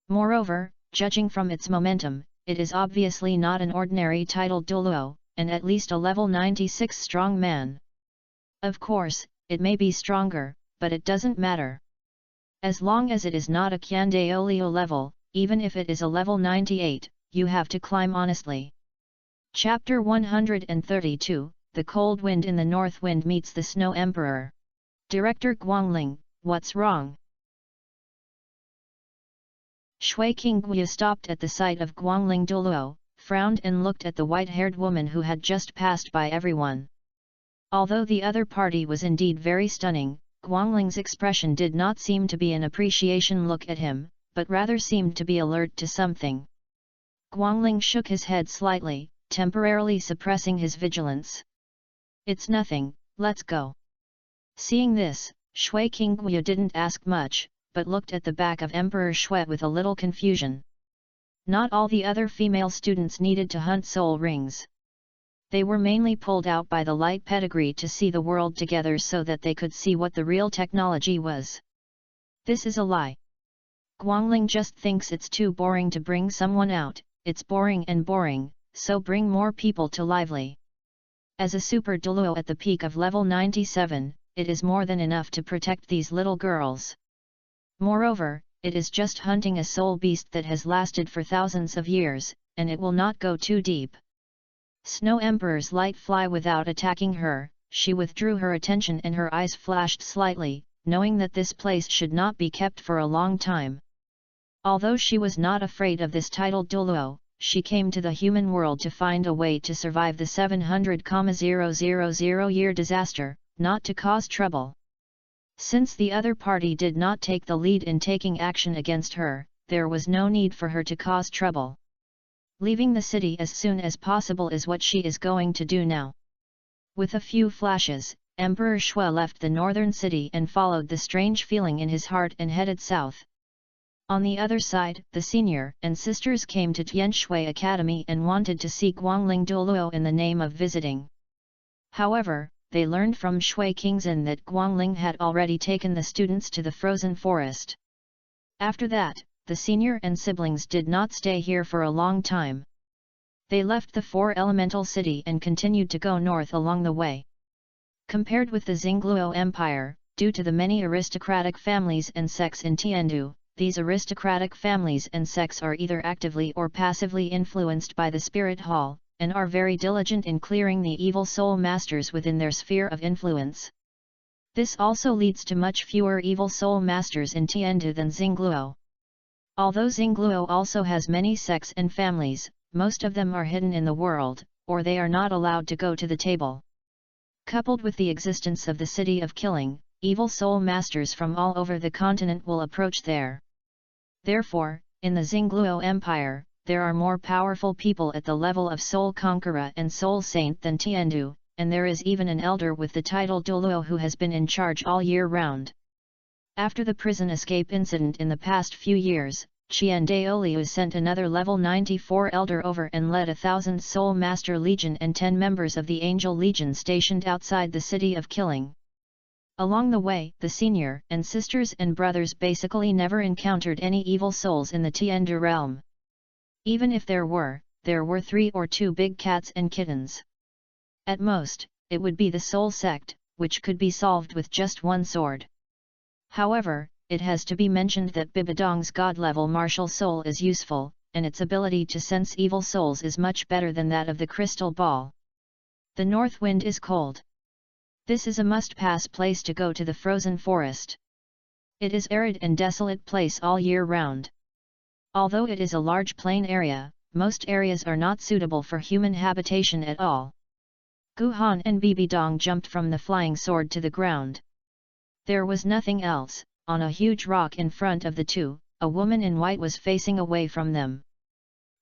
Moreover, judging from its momentum, it is obviously not an ordinary titled Douluo, and at least a level 96 strong man. Of course, it may be stronger, but it doesn't matter. As long as it is not a Qiandaolio level, even if it is a level 98, you have to climb honestly. Chapter 132, The Cold Wind in the North Wind Meets the Snow Emperor. Director Guangling, what's wrong? Shui Qingguo stopped at the sight of Guangling Douluo, frowned and looked at the white-haired woman who had just passed by everyone. Although the other party was indeed very stunning, Guangling's expression did not seem to be an appreciation look at him, but rather seemed to be alert to something. Guangling shook his head slightly, temporarily suppressing his vigilance. It's nothing, let's go. Seeing this, Shui Qingguo didn't ask much, but looked at the back of Emperor Shui with a little confusion. Not all the other female students needed to hunt soul rings. They were mainly pulled out by the light pedigree to see the world together so that they could see what the real technology was. This is a lie. Guangling just thinks it's too boring to bring someone out, it's boring and boring, so bring more people to lively. As a super Douluo at the peak of level 97, it is more than enough to protect these little girls. Moreover, it is just hunting a soul beast that has lasted for thousands of years, and it will not go too deep. Snow Emperor's light fly without attacking her, she withdrew her attention and her eyes flashed slightly, knowing that this place should not be kept for a long time. Although she was not afraid of this titled Douluo, she came to the human world to find a way to survive the 700,000-year disaster, not to cause trouble. Since the other party did not take the lead in taking action against her, there was no need for her to cause trouble. Leaving the city as soon as possible is what she is going to do now. With a few flashes, Emperor Shui left the northern city and followed the strange feeling in his heart and headed south. On the other side, the senior and sisters came to Tianshui Academy and wanted to see Guangling Douluo in the name of visiting. However, they learned from Shui Qingzhen that Guangling had already taken the students to the frozen forest. After that, the senior and siblings did not stay here for a long time. They left the Four Elemental City and continued to go north along the way. Compared with the Xingluo Empire, due to the many aristocratic families and sects in Tiandu, these aristocratic families and sects are either actively or passively influenced by the Spirit Hall, and are very diligent in clearing the evil soul masters within their sphere of influence. This also leads to much fewer evil soul masters in Tiandu than Xingluo. Although Xingluo also has many sects and families, most of them are hidden in the world, or they are not allowed to go to the table. Coupled with the existence of the city of killing, evil soul masters from all over the continent will approach there. Therefore, in the Xingluo Empire, there are more powerful people at the level of Soul Conqueror and Soul Saint than Tiandu, and there is even an elder with the title Douluo who has been in charge all year round. After the prison escape incident in the past few years, Qiandaolio sent another level 94 elder over and led 1,000 Soul Master Legion and 10 members of the Angel Legion stationed outside the city of killing. Along the way, the senior and sisters and brothers basically never encountered any evil souls in the Tiandu realm. Even if there were 3 or 2 big cats and kittens. At most, it would be the soul sect, which could be solved with just one sword. However, it has to be mentioned that Bibidong's god-level martial soul is useful, and its ability to sense evil souls is much better than that of the crystal ball. The north wind is cold. This is a must-pass place to go to the frozen forest. It is arid and desolate place all year round. Although it is a large plain area, most areas are not suitable for human habitation at all. Guhan and Bibidong jumped from the flying sword to the ground. There was nothing else. On a huge rock in front of the two, a woman in white was facing away from them.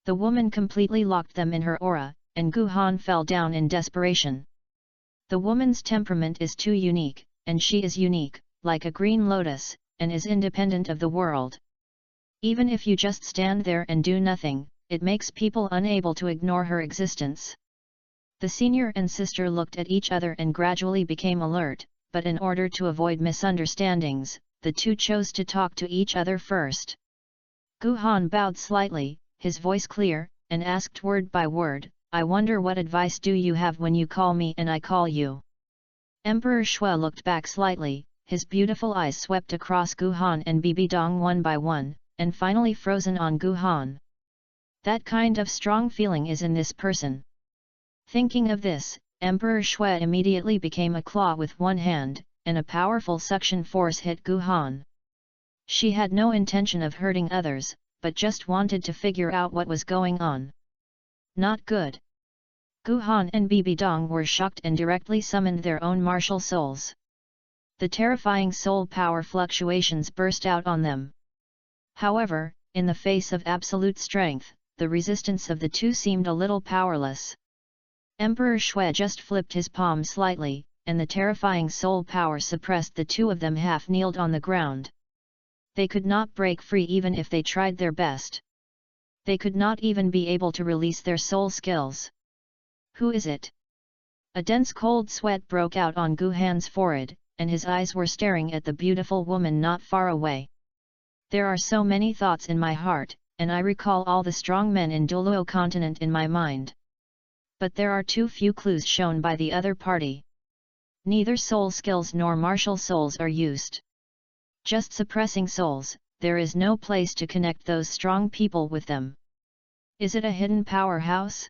The woman completely locked them in her aura, and Gu Han fell down in desperation. The woman's temperament is too unique, and she is unique, like a green lotus, and is independent of the world. Even if you just stand there and do nothing, it makes people unable to ignore her existence. The senior and sister looked at each other and gradually became alert, but in order to avoid misunderstandings, the two chose to talk to each other first. Gu Han bowed slightly, his voice clear, and asked word by word, "I wonder what advice do you have when you call me and I call you?" Emperor Shui looked back slightly, his beautiful eyes swept across Gu Han and Bibi Dong one by one, and finally frozen on Gu Han. That kind of strong feeling is in this person. Thinking of this, Emperor Shui immediately became a claw with one hand, and a powerful suction force hit Gu Han. She had no intention of hurting others, but just wanted to figure out what was going on. Not good. Gu Han and Bibi Dong were shocked and directly summoned their own martial souls. The terrifying soul power fluctuations burst out on them. However, in the face of absolute strength, the resistance of the two seemed a little powerless. Emperor Shui just flipped his palm slightly, and the terrifying soul power suppressed the two of them half kneeled on the ground. They could not break free even if they tried their best. They could not even be able to release their soul skills. Who is it? A dense cold sweat broke out on Gu Han's forehead, and his eyes were staring at the beautiful woman not far away. There are so many thoughts in my heart, and I recall all the strong men in Douluo continent in my mind. But there are too few clues shown by the other party. Neither soul skills nor martial souls are used. Just suppressing souls, there is no place to connect those strong people with them. Is it a hidden powerhouse?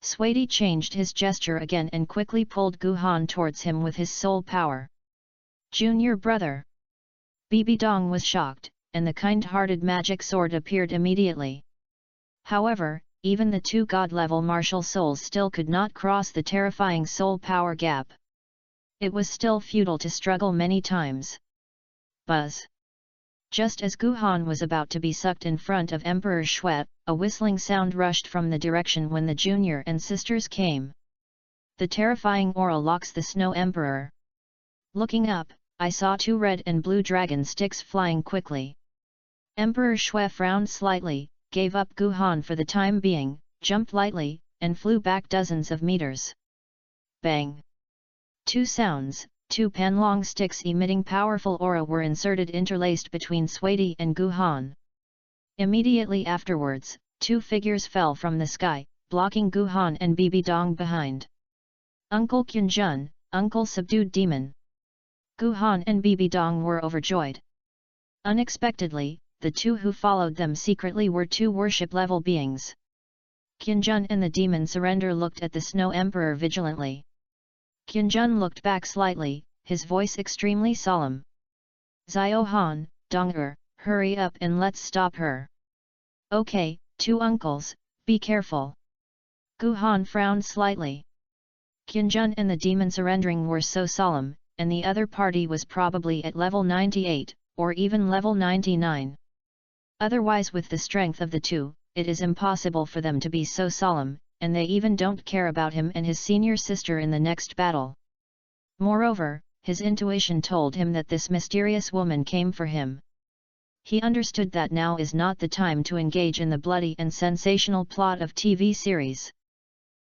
Swaity changed his gesture again and quickly pulled Gu Han towards him with his soul power. Junior brother. Bibi Dong was shocked, and the kind-hearted magic sword appeared immediately. However, even the two god-level martial souls still could not cross the terrifying soul power gap. It was still futile to struggle many times. Buzz! Just as Gu Han was about to be sucked in front of Emperor Shui, a whistling sound rushed from the direction when the junior and sisters came. The terrifying aura locks the Snow Emperor. Looking up, I saw two red and blue dragon sticks flying quickly. Emperor Shui frowned slightly, gave up Gu Han for the time being, jumped lightly, and flew back dozens of meters. Bang! Two sounds, two pen-long sticks emitting powerful aura were inserted interlaced between Swaity and Gu Han. Immediately afterwards, two figures fell from the sky, blocking Gu Han and Bibi Dong behind. Uncle Qianjun, Uncle Subdued Demon. Gu Han and Bibi Dong were overjoyed. Unexpectedly, the two who followed them secretly were two worship-level beings. Qianjun and the demon surrender looked at the Snow Emperor vigilantly. Qianjun looked back slightly, his voice extremely solemn. Xiao Han, Dong hurry up and let's stop her. Okay, two uncles, be careful. Gu Han frowned slightly. Qianjun and the demon surrendering were so solemn, and the other party was probably at level 98, or even level 99. Otherwise, with the strength of the two, it is impossible for them to be so solemn, and they even don't care about him and his senior sister in the next battle. Moreover, his intuition told him that this mysterious woman came for him. He understood that now is not the time to engage in the bloody and sensational plot of TV series.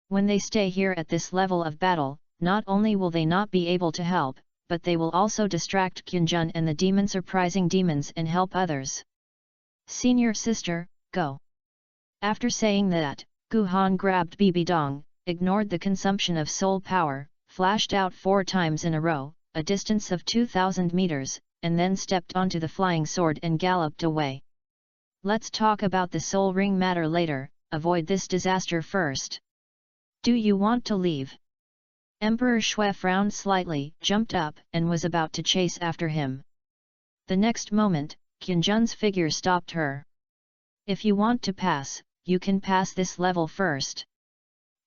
When they stay here at this level of battle, not only will they not be able to help, but they will also distract Qianjun and the demon surprising demons and help others. Senior sister, go. After saying that, Gu Han grabbed Bibi Dong, ignored the consumption of soul power, flashed out 4 times in a row, a distance of 2,000 meters, and then stepped onto the flying sword and galloped away. Let's talk about the soul ring matter later, avoid this disaster first. Do you want to leave? Emperor Shui frowned slightly, jumped up, and was about to chase after him. The next moment, Qianjun's figure stopped her. If you want to pass, you can pass this level first.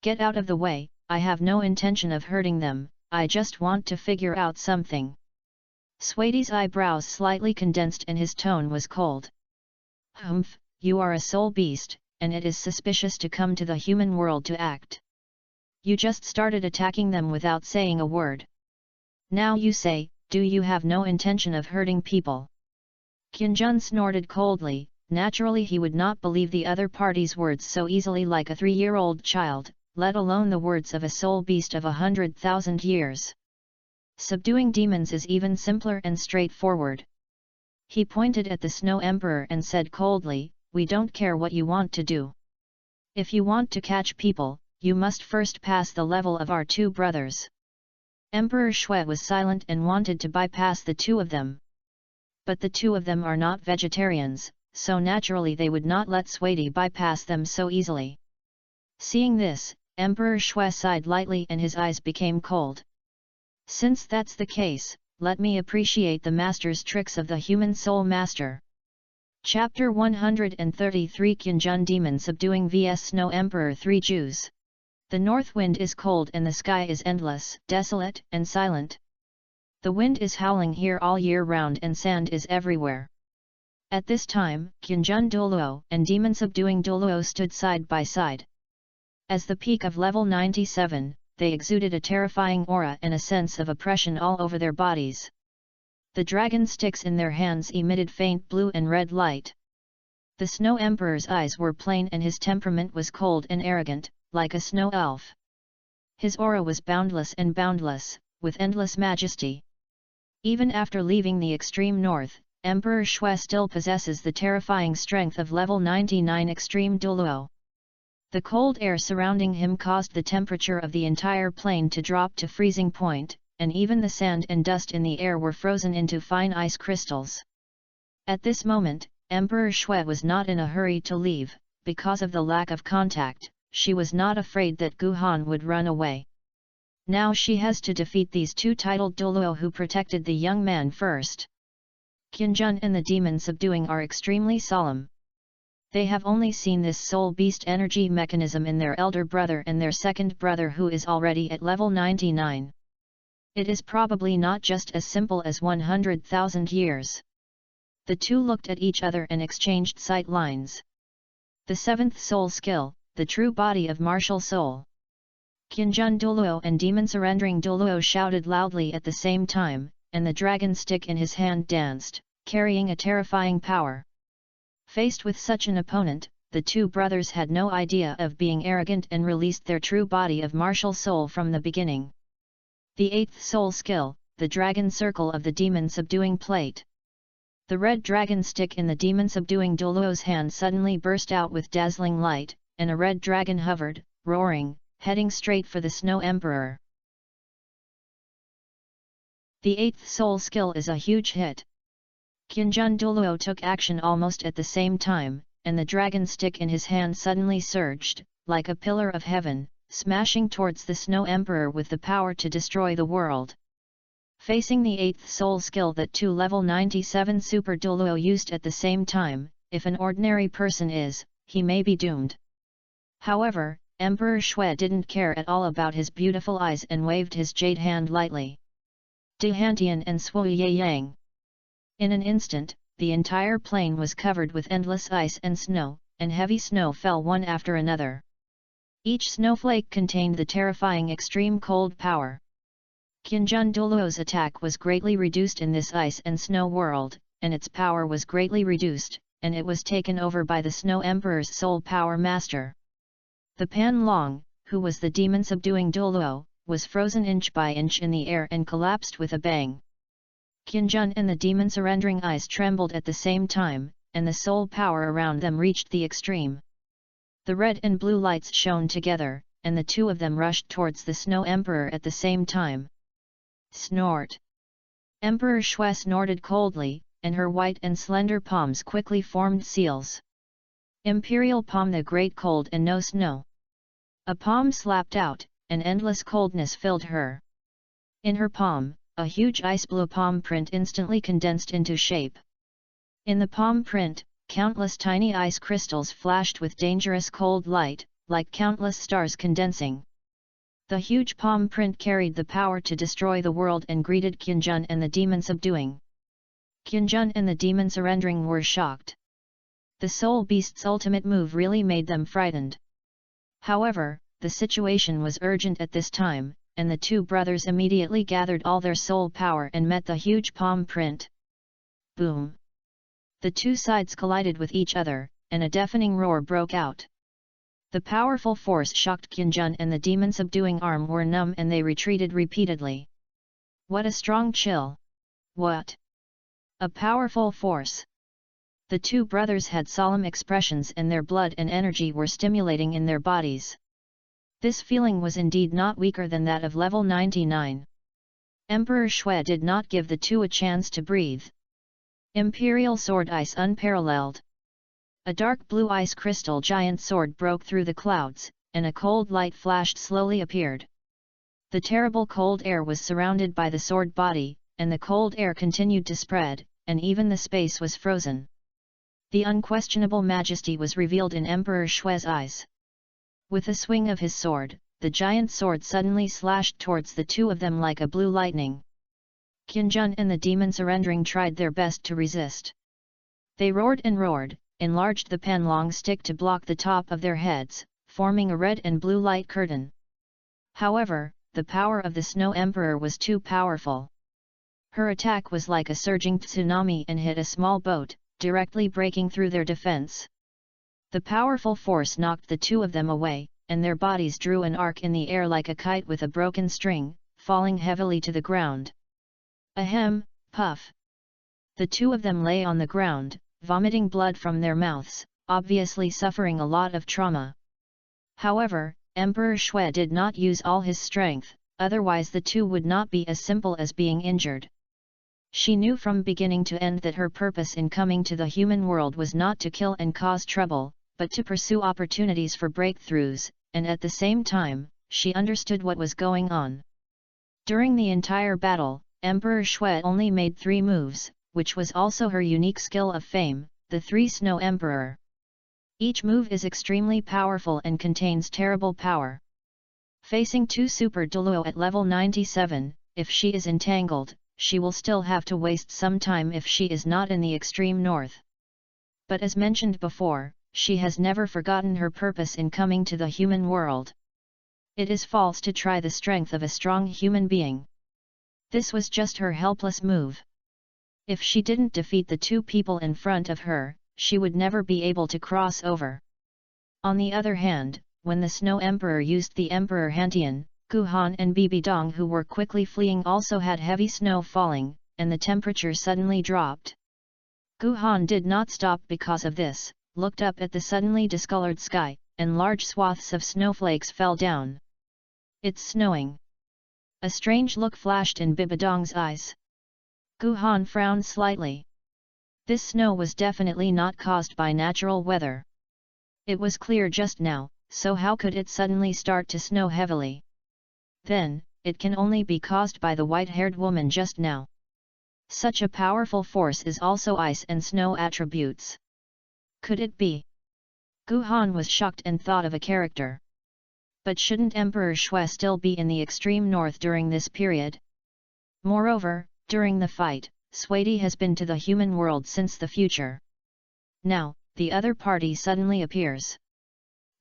Get out of the way, I have no intention of hurting them, I just want to figure out something. Swaity's eyebrows slightly condensed and his tone was cold. Humph, you are a soul beast, and it is suspicious to come to the human world to act. You just started attacking them without saying a word. Now you say, do you have no intention of hurting people? Qinjun snorted coldly. Naturally he would not believe the other party's words so easily like a 3-year-old child, let alone the words of a soul beast of 100,000 years. Subduing demons is even simpler and straightforward. He pointed at the Snow Emperor and said coldly, we don't care what you want to do. If you want to catch people, you must first pass the level of our 2 brothers. Emperor Shui was silent and wanted to bypass the 2 of them. But the 2 of them are not vegetarians, so naturally they would not let Sweidi bypass them so easily. Seeing this, Emperor Shui sighed lightly and his eyes became cold. Since that's the case, let me appreciate the master's tricks of the human soul master. Chapter 133 Qinjun Demon Subduing vs Snow Emperor 3 Jews. The north wind is cold and the sky is endless, desolate and silent. The wind is howling here all year round and sand is everywhere. At this time, Qinjun Douluo and Demon Subduing Douluo stood side by side. As the peak of level 97, they exuded a terrifying aura and a sense of oppression all over their bodies. The dragon sticks in their hands emitted faint blue and red light. The Snow Emperor's eyes were plain and his temperament was cold and arrogant, like a snow elf. His aura was boundless and boundless, with endless majesty. Even after leaving the extreme north, Emperor Shui still possesses the terrifying strength of level 99 extreme Douluo. The cold air surrounding him caused the temperature of the entire plain to drop to freezing point, and even the sand and dust in the air were frozen into fine ice crystals. At this moment, Emperor Shui was not in a hurry to leave. Because of the lack of contact, she was not afraid that Gu Han would run away. Now she has to defeat these 2 titled Douluo who protected the young man first. Qinjun and the Demon Subduing are extremely solemn. They have only seen this soul beast energy mechanism in their elder brother and their second brother who is already at level 99. It is probably not just as simple as 100,000 years. The 2 looked at each other and exchanged sight lines. The 7th soul skill, the true body of martial soul. Qinjun Douluo and Demon Surrendering Douluo shouted loudly at the same time, and the dragon stick in his hand danced, carrying a terrifying power. Faced with such an opponent, the 2 brothers had no idea of being arrogant and released their true body of martial soul from the beginning. The 8th soul skill, the dragon circle of the demon subduing plate. The red dragon stick in the demon subduing Douluo's hand suddenly burst out with dazzling light, and a red dragon hovered, roaring, heading straight for the Snow Emperor. The 8th soul skill is a huge hit. Qinjun Douluo took action almost at the same time, and the dragon stick in his hand suddenly surged, like a pillar of heaven, smashing towards the Snow Emperor with the power to destroy the world. Facing the 8th soul skill that 2 level 97 Super Douluo used at the same time, if an ordinary person is, he may be doomed. However, Emperor Shui didn't care at all about his beautiful eyes and waved his jade hand lightly. Dehantian and Sui Yang. In an instant, the entire plain was covered with endless ice and snow, and heavy snow fell one after another. Each snowflake contained the terrifying extreme cold power. Qinjun Douluo's attack was greatly reduced in this ice and snow world, and its power was greatly reduced, and it was taken over by the Snow Emperor's soul power master. The Pan Long, who was the demon subduing Douluo, was frozen inch by inch in the air and collapsed with a bang. Qinjun and the demon surrendering eyes trembled at the same time, and the soul power around them reached the extreme. The red and blue lights shone together, and the 2 of them rushed towards the Snow Emperor at the same time. Snort! Emperor Shui snorted coldly, and her white and slender palms quickly formed seals. Imperial palm, the great cold and no snow. A palm slapped out, and endless coldness filled her. In her palm, a huge ice blue palm print instantly condensed into shape. In the palm print, countless tiny ice crystals flashed with dangerous cold light, like countless stars condensing. The huge palm print carried the power to destroy the world and greeted Qinjun and the demon subduing. Qinjun and the demon surrendering were shocked. The soul beast's ultimate move really made them frightened. However, the situation was urgent at this time, and the two brothers immediately gathered all their soul power and met the huge palm print. Boom! The two sides collided with each other, and a deafening roar broke out. The powerful force shocked Qinjun, and the demon subduing arm were numb and they retreated repeatedly. What a strong chill! What a powerful force! The two brothers had solemn expressions and their blood and energy were stimulating in their bodies. This feeling was indeed not weaker than that of level 99. Emperor Shui did not give the two a chance to breathe. Imperial Sword Ice unparalleled. A dark blue ice crystal giant sword broke through the clouds, and a cold light flashed slowly appeared. The terrible cold air was surrounded by the sword body, and the cold air continued to spread, and even the space was frozen. The unquestionable majesty was revealed in Emperor Shui's eyes. With a swing of his sword, the giant sword suddenly slashed towards the two of them like a blue lightning. Qinjun and the demon surrendering tried their best to resist. They roared and roared, enlarged the pen-long stick to block the top of their heads, forming a red and blue light curtain. However, the power of the Snow Emperor was too powerful. Her attack was like a surging tsunami and hit a small boat, directly breaking through their defense. The powerful force knocked the two of them away, and their bodies drew an arc in the air like a kite with a broken string, falling heavily to the ground. Ahem, puff! The two of them lay on the ground, vomiting blood from their mouths, obviously suffering a lot of trauma. However, Emperor Shui did not use all his strength, otherwise the two would not be as simple as being injured. She knew from beginning to end that her purpose in coming to the human world was not to kill and cause trouble, but to pursue opportunities for breakthroughs, and at the same time, she understood what was going on. During the entire battle, Emperor Shui only made 3 moves, which was also her unique skill of fame, the 3 Snow Emperor. Each move is extremely powerful and contains terrible power. Facing 2 Super Douluo at level 97, if she is entangled, she will still have to waste some time if she is not in the extreme north. But as mentioned before, she has never forgotten her purpose in coming to the human world. It is false to try the strength of a strong human being. This was just her helpless move. If she didn't defeat the 2 people in front of her, she would never be able to cross over. On the other hand, when the Snow Emperor used the Emperor Hantian, Guhan and Bibidong who were quickly fleeing also had heavy snow falling, and the temperature suddenly dropped. Guhan did not stop because of this, looked up at the suddenly discolored sky, and large swaths of snowflakes fell down. It's snowing. A strange look flashed in Bibidong's eyes. Guhan frowned slightly. This snow was definitely not caused by natural weather. It was clear just now, so how could it suddenly start to snow heavily? Then, it can only be caused by the white-haired woman just now. Such a powerful force is also ice and snow attributes. Could it be? Guhan was shocked and thought of a character. But shouldn't Emperor Shui still be in the extreme north during this period? Moreover, during the fight, Swaity has been to the human world since the future. Now, the other party suddenly appears.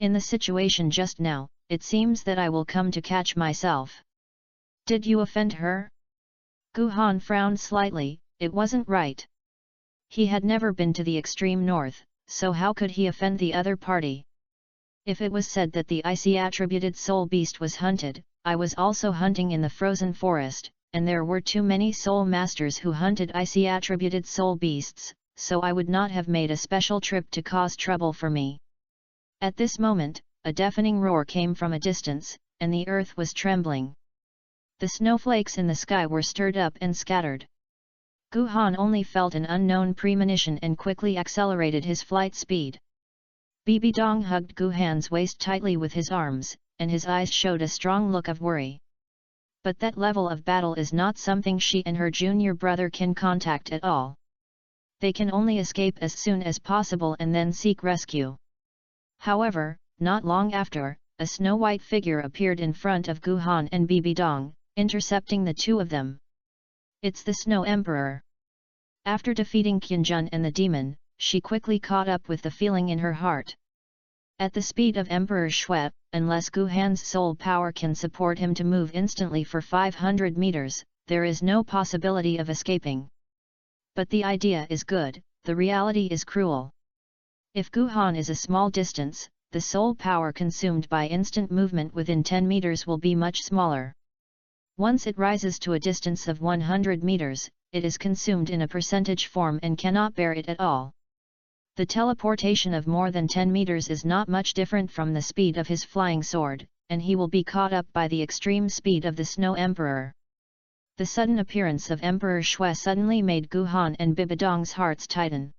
In the situation just now, it seems that I will come to catch myself. Did you offend her? Guhan frowned slightly, it wasn't right. He had never been to the extreme north, so how could he offend the other party? If it was said that the icy attributed soul beast was hunted, I was also hunting in the frozen forest, and there were too many soul masters who hunted icy attributed soul beasts, so I would not have made a special trip to cause trouble for me. At this moment, a deafening roar came from a distance, and the earth was trembling. The snowflakes in the sky were stirred up and scattered. Guhan only felt an unknown premonition and quickly accelerated his flight speed. Bibidong hugged Guhan's waist tightly with his arms, and his eyes showed a strong look of worry. But that level of battle is not something she and her junior brother can contact at all. They can only escape as soon as possible and then seek rescue. However, not long after, a snow-white figure appeared in front of Guhan and Bibidong, intercepting the two of them. It's the Snow Emperor. After defeating Qinjun and the demon, she quickly caught up with the feeling in her heart. At the speed of Emperor Shui, unless Gu Han's soul power can support him to move instantly for 500 meters, there is no possibility of escaping. But the idea is good, the reality is cruel. If Gu Han is a small distance, the soul power consumed by instant movement within 10 meters will be much smaller. Once it rises to a distance of 100 meters, it is consumed in a percentage form and cannot bear it at all. The teleportation of more than 10 meters is not much different from the speed of his flying sword, and he will be caught up by the extreme speed of the Snow Emperor. The sudden appearance of Emperor Shui suddenly made Gu Han and Bibidong's hearts tighten.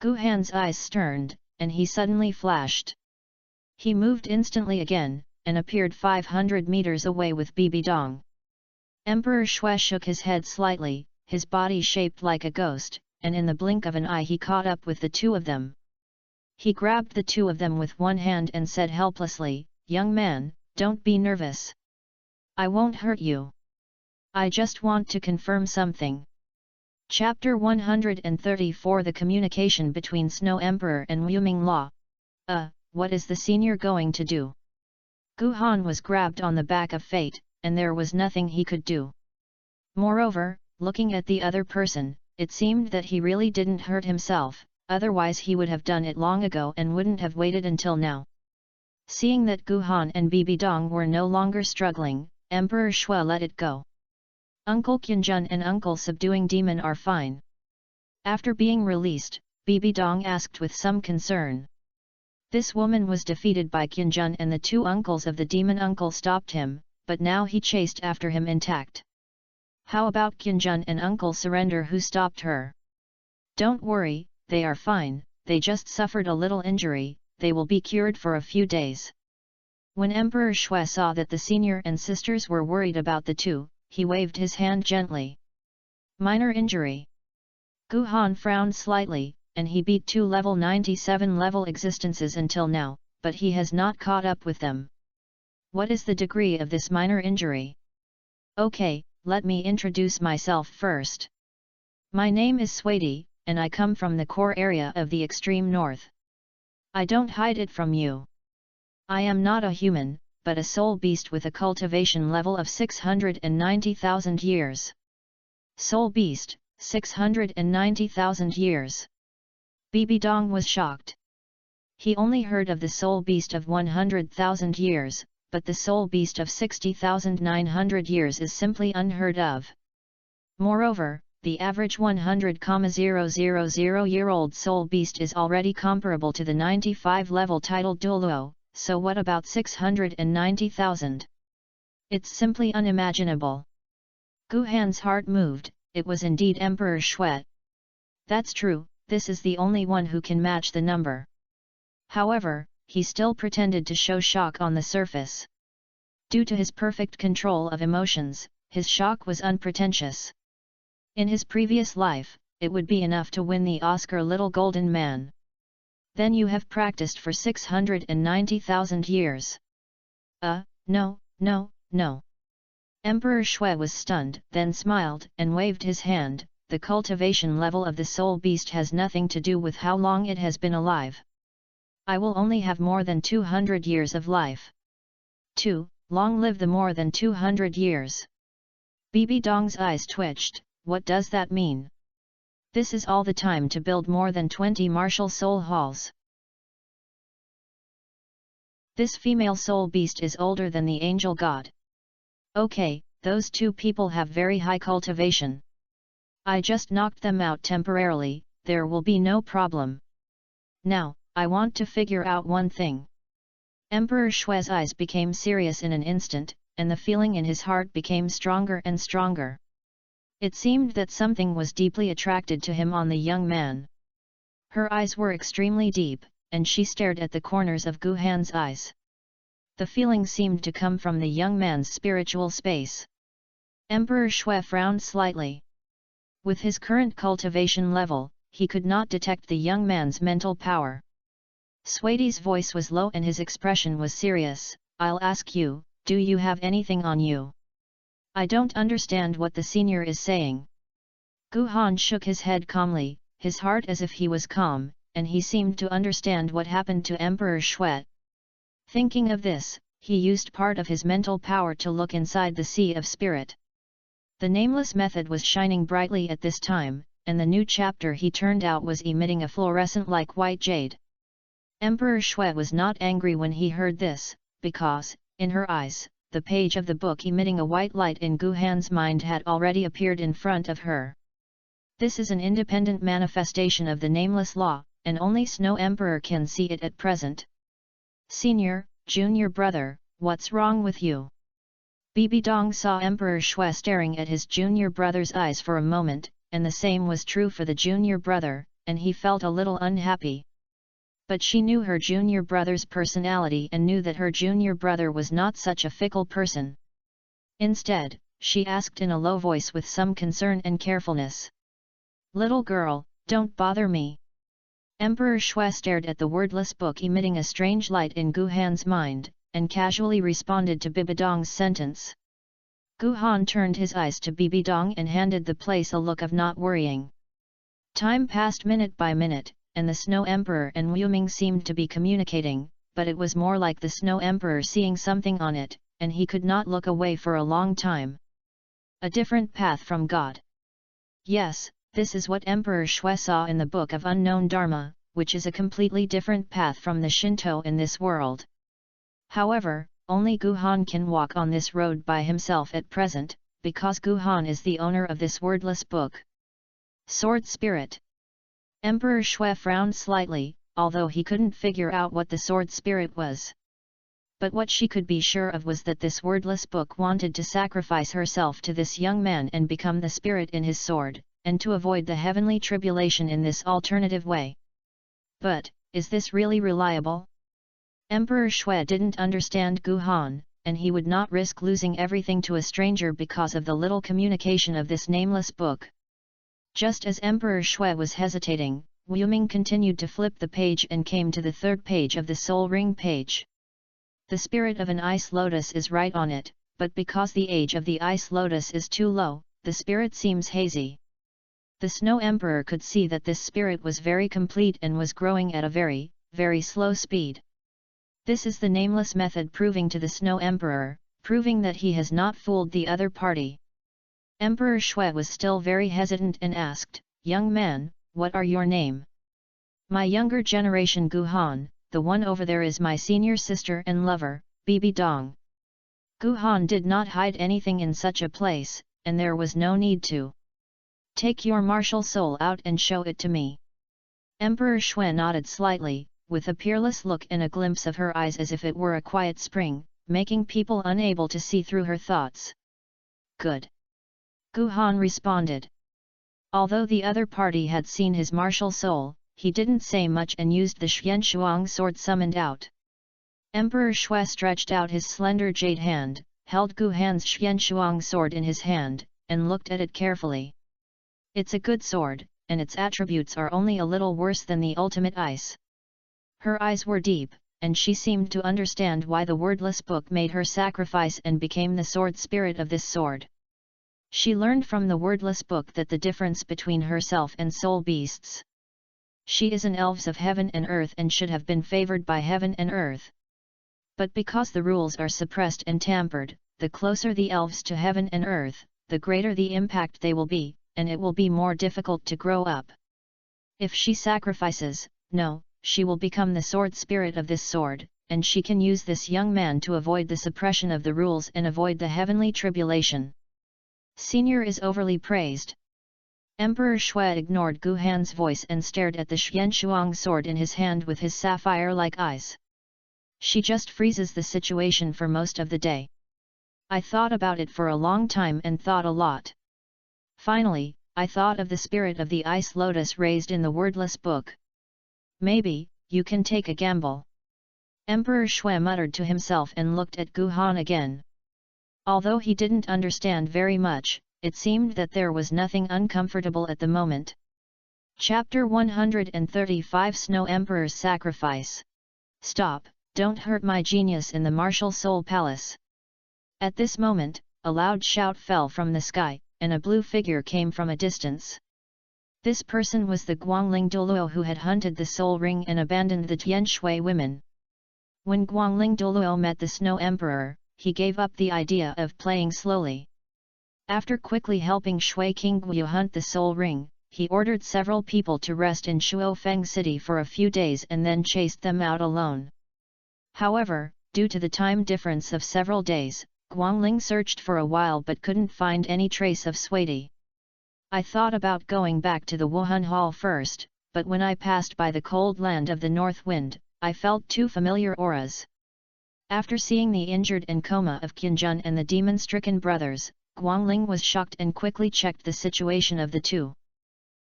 Gu Han's eyes sterned, and he suddenly flashed. He moved instantly again, and appeared 500 meters away with Bibidong. Emperor Shui shook his head slightly, his body shaped like a ghost, and in the blink of an eye he caught up with the two of them. He grabbed the two of them with one hand and said helplessly, "Young man, don't be nervous. I won't hurt you. I just want to confirm something." Chapter 134 The Communication between Snow Emperor and Wuming Law. What is the senior going to do? Gu Han was grabbed on the back of fate, and there was nothing he could do. Moreover, looking at the other person, it seemed that he really didn't hurt himself, otherwise he would have done it long ago and wouldn't have waited until now. Seeing that Gu Han and Bibidong were no longer struggling, Emperor Shui let it go. Uncle Qianjun and Uncle Subduing Demon are fine. After being released, Bibidong asked with some concern. This woman was defeated by Qianjun and the two uncles of the demon uncle stopped him, but now he chased after him intact. How about Qianjun and Uncle Surrender who stopped her? Don't worry, they are fine, they just suffered a little injury, they will be cured for a few days. When Emperor Shui saw that the senior and sisters were worried about the two, he waved his hand gently. Minor injury. Gu Han frowned slightly, and he beat two level 97 level existences until now, but he has not caught up with them. What is the degree of this minor injury? Okay, let me introduce myself first. My name is Swaty, and I come from the core area of the extreme north. I don't hide it from you. I am not a human, but a soul beast with a cultivation level of 690,000 years. Soul beast, 690,000 years. Bibidong was shocked. He only heard of the soul beast of 100,000 years, but the soul beast of 60,900 years is simply unheard of. Moreover, the average 100,000-year-old soul beast is already comparable to the 95 level titled Douluo, so what about 690,000? It's simply unimaginable. Gu Han's heart moved, it was indeed Emperor Shui. That's true, this is the only one who can match the number. However, he still pretended to show shock on the surface. Due to his perfect control of emotions, his shock was unpretentious. In his previous life, it would be enough to win the Oscar Little Golden Man. Then you have practiced for 690,000 years. No. Emperor Shui was stunned, then smiled and waved his hand. The cultivation level of the soul beast has nothing to do with how long it has been alive. I will only have more than 200 years of life. Long live the more than 200 years. Bibidong's eyes twitched, what does that mean? This is all the time to build more than 20 martial soul halls. This female soul beast is older than the angel god. Okay, those two people have very high cultivation. I just knocked them out temporarily, there will be no problem. Now, I want to figure out one thing. Emperor Shui's eyes became serious in an instant, and the feeling in his heart became stronger and stronger. It seemed that something was deeply attracted to him on the young man. Her eyes were extremely deep, and she stared at the corners of Gu Han's eyes. The feeling seemed to come from the young man's spiritual space. Emperor Shui frowned slightly. With his current cultivation level, he could not detect the young man's mental power. Swaty's voice was low and his expression was serious. I'll ask you, do you have anything on you? I don't understand what the senior is saying. Gu Han shook his head calmly, his heart as if he was calm, and he seemed to understand what happened to Emperor Shui. Thinking of this, he used part of his mental power to look inside the sea of spirit. The nameless method was shining brightly at this time, and the new chapter he turned out was emitting a fluorescent like white jade. Emperor Shui was not angry when he heard this, because, in her eyes, the page of the book emitting a white light in Gu Han's mind had already appeared in front of her. This is an independent manifestation of the nameless law, and only Snow Emperor can see it at present. Senior, junior brother, what's wrong with you? Bibi Dong saw Emperor Shui staring at his junior brother's eyes for a moment, and the same was true for the junior brother, and he felt a little unhappy. But she knew her junior brother's personality and knew that her junior brother was not such a fickle person. Instead, she asked in a low voice with some concern and carefulness. "Little girl, don't bother me." Emperor Shui stared at the wordless book emitting a strange light in Gu Han's mind, and casually responded to Bibi Dong's sentence. Gu Han turned his eyes to Bibi Dong and handed the place a look of not worrying. Time passed minute by minute, and the Snow Emperor and Wu Ming seemed to be communicating, but it was more like the Snow Emperor seeing something on it, and he could not look away for a long time. A different path from God. Yes, this is what Emperor Shui saw in the Book of Unknown Dharma, which is a completely different path from the Shinto in this world. However, only Gu Han can walk on this road by himself at present, because Gu Han is the owner of this wordless book. Sword Spirit. Emperor Shui frowned slightly, although he couldn't figure out what the sword spirit was. But what she could be sure of was that this wordless book wanted to sacrifice herself to this young man and become the spirit in his sword, and to avoid the heavenly tribulation in this alternative way. But, is this really reliable? Emperor Shui didn't understand Gu Han, and he would not risk losing everything to a stranger because of the little communication of this nameless book. Just as Emperor Shui was hesitating, Wu Ming continued to flip the page and came to the third page of the Soul Ring page. The spirit of an ice lotus is right on it, but because the age of the ice lotus is too low, the spirit seems hazy. The Snow Emperor could see that this spirit was very complete and was growing at a very, very slow speed. This is the nameless method proving to the Snow Emperor, proving that he has not fooled the other party. Emperor Shui was still very hesitant and asked, "Young man, what are your name?" "My younger generation Gu Han, the one over there is my senior sister and lover, Bibi Dong." Gu Han did not hide anything in such a place, and there was no need to. "Take your martial soul out and show it to me." Emperor Shui nodded slightly, with a peerless look and a glimpse of her eyes as if it were a quiet spring, making people unable to see through her thoughts. "Good." Gu Han responded. Although the other party had seen his martial soul, he didn't say much and used the Xianshuang sword summoned out. Emperor Shui stretched out his slender jade hand, held Gu Han's Xianshuang sword in his hand, and looked at it carefully. "It's a good sword, and its attributes are only a little worse than the ultimate ice." Her eyes were deep, and she seemed to understand why the wordless book made her sacrifice and became the sword spirit of this sword. She learned from the wordless book that the difference between herself and soul beasts. She is an elves of heaven and earth and should have been favored by heaven and earth. But because the rules are suppressed and tampered, the closer the elves to heaven and earth, the greater the impact they will be, and it will be more difficult to grow up. If she sacrifices, no, she will become the sword spirit of this sword, and she can use this young man to avoid the suppression of the rules and avoid the heavenly tribulation. Senior is overly praised. Emperor Shui ignored Gu Han's voice and stared at the Xianshuang sword in his hand with his sapphire-like eyes. She just freezes the situation for most of the day. I thought about it for a long time and thought a lot. Finally, I thought of the spirit of the ice lotus raised in the wordless book. Maybe, you can take a gamble. Emperor Shui muttered to himself and looked at Gu Han again. Although he didn't understand very much, it seemed that there was nothing uncomfortable at the moment. Chapter 135 Snow Emperor's Sacrifice. Stop, don't hurt my genius in the Martial Soul Palace. At this moment, a loud shout fell from the sky, and a blue figure came from a distance. This person was the Guangling Douluo who had hunted the Soul Ring and abandoned the Tianshui women. When Guangling Douluo met the Snow Emperor, he gave up the idea of playing slowly. After quickly helping Shui King Guo hunt the Soul Ring, he ordered several people to rest in Shuofeng City for a few days and then chased them out alone. However, due to the time difference of several days, Guangling searched for a while but couldn't find any trace of Suidi. I thought about going back to the Wuhan Hall first, but when I passed by the cold land of the North Wind, I felt two familiar auras. After seeing the injured and coma of Qianjun and the demon-stricken brothers, Guangling was shocked and quickly checked the situation of the two.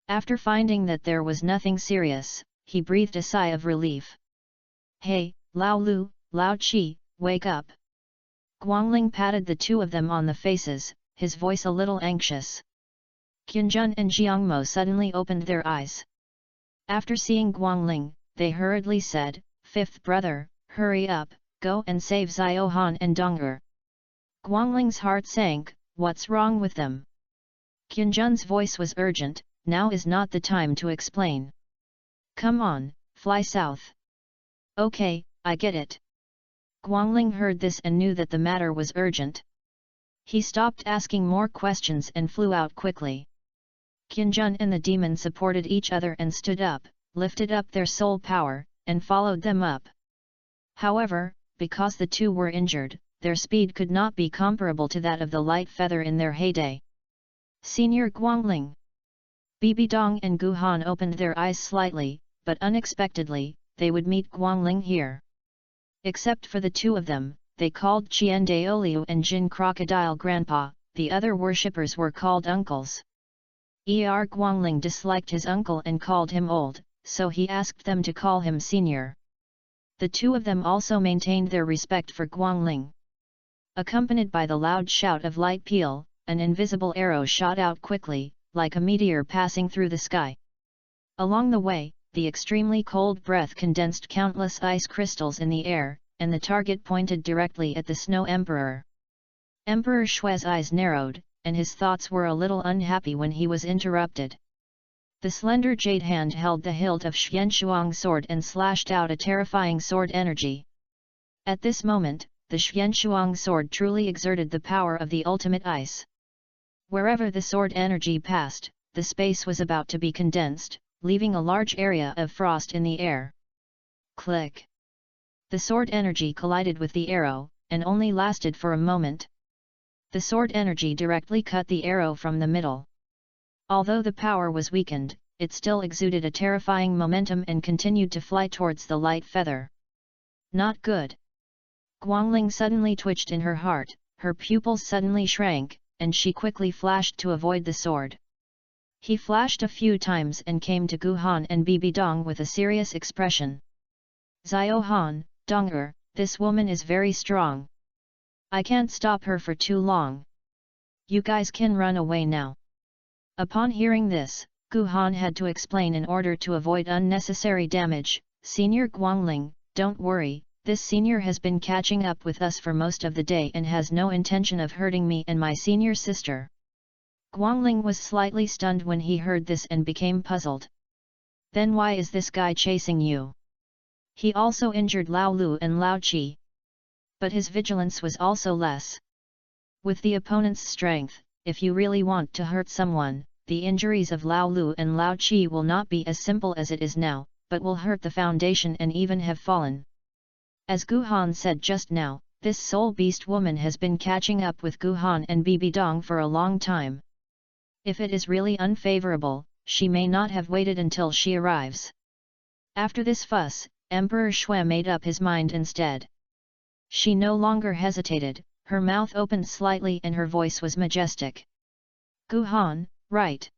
After finding that there was nothing serious, he breathed a sigh of relief. "Hey, Lao Lu, Lao Qi, wake up!" Guangling patted the two of them on the faces, his voice a little anxious. Qianjun and Jiangmo suddenly opened their eyes. After seeing Guangling, they hurriedly said, "Fifth brother, hurry up, go and save Ziohan and Dong'er." Guangling's heart sank. What's wrong with them? Qianjun's voice was urgent. Now is not the time to explain. Come on, fly south. Okay, I get it. Guangling heard this and knew that the matter was urgent. He stopped asking more questions and flew out quickly. Qianjun and the demon supported each other and stood up, lifted up their soul power, and followed them up. However, because the two were injured, their speed could not be comparable to that of the light feather in their heyday. Senior Guangling. Bibi Dong and Gu Han opened their eyes slightly, but unexpectedly, they would meet Guangling here. Except for the two of them, they called Qian Daoliu and Jin Crocodile Grandpa, the other worshippers were called uncles. Guangling disliked his uncle and called him old, so he asked them to call him senior. The two of them also maintained their respect for Guangling. Accompanied by the loud shout of light peal, an invisible arrow shot out quickly, like a meteor passing through the sky. Along the way, the extremely cold breath condensed countless ice crystals in the air, and the target pointed directly at the Snow Emperor. Emperor Shui's eyes narrowed, and his thoughts were a little unhappy when he was interrupted. The slender jade hand held the hilt of Xianshuang's sword and slashed out a terrifying sword energy. At this moment, the Xianshuang sword truly exerted the power of the ultimate ice. Wherever the sword energy passed, the space was about to be condensed, leaving a large area of frost in the air. Click! The sword energy collided with the arrow, and only lasted for a moment. The sword energy directly cut the arrow from the middle. Although the power was weakened, it still exuded a terrifying momentum and continued to fly towards the light feather. Not good. Guangling suddenly twitched in her heart, her pupils suddenly shrank, and she quickly flashed to avoid the sword. He flashed a few times and came to Gu Han and Bibi Dong with a serious expression. "Zio Han, Dong'er, this woman is very strong. I can't stop her for too long. You guys can run away now." Upon hearing this, Gu Han had to explain in order to avoid unnecessary damage. "Senior Guangling, don't worry, this senior has been catching up with us for most of the day and has no intention of hurting me and my senior sister." Guangling was slightly stunned when he heard this and became puzzled. "Then why is this guy chasing you? He also injured Lao Lu and Lao Qi. But his vigilance was also less. With the opponent's strength, if you really want to hurt someone, the injuries of Lao Lu and Lao Qi will not be as simple as it is now, but will hurt the foundation and even have fallen." As Gu Han said just now, this soul beast woman has been catching up with Gu Han and Bibi Dong for a long time. If it is really unfavorable, she may not have waited until she arrives. After this fuss, Emperor Shui made up his mind instead. She no longer hesitated, her mouth opened slightly and her voice was majestic. "Gu Han, right."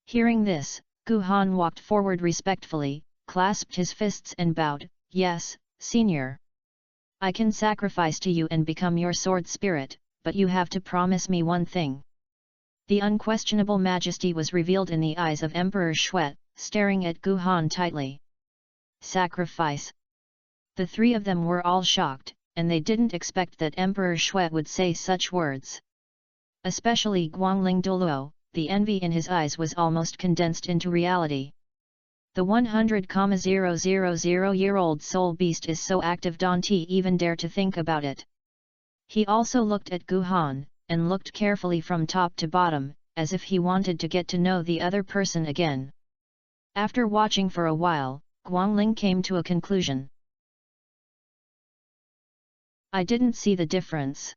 Hearing this, Gu Han walked forward respectfully, clasped his fists and bowed, "Yes, Senior. I can sacrifice to you and become your sword spirit, but you have to promise me one thing." The unquestionable majesty was revealed in the eyes of Emperor Shui, staring at Gu Han tightly. Sacrifice. The three of them were all shocked, and they didn't expect that Emperor Shui would say such words. Especially Guangling Douluo, the envy in his eyes was almost condensed into reality. The 100,000-year-old soul beast is so active, don't he even dare to think about it. He also looked at Gu Han, and looked carefully from top to bottom, as if he wanted to get to know the other person again. After watching for a while, Guangling came to a conclusion. I didn't see the difference.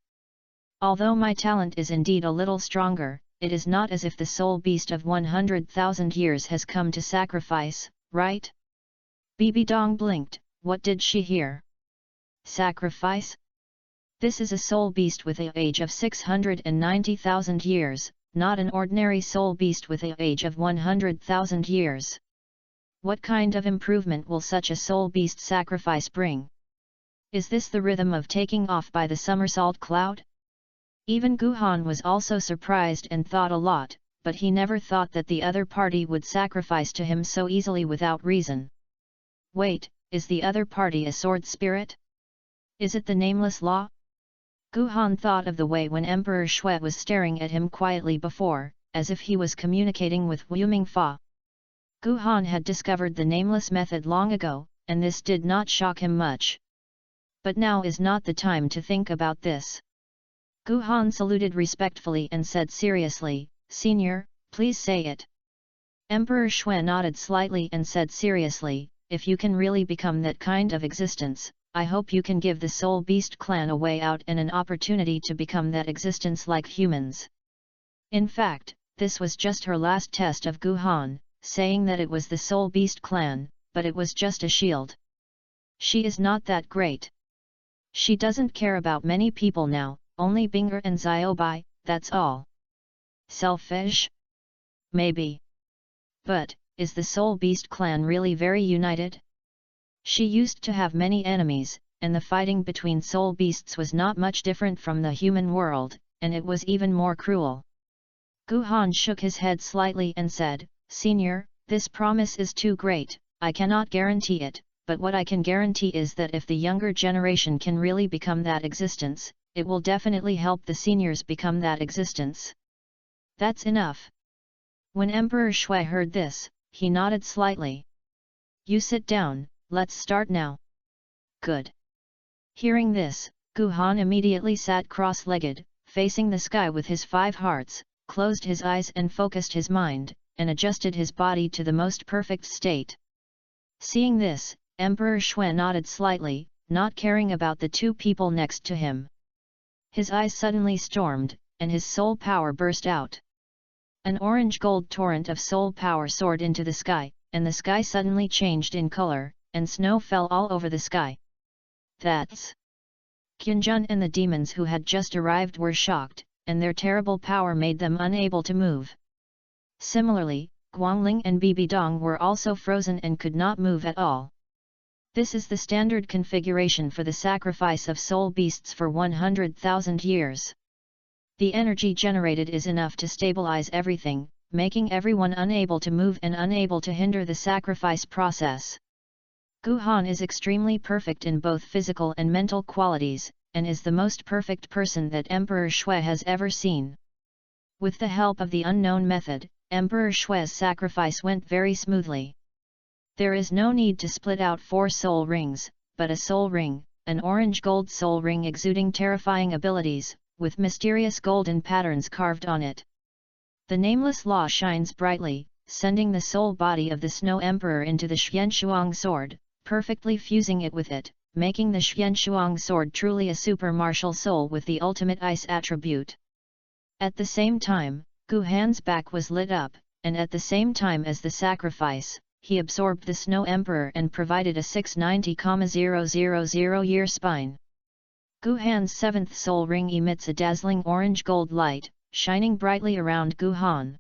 Although my talent is indeed a little stronger, it is not as if the soul beast of 100,000 years has come to sacrifice, right? Bibi Dong blinked. What did she hear? Sacrifice? This is a soul beast with an age of 690,000 years, not an ordinary soul beast with an age of 100,000 years. What kind of improvement will such a soul beast sacrifice bring? Is this the rhythm of taking off by the somersault cloud? Even Gu Han was also surprised and thought a lot, but he never thought that the other party would sacrifice to him so easily without reason. Wait, is the other party a sword spirit? Is it the nameless law? Gu Han thought of the way when Emperor Shui was staring at him quietly before, as if he was communicating with Wu Mingfa. Gu Han had discovered the nameless method long ago, and this did not shock him much. But now is not the time to think about this. Gu Han saluted respectfully and said seriously, "Senior, please say it." Emperor Shui nodded slightly and said seriously, "If you can really become that kind of existence, I hope you can give the Soul Beast clan a way out and an opportunity to become that existence like humans." In fact, this was just her last test of Gu Han, saying that it was the Soul Beast clan, but it was just a shield. She is not that great. She doesn't care about many people now, only Binger and Xiaobai, that's all. Selfish? Maybe. But, is the Soul Beast clan really very united? She used to have many enemies, and the fighting between soul beasts was not much different from the human world, and it was even more cruel. Gu Han shook his head slightly and said, "Senior, this promise is too great, I cannot guarantee it, but what I can guarantee is that if the younger generation can really become that existence, it will definitely help the seniors become that existence." That's enough. When Emperor Shui heard this, he nodded slightly. "You sit down, let's start now." Good. Hearing this, Gu Han immediately sat cross-legged, facing the sky with his 5 hearts, closed his eyes and focused his mind, and adjusted his body to the most perfect state. Seeing this, Emperor Shui nodded slightly, not caring about the 2 people next to him. His eyes suddenly stormed, and his soul power burst out. An orange-gold torrent of soul power soared into the sky, and the sky suddenly changed in color, and snow fell all over the sky. That's... Qianjun and the demons who had just arrived were shocked, and their terrible power made them unable to move. Similarly, Guangling and Bibi Dong were also frozen and could not move at all. This is the standard configuration for the sacrifice of soul beasts for 100,000 years. The energy generated is enough to stabilize everything, making everyone unable to move and unable to hinder the sacrifice process. Gu Han is extremely perfect in both physical and mental qualities, and is the most perfect person that Emperor Shui has ever seen. With the help of the unknown method, Emperor Shui's sacrifice went very smoothly. There is no need to split out 4 soul rings, but a soul ring, an orange-gold soul ring exuding terrifying abilities, with mysterious golden patterns carved on it. The nameless law shines brightly, sending the soul body of the Snow Emperor into the Xianshuang sword, perfectly fusing it with it, making the Xianshuang sword truly a super martial soul with the ultimate ice attribute. At the same time, Gu Han's back was lit up, and at the same time as the sacrifice, he absorbed the Snow Emperor and provided a 690,000-year spine. Gu Han's 7th soul ring emits a dazzling orange-gold light, shining brightly around Gu Han.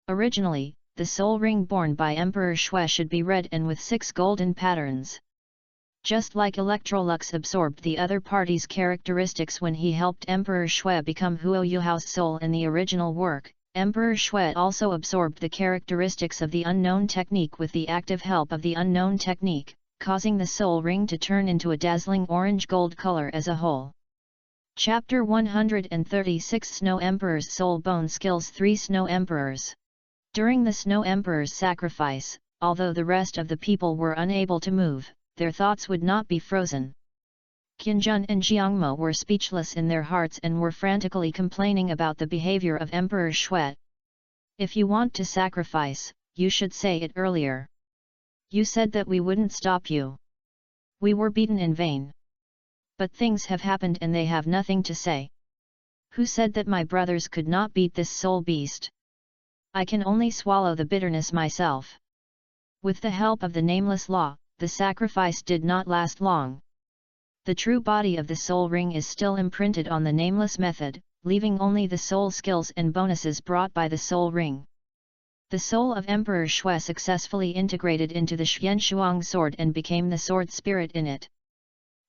Originally, the soul ring born by Emperor Shui should be red and with 6 golden patterns. Just like Electrolux absorbed the other party's characteristics when he helped Emperor Shui become Huo Yuhao's soul in the original work, Emperor Shui also absorbed the characteristics of the unknown technique with the active help of the unknown technique, causing the soul ring to turn into a dazzling orange-gold color as a whole. Chapter 136 Snow Emperor's Soul Bone Skills 3 Snow Emperors. During the Snow Emperor's sacrifice, although the rest of the people were unable to move, their thoughts would not be frozen. Qinjun and Jiangmo were speechless in their hearts and were frantically complaining about the behavior of Emperor Shui. If you want to sacrifice, you should say it earlier. You said that we wouldn't stop you. We were beaten in vain. But things have happened and they have nothing to say. Who said that my brothers could not beat this soul beast? I can only swallow the bitterness myself. With the help of the nameless law, the sacrifice did not last long. The true body of the soul ring is still imprinted on the nameless method, leaving only the soul skills and bonuses brought by the soul ring. The soul of Emperor Shui successfully integrated into the Xuan sword and became the sword spirit in it.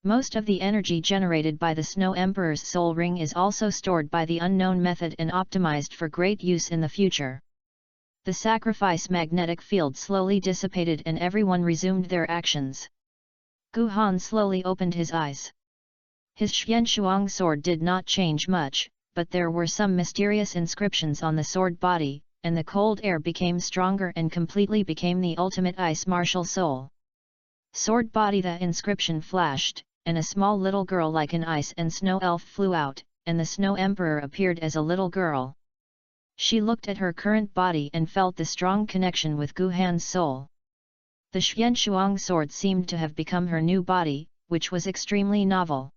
Most of the energy generated by the Snow Emperor's soul ring is also stored by the unknown method and optimized for great use in the future. The sacrifice magnetic field slowly dissipated and everyone resumed their actions. Gu Han slowly opened his eyes. His Xuan sword did not change much, but there were some mysterious inscriptions on the sword body, and the cold air became stronger and completely became the ultimate ice martial soul. Sword body. The inscription flashed, and a small little girl like an ice and snow elf flew out, and the Snow Emperor appeared as a little girl. She looked at her current body and felt the strong connection with Gu Han's soul. The Xuan sword seemed to have become her new body, which was extremely novel.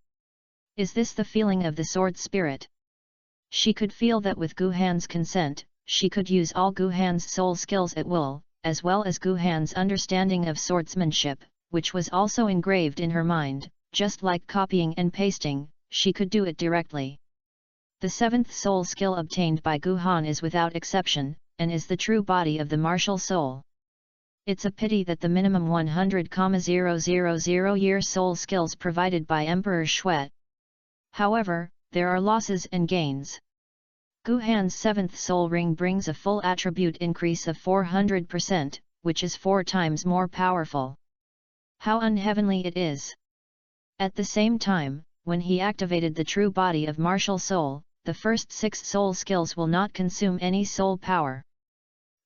Is this the feeling of the sword spirit? She could feel that with Gu Han's consent, she could use all Gu Han's soul skills at will, as well as Gu Han's understanding of swordsmanship, which was also engraved in her mind, just like copying and pasting, she could do it directly. The seventh soul skill obtained by Gu Han is without exception, and is the true body of the martial soul. It's a pity that the minimum 100,000 year soul skills provided by Emperor Shui. However, there are losses and gains. Gu Han's seventh soul ring brings a full attribute increase of 400%, which is 4 times more powerful. How unheavenly it is! At the same time, when he activated the true body of martial soul, the first 6 soul skills will not consume any soul power.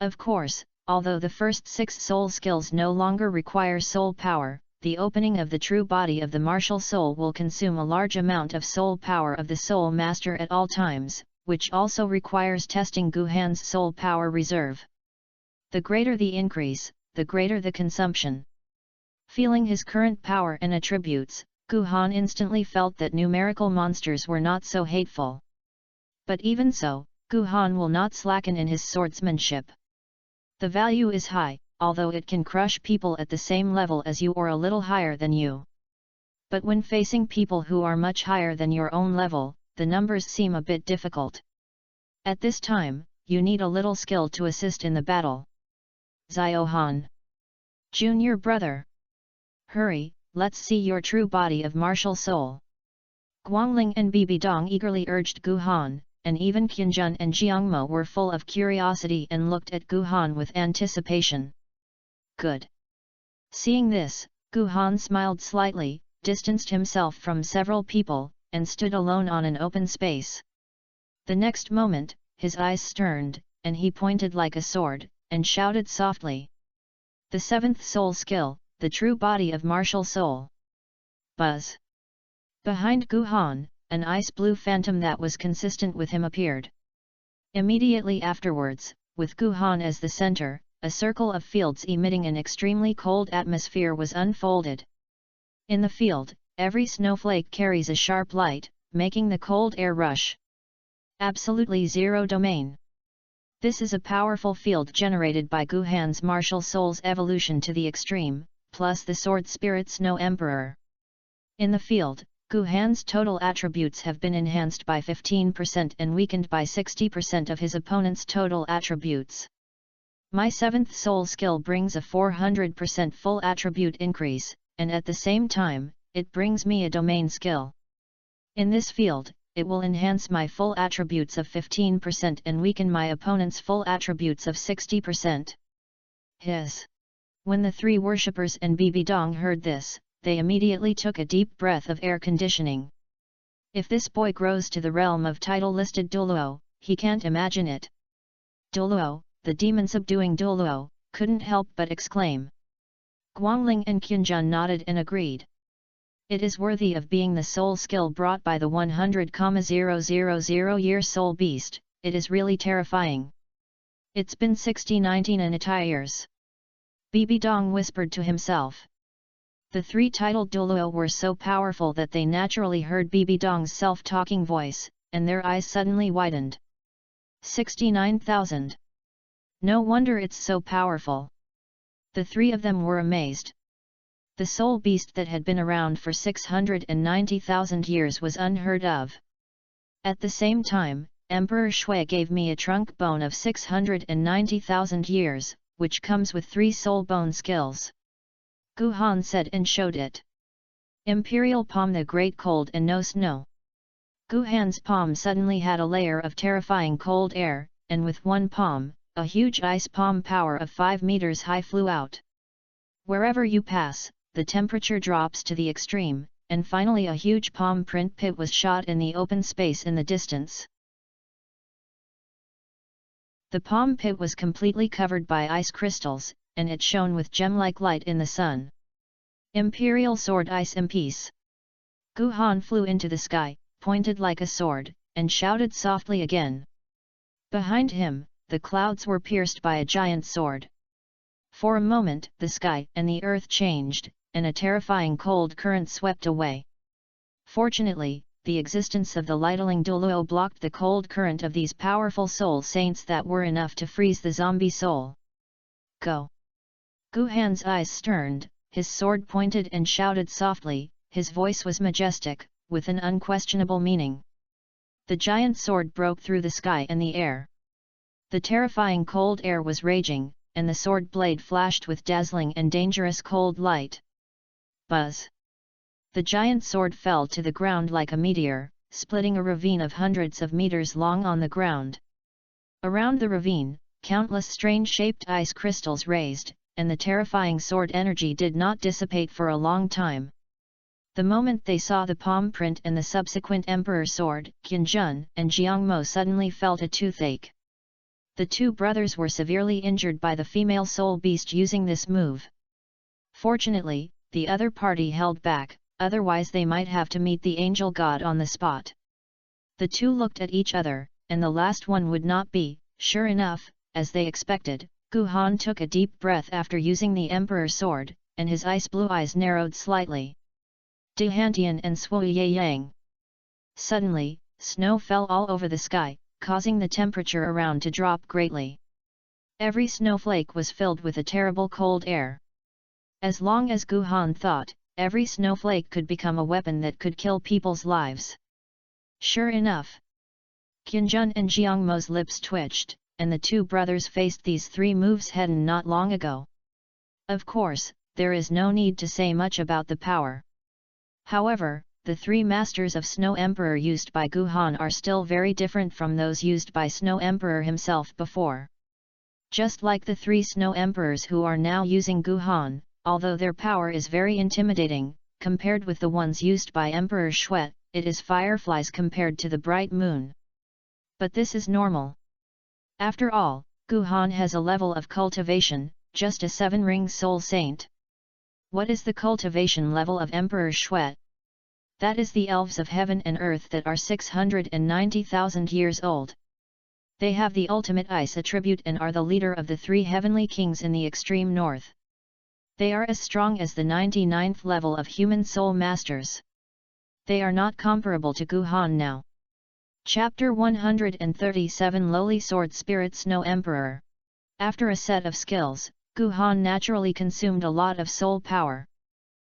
Of course, although the first 6 soul skills no longer require soul power, the opening of the true body of the martial soul will consume a large amount of soul power of the soul master at all times, which also requires testing Gu Han's soul power reserve. The greater the increase, the greater the consumption. Feeling his current power and attributes, Gu Han instantly felt that numerical monsters were not so hateful. But even so, Gu Han will not slacken in his swordsmanship. The value is high, although it can crush people at the same level as you or a little higher than you. But when facing people who are much higher than your own level, the numbers seem a bit difficult. At this time, you need a little skill to assist in the battle. Xiao Han. Junior brother. Hurry, let's see your true body of martial soul. Guangling and Bibidong eagerly urged Gu Han, and even Qinjun and Jiangmo were full of curiosity and looked at Gu Han with anticipation. Good. Seeing this, Gu Han smiled slightly, distanced himself from several people, and stood alone on an open space. The next moment, his eyes sterned, and he pointed like a sword, and shouted softly. The seventh soul skill, the true body of martial soul. Buzz. Behind Gu Han, an ice-blue phantom that was consistent with him appeared. Immediately afterwards, with Gu Han as the center, a circle of fields emitting an extremely cold atmosphere was unfolded. In the field, every snowflake carries a sharp light, making the cold air rush. Absolutely zero domain. This is a powerful field generated by Gu Han's martial soul's evolution to the extreme, plus the sword spirit Snow Emperor. In the field, Gu Han's total attributes have been enhanced by 15% and weakened by 60% of his opponent's total attributes. My seventh soul skill brings a 400% full attribute increase, and at the same time, it brings me a domain skill. In this field, it will enhance my full attributes of 15% and weaken my opponent's full attributes of 60%. Hiss! When the 3 worshippers and Bibidong heard this, they immediately took a deep breath of air conditioning. If this boy grows to the realm of title-listed Douluo, he can't imagine it. Douluo, the demon subduing Douluo, couldn't help but exclaim. Guangling and Qianjun nodded and agreed. It is worthy of being the soul skill brought by the 100,000-year soul beast, it is really terrifying. It's been 19 and a years. Bibi Dong whispered to himself. The three titled Douluo were so powerful that they naturally heard Bibi Dong's self-talking voice, and their eyes suddenly widened. 69,000. No wonder it's so powerful. The three of them were amazed. The soul beast that had been around for 690,000 years was unheard of. At the same time, Emperor Shui gave me a trunk bone of 690,000 years, which comes with 3 soul bone skills. Gu Han said and showed it. Imperial palm, the great cold and no snow. Gu Han's palm suddenly had a layer of terrifying cold air, and with one palm, a huge ice palm power of 5 meters high flew out. Wherever you pass, the temperature drops to the extreme, and finally a huge palm print pit was shot in the open space in the distance. The palm pit was completely covered by ice crystals, and it shone with gem-like light in the sun. Imperial sword ice in peace. Gu Han flew into the sky, pointed like a sword, and shouted softly again. Behind him, the clouds were pierced by a giant sword. For a moment, the sky and the earth changed, and a terrifying cold current swept away. Fortunately, the existence of the Lightling Douluo blocked the cold current of these powerful soul saints that were enough to freeze the zombie soul. Go! Gu Han's eyes sterned, his sword pointed and shouted softly, his voice was majestic, with an unquestionable meaning. The giant sword broke through the sky and the air. The terrifying cold air was raging, and the sword blade flashed with dazzling and dangerous cold light. Buzz! The giant sword fell to the ground like a meteor, splitting a ravine of hundreds of meters long on the ground. Around the ravine, countless strange-shaped ice crystals raised, and the terrifying sword energy did not dissipate for a long time. The moment they saw the palm print and the subsequent Emperor sword, Qianjun and Jiangmo suddenly felt a toothache. The two brothers were severely injured by the female soul beast using this move. Fortunately, the other party held back, otherwise they might have to meet the angel god on the spot. The two looked at each other, and the last one would not be, sure enough, as they expected. Gu Han took a deep breath after using the Emperor sword, and his ice-blue eyes narrowed slightly. De Hantian and Sui Yang. Suddenly, snow fell all over the sky, causing the temperature around to drop greatly. Every snowflake was filled with a terrible cold air. As long as Gu Han thought, every snowflake could become a weapon that could kill people's lives. Sure enough. Qianjun and Jiangmo's lips twitched, and the two brothers faced these 3 moves head-on not long ago. Of course, there is no need to say much about the power. However, the 3 masters of Snow Emperor used by Gu Han are still very different from those used by Snow Emperor himself before. Just like the 3 Snow Emperors who are now using Gu Han, although their power is very intimidating, compared with the ones used by Emperor Shui, it is fireflies compared to the bright moon. But this is normal. After all, Gu Han has a level of cultivation, just a 7-ring soul saint. What is the cultivation level of Emperor Shui? That is the elves of heaven and earth that are 690,000 years old. They have the ultimate ice attribute and are the leader of the 3 heavenly kings in the extreme north. They are as strong as the 99th level of human soul masters. They are not comparable to Gu Han now. Chapter 137 Lowly Sword Spirit Snow Emperor. After a set of skills, Gu Han naturally consumed a lot of soul power.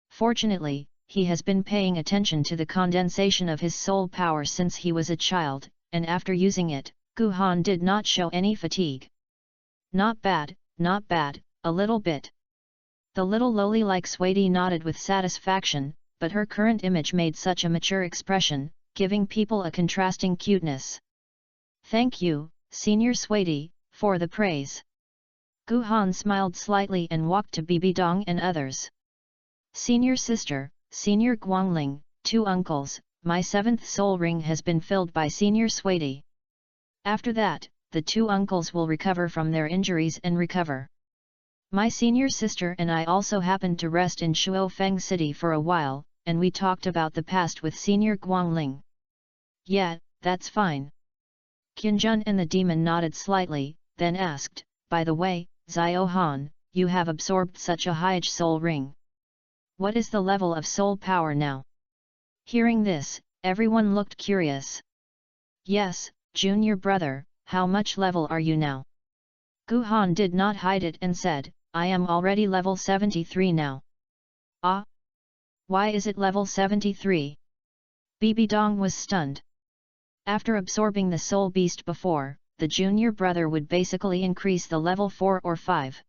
Fortunately, he has been paying attention to the condensation of his soul power since he was a child, and after using it, Gu Han did not show any fatigue. Not bad, a little bit. The little lowly-like Swaity nodded with satisfaction, but her current image made such a mature expression, giving people a contrasting cuteness. Thank you, Senior Swaity, for the praise. Gu Han smiled slightly and walked to Bibi Dong and others. Senior Sister, Senior Guangling, 2 uncles, my 7th soul ring has been filled by Senior Sweaty. After that, the 2 uncles will recover from their injuries and recover. My senior sister and I also happened to rest in Shuofeng City for a while, and we talked about the past with Senior Guangling. Yeah, that's fine. Qianjun and the demon nodded slightly, then asked, by the way, Xiao Han, you have absorbed such a high soul ring. What is the level of soul power now? Hearing this, everyone looked curious. Yes, junior brother, how much level are you now? Gu Han did not hide it and said, I am already level 73 now. Ah? Why is it level 73? Bibi Dong was stunned. After absorbing the soul beast before, the junior brother would basically increase the level 4 or 5.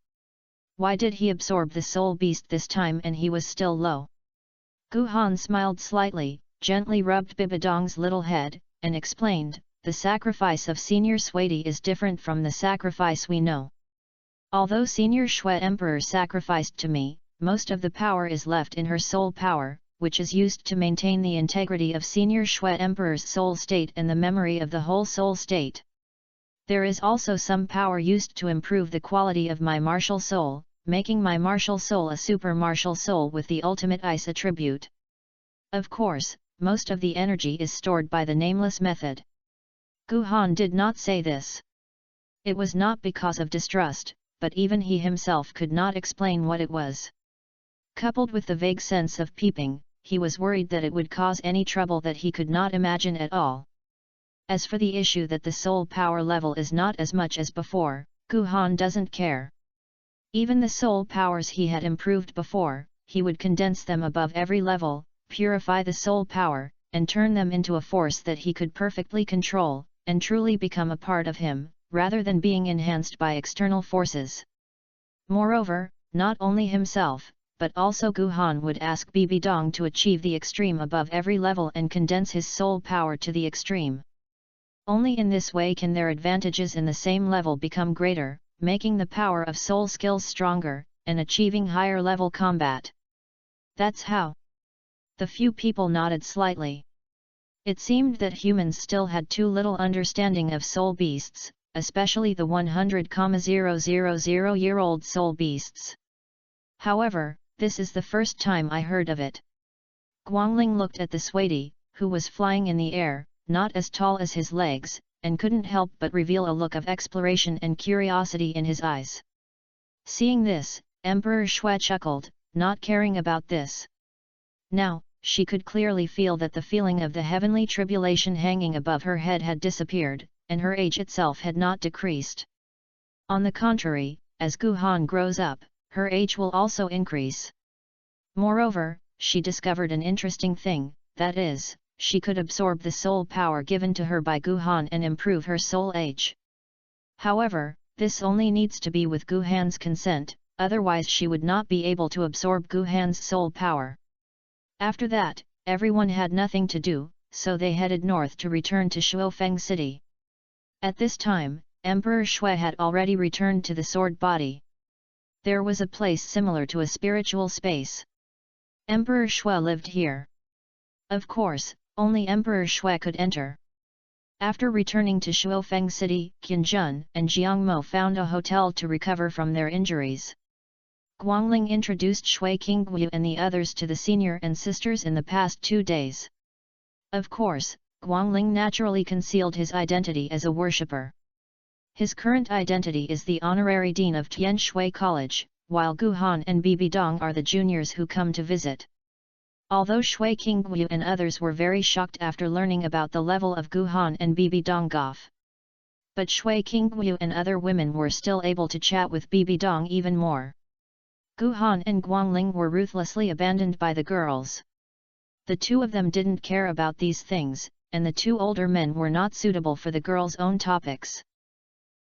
Why did he absorb the soul beast this time and he was still low? Gu Han smiled slightly, gently rubbed Bibi Dong's little head, and explained, the sacrifice of Senior Sweaty is different from the sacrifice we know. Although Senior Shui Emperor sacrificed to me, most of the power is left in her soul power, which is used to maintain the integrity of Senior Shui Emperor's soul state and the memory of the whole soul state. There is also some power used to improve the quality of my martial soul, making my martial soul a super martial soul with the ultimate ice attribute. Of course, most of the energy is stored by the nameless method. Gu Han did not say this. It was not because of distrust, but even he himself could not explain what it was. Coupled with the vague sense of peeping, he was worried that it would cause any trouble that he could not imagine at all. As for the issue that the soul power level is not as much as before, Gu Han doesn't care. Even the soul powers he had improved before, he would condense them above every level, purify the soul power, and turn them into a force that he could perfectly control, and truly become a part of him, rather than being enhanced by external forces. Moreover, not only himself, but also Gu Han would ask Bibi Dong to achieve the extreme above every level and condense his soul power to the extreme. Only in this way can their advantages in the same level become greater, making the power of soul skills stronger, and achieving higher level combat. That's how. The few people nodded slightly. It seemed that humans still had too little understanding of soul beasts, especially the 100,000-year-old soul beasts. However, this is the first time I heard of it. Guangling looked at the Sweaty, who was flying in the air, not as tall as his legs, and couldn't help but reveal a look of exploration and curiosity in his eyes. Seeing this, Emperor Shui chuckled, not caring about this. Now, she could clearly feel that the feeling of the heavenly tribulation hanging above her head had disappeared, and her age itself had not decreased. On the contrary, as Gu Han grows up, her age will also increase. Moreover, she discovered an interesting thing, that is, she could absorb the soul power given to her by Gu Han and improve her soul age. However, this only needs to be with Gu Han's consent, otherwise she would not be able to absorb Gu Han's soul power. After that, everyone had nothing to do, so they headed north to return to Shuofeng City. At this time, Emperor Shui had already returned to the sword body. There was a place similar to a spiritual space. Emperor Shui lived here. Of course, only Emperor Shui could enter. After returning to Shuofeng City, Qianjun and Jiangmo found a hotel to recover from their injuries. Guangling introduced Shui Qingguo and the others to the senior and sisters in the past 2 days. Of course, Guangling naturally concealed his identity as a worshipper. His current identity is the honorary dean of Tian Shui College, while Gu Han and Bibi Dong are the juniors who come to visit. Although Shui Qingguo and others were very shocked after learning about the level of Gu Han and Bibi Dong Goff. But Shui Qingguo and other women were still able to chat with Bibi Dong even more. Gu Han and Guangling were ruthlessly abandoned by the girls. The two of them didn't care about these things, and the 2 older men were not suitable for the girls' own topics.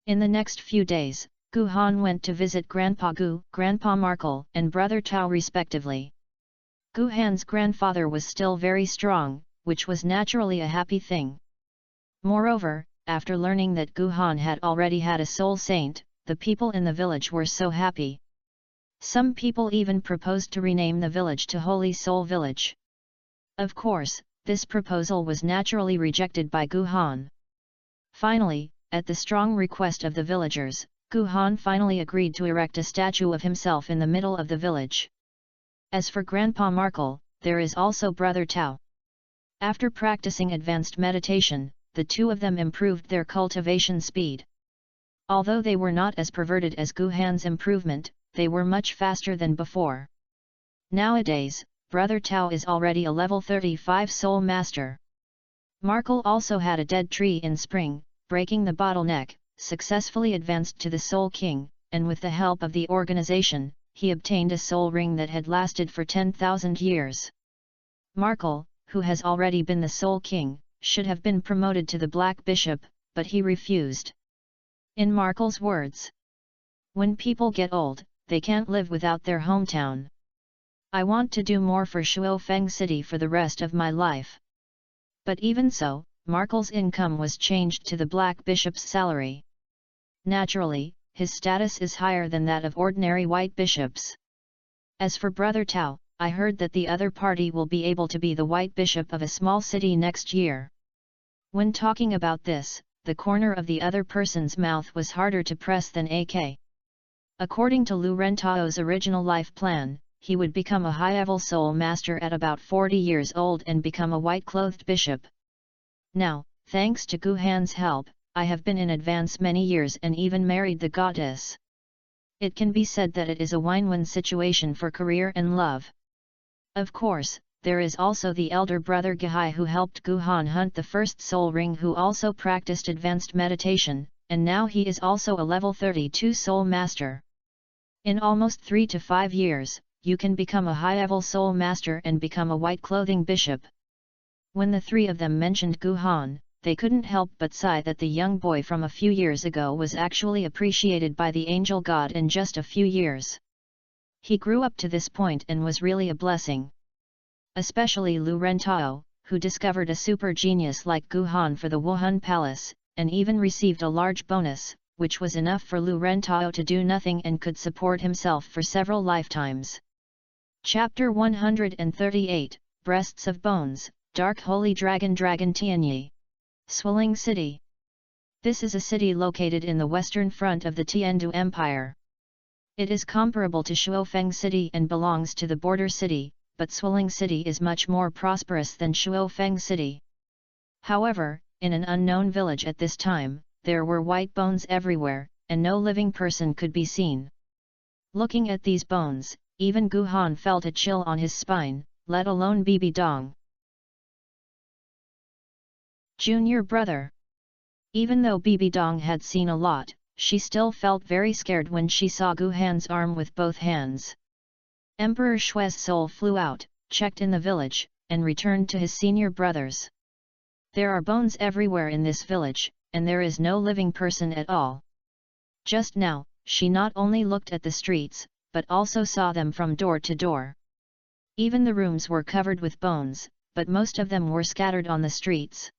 In the next few days, Gu Han went to visit Grandpa Gu, Grandpa Markle, and Brother Tao respectively. Gu Han's grandfather was still very strong, which was naturally a happy thing. Moreover, after learning that Gu Han had already had a soul saint, the people in the village were so happy. Some people even proposed to rename the village to Holy Soul Village. Of course, this proposal was naturally rejected by Gu Han. Finally, at the strong request of the villagers, Gu Han finally agreed to erect a statue of himself in the middle of the village. As for Grandpa Markle, there is also Brother Tao. After practicing advanced meditation, the two of them improved their cultivation speed. Although they were not as perverted as Gu Han's improvement, they were much faster than before. Nowadays, Brother Tao is already a level 35 soul master. Markle also had a dead tree in spring, breaking the bottleneck, successfully advanced to the Soul King, and with the help of the organization, he obtained a soul ring that had lasted for 10,000 years. Markle, who has already been the Soul King, should have been promoted to the Black Bishop, but he refused. In Markle's words, "When people get old, they can't live without their hometown. I want to do more for Shuofeng City for the rest of my life." But even so, Markle's income was changed to the Black Bishop's salary. Naturally, his status is higher than that of ordinary white bishops. As for Brother Tao, I heard that the other party will be able to be the white bishop of a small city next year. When talking about this, the corner of the other person's mouth was harder to press than AK. According to Lu Rentao's original life plan, he would become a high-level soul master at about 40 years old and become a white-clothed bishop. Now, thanks to Gu Han's help, I have been in advance many years and even married the goddess. It can be said that it is a win-win situation for career and love. Of course, there is also the elder brother Gehai who helped Gu Han hunt the first soul ring, who also practiced advanced meditation, and now he is also a level 32 soul master. In almost 3 to 5 years, you can become a high-level soul master and become a white-clothing bishop. When the three of them mentioned Gu Han, they couldn't help but sigh that the young boy from a few years ago was actually appreciated by the angel god in just a few years. He grew up to this point and was really a blessing. Especially Lu Rentao, who discovered a super genius like Gu Han for the Wuhan Palace, and even received a large bonus, which was enough for Lu Rentao to do nothing and could support himself for several lifetimes. Chapter 138, Breasts of Bones, Dark Holy Dragon Tianyi. Swilling City. This is a city located in the western front of the Tiandu Empire. It is comparable to Shuofeng City and belongs to the border city, but Swilling City is much more prosperous than Shuofeng City. However, in an unknown village at this time, there were white bones everywhere, and no living person could be seen. Looking at these bones, even Gu Han felt a chill on his spine, let alone Bibi Dong. Junior brother. Even though Bibi Dong had seen a lot, she still felt very scared when she saw Gu Han's arm with both hands. Emperor Shui's soul flew out, checked in the village, and returned to his senior brothers. There are bones everywhere in this village, and there is no living person at all. Just now, she not only looked at the streets, but also saw them from door to door. Even the rooms were covered with bones, but most of them were scattered on the streets.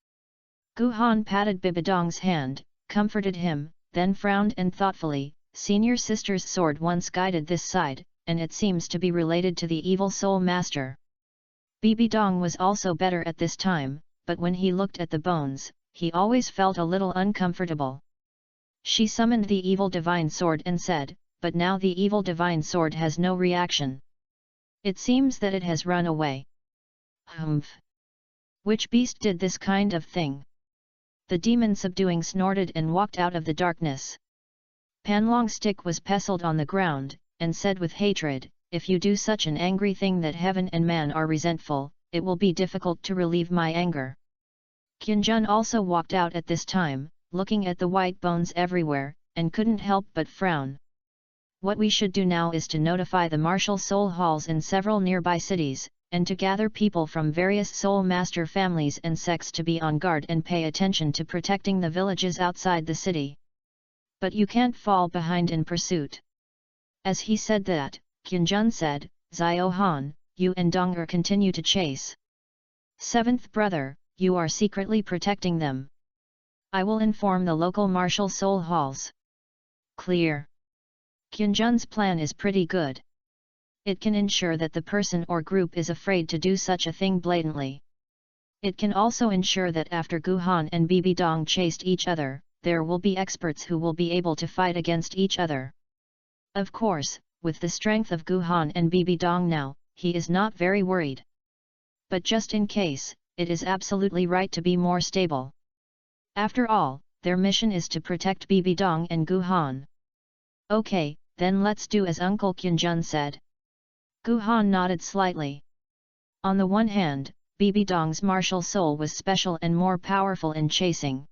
Gu Han patted Bibidong's hand, comforted him, then frowned and thoughtfully, "Senior sister's sword once guided this side, and it seems to be related to the evil soul master." Bibidong was also better at this time, but when he looked at the bones, he always felt a little uncomfortable. She summoned the evil divine sword and said, "But now the evil divine sword has no reaction. It seems that it has run away." "Humph! Which beast did this kind of thing?" The demon subduing snorted and walked out of the darkness. Panlong Stick was pestled on the ground, and said with hatred, "If you do such an angry thing that heaven and man are resentful, it will be difficult to relieve my anger." Qinjun also walked out at this time, looking at the white bones everywhere, and couldn't help but frown. "What we should do now is to notify the martial soul halls in several nearby cities, and to gather people from various soul master families and sects to be on guard and pay attention to protecting the villages outside the city. But you can't fall behind in pursuit." As he said that, Qinjun said, "Zio Han, you and Dong'er continue to chase. Seventh brother, you are secretly protecting them. I will inform the local martial soul halls." Clear. Qinjun's plan is pretty good. It can ensure that the person or group is afraid to do such a thing blatantly. It can also ensure that after Guhan and Bibidong chased each other, there will be experts who will be able to fight against each other. Of course, with the strength of Guhan and Bibidong now, he is not very worried. But just in case, it is absolutely right to be more stable. After all, their mission is to protect Bibidong and Guhan. Okay, then let's do as Uncle Qianjun said. Guhan nodded slightly. On the one hand, Bibidong's martial soul was special and more powerful in chasing.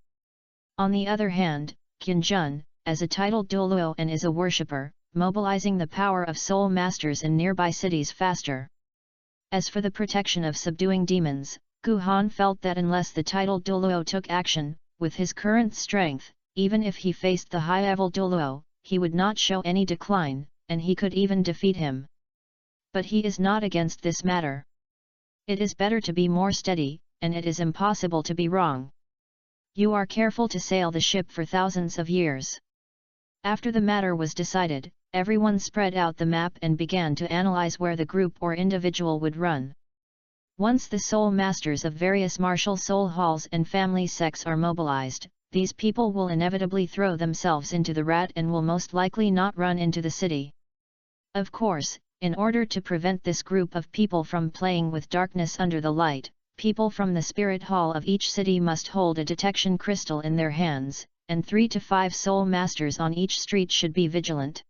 On the other hand, Qianjun, as a titled Douluo and is a worshipper, mobilizing the power of soul masters in nearby cities faster. As for the protection of subduing demons, Guhan felt that unless the titled Douluo took action, with his current strength, even if he faced the high-level Douluo, he would not show any decline, and he could even defeat him. But he is not against this matter. It is better to be more steady, and it is impossible to be wrong. You are careful to sail the ship for thousands of years. After the matter was decided, everyone spread out the map and began to analyze where the group or individual would run. Once the soul masters of various martial soul halls and family sects are mobilized, these people will inevitably throw themselves into the rat and will most likely not run into the city. Of course, in order to prevent this group of people from playing with darkness under the light, people from the spirit hall of each city must hold a detection crystal in their hands, and 3 to 5 soul masters on each street should be vigilant.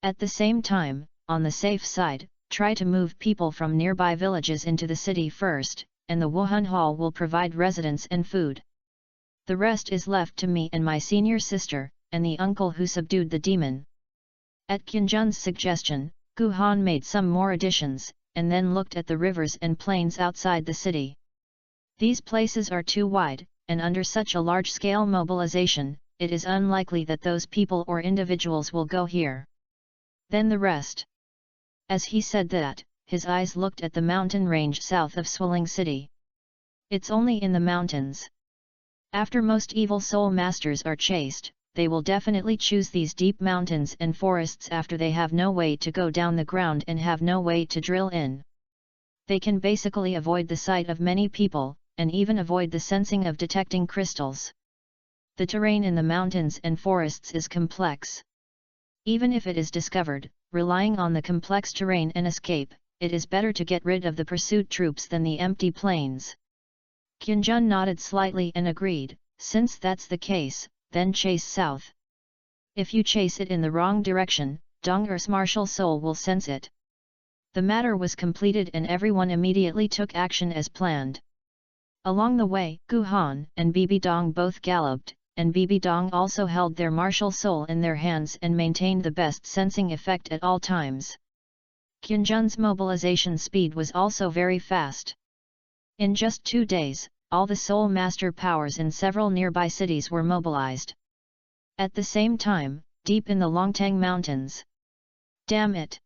At the same time, on the safe side, try to move people from nearby villages into the city first, and the Wuhan Hall will provide residence and food. The rest is left to me and my senior sister, and the uncle who subdued the demon. At Qianjun's suggestion, Guhan made some more additions, and then looked at the rivers and plains outside the city. These places are too wide, and under such a large-scale mobilization, it is unlikely that those people or individuals will go here. Then the rest. As he said that, his eyes looked at the mountain range south of Swilling City. It's only in the mountains. After most evil soul masters are chased, they will definitely choose these deep mountains and forests after they have no way to go down the ground and have no way to drill in. They can basically avoid the sight of many people, and even avoid the sensing of detecting crystals. The terrain in the mountains and forests is complex. Even if it is discovered, relying on the complex terrain and escape, it is better to get rid of the pursuit troops than the empty plains. Qianjun nodded slightly and agreed, since that's the case, then chase south. If you chase it in the wrong direction, Dong'er's martial soul will sense it. The matter was completed and everyone immediately took action as planned. Along the way, Guhan and Bibidong both galloped, and Bibidong also held their martial soul in their hands and maintained the best sensing effect at all times. Qianjun's mobilization speed was also very fast. In just 2 days, all the soul master powers in several nearby cities were mobilized. At the same time, deep in the Longtang Mountains. Damn it!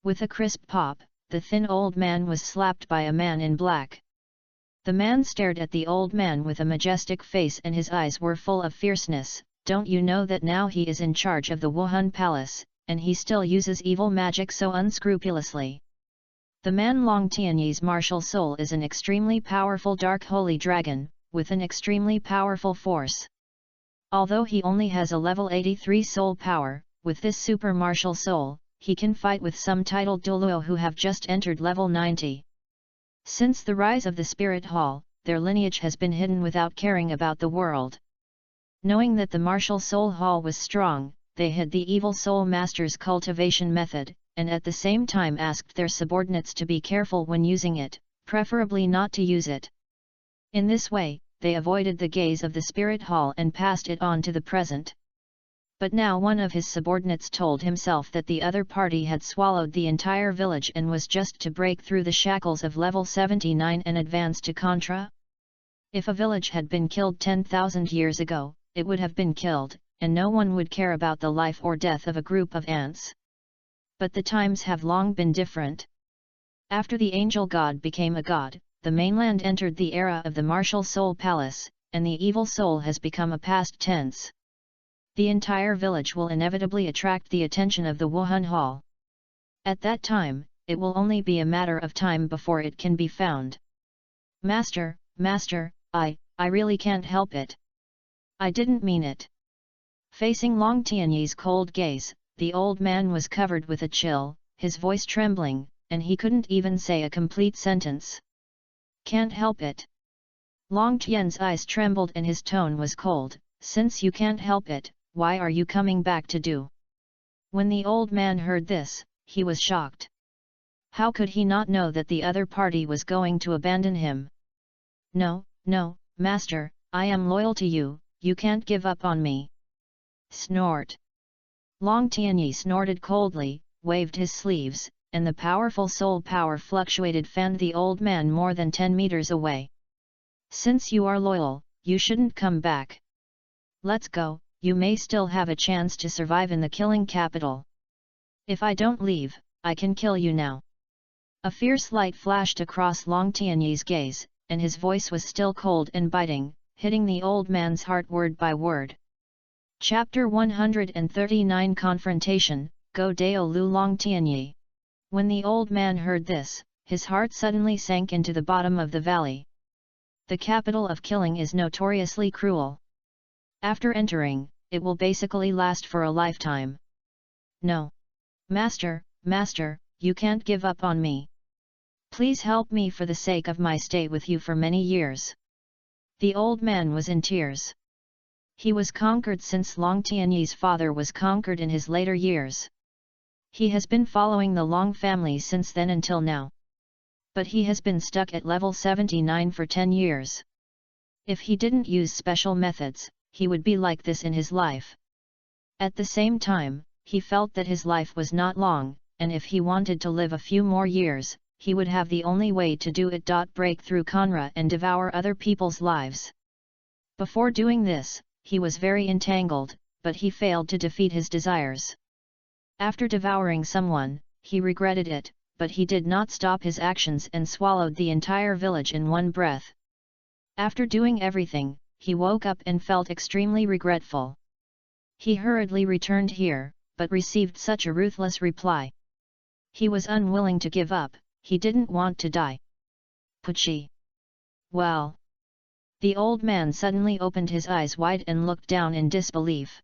With a crisp pop, the thin old man was slapped by a man in black. The man stared at the old man with a majestic face and his eyes were full of fierceness. Don't you know that now he is in charge of the Wuhan Palace, and he still uses evil magic so unscrupulously? The man Long Tianyi's martial soul is an extremely powerful dark holy dragon, with an extremely powerful force. Although he only has a level 83 soul power, with this super martial soul, he can fight with some titled Douluo who have just entered level 90. Since the rise of the Spirit Hall, their lineage has been hidden without caring about the world. Knowing that the martial soul hall was strong, they hid the evil soul master's cultivation method, and at the same time asked their subordinates to be careful when using it, preferably not to use it. In this way, they avoided the gaze of the Spirit Hall and passed it on to the present. But now one of his subordinates told himself that the other party had swallowed the entire village and was just to break through the shackles of level 79 and advance to Contra. If a village had been killed 10,000 years ago, it would have been killed, and no one would care about the life or death of a group of ants. But the times have long been different. After the angel god became a god, the mainland entered the era of the martial soul palace, and the evil soul has become a past tense. The entire village will inevitably attract the attention of the Wuhan Hall. At that time, it will only be a matter of time before it can be found. Master, Master, I really can't help it. I didn't mean it. Facing Long Tianyi's cold gaze, the old man was covered with a chill, his voice trembling, and he couldn't even say a complete sentence. Can't help it. Long Tian's eyes trembled and his tone was cold. Since you can't help it, why are you coming back to do? When the old man heard this, he was shocked. How could he not know that the other party was going to abandon him? No, no, Master, I am loyal to you, you can't give up on me. Snort. Long Tianyi snorted coldly, waved his sleeves, and the powerful soul power fluctuated fanned the old man more than 10 meters away. Since you are loyal, you shouldn't come back. Let's go, you may still have a chance to survive in the killing capital. If I don't leave, I can kill you now. A fierce light flashed across Long Tianyi's gaze, and his voice was still cold and biting, hitting the old man's heart word by word. Chapter 139 Confrontation, Go Dao Lu Long Tianyi. When the old man heard this, his heart suddenly sank into the bottom of the valley. The capital of killing is notoriously cruel. After entering, it will basically last for a lifetime. No. Master, Master, you can't give up on me. Please help me for the sake of my stay with you for many years. The old man was in tears. He was conquered since Long Tianyi's father was conquered in his later years. He has been following the Long family since then until now. But he has been stuck at level 79 for 10 years. If he didn't use special methods, he would be like this in his life. At the same time, he felt that his life was not long, and if he wanted to live a few more years, he would have the only way to do it. Break through Conra and devour other people's lives. Before doing this, he was very entangled, but he failed to defeat his desires. After devouring someone, he regretted it, but he did not stop his actions and swallowed the entire village in one breath. After doing everything, he woke up and felt extremely regretful. He hurriedly returned here, but received such a ruthless reply. He was unwilling to give up, he didn't want to die. Puchi. Well. The old man suddenly opened his eyes wide and looked down in disbelief.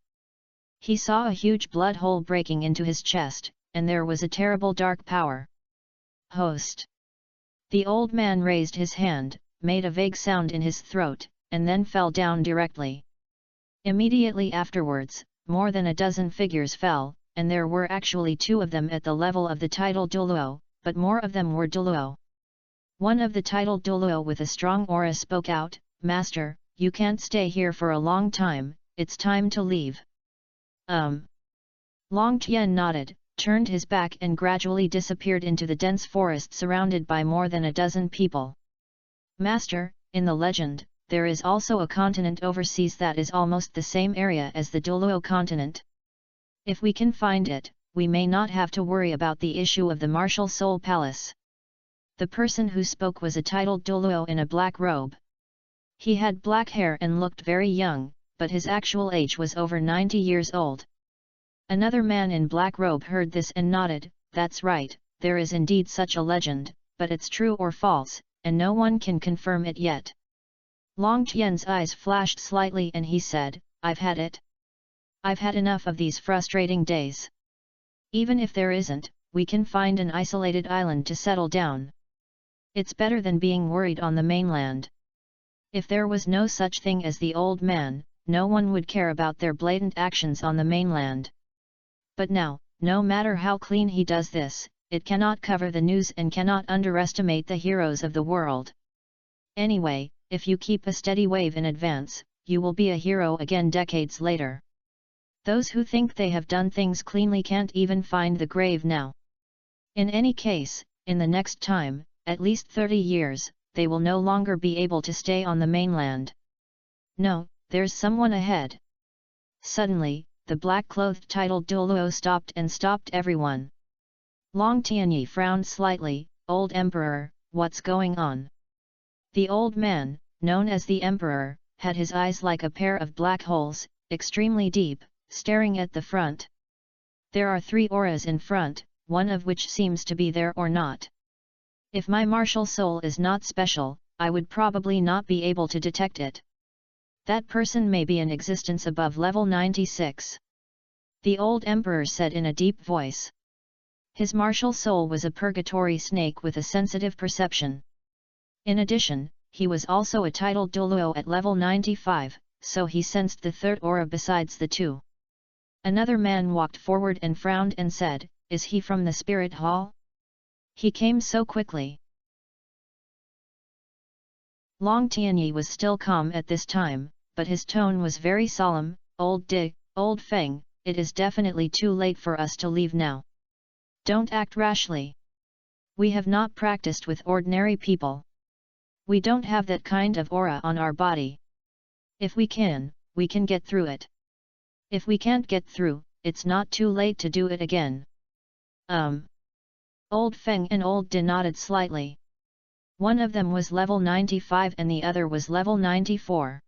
He saw a huge blood hole breaking into his chest, and there was a terrible dark power. Host. The old man raised his hand, made a vague sound in his throat, and then fell down directly. Immediately afterwards, more than a dozen figures fell, and there were actually 2 of them at the level of the titled Douluo, but more of them were Douluo. One of the titled Douluo with a strong aura spoke out, Master, you can't stay here for a long time, it's time to leave. Long Tian nodded, turned his back and gradually disappeared into the dense forest surrounded by more than a dozen people. Master, in the legend, there is also a continent overseas that is almost the same area as the Douluo continent. If we can find it, we may not have to worry about the issue of the martial soul palace. The person who spoke was a titled Douluo in a black robe. He had black hair and looked very young, but his actual age was over 90 years old. Another man in black robe heard this and nodded, that's right, there is indeed such a legend, but it's true or false, and no one can confirm it yet. Long Tian's eyes flashed slightly and he said, I've had it. I've had enough of these frustrating days. Even if there isn't, we can find an isolated island to settle down. It's better than being worried on the mainland. If there was no such thing as the old man, no one would care about their blatant actions on the mainland. But now, no matter how clean he does this, it cannot cover the news and cannot underestimate the heroes of the world. Anyway, if you keep a steady wave in advance, you will be a hero again decades later. Those who think they have done things cleanly can't even find the grave now. In any case, in the next time, at least 30 years, they will no longer be able to stay on the mainland. No, there's someone ahead. Suddenly, the black-clothed titled Douluo stopped and stopped everyone. Long Tianyi frowned slightly, Old Emperor, what's going on? The old man, known as the Emperor, had his eyes like a pair of black holes, extremely deep, staring at the front. There are 3 auras in front, one of which seems to be there or not. If my martial soul is not special, I would probably not be able to detect it. That person may be in existence above level 96. The old emperor said in a deep voice. His martial soul was a purgatory snake with a sensitive perception. In addition, he was also a titled Douluo at level 95, so he sensed the third aura besides the two. Another man walked forward and frowned and said, "Is he from the spirit hall? He came so quickly." Long Tianyi was still calm at this time, but his tone was very solemn. Old Feng, it is definitely too late for us to leave now. Don't act rashly. We have not practiced with ordinary people. We don't have that kind of aura on our body. If we can get through it. If we can't get through, it's not too late to do it again. Old Feng and Old Din nodded slightly. One of them was level 95 and the other was level 94.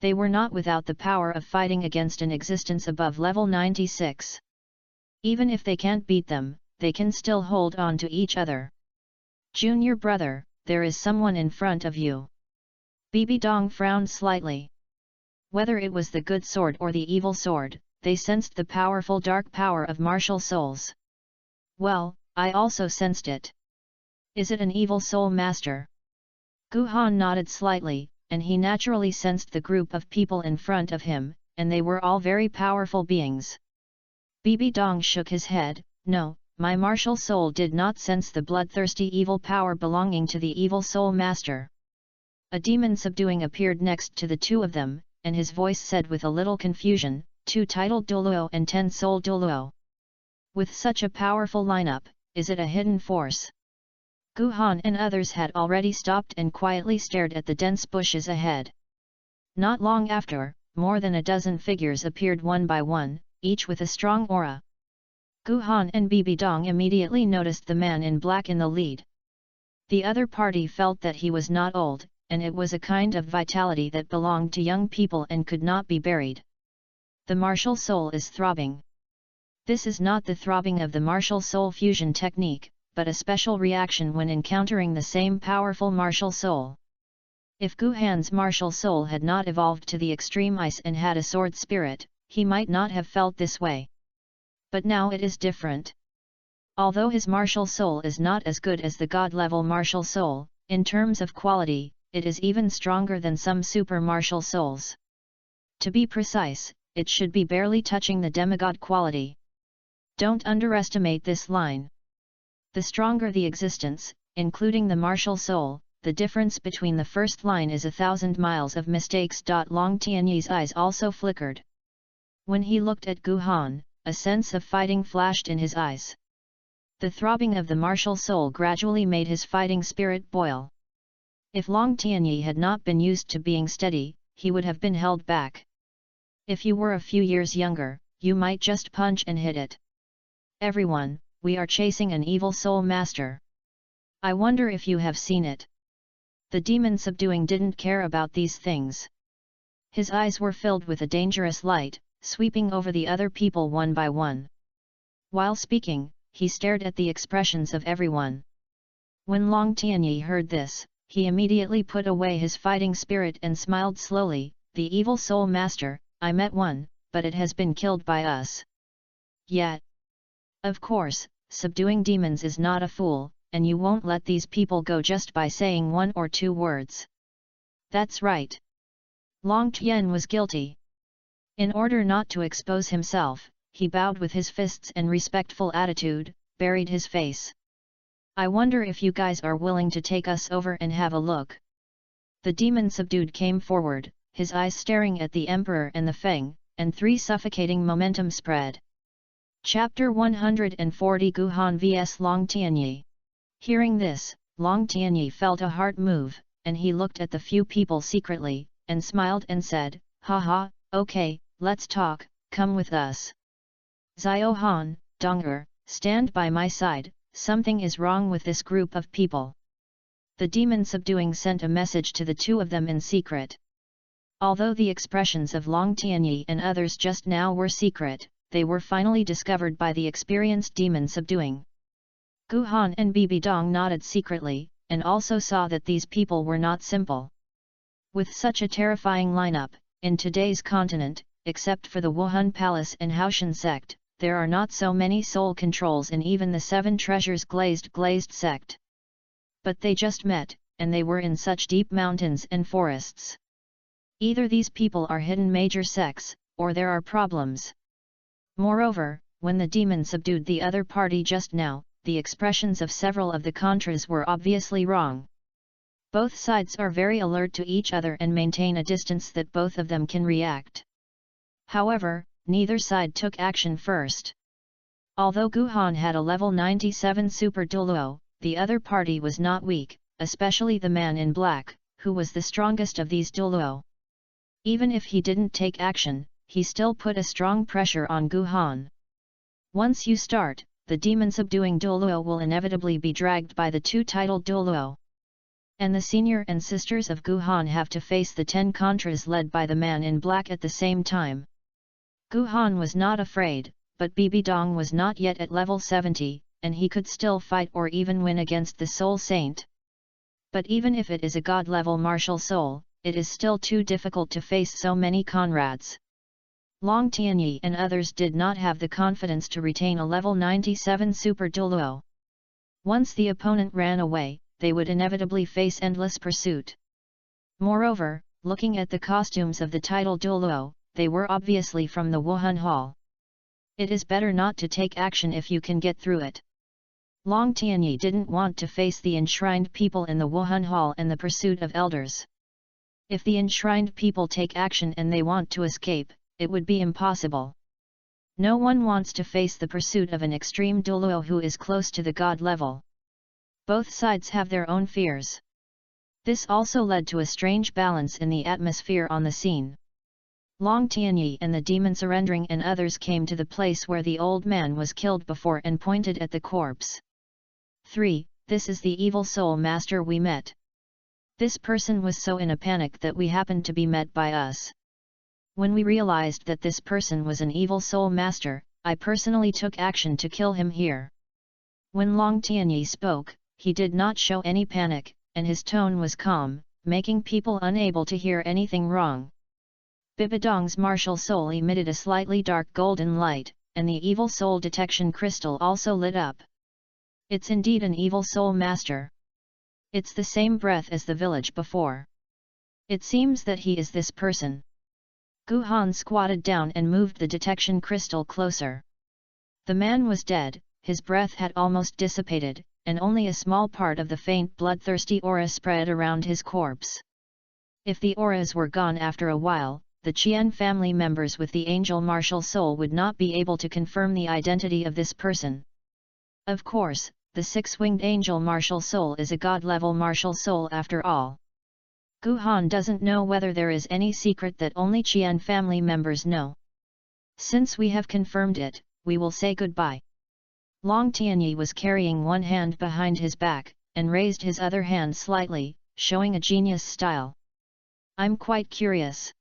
They were not without the power of fighting against an existence above level 96. Even if they can't beat them, they can still hold on to each other. Junior brother, there is someone in front of you. Bibi Dong frowned slightly. Whether it was the good sword or the evil sword, they sensed the powerful dark power of martial souls. Well, I also sensed it. Is it an evil soul master? Gu Han nodded slightly, and he naturally sensed the group of people in front of him, and they were all very powerful beings. Bibi Dong shook his head. No, my martial soul did not sense the bloodthirsty evil power belonging to the evil soul master. A demon subduing appeared next to the two of them, and his voice said with a little confusion, 2 titled Douluo and 10 soul Douluo. With such a powerful lineup, is it a hidden force? Gu Han and others had already stopped and quietly stared at the dense bushes ahead. Not long after, more than a dozen figures appeared one by one, each with a strong aura. Gu Han and Bibi Dong immediately noticed the man in black in the lead. The other party felt that he was not old, and it was a kind of vitality that belonged to young people and could not be buried. The martial soul is throbbing. This is not the throbbing of the martial soul fusion technique, but a special reaction when encountering the same powerful martial soul. If Gu Han's martial soul had not evolved to the extreme ice and had a sword spirit, he might not have felt this way. But now it is different. Although his martial soul is not as good as the god-level martial soul, in terms of quality, it is even stronger than some super martial souls. To be precise, it should be barely touching the demigod quality. Don't underestimate this line. The stronger the existence, including the martial soul, the difference between the first line is 1,000 miles of mistakes. Long Tianyi's eyes also flickered. When he looked at Gu Han, a sense of fighting flashed in his eyes. The throbbing of the martial soul gradually made his fighting spirit boil. If Long Tianyi had not been used to being steady, he would have been held back. If you were a few years younger, you might just punch and hit it. Everyone, we are chasing an evil soul master. I wonder if you have seen it. The demon subduing didn't care about these things. His eyes were filled with a dangerous light, sweeping over the other people one by one. While speaking, he stared at the expressions of everyone. When Long Tianyi heard this, he immediately put away his fighting spirit and smiled slowly. The evil soul master, I met one, but it has been killed by us. Yet. Of course, subduing demons is not a fool, and you won't let these people go just by saying 1 or 2 words. That's right. Long Tian was guilty. In order not to expose himself, he bowed with his fists and respectful attitude, buried his face. I wonder if you guys are willing to take us over and have a look. The demon subdued came forward, his eyes staring at the emperor and the Feng, and 3 suffocating momentum spread. Chapter 140 Gu Han vs Long Tianyi. Hearing this, Long Tianyi felt a heart move, and he looked at the few people secretly, and smiled and said, "Haha, okay, let's talk, come with us. Xiao Han, Dong'er, stand by my side, something is wrong with this group of people." The demon subduing sent a message to the two of them in secret. Although the expressions of Long Tianyi and others just now were secret, they were finally discovered by the experienced demon subduing. Gu Han and Bibi Dong nodded secretly, and also saw that these people were not simple. With such a terrifying lineup, in today's continent, except for the Wuhan Palace and Haoshan sect, there are not so many soul controls in even the Seven Treasures glazed sect. But they just met, and they were in such deep mountains and forests. Either these people are hidden major sects, or there are problems. Moreover, when the demon subdued the other party just now, the expressions of several of the contras were obviously wrong. Both sides are very alert to each other and maintain a distance that both of them can react. However, neither side took action first. Although Guhan had a level 97 super Douluo, the other party was not weak, especially the man in black, who was the strongest of these Douluo. Even if he didn't take action, he still put a strong pressure on Guhan. Once you start, the demon subduing Douluo will inevitably be dragged by the two titled Douluo. And the senior and sisters of Guhan have to face the 10 contras led by the man in black at the same time. Guhan was not afraid, but Bibi Dong was not yet at level 70, and he could still fight or even win against the Soul Saint. But even if it is a god-level martial soul, it is still too difficult to face so many Conrads. Long Tianyi and others did not have the confidence to retain a level 97 super Douluo. Once the opponent ran away, they would inevitably face endless pursuit. Moreover, looking at the costumes of the title Douluo, they were obviously from the Wuhan Hall. It is better not to take action if you can get through it. Long Tianyi didn't want to face the enshrined people in the Wuhan Hall and the pursuit of elders. If the enshrined people take action and they want to escape, it would be impossible. No one wants to face the pursuit of an extreme Douluo who is close to the god level. Both sides have their own fears. This also led to a strange balance in the atmosphere on the scene. Long Tianyi and the demon surrendering and others came to the place where the old man was killed before and pointed at the corpse. 3. This is the evil soul master we met. This person was so in a panic that we happened to be met by us. When we realized that this person was an evil soul master, I personally took action to kill him here. When Long Tianyi spoke, he did not show any panic, and his tone was calm, making people unable to hear anything wrong. Bibidong's martial soul emitted a slightly dark golden light, and the evil soul detection crystal also lit up. It's indeed an evil soul master. It's the same breath as the village before. It seems that he is this person. Guhan squatted down and moved the detection crystal closer. The man was dead, his breath had almost dissipated, and only a small part of the faint bloodthirsty aura spread around his corpse. If the auras were gone after a while, the Qian family members with the angel martial soul would not be able to confirm the identity of this person. Of course, the six-winged angel martial soul is a god-level martial soul after all. Guhan doesn't know whether there is any secret that only Qian family members know. Since we have confirmed it, we will say goodbye. Long Tianyi was carrying one hand behind his back, and raised his other hand slightly, showing a genius style. I'm quite curious.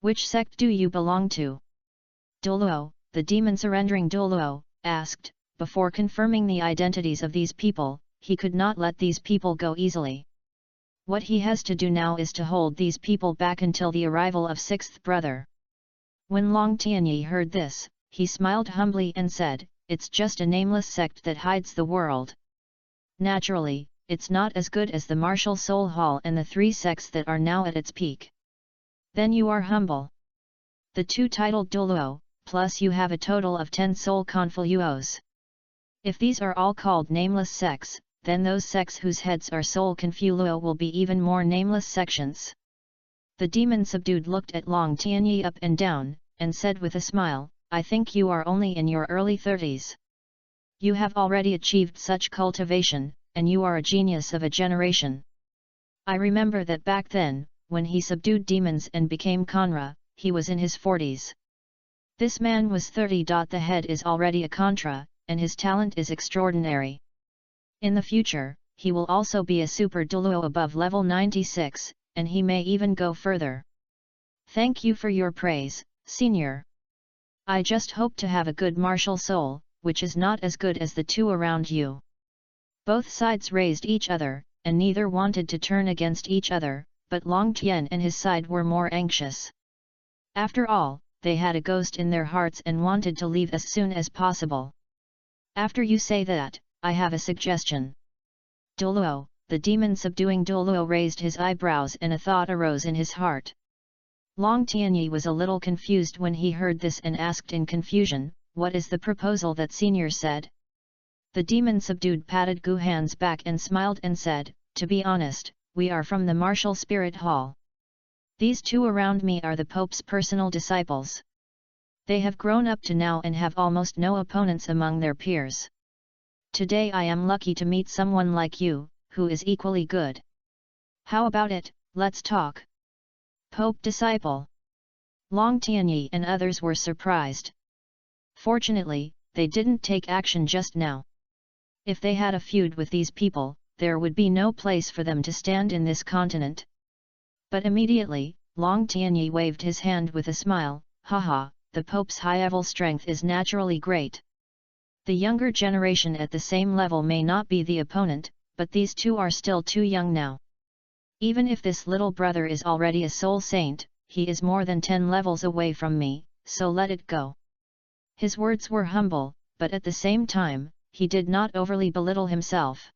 Which sect do you belong to? Douluo, the demon surrendering Douluo, asked. Before confirming the identities of these people, he could not let these people go easily. What he has to do now is to hold these people back until the arrival of sixth brother. When Long Tianyi heard this, he smiled humbly and said, "It's just a nameless sect that hides the world. Naturally, it's not as good as the martial soul hall and the 3 sects that are now at its peak. Then you are humble. The 2 titled Douluo, plus you have a total of 10 soul confluos. If these are all called nameless sects, then those sects whose heads are soul confluo will be even more nameless sections." The demon subdued looked at Long Tianyi up and down, and said with a smile, "I think you are only in your early 30s. You have already achieved such cultivation, and you are a genius of a generation. I remember that back then, when he subdued demons and became Conra, he was in his 40s. This man was 30. The head is already a Contra, and his talent is extraordinary. In the future, he will also be a super Douluo above level 96, and he may even go further. Thank you for your praise, senior. I just hope to have a good martial soul, which is not as good as the 2 around you." Both sides raised each other, and neither wanted to turn against each other, but Long Tian and his side were more anxious. After all, they had a ghost in their hearts and wanted to leave as soon as possible. After you say that, I have a suggestion. Douluo, the demon subduing Douluo raised his eyebrows and a thought arose in his heart. Long Tianyi was a little confused when he heard this and asked in confusion, "What is the proposal that senior said?" The demon subdued patted Gu Han's back and smiled and said, "To be honest, we are from the martial spirit hall. These two around me are the Pope's personal disciples. They have grown up to now and have almost no opponents among their peers. Today I am lucky to meet someone like you, who is equally good. How about it, let's talk?" Pope disciple. Long Tianyi and others were surprised. Fortunately, they didn't take action just now. If they had a feud with these people, there would be no place for them to stand in this continent. But immediately, Long Tianyi waved his hand with a smile, "Haha, the Pope's high-level strength is naturally great. The younger generation at the same level may not be the opponent, but these two are still too young now. Even if this little brother is already a soul saint, he is more than 10 levels away from me, so let it go." His words were humble, but at the same time, he did not overly belittle himself.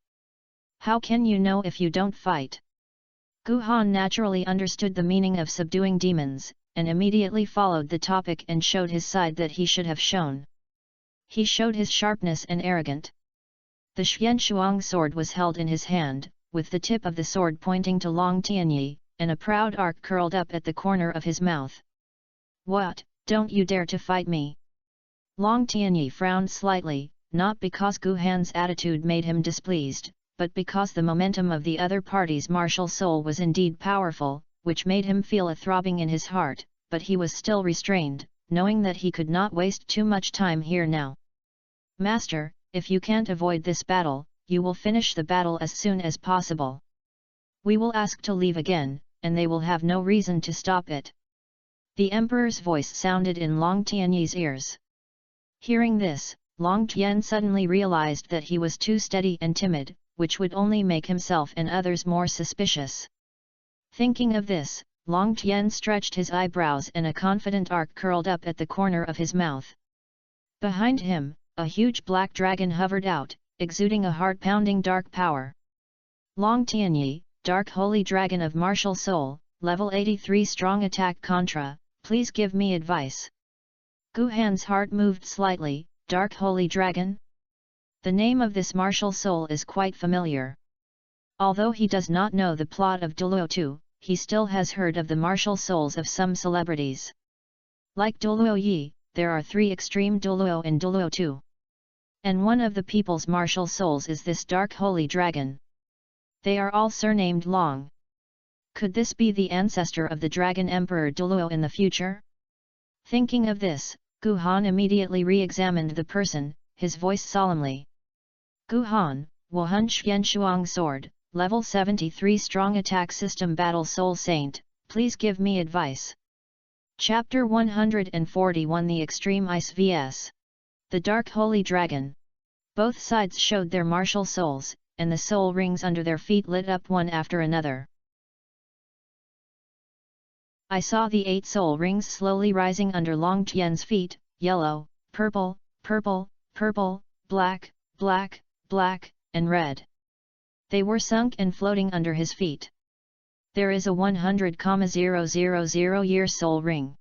"How can you know if you don't fight?" Gu Han naturally understood the meaning of subduing demons, and immediately followed the topic and showed his side that he should have shown. He showed his sharpness and arrogant. The Xianshuang sword was held in his hand, with the tip of the sword pointing to Long Tianyi, and a proud arc curled up at the corner of his mouth. "What, don't you dare to fight me?" Long Tianyi frowned slightly, not because Gu Han's attitude made him displeased, but because the momentum of the other party's martial soul was indeed powerful, which made him feel a throbbing in his heart, but he was still restrained, knowing that he could not waste too much time here now. "Master, if you can't avoid this battle, you will finish the battle as soon as possible. We will ask to leave again, and they will have no reason to stop it." The emperor's voice sounded in Long Tianyi's ears. Hearing this, Long Tian suddenly realized that he was too steady and timid, which would only make himself and others more suspicious. Thinking of this, Long Tian stretched his eyebrows and a confident arc curled up at the corner of his mouth. Behind him, a huge black dragon hovered out, exuding a heart-pounding dark power. "Long Tianyi, Dark Holy Dragon of Martial Soul, Level 83 Strong Attack Contra, please give me advice." Gu Han's heart moved slightly. Dark Holy Dragon? The name of this martial soul is quite familiar. Although he does not know the plot of Douluo II, he still has heard of the martial souls of some celebrities. Like Douluo I, there are 3 extreme Douluo in Douluo II. And one of the people's martial souls is this Dark Holy Dragon. They are all surnamed Long. Could this be the ancestor of the Dragon Emperor Douluo in the future? Thinking of this, Gu Han immediately re-examined the person, his voice solemnly. "Gu Han, Wuhan Xianshuang Sword, Level 73 Strong Attack System Battle Soul Saint, please give me advice." Chapter 141 The Extreme Ice vs. The Dark Holy Dragon. Both sides showed their martial souls, and the soul rings under their feet lit up one after another. I saw the 8 soul rings slowly rising under Long Tian's feet, yellow, purple, purple, purple, black, black, black, and red. They were sunk and floating under his feet. There is a 100,000 year soul ring.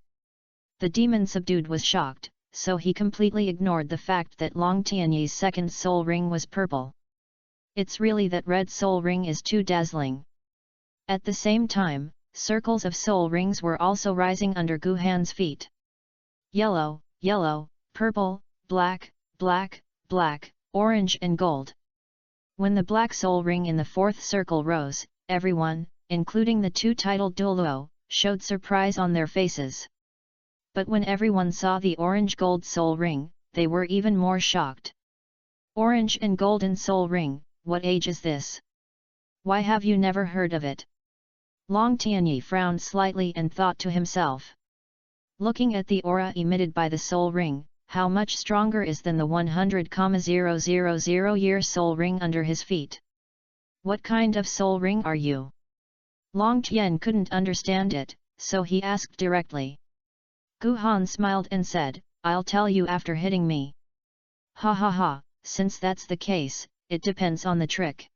The demon subdued was shocked, so he completely ignored the fact that Long Tianyi's second soul ring was purple. It's really that red soul ring is too dazzling. At the same time, circles of soul rings were also rising under Gu Han's feet. Yellow, yellow, purple, black, black, black, orange and gold. When the black soul ring in the 4th circle rose, everyone, including the 2 titled Douluo, showed surprise on their faces. But when everyone saw the orange-gold soul ring, they were even more shocked. Orange and golden soul ring, what age is this? Why have you never heard of it? Long Tianyi frowned slightly and thought to himself. Looking at the aura emitted by the soul ring, how much stronger is than the 100,000 year soul ring under his feet? What kind of soul ring are you? Long Tian couldn't understand it, so he asked directly. Gu Han smiled and said, I'll tell you after hitting me. Ha ha ha, since that's the case, it depends on the trick.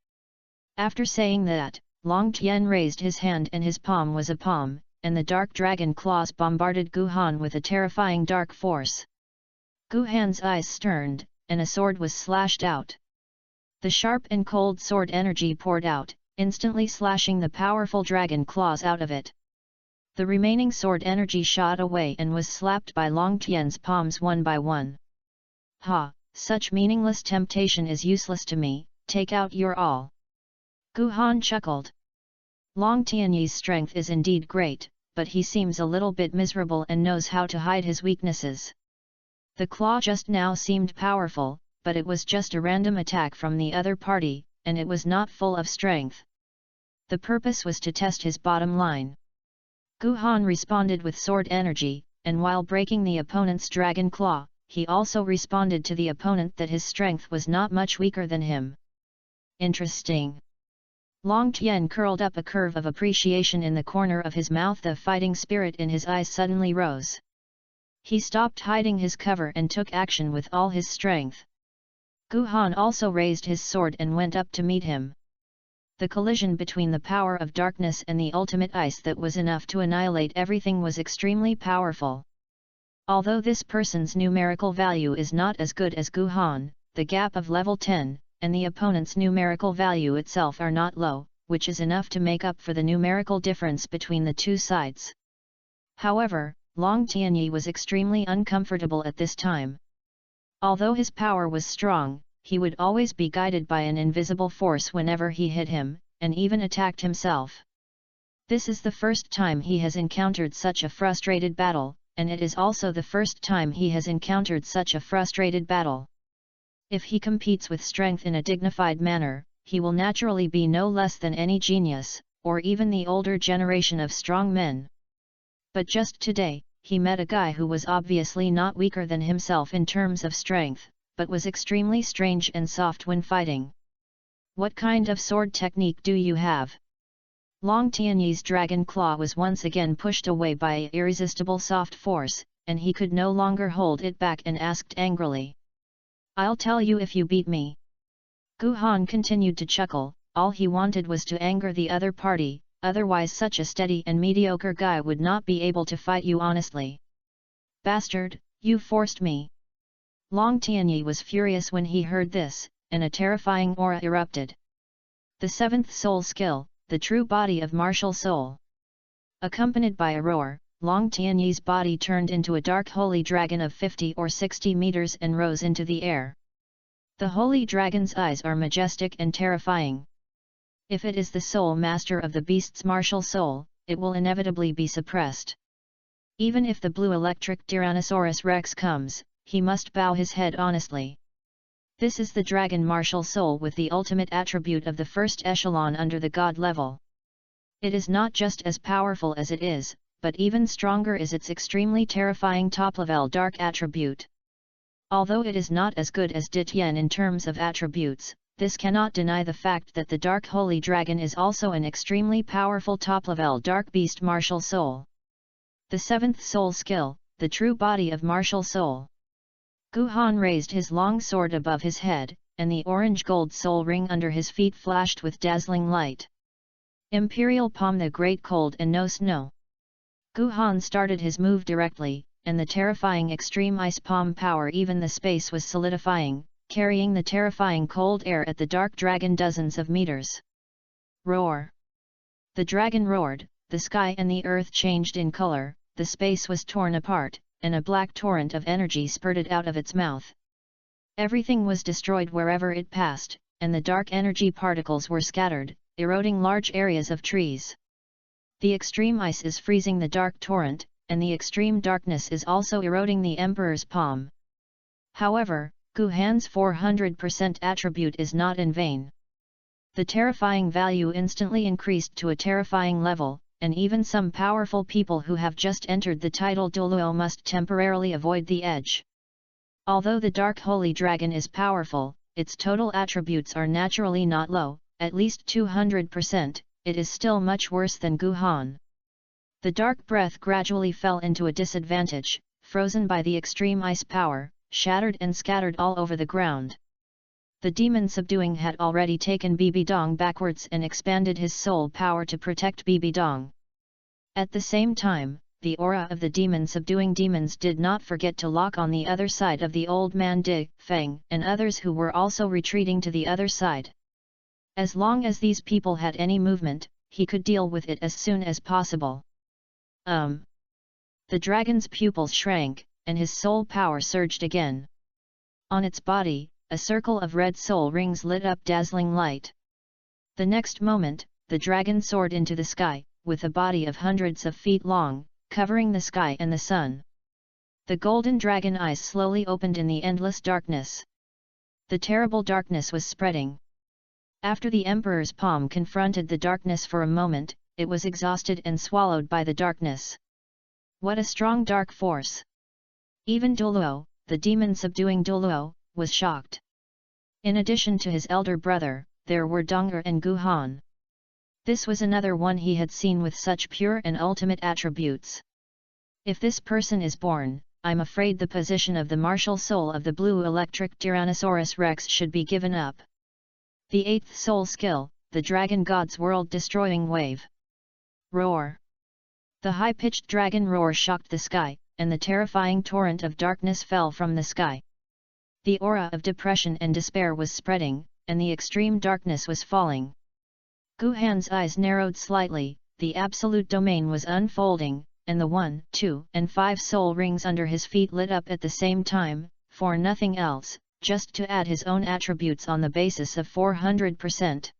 After saying that, Long Tian raised his hand and his palm was a palm, and the dark dragon claws bombarded Gu Han with a terrifying dark force. Gu Han's eyes sterned, and a sword was slashed out. The sharp and cold sword energy poured out, instantly slashing the powerful dragon claws out of it. The remaining sword energy shot away and was slapped by Long Tian's palms one by one. Ha, such meaningless temptation is useless to me, take out your all. Gu Han chuckled. Long Tianyi's strength is indeed great, but he seems a little bit miserable and knows how to hide his weaknesses. The claw just now seemed powerful, but it was just a random attack from the other party, and it was not full of strength. The purpose was to test his bottom line. Gu Han responded with sword energy, and while breaking the opponent's dragon claw, he also responded to the opponent that his strength was not much weaker than him. Interesting. Long Tian curled up a curve of appreciation in the corner of his mouth. The fighting spirit in his eyes suddenly rose. He stopped hiding his cover and took action with all his strength. Gu Han also raised his sword and went up to meet him. The collision between the power of darkness and the ultimate ice that was enough to annihilate everything was extremely powerful. Although this person's numerical value is not as good as Gu Han, the gap of level 10, and the opponent's numerical value itself are not low, which is enough to make up for the numerical difference between the two sides. However, Long Tianyi was extremely uncomfortable at this time. Although his power was strong, he would always be guided by an invisible force whenever he hit him, and even attacked himself. This is the first time he has encountered such a frustrated battle, and it is also the first time he has encountered such a frustrated battle. If he competes with strength in a dignified manner, he will naturally be no less than any genius, or even the older generation of strong men. But just today, he met a guy who was obviously not weaker than himself in terms of strength, but was extremely strange and soft when fighting. What kind of sword technique do you have? Long Tianyi's dragon claw was once again pushed away by an irresistible soft force, and he could no longer hold it back and asked angrily. I'll tell you if you beat me. Gu Han continued to chuckle, all he wanted was to anger the other party, otherwise such a steady and mediocre guy would not be able to fight you honestly. Bastard, you forced me. Long Tianyi was furious when he heard this, and a terrifying aura erupted. The seventh soul skill, the true body of martial soul. Accompanied by a roar, Long Tianyi's body turned into a dark holy dragon of 50 or 60 meters and rose into the air. The holy dragon's eyes are majestic and terrifying. If it is the soul master of the beast's martial soul, it will inevitably be suppressed. Even if the blue electric Tyrannosaurus Rex comes, he must bow his head honestly. This is the dragon martial soul with the ultimate attribute of the first echelon under the god level. It is not just as powerful as it is, but even stronger is its extremely terrifying top-level dark attribute. Although it is not as good as Ditien in terms of attributes, this cannot deny the fact that the Dark Holy Dragon is also an extremely powerful top-level Dark Beast martial soul. The seventh soul skill, the true body of martial soul. Gu Han raised his long sword above his head, and the orange-gold soul ring under his feet flashed with dazzling light. Imperial Palm, the Great Cold and No Snow. Gu Han started his move directly, and the terrifying extreme ice palm power, even the space was solidifying, carrying the terrifying cold air at the dark dragon dozens of meters. Roar! The dragon roared, the sky and the earth changed in color, the space was torn apart, and a black torrent of energy spurted out of its mouth. Everything was destroyed wherever it passed, and the dark energy particles were scattered, eroding large areas of trees. The extreme ice is freezing the dark torrent, and the extreme darkness is also eroding the Emperor's palm. However, Gu Han's 400% attribute is not in vain. The terrifying value instantly increased to a terrifying level, and even some powerful people who have just entered the title Douluo must temporarily avoid the edge. Although the Dark Holy Dragon is powerful, its total attributes are naturally not low, at least 200%, it is still much worse than Guhan. The dark breath gradually fell into a disadvantage, frozen by the extreme ice power, shattered and scattered all over the ground. The demon subduing had already taken Bibidong backwards and expanded his soul power to protect Bibidong. At the same time, the aura of the demon subduing demons did not forget to lock on the other side of the old man Di, Feng, and others who were also retreating to the other side. As long as these people had any movement, he could deal with it as soon as possible. The dragon's pupils shrank, and his soul power surged again. On its body, a circle of red soul rings lit up dazzling light. The next moment, the dragon soared into the sky, with a body of hundreds of feet long, covering the sky and the sun. The golden dragon eyes slowly opened in the endless darkness. The terrible darkness was spreading. After the emperor's palm confronted the darkness for a moment, it was exhausted and swallowed by the darkness. What a strong dark force! Even Douluo, the demon subduing Douluo, was shocked. In addition to his elder brother, there were Dong'er and Guhan. This was another one he had seen with such pure and ultimate attributes. If this person is born, I'm afraid the position of the martial soul of the blue electric Tyrannosaurus Rex should be given up. The 8th soul skill, the Dragon God's world-destroying wave. Roar! The high-pitched dragon roar shocked the sky, and the terrifying torrent of darkness fell from the sky. The aura of depression and despair was spreading, and the extreme darkness was falling. Guhan's eyes narrowed slightly, the absolute domain was unfolding, and the 1, 2, and 5 soul rings under his feet lit up at the same time, for nothing else, just to add his own attributes on the basis of 400%.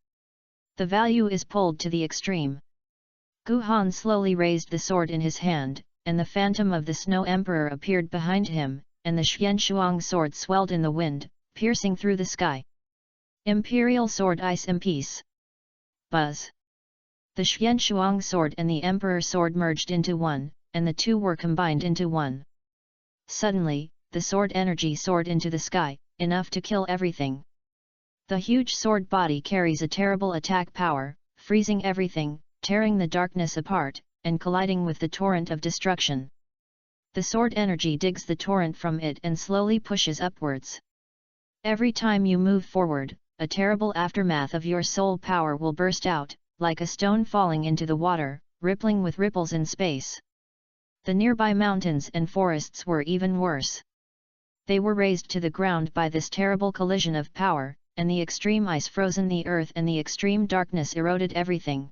The value is pulled to the extreme. Guhan slowly raised the sword in his hand, and the phantom of the Snow Emperor appeared behind him, and the Xianshuang sword swelled in the wind, piercing through the sky. Imperial Sword Ice and Peace. Buzz! The Xianshuang sword and the Emperor sword merged into one, and the two were combined into one. Suddenly, the sword energy soared into the sky, enough to kill everything. The huge sword body carries a terrible attack power, freezing everything, tearing the darkness apart, and colliding with the torrent of destruction. The sword energy digs the torrent from it and slowly pushes upwards. Every time you move forward, a terrible aftermath of your soul power will burst out, like a stone falling into the water, rippling with ripples in space. The nearby mountains and forests were even worse. They were razed to the ground by this terrible collision of power, and the extreme ice frozen the earth and the extreme darkness eroded everything.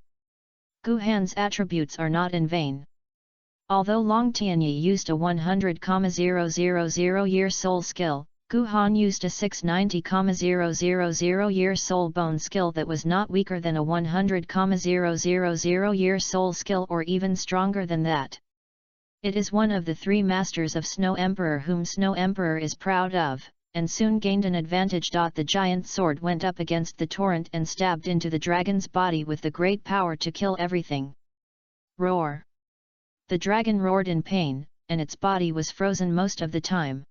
Guhan's attributes are not in vain. Although Long Tianyi used a 100,000 year soul skill, Guhan used a 690,000 year soul bone skill that was not weaker than a 100,000 year soul skill or even stronger than that. It is one of the 3 masters of Snow Emperor whom Snow Emperor is proud of, and soon gained an advantage. The giant sword went up against the torrent and stabbed into the dragon's body with the great power to kill everything. Roar! The dragon roared in pain, and its body was frozen most of the time.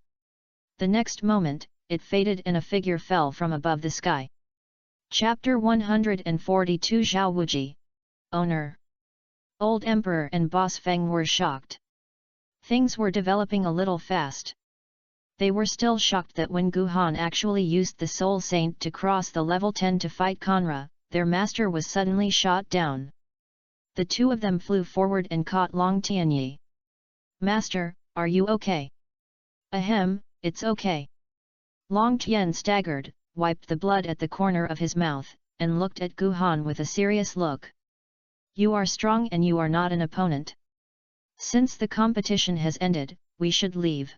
The next moment, it faded and a figure fell from above the sky. Chapter 142 Zhao Wuji. Owner. Old Emperor and Boss Feng were shocked. Things were developing a little fast. They were still shocked that when Guhan actually used the Soul Saint to cross the level 10 to fight Conra, their master was suddenly shot down. The two of them flew forward and caught Long Tianyi. "Master, are you okay?" "Ahem, it's okay." Long Tian staggered, wiped the blood at the corner of his mouth, and looked at Guhan with a serious look. "You are strong and you are not an opponent. Since the competition has ended, we should leave."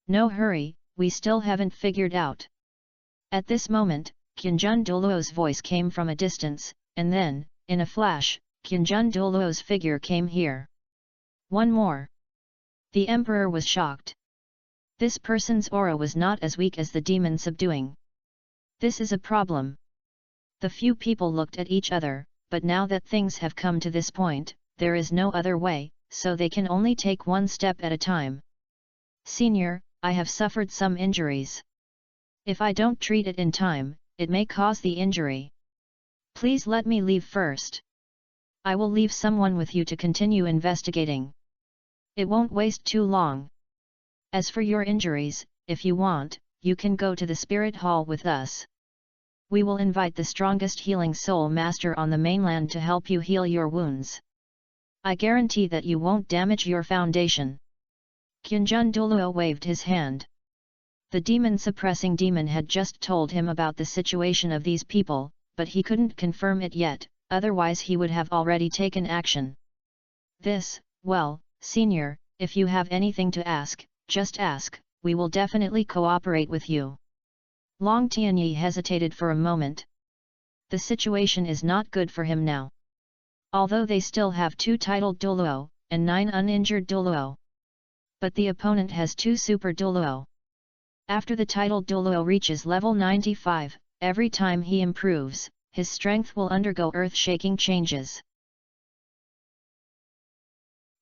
"No hurry, we still haven't figured out." At this moment, Qianjun Douluo's voice came from a distance, and then, in a flash, Qianjun Douluo's figure came here. "One more." The emperor was shocked. This person's aura was not as weak as the demon subduing. This is a problem. The few people looked at each other, but now that things have come to this point, there is no other way, so they can only take one step at a time. "Senior, I have suffered some injuries. If I don't treat it in time, it may cause the injury." Please let me leave first. I will leave someone with you to continue investigating. It won't waste too long. As for your injuries, if you want, you can go to the spirit hall with us. We will invite the strongest healing soul master on the mainland to help you heal your wounds. I guarantee that you won't damage your foundation. Qinjun Douluo waved his hand. The demon-suppressing demon had just told him about the situation of these people, but he couldn't confirm it yet, otherwise he would have already taken action. Well, senior, if you have anything to ask, just ask, we will definitely cooperate with you. Long Tianyi hesitated for a moment. The situation is not good for him now. Although they still have 2 titled Douluo, and 9 uninjured Douluo. But the opponent has 2 super Douluo. After the titled Douluo reaches level 95, every time he improves, his strength will undergo earth-shaking changes.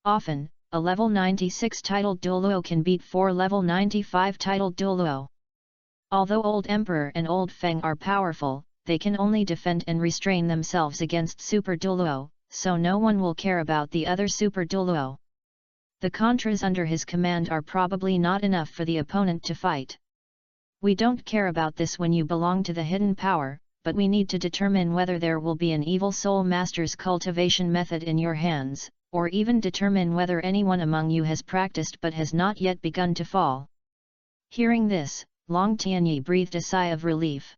Often, a level 96 titled Douluo can beat 4 level 95 titled Douluo. Although Old Emperor and Old Feng are powerful, they can only defend and restrain themselves against Super Douluo, so no one will care about the other Super Douluo. The contras under his command are probably not enough for the opponent to fight. We don't care about this when you belong to the hidden power, but we need to determine whether there will be an evil soul master's cultivation method in your hands, or even determine whether anyone among you has practiced but has not yet begun to fall. Hearing this, Long Tianyi breathed a sigh of relief.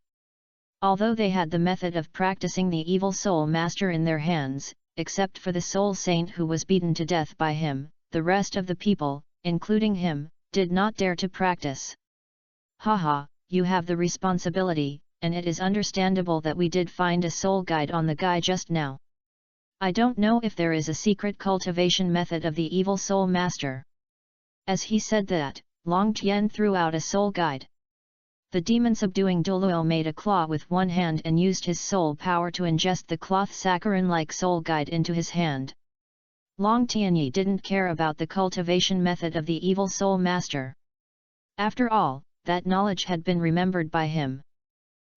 Although they had the method of practicing the evil soul master in their hands, except for the soul saint who was beaten to death by him, the rest of the people, including him, did not dare to practice. Haha, you have the responsibility, and it is understandable that we did find a soul guide on the guy just now. I don't know if there is a secret cultivation method of the evil soul master. As he said that, Long Tian threw out a soul guide. The demon-subduing Douluo made a claw with one hand and used his soul power to ingest the cloth saccharin-like soul guide into his hand. Long Tianyi didn't care about the cultivation method of the evil soul master. After all, that knowledge had been remembered by him.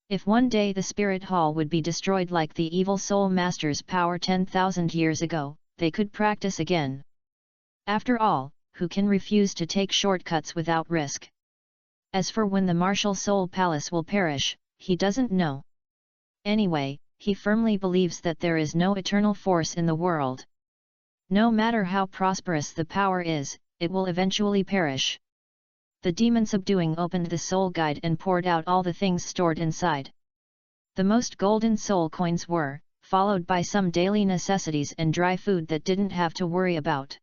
If one day the spirit hall would be destroyed like the evil soul master's power 10,000 years ago, they could practice again. After all, who can refuse to take shortcuts without risk? As for when the martial soul palace will perish, he doesn't know. Anyway, he firmly believes that there is no eternal force in the world. No matter how prosperous the power is, it will eventually perish. The demon subduing opened the soul guide and poured out all the things stored inside. The most golden soul coins were, followed by some daily necessities and dry food that didn't have to worry about.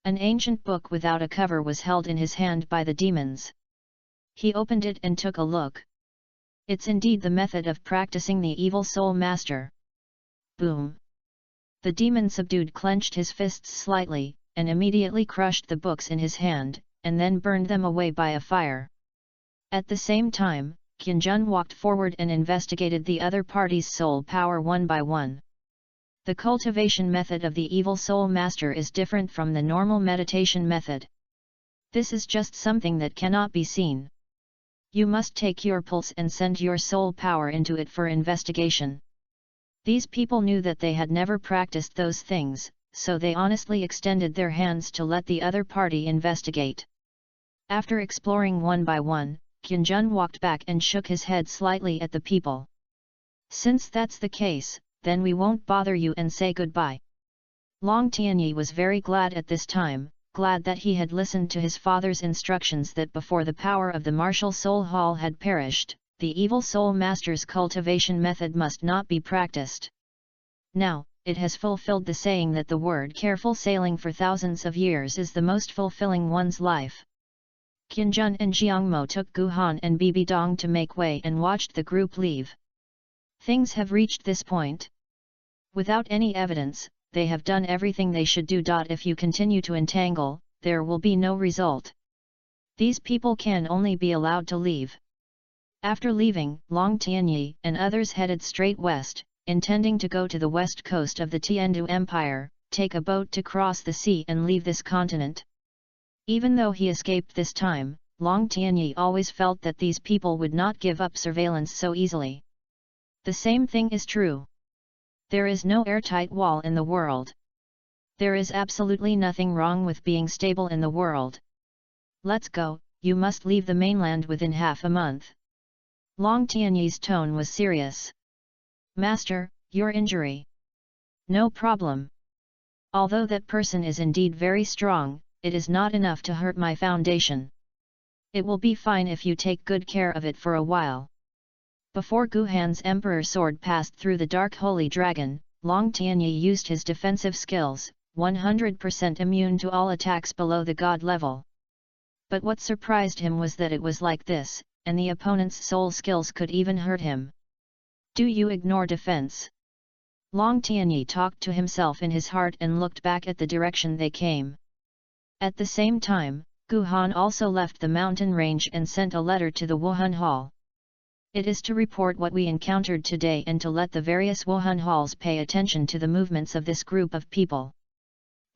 An ancient book without a cover was held in his hand by the demons. He opened it and took a look. It's indeed the method of practicing the evil soul master. Boom! The demon subdued clenched his fists slightly, and immediately crushed the books in his hand, and then burned them away by a fire. At the same time, Qinjun walked forward and investigated the other party's soul power one by one. The cultivation method of the evil soul master is different from the normal meditation method. This is just something that cannot be seen. You must take your pulse and send your soul power into it for investigation. These people knew that they had never practiced those things, so they honestly extended their hands to let the other party investigate. After exploring one by one, Qinjun walked back and shook his head slightly at the people. Since that's the case, then we won't bother you and say goodbye. Long Tianyi was very glad at this time, glad that he had listened to his father's instructions that before the power of the martial soul hall had perished, the evil soul master's cultivation method must not be practiced. Now, it has fulfilled the saying that the word careful sailing for thousands of years is the most fulfilling one's life. Qinjun and Jiangmo took Guhan and Bibi Dong to make way and watched the group leave. Things have reached this point. Without any evidence, they have done everything they should do. If you continue to entangle, there will be no result. These people can only be allowed to leave. After leaving, Long Tianyi and others headed straight west, intending to go to the west coast of the Tiandu Empire, take a boat to cross the sea and leave this continent. Even though he escaped this time, Long Tianyi always felt that these people would not give up surveillance so easily. The same thing is true. There is no airtight wall in the world. There is absolutely nothing wrong with being stable in the world. Let's go, you must leave the mainland within half a month. Long Tianyi's tone was serious. Master, your injury. No problem. Although that person is indeed very strong, it is not enough to hurt my foundation. It will be fine if you take good care of it for a while. Before Guhan's Emperor sword passed through the dark holy dragon, Long Tianyi used his defensive skills, 100% immune to all attacks below the god level. But what surprised him was that it was like this, and the opponent's soul skills could even hurt him. Do you ignore defense? Long Tianyi talked to himself in his heart and looked back at the direction they came. At the same time, Guhan also left the mountain range and sent a letter to the Wuhan Hall. It is to report what we encountered today and to let the various Wuhan halls pay attention to the movements of this group of people.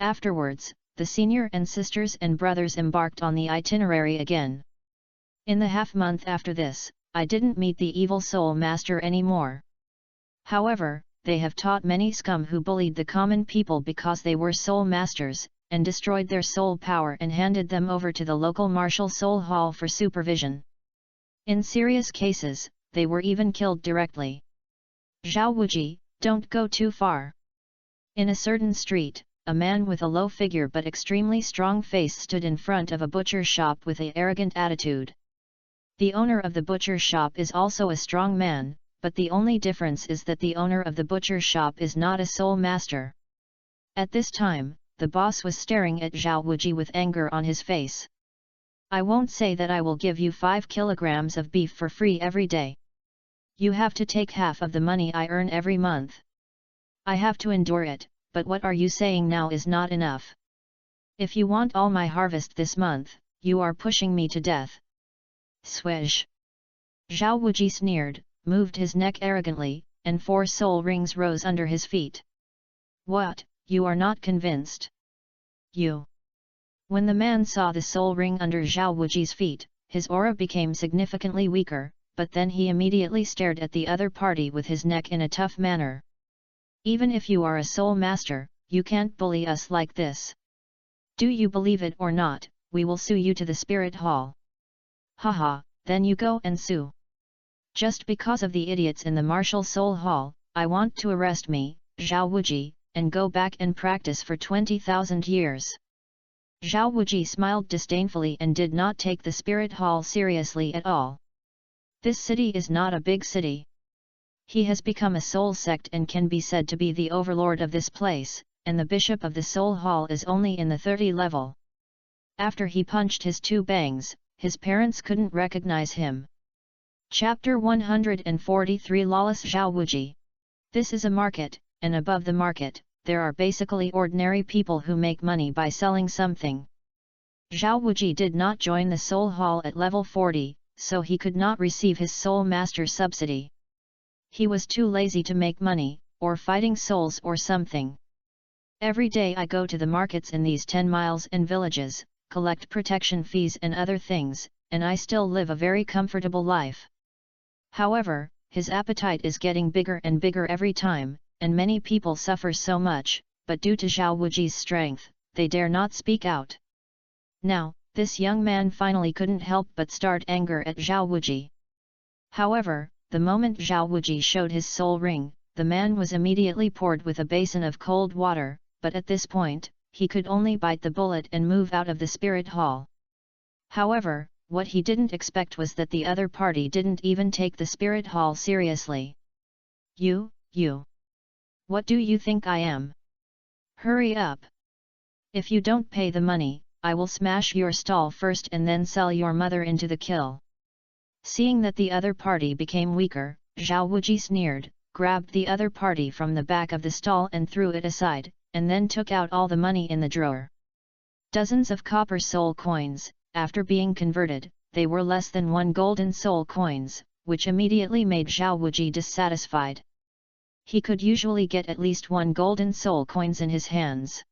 Afterwards, the senior and sisters and brothers embarked on the itinerary again. In the half-month after this, I didn't meet the evil soul master anymore. However, they have taught many scum who bullied the common people because they were soul masters, and destroyed their soul power and handed them over to the local martial soul hall for supervision. In serious cases, they were even killed directly. Zhao Wuji, don't go too far. In a certain street, a man with a low figure but extremely strong face stood in front of a butcher shop with an arrogant attitude. The owner of the butcher shop is also a strong man, but the only difference is that the owner of the butcher shop is not a soul master. At this time, the boss was staring at Zhao Wuji with anger on his face. I won't say that I will give you 5 kilograms of beef for free every day. You have to take half of the money I earn every month. I have to endure it, but what are you saying now is not enough. If you want all my harvest this month, you are pushing me to death. Swish! Zhao Wuji sneered, moved his neck arrogantly, and 4 soul rings rose under his feet. What, you are not convinced? You! When the man saw the soul ring under Zhao Wuji's feet, his aura became significantly weaker, but then he immediately stared at the other party with his neck in a tough manner. Even if you are a soul master, you can't bully us like this. Do you believe it or not, we will sue you to the spirit hall. Haha, then you go and sue. Just because of the idiots in the martial soul hall, I want to arrest me, Zhao Wuji, and go back and practice for 20,000 years. Zhao Wuji smiled disdainfully and did not take the spirit hall seriously at all. This city is not a big city. He has become a soul sect and can be said to be the overlord of this place, and the bishop of the soul hall is only in the 30 level. After he punched his 2 bangs, his parents couldn't recognize him. Chapter 143 Lawless Zhao Wuji. This is a market, and above the market, there are basically ordinary people who make money by selling something. Zhao Wuji did not join the soul hall at level 40, so he could not receive his soul master subsidy. He was too lazy to make money, or fighting souls or something. Every day I go to the markets in these 10 miles and villages, collect protection fees and other things, and I still live a very comfortable life. However, his appetite is getting bigger and bigger every time, and many people suffer so much, but due to Zhao Wuji's strength, they dare not speak out. Now, this young man finally couldn't help but start anger at Zhao Wuji. However, the moment Zhao Wuji showed his soul ring, the man was immediately poured with a basin of cold water, but at this point, he could only bite the bullet and move out of the spirit hall. However, what he didn't expect was that the other party didn't even take the spirit hall seriously. You. What do you think I am? Hurry up! If you don't pay the money, I will smash your stall first and then sell your mother into the kill. Seeing that the other party became weaker, Zhao Wuji sneered, grabbed the other party from the back of the stall and threw it aside, and then took out all the money in the drawer. Dozens of copper soul coins, after being converted, they were less than 1 golden soul coins, which immediately made Zhao Wuji dissatisfied. He could usually get at least 1 golden soul coins in his hands.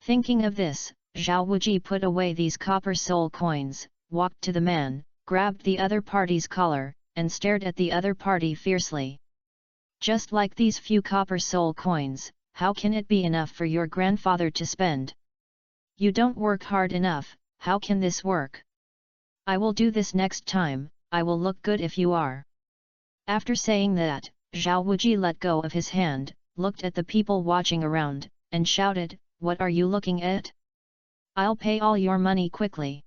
Thinking of this, Zhao Wuji put away these copper soul coins, walked to the man, grabbed the other party's collar, and stared at the other party fiercely. Just like these few copper soul coins, how can it be enough for your grandfather to spend? You don't work hard enough, how can this work? I will do this next time, I will look good if you are. After saying that, Zhao Wuji let go of his hand, looked at the people watching around, and shouted, "What are you looking at? I'll pay all your money quickly.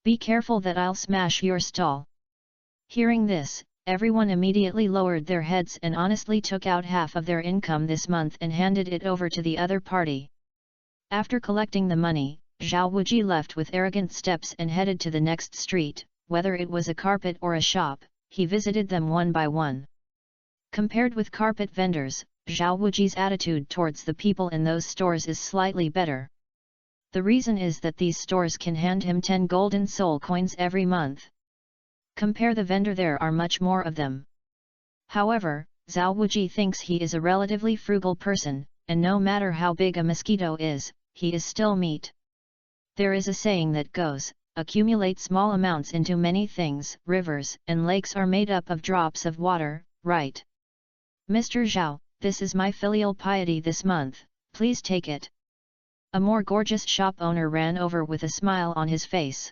Be careful that I'll smash your stall." Hearing this, everyone immediately lowered their heads and honestly took out half of their income this month and handed it over to the other party. After collecting the money, Zhao Wuji left with arrogant steps and headed to the next street. Whether it was a carpet or a shop, he visited them one by one. Compared with carpet vendors, Zhao Wuji's attitude towards the people in those stores is slightly better. The reason is that these stores can hand him 10 golden soul coins every month. Compare the vendor, there are much more of them. However, Zhao Wuji thinks he is a relatively frugal person, and no matter how big a mosquito is, he is still meat. There is a saying that goes, accumulate small amounts into many things. Rivers and lakes are made up of drops of water, right? Mr. Zhao, this is my filial piety this month, please take it. A more gorgeous shop owner ran over with a smile on his face.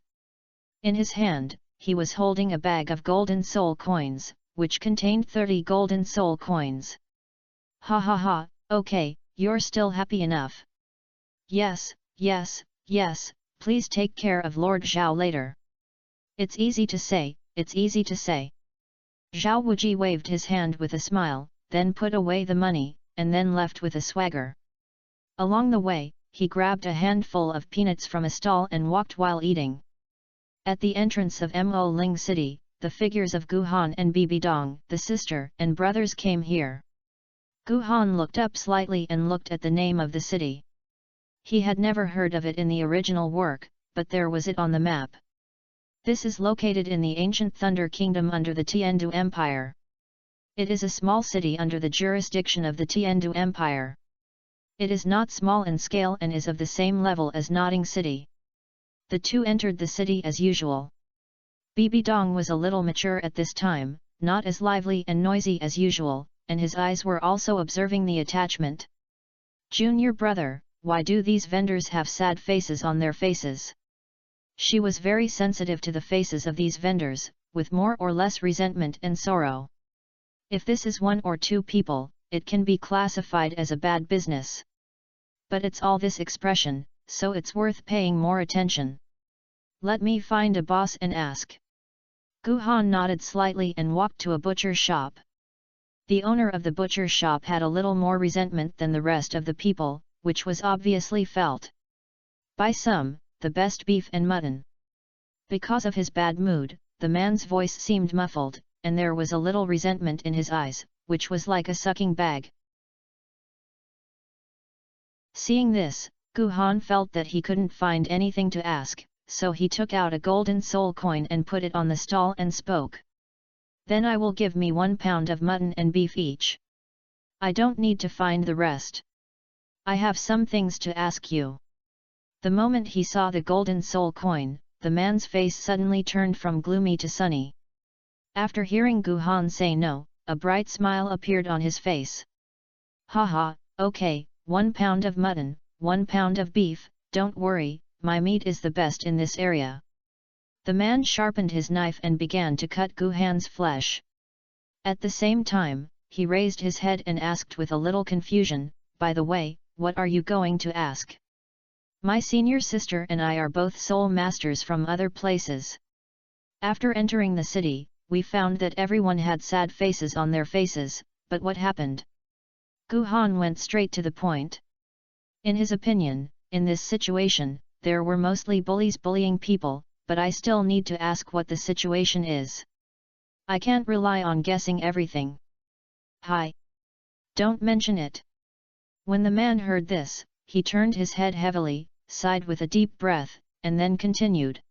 In his hand, he was holding a bag of golden soul coins, which contained 30 golden soul coins. Ha ha ha, okay, you're still happy enough. Yes, yes, yes, please take care of Lord Zhao later. It's easy to say, it's easy to say. Zhao Wuji waved his hand with a smile, then put away the money, and then left with a swagger. Along the way, he grabbed a handful of peanuts from a stall and walked while eating. At the entrance of Mo Ling City, the figures of Gu Han and Bibi Dong, the sister and brothers, came here. Gu Han looked up slightly and looked at the name of the city. He had never heard of it in the original work, but there was it on the map. This is located in the ancient Thunder Kingdom under the Tiandu Empire. It is a small city under the jurisdiction of the Tiandu Empire. It is not small in scale and is of the same level as Nodding City. The two entered the city as usual. Bibi Dong was a little mature at this time, not as lively and noisy as usual, and his eyes were also observing the attachment. Junior brother, why do these vendors have sad faces on their faces? She was very sensitive to the faces of these vendors, with more or less resentment and sorrow. If this is one or two people, it can be classified as a bad business. But it's all this expression, so it's worth paying more attention. Let me find a boss and ask. Gu Han nodded slightly and walked to a butcher shop. The owner of the butcher shop had a little more resentment than the rest of the people, which was obviously felt by some, the best beef and mutton. Because of his bad mood, the man's voice seemed muffled, and there was a little resentment in his eyes, which was like a sucking bag. Seeing this, Gu Han felt that he couldn't find anything to ask, so he took out a golden soul coin and put it on the stall and spoke. Then I will give me 1 pound of mutton and beef each. I don't need to find the rest. I have some things to ask you. The moment he saw the golden soul coin, the man's face suddenly turned from gloomy to sunny. After hearing Gu Han say no, a bright smile appeared on his face. Haha, okay, 1 pound of mutton, 1 pound of beef, don't worry, my meat is the best in this area. The man sharpened his knife and began to cut Gu Han's flesh. At the same time, he raised his head and asked with a little confusion, by the way, what are you going to ask? My senior sister and I are both soul masters from other places. After entering the city, we found that everyone had sad faces on their faces, but what happened? Gu Han went straight to the point. In his opinion, in this situation, there were mostly bullies bullying people, but I still need to ask what the situation is. I can't rely on guessing everything. Hi! Don't mention it. When the man heard this, he turned his head heavily, sighed with a deep breath, and then continued.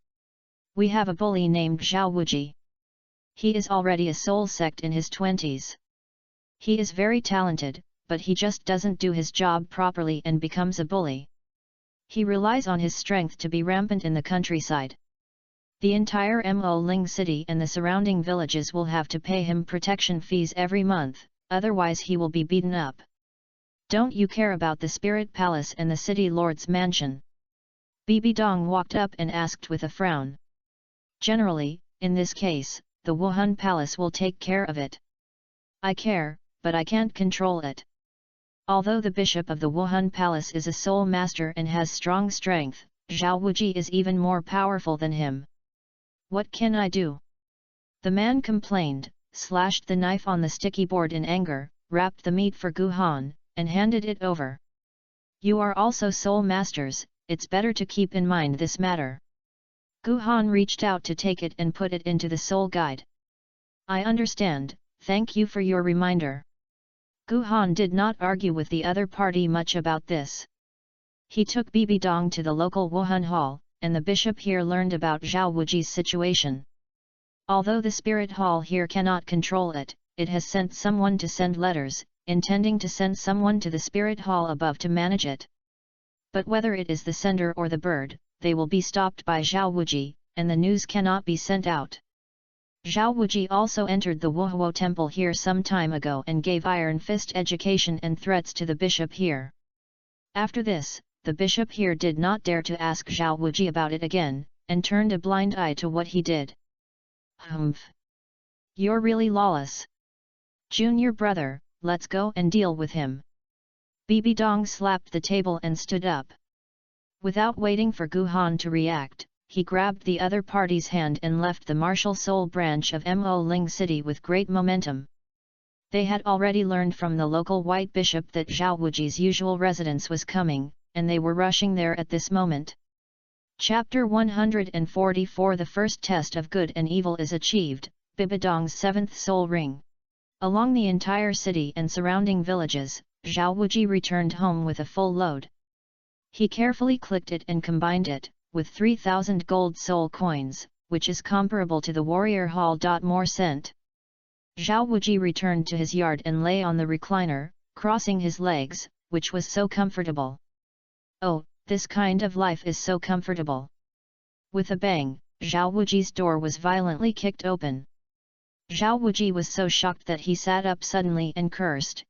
We have a bully named Zhao Wuji. He is already a soul sect in his 20s. He is very talented, but he just doesn't do his job properly and becomes a bully. He relies on his strength to be rampant in the countryside. The entire Mo Ling city and the surrounding villages will have to pay him protection fees every month, otherwise he will be beaten up. Don't you care about the spirit palace and the city lord's mansion? Bibi Dong walked up and asked with a frown. Generally, in this case, the Wuhan palace will take care of it. I care, but I can't control it. Although the bishop of the Wuhan palace is a soul master and has strong strength, Zhao Wuji is even more powerful than him. What can I do? The man complained, slashed the knife on the sticky board in anger, wrapped the meat for Gu Han, and handed it over. You are also soul masters, it's better to keep in mind this matter. Gu Han reached out to take it and put it into the soul guide. I understand, thank you for your reminder. Gu Han did not argue with the other party much about this. He took Bibi Dong to the local Wuhan hall, and the bishop here learned about Zhao Wuji's situation. Although the spirit hall here cannot control it, it has sent someone to send letters, intending to send someone to the spirit hall above to manage it. But whether it is the sender or the bird, they will be stopped by Zhao Wuji, and the news cannot be sent out. Zhao Wuji also entered the Wuhuo temple here some time ago and gave iron fist education and threats to the bishop here. After this, the bishop here did not dare to ask Zhao Wuji about it again, and turned a blind eye to what he did. Humph! You're really lawless. Junior brother, let's go and deal with him. Bibi Dong slapped the table and stood up. Without waiting for Gu Han to react, he grabbed the other party's hand and left the martial soul branch of Mo Ling City with great momentum. They had already learned from the local white bishop that Zhao Wuji's usual residence was coming, and they were rushing there at this moment. Chapter 144 The first test of good and evil is achieved, Bibi Dong's seventh soul ring. Along the entire city and surrounding villages, Zhao Wuji returned home with a full load. He carefully clicked it and combined it, with 3,000 gold soul coins, which is comparable to the warrior hall. More sent. Zhao Wuji returned to his yard and lay on the recliner, crossing his legs, which was so comfortable. Oh, this kind of life is so comfortable. With a bang, Zhao Wuji's door was violently kicked open. Zhao Wuji was so shocked that he sat up suddenly and cursed,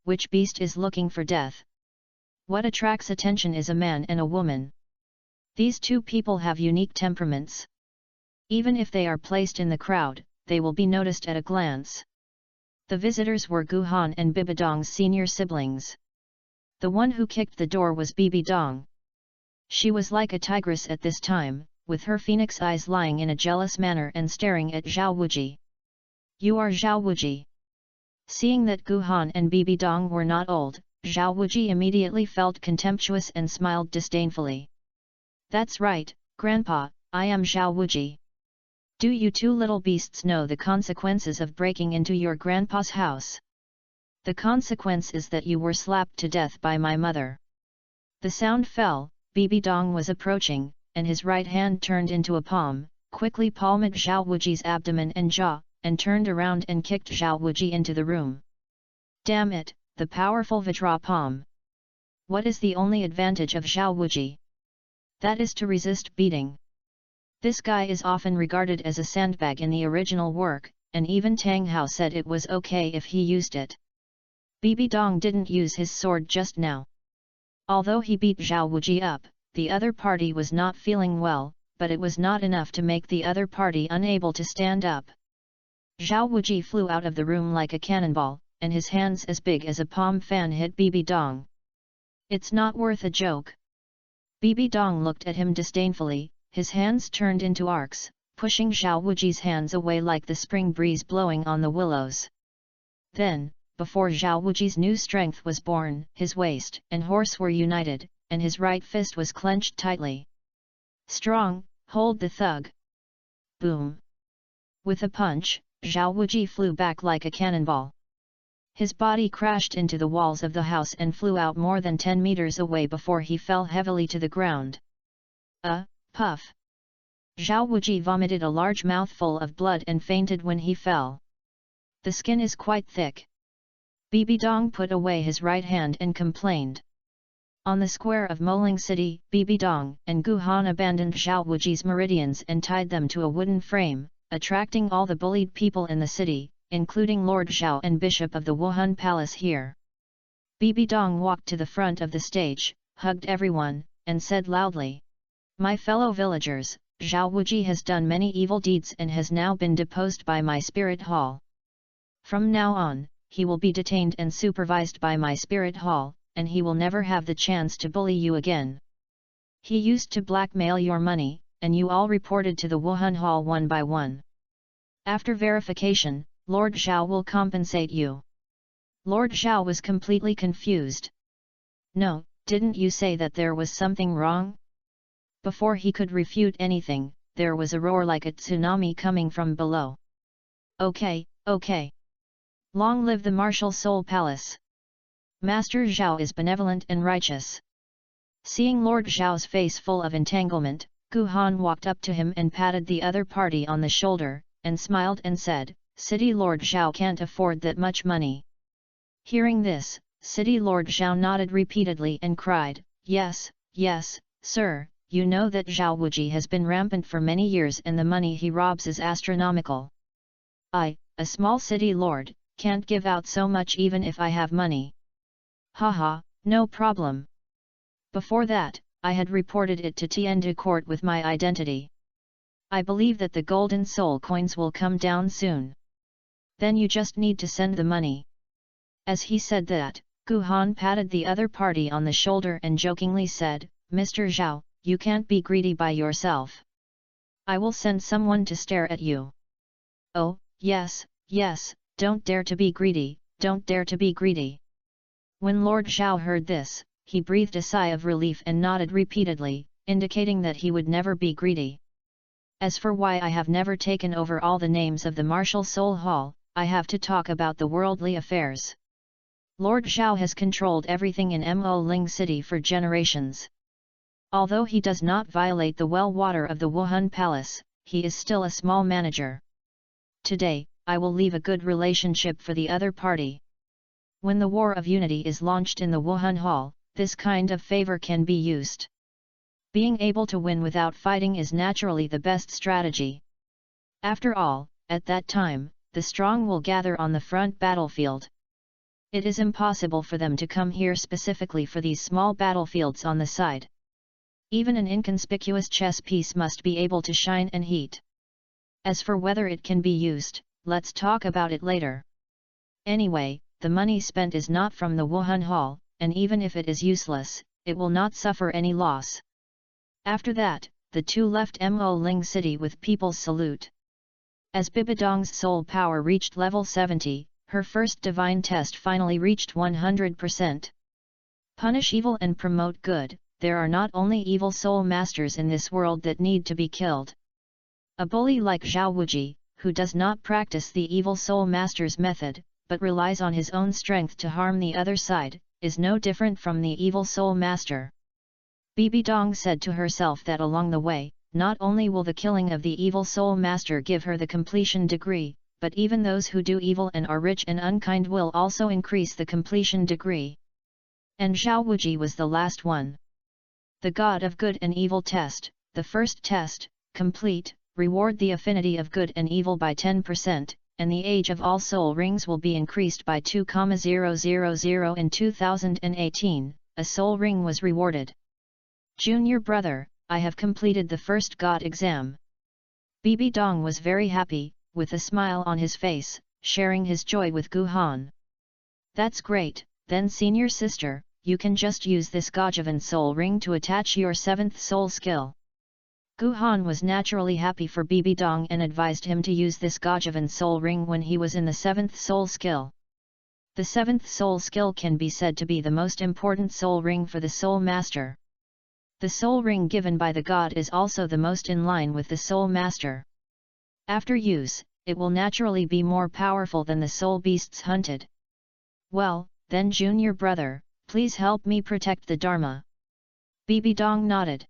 which beast is looking for death? What attracts attention is a man and a woman. These two people have unique temperaments. Even if they are placed in the crowd, they will be noticed at a glance. The visitors were Gu Han and Bibi Dong's senior siblings. The one who kicked the door was Bibi Dong. She was like a tigress at this time, with her phoenix eyes lying in a jealous manner and staring at Zhao Wuji. You are Zhao Wuji. Seeing that Gu Han and Bibi Dong were not old, Zhao Wuji immediately felt contemptuous and smiled disdainfully. That's right, Grandpa, I am Zhao Wuji. Do you two little beasts know the consequences of breaking into your grandpa's house? The consequence is that you were slapped to death by my mother. The sound fell, Bibi Dong was approaching, and his right hand turned into a palm, quickly palmed Zhao Wuji's abdomen and jaw, and turned around and kicked Zhao Wuji into the room. Damn it, the powerful Vajra palm. What is the only advantage of Zhao Wuji? That is to resist beating. This guy is often regarded as a sandbag in the original work, and even Tang Hao said it was okay if he used it. Bibi Dong didn't use his sword just now. Although he beat Zhao Wuji up, the other party was not feeling well, but it was not enough to make the other party unable to stand up. Zhao Wuji flew out of the room like a cannonball, and his hands as big as a palm fan hit Bibi Dong. It's not worth a joke. Bibi Dong looked at him disdainfully, his hands turned into arcs, pushing Zhao Wuji's hands away like the spring breeze blowing on the willows. Then, before Zhao Wuji's new strength was born, his waist and horse were united, and his right fist was clenched tightly. Strong, hold the thug. Boom! With a punch, Zhao Wuji flew back like a cannonball. His body crashed into the walls of the house and flew out more than 10 meters away before he fell heavily to the ground. Puff! Zhao Wuji vomited a large mouthful of blood and fainted when he fell. The skin is quite thick. Bibi Dong put away his right hand and complained. On the square of Moling City, Bibi Dong and Gu Han abandoned Zhao Wuji's meridians and tied them to a wooden frame, attracting all the bullied people in the city, including Lord Zhao and Bishop of the Wuhan Palace here. Bibi Dong walked to the front of the stage, hugged everyone, and said loudly, "My fellow villagers, Zhao Wuji has done many evil deeds and has now been deposed by my spirit hall. From now on, he will be detained and supervised by my spirit hall, and he will never have the chance to bully you again. He used to blackmail your money, and you all reported to the Wuhan Hall one by one. After verification, Lord Zhao will compensate you." Lord Zhao was completely confused. "No, didn't you say that there was something wrong?" Before he could refute anything, there was a roar like a tsunami coming from below. "Okay, okay. Long live the martial soul palace. Master Zhao is benevolent and righteous." Seeing Lord Zhao's face full of entanglement, Gu Han walked up to him and patted the other party on the shoulder, and smiled and said, "City Lord Zhao can't afford that much money." Hearing this, City Lord Zhao nodded repeatedly and cried, "Yes, yes, sir, you know that Zhao Wuji has been rampant for many years and the money he robs is astronomical. I, a small city lord, can't give out so much even if I have money. Haha, no problem. Before that, I had reported it to Tiandu court with my identity. I believe that the golden soul coins will come down soon. Then you just need to send the money." As he said that, Gu Han patted the other party on the shoulder and jokingly said, "Mr. Zhao, you can't be greedy by yourself. I will send someone to stare at you." "Oh, yes, yes, don't dare to be greedy, don't dare to be greedy." When Lord Zhao heard this, he breathed a sigh of relief and nodded repeatedly, indicating that he would never be greedy. "As for why I have never taken over all the names of the Martial Soul Hall, I have to talk about the worldly affairs. Lord Zhao has controlled everything in Mo Ling City for generations. Although he does not violate the well water of the Wuhan Palace, he is still a small manager. Today, I will leave a good relationship for the other party. When the War of Unity is launched in the Wuhan Hall, this kind of favor can be used. Being able to win without fighting is naturally the best strategy. After all, at that time, the strong will gather on the front battlefield. It is impossible for them to come here specifically for these small battlefields on the side. Even an inconspicuous chess piece must be able to shine and heat. As for whether it can be used, let's talk about it later. Anyway, the money spent is not from the Wuhan Hall, and even if it is useless, it will not suffer any loss." After that, the two left Mo Ling City with people's salute. As Bibidong's soul power reached level 70, her first divine test finally reached 100%. Punish evil and promote good. There are not only evil soul masters in this world that need to be killed. A bully like Zhao Wuji, who does not practice the evil soul master's method, but relies on his own strength to harm the other side, is no different from the evil soul master. Bibi Dong said to herself that along the way, not only will the killing of the evil soul master give her the completion degree, but even those who do evil and are rich and unkind will also increase the completion degree. And Zhao Wuji was the last one. The God of Good and Evil test, the first test, complete, reward the affinity of good and evil by 10%, and the age of all soul rings will be increased by 2,000. In 2018, a soul ring was rewarded. Junior brother, I have completed the first God exam. Bibi Dong was very happy, with a smile on his face, sharing his joy with Gu Han. That's great, then senior sister, you can just use this Gajavan soul ring to attach your 7th soul skill. Gu Han was naturally happy for Bibi Dong and advised him to use this Gajavan soul ring when he was in the 7th soul skill. The 7th soul skill can be said to be the most important soul ring for the soul master. The soul ring given by the god is also the most in line with the soul master. After use, it will naturally be more powerful than the soul beasts hunted. Well, then junior brother, please help me protect the Dharma. Bibi Dong nodded.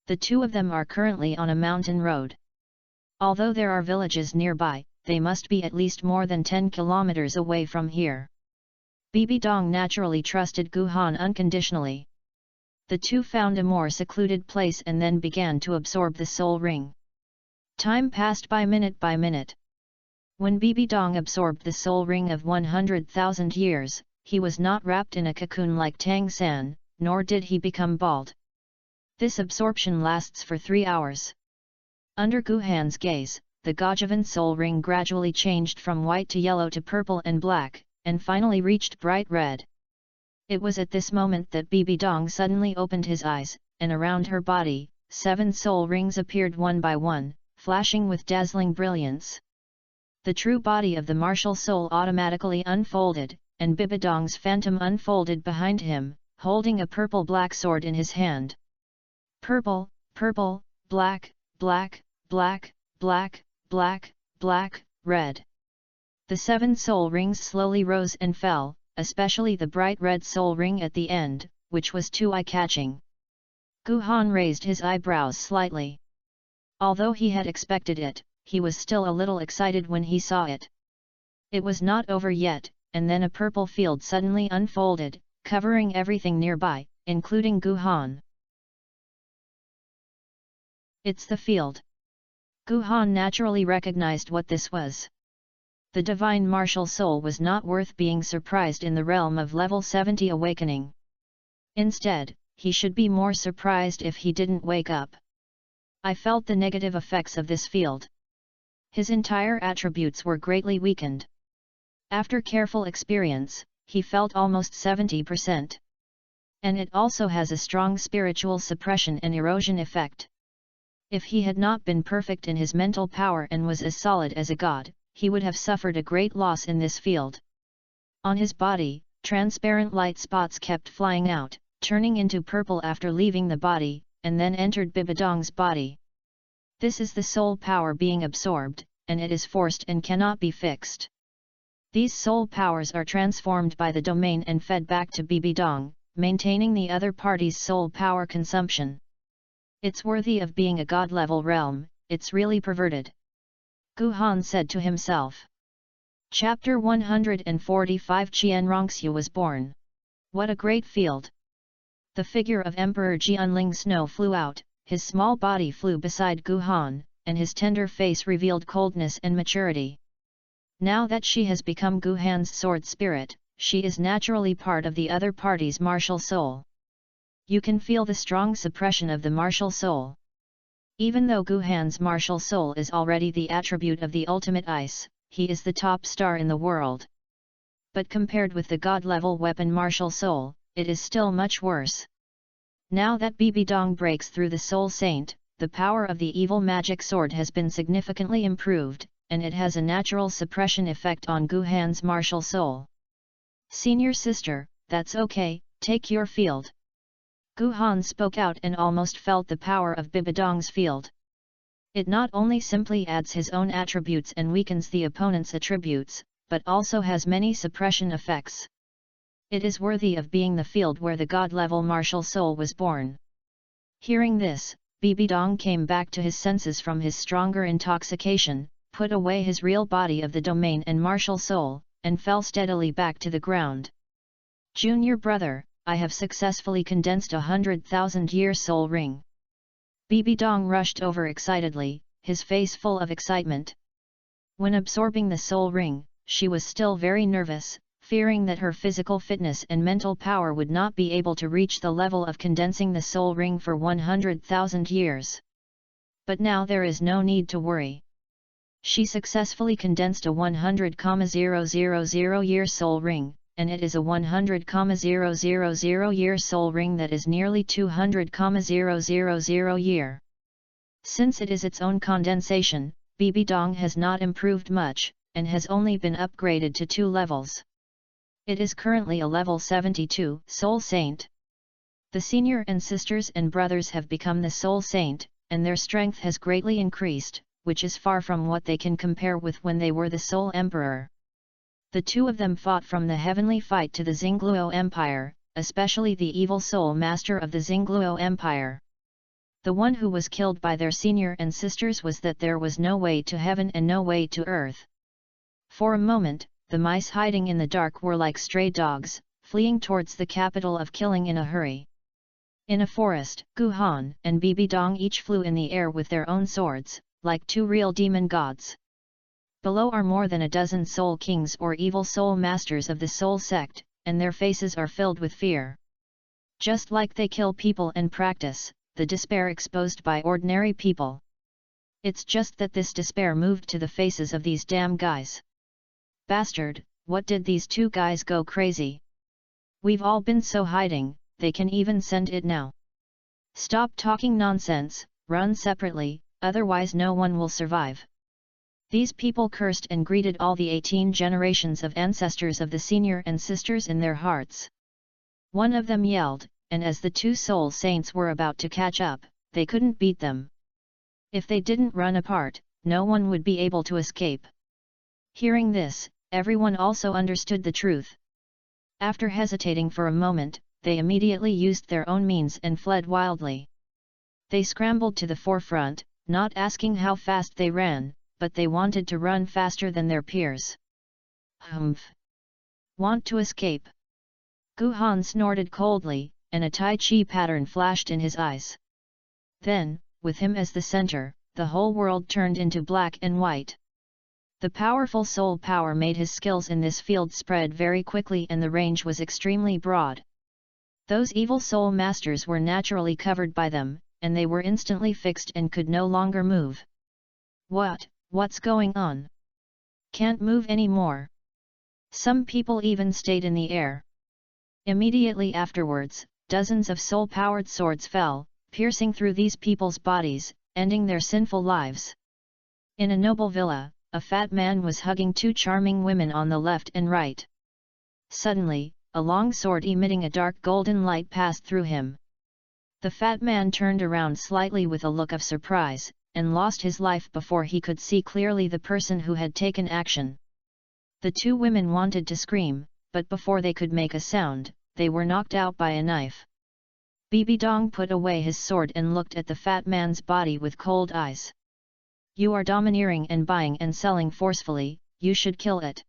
The two of them are currently on a mountain road. Although there are villages nearby, they must be at least more than 10 kilometers away from here. Bibi Dong naturally trusted Gu Han unconditionally. The two found a more secluded place and then began to absorb the soul ring. Time passed by minute. When Bibi Dong absorbed the soul ring of 100,000 years, he was not wrapped in a cocoon like Tang San, nor did he become bald. This absorption lasts for 3 hours. Under Gu Han's gaze, the Gajavan soul ring gradually changed from white to yellow to purple and black, and finally reached bright red. It was at this moment that Bibi Dong suddenly opened his eyes, and around her body, 7 soul rings appeared one by one, flashing with dazzling brilliance. The true body of the martial soul automatically unfolded, and Bibi Dong's phantom unfolded behind him, holding a purple-black sword in his hand. Purple, purple, black, black, black, black, black, black, red. The 7 soul rings slowly rose and fell, especially the bright red soul ring at the end, which was too eye-catching. Gu Han raised his eyebrows slightly. Although he had expected it, he was still a little excited when he saw it. It was not over yet, and then a purple field suddenly unfolded, covering everything nearby, including Gu Han. It's the field. Gu Han naturally recognized what this was. The divine martial soul was not worth being surprised in the realm of level 70 awakening. Instead, he should be more surprised if he didn't wake up. I felt the negative effects of this field. His entire attributes were greatly weakened. After careful experience, he felt almost 70%. And it also has a strong spiritual suppression and erosion effect. If he had not been perfect in his mental power and was as solid as a god, he would have suffered a great loss in this field. On his body, transparent light spots kept flying out, turning into purple after leaving the body, and then entered Bibi Dong's body. This is the soul power being absorbed, and it is forced and cannot be fixed. These soul powers are transformed by the domain and fed back to Bibi Dong, maintaining the other party's soul power consumption. It's worthy of being a god-level realm, it's really perverted. Gu Han said to himself. Chapter 145 Qian Rongxiu was born. What a great field! The figure of Emperor Jianling Snow flew out, his small body flew beside Gu Han, and his tender face revealed coldness and maturity. Now that she has become Gu Han's sword spirit, she is naturally part of the other party's martial soul. You can feel the strong suppression of the martial soul. Even though Gu Han's martial soul is already the attribute of the ultimate ice, he is the top star in the world. But compared with the god-level weapon martial soul, it is still much worse. Now that Bibi Dong breaks through the soul saint, the power of the evil magic sword has been significantly improved, and it has a natural suppression effect on Gu Han's martial soul. Senior sister, that's okay, take your field. Gu Han spoke out and almost felt the power of Bibi Dong's field. It not only simply adds his own attributes and weakens the opponent's attributes, but also has many suppression effects. It is worthy of being the field where the god-level martial soul was born. Hearing this, Bibi Dong came back to his senses from his stronger intoxication, put away his real body of the domain and martial soul, and fell steadily back to the ground. Junior brother, I have successfully condensed 100,000-year soul ring. Bibi Dong rushed over excitedly, his face full of excitement. When absorbing the soul ring, she was still very nervous, fearing that her physical fitness and mental power would not be able to reach the level of condensing the soul ring for 100,000 years. But now there is no need to worry. She successfully condensed a 100,000-year soul ring, and it is a 100,000-year soul ring that is nearly 200,000 year. Since it is its own condensation, Bibi Dong has not improved much, and has only been upgraded to 2 levels. It is currently a level 72 Soul Saint. The senior and sisters and brothers have become the Soul Saint, and their strength has greatly increased, which is far from what they can compare with when they were the Soul Emperor. The 2 of them fought from the heavenly fight to the Xingluo Empire, especially the evil soul master of the Xingluo Empire. The one who was killed by their senior and sisters was that there was no way to heaven and no way to earth. For a moment, the mice hiding in the dark were like stray dogs, fleeing towards the capital of killing in a hurry. In a forest, Gu Han and Bibi Dong each flew in the air with their own swords, like 2 real demon gods. Below are more than a dozen soul kings or evil soul masters of the soul sect, and their faces are filled with fear. Just like they kill people and practice the despair exposed by ordinary people. It's just that this despair moved to the faces of these damn guys. Bastard, what did these two guys go crazy? We've all been so hiding, they can even send it now. Stop talking nonsense, run separately, otherwise no one will survive. These people cursed and greeted all the 18 generations of ancestors of the senior and sisters in their hearts. One of them yelled, and as the two soul saints were about to catch up, they couldn't beat them. If they didn't run apart, no one would be able to escape. Hearing this, everyone also understood the truth. After hesitating for a moment, they immediately used their own means and fled wildly. They scrambled to the forefront, not asking how fast they ran, but they wanted to run faster than their peers. Humph! Want to escape? Guhan snorted coldly, and a Tai Chi pattern flashed in his eyes. Then, with him as the center, the whole world turned into black and white. The powerful soul power made his skills in this field spread very quickly and the range was extremely broad. Those evil soul masters were naturally covered by them, and they were instantly fixed and could no longer move. What's going on? Can't move anymore. Some people even stayed in the air. Immediately afterwards, dozens of soul-powered swords fell, piercing through these people's bodies, ending their sinful lives. In a noble villa, a fat man was hugging two charming women on the left and right. Suddenly, a long sword emitting a dark golden light passed through him. The fat man turned around slightly with a look of surprise, and lost his life before he could see clearly the person who had taken action. The two women wanted to scream, but before they could make a sound, they were knocked out by a knife. Bibi Dong put away his sword and looked at the fat man's body with cold eyes. You are domineering and buying and selling forcefully, you should kill it.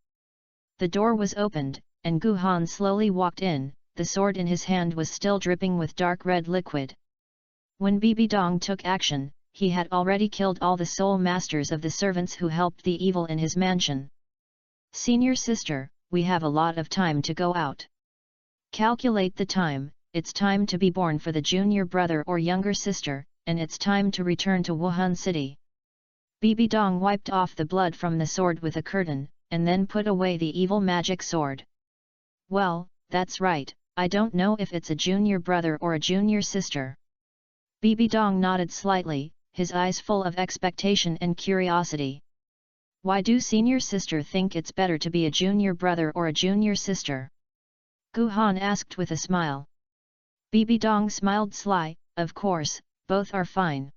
The door was opened, and Guhan slowly walked in, the sword in his hand was still dripping with dark red liquid. When Bibi Dong took action, he had already killed all the soul masters of the servants who helped the evil in his mansion. Senior sister, we have a lot of time to go out. Calculate the time, it's time to be born for the junior brother or younger sister, and it's time to return to Wuhan City. Bibi Dong wiped off the blood from the sword with a curtain, and then put away the evil magic sword. Well, that's right, I don't know if it's a junior brother or a junior sister. Bibi Dong nodded slightly, his eyes full of expectation and curiosity. Why do senior sister think it's better to be a junior brother or a junior sister? Guhan asked with a smile. Bibi Dong smiled sly, of course, both are fine.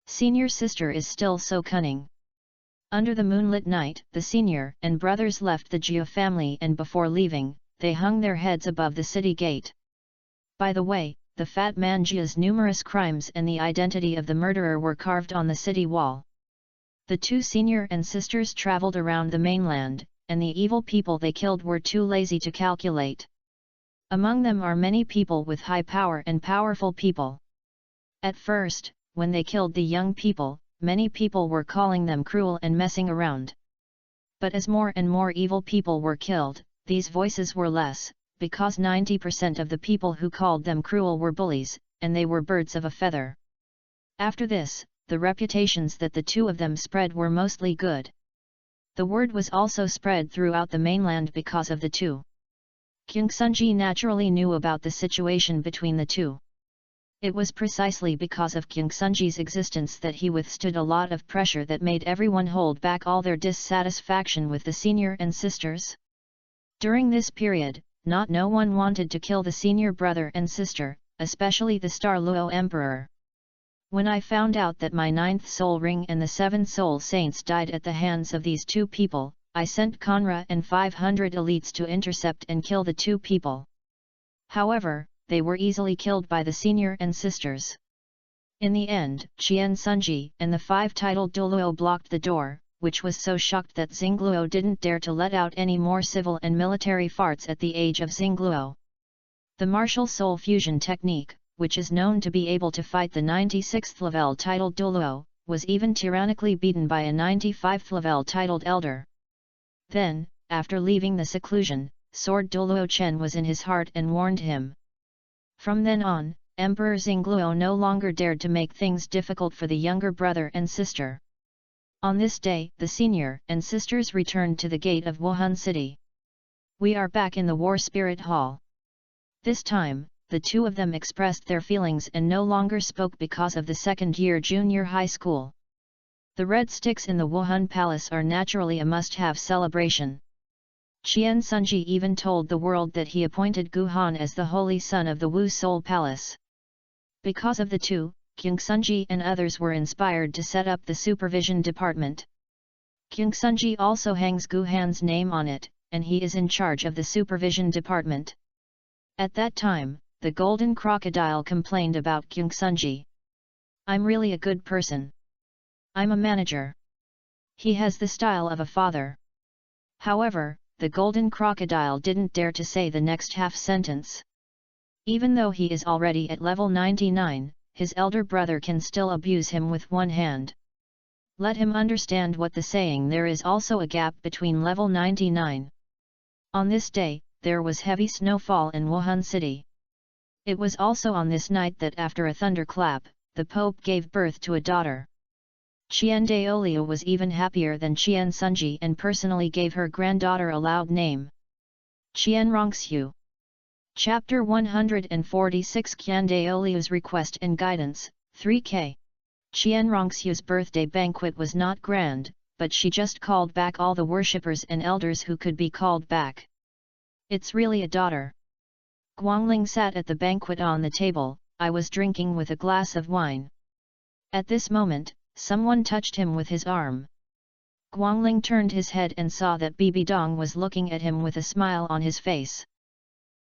Senior sister is still so cunning. Under the moonlit night, the senior and brothers left the Jia family and before leaving, they hung their heads above the city gate. By the way, the fat man Jia's numerous crimes and the identity of the murderer were carved on the city wall. The two senior and sisters traveled around the mainland, and the evil people they killed were too lazy to calculate. Among them are many people with high power and powerful people. At first, when they killed the young people, many people were calling them cruel and messing around. But as more and more evil people were killed, these voices were less, because 90% of the people who called them cruel were bullies, and they were birds of a feather. After this, the reputations that the two of them spread were mostly good. The word was also spread throughout the mainland because of the two. King Sunji naturally knew about the situation between the two. It was precisely because of King Sunji's existence that he withstood a lot of pressure that made everyone hold back all their dissatisfaction with the senior and sisters. During this period, no one wanted to kill the senior brother and sister, especially the Star Luo Emperor. When I found out that my 9th soul ring and the 7 soul saints died at the hands of these two people, I sent Conra and 500 elites to intercept and kill the two people. However, they were easily killed by the senior and sisters. In the end, Qian Sunji and the 5 titled Douluo blocked the door, which was so shocked that Xingluo didn't dare to let out any more civil and military farts at the age of Xingluo. The martial soul fusion technique, which is known to be able to fight the 96th level titled Douluo, was even tyrannically beaten by a 95th level titled Elder. Then, after leaving the seclusion, Sword Douluo Chen was in his heart and warned him. From then on, Emperor Xingluo no longer dared to make things difficult for the younger brother and sister. On this day, the senior and sisters returned to the gate of Wuhan City. We are back in the War Spirit Hall. This time, the two of them expressed their feelings and no longer spoke because of the second-year junior high school. The red sticks in the Wuhan Palace are naturally a must-have celebration. Qian Sunji even told the world that he appointed Gu Han as the holy son of the Wu Soul Palace. Because of the two, King Sunji and others were inspired to set up the supervision department. King Sunji also hangs Gu Han's name on it, and he is in charge of the supervision department. At that time, the golden crocodile complained about King Sunji. "I'm really a good person. I'm a manager. He has the style of a father." However, the golden crocodile didn't dare to say the next half sentence. Even though he is already at level 99, his elder brother can still abuse him with one hand. Let him understand what the saying there is also a gap between level 99. On this day, there was heavy snowfall in Wuhan City. It was also on this night that after a thunderclap, the Pope gave birth to a daughter. Qian Daoliu was even happier than Qian Sunji and personally gave her granddaughter a loud name. Qian Rongxiu. Chapter 146 Qian Daoliu's Request and Guidance, 3K. Qian Rongxiu's birthday banquet was not grand, but she just called back all the worshippers and elders who could be called back. "It's really a daughter." Guangling sat at the banquet on the table. "I was drinking with a glass of wine." At this moment, someone touched him with his arm. Guangling turned his head and saw that Bibi Dong was looking at him with a smile on his face.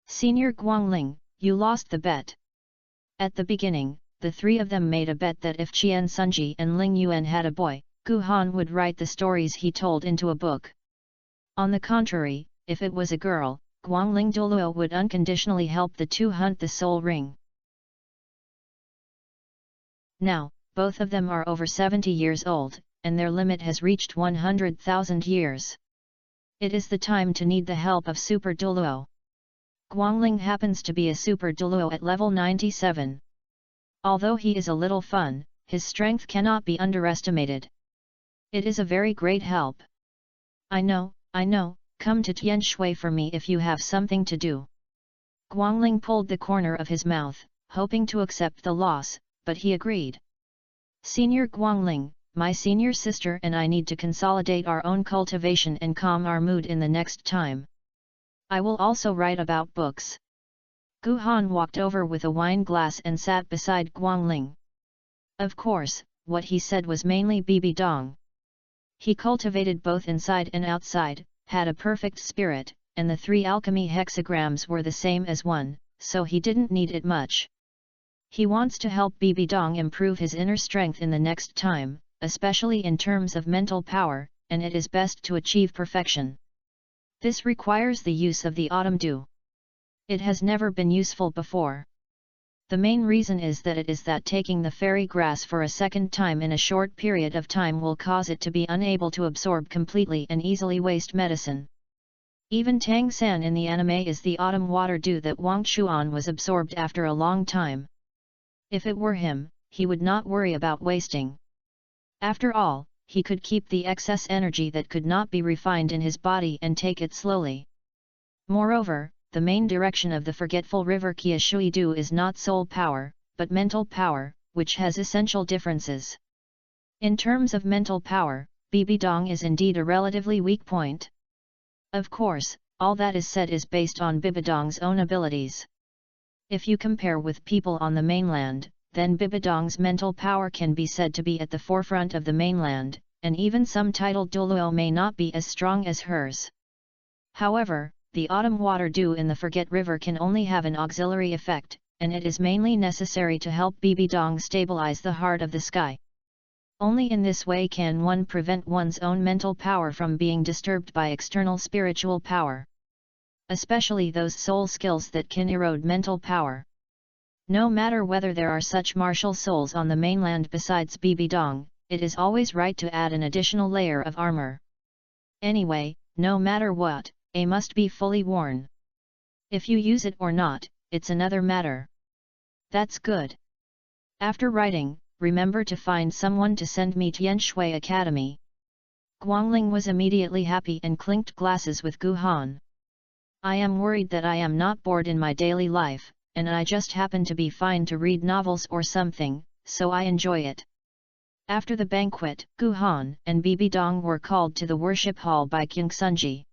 "Senior Guangling, you lost the bet." At the beginning, the three of them made a bet that if Qian Sunji and Ling Yuan had a boy, Gu Han would write the stories he told into a book. On the contrary, if it was a girl, Guangling Douluo would unconditionally help the two hunt the soul ring. Now, both of them are over 70 years old, and their limit has reached 100,000 years. It is the time to need the help of Super Douluo. Guangling happens to be a Super Douluo at level 97. Although he is a little fun, his strength cannot be underestimated. It is a very great help. I know, come to Tianshui for me if you have something to do." Guangling pulled the corner of his mouth, hoping to accept the loss, but he agreed. "Senior Guangling, my senior sister and I need to consolidate our own cultivation and calm our mood in the next time. I will also write about books." Gu Han walked over with a wine glass and sat beside Guangling. Of course, what he said was mainly Bibi Dong. He cultivated both inside and outside, had a perfect spirit, and the 3 alchemy hexagrams were the same as one, so he didn't need it much. He wants to help Bibi Dong improve his inner strength in the next time, especially in terms of mental power, and it is best to achieve perfection. This requires the use of the autumn dew. It has never been useful before. The main reason is that taking the fairy grass for a second time in a short period of time will cause it to be unable to absorb completely and easily waste medicine. Even Tang San in the anime is the autumn water dew that Wang Chuan was absorbed after a long time. If it were him, he would not worry about wasting. After all, he could keep the excess energy that could not be refined in his body and take it slowly. Moreover, the main direction of the forgetful river Qiushui Du is not soul power, but mental power, which has essential differences. In terms of mental power, Bibi Dong is indeed a relatively weak point. Of course, all that is said is based on Bibi Dong's own abilities. If you compare with people on the mainland, then Bibi Dong's mental power can be said to be at the forefront of the mainland, and even some titled Douluo may not be as strong as hers. However, the autumn water dew in the Forget River can only have an auxiliary effect, and it is mainly necessary to help Bibi Dong stabilize the heart of the sky. Only in this way can one prevent one's own mental power from being disturbed by external spiritual power. Especially those soul skills that can erode mental power. No matter whether there are such martial souls on the mainland besides Bibi Dong, it is always right to add an additional layer of armor. Anyway, no matter what, A must be fully worn. If you use it or not, it's another matter. That's good. After writing, remember to find someone to send me Tian Shui Academy. Guangling was immediately happy and clinked glasses with Gu Han. I am worried that I am not bored in my daily life, and I just happen to be fine to read novels or something, so I enjoy it. After the banquet, Gu Han and Bibi Dong were called to the worship hall by King Sunji.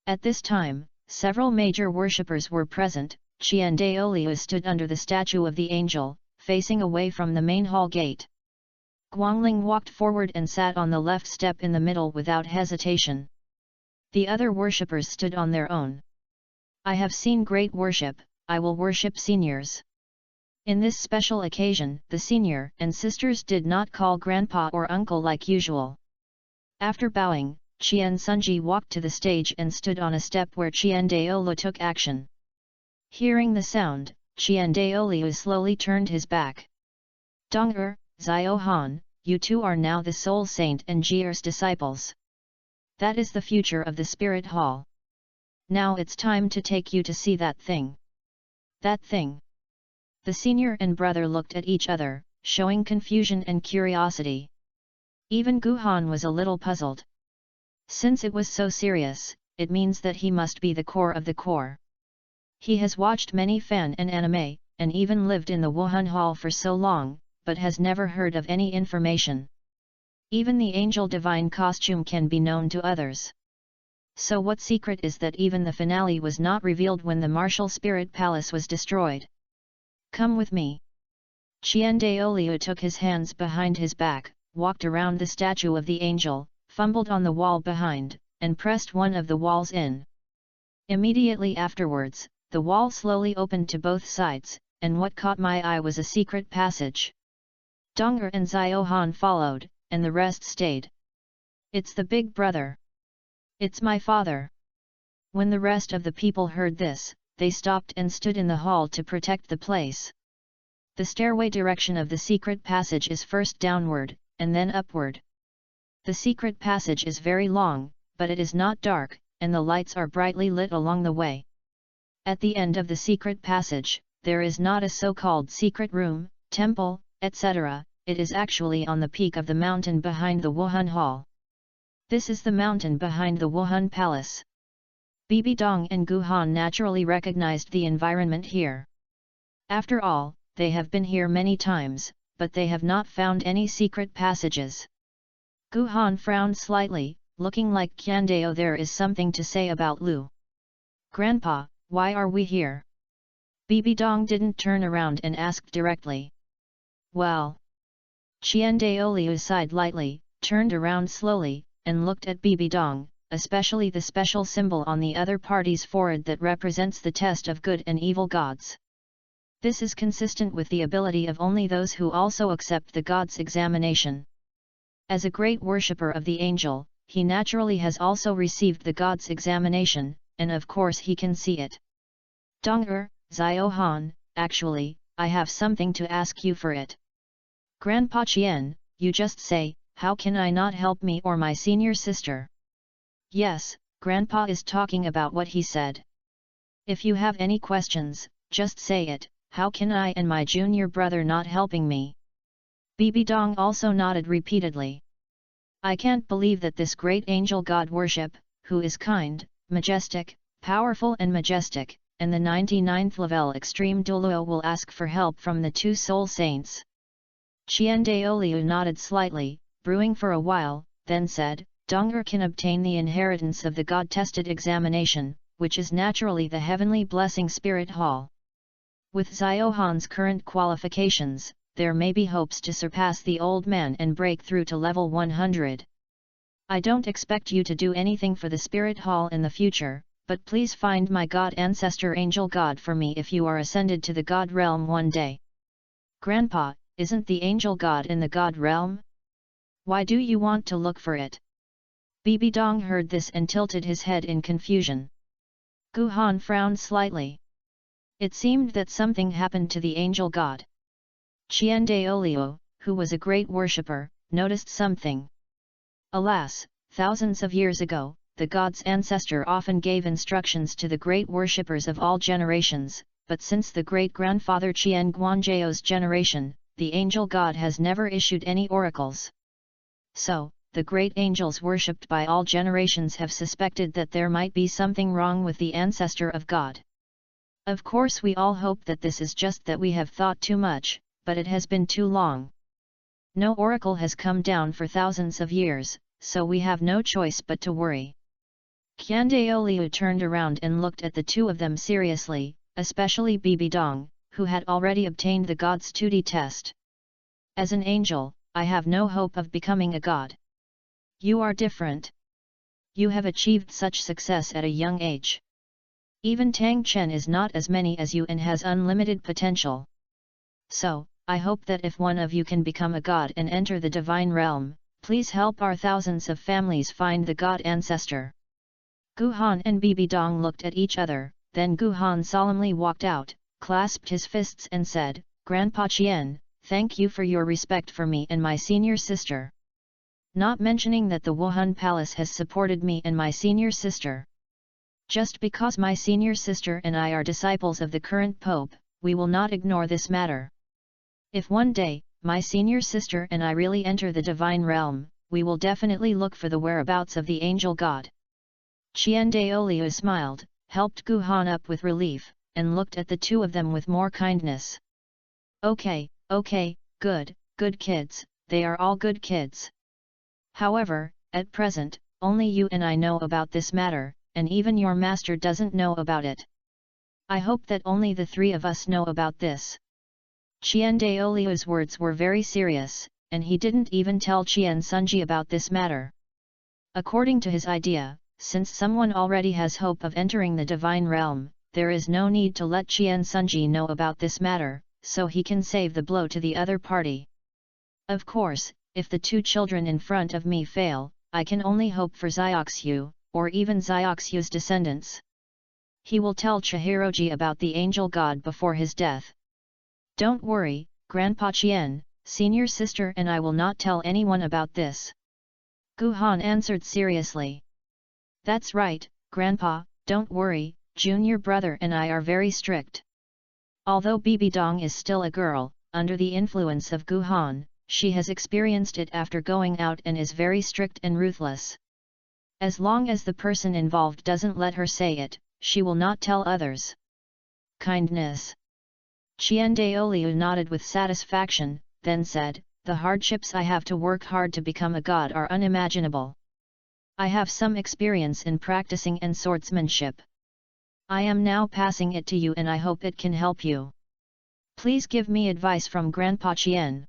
At this time, several major worshippers were present. Qian Daoliu stood under the statue of the angel, facing away from the main hall gate. Guangling walked forward and sat on the left step in the middle without hesitation. The other worshippers stood on their own. I have seen great worship, I will worship seniors. In this special occasion, the senior and sisters did not call grandpa or uncle like usual. After bowing, Qian Sunji walked to the stage and stood on a step where Qian Daoliu took action. Hearing the sound, Qian Daoliu slowly turned his back. Dong Zio Han, you two are now the soul saint and Jier's disciples. That is the future of the spirit hall. Now it's time to take you to see that thing. That thing. The senior and brother looked at each other, showing confusion and curiosity. Even Gu Han was a little puzzled. Since it was so serious, it means that he must be the core of the core. He has watched many fan and anime, and even lived in the Wuhan Hall for so long, but has never heard of any information. Even the angel divine costume can be known to others. So what secret is that even the finale was not revealed when the martial spirit palace was destroyed? Come with me. Qian Daoliu took his hands behind his back, walked around the statue of the angel, fumbled on the wall behind, and pressed one of the walls in. Immediately afterwards, the wall slowly opened to both sides, and what caught my eye was a secret passage. Dong and Zio Han followed, and the rest stayed. It's the big brother. It's my father. When the rest of the people heard this, they stopped and stood in the hall to protect the place. The stairway direction of the secret passage is first downward, and then upward. The secret passage is very long, but it is not dark, and the lights are brightly lit along the way. At the end of the secret passage, there is not a so-called secret room, temple, etc., it is actually on the peak of the mountain behind the Wuhan Hall. This is the mountain behind the Wuhan Palace. Bibi Dong and Gu Han naturally recognized the environment here. After all, they have been here many times, but they have not found any secret passages. Gu Han frowned slightly, looking like Qiandao. There is something to say about Lu. Grandpa, why are we here? Bibi Dong didn't turn around and asked directly. Well. Qiandao Liu sighed lightly, turned around slowly, and looked at Bibi Dong, especially the special symbol on the other party's forehead that represents the test of good and evil gods. This is consistent with the ability of only those who also accept the god's examination. As a great worshipper of the angel, he naturally has also received the god's examination, and of course he can see it. Dong Zio Han, actually, I have something to ask you for it. Grandpa Qian, you just say, how can I not help me or my senior sister? Yes, Grandpa is talking about what he said. If you have any questions, just say it, how can I and my junior brother not helping me? Bibi Dong also nodded repeatedly. I can't believe that this great angel god worship, who is kind, majestic, powerful and majestic, and the 99th level extreme Douluo will ask for help from the two soul saints. Qian Daoliu nodded slightly, brewing for a while, then said, Donger can obtain the inheritance of the god-tested examination, which is naturally the heavenly blessing spirit hall. With Zio Han's current qualifications, there may be hopes to surpass the old man and break through to level 100. I don't expect you to do anything for the spirit hall in the future, but please find my god ancestor angel god for me if you are ascended to the god realm one day. Grandpa, isn't the angel god in the god realm? Why do you want to look for it? Bibi Dong heard this and tilted his head in confusion. Gu Han frowned slightly. It seemed that something happened to the angel god. Qian Daoliu, who was a great worshipper, noticed something. Alas, thousands of years ago, the god's ancestor often gave instructions to the great worshippers of all generations, but since the great-grandfather Qian Guanzhou's generation, the angel god has never issued any oracles. So, the great angels worshipped by all generations have suspected that there might be something wrong with the ancestor of God. Of course we all hope that this is just that we have thought too much, but it has been too long. No oracle has come down for thousands of years, so we have no choice but to worry. Qian Daoliu turned around and looked at the two of them seriously, especially Bibi Dong, who had already obtained the god's 2D test. As an angel, I have no hope of becoming a god. You are different. You have achieved such success at a young age. Even Tang Chen is not as many as you and has unlimited potential. So, I hope that if one of you can become a god and enter the divine realm, please help our thousands of families find the god ancestor. Gu Han and Bibi Dong looked at each other, then Gu Han solemnly walked out, clasped his fists and said, "Grandpa Qian, thank you for your respect for me and my senior sister. Not mentioning that the Wuhan Palace has supported me and my senior sister. Just because my senior sister and I are disciples of the current Pope, we will not ignore this matter. If one day, my senior sister and I really enter the divine realm, we will definitely look for the whereabouts of the angel god." Qian Daoliu smiled, helped Gu Han up with relief, and looked at the two of them with more kindness. Okay, good kids, they are all good kids. However, at present, only you and I know about this matter, and even your master doesn't know about it. I hope that only the three of us know about this. Qian Daoliu's words were very serious, and he didn't even tell Qian Sunji about this matter. According to his idea, since someone already has hope of entering the divine realm, there is no need to let Qian Sunji know about this matter, so he can save the blow to the other party. Of course, if the two children in front of me fail, I can only hope for Zioxiu, or even Zioxiu's descendants. He will tell Chihiroji about the angel god before his death. Don't worry, Grandpa Qian, senior sister and I will not tell anyone about this. Gu Han answered seriously. That's right, Grandpa, don't worry, junior brother and I are very strict. Although Bibi Dong is still a girl, under the influence of Gu Han, she has experienced it after going out and is very strict and ruthless. As long as the person involved doesn't let her say it, she will not tell others. Kindness. Qian Daoliu nodded with satisfaction, then said, "The hardships I have to work hard to become a god are unimaginable. I have some experience in practicing and swordsmanship. I am now passing it to you and I hope it can help you. Please give me advice from Grandpa Qian.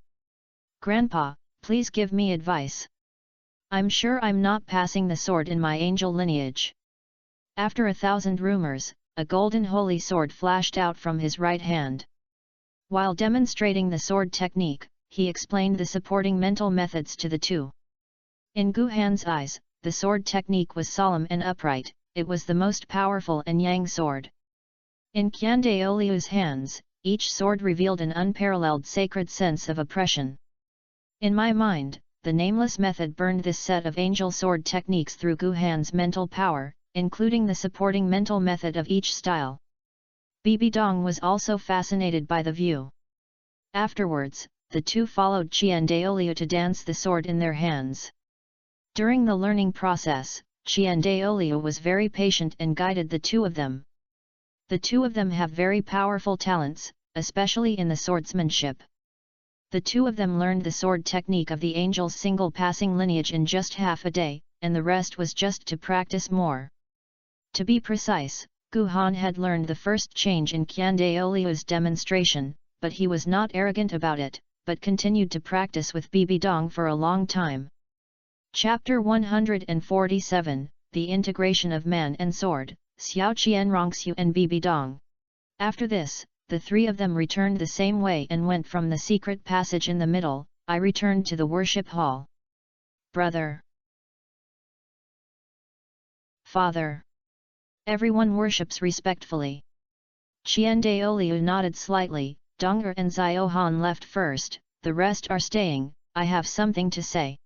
Grandpa, please give me advice. I'm sure I'm not passing the sword in my angel lineage." After 1,000 rumors, a golden holy sword flashed out from his right hand. While demonstrating the sword technique, he explained the supporting mental methods to the two. In Gu Han's eyes, the sword technique was solemn and upright, it was the most powerful and yang sword. In Qian Daoliu's hands, each sword revealed an unparalleled sacred sense of oppression. In my mind, the nameless method burned this set of angel sword techniques through Gu Han's mental power, including the supporting mental method of each style. Bibi Dong was also fascinated by the view. Afterwards, the two followed Qian Daoliu to dance the sword in their hands. During the learning process, Qian Daoliu was very patient and guided the two of them. The two of them have very powerful talents, especially in the swordsmanship. The two of them learned the sword technique of the angel's single passing lineage in just half a day, and the rest was just to practice more. To be precise, Gu Han had learned the first change in Qian Daoliu's demonstration, but he was not arrogant about it, but continued to practice with Bibi Dong for a long time. Chapter 147, The Integration of Man and Sword, Xiao Qian Rongxiu and Bibi Dong. After this, the three of them returned the same way and went from the secret passage in the middle. I returned to the worship hall. Brother. Father. Everyone worships respectfully. Qian Daoliu nodded slightly. Dong'er and Ziohan left first, the rest are staying, I have something to say."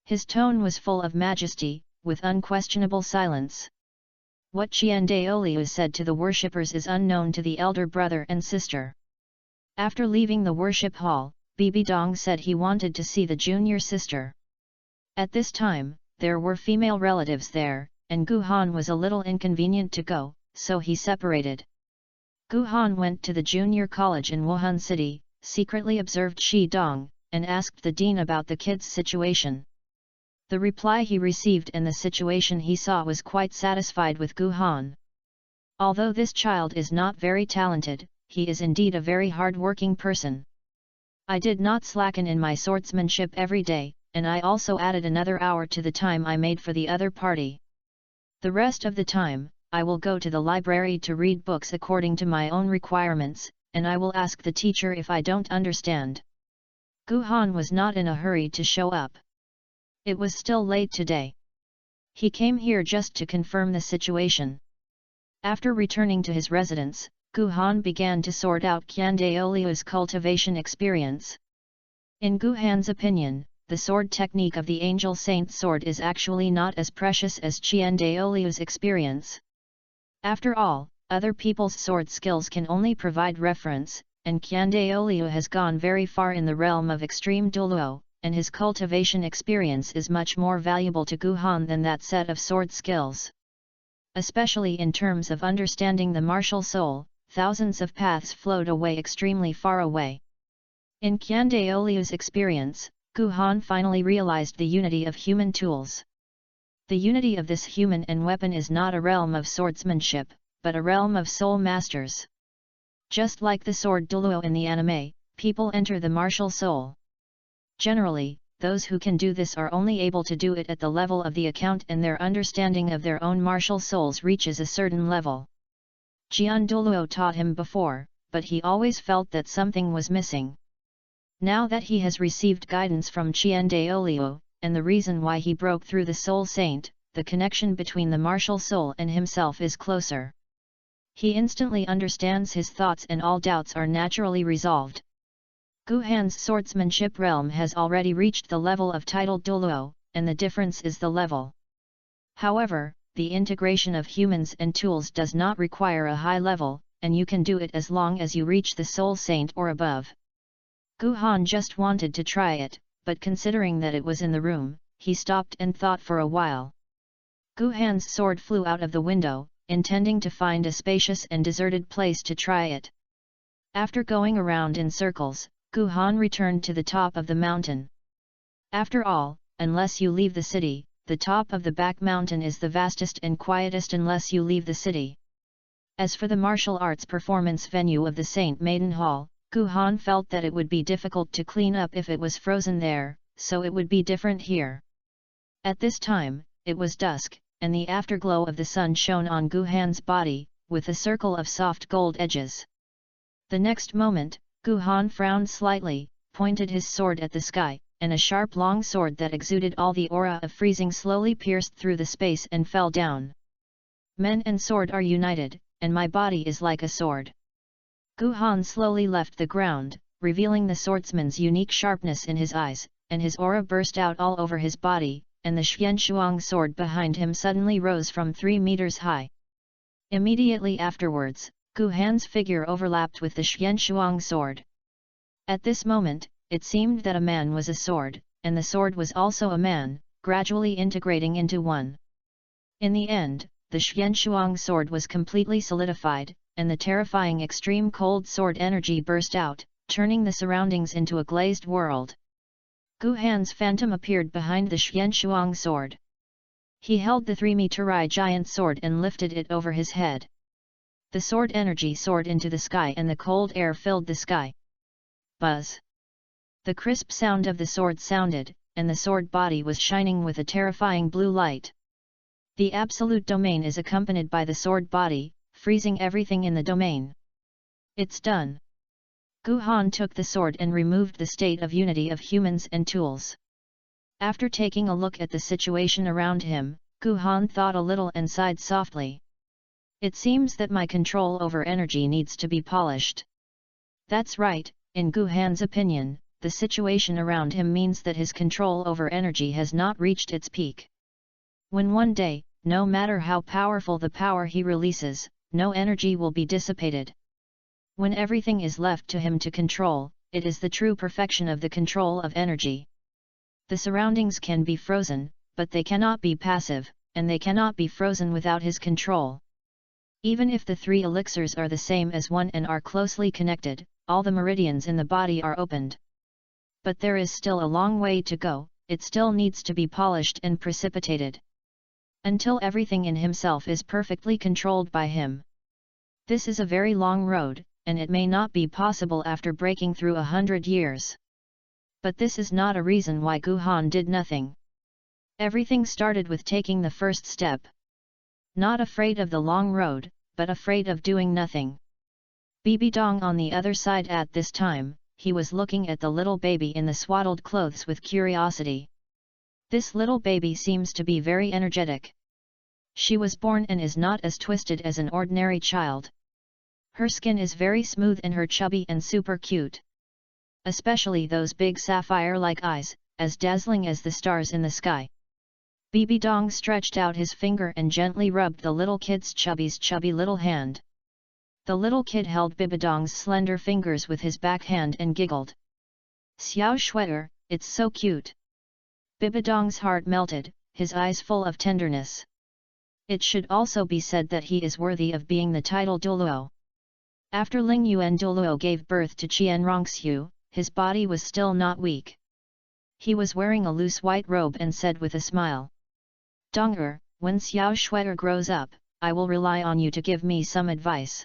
His tone was full of majesty, with unquestionable silence. What Qian Daoliu said to the worshippers is unknown to the elder brother and sister. After leaving the worship hall, Bibi Dong said he wanted to see the junior sister. At this time, there were female relatives there, and Gu Han was a little inconvenient to go, so he separated. Gu Han went to the junior college in Wuhan City, secretly observed Shi Dong, and asked the dean about the kid's situation. The reply he received and the situation he saw was quite satisfied with Gu Han. Although this child is not very talented, he is indeed a very hard-working person. I did not slacken in my swordsmanship every day, and I also added another hour to the time I made for the other party. The rest of the time, I will go to the library to read books according to my own requirements, and I will ask the teacher if I don't understand. Gu Han was not in a hurry to show up. It was still late today. He came here just to confirm the situation. After returning to his residence, Gu Han began to sort out Qian Daoliu's cultivation experience. In Gu Han's opinion, the sword technique of the Angel Saint sword is actually not as precious as Qian Daoliu's experience. After all, other people's sword skills can only provide reference, and Qian Daoliu has gone very far in the realm of extreme Douluo, and his cultivation experience is much more valuable to Gu Han than that set of sword skills. Especially in terms of understanding the martial soul, thousands of paths flowed away extremely far away. In Qian Daoliu's experience, Gu Han finally realized the unity of human tools. The unity of this human and weapon is not a realm of swordsmanship, but a realm of soul masters. Just like the sword Douluo in the anime, people enter the martial soul. Generally, those who can do this are only able to do it at the level of the account, and their understanding of their own martial souls reaches a certain level. Qian Douluo taught him before, but he always felt that something was missing. Now that he has received guidance from Qian Daoliu, and the reason why he broke through the Soul Saint, the connection between the martial soul and himself is closer. He instantly understands his thoughts and all doubts are naturally resolved. Gu Han's swordsmanship realm has already reached the level of titled Douluo, and the difference is the level. However, the integration of humans and tools does not require a high level, and you can do it as long as you reach the Soul Saint or above. Gu Han just wanted to try it, but considering that it was in the room, he stopped and thought for a while. Gu Han's sword flew out of the window, intending to find a spacious and deserted place to try it. After going around in circles, Gu Han returned to the top of the mountain. After all, unless you leave the city, the top of the back mountain is the vastest and quietest unless you leave the city. As for the martial arts performance venue of the Saint Maiden Hall, Gu Han felt that it would be difficult to clean up if it was frozen there, so it would be different here. At this time, it was dusk, and the afterglow of the sun shone on Gu Han's body, with a circle of soft gold edges. The next moment, Gu Han frowned slightly, pointed his sword at the sky, and a sharp long sword that exuded all the aura of freezing slowly pierced through the space and fell down. Men and sword are united, and my body is like a sword. Gu Han slowly left the ground, revealing the swordsman's unique sharpness in his eyes, and his aura burst out all over his body, and the Xianshuang sword behind him suddenly rose from 3 meters high. Immediately afterwards, Gu Han's figure overlapped with the Xianshuang sword. At this moment, it seemed that a man was a sword, and the sword was also a man, gradually integrating into one. In the end, the Xianshuang sword was completely solidified, and the terrifying extreme cold sword energy burst out, turning the surroundings into a glazed world. Gu Han's phantom appeared behind the Xianshuang sword. He held the 3-meter-high giant sword and lifted it over his head. The sword energy soared into the sky and the cold air filled the sky. Buzz! The crisp sound of the sword sounded, and the sword body was shining with a terrifying blue light. The absolute domain is accompanied by the sword body, freezing everything in the domain. It's done. Gu Han took the sword and removed the state of unity of humans and tools. After taking a look at the situation around him, Gu Han thought a little and sighed softly. It seems that my control over energy needs to be polished. That's right, in Gu Han's opinion, the situation around him means that his control over energy has not reached its peak. When one day, no matter how powerful the power he releases, no energy will be dissipated. When everything is left to him to control, it is the true perfection of the control of energy. The surroundings can be frozen, but they cannot be passive, and they cannot be frozen without his control. Even if the three elixirs are the same as one and are closely connected, all the meridians in the body are opened. But there is still a long way to go, it still needs to be polished and precipitated. Until everything in himself is perfectly controlled by him. This is a very long road, and it may not be possible after breaking through 100 years. But this is not a reason why Guhan did nothing. Everything started with taking the first step. Not afraid of the long road, but afraid of doing nothing. Bibi Dong on the other side at this time, he was looking at the little baby in the swaddled clothes with curiosity. This little baby seems to be very energetic. She was born and is not as twisted as an ordinary child. Her skin is very smooth and her chubby and super cute. Especially those big sapphire-like eyes, as dazzling as the stars in the sky. Bibi Dong stretched out his finger and gently rubbed the little kid's chubby little hand. The little kid held Bibi Dong's slender fingers with his back hand and giggled. Xiao Shue'er, it's so cute. Bibi Dong's heart melted, his eyes full of tenderness. It should also be said that he is worthy of being the title Douluo. After Ling Yuan Douluo gave birth to Qian Rongxiu, his body was still not weak. He was wearing a loose white robe and said with a smile. Dong when Xiao Shue'er grows up, I will rely on you to give me some advice.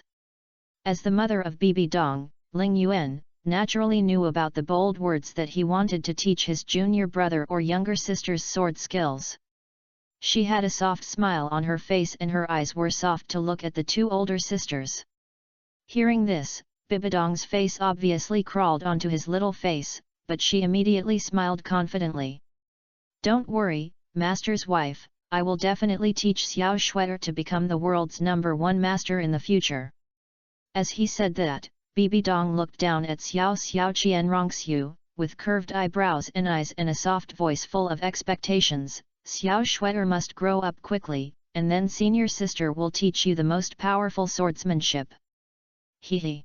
As the mother of Bibi Dong, Ling Yuan naturally knew about the bold words that he wanted to teach his junior brother or younger sister's sword skills. She had a soft smile on her face and her eyes were soft to look at the two older sisters. Hearing this, Bibi Dong's face obviously crawled onto his little face, but she immediately smiled confidently. Don't worry, master's wife, I will definitely teach Xiao Shue'er to become the world's #1 master in the future. As he said that, Bibi Dong looked down at Xiao Qian Rongxiu, with curved eyebrows and eyes and a soft voice full of expectations. Xiao Shue'er must grow up quickly, and then senior sister will teach you the most powerful swordsmanship. He.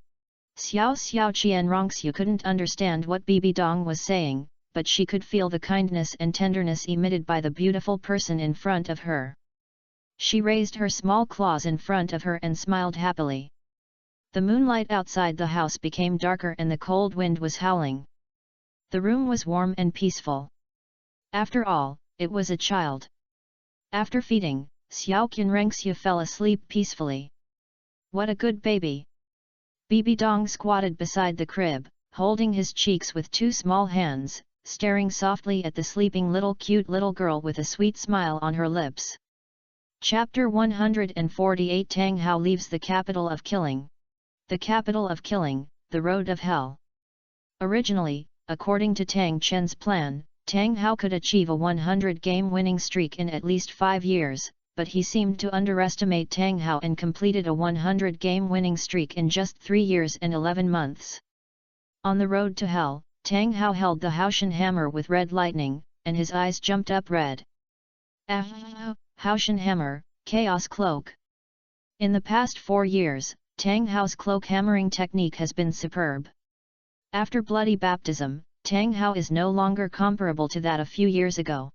Xiao Qian Rongxiu couldn't understand what Bibi Dong was saying, but she could feel the kindness and tenderness emitted by the beautiful person in front of her. She raised her small claws in front of her and smiled happily. The moonlight outside the house became darker and the cold wind was howling. The room was warm and peaceful. After all, it was a child. After feeding, Xiao Qian Rongxiu fell asleep peacefully. What a good baby! Bibi Dong squatted beside the crib, holding his cheeks with two small hands, staring softly at the sleeping cute little girl with a sweet smile on her lips. Chapter 148 Tang Hao leaves the capital of killing. The capital of killing, the road of hell. Originally, according to Tang Chen's plan, Tang Hao could achieve a 100-game winning streak in at least 5 years, but he seemed to underestimate Tang Hao and completed a 100-game winning streak in just 3 years and 11 months. On the road to hell, Tang Hao held the Haoshan hammer with red lightning, and his eyes jumped up red. Haoshan hammer, chaos cloak. In the past 4 years, Tang Hao's cloak hammering technique has been superb. After bloody baptism, Tang Hao is no longer comparable to that a few years ago.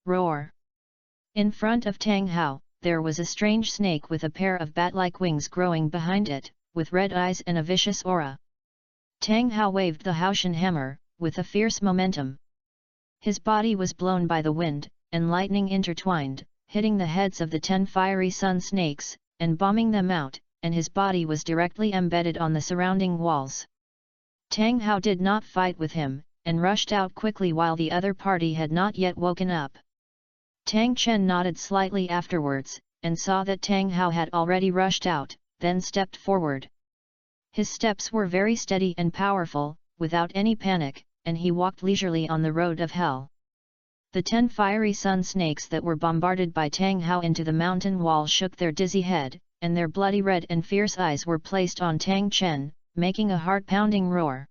Roar! In front of Tang Hao, there was a strange snake with a pair of bat-like wings growing behind it, with red eyes and a vicious aura. Tang Hao waved the Haoshan hammer, with a fierce momentum. His body was blown by the wind, and lightning intertwined, hitting the heads of the 10 fiery sun snakes, and bombing them out, and his body was directly embedded on the surrounding walls. Tang Hao did not fight with him, and rushed out quickly while the other party had not yet woken up. Tang Chen nodded slightly afterwards, and saw that Tang Hao had already rushed out, then stepped forward. His steps were very steady and powerful, without any panic, and he walked leisurely on the road of hell. The 10 fiery sun snakes that were bombarded by Tang Hao into the mountain wall shook their dizzy head, and their bloody red and fierce eyes were placed on Tang Chen, making a heart-pounding roar.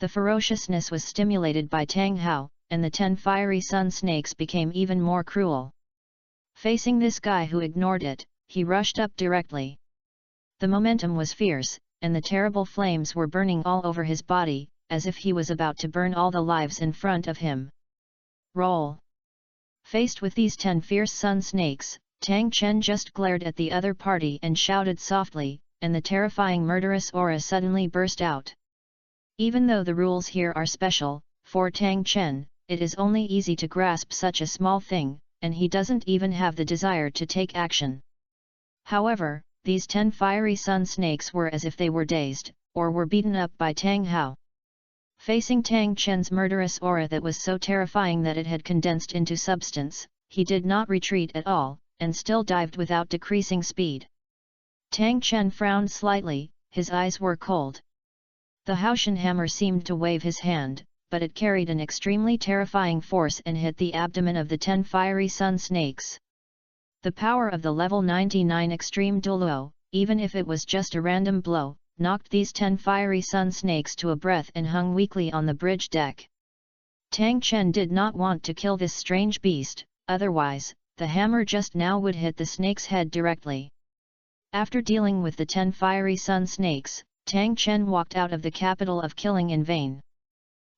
The ferociousness was stimulated by Tang Hao, and the 10 fiery sun snakes became even more cruel. Facing this guy who ignored it, he rushed up directly. The momentum was fierce, and the terrible flames were burning all over his body, as if he was about to burn all the lives in front of him. Roll! Faced with these 10 fierce sun snakes, Tang Chen just glared at the other party and shouted softly, and the terrifying murderous aura suddenly burst out. Even though the rules here are special, for Tang Chen, it is only easy to grasp such a small thing, and he doesn't even have the desire to take action. However, these 10 fiery sun snakes were as if they were dazed, or were beaten up by Tang Hao. Facing Tang Chen's murderous aura that was so terrifying that it had condensed into substance, he did not retreat at all, and still dived without decreasing speed. Tang Chen frowned slightly, his eyes were cold. The Haoshan hammer seemed to wave his hand, but it carried an extremely terrifying force and hit the abdomen of the 10 fiery sun snakes. The power of the level 99 extreme Douluo, even if it was just a random blow, knocked these 10 fiery sun snakes to a breath and hung weakly on the bridge deck. Tang Chen did not want to kill this strange beast, otherwise, the hammer just now would hit the snake's head directly. After dealing with the 10 fiery sun snakes, Tang Chen walked out of the capital of killing in vain.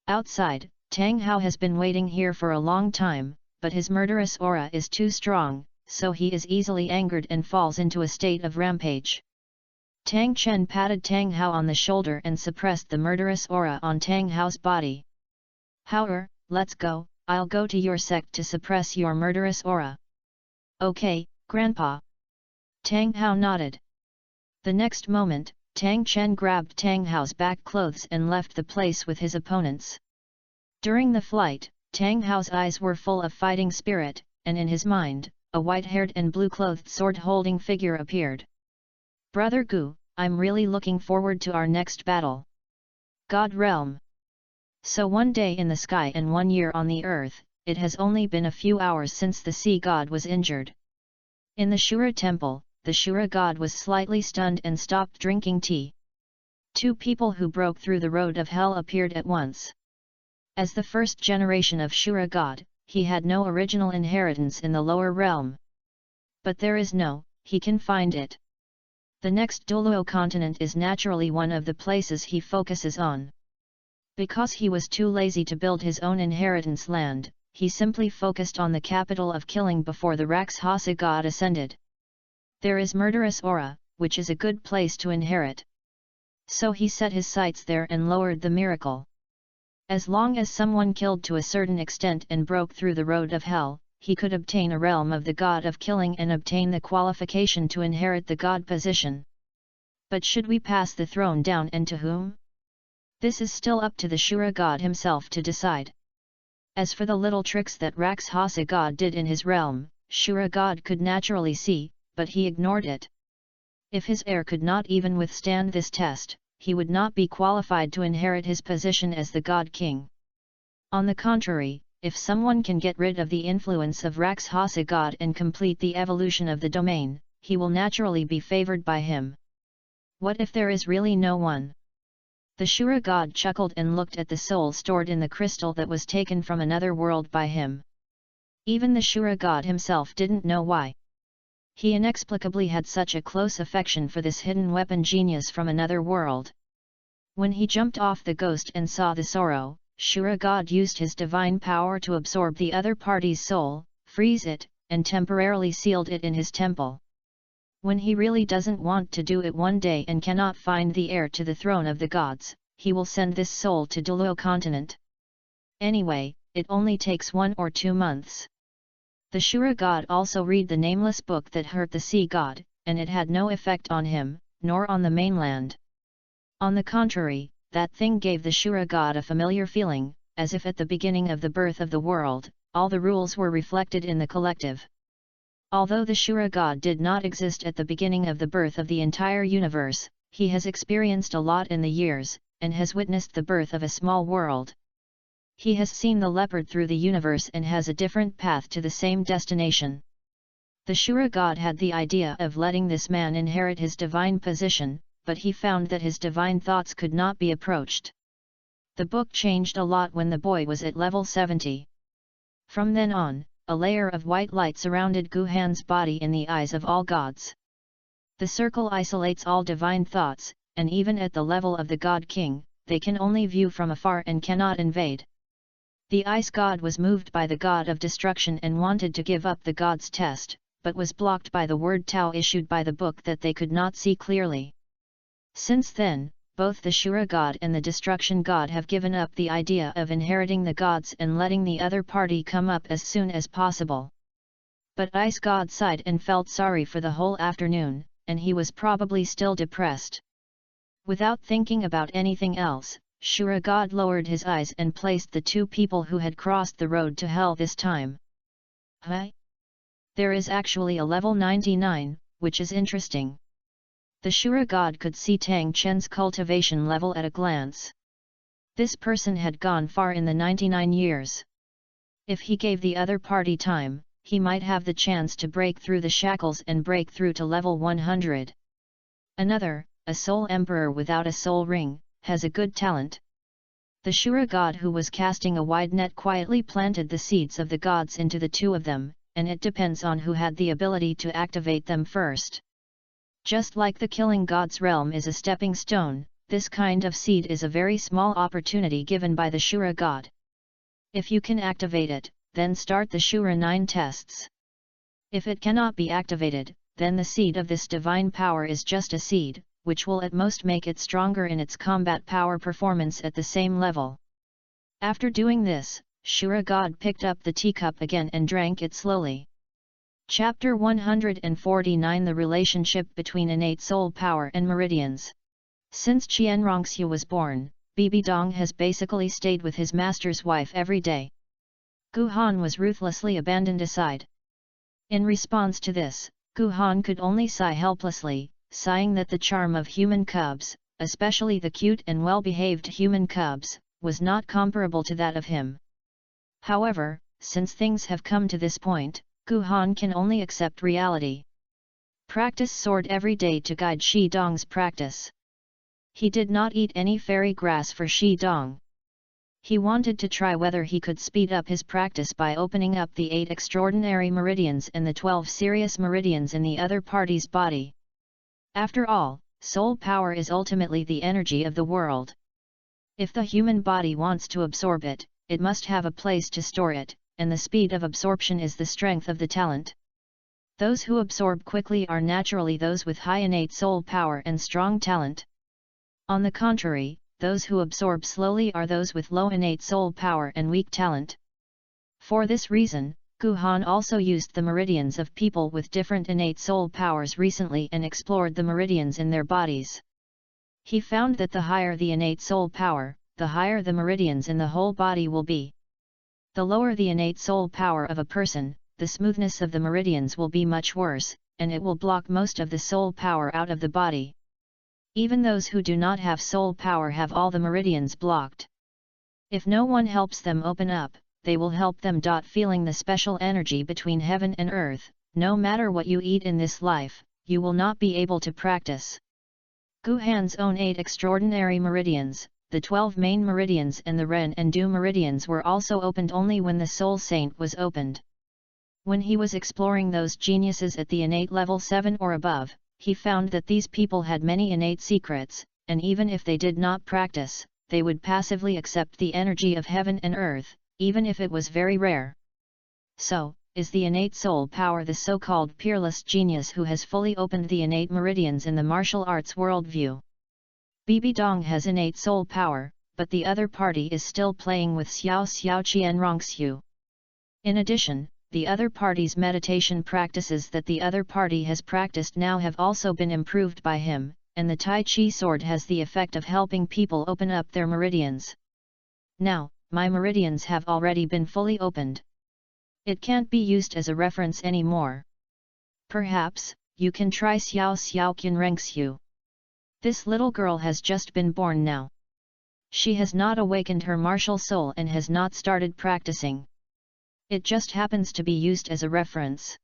Outside, Tang Hao has been waiting here for a long time, but his murderous aura is too strong, so he is easily angered and falls into a state of rampage. Tang Chen patted Tang Hao on the shoulder and suppressed the murderous aura on Tang Hao's body. "Haoer, let's go, I'll go to your sect to suppress your murderous aura." "Okay, Grandpa." Tang Hao nodded. The next moment, Tang Chen grabbed Tang Hao's back clothes and left the place with his opponents. During the flight, Tang Hao's eyes were full of fighting spirit, and in his mind, a white-haired and blue-clothed sword-holding figure appeared. "Brother Gu, I'm really looking forward to our next battle." God Realm. So one day in the sky and 1 year on the earth, it has only been a few hours since the sea god was injured. In the Shura temple, the Shura god was slightly stunned and stopped drinking tea. 2 people who broke through the road of hell appeared at once. As the first generation of Shura god, he had no original inheritance in the lower realm. But there is no, he can find it. The next Douluo continent is naturally one of the places he focuses on. Because he was too lazy to build his own inheritance land, he simply focused on the capital of killing before the Rakshasa god ascended. There is murderous aura, which is a good place to inherit. So he set his sights there and lowered the miracle. As long as someone killed to a certain extent and broke through the road of hell, he could obtain a realm of the god of killing and obtain the qualification to inherit the god position. But should we pass the throne down and to whom? This is still up to the Shura god himself to decide. As for the little tricks that Rakshasa god did in his realm, Shura god could naturally see, but he ignored it. If his heir could not even withstand this test, he would not be qualified to inherit his position as the god king. On the contrary, if someone can get rid of the influence of Rakshasa god and complete the evolution of the domain, he will naturally be favored by him. What if there is really no one? The Shura god chuckled and looked at the soul stored in the crystal that was taken from another world by him. Even the Shura god himself didn't know why. He inexplicably had such a close affection for this hidden weapon genius from another world. When he jumped off the ghost and saw the sorrow, Shura god used his divine power to absorb the other party's soul, freeze it, and temporarily sealed it in his temple. When he really doesn't want to do it one day and cannot find the heir to the throne of the gods, he will send this soul to Douluo continent. Anyway, it only takes 1 or 2 months. The Shura god also read the nameless book that hurt the sea god, and it had no effect on him, nor on the mainland. On the contrary, that thing gave the Shura god a familiar feeling, as if at the beginning of the birth of the world, all the rules were reflected in the collective. Although the Shura god did not exist at the beginning of the birth of the entire universe, he has experienced a lot in the years, and has witnessed the birth of a small world. He has seen the leopard through the universe and has a different path to the same destination. The Shura god had the idea of letting this man inherit his divine position, but he found that his divine thoughts could not be approached. The book changed a lot when the boy was at level 70. From then on, a layer of white light surrounded Guhan's body in the eyes of all gods. The circle isolates all divine thoughts, and even at the level of the God King, they can only view from afar and cannot invade. The ice god was moved by the god of destruction and wanted to give up the god's test, but was blocked by the word Tao issued by the book that they could not see clearly. Since then, both the Shura god and the destruction god have given up the idea of inheriting the gods and letting the other party come up as soon as possible. But Ice God sighed and felt sorry for the whole afternoon, and he was probably still depressed. Without thinking about anything else, Shura god lowered his eyes and placed the two people who had crossed the road to hell this time. Huh? There is actually a level 99, which is interesting. The Shura god could see Tang Chen's cultivation level at a glance. This person had gone far in the 99 years. If he gave the other party time, he might have the chance to break through the shackles and break through to level 100. Another, a soul emperor without a soul ring, has a good talent. The Shura god who was casting a wide net quietly planted the seeds of the gods into the two of them, and it depends on who had the ability to activate them first. Just like the killing god's realm is a stepping stone, this kind of seed is a very small opportunity given by the Shura god. If you can activate it, then start the Shura 9 tests. If it cannot be activated, then the seed of this divine power is just a seed, which will at most make it stronger in its combat power performance at the same level. After doing this, Shura god picked up the teacup again and drank it slowly. Chapter 149 The relationship between innate soul power and meridians. Since Qianrongxiu was born, Bibi Dong has basically stayed with his master's wife every day. Gu Han was ruthlessly abandoned aside. In response to this, Gu Han could only sigh helplessly, sighing that the charm of human cubs, especially the cute and well-behaved human cubs, was not comparable to that of him. However, since things have come to this point, Gu Han can only accept reality. Practice sword every day to guide Shi Dong's practice. He did not eat any fairy grass for Shi Dong. He wanted to try whether he could speed up his practice by opening up the 8 extraordinary meridians and the 12 serious meridians in the other party's body. After all, soul power is ultimately the energy of the world. If the human body wants to absorb it, it must have a place to store it, and the speed of absorption is the strength of the talent. Those who absorb quickly are naturally those with high innate soul power and strong talent. On the contrary, those who absorb slowly are those with low innate soul power and weak talent. For this reason, Gu Han also used the meridians of people with different innate soul powers recently and explored the meridians in their bodies. He found that the higher the innate soul power, the higher the meridians in the whole body will be. The lower the innate soul power of a person, the smoothness of the meridians will be much worse, and it will block most of the soul power out of the body. Even those who do not have soul power have all the meridians blocked. If no one helps them open up, they will help them. Feeling the special energy between heaven and earth, no matter what you eat in this life, you will not be able to practice. Gu Han's own 8 extraordinary meridians, the 12 main meridians and the Ren and Du meridians were also opened only when the Soul Saint was opened. When he was exploring those geniuses at the innate level 7 or above, he found that these people had many innate secrets, and even if they did not practice, they would passively accept the energy of heaven and earth, even if it was very rare. So, is the innate soul power the so-called peerless genius who has fully opened the innate meridians in the martial arts worldview? Bibi Dong has innate soul power, but the other party is still playing with Xiao Qianrongxiu. In addition, the other party's meditation practices that the other party has practiced now have also been improved by him, and the Tai Chi sword has the effect of helping people open up their meridians. Now, my meridians have already been fully opened. It can't be used as a reference anymore. Perhaps, you can try Xiao Qianrongxiu. This little girl has just been born now. She has not awakened her martial soul and has not started practicing. It just happens to be used as a reference.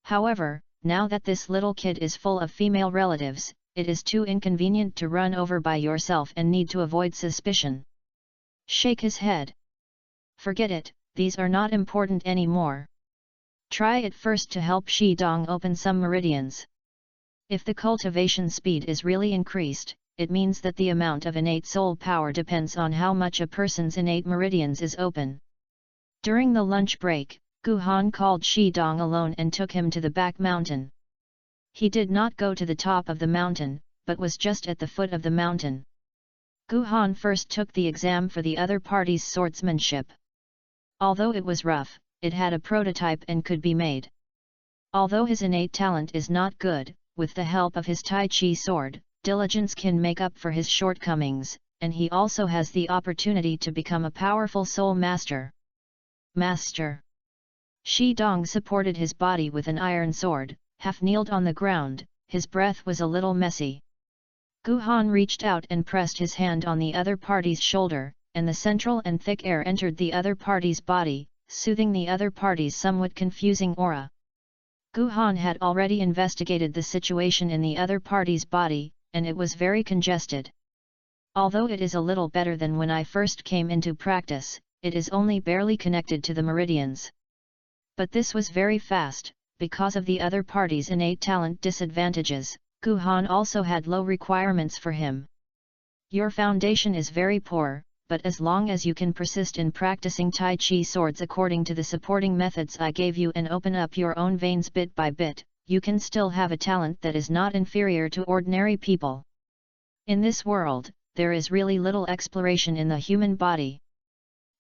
However, now that this little kid is full of female relatives, it is too inconvenient to run over by yourself and need to avoid suspicion. shake his head. Forget it, these are not important anymore. Try it first to help Shidong open some meridians. If the cultivation speed is really increased, it means that the amount of innate soul power depends on how much a person's innate meridians is open. During the lunch break, Gu Han called Shidong alone and took him to the back mountain. He did not go to the top of the mountain, but was just at the foot of the mountain. Gu Han first took the exam for the other party's swordsmanship. Although it was rough, it had a prototype and could be made. Although his innate talent is not good, with the help of his Tai Chi sword, diligence can make up for his shortcomings, and he also has the opportunity to become a powerful soul master. Master! Shidong supported his body with an iron sword, half kneeled on the ground, his breath was a little messy. Gu Han reached out and pressed his hand on the other party's shoulder, and the central and thick air entered the other party's body, soothing the other party's somewhat confusing aura. Gu Han had already investigated the situation in the other party's body, and it was very congested. Although it is a little better than when I first came into practice, it is only barely connected to the meridians. But this was very fast, because of the other party's innate talent disadvantages. Gu Han also had low requirements for him. Your foundation is very poor, but as long as you can persist in practicing Tai Chi swords according to the supporting methods I gave you and open up your own veins bit by bit, you can still have a talent that is not inferior to ordinary people. In this world, there is really little exploration in the human body.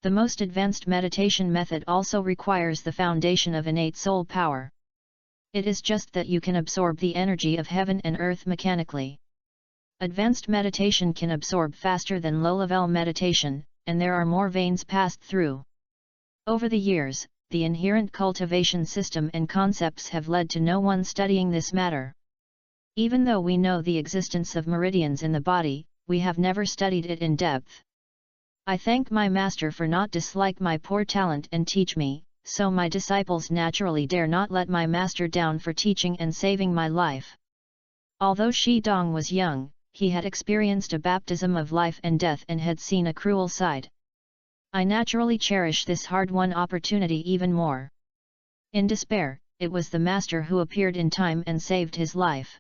The most advanced meditation method also requires the foundation of innate soul power. It is just that you can absorb the energy of heaven and earth mechanically. Advanced meditation can absorb faster than low-level meditation, and there are more veins passed through. Over the years, the inherent cultivation system and concepts have led to no one studying this matter. Even though we know the existence of meridians in the body, we have never studied it in depth. I thank my master for not dislike my poor talent and teach me, so my disciples naturally dare not let my master down for teaching and saving my life. Although Shidong was young, he had experienced a baptism of life and death and had seen a cruel side. I naturally cherish this hard-won opportunity even more. In despair, it was the master who appeared in time and saved his life.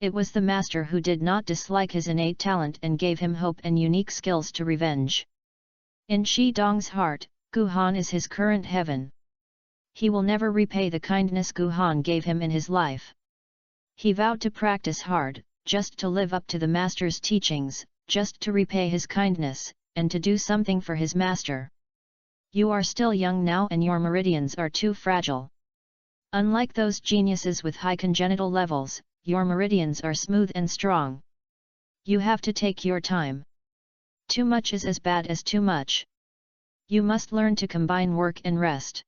It was the master who did not dislike his innate talent and gave him hope and unique skills to revenge. In Shidong's heart, Gu Han is his current heaven. He will never repay the kindness Gu Han gave him in his life. He vowed to practice hard, just to live up to the master's teachings, just to repay his kindness, and to do something for his master. You are still young now and your meridians are too fragile. Unlike those geniuses with high congenital levels, your meridians are smooth and strong. You have to take your time. Too much is as bad as too much. You must learn to combine work and rest.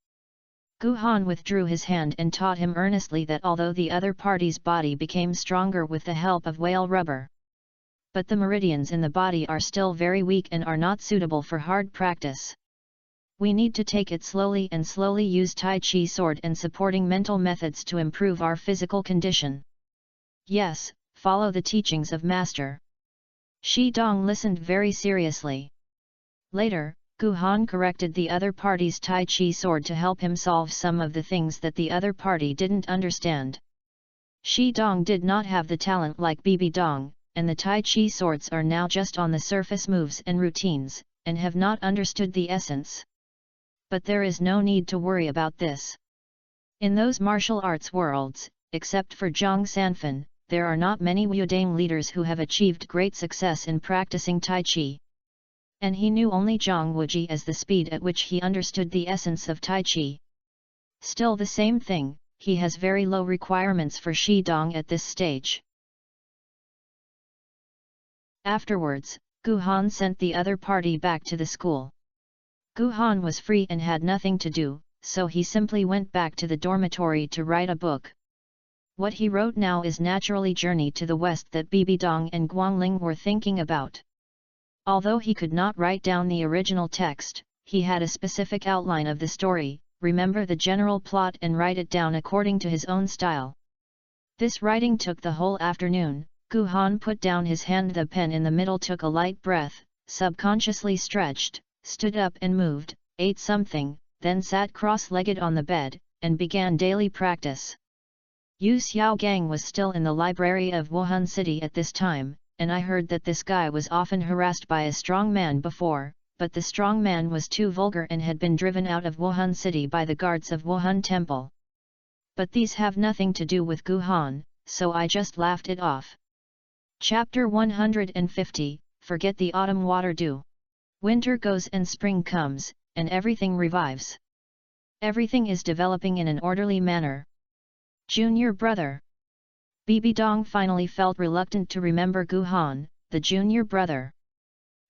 Gu Han withdrew his hand and taught him earnestly that although the other party's body became stronger with the help of whale rubber, but the meridians in the body are still very weak and are not suitable for hard practice. We need to take it slowly and slowly use Tai Chi sword and supporting mental methods to improve our physical condition. Yes, follow the teachings of Master. Shidong listened very seriously. Later, Gu Han corrected the other party's Tai Chi sword to help him solve some of the things that the other party didn't understand. Shidong did not have the talent like Bibi Dong, and the Tai Chi swords are now just on the surface moves and routines, and have not understood the essence. But there is no need to worry about this. In those martial arts worlds, except for Zhang Sanfan, there are not many Wudang leaders who have achieved great success in practicing Tai Chi. And he knew only Zhang Wuji as the speed at which he understood the essence of Tai Chi. Still the same thing, he has very low requirements for Shidong at this stage. Afterwards, Gu Han sent the other party back to the school. Gu Han was free and had nothing to do, so he simply went back to the dormitory to write a book. What he wrote now is naturally Journey to the West that Bibi Dong and Guangling were thinking about. Although he could not write down the original text, he had a specific outline of the story, remember the general plot and write it down according to his own style. This writing took the whole afternoon. Gu Han put down his hand, the pen in the middle, took a light breath, subconsciously stretched, stood up and moved, ate something, then sat cross-legged on the bed, and began daily practice. Yu Xiaogang was still in the library of Wuhan City at this time, and I heard that this guy was often harassed by a strong man before, but the strong man was too vulgar and had been driven out of Wuhan City by the guards of Wuhan Temple. But these have nothing to do with Guhan, so I just laughed it off. Chapter 150, Forget the Autumn Water Dew. Winter goes and spring comes, and everything revives. Everything is developing in an orderly manner. Junior brother. Bibi Dong finally felt reluctant to remember Guhan, the junior brother.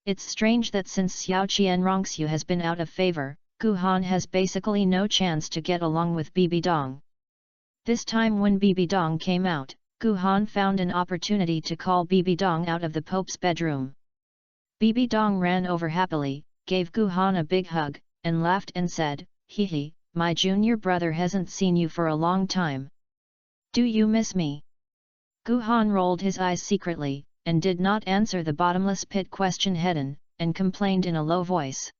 It's strange that since Xiao Qianrongxiu has been out of favor, Guhan has basically no chance to get along with Bibi Dong. This time when Bibi Dong came out, Guhan found an opportunity to call Bibi Dong out of the Pope's bedroom. Bibi Dong ran over happily, gave Guhan a big hug, and laughed and said, "Hee hee, my junior brother hasn't seen you for a long time. Do you miss me?" Guhan rolled his eyes secretly, and did not answer the bottomless pit question head-on, and complained in a low voice.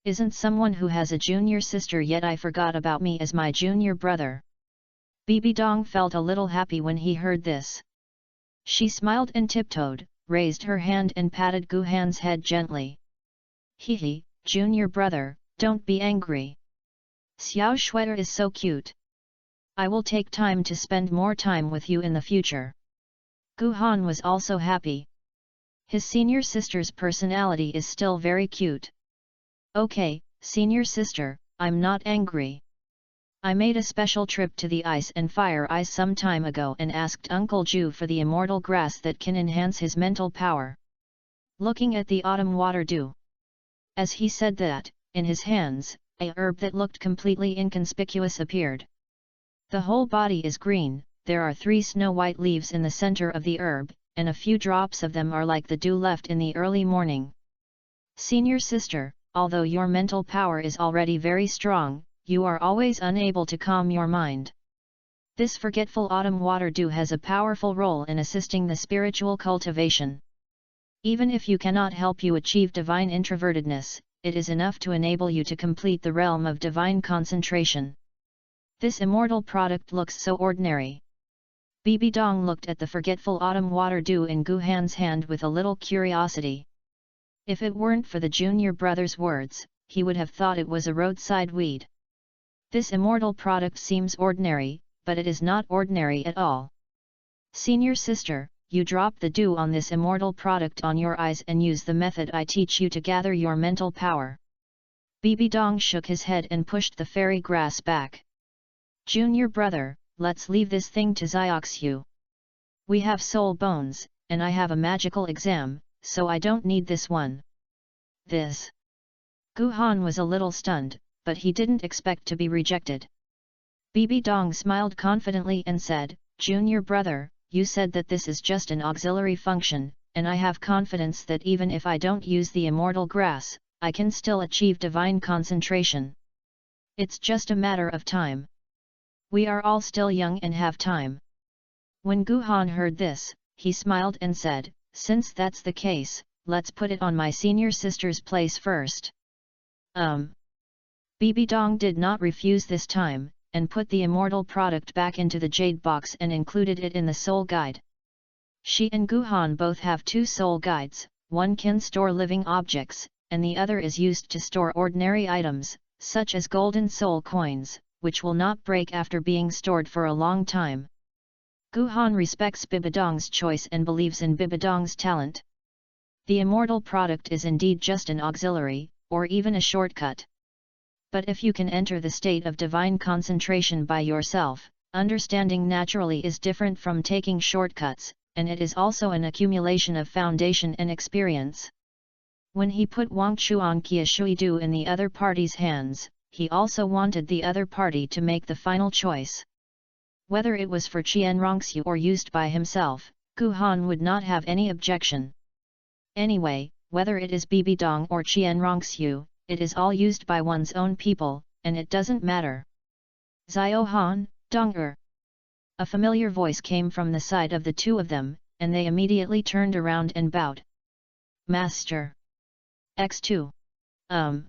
"Isn't someone who has a junior sister yet I forgot about me as my junior brother?" Bibi Dong felt a little happy when he heard this. She smiled and tiptoed, raised her hand and patted Guhan's head gently. "Hee hee, junior brother, don't be angry. Xiao Shuai is so cute. I will take time to spend more time with you in the future." Guhan was also happy. His senior sister's personality is still very cute. "Okay, senior sister, I'm not angry. I made a special trip to the Ice and Fire Ice some time ago and asked Uncle Ju for the immortal grass that can enhance his mental power." Looking at the autumn water dew. As he said that, in his hands, a herb that looked completely inconspicuous appeared. The whole body is green, there are 3 snow-white leaves in the center of the herb, and a few drops of them are like the dew left in the early morning. "Senior sister, although your mental power is already very strong, you are always unable to calm your mind. This forgetful autumn water dew has a powerful role in assisting the spiritual cultivation. Even if you cannot help you achieve divine introvertedness, it is enough to enable you to complete the realm of divine concentration. This immortal product looks so ordinary." Bibi Dong looked at the forgetful autumn water dew in Guhan's hand with a little curiosity. If it weren't for the junior brother's words, he would have thought it was a roadside weed. This immortal product seems ordinary, but it is not ordinary at all. "Senior sister, you drop the dew on this immortal product on your eyes and use the method I teach you to gather your mental power." Bibi Dong shook his head and pushed the fairy grass back. "Junior brother, let's leave this thing to Zioxiu. We have soul bones, and I have a magical exam, so I don't need this one." "This?" Guhan was a little stunned, but he didn't expect to be rejected. Bibi Dong smiled confidently and said, "Junior brother, you said that this is just an auxiliary function, and I have confidence that even if I don't use the immortal grass, I can still achieve divine concentration. It's just a matter of time. We are all still young and have time." When Guhan heard this, he smiled and said, "Since that's the case, let's put it on my senior sister's place first." Bibi Dong did not refuse this time, and put the immortal product back into the jade box and included it in the soul guide. She and Guhan both have 2 soul guides, one can store living objects, and the other is used to store ordinary items, such as golden soul coins, which will not break after being stored for a long time. Guhan respects Bibi Dong's choice and believes in Bibi Dong's talent. The immortal product is indeed just an auxiliary, or even a shortcut. But if you can enter the state of divine concentration by yourself, understanding naturally is different from taking shortcuts, and it is also an accumulation of foundation and experience. When he put Wang Chuanqia Shuidu in the other party's hands, he also wanted the other party to make the final choice. Whether it was for Qianrongxiu or used by himself, Guhan would not have any objection. Anyway, whether it is Bibi Dong or Qianrongxiu, it is all used by one's own people, and it doesn't matter. "Ziohan, Dong-er." A familiar voice came from the side of the 2 of them, and they immediately turned around and bowed. "Master." X2. Qian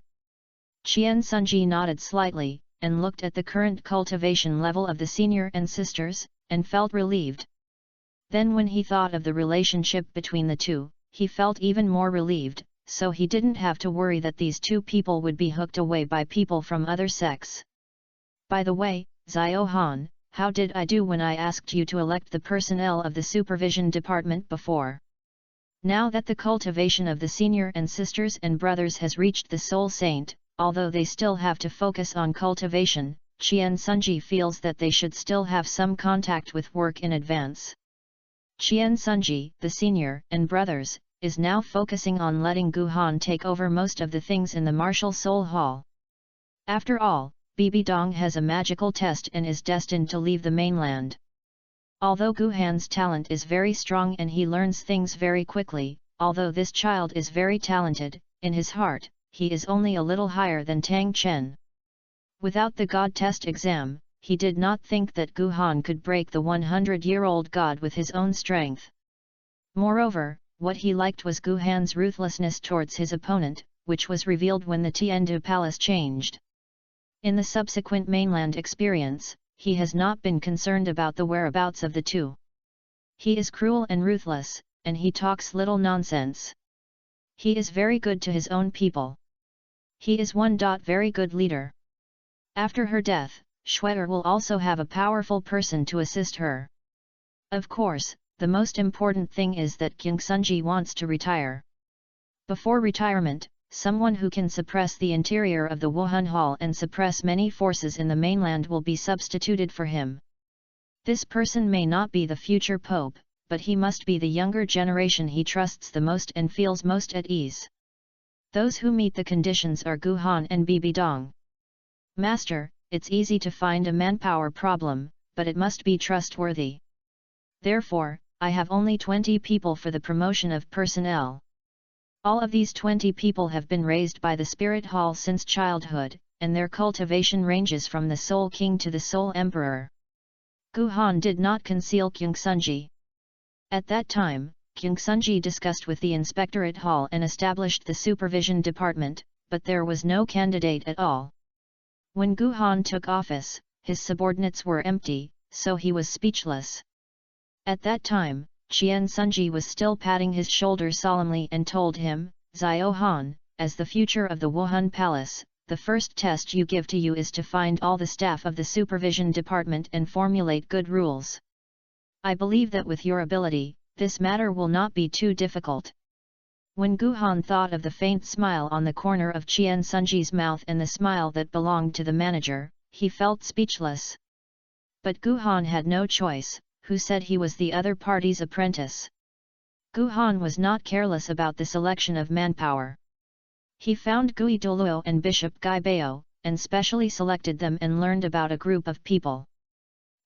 Sunji nodded slightly, and looked at the current cultivation level of the senior and sisters, and felt relieved. Then when he thought of the relationship between the two, he felt even more relieved, so he didn't have to worry that these two people would be hooked away by people from other sects. By the way, Xiao Han, how did I do when I asked you to elect the personnel of the supervision department before? Now that the cultivation of the senior and sisters and brothers has reached the soul saint, although they still have to focus on cultivation, Qian Sunji feels that they should still have some contact with work in advance. Qian Sunji, the senior and brothers, is now focusing on letting Gu Han take over most of the things in the martial soul hall. After all, Bibi Dong has a magical test and is destined to leave the mainland. Although Gu Han's talent is very strong and he learns things very quickly, although this child is very talented, in his heart, he is only a little higher than Tang Chen. Without the God test exam, he did not think that Gu Han could break the 100-year-old God with his own strength. Moreover, what he liked was Gu Han's ruthlessness towards his opponent, which was revealed when the Tiandu Palace changed. In the subsequent mainland experience, he has not been concerned about the whereabouts of the two. He is cruel and ruthless, and he talks little nonsense. He is very good to his own people. He is one very good leader. After her death, Schwetter will also have a powerful person to assist her. Of course, the most important thing is that King Sunji wants to retire. Before retirement, someone who can suppress the interior of the Wuhan Hall and suppress many forces in the mainland will be substituted for him. This person may not be the future pope, but he must be the younger generation he trusts the most and feels most at ease. Those who meet the conditions are Gu Han and Bibi Dong. Master, it's easy to find a manpower problem, but it must be trustworthy. Therefore, I have only 20 people for the promotion of personnel. All of these 20 people have been raised by the Spirit Hall since childhood, and their cultivation ranges from the Soul King to the Soul Emperor. Gu Han did not conceal King Sunji. At that time, King Sunji discussed with the Inspectorate Hall and established the Supervision Department, but there was no candidate at all. When Gu Han took office, his subordinates were empty, so he was speechless. At that time, Qian Sunji was still patting his shoulder solemnly and told him, Xiao Han, as the future of the Wuhan Palace, the first test you give to you is to find all the staff of the Supervision Department and formulate good rules. I believe that with your ability, this matter will not be too difficult. When Gu Han thought of the faint smile on the corner of Qian Sunji's mouth and the smile that belonged to the manager, he felt speechless. But Gu Han had no choice, who said he was the other party's apprentice. Gu Han was not careless about the selection of manpower. He found Gui Douluo and Bishop Gai Bao, and specially selected them and learned about a group of people.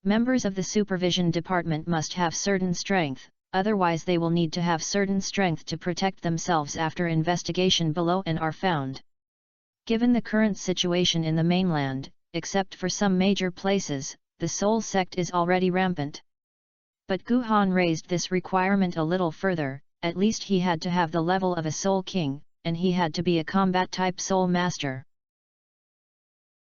Members of the supervision department must have certain strength, otherwise they will need to have certain strength to protect themselves after investigation below and are found. Given the current situation in the mainland, except for some major places, the Soul sect is already rampant. But Gu Han raised this requirement a little further, at least he had to have the level of a Soul King, and he had to be a combat-type Soul Master.